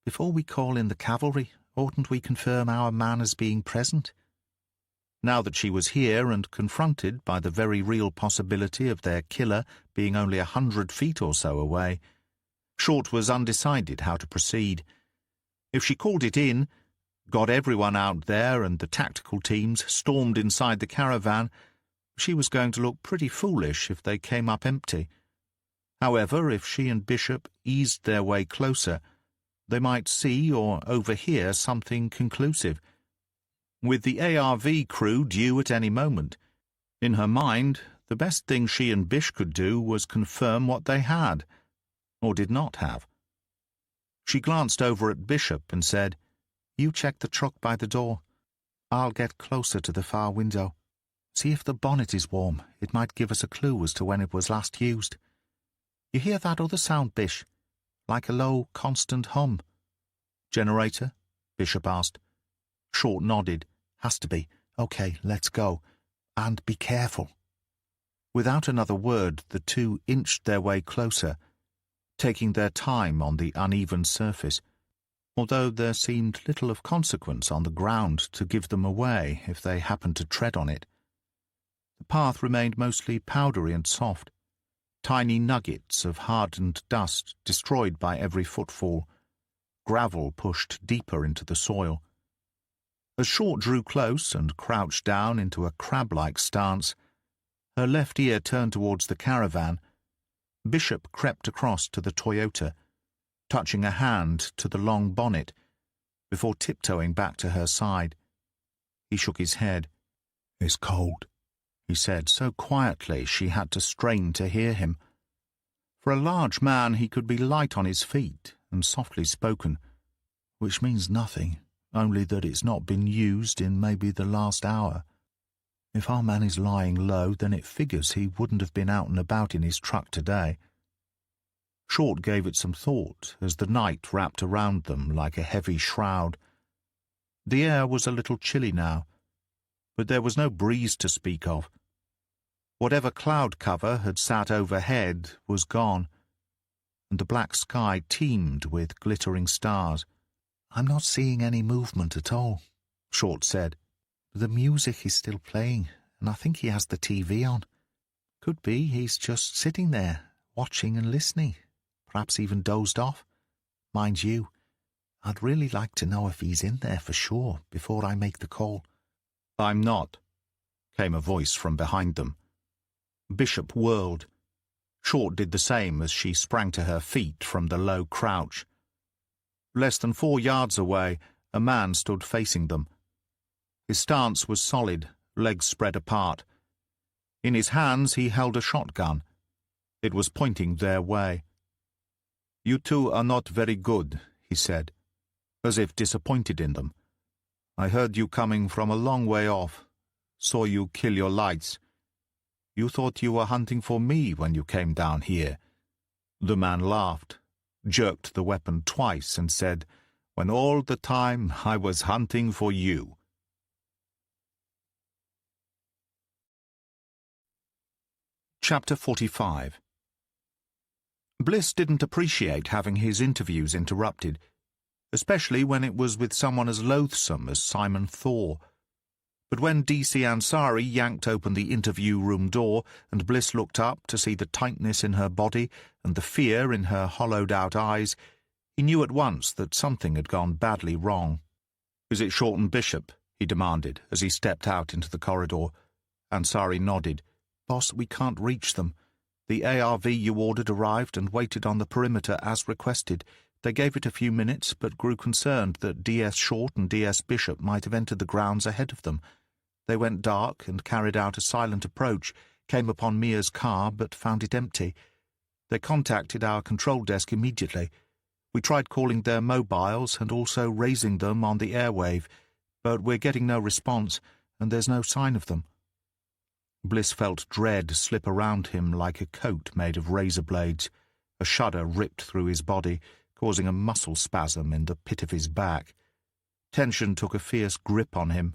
Before we call in the cavalry, oughtn't we confirm our man as being present?" Now that she was here and confronted by the very real possibility of their killer being only 100 feet or so away, Short was undecided how to proceed. If she called it in, got everyone out there and the tactical teams stormed inside the caravan, she was going to look pretty foolish if they came up empty. However, if she and Bishop eased their way closer, they might see or overhear something conclusive. With the ARV crew due at any moment, in her mind, the best thing she and Bish could do was confirm what they had, or did not have. She glanced over at Bishop and said, "You check the truck by the door. I'll get closer to the far window. See if the bonnet is warm. It might give us a clue as to when it was last used. You hear that other sound, Bish? Like a low, constant hum." "Generator?" Bishop asked. Short nodded. "Has to be. Okay, let's go. And be careful." Without another word, the two inched their way closer, taking their time on the uneven surface, although there seemed little of consequence on the ground to give them away if they happened to tread on it. The path remained mostly powdery and soft, tiny nuggets of hardened dust destroyed by every footfall, gravel pushed deeper into the soil. As Short drew close and crouched down into a crab-like stance, her left ear turned towards the caravan, Bishop crept across to the Toyota, touching a hand to the long bonnet, before tiptoeing back to her side. He shook his head. "It's cold," he said so quietly she had to strain to hear him. For a large man he could be light on his feet and softly spoken, which means nothing, only that it's not been used in maybe the last hour. If our man is lying low, then it figures he wouldn't have been out and about in his truck today. Short gave it some thought as the night wrapped around them like a heavy shroud. The air was a little chilly now, but there was no breeze to speak of. Whatever cloud cover had sat overhead was gone, and the black sky teemed with glittering stars. "I'm not seeing any movement at all," Short said. "The music is still playing, and I think he has the TV on. Could be he's just sitting there, watching and listening, perhaps even dozed off. Mind you, I'd really like to know if he's in there for sure before I make the call." "I'm not," came a voice from behind them. Bishop whirled. Short did the same as she sprang to her feet from the low crouch. Less than 4 yards away, a man stood facing them. His stance was solid, legs spread apart. In his hands he held a shotgun. It was pointing their way. "You two are not very good," he said, as if disappointed in them. "I heard you coming from a long way off. Saw you kill your lights. You thought you were hunting for me when you came down here." The man laughed, jerked the weapon twice, and said, "When all the time I was hunting for you." Chapter 45. Bliss didn't appreciate having his interviews interrupted, especially when it was with someone as loathsome as Simon Thor. But when D.C. Ansari yanked open the interview room door and Bliss looked up to see the tightness in her body and the fear in her hollowed-out eyes, he knew at once that something had gone badly wrong. "Is it Short and Bishop?" he demanded as he stepped out into the corridor. Ansari nodded. "Boss, we can't reach them. The ARV you ordered arrived and waited on the perimeter as requested. They gave it a few minutes, but grew concerned that D.S. Short and D.S. Bishop might have entered the grounds ahead of them. They went dark and carried out a silent approach, came upon Mia's car but found it empty. They contacted our control desk immediately. We tried calling their mobiles and also raising them on the airwave, but we're getting no response, and there's no sign of them." Bliss felt dread slip around him like a coat made of razor blades. A shudder ripped through his body, causing a muscle spasm in the pit of his back. Tension took a fierce grip on him,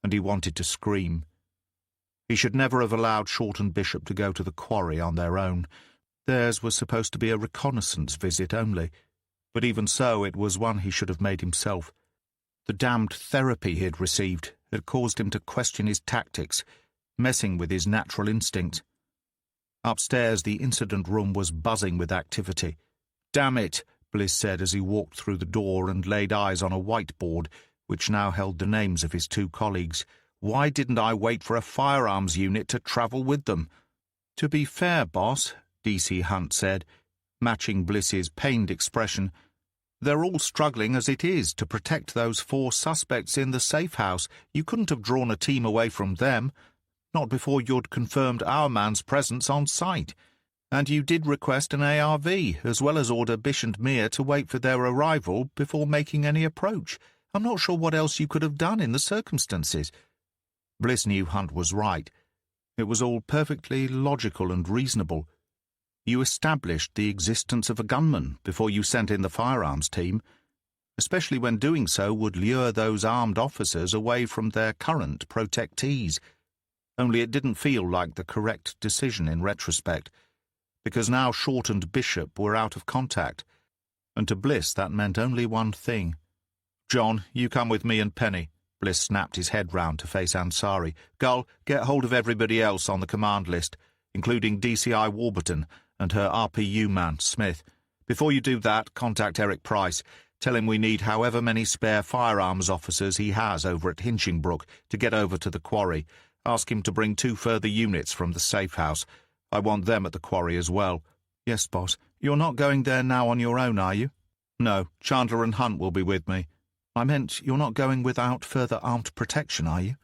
and he wanted to scream. He should never have allowed Short and Bishop to go to the quarry on their own. Theirs was supposed to be a reconnaissance visit only, but even so it was one he should have made himself. The damned therapy he had received had caused him to question his tactics, messing with his natural instincts. Upstairs the incident room was buzzing with activity. "Damn it," Bliss said as he walked through the door and laid eyes on a whiteboard which now held the names of his 2 colleagues. "Why didn't I wait for a firearms unit to travel with them?" "To be fair, boss," D.C. Hunt said, matching Bliss's pained expression, "they're all struggling as it is to protect those 4 suspects in the safe house. You couldn't have drawn a team away from them, not before you'd confirmed our man's presence on site. And you did request an ARV, as well as order Bish and Mia to wait for their arrival before making any approach. I'm not sure what else you could have done in the circumstances." Bliss knew Hunt was right. It was all perfectly logical and reasonable. You established the existence of a gunman before you sent in the firearms team, especially when doing so would lure those armed officers away from their current protectees. Only it didn't feel like the correct decision in retrospect, because now Short and Bishop were out of contact, and to Bliss that meant only one thing. "John, you come with me and Penny." Bliss snapped his head round to face Ansari. "Gull, get hold of everybody else on the command list, including DCI Warburton and her RPU man, Smith. Before you do that, contact Eric Price. Tell him we need however many spare firearms officers he has over at Hinchingbrook to get over to the quarry. Ask him to bring 2 further units from the safe house. I want them at the quarry as well." "Yes, boss. You're not going there now on your own, are you?" "No, Chandler and Hunt will be with me." "I meant you're not going without further armed protection, are you?"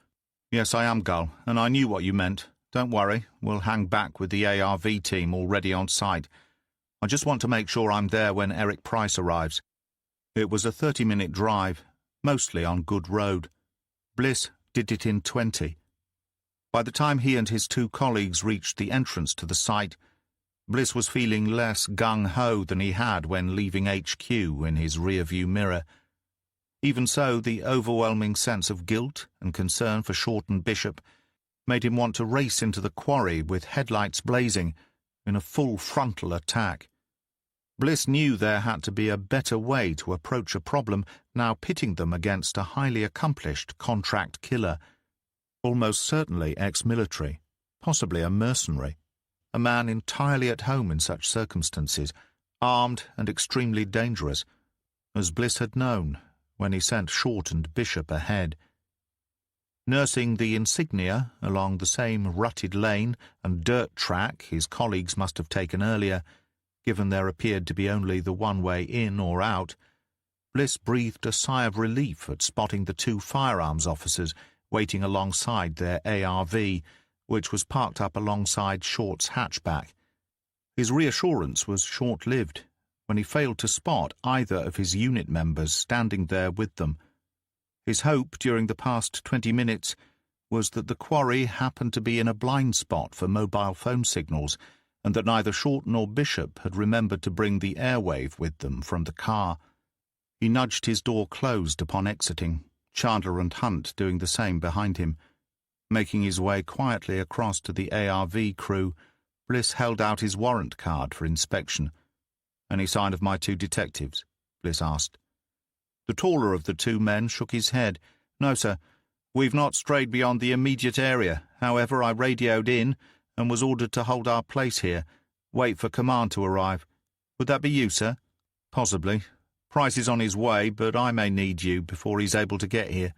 "Yes, I am, Gull, and I knew what you meant. Don't worry, we'll hang back with the ARV team already on site. I just want to make sure I'm there when Eric Price arrives." It was a 30-minute drive, mostly on good road. Bliss did it in 20. By the time he and his 2 colleagues reached the entrance to the site, Bliss was feeling less gung-ho than he had when leaving HQ in his rearview mirror. Even so, the overwhelming sense of guilt and concern for Short and Bishop made him want to race into the quarry with headlights blazing in a full frontal attack. Bliss knew there had to be a better way to approach a problem now pitting them against a highly accomplished contract killer, almost certainly ex-military, possibly a mercenary, a man entirely at home in such circumstances, armed and extremely dangerous, as Bliss had known when he sent Short and Bishop ahead. Nursing the insignia along the same rutted lane and dirt track his colleagues must have taken earlier, given there appeared to be only the one way in or out, Bliss breathed a sigh of relief at spotting the two firearms officers waiting alongside their ARV, which was parked up alongside Short's hatchback. His reassurance was short-lived when he failed to spot either of his unit members standing there with them. His hope during the past 20 minutes was that the quarry happened to be in a blind spot for mobile phone signals, and that neither Short nor Bishop had remembered to bring the airwave with them from the car. He nudged his door closed upon exiting, Chandler and Hunt doing the same behind him. Making his way quietly across to the ARV crew, Bliss held out his warrant card for inspection. "Any sign of my two detectives?" Bliss asked. The taller of the two men shook his head. "No, sir. We've not strayed beyond the immediate area. However, I radioed in and was ordered to hold our place here. Wait for command to arrive. Would that be you, sir?" "Possibly. Price is on his way, but I may need you before he's able to get here.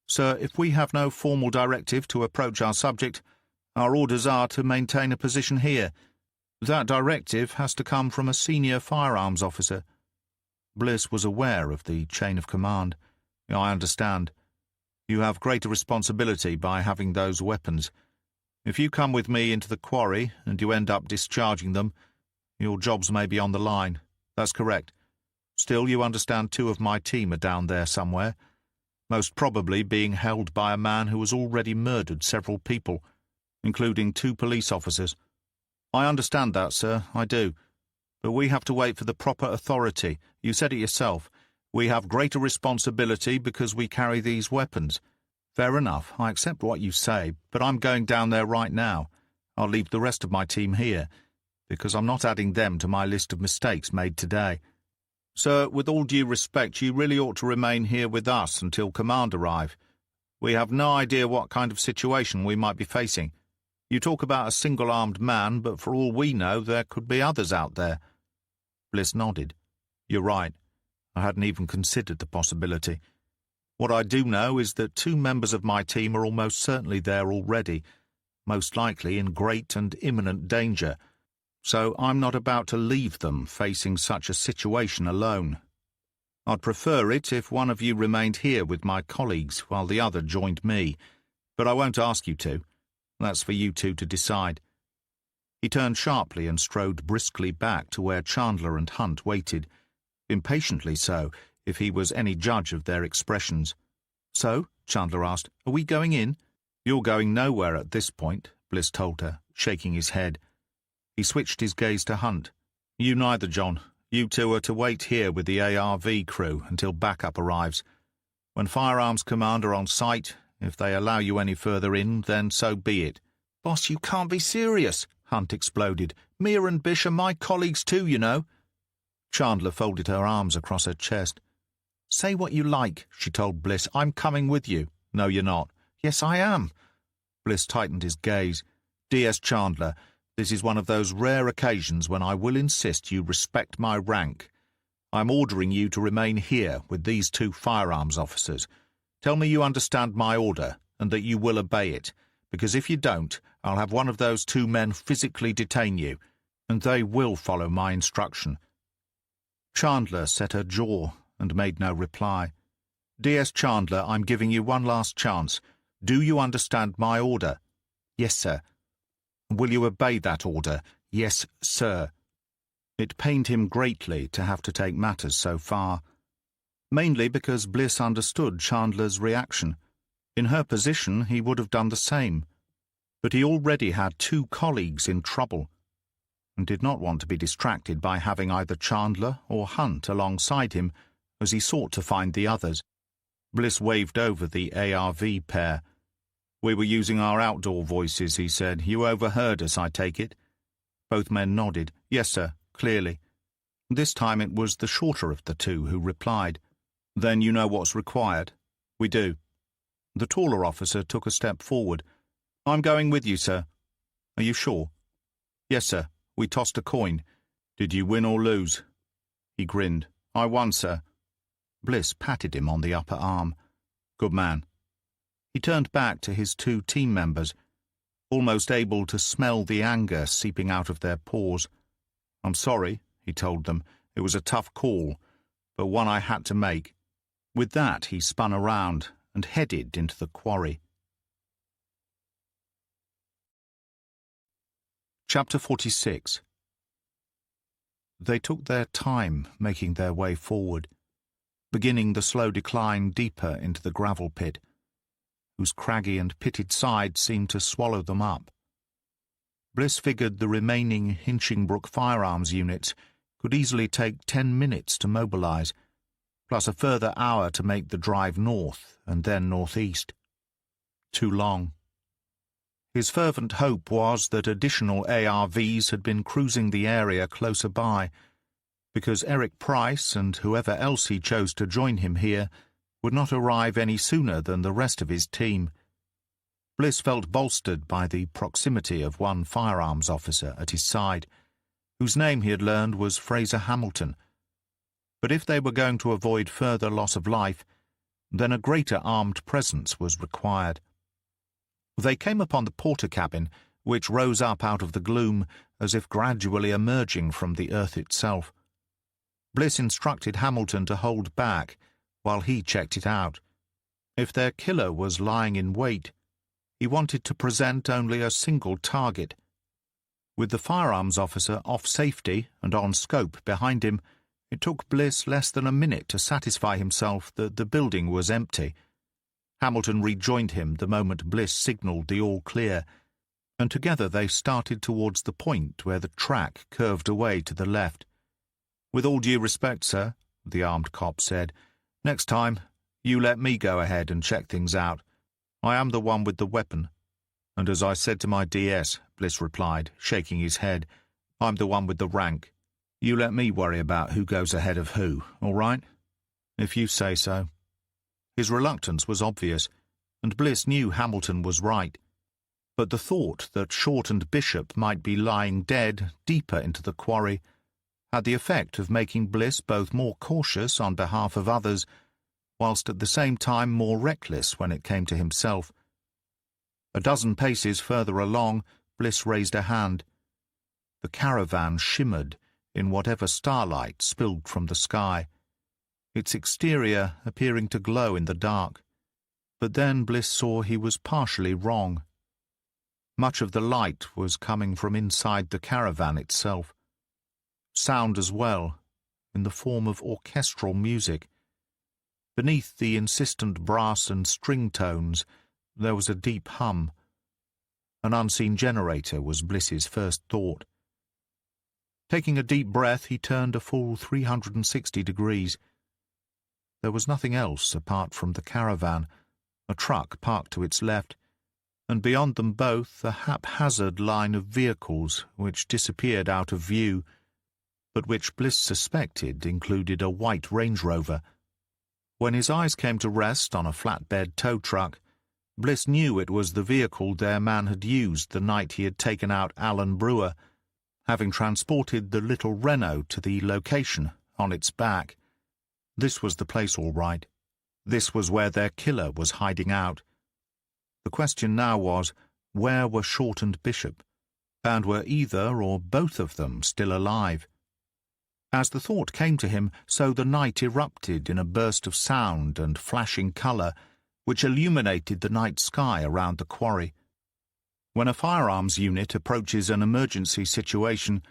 Sir, if we have no formal directive to approach our subject, our orders are to maintain a position here. That directive has to come from a senior firearms officer." Bliss was aware of the chain of command. "I understand. You have greater responsibility by having those weapons. If you come with me into the quarry and you end up discharging them, your jobs may be on the line. That's correct. Still, you understand 2 of my team are down there somewhere, most probably being held by a man who has already murdered several people, including 2 police officers." "I understand that, sir, I do. But we have to wait for the proper authority. You said it yourself. We have greater responsibility because we carry these weapons. Fair enough, I accept what you say, but I'm going down there right now. I'll leave the rest of my team here, because I'm not adding them to my list of mistakes made today. Sir, with all due respect, you really ought to remain here with us until command arrive. We have no idea what kind of situation we might be facing. You talk about a single-armed man, but for all we know, there could be others out there." Bliss nodded. "You're right. I hadn't even considered the possibility. What I do know is that 2 members of my team are almost certainly there already, most likely in great and imminent danger, so I'm not about to leave them facing such a situation alone. I'd prefer it if one of you remained here with my colleagues while the other joined me, but I won't ask you to. That's for you 2 to decide." He turned sharply and strode briskly back to where Chandler and Hunt waited, impatiently so, if he was any judge of their expressions. "So," Chandler asked, "are we going in?" "You're going nowhere at this point," Bliss told her, shaking his head. He switched his gaze to Hunt. "You neither, John. You 2 are to wait here with the ARV crew until backup arrives. When Firearms Command are on site, if they allow you any further in, then so be it." "Boss, you can't be serious," Hunt exploded. "Mia and Bish are my colleagues too, you know." Chandler folded her arms across her chest. "Say what you like," she told Bliss. "I'm coming with you." "No, you're not." "Yes, I am." Bliss tightened his gaze. "D.S. Chandler, this is one of those rare occasions when I will insist you respect my rank. I'm ordering you to remain here with these 2 firearms officers. Tell me you understand my order and that you will obey it, because if you don't, I'll have one of those 2 men physically detain you, and they will follow my instruction." Chandler set her jaw and made no reply. "D.S. Chandler, I'm giving you one last chance. Do you understand my order?" "Yes, sir." "Will you obey that order?" "Yes, sir." It pained him greatly to have to take matters so far, mainly because Bliss understood Chandler's reaction. In her position, he would have done the same. But he already had 2 colleagues in trouble, and did not want to be distracted by having either Chandler or Hunt alongside him as he sought to find the others. Bliss waved over the ARV pair. "We were using our outdoor voices," he said. "You overheard us, I take it?" Both men nodded. "Yes, sir, clearly." This time it was the shorter of the two who replied. "Then you know what's required?" "We do." The taller officer took a step forward. "I'm going with you, sir." "Are you sure?" "Yes, sir. We tossed a coin." "Did you win or lose?" He grinned. "I won, sir." Bliss patted him on the upper arm. "Good man." He turned back to his two team members, almost able to smell the anger seeping out of their pores. "I'm sorry," he told them. "It was a tough call, but one I had to make." With that, he spun around and headed into the quarry. Chapter 46. They took their time making their way forward, beginning the slow decline deeper into the gravel pit, whose craggy and pitted sides seemed to swallow them up. Bliss figured the remaining Hinchingbrooke firearms units could easily take 10 minutes to mobilize, plus a further hour to make the drive north and then northeast. Too long. His fervent hope was that additional ARVs had been cruising the area closer by, because Eric Price and whoever else he chose to join him here would not arrive any sooner than the rest of his team. Bliss felt bolstered by the proximity of one firearms officer at his side, whose name he had learned was Fraser Hamilton. But if they were going to avoid further loss of life, then a greater armed presence was required. They came upon the porter cabin, which rose up out of the gloom as if gradually emerging from the earth itself. Bliss instructed Hamilton to hold back while he checked it out. If their killer was lying in wait, he wanted to present only a single target. With the firearms officer off safety and on scope behind him, it took Bliss less than a minute to satisfy himself that the building was empty. Hamilton rejoined him the moment Bliss signaled the all-clear, and together they started towards the point where the track curved away to the left. "With all due respect, sir," the armed cop said, "next time, you let me go ahead and check things out. I am the one with the weapon." "And as I said to my DS," Bliss replied, shaking his head, "I'm the one with the rank. You let me worry about who goes ahead of who, all right?" "If you say so." His reluctance was obvious, and Bliss knew Hamilton was right. But the thought that Short and Bishop might be lying dead deeper into the quarry had the effect of making Bliss both more cautious on behalf of others, whilst at the same time more reckless when it came to himself. A dozen paces further along, Bliss raised a hand. The caravan shimmered in whatever starlight spilled from the sky, its exterior appearing to glow in the dark. But then Bliss saw he was partially wrong. Much of the light was coming from inside the caravan itself. Sound as well, in the form of orchestral music. Beneath the insistent brass and string tones, there was a deep hum. An unseen generator was Bliss's first thought. Taking a deep breath, he turned a full 360 degrees. There was nothing else apart from the caravan, a truck parked to its left, and beyond them both a haphazard line of vehicles which disappeared out of view, but which Bliss suspected included a white Range Rover. When his eyes came to rest on a flatbed tow truck, Bliss knew it was the vehicle their man had used the night he had taken out Alan Brewer, having transported the little Renault to the location on its back. This was the place all right. This was where their killer was hiding out. The question now was, where were Short and Bishop, and were either or both of them still alive? As the thought came to him, so the night erupted in a burst of sound and flashing colour, which illuminated the night sky around the quarry. When a firearms unit approaches an emergency situation,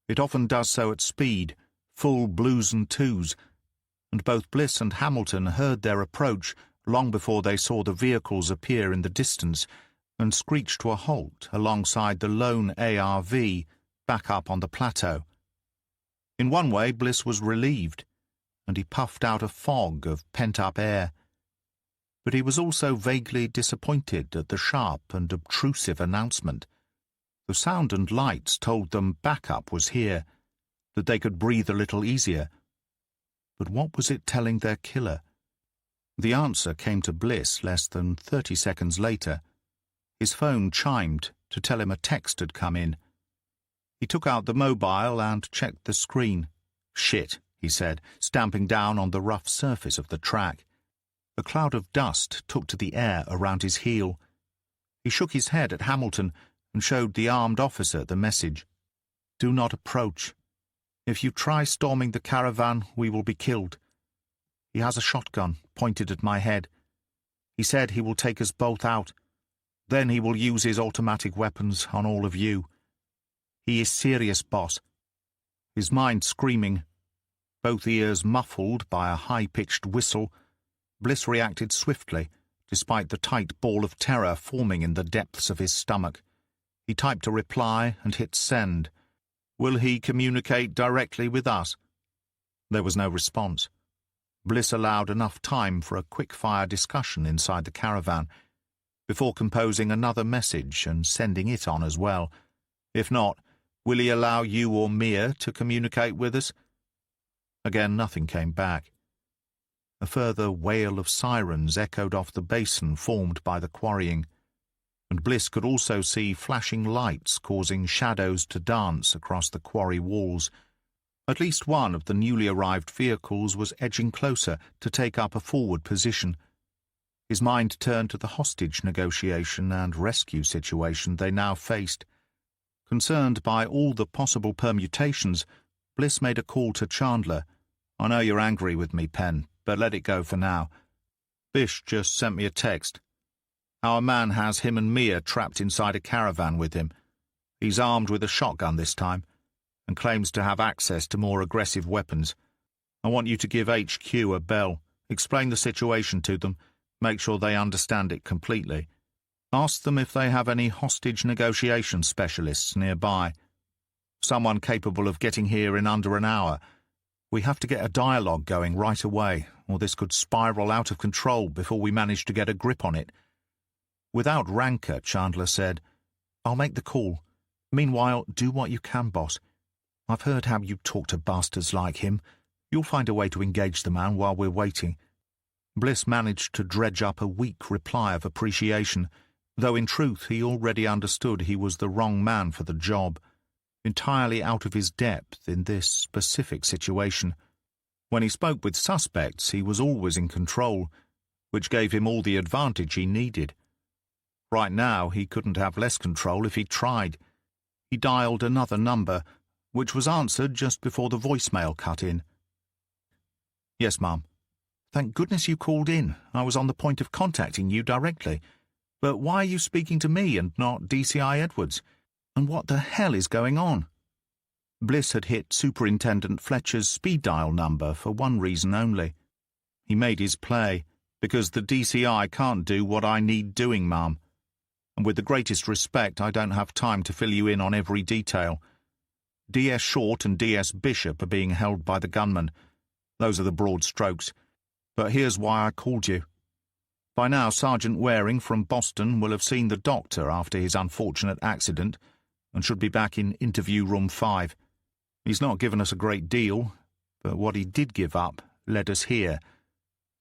it often does so at speed, full blues and twos, and both Bliss and Hamilton heard their approach long before they saw the vehicles appear in the distance and screech to a halt alongside the lone ARV back up on the plateau. In one way, Bliss was relieved, and he puffed out a fog of pent-up air. but he was also vaguely disappointed at the sharp and obtrusive announcement. The sound and lights told them backup was here, that they could breathe a little easier. But what was it telling their killer? The answer came to Bliss less than 30 seconds later. His phone chimed to tell him a text had come in. He took out the mobile and checked the screen. "Shit," he said, stamping down on the rough surface of the track. A cloud of dust took to the air around his heel. He shook his head at Hamilton and showed the armed officer the message. "Do not approach. If you try storming the caravan, we will be killed. He has a shotgun pointed at my head. He said he will take us both out. Then he will use his automatic weapons on all of you. He is serious, boss." His mind screaming, both ears muffled by a high-pitched whistle, Bliss reacted swiftly, despite the tight ball of terror forming in the depths of his stomach. He typed a reply and hit send. "Will he communicate directly with us?" There was no response. Bliss allowed enough time for a quick-fire discussion inside the caravan, before composing another message and sending it on as well. "If not, will he allow you or Mia to communicate with us?" Again, nothing came back. A further wail of sirens echoed off the basin formed by the quarrying, and Bliss could also see flashing lights causing shadows to dance across the quarry walls. At least one of the newly arrived vehicles was edging closer to take up a forward position. His mind turned to the hostage negotiation and rescue situation they now faced. Concerned by all the possible permutations, Bliss made a call to Chandler. "I know you're angry with me, Pen, but let it go for now. Bish just sent me a text. Our man has him and Mia trapped inside a caravan with him. He's armed with a shotgun this time, and claims to have access to more aggressive weapons. I want you to give HQ a bell, explain the situation to them, make sure they understand it completely. Ask them if they have any hostage negotiation specialists nearby. Someone capable of getting here in under an hour. We have to get a dialogue going right away, or this could spiral out of control before we manage to get a grip on it." Without rancor, Chandler said, "I'll make the call. Meanwhile, do what you can, boss. I've heard how you talk to bastards like him. You'll find a way to engage the man while we're waiting." Bliss managed to dredge up a weak reply of appreciation, though in truth he already understood he was the wrong man for the job, entirely out of his depth in this specific situation. When he spoke with suspects, he was always in control, which gave him all the advantage he needed. Right now, he couldn't have less control if he tried. He dialed another number, which was answered just before the voicemail cut in. "Yes, Mum. Thank goodness you called in. I was on the point of contacting you directly. But why are you speaking to me and not DCI Edwards? And what the hell is going on?" Bliss had hit Superintendent Fletcher's speed dial number for one reason only. He made his play, because the DCI can't do what I need doing, Mum. And with the greatest respect, I don't have time to fill you in on every detail. DS Short and DS Bishop are being held by the gunman. Those are the broad strokes. But here's why I called you. By now, Sergeant Waring from Boston will have seen the doctor after his unfortunate accident and should be back in interview room 5. He's not given us a great deal, but what he did give up led us here.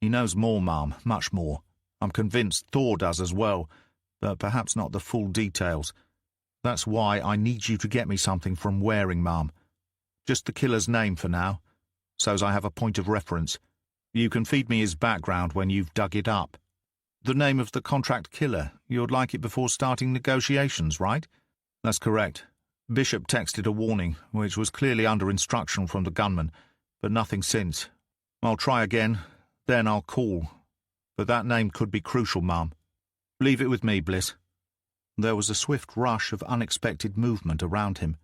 He knows more, Mum, much more. I'm convinced Thor does as well, but perhaps not the full details. That's why I need you to get me something from Waring, Mum. Just the killer's name for now, so's I have a point of reference. You can feed me his background when you've dug it up. The name of the contract killer. You'd like it before starting negotiations, right? That's correct. Bishop texted a warning, which was clearly under instruction from the gunman, but nothing since. I'll try again, then I'll call. But that name could be crucial, Mum. Leave it with me, Bliss. There was a swift rush of unexpected movement around him.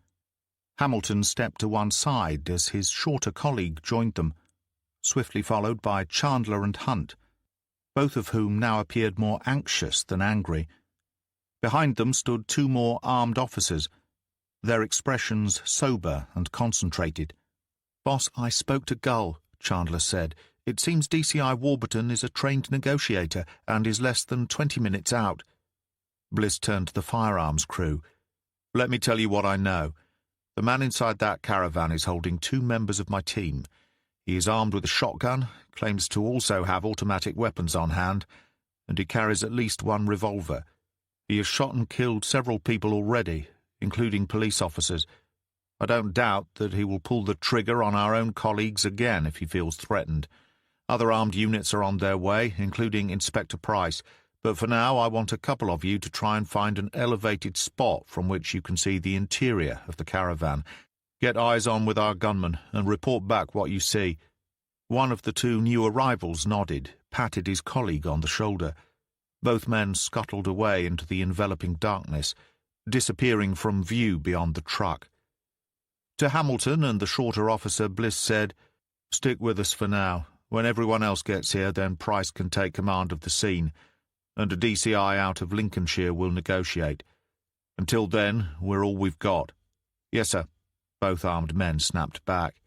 Hamilton stepped to one side as his shorter colleague joined them, swiftly followed by Chandler and Hunt, both of whom now appeared more anxious than angry. Behind them stood 2 more armed officers, their expressions sober and concentrated. "Boss, I spoke to Gull," Chandler said. It seems DCI Warburton is a trained negotiator and is less than 20 minutes out." Bliss turned to the firearms crew. "Let me tell you what I know. The man inside that caravan is holding 2 members of my team. He is armed with a shotgun, claims to also have automatic weapons on hand, and he carries at least 1 revolver. He has shot and killed several people already, including police officers. I don't doubt that he will pull the trigger on our own colleagues again if he feels threatened. Other armed units are on their way, including Inspector Price, but for now I want a couple of you to try and find an elevated spot from which you can see the interior of the caravan. Get eyes on with our gunman and report back what you see." One of the 2 new arrivals nodded, patted his colleague on the shoulder. Both men scuttled away into the enveloping darkness, disappearing from view beyond the truck. To Hamilton and the shorter officer, Bliss said, "Stick with us for now. When everyone else gets here, then Price can take command of the scene, and a DCI out of Lincolnshire will negotiate. Until then, we're all we've got." "Yes, sir," both armed men snapped back.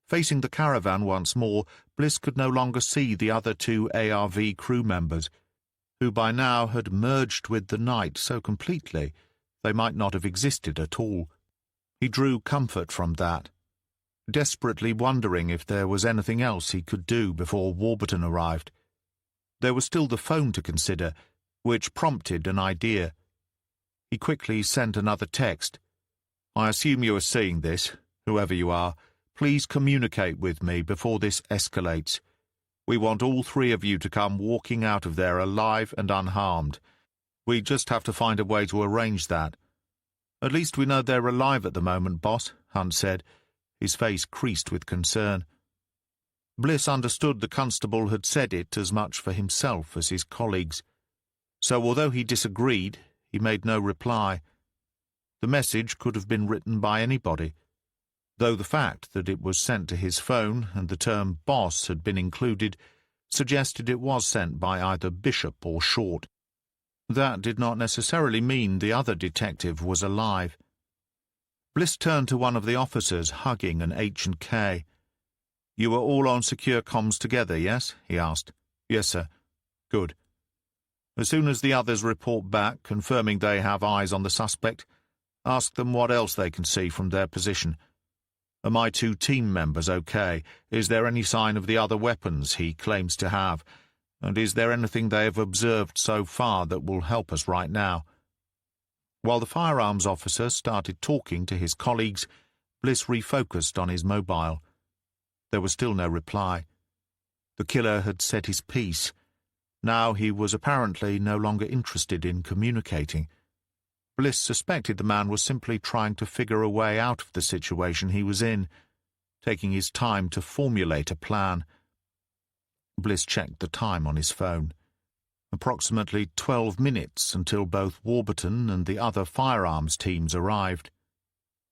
Facing the caravan once more, Bliss could no longer see the other 2 ARV crew members, who by now had merged with the night so completely they might not have existed at all. He drew comfort from that, desperately wondering if there was anything else he could do before Warburton arrived. There was still the phone to consider, which prompted an idea. He quickly sent another text. "I assume you are seeing this, whoever you are. Please communicate with me before this escalates. We want all 3 of you to come walking out of there alive and unharmed. We just have to find a way to arrange that." "At least we know they're alive at the moment, boss," Hunt said, his face creased with concern. Bliss understood the constable had said it as much for himself as his colleagues. So although he disagreed, he made no reply. The message could have been written by anybody, though the fact that it was sent to his phone and the term boss had been included suggested it was sent by either Bishop or Short. That did not necessarily mean the other detective was alive. Bliss turned to one of the officers hugging an H&K. "You are all on secure comms together, yes?" he asked. "Yes, sir." "Good. As soon as the others report back, confirming they have eyes on the suspect, ask them what else they can see from their position. Are my 2 team members okay? Is there any sign of the other weapons he claims to have? And is there anything they have observed so far that will help us right now?" While the firearms officer started talking to his colleagues, Bliss refocused on his mobile. There was still no reply. The killer had said his piece. Now he was apparently no longer interested in communicating. Bliss suspected the man was simply trying to figure a way out of the situation he was in, taking his time to formulate a plan. Bliss checked the time on his phone. Approximately 12 minutes until both Warburton and the other firearms teams arrived.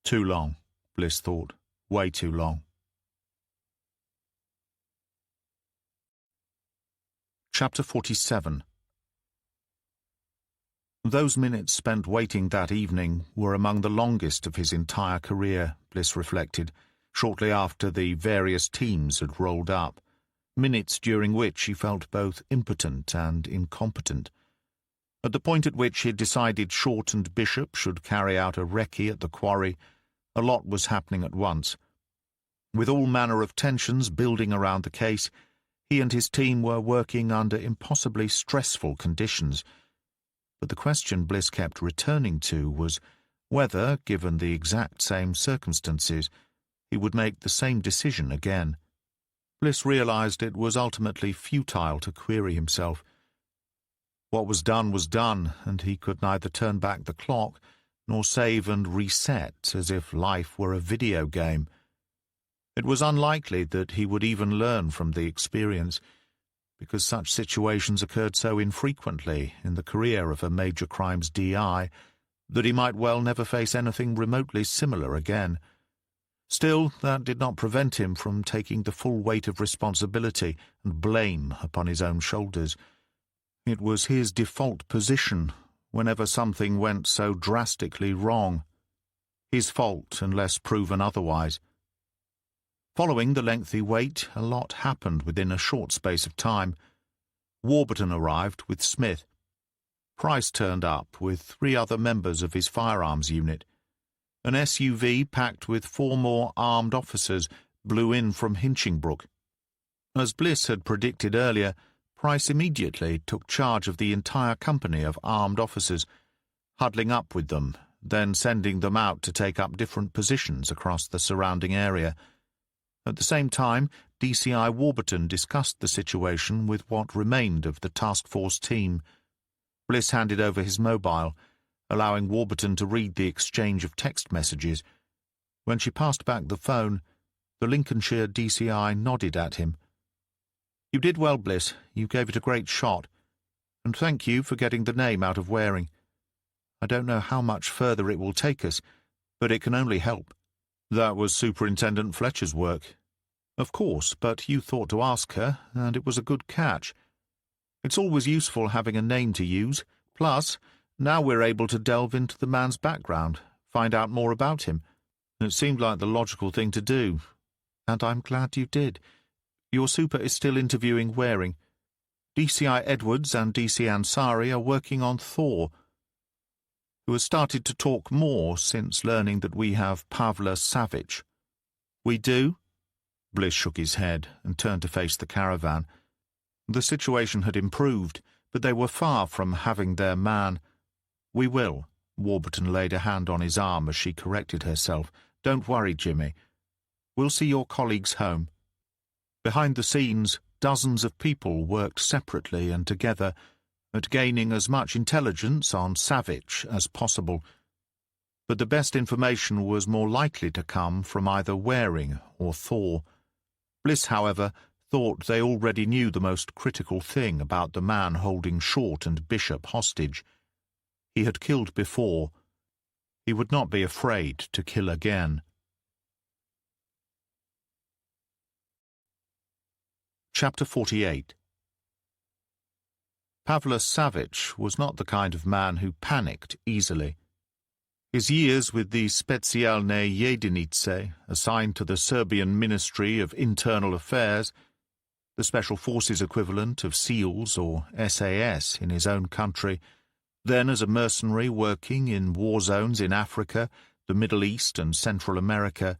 Too long, Bliss thought. Way too long. Chapter 47. Those minutes spent waiting that evening were among the longest of his entire career, Bliss reflected, shortly after the various teams had rolled up. Minutes during which he felt both impotent and incompetent. At the point at which he had decided Short and Bishop should carry out a recce at the quarry, a lot was happening at once. With all manner of tensions building around the case, he and his team were working under impossibly stressful conditions. But the question Bliss kept returning to was whether, given the exact same circumstances, he would make the same decision again. Bliss realized it was ultimately futile to query himself. What was done, and he could neither turn back the clock nor save and reset as if life were a video game. It was unlikely that he would even learn from the experience, because such situations occurred so infrequently in the career of a major crimes DI that he might well never face anything remotely similar again. Still, that did not prevent him from taking the full weight of responsibility and blame upon his own shoulders. It was his default position whenever something went so drastically wrong. His fault unless proven otherwise. Following the lengthy wait, a lot happened within a short space of time. Warburton arrived with Smith. Price turned up with 3 other members of his firearms unit. An SUV packed with 4 more armed officers blew in from Hinchingbrook. As Bliss had predicted earlier, Price immediately took charge of the entire company of armed officers, huddling up with them, then sending them out to take up different positions across the surrounding area. At the same time, DCI Warburton discussed the situation with what remained of the task force team. Bliss handed over his mobile, allowing Warburton to read the exchange of text messages. When she passed back the phone, the Lincolnshire DCI nodded at him. "You did well, Bliss. You gave it a great shot. And thank you for getting the name out of Waring. I don't know how much further it will take us, but it can only help." "That was Superintendent Fletcher's work." "Of course, but you thought to ask her, and it was a good catch. It's always useful having a name to use. Plus, now we're able to delve into the man's background, find out more about him. It seemed like the logical thing to do, and I'm glad you did. Your super is still interviewing Waring. DCI Edwards and DC Ansari are working on Thor, who has started to talk more since learning that we have Pavla Savage." "We do?" Bliss shook his head and turned to face the caravan. The situation had improved, but they were far from having their man. "We will." Warburton laid a hand on his arm as she corrected herself. "Don't worry, Jimmy. We'll see your colleagues home." Behind the scenes, dozens of people worked separately and together at gaining as much intelligence on Savage as possible. But the best information was more likely to come from either Waring or Thor. Bliss, however, thought they already knew the most critical thing about the man holding Short and Bishop hostage. He had killed before. He would not be afraid to kill again. Chapter 48. Pavlos Savage was not the kind of man who panicked easily. His years with the Specjalne Jedinice, assigned to the Serbian Ministry of Internal Affairs, the Special Forces equivalent of SEALs or SAS in his own country, then as a mercenary working in war zones in Africa, the Middle East and Central America,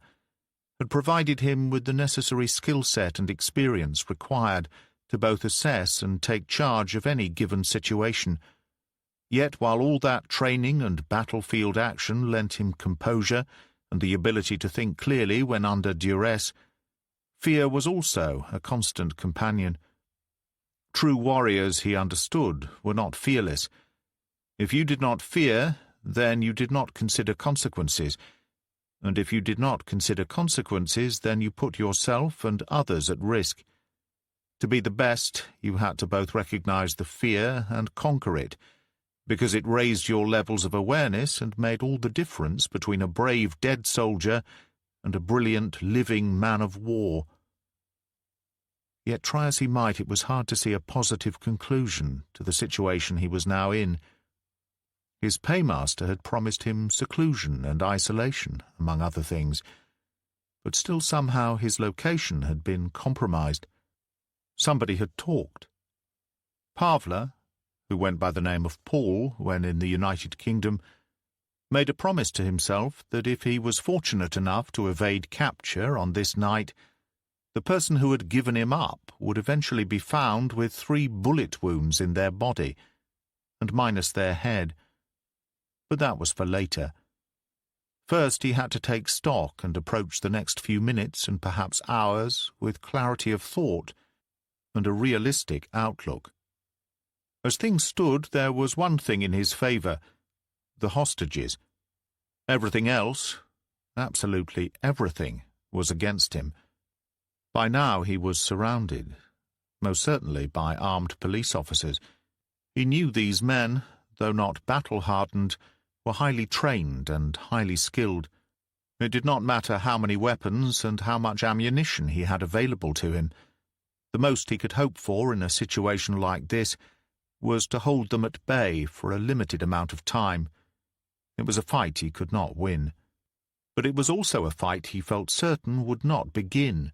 had provided him with the necessary skill set and experience required to both assess and take charge of any given situation. Yet while all that training and battlefield action lent him composure and the ability to think clearly when under duress, fear was also a constant companion. True warriors, he understood, were not fearless. If you did not fear, then you did not consider consequences, and if you did not consider consequences, then you put yourself and others at risk. To be the best, you had to both recognize the fear and conquer it, because it raised your levels of awareness and made all the difference between a brave dead soldier and a brilliant living man of war. Yet try as he might, it was hard to see a positive conclusion to the situation he was now in. His paymaster had promised him seclusion and isolation, among other things, but still somehow his location had been compromised. Somebody had talked. Pavla, who went by the name of Paul when in the United Kingdom, made a promise to himself that if he was fortunate enough to evade capture on this night, the person who had given him up would eventually be found with 3 bullet wounds in their body, and minus their head. But that was for later. First he had to take stock and approach the next few minutes and perhaps hours with clarity of thought and a realistic outlook. As things stood, there was one thing in his favor: the hostages. Everything else, absolutely everything, was against him. By now he was surrounded, most certainly by armed police officers. He knew these men, though not battle-hardened, were highly trained and highly skilled. It did not matter how many weapons and how much ammunition he had available to him. The most he could hope for in a situation like this was to hold them at bay for a limited amount of time. It was a fight he could not win. But it was also a fight he felt certain would not begin,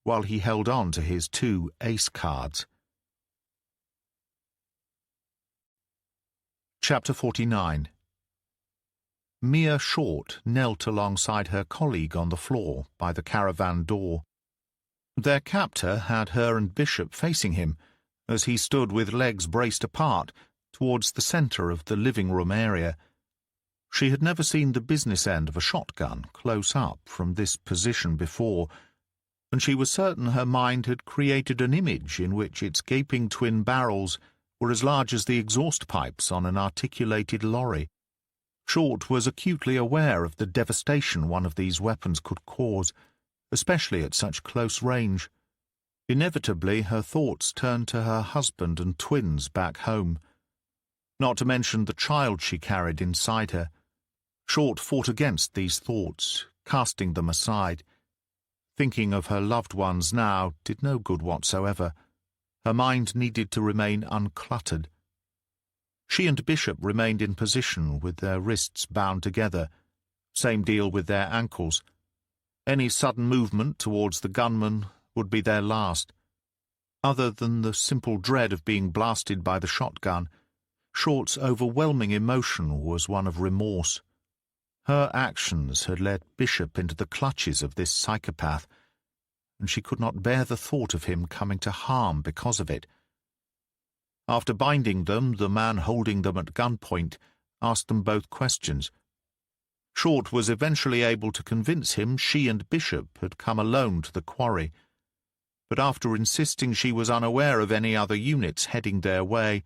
while he held on to his 2 ace cards. Chapter 49. Mia Short knelt alongside her colleague on the floor by the caravan door. Their captor had her and Bishop facing him, as he stood with legs braced apart towards the centre of the living-room area. She had never seen the business end of a shotgun close up from this position before, and she was certain her mind had created an image in which its gaping twin barrels were as large as the exhaust pipes on an articulated lorry. Short was acutely aware of the devastation one of these weapons could cause, especially at such close range. Inevitably, her thoughts turned to her husband and twins back home, not to mention the child she carried inside her. Short fought against these thoughts, casting them aside. Thinking of her loved ones now did no good whatsoever. Her mind needed to remain uncluttered. She and Bishop remained in position with their wrists bound together. Same deal with their ankles. Any sudden movement towards the gunman would be their last. Other than the simple dread of being blasted by the shotgun, Short's overwhelming emotion was one of remorse. Her actions had led Bishop into the clutches of this psychopath, and she could not bear the thought of him coming to harm because of it. After binding them, the man holding them at gunpoint asked them both questions. Short was eventually able to convince him she and Bishop had come alone to the quarry, but after insisting she was unaware of any other units heading their way,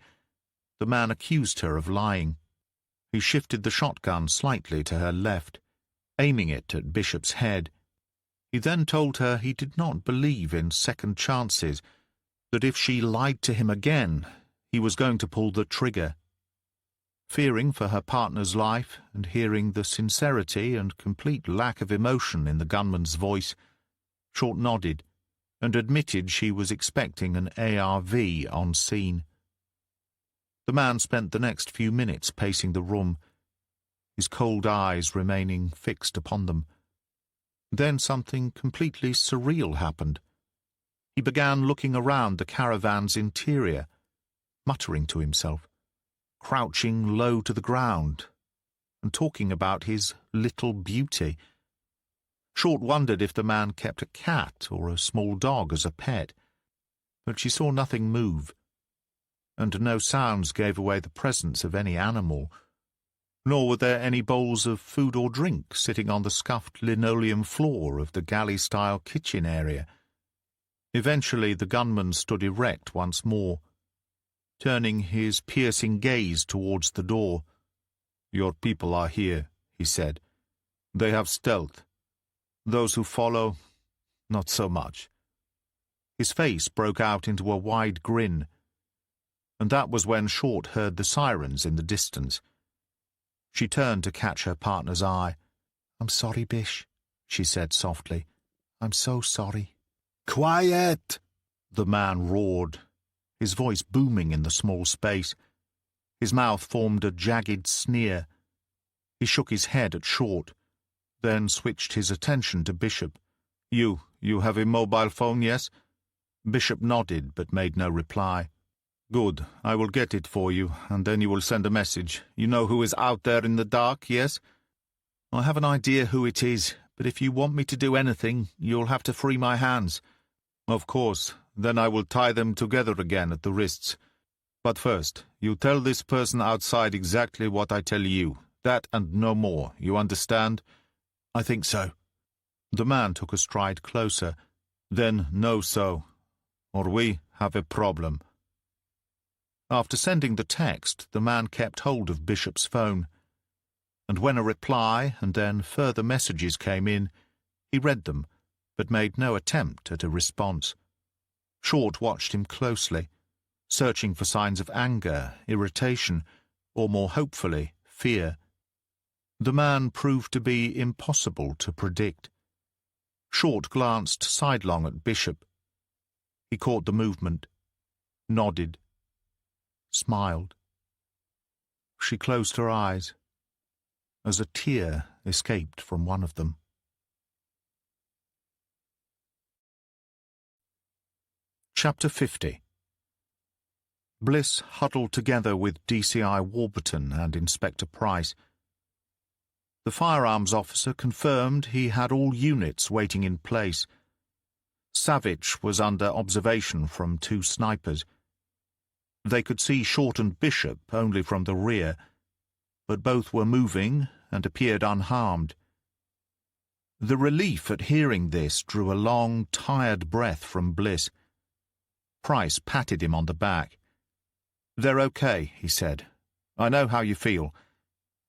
the man accused her of lying. He shifted the shotgun slightly to her left, aiming it at Bishop's head. He then told her he did not believe in second chances, that if she lied to him again, he was going to pull the trigger. Fearing for her partner's life, and hearing the sincerity and complete lack of emotion in the gunman's voice, Short nodded, and admitted she was expecting an ARV on scene. The man spent the next few minutes pacing the room, his cold eyes remaining fixed upon them. Then something completely surreal happened. He began looking around the caravan's interior, muttering to himself, crouching low to the ground, and talking about his little beauty. Short wondered if the man kept a cat or a small dog as a pet, but she saw nothing move, and no sounds gave away the presence of any animal, nor were there any bowls of food or drink sitting on the scuffed linoleum floor of the galley-style kitchen area. Eventually the gunman stood erect once more, turning his piercing gaze towards the door. "Your people are here," he said. "They have stealth. Those who follow, not so much." His face broke out into a wide grin, and that was when Short heard the sirens in the distance. She turned to catch her partner's eye. "I'm sorry, Bish," she said softly. "I'm so sorry." "Quiet!" the man roared, his voice booming in the small space. His mouth formed a jagged sneer. He shook his head at Short, then switched his attention to Bishop. You have a mobile phone, yes?" Bishop nodded, but made no reply. "Good, I will get it for you, and then you will send a message. You know who is out there in the dark, yes?" "I have an idea who it is, but if you want me to do anything, you'll have to free my hands." "Of course, then I will tie them together again at the wrists. But first, you tell this person outside exactly what I tell you, that and no more, you understand?" "I think so." The man took a stride closer. "Then know so, or we have a problem." After sending the text, the man kept hold of Bishop's phone, and when a reply and then further messages came in, he read them, but made no attempt at a response. Short watched him closely, searching for signs of anger, irritation, or more hopefully, fear. The man proved to be impossible to predict. Short glanced sidelong at Bishop. He caught the movement, nodded, smiled. She closed her eyes. as a tear escaped from one of them. Chapter 50. Bliss huddled together with DCI Warburton and Inspector Price. The firearms officer confirmed he had all units waiting in place. Savage was under observation from 2 snipers. They could see Short and Bishop only from the rear, but both were moving and appeared unharmed. The relief at hearing this drew a long, tired breath from Bliss. Price patted him on the back. "They're okay," he said. "I know how you feel.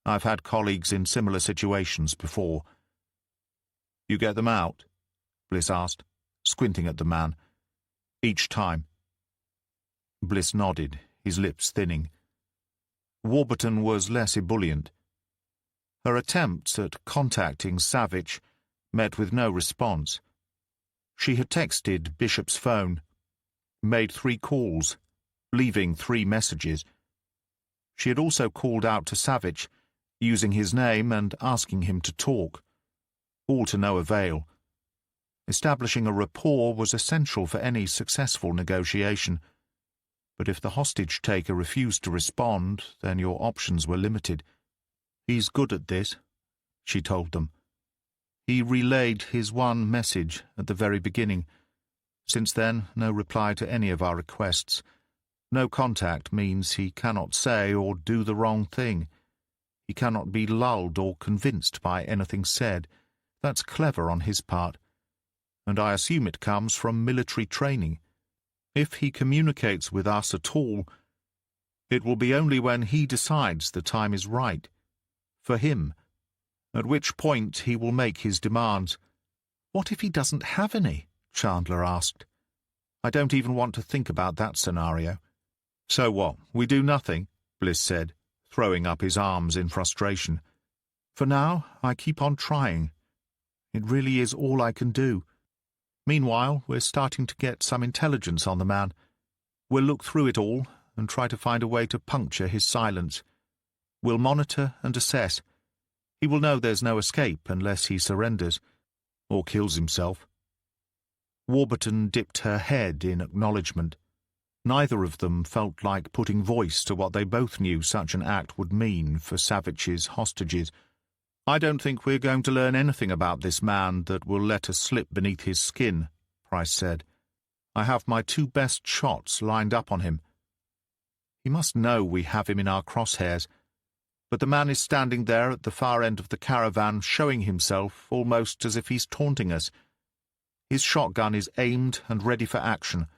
I've had colleagues in similar situations before." "You get them out?" Bliss asked, squinting at the man. "Each time." Bliss nodded, his lips thinning. Warburton was less ebullient. Her attempts at contacting Savage met with no response. She had texted Bishop's phone, made 3 calls, leaving 3 messages. She had also called out to Savage, using his name and asking him to talk, all to no avail. Establishing a rapport was essential for any successful negotiation, but if the hostage-taker refused to respond, then your options were limited. "He's good at this," she told them. He relayed his one message at the very beginning. Since then, no reply to any of our requests. No contact means he cannot say or do the wrong thing. He cannot be lulled or convinced by anything said. That's clever on his part, and I assume it comes from military training. If he communicates with us at all, it will be only when he decides the time is right. For him, at which point he will make his demands. "What if he doesn't have any?" Chandler asked. "I don't even want to think about that scenario." "So what, we do nothing?" Bliss said, throwing up his arms in frustration. "For now, I keep on trying. It really is all I can do. Meanwhile, we're starting to get some intelligence on the man. We'll look through it all and try to find a way to puncture his silence. We'll monitor and assess. He will know there's no escape unless he surrenders, or kills himself." Warburton dipped her head in acknowledgement. Neither of them felt like putting voice to what they both knew such an act would mean for Savage's hostages. "I don't think we're going to learn anything about this man that will let us slip beneath his skin," Price said. "I have my 2 best shots lined up on him. He must know we have him in our crosshairs, but the man is standing there at the far end of the caravan showing himself almost as if he's taunting us. His shotgun is aimed and ready for action.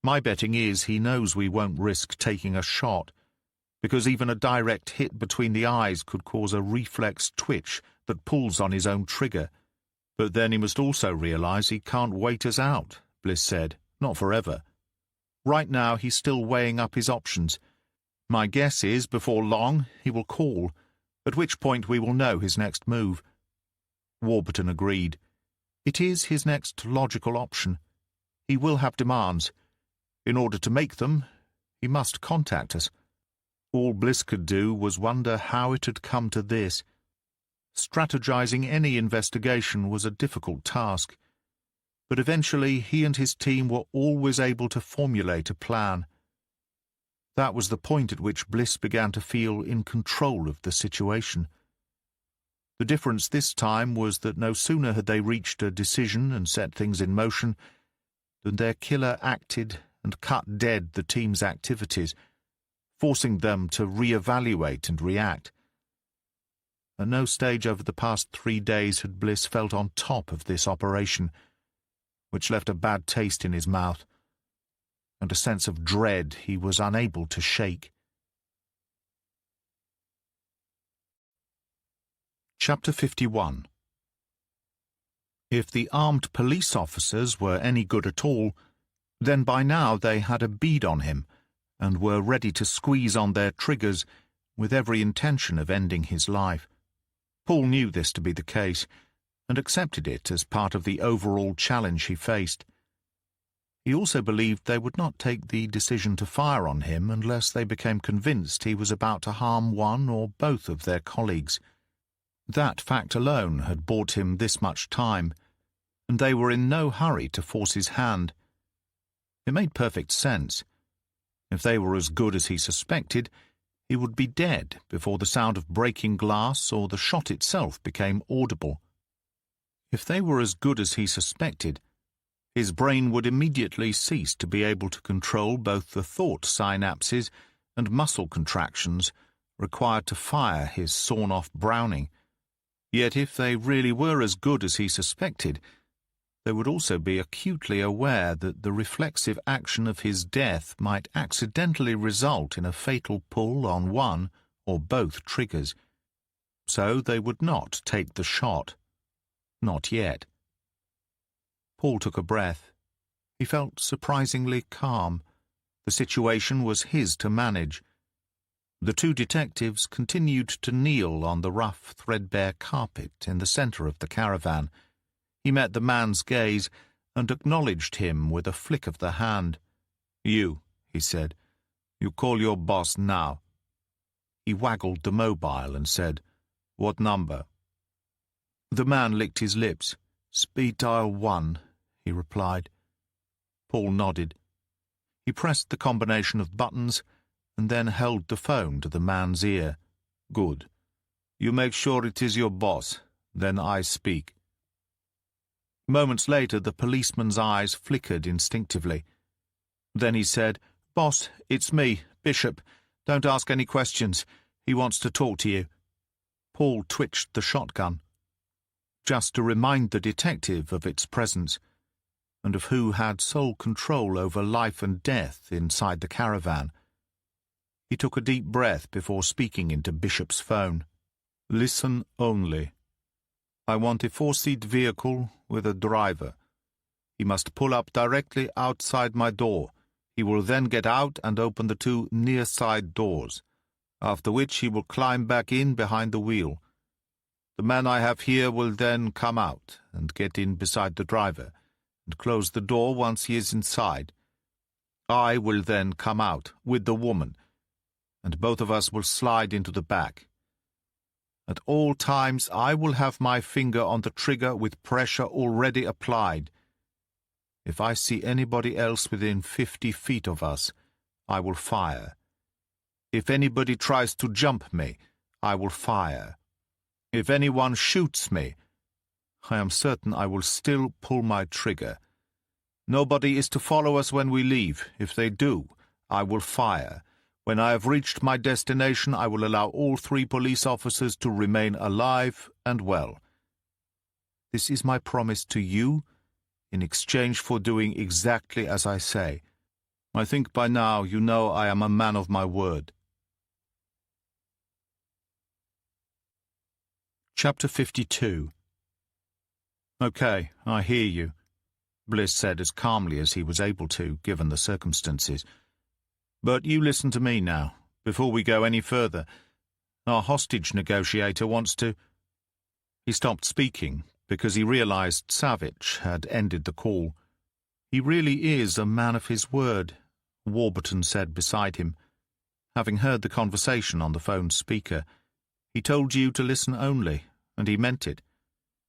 My betting is he knows we won't risk taking a shot, because even a direct hit between the eyes could cause a reflex twitch that pulls on his own trigger. But then he must also realize he can't wait us out," Bliss said, "not forever. Right now he's still weighing up his options. My guess is before long he will call, at which point we will know his next move." Warburton agreed. "It is his next logical option. He will have demands. In order to make them, he must contact us." All Bliss could do was wonder how it had come to this. Strategizing any investigation was a difficult task, but eventually he and his team were always able to formulate a plan. That was the point at which Bliss began to feel in control of the situation. The difference this time was that no sooner had they reached a decision and set things in motion than their killer acted and cut dead the team's activities, forcing them to re-evaluate and react. At no stage over the past 3 days had Bliss felt on top of this operation, which left a bad taste in his mouth, and a sense of dread he was unable to shake. Chapter 51. If the armed police officers were any good at all, then by now they had a bead on him, and were ready to squeeze on their triggers with every intention of ending his life. Paul knew this to be the case, and accepted it as part of the overall challenge he faced. He also believed they would not take the decision to fire on him unless they became convinced he was about to harm one or both of their colleagues. That fact alone had bought him this much time, and they were in no hurry to force his hand. It made perfect sense. If they were as good as he suspected, he would be dead before the sound of breaking glass or the shot itself became audible. If they were as good as he suspected, his brain would immediately cease to be able to control both the thought synapses and muscle contractions required to fire his sawn-off Browning. Yet if they really were as good as he suspected, they would also be acutely aware that the reflexive action of his death might accidentally result in a fatal pull on one or both triggers. So they would not take the shot. Not yet. Paul took a breath. He felt surprisingly calm. The situation was his to manage. The two detectives continued to kneel on the rough, threadbare carpet in the center of the caravan. He met the man's gaze and acknowledged him with a flick of the hand. "You," he said. "You call your boss now." He waggled the mobile and said, "What number?" The man licked his lips. "Speed dial 1, he replied. Paul nodded. He pressed the combination of buttons and then held the phone to the man's ear. "Good. You make sure it is your boss, then I speak." Moments later, the policeman's eyes flickered instinctively. Then he said, "Boss, it's me, Bishop. Don't ask any questions. He wants to talk to you." Paul twitched the shotgun, just to remind the detective of its presence, and of who had sole control over life and death inside the caravan. He took a deep breath before speaking into Bishop's phone. "Listen only. I want a 4-seat vehicle with a driver. He must pull up directly outside my door. He will then get out and open the 2 near side doors, after which he will climb back in behind the wheel. The man I have here will then come out and get in beside the driver and close the door once he is inside. I will then come out with the woman, and both of us will slide into the back. At all times I will have my finger on the trigger with pressure already applied. If I see anybody else within 50 feet of us, I will fire. If anybody tries to jump me, I will fire. If anyone shoots me, I am certain I will still pull my trigger. Nobody is to follow us when we leave. If they do, I will fire. When I have reached my destination, I will allow all 3 police officers to remain alive and well. This is my promise to you, in exchange for doing exactly as I say. I think by now you know I am a man of my word." Chapter 52. "Okay, I hear you," Bliss said as calmly as he was able to, given the circumstances. "But you listen to me now, before we go any further. Our hostage negotiator wants to—" He stopped speaking, because he realized Savage had ended the call. "He really is a man of his word," Warburton said beside him. Having heard the conversation on the phone speaker, "He told you to listen only, and he meant it.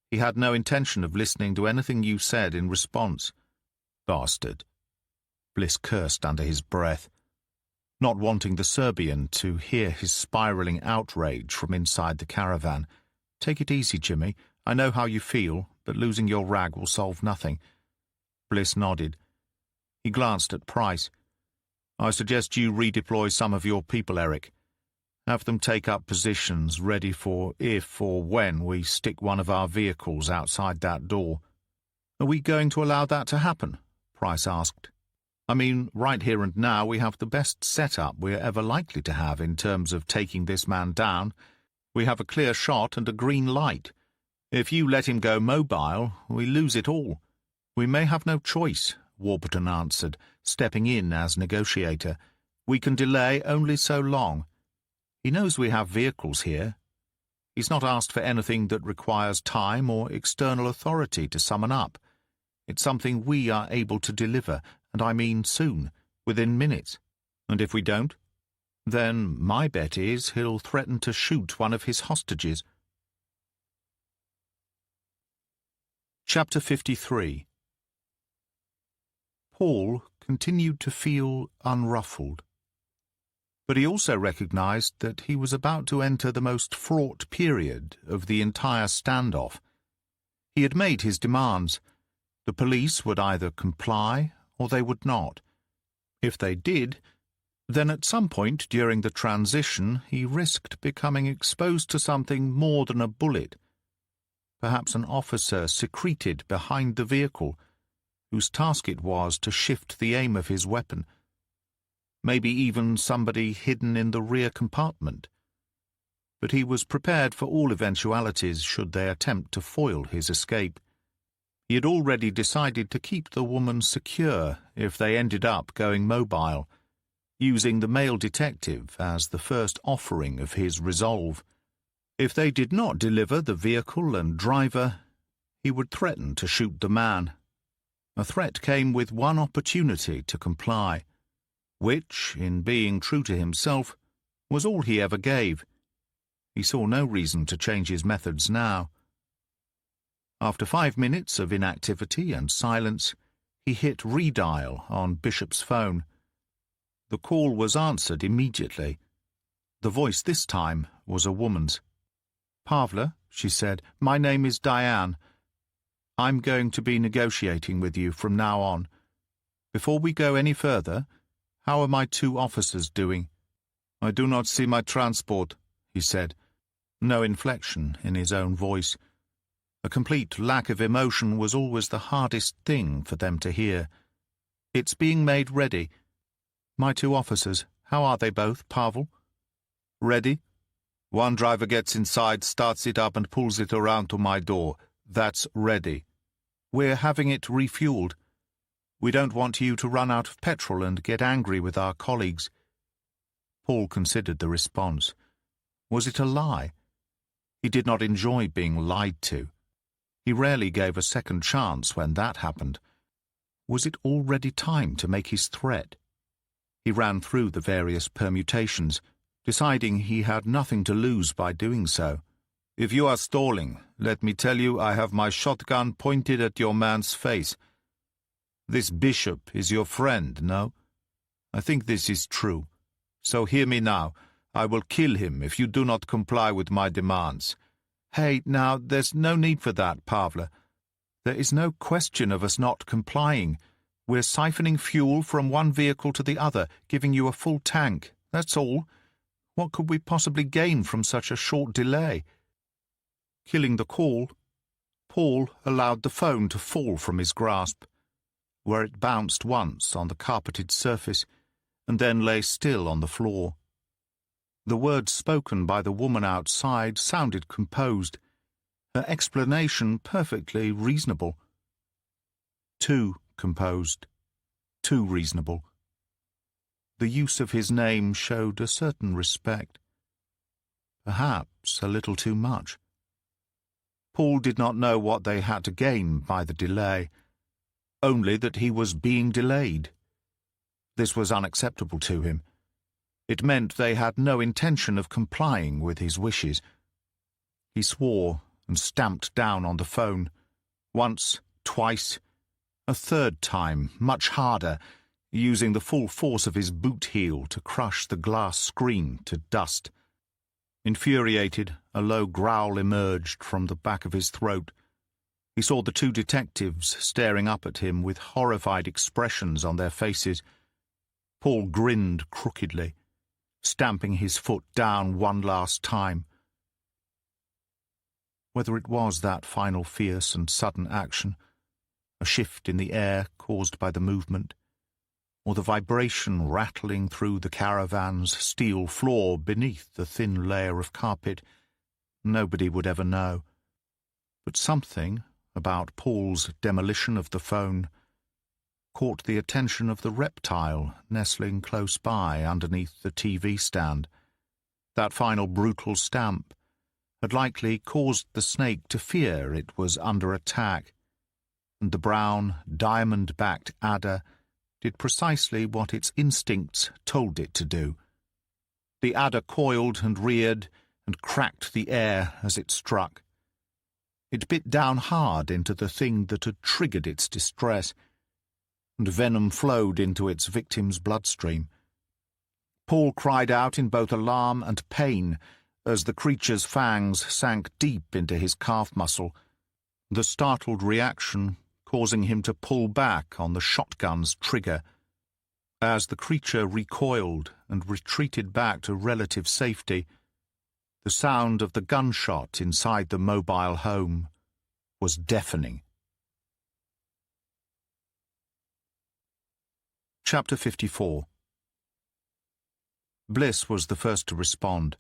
He had no intention of listening to anything you said in response." "Bastard," Bliss cursed under his breath, not wanting the Serbian to hear his spiraling outrage from inside the caravan. "Take it easy, Jimmy. I know how you feel, but losing your rag will solve nothing." Bliss nodded. He glanced at Price. "I suggest you redeploy some of your people, Eric. Have them take up positions ready for if or when we stick one of our vehicles outside that door." "Are we going to allow that to happen?" Price asked. "I mean, right here and now we have the best setup we're ever likely to have in terms of taking this man down. We have a clear shot and a green light. If you let him go mobile, we lose it all." "We may have no choice," Warburton answered, stepping in as negotiator. "We can delay only so long. He knows we have vehicles here. He's not asked for anything that requires time or external authority to summon up. It's something we are able to deliver, and I mean soon, within minutes. And if we don't, then my bet is he'll threaten to shoot one of his hostages." Chapter 53. Paul continued to feel unruffled. But he also recognized that he was about to enter the most fraught period of the entire standoff. He had made his demands. The police would either comply or they would not. If they did, then at some point during the transition he risked becoming exposed to something more than a bullet. Perhaps an officer secreted behind the vehicle, whose task it was to shift the aim of his weapon. Maybe even somebody hidden in the rear compartment. But he was prepared for all eventualities should they attempt to foil his escape. He had already decided to keep the woman secure if they ended up going mobile, using the male detective as the first offering of his resolve. If they did not deliver the vehicle and driver, he would threaten to shoot the man. A threat came with one opportunity to comply, which, in being true to himself, was all he ever gave. He saw no reason to change his methods now. After 5 minutes of inactivity and silence, he hit redial on Bishop's phone. The call was answered immediately. The voice this time was a woman's. "Pavla," she said, "my name is Diane. I'm going to be negotiating with you from now on. Before we go any further, how are my 2 officers doing?" "I do not see my transport," he said. No inflection in his own voice. A complete lack of emotion was always the hardest thing for them to hear. "It's being made ready. My 2 officers, how are they both, Pavel?" "Ready. One driver gets inside, starts it up and pulls it around to my door. That's ready. We're having it refueled. We don't want you to run out of petrol and get angry with our colleagues." Paul considered the response. Was it a lie? He did not enjoy being lied to. He rarely gave a second chance when that happened. Was it already time to make his threat? He ran through the various permutations, deciding he had nothing to lose by doing so. "If you are stalling, let me tell you I have my shotgun pointed at your man's face. This Bishop is your friend, no? I think this is true. So hear me now. I will kill him if you do not comply with my demands." "Hey, now, there's no need for that, Pavla. There is no question of us not complying. We're siphoning fuel from one vehicle to the other, giving you a full tank. That's all. What could we possibly gain from such a short delay?" Killing the call, Paul allowed the phone to fall from his grasp, where it bounced once on the carpeted surface and then lay still on the floor. The words spoken by the woman outside sounded composed, her explanation perfectly reasonable. Too composed, too reasonable. The use of his name showed a certain respect. Perhaps a little too much. Paul did not know what they had to gain by the delay, only that he was being delayed. This was unacceptable to him. It meant they had no intention of complying with his wishes. He swore and stamped down on the phone. Once, twice, a third time, much harder, using the full force of his boot heel to crush the glass screen to dust. Infuriated, a low growl emerged from the back of his throat. He saw the 2 detectives staring up at him with horrified expressions on their faces. Paul grinned crookedly, stamping his foot down one last time. Whether it was that final fierce and sudden action, a shift in the air caused by the movement, or the vibration rattling through the caravan's steel floor beneath the thin layer of carpet, nobody would ever know. But something about Paul's demolition of the phone caught the attention of the reptile nestling close by underneath the TV stand. That final brutal stamp had likely caused the snake to fear it was under attack, and the brown, diamond-backed adder did precisely what its instincts told it to do. The adder coiled and reared and cracked the air as it struck. It bit down hard into the thing that had triggered its distress, and venom flowed into its victim's bloodstream. Paul cried out in both alarm and pain as the creature's fangs sank deep into his calf muscle, the startled reaction causing him to pull back on the shotgun's trigger. As the creature recoiled and retreated back to relative safety, the sound of the gunshot inside the mobile home was deafening. Chapter 54. Bliss was the first to respond,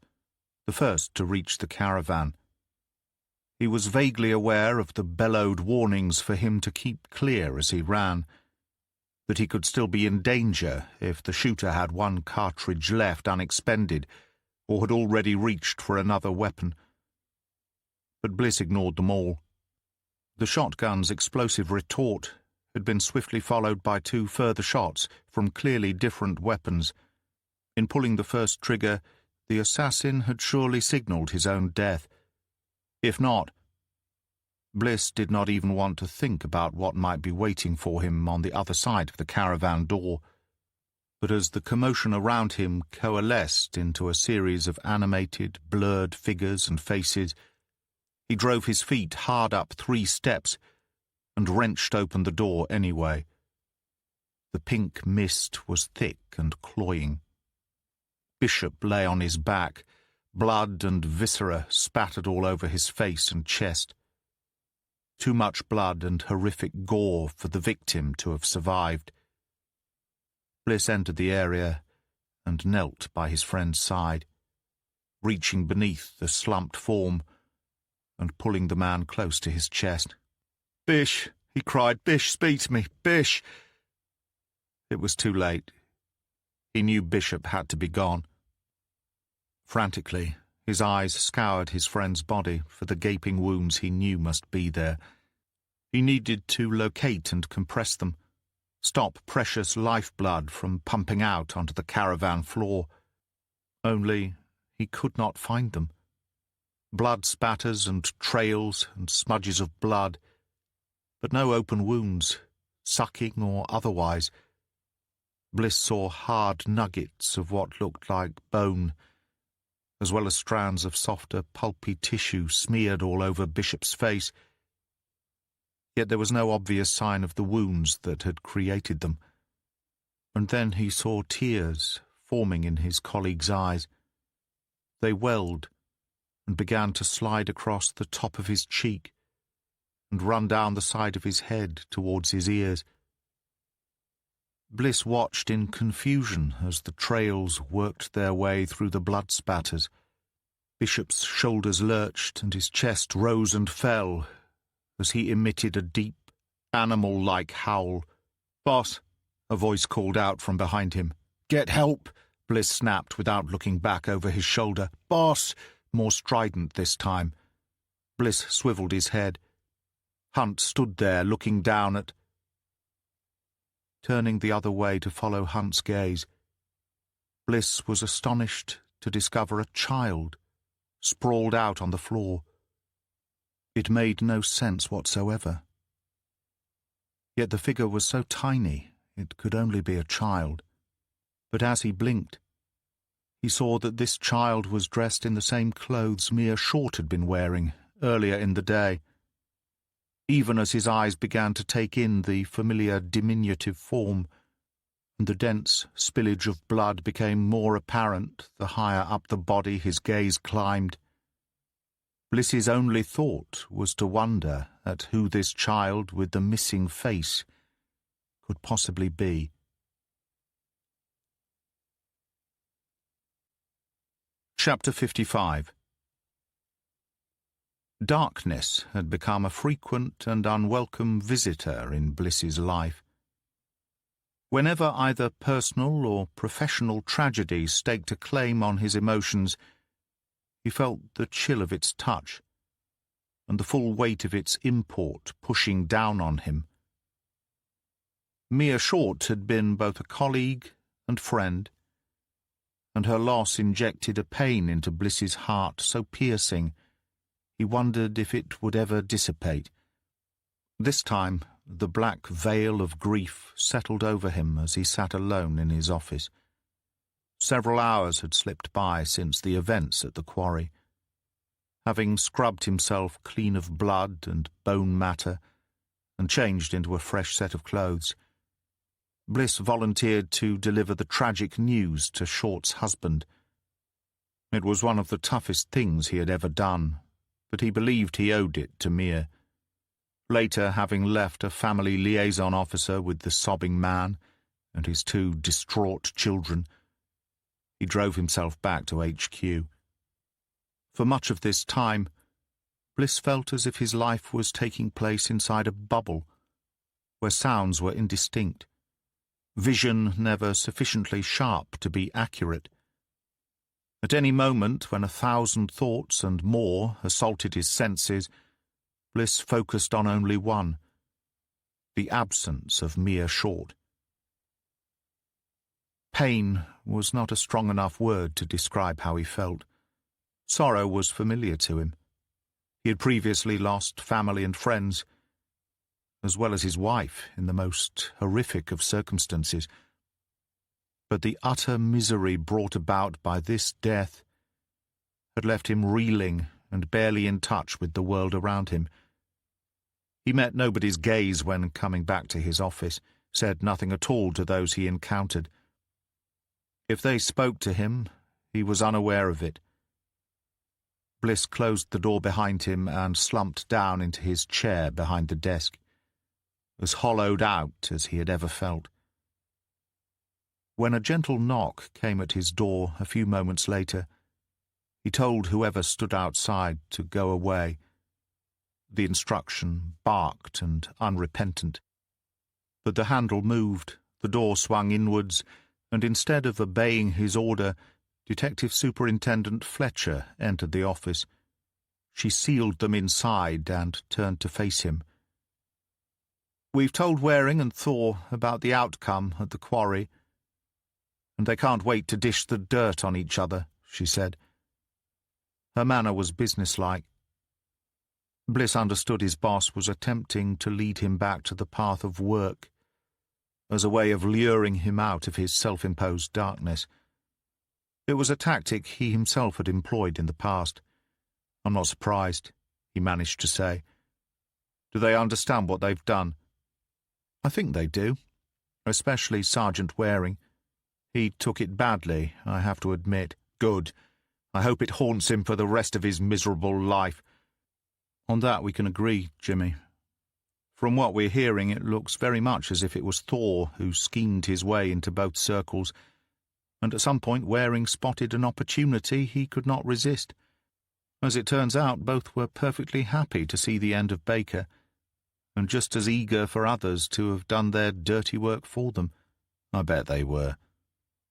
the first to reach the caravan. He was vaguely aware of the bellowed warnings for him to keep clear as he ran, that he could still be in danger if the shooter had one cartridge left unexpended or had already reached for another weapon. But Bliss ignored them all. The shotgun's explosive retort had been swiftly followed by 2 further shots from clearly different weapons. In pulling the first trigger, the assassin had surely signaled his own death. If not, Bliss did not even want to think about what might be waiting for him on the other side of the caravan door. But as the commotion around him coalesced into a series of animated, blurred figures and faces, he drove his feet hard up 3 steps and wrenched open the door anyway. The pink mist was thick and cloying. Bishop lay on his back, blood and viscera spattered all over his face and chest. Too much blood and horrific gore for the victim to have survived. Bliss entered the area and knelt by his friend's side, reaching beneath the slumped form and pulling the man close to his chest. "Bish," he cried, "Bish, speak to me, Bish!" It was too late. He knew Bishop had to be gone. Frantically, his eyes scoured his friend's body for the gaping wounds he knew must be there. He needed to locate and compress them, stop precious lifeblood from pumping out onto the caravan floor. Only he could not find them. Blood spatters and trails and smudges of blood, but no open wounds, sucking or otherwise. Bliss saw hard nuggets of what looked like bone, as well as strands of softer, pulpy tissue smeared all over Bishop's face. Yet there was no obvious sign of the wounds that had created them. And then he saw tears forming in his colleague's eyes. They welled and began to slide across the top of his cheek and run down the side of his head towards his ears. Bliss watched in confusion as the trails worked their way through the blood spatters. Bishop's shoulders lurched and his chest rose and fell as he emitted a deep, animal-like howl. "Boss," a voice called out from behind him. "Get help," Bliss snapped without looking back over his shoulder. "Boss," more strident this time. Bliss swiveled his head. Hunt stood there looking down at... Turning the other way to follow Hunt's gaze, Bliss was astonished to discover a child sprawled out on the floor. It made no sense whatsoever. Yet the figure was so tiny it could only be a child. But as he blinked, he saw that this child was dressed in the same clothes Mia Short had been wearing earlier in the day. Even as his eyes began to take in the familiar diminutive form, and the dense spillage of blood became more apparent the higher up the body his gaze climbed, Bliss's only thought was to wonder at who this child with the missing face could possibly be. Chapter 55. Darkness had become a frequent and unwelcome visitor in Bliss's life. Whenever either personal or professional tragedy staked a claim on his emotions, he felt the chill of its touch, and the full weight of its import pushing down on him. Mia Short had been both a colleague and friend, and her loss injected a pain into Bliss's heart so piercing he wondered if it would ever dissipate. This time, the black veil of grief settled over him as he sat alone in his office. Several hours had slipped by since the events at the quarry. Having scrubbed himself clean of blood and bone matter and changed into a fresh set of clothes, Bliss volunteered to deliver the tragic news to Short's husband. It was one of the toughest things he had ever done, but he believed he owed it to Mia. Later, having left a family liaison officer with the sobbing man and his 2 distraught children, he drove himself back to HQ. For much of this time, Bliss felt as if his life was taking place inside a bubble, where sounds were indistinct, vision never sufficiently sharp to be accurate. At any moment, when 1,000 thoughts and more assaulted his senses, Bliss focused on only one: the absence of Mia Short. Pain was not a strong enough word to describe how he felt. Sorrow was familiar to him. He had previously lost family and friends, as well as his wife, in the most horrific of circumstances. But the utter misery brought about by this death had left him reeling and barely in touch with the world around him. He met nobody's gaze when coming back to his office, said nothing at all to those he encountered. If they spoke to him, he was unaware of it. Bliss closed the door behind him and slumped down into his chair behind the desk, as hollowed out as he had ever felt. When a gentle knock came at his door a few moments later, he told whoever stood outside to go away. The instruction barked and unrepentant. But the handle moved, the door swung inwards, and instead of obeying his order, Detective Superintendent Fletcher entered the office. She sealed them inside and turned to face him. "We've told Waring and Thor about the outcome at the quarry, and they can't wait to dish the dirt on each other," she said. Her manner was businesslike. Bliss understood his boss was attempting to lead him back to the path of work, as a way of luring him out of his self-imposed darkness. It was a tactic he himself had employed in the past. "I'm not surprised," he managed to say. "Do they understand what they've done?" "I think they do, especially Sergeant Waring. He took it badly, I have to admit." "Good. I hope it haunts him for the rest of his miserable life." "On that we can agree, Jimmy. From what we're hearing, it looks very much as if it was Thor who schemed his way into both circles, and at some point Waring spotted an opportunity he could not resist. As it turns out, both were perfectly happy to see the end of Baker, and just as eager for others to have done their dirty work for them. I bet they were.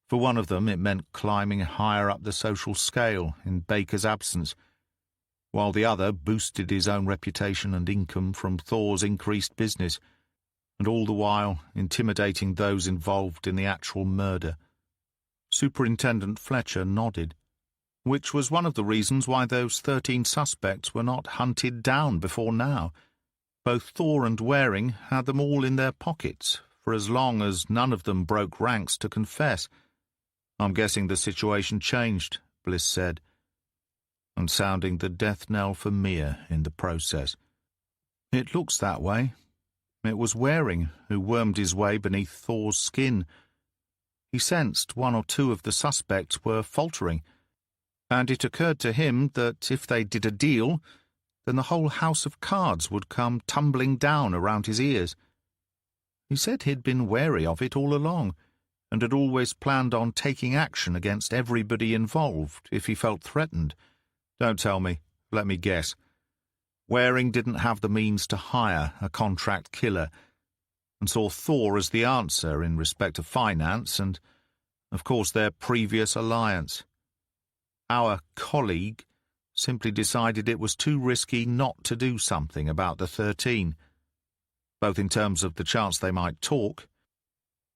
For one of them, it meant climbing higher up the social scale in Baker's absence, while the other boosted his own reputation and income from Thor's increased business, and all the while intimidating those involved in the actual murder. Superintendent Fletcher nodded, which was one of the reasons why those 13 suspects were not hunted down before now. Both Thor and Waring had them all in their pockets, for as long as none of them broke ranks to confess. "I'm guessing the situation changed," Bliss said, and sounding the death knell for Mia in the process. "It looks that way. It was Waring who wormed his way beneath Thor's skin. He sensed one or two of the suspects were faltering, and it occurred to him that if they did a deal, then the whole house of cards would come tumbling down around his ears. He said he'd been wary of it all along, and had always planned on taking action against everybody involved if he felt threatened. Don't tell me, let me guess. Waring didn't have the means to hire a contract killer, and saw Thor as the answer in respect of finance and, of course, their previous alliance. Our colleague simply decided it was too risky not to do something about the 13, both in terms of the chance they might talk,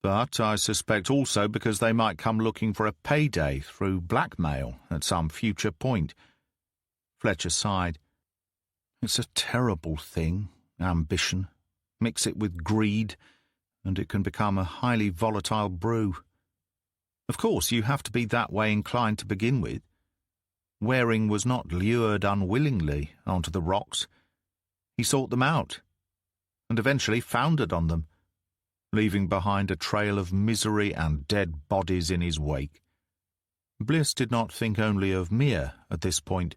but I suspect also because they might come looking for a payday through blackmail at some future point." Fletcher sighed. It's a terrible thing, ambition. Mix it with greed, and it can become a highly volatile brew. Of course, you have to be that way inclined to begin with. Waring was not lured unwillingly onto the rocks. He sought them out, and eventually foundered on them, leaving behind a trail of misery and dead bodies in his wake. Bliss did not think only of Mia at this point,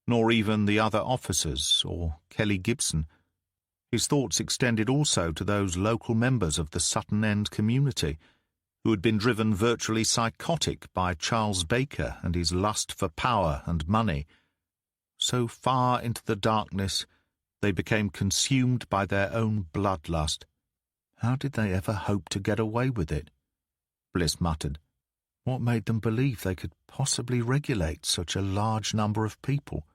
nor even the other officers or Kelly Gibson. His thoughts extended also to those local members of the Sutton End community who had been driven virtually psychotic by Charles Baker and his lust for power and money. So far into the darkness, they became consumed by their own bloodlust. How did they ever hope to get away with it? Bliss muttered. What made them believe they could possibly regulate such a large number of people?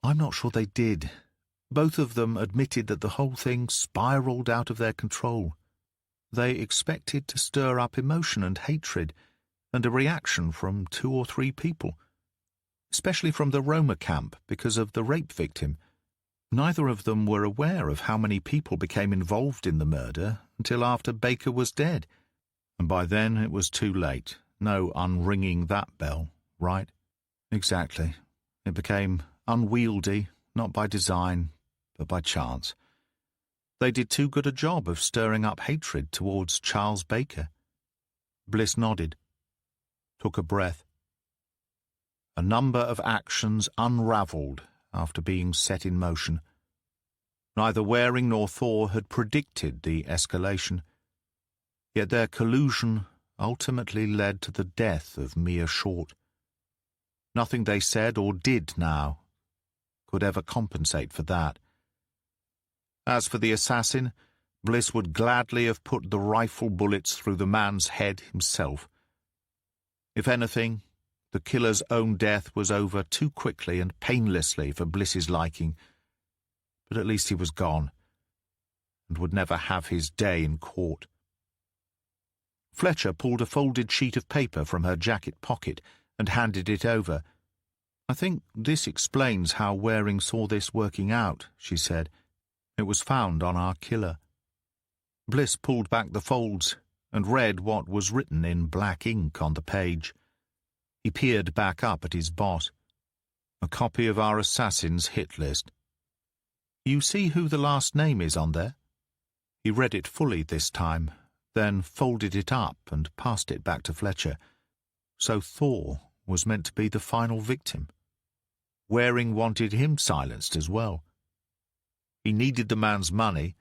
I'm not sure they did. Both of them admitted that the whole thing spiraled out of their control. They expected to stir up emotion and hatred, and a reaction from 2 or 3 people, especially from the Roma camp because of the rape victim. Neither of them were aware of how many people became involved in the murder until after Baker was dead, and by then it was too late. No unringing that bell, right? Exactly. It became unwieldy, not by design, but by chance. They did too good a job of stirring up hatred towards Charles Baker. Bliss nodded, took a breath. A number of actions unravelled after being set in motion. Neither Waring nor Thor had predicted the escalation, yet their collusion ultimately led to the death of Mia Short. Nothing they said or did now could ever compensate for that. As for the assassin, Bliss would gladly have put the rifle bullets through the man's head himself. If anything, the killer's own death was over too quickly and painlessly for Bliss's liking, but at least he was gone, and would never have his day in court. Fletcher pulled a folded sheet of paper from her jacket pocket and handed it over. I think this explains how Waring saw this working out, she said. It was found on our killer. Bliss pulled back the folds and read what was written in black ink on the page. He peered back up at his boss. A copy of our assassin's hit list. You see who the last name is on there? He read it fully this time, then folded it up and passed it back to Fletcher. So Thor was meant to be the final victim. Waring wanted him silenced as well. He needed the man's money,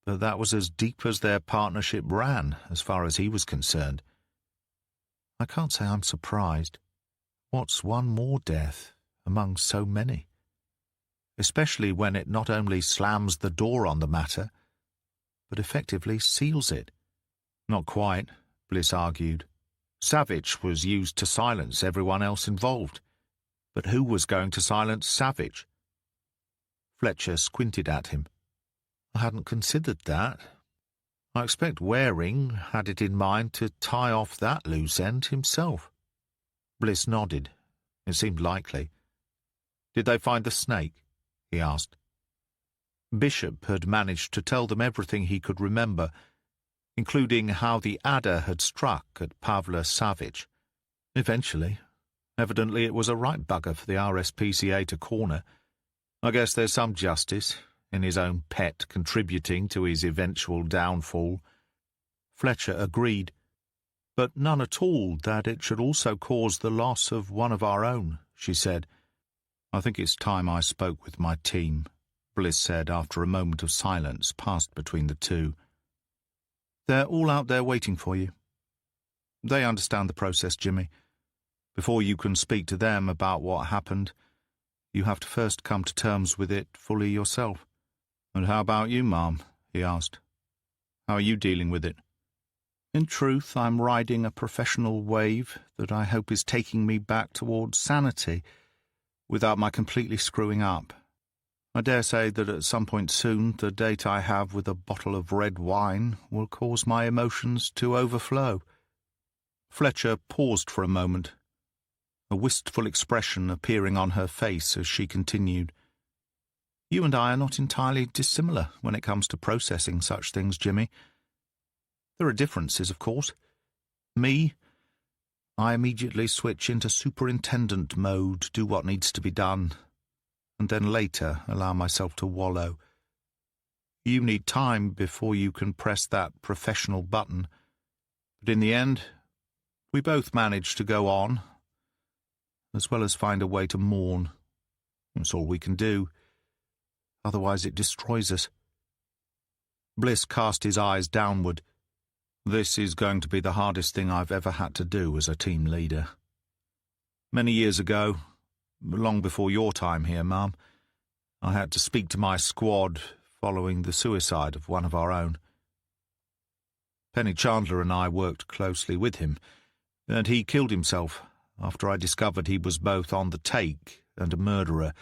but that was as deep as their partnership ran, as far as he was concerned. I can't say I'm surprised. What's one more death among so many? Especially when it not only slams the door on the matter, but effectively seals it. Not quite, Bliss argued. Savage was used to silence everyone else involved. But who was going to silence Savage? Fletcher squinted at him. I hadn't considered that. I expect Waring had it in mind to tie off that loose end himself. Bliss nodded. It seemed likely. Did they find the snake? He asked. Bishop had managed to tell them everything he could remember, including how the adder had struck at Pavla Savage. Eventually. Evidently it was a right bugger for the RSPCA to corner. I guess there's some justice in his own pet contributing to his eventual downfall. Fletcher agreed, but none at all that it should also cause the loss of one of our own, she said. I think it's time I spoke with my team, Bliss said after a moment of silence passed between the two. They're all out there waiting for you. They understand the process, Jimmy. Before you can speak to them about what happened, you have to first come to terms with it fully yourself. And how about you, Ma'am? He asked. How are you dealing with it? In truth, I'm riding a professional wave that I hope is taking me back towards sanity, without my completely screwing up. I dare say that at some point soon the date I have with a bottle of red wine will cause my emotions to overflow. Fletcher paused for a moment, a wistful expression appearing on her face as she continued. You and I are not entirely dissimilar when it comes to processing such things, Jimmy. There are differences, of course. Me, I immediately switch into superintendent mode, do what needs to be done, and then later allow myself to wallow. You need time before you can press that professional button, but in the end, we both manage to go on, as well as find a way to mourn. That's all we can do. Otherwise it destroys us. Bliss cast his eyes downward. This is going to be the hardest thing I've ever had to do as a team leader. Many years ago, long before your time here, Mum, I had to speak to my squad following the suicide of one of our own. Penny Chandler and I worked closely with him, and he killed himself after I discovered he was both on the take and a murderer.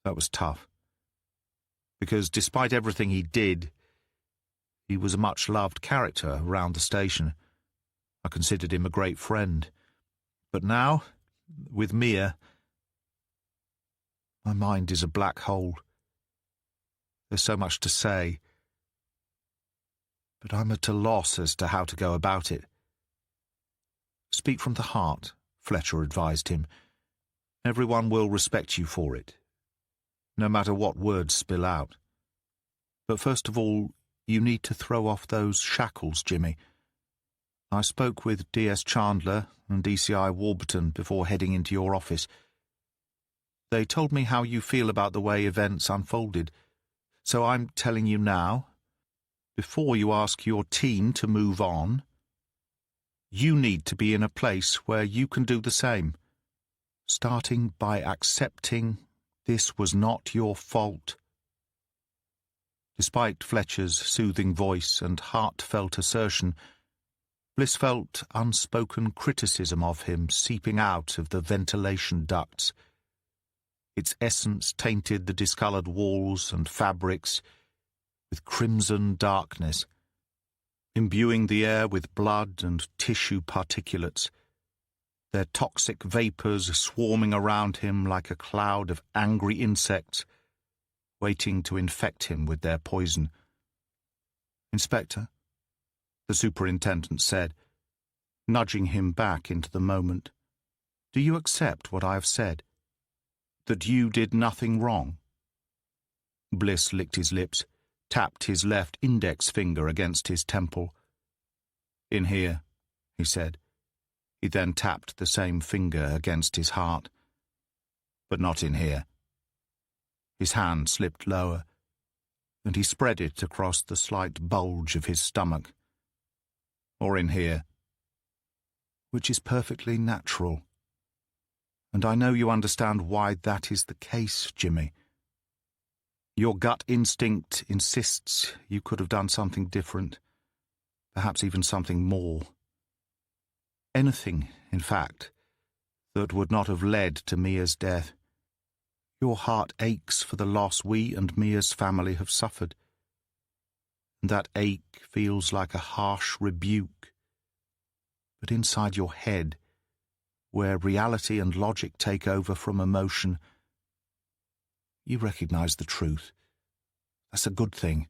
That was tough, because despite everything he did, he was a much-loved character around the station. I considered him a great friend. But now, with Mia, my mind is a black hole. There's so much to say, but I'm at a loss as to how to go about it. Speak from the heart, Fletcher advised him. Everyone will respect you for it, no matter what words spill out. But first of all, you need to throw off those shackles, Jimmy. I spoke with D.S. Chandler and DCI Warburton before heading into your office. They told me how you feel about the way events unfolded, so I'm telling you now, before you ask your team to move on, you need to be in a place where you can do the same, starting by accepting this was not your fault. Despite Fletcher's soothing voice and heartfelt assertion, Bliss felt unspoken criticism of him seeping out of the ventilation ducts. Its essence tainted the discoloured walls and fabrics with crimson darkness, imbuing the air with blood and tissue particulates, their toxic vapours swarming around him like a cloud of angry insects, waiting to infect him with their poison. "Inspector," the superintendent said, nudging him back into the moment, "do you accept what I have said? That you did nothing wrong?" Bliss licked his lips, tapped his left index finger against his temple. "In here," he said. He then tapped the same finger against his heart. "But not in here." His hand slipped lower, and he spread it across the slight bulge of his stomach. "Or in here." "Which is perfectly natural. And I know you understand why that is the case, Jimmy. Your gut instinct insists you could have done something different, perhaps even something more. Anything, in fact, that would not have led to Mia's death. Your heart aches for the loss we and Mia's family have suffered, and that ache feels like a harsh rebuke. But inside your head, where reality and logic take over from emotion, you recognize the truth. That's a good thing,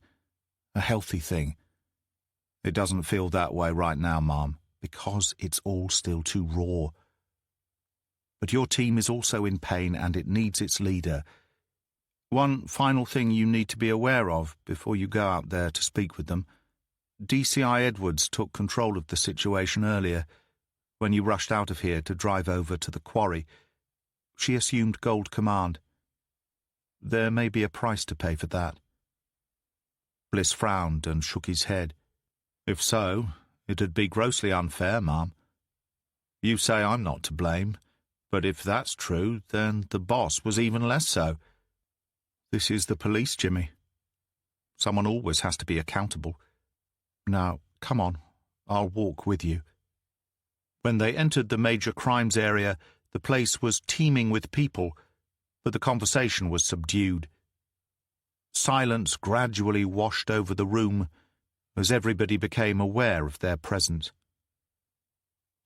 a healthy thing. It doesn't feel that way right now, Mom, because it's all still too raw. But your team is also in pain and it needs its leader. One final thing you need to be aware of before you go out there to speak with them. DCI Edwards took control of the situation earlier, when you rushed out of here to drive over to the quarry. She assumed Gold Command. There may be a price to pay for that. Bliss frowned and shook his head. If so, it'd be grossly unfair, Ma'am. You say I'm not to blame, but if that's true, then the boss was even less so. This is the police, Jimmy. Someone always has to be accountable. Now, come on, I'll walk with you. When they entered the major crimes area, the place was teeming with people, but the conversation was subdued. Silence gradually washed over the room as everybody became aware of their presence.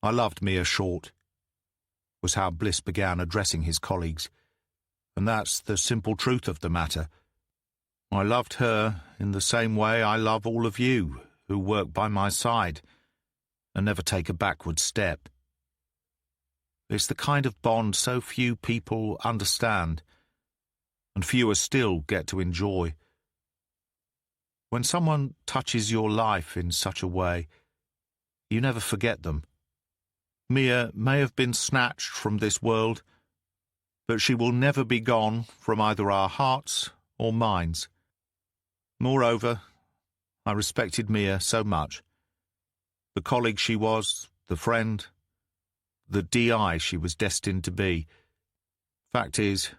I loved Mia Short, was how Bliss began addressing his colleagues, and that's the simple truth of the matter. I loved her in the same way I love all of you who work by my side and never take a backward step. It's the kind of bond so few people understand, and fewer still get to enjoy. When someone touches your life in such a way, you never forget them. Mia may have been snatched from this world, but she will never be gone from either our hearts or minds. Moreover, I respected Mia so much. The colleague she was, the friend, the DI she was destined to be. Fact is,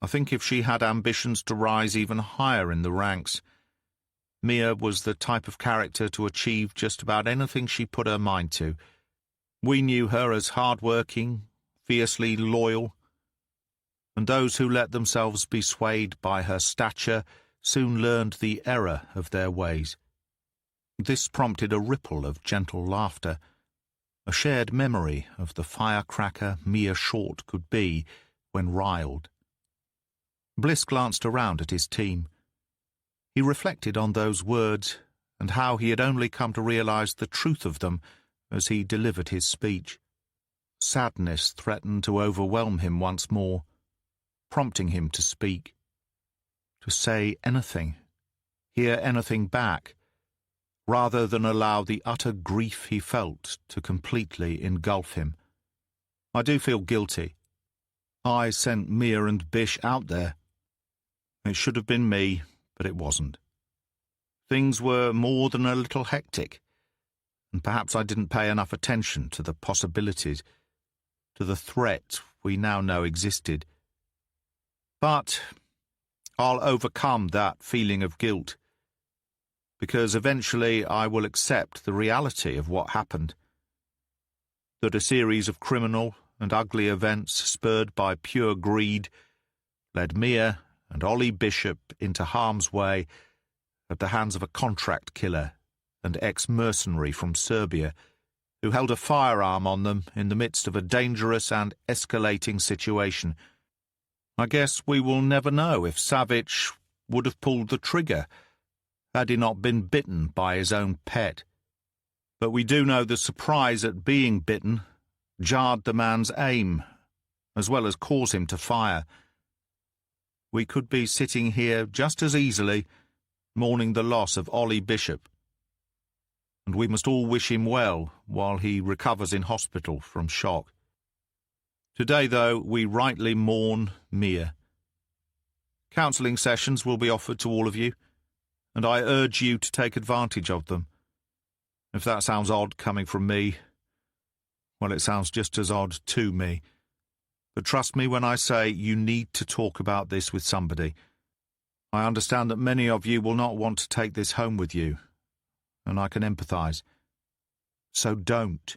I think if she had ambitions to rise even higher in the ranks, Mia was the type of character to achieve just about anything she put her mind to. We knew her as hard-working, fiercely loyal, and those who let themselves be swayed by her stature soon learned the error of their ways. This prompted a ripple of gentle laughter, a shared memory of the firecracker Mia Short could be when riled. Bliss glanced around at his team. He reflected on those words and how he had only come to realize the truth of them as he delivered his speech. Sadness threatened to overwhelm him once more, prompting him to speak, to say anything, hear anything back, rather than allow the utter grief he felt to completely engulf him. I do feel guilty. I sent Mia and Bish out there. It should have been me, but it wasn't. Things were more than a little hectic, and perhaps I didn't pay enough attention to the possibilities, to the threat we now know existed. But I'll overcome that feeling of guilt, because eventually I will accept the reality of what happened. That a series of criminal and ugly events spurred by pure greed led Mia and Ollie Bishop into harm's way at the hands of a contract killer and ex-mercenary from Serbia who held a firearm on them in the midst of a dangerous and escalating situation. I guess we will never know if Savage would have pulled the trigger had he not been bitten by his own pet. But we do know the surprise at being bitten jarred the man's aim, as well as caused him to fire. We could be sitting here just as easily, mourning the loss of Ollie Bishop. And we must all wish him well while he recovers in hospital from shock. Today, though, we rightly mourn Mia. Counselling sessions will be offered to all of you, and I urge you to take advantage of them. If that sounds odd coming from me, well, it sounds just as odd to me. But trust me when I say you need to talk about this with somebody. I understand that many of you will not want to take this home with you, and I can empathise. So don't.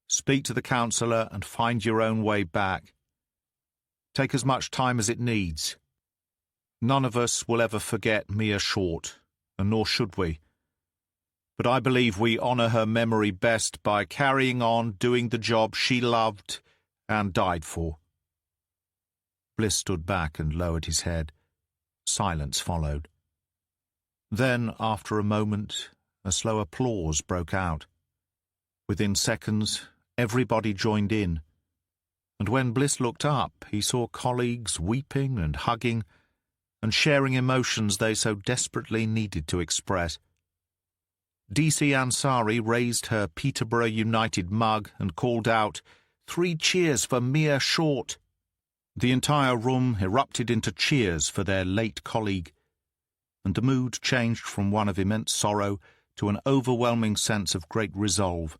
Speak to the counsellor and find your own way back. Take as much time as it needs. None of us will ever forget Mia Short, and nor should we. But I believe we honour her memory best by carrying on doing the job she loved and died for. Bliss stood back and lowered his head. Silence followed. Then, after a moment, a slow applause broke out. Within seconds, everybody joined in, and when Bliss looked up, he saw colleagues weeping and hugging and sharing emotions they so desperately needed to express. DC Ansari raised her Peterborough United mug and called out, "3 cheers for Mia Short!" The entire room erupted into cheers for their late colleague, and the mood changed from one of immense sorrow to an overwhelming sense of great resolve.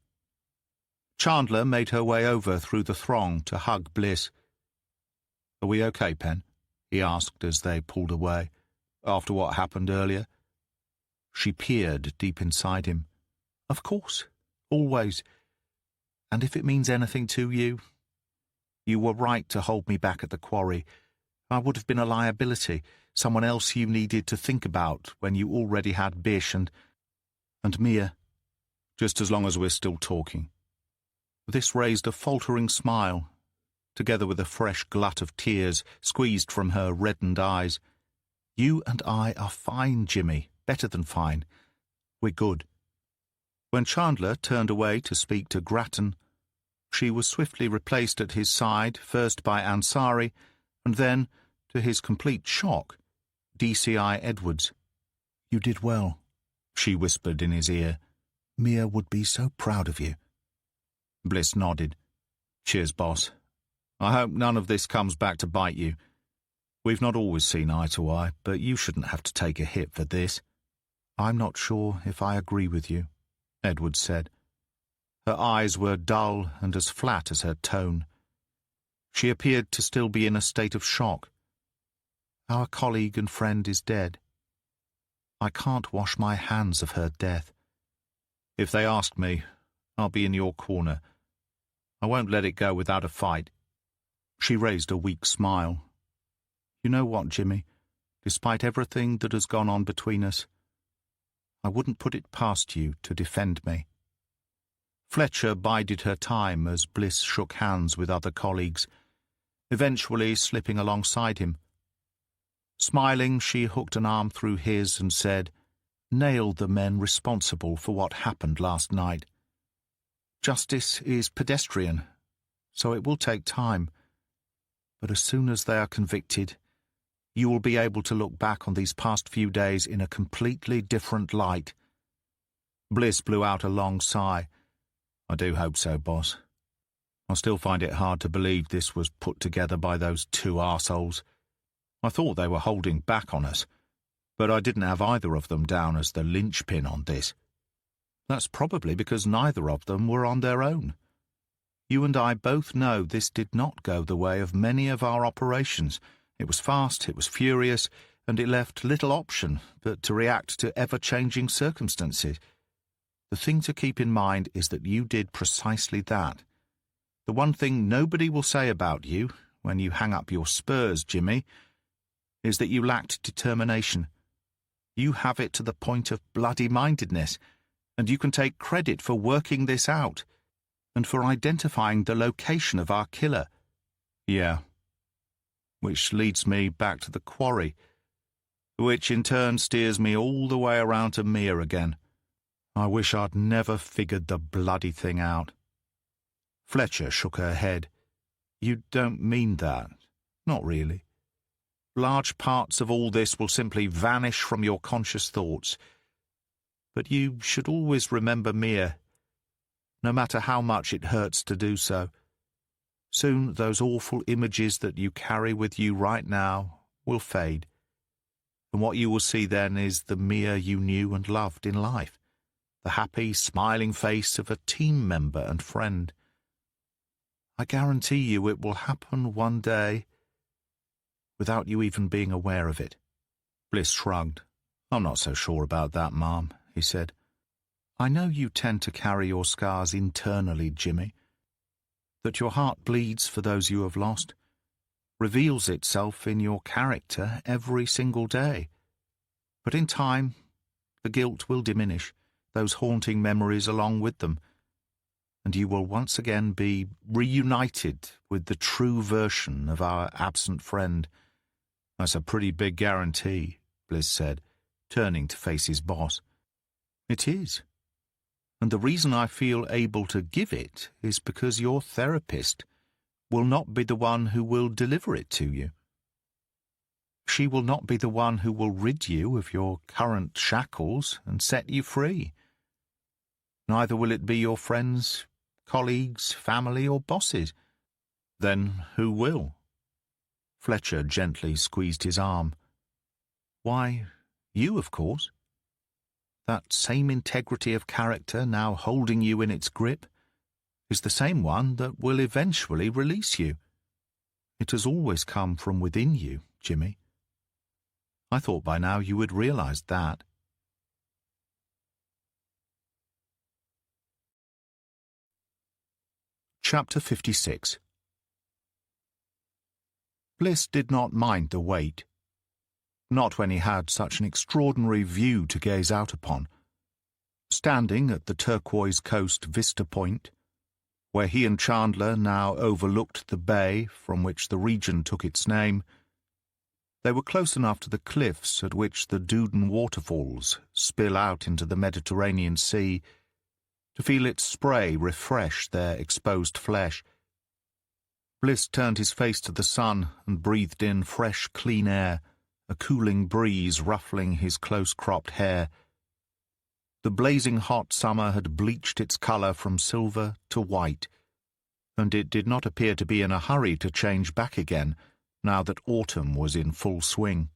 Chandler made her way over through the throng to hug Bliss. "Are we okay, Pen?" he asked as they pulled away, "after what happened earlier?" She peered deep inside him. "Of course, always. And if it means anything to you, you were right to hold me back at the quarry. I would have been a liability, someone else you needed to think about when you already had Bish and Mia, just as long as we're still talking." This raised a faltering smile, together with a fresh glut of tears squeezed from her reddened eyes. "You and I are fine, Jimmy, better than fine. We're good." When Chandler turned away to speak to Grattan, she was swiftly replaced at his side, first by Ansari, and then, to his complete shock, DCI Edwards. "You did well," she whispered in his ear. "Mia would be so proud of you." Bliss nodded. "Cheers, boss. I hope none of this comes back to bite you. We've not always seen eye to eye, but you shouldn't have to take a hit for this." "I'm not sure if I agree with you," Edwards said. Her eyes were dull and as flat as her tone. She appeared to still be in a state of shock. "Our colleague and friend is dead. I can't wash my hands of her death. If they ask me, I'll be in your corner. I won't let it go without a fight." She raised a weak smile. "You know what, Jimmy? Despite everything that has gone on between us, I wouldn't put it past you to defend me." Fletcher bided her time as Bliss shook hands with other colleagues, eventually slipping alongside him. Smiling, she hooked an arm through his and said, "Nail the men responsible for what happened last night. Justice is pedestrian, so it will take time. But as soon as they are convicted, you will be able to look back on these past few days in a completely different light." Bliss blew out a long sigh. "I do hope so, boss. I still find it hard to believe this was put together by those two arseholes. I thought they were holding back on us, but I didn't have either of them down as the linchpin on this. That's probably because neither of them were on their own. You and I both know this did not go the way of many of our operations. It was fast, it was furious, and it left little option but to react to ever-changing circumstances. The thing to keep in mind is that you did precisely that. The one thing nobody will say about you, when you hang up your spurs, Jimmy, is that you lacked determination. You have it to the point of bloody-mindedness, and you can take credit for working this out, and for identifying the location of our killer." "Yeah. Which leads me back to the quarry, which in turn steers me all the way around to Mia again. I wish I'd never figured the bloody thing out." Fletcher shook her head. "You don't mean that. Not really. Large parts of all this will simply vanish from your conscious thoughts. But you should always remember Mia, no matter how much it hurts to do so. Soon those awful images that you carry with you right now will fade, and what you will see then is the Mia you knew and loved in life, the happy, smiling face of a team member and friend. I guarantee you it will happen one day, without you even being aware of it." Bliss shrugged. "I'm not so sure about that, Ma'am," he said. "I know you tend to carry your scars internally, Jimmy. That your heart bleeds for those you have lost reveals itself in your character every single day. But in time, the guilt will diminish, those haunting memories along with them, and you will once again be reunited with the true version of our absent friend." "That's a pretty big guarantee," Bliss said, turning to face his boss. "It is. And the reason I feel able to give it is because your therapist will not be the one who will deliver it to you. She will not be the one who will rid you of your current shackles and set you free. Neither will it be your friends, colleagues, family, or bosses." "Then who will?" Fletcher gently squeezed his arm. "Why, you, of course. That same integrity of character now holding you in its grip is the same one that will eventually release you. It has always come from within you, Jimmy. I thought by now you had realized that." Chapter 56. Bliss did not mind the wait. Not when he had such an extraordinary view to gaze out upon. Standing at the turquoise coast vista point, where he and Chandler now overlooked the bay from which the region took its name. They were close enough to the cliffs at which the Douden waterfalls spill out into the Mediterranean Sea to feel its spray refresh their exposed flesh. Bliss turned his face to the sun and breathed in fresh, clean air, a cooling breeze ruffling his close-cropped hair. The blazing hot summer had bleached its colour from silver to white, and it did not appear to be in a hurry to change back again, now that autumn was in full swing.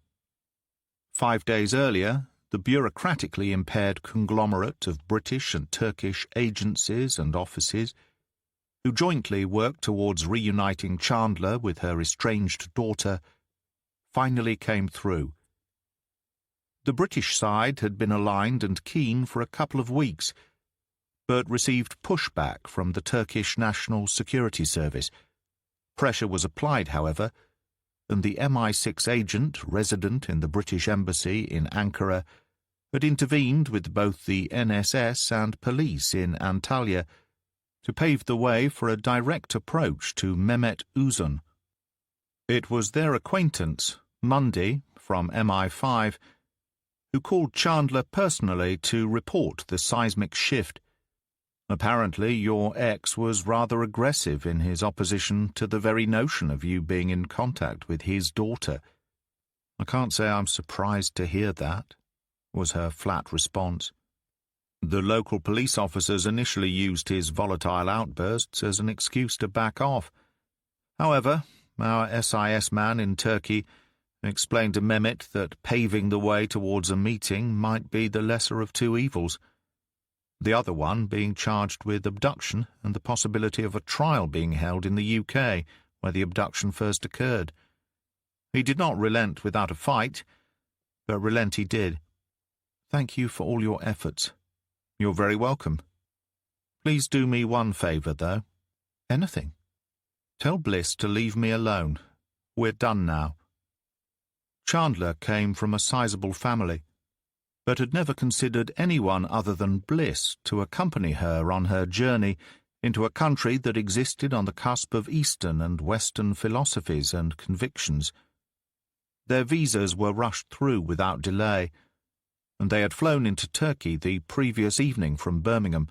5 days earlier, the bureaucratically impaired conglomerate of British and Turkish agencies and offices, who jointly worked towards reuniting Chandler with her estranged daughter, finally came through. The British side had been aligned and keen for a couple of weeks, but received pushback from the Turkish National Security Service. Pressure was applied, however, and the MI6 agent resident in the British Embassy in Ankara had intervened with both the NSS and police in Antalya to pave the way for a direct approach to Mehmet Uzun. It was their acquaintance, Mundy, from MI5, who called Chandler personally to report the seismic shift. Apparently your ex was rather aggressive in his opposition to the very notion of you being in contact with his daughter. I can't say I'm surprised to hear that, was her flat response. The local police officers initially used his volatile outbursts as an excuse to back off. However, our SIS man in Turkey explained to Mehmet that paving the way towards a meeting might be the lesser of two evils, the other one being charged with abduction and the possibility of a trial being held in the UK, where the abduction first occurred. He did not relent without a fight, but relent he did. Thank you for all your efforts. You're very welcome. Please do me one favour, though. Anything. Tell Bliss to leave me alone. We're done now. Chandler came from a sizable family, but had never considered anyone other than Bliss to accompany her on her journey into a country that existed on the cusp of Eastern and Western philosophies and convictions. Their visas were rushed through without delay, and they had flown into Turkey the previous evening from Birmingham.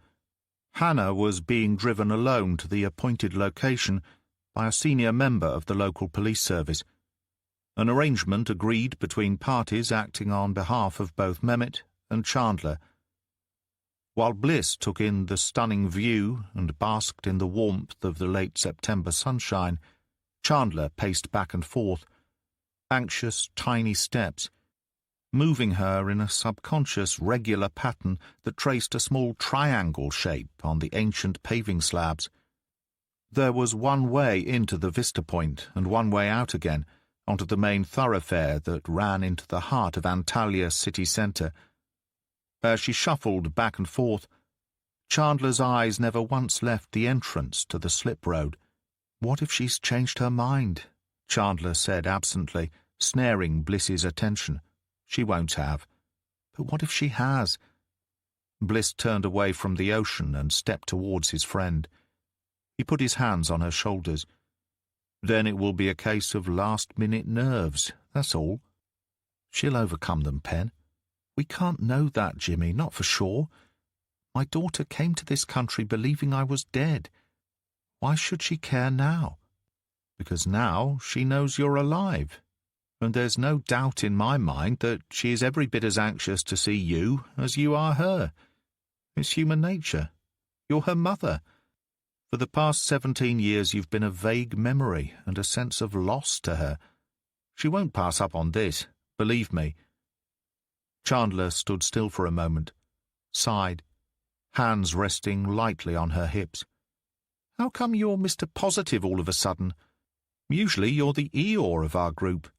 Hannah was being driven alone to the appointed location by a senior member of the local police service, an arrangement agreed between parties acting on behalf of both Mehmet and Chandler. While Bliss took in the stunning view and basked in the warmth of the late September sunshine, Chandler paced back and forth, anxious, tiny steps, moving her in a subconscious regular pattern that traced a small triangle shape on the ancient paving slabs. There was one way into the vista point and one way out again, onto the main thoroughfare that ran into the heart of Antalya city centre. As she shuffled back and forth, Chandler's eyes never once left the entrance to the slip road. "What if she's changed her mind?" Chandler said absently, snaring Bliss's attention. "She won't have. But what if she has?" Bliss turned away from the ocean and stepped towards his friend. He put his hands on her shoulders. "Then it will be a case of last-minute nerves, that's all." "She'll overcome them, Pen." "We can't know that, Jimmy, not for sure. My daughter came to this country believing I was dead. Why should she care now?" "Because now she knows you're alive. And there's no doubt in my mind that she is every bit as anxious to see you as you are her. It's human nature. You're her mother. For the past 17 years you've been a vague memory and a sense of loss to her. She won't pass up on this, believe me." Chandler stood still for a moment, sighed, hands resting lightly on her hips. "How come you're Mr. Positive all of a sudden? Usually you're the Eeyore of our group."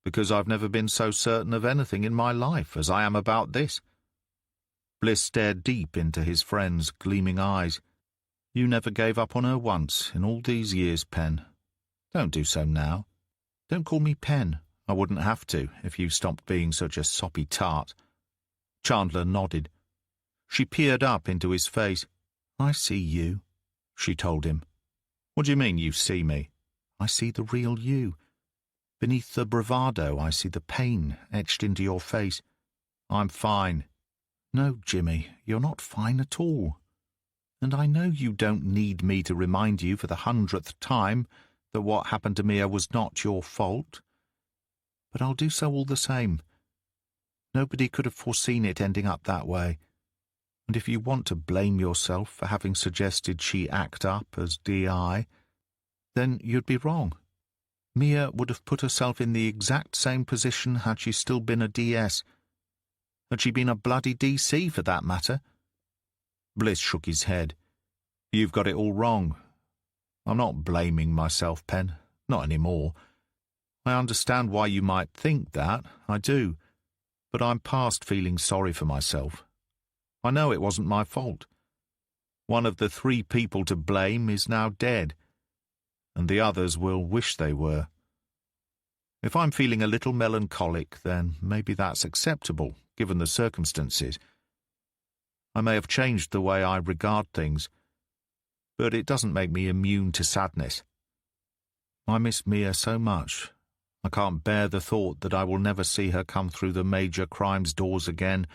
"Because I've never been so certain of anything in my life as I am about this." Bliss stared deep into his friend's gleaming eyes. "You never gave up on her once in all these years, Pen. Don't do so now. Don't call me Pen. I wouldn't have to if you stopped being such a soppy tart." Chandler nodded. She peered up into his face. "I see you. she told him. What do you mean you see me? I see the real you. Beneath the bravado, I see the pain etched into your face. I'm fine. No, Jimmy, you're not fine at all. And I know you don't need me to remind you for the 100th time that what happened to Mia was not your fault. But I'll do so all the same. Nobody could have foreseen it ending up that way. And if you want to blame yourself for having suggested she act up as DI, then you'd be wrong. Mia would have put herself in the exact same position had she still been a DS. Had she been a bloody DC, for that matter? Bliss shook his head. You've got it all wrong. I'm not blaming myself, Pen. Not anymore. I understand why you might think that. I do. But I'm past feeling sorry for myself. I know it wasn't my fault. One of the 3 people to blame is now dead, and the others will wish they were. If I'm feeling a little melancholic, then maybe that's acceptable, given the circumstances. I may have changed the way I regard things, but it doesn't make me immune to sadness. I miss Mia so much. I can't bear the thought that I will never see her come through the major crimes doors again,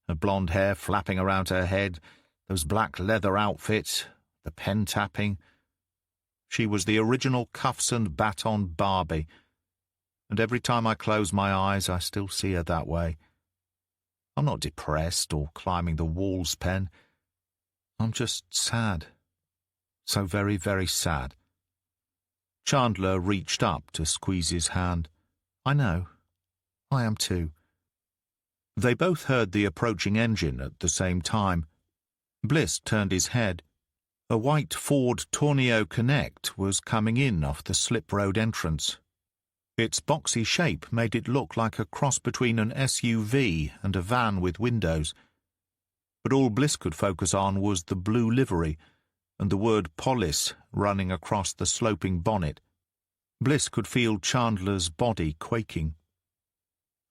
her blonde hair flapping around her head, those black leather outfits, the pen tapping. She was the original cuffs and baton Barbie, and every time I close my eyes I still see her that way. I'm not depressed or climbing the walls, Pen. I'm just sad. So very, very sad. Chandler reached up to squeeze his hand. I know. I am too. They both heard the approaching engine at the same time. Bliss turned his head. A white Ford Tornado Connect was coming in off the slip road entrance. Its boxy shape made it look like a cross between an SUV and a van with windows. But all Bliss could focus on was the blue livery and the word Polis running across the sloping bonnet. Bliss could feel Chandler's body quaking,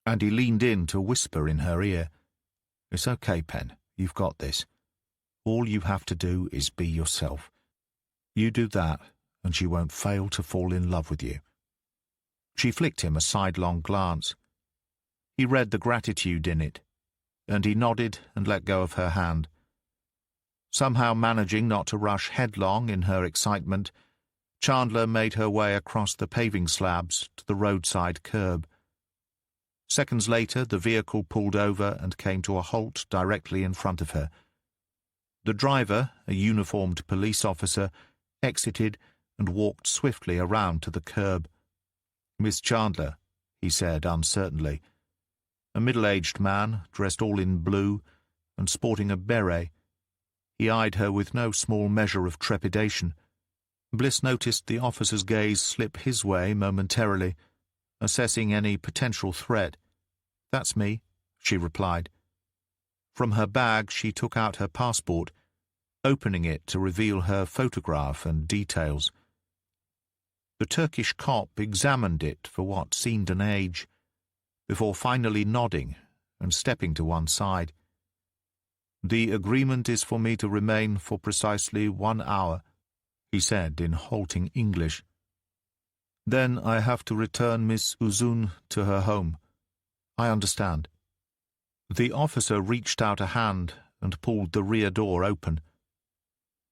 and he leaned in to whisper in her ear, It's okay, Pen, you've got this. All you have to do is be yourself. You do that, and she won't fail to fall in love with you. She flicked him a sidelong glance. He read the gratitude in it, and he nodded and let go of her hand. Somehow managing not to rush headlong in her excitement, Chandler made her way across the paving slabs to the roadside curb. Seconds later, the vehicle pulled over and came to a halt directly in front of her. The driver, a uniformed police officer, exited and walked swiftly around to the curb. Miss Chandler, he said uncertainly. A middle-aged man, dressed all in blue and sporting a beret. He eyed her with no small measure of trepidation. Bliss noticed the officer's gaze slip his way momentarily, assessing any potential threat. That's me, she replied. From her bag she took out her passport, opening it to reveal her photograph and details. The Turkish cop examined it for what seemed an age, before finally nodding and stepping to one side. The agreement is for me to remain for precisely 1 hour, he said in halting English. Then I have to return Miss Uzun to her home. I understand. The officer reached out a hand and pulled the rear door open.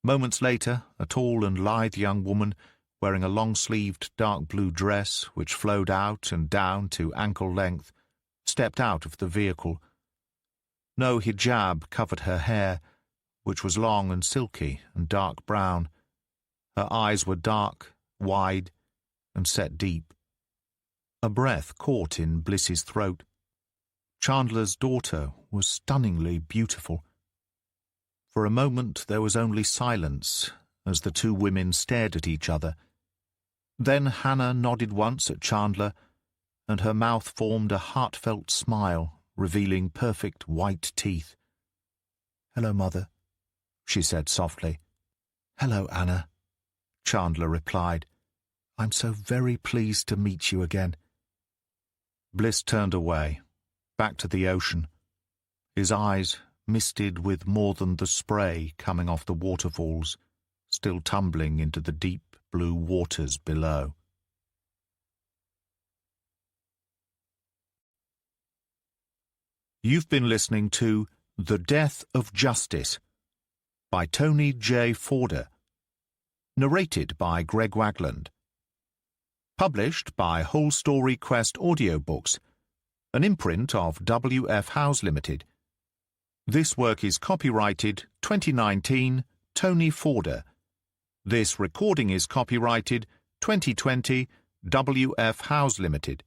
Moments later, a tall and lithe young woman, wearing a long-sleeved dark blue dress which flowed out and down to ankle length, stepped out of the vehicle. No hijab covered her hair, which was long and silky and dark brown. Her eyes were dark, wide, and set deep. A breath caught in Bliss's throat. Chandler's daughter was stunningly beautiful. For a moment there was only silence as the two women stared at each other. Then Hannah nodded once at Chandler, and her mouth formed a heartfelt smile, revealing perfect white teeth. "Hello, Mother," she said softly. "Hello, Anna," Chandler replied. "I'm so very pleased to meet you again." Bliss turned away, back to the ocean, his eyes misted with more than the spray coming off the waterfalls, still tumbling into the deep blue waters below. You've been listening to The Death of Justice by Tony J. Forder, narrated by Greg Wagland. Published by Whole Story Quest Audiobooks, an imprint of W.F. Howes Limited. This work is copyrighted 2019 Tony Forder. This recording is copyrighted 2020 W.F. Howes Limited.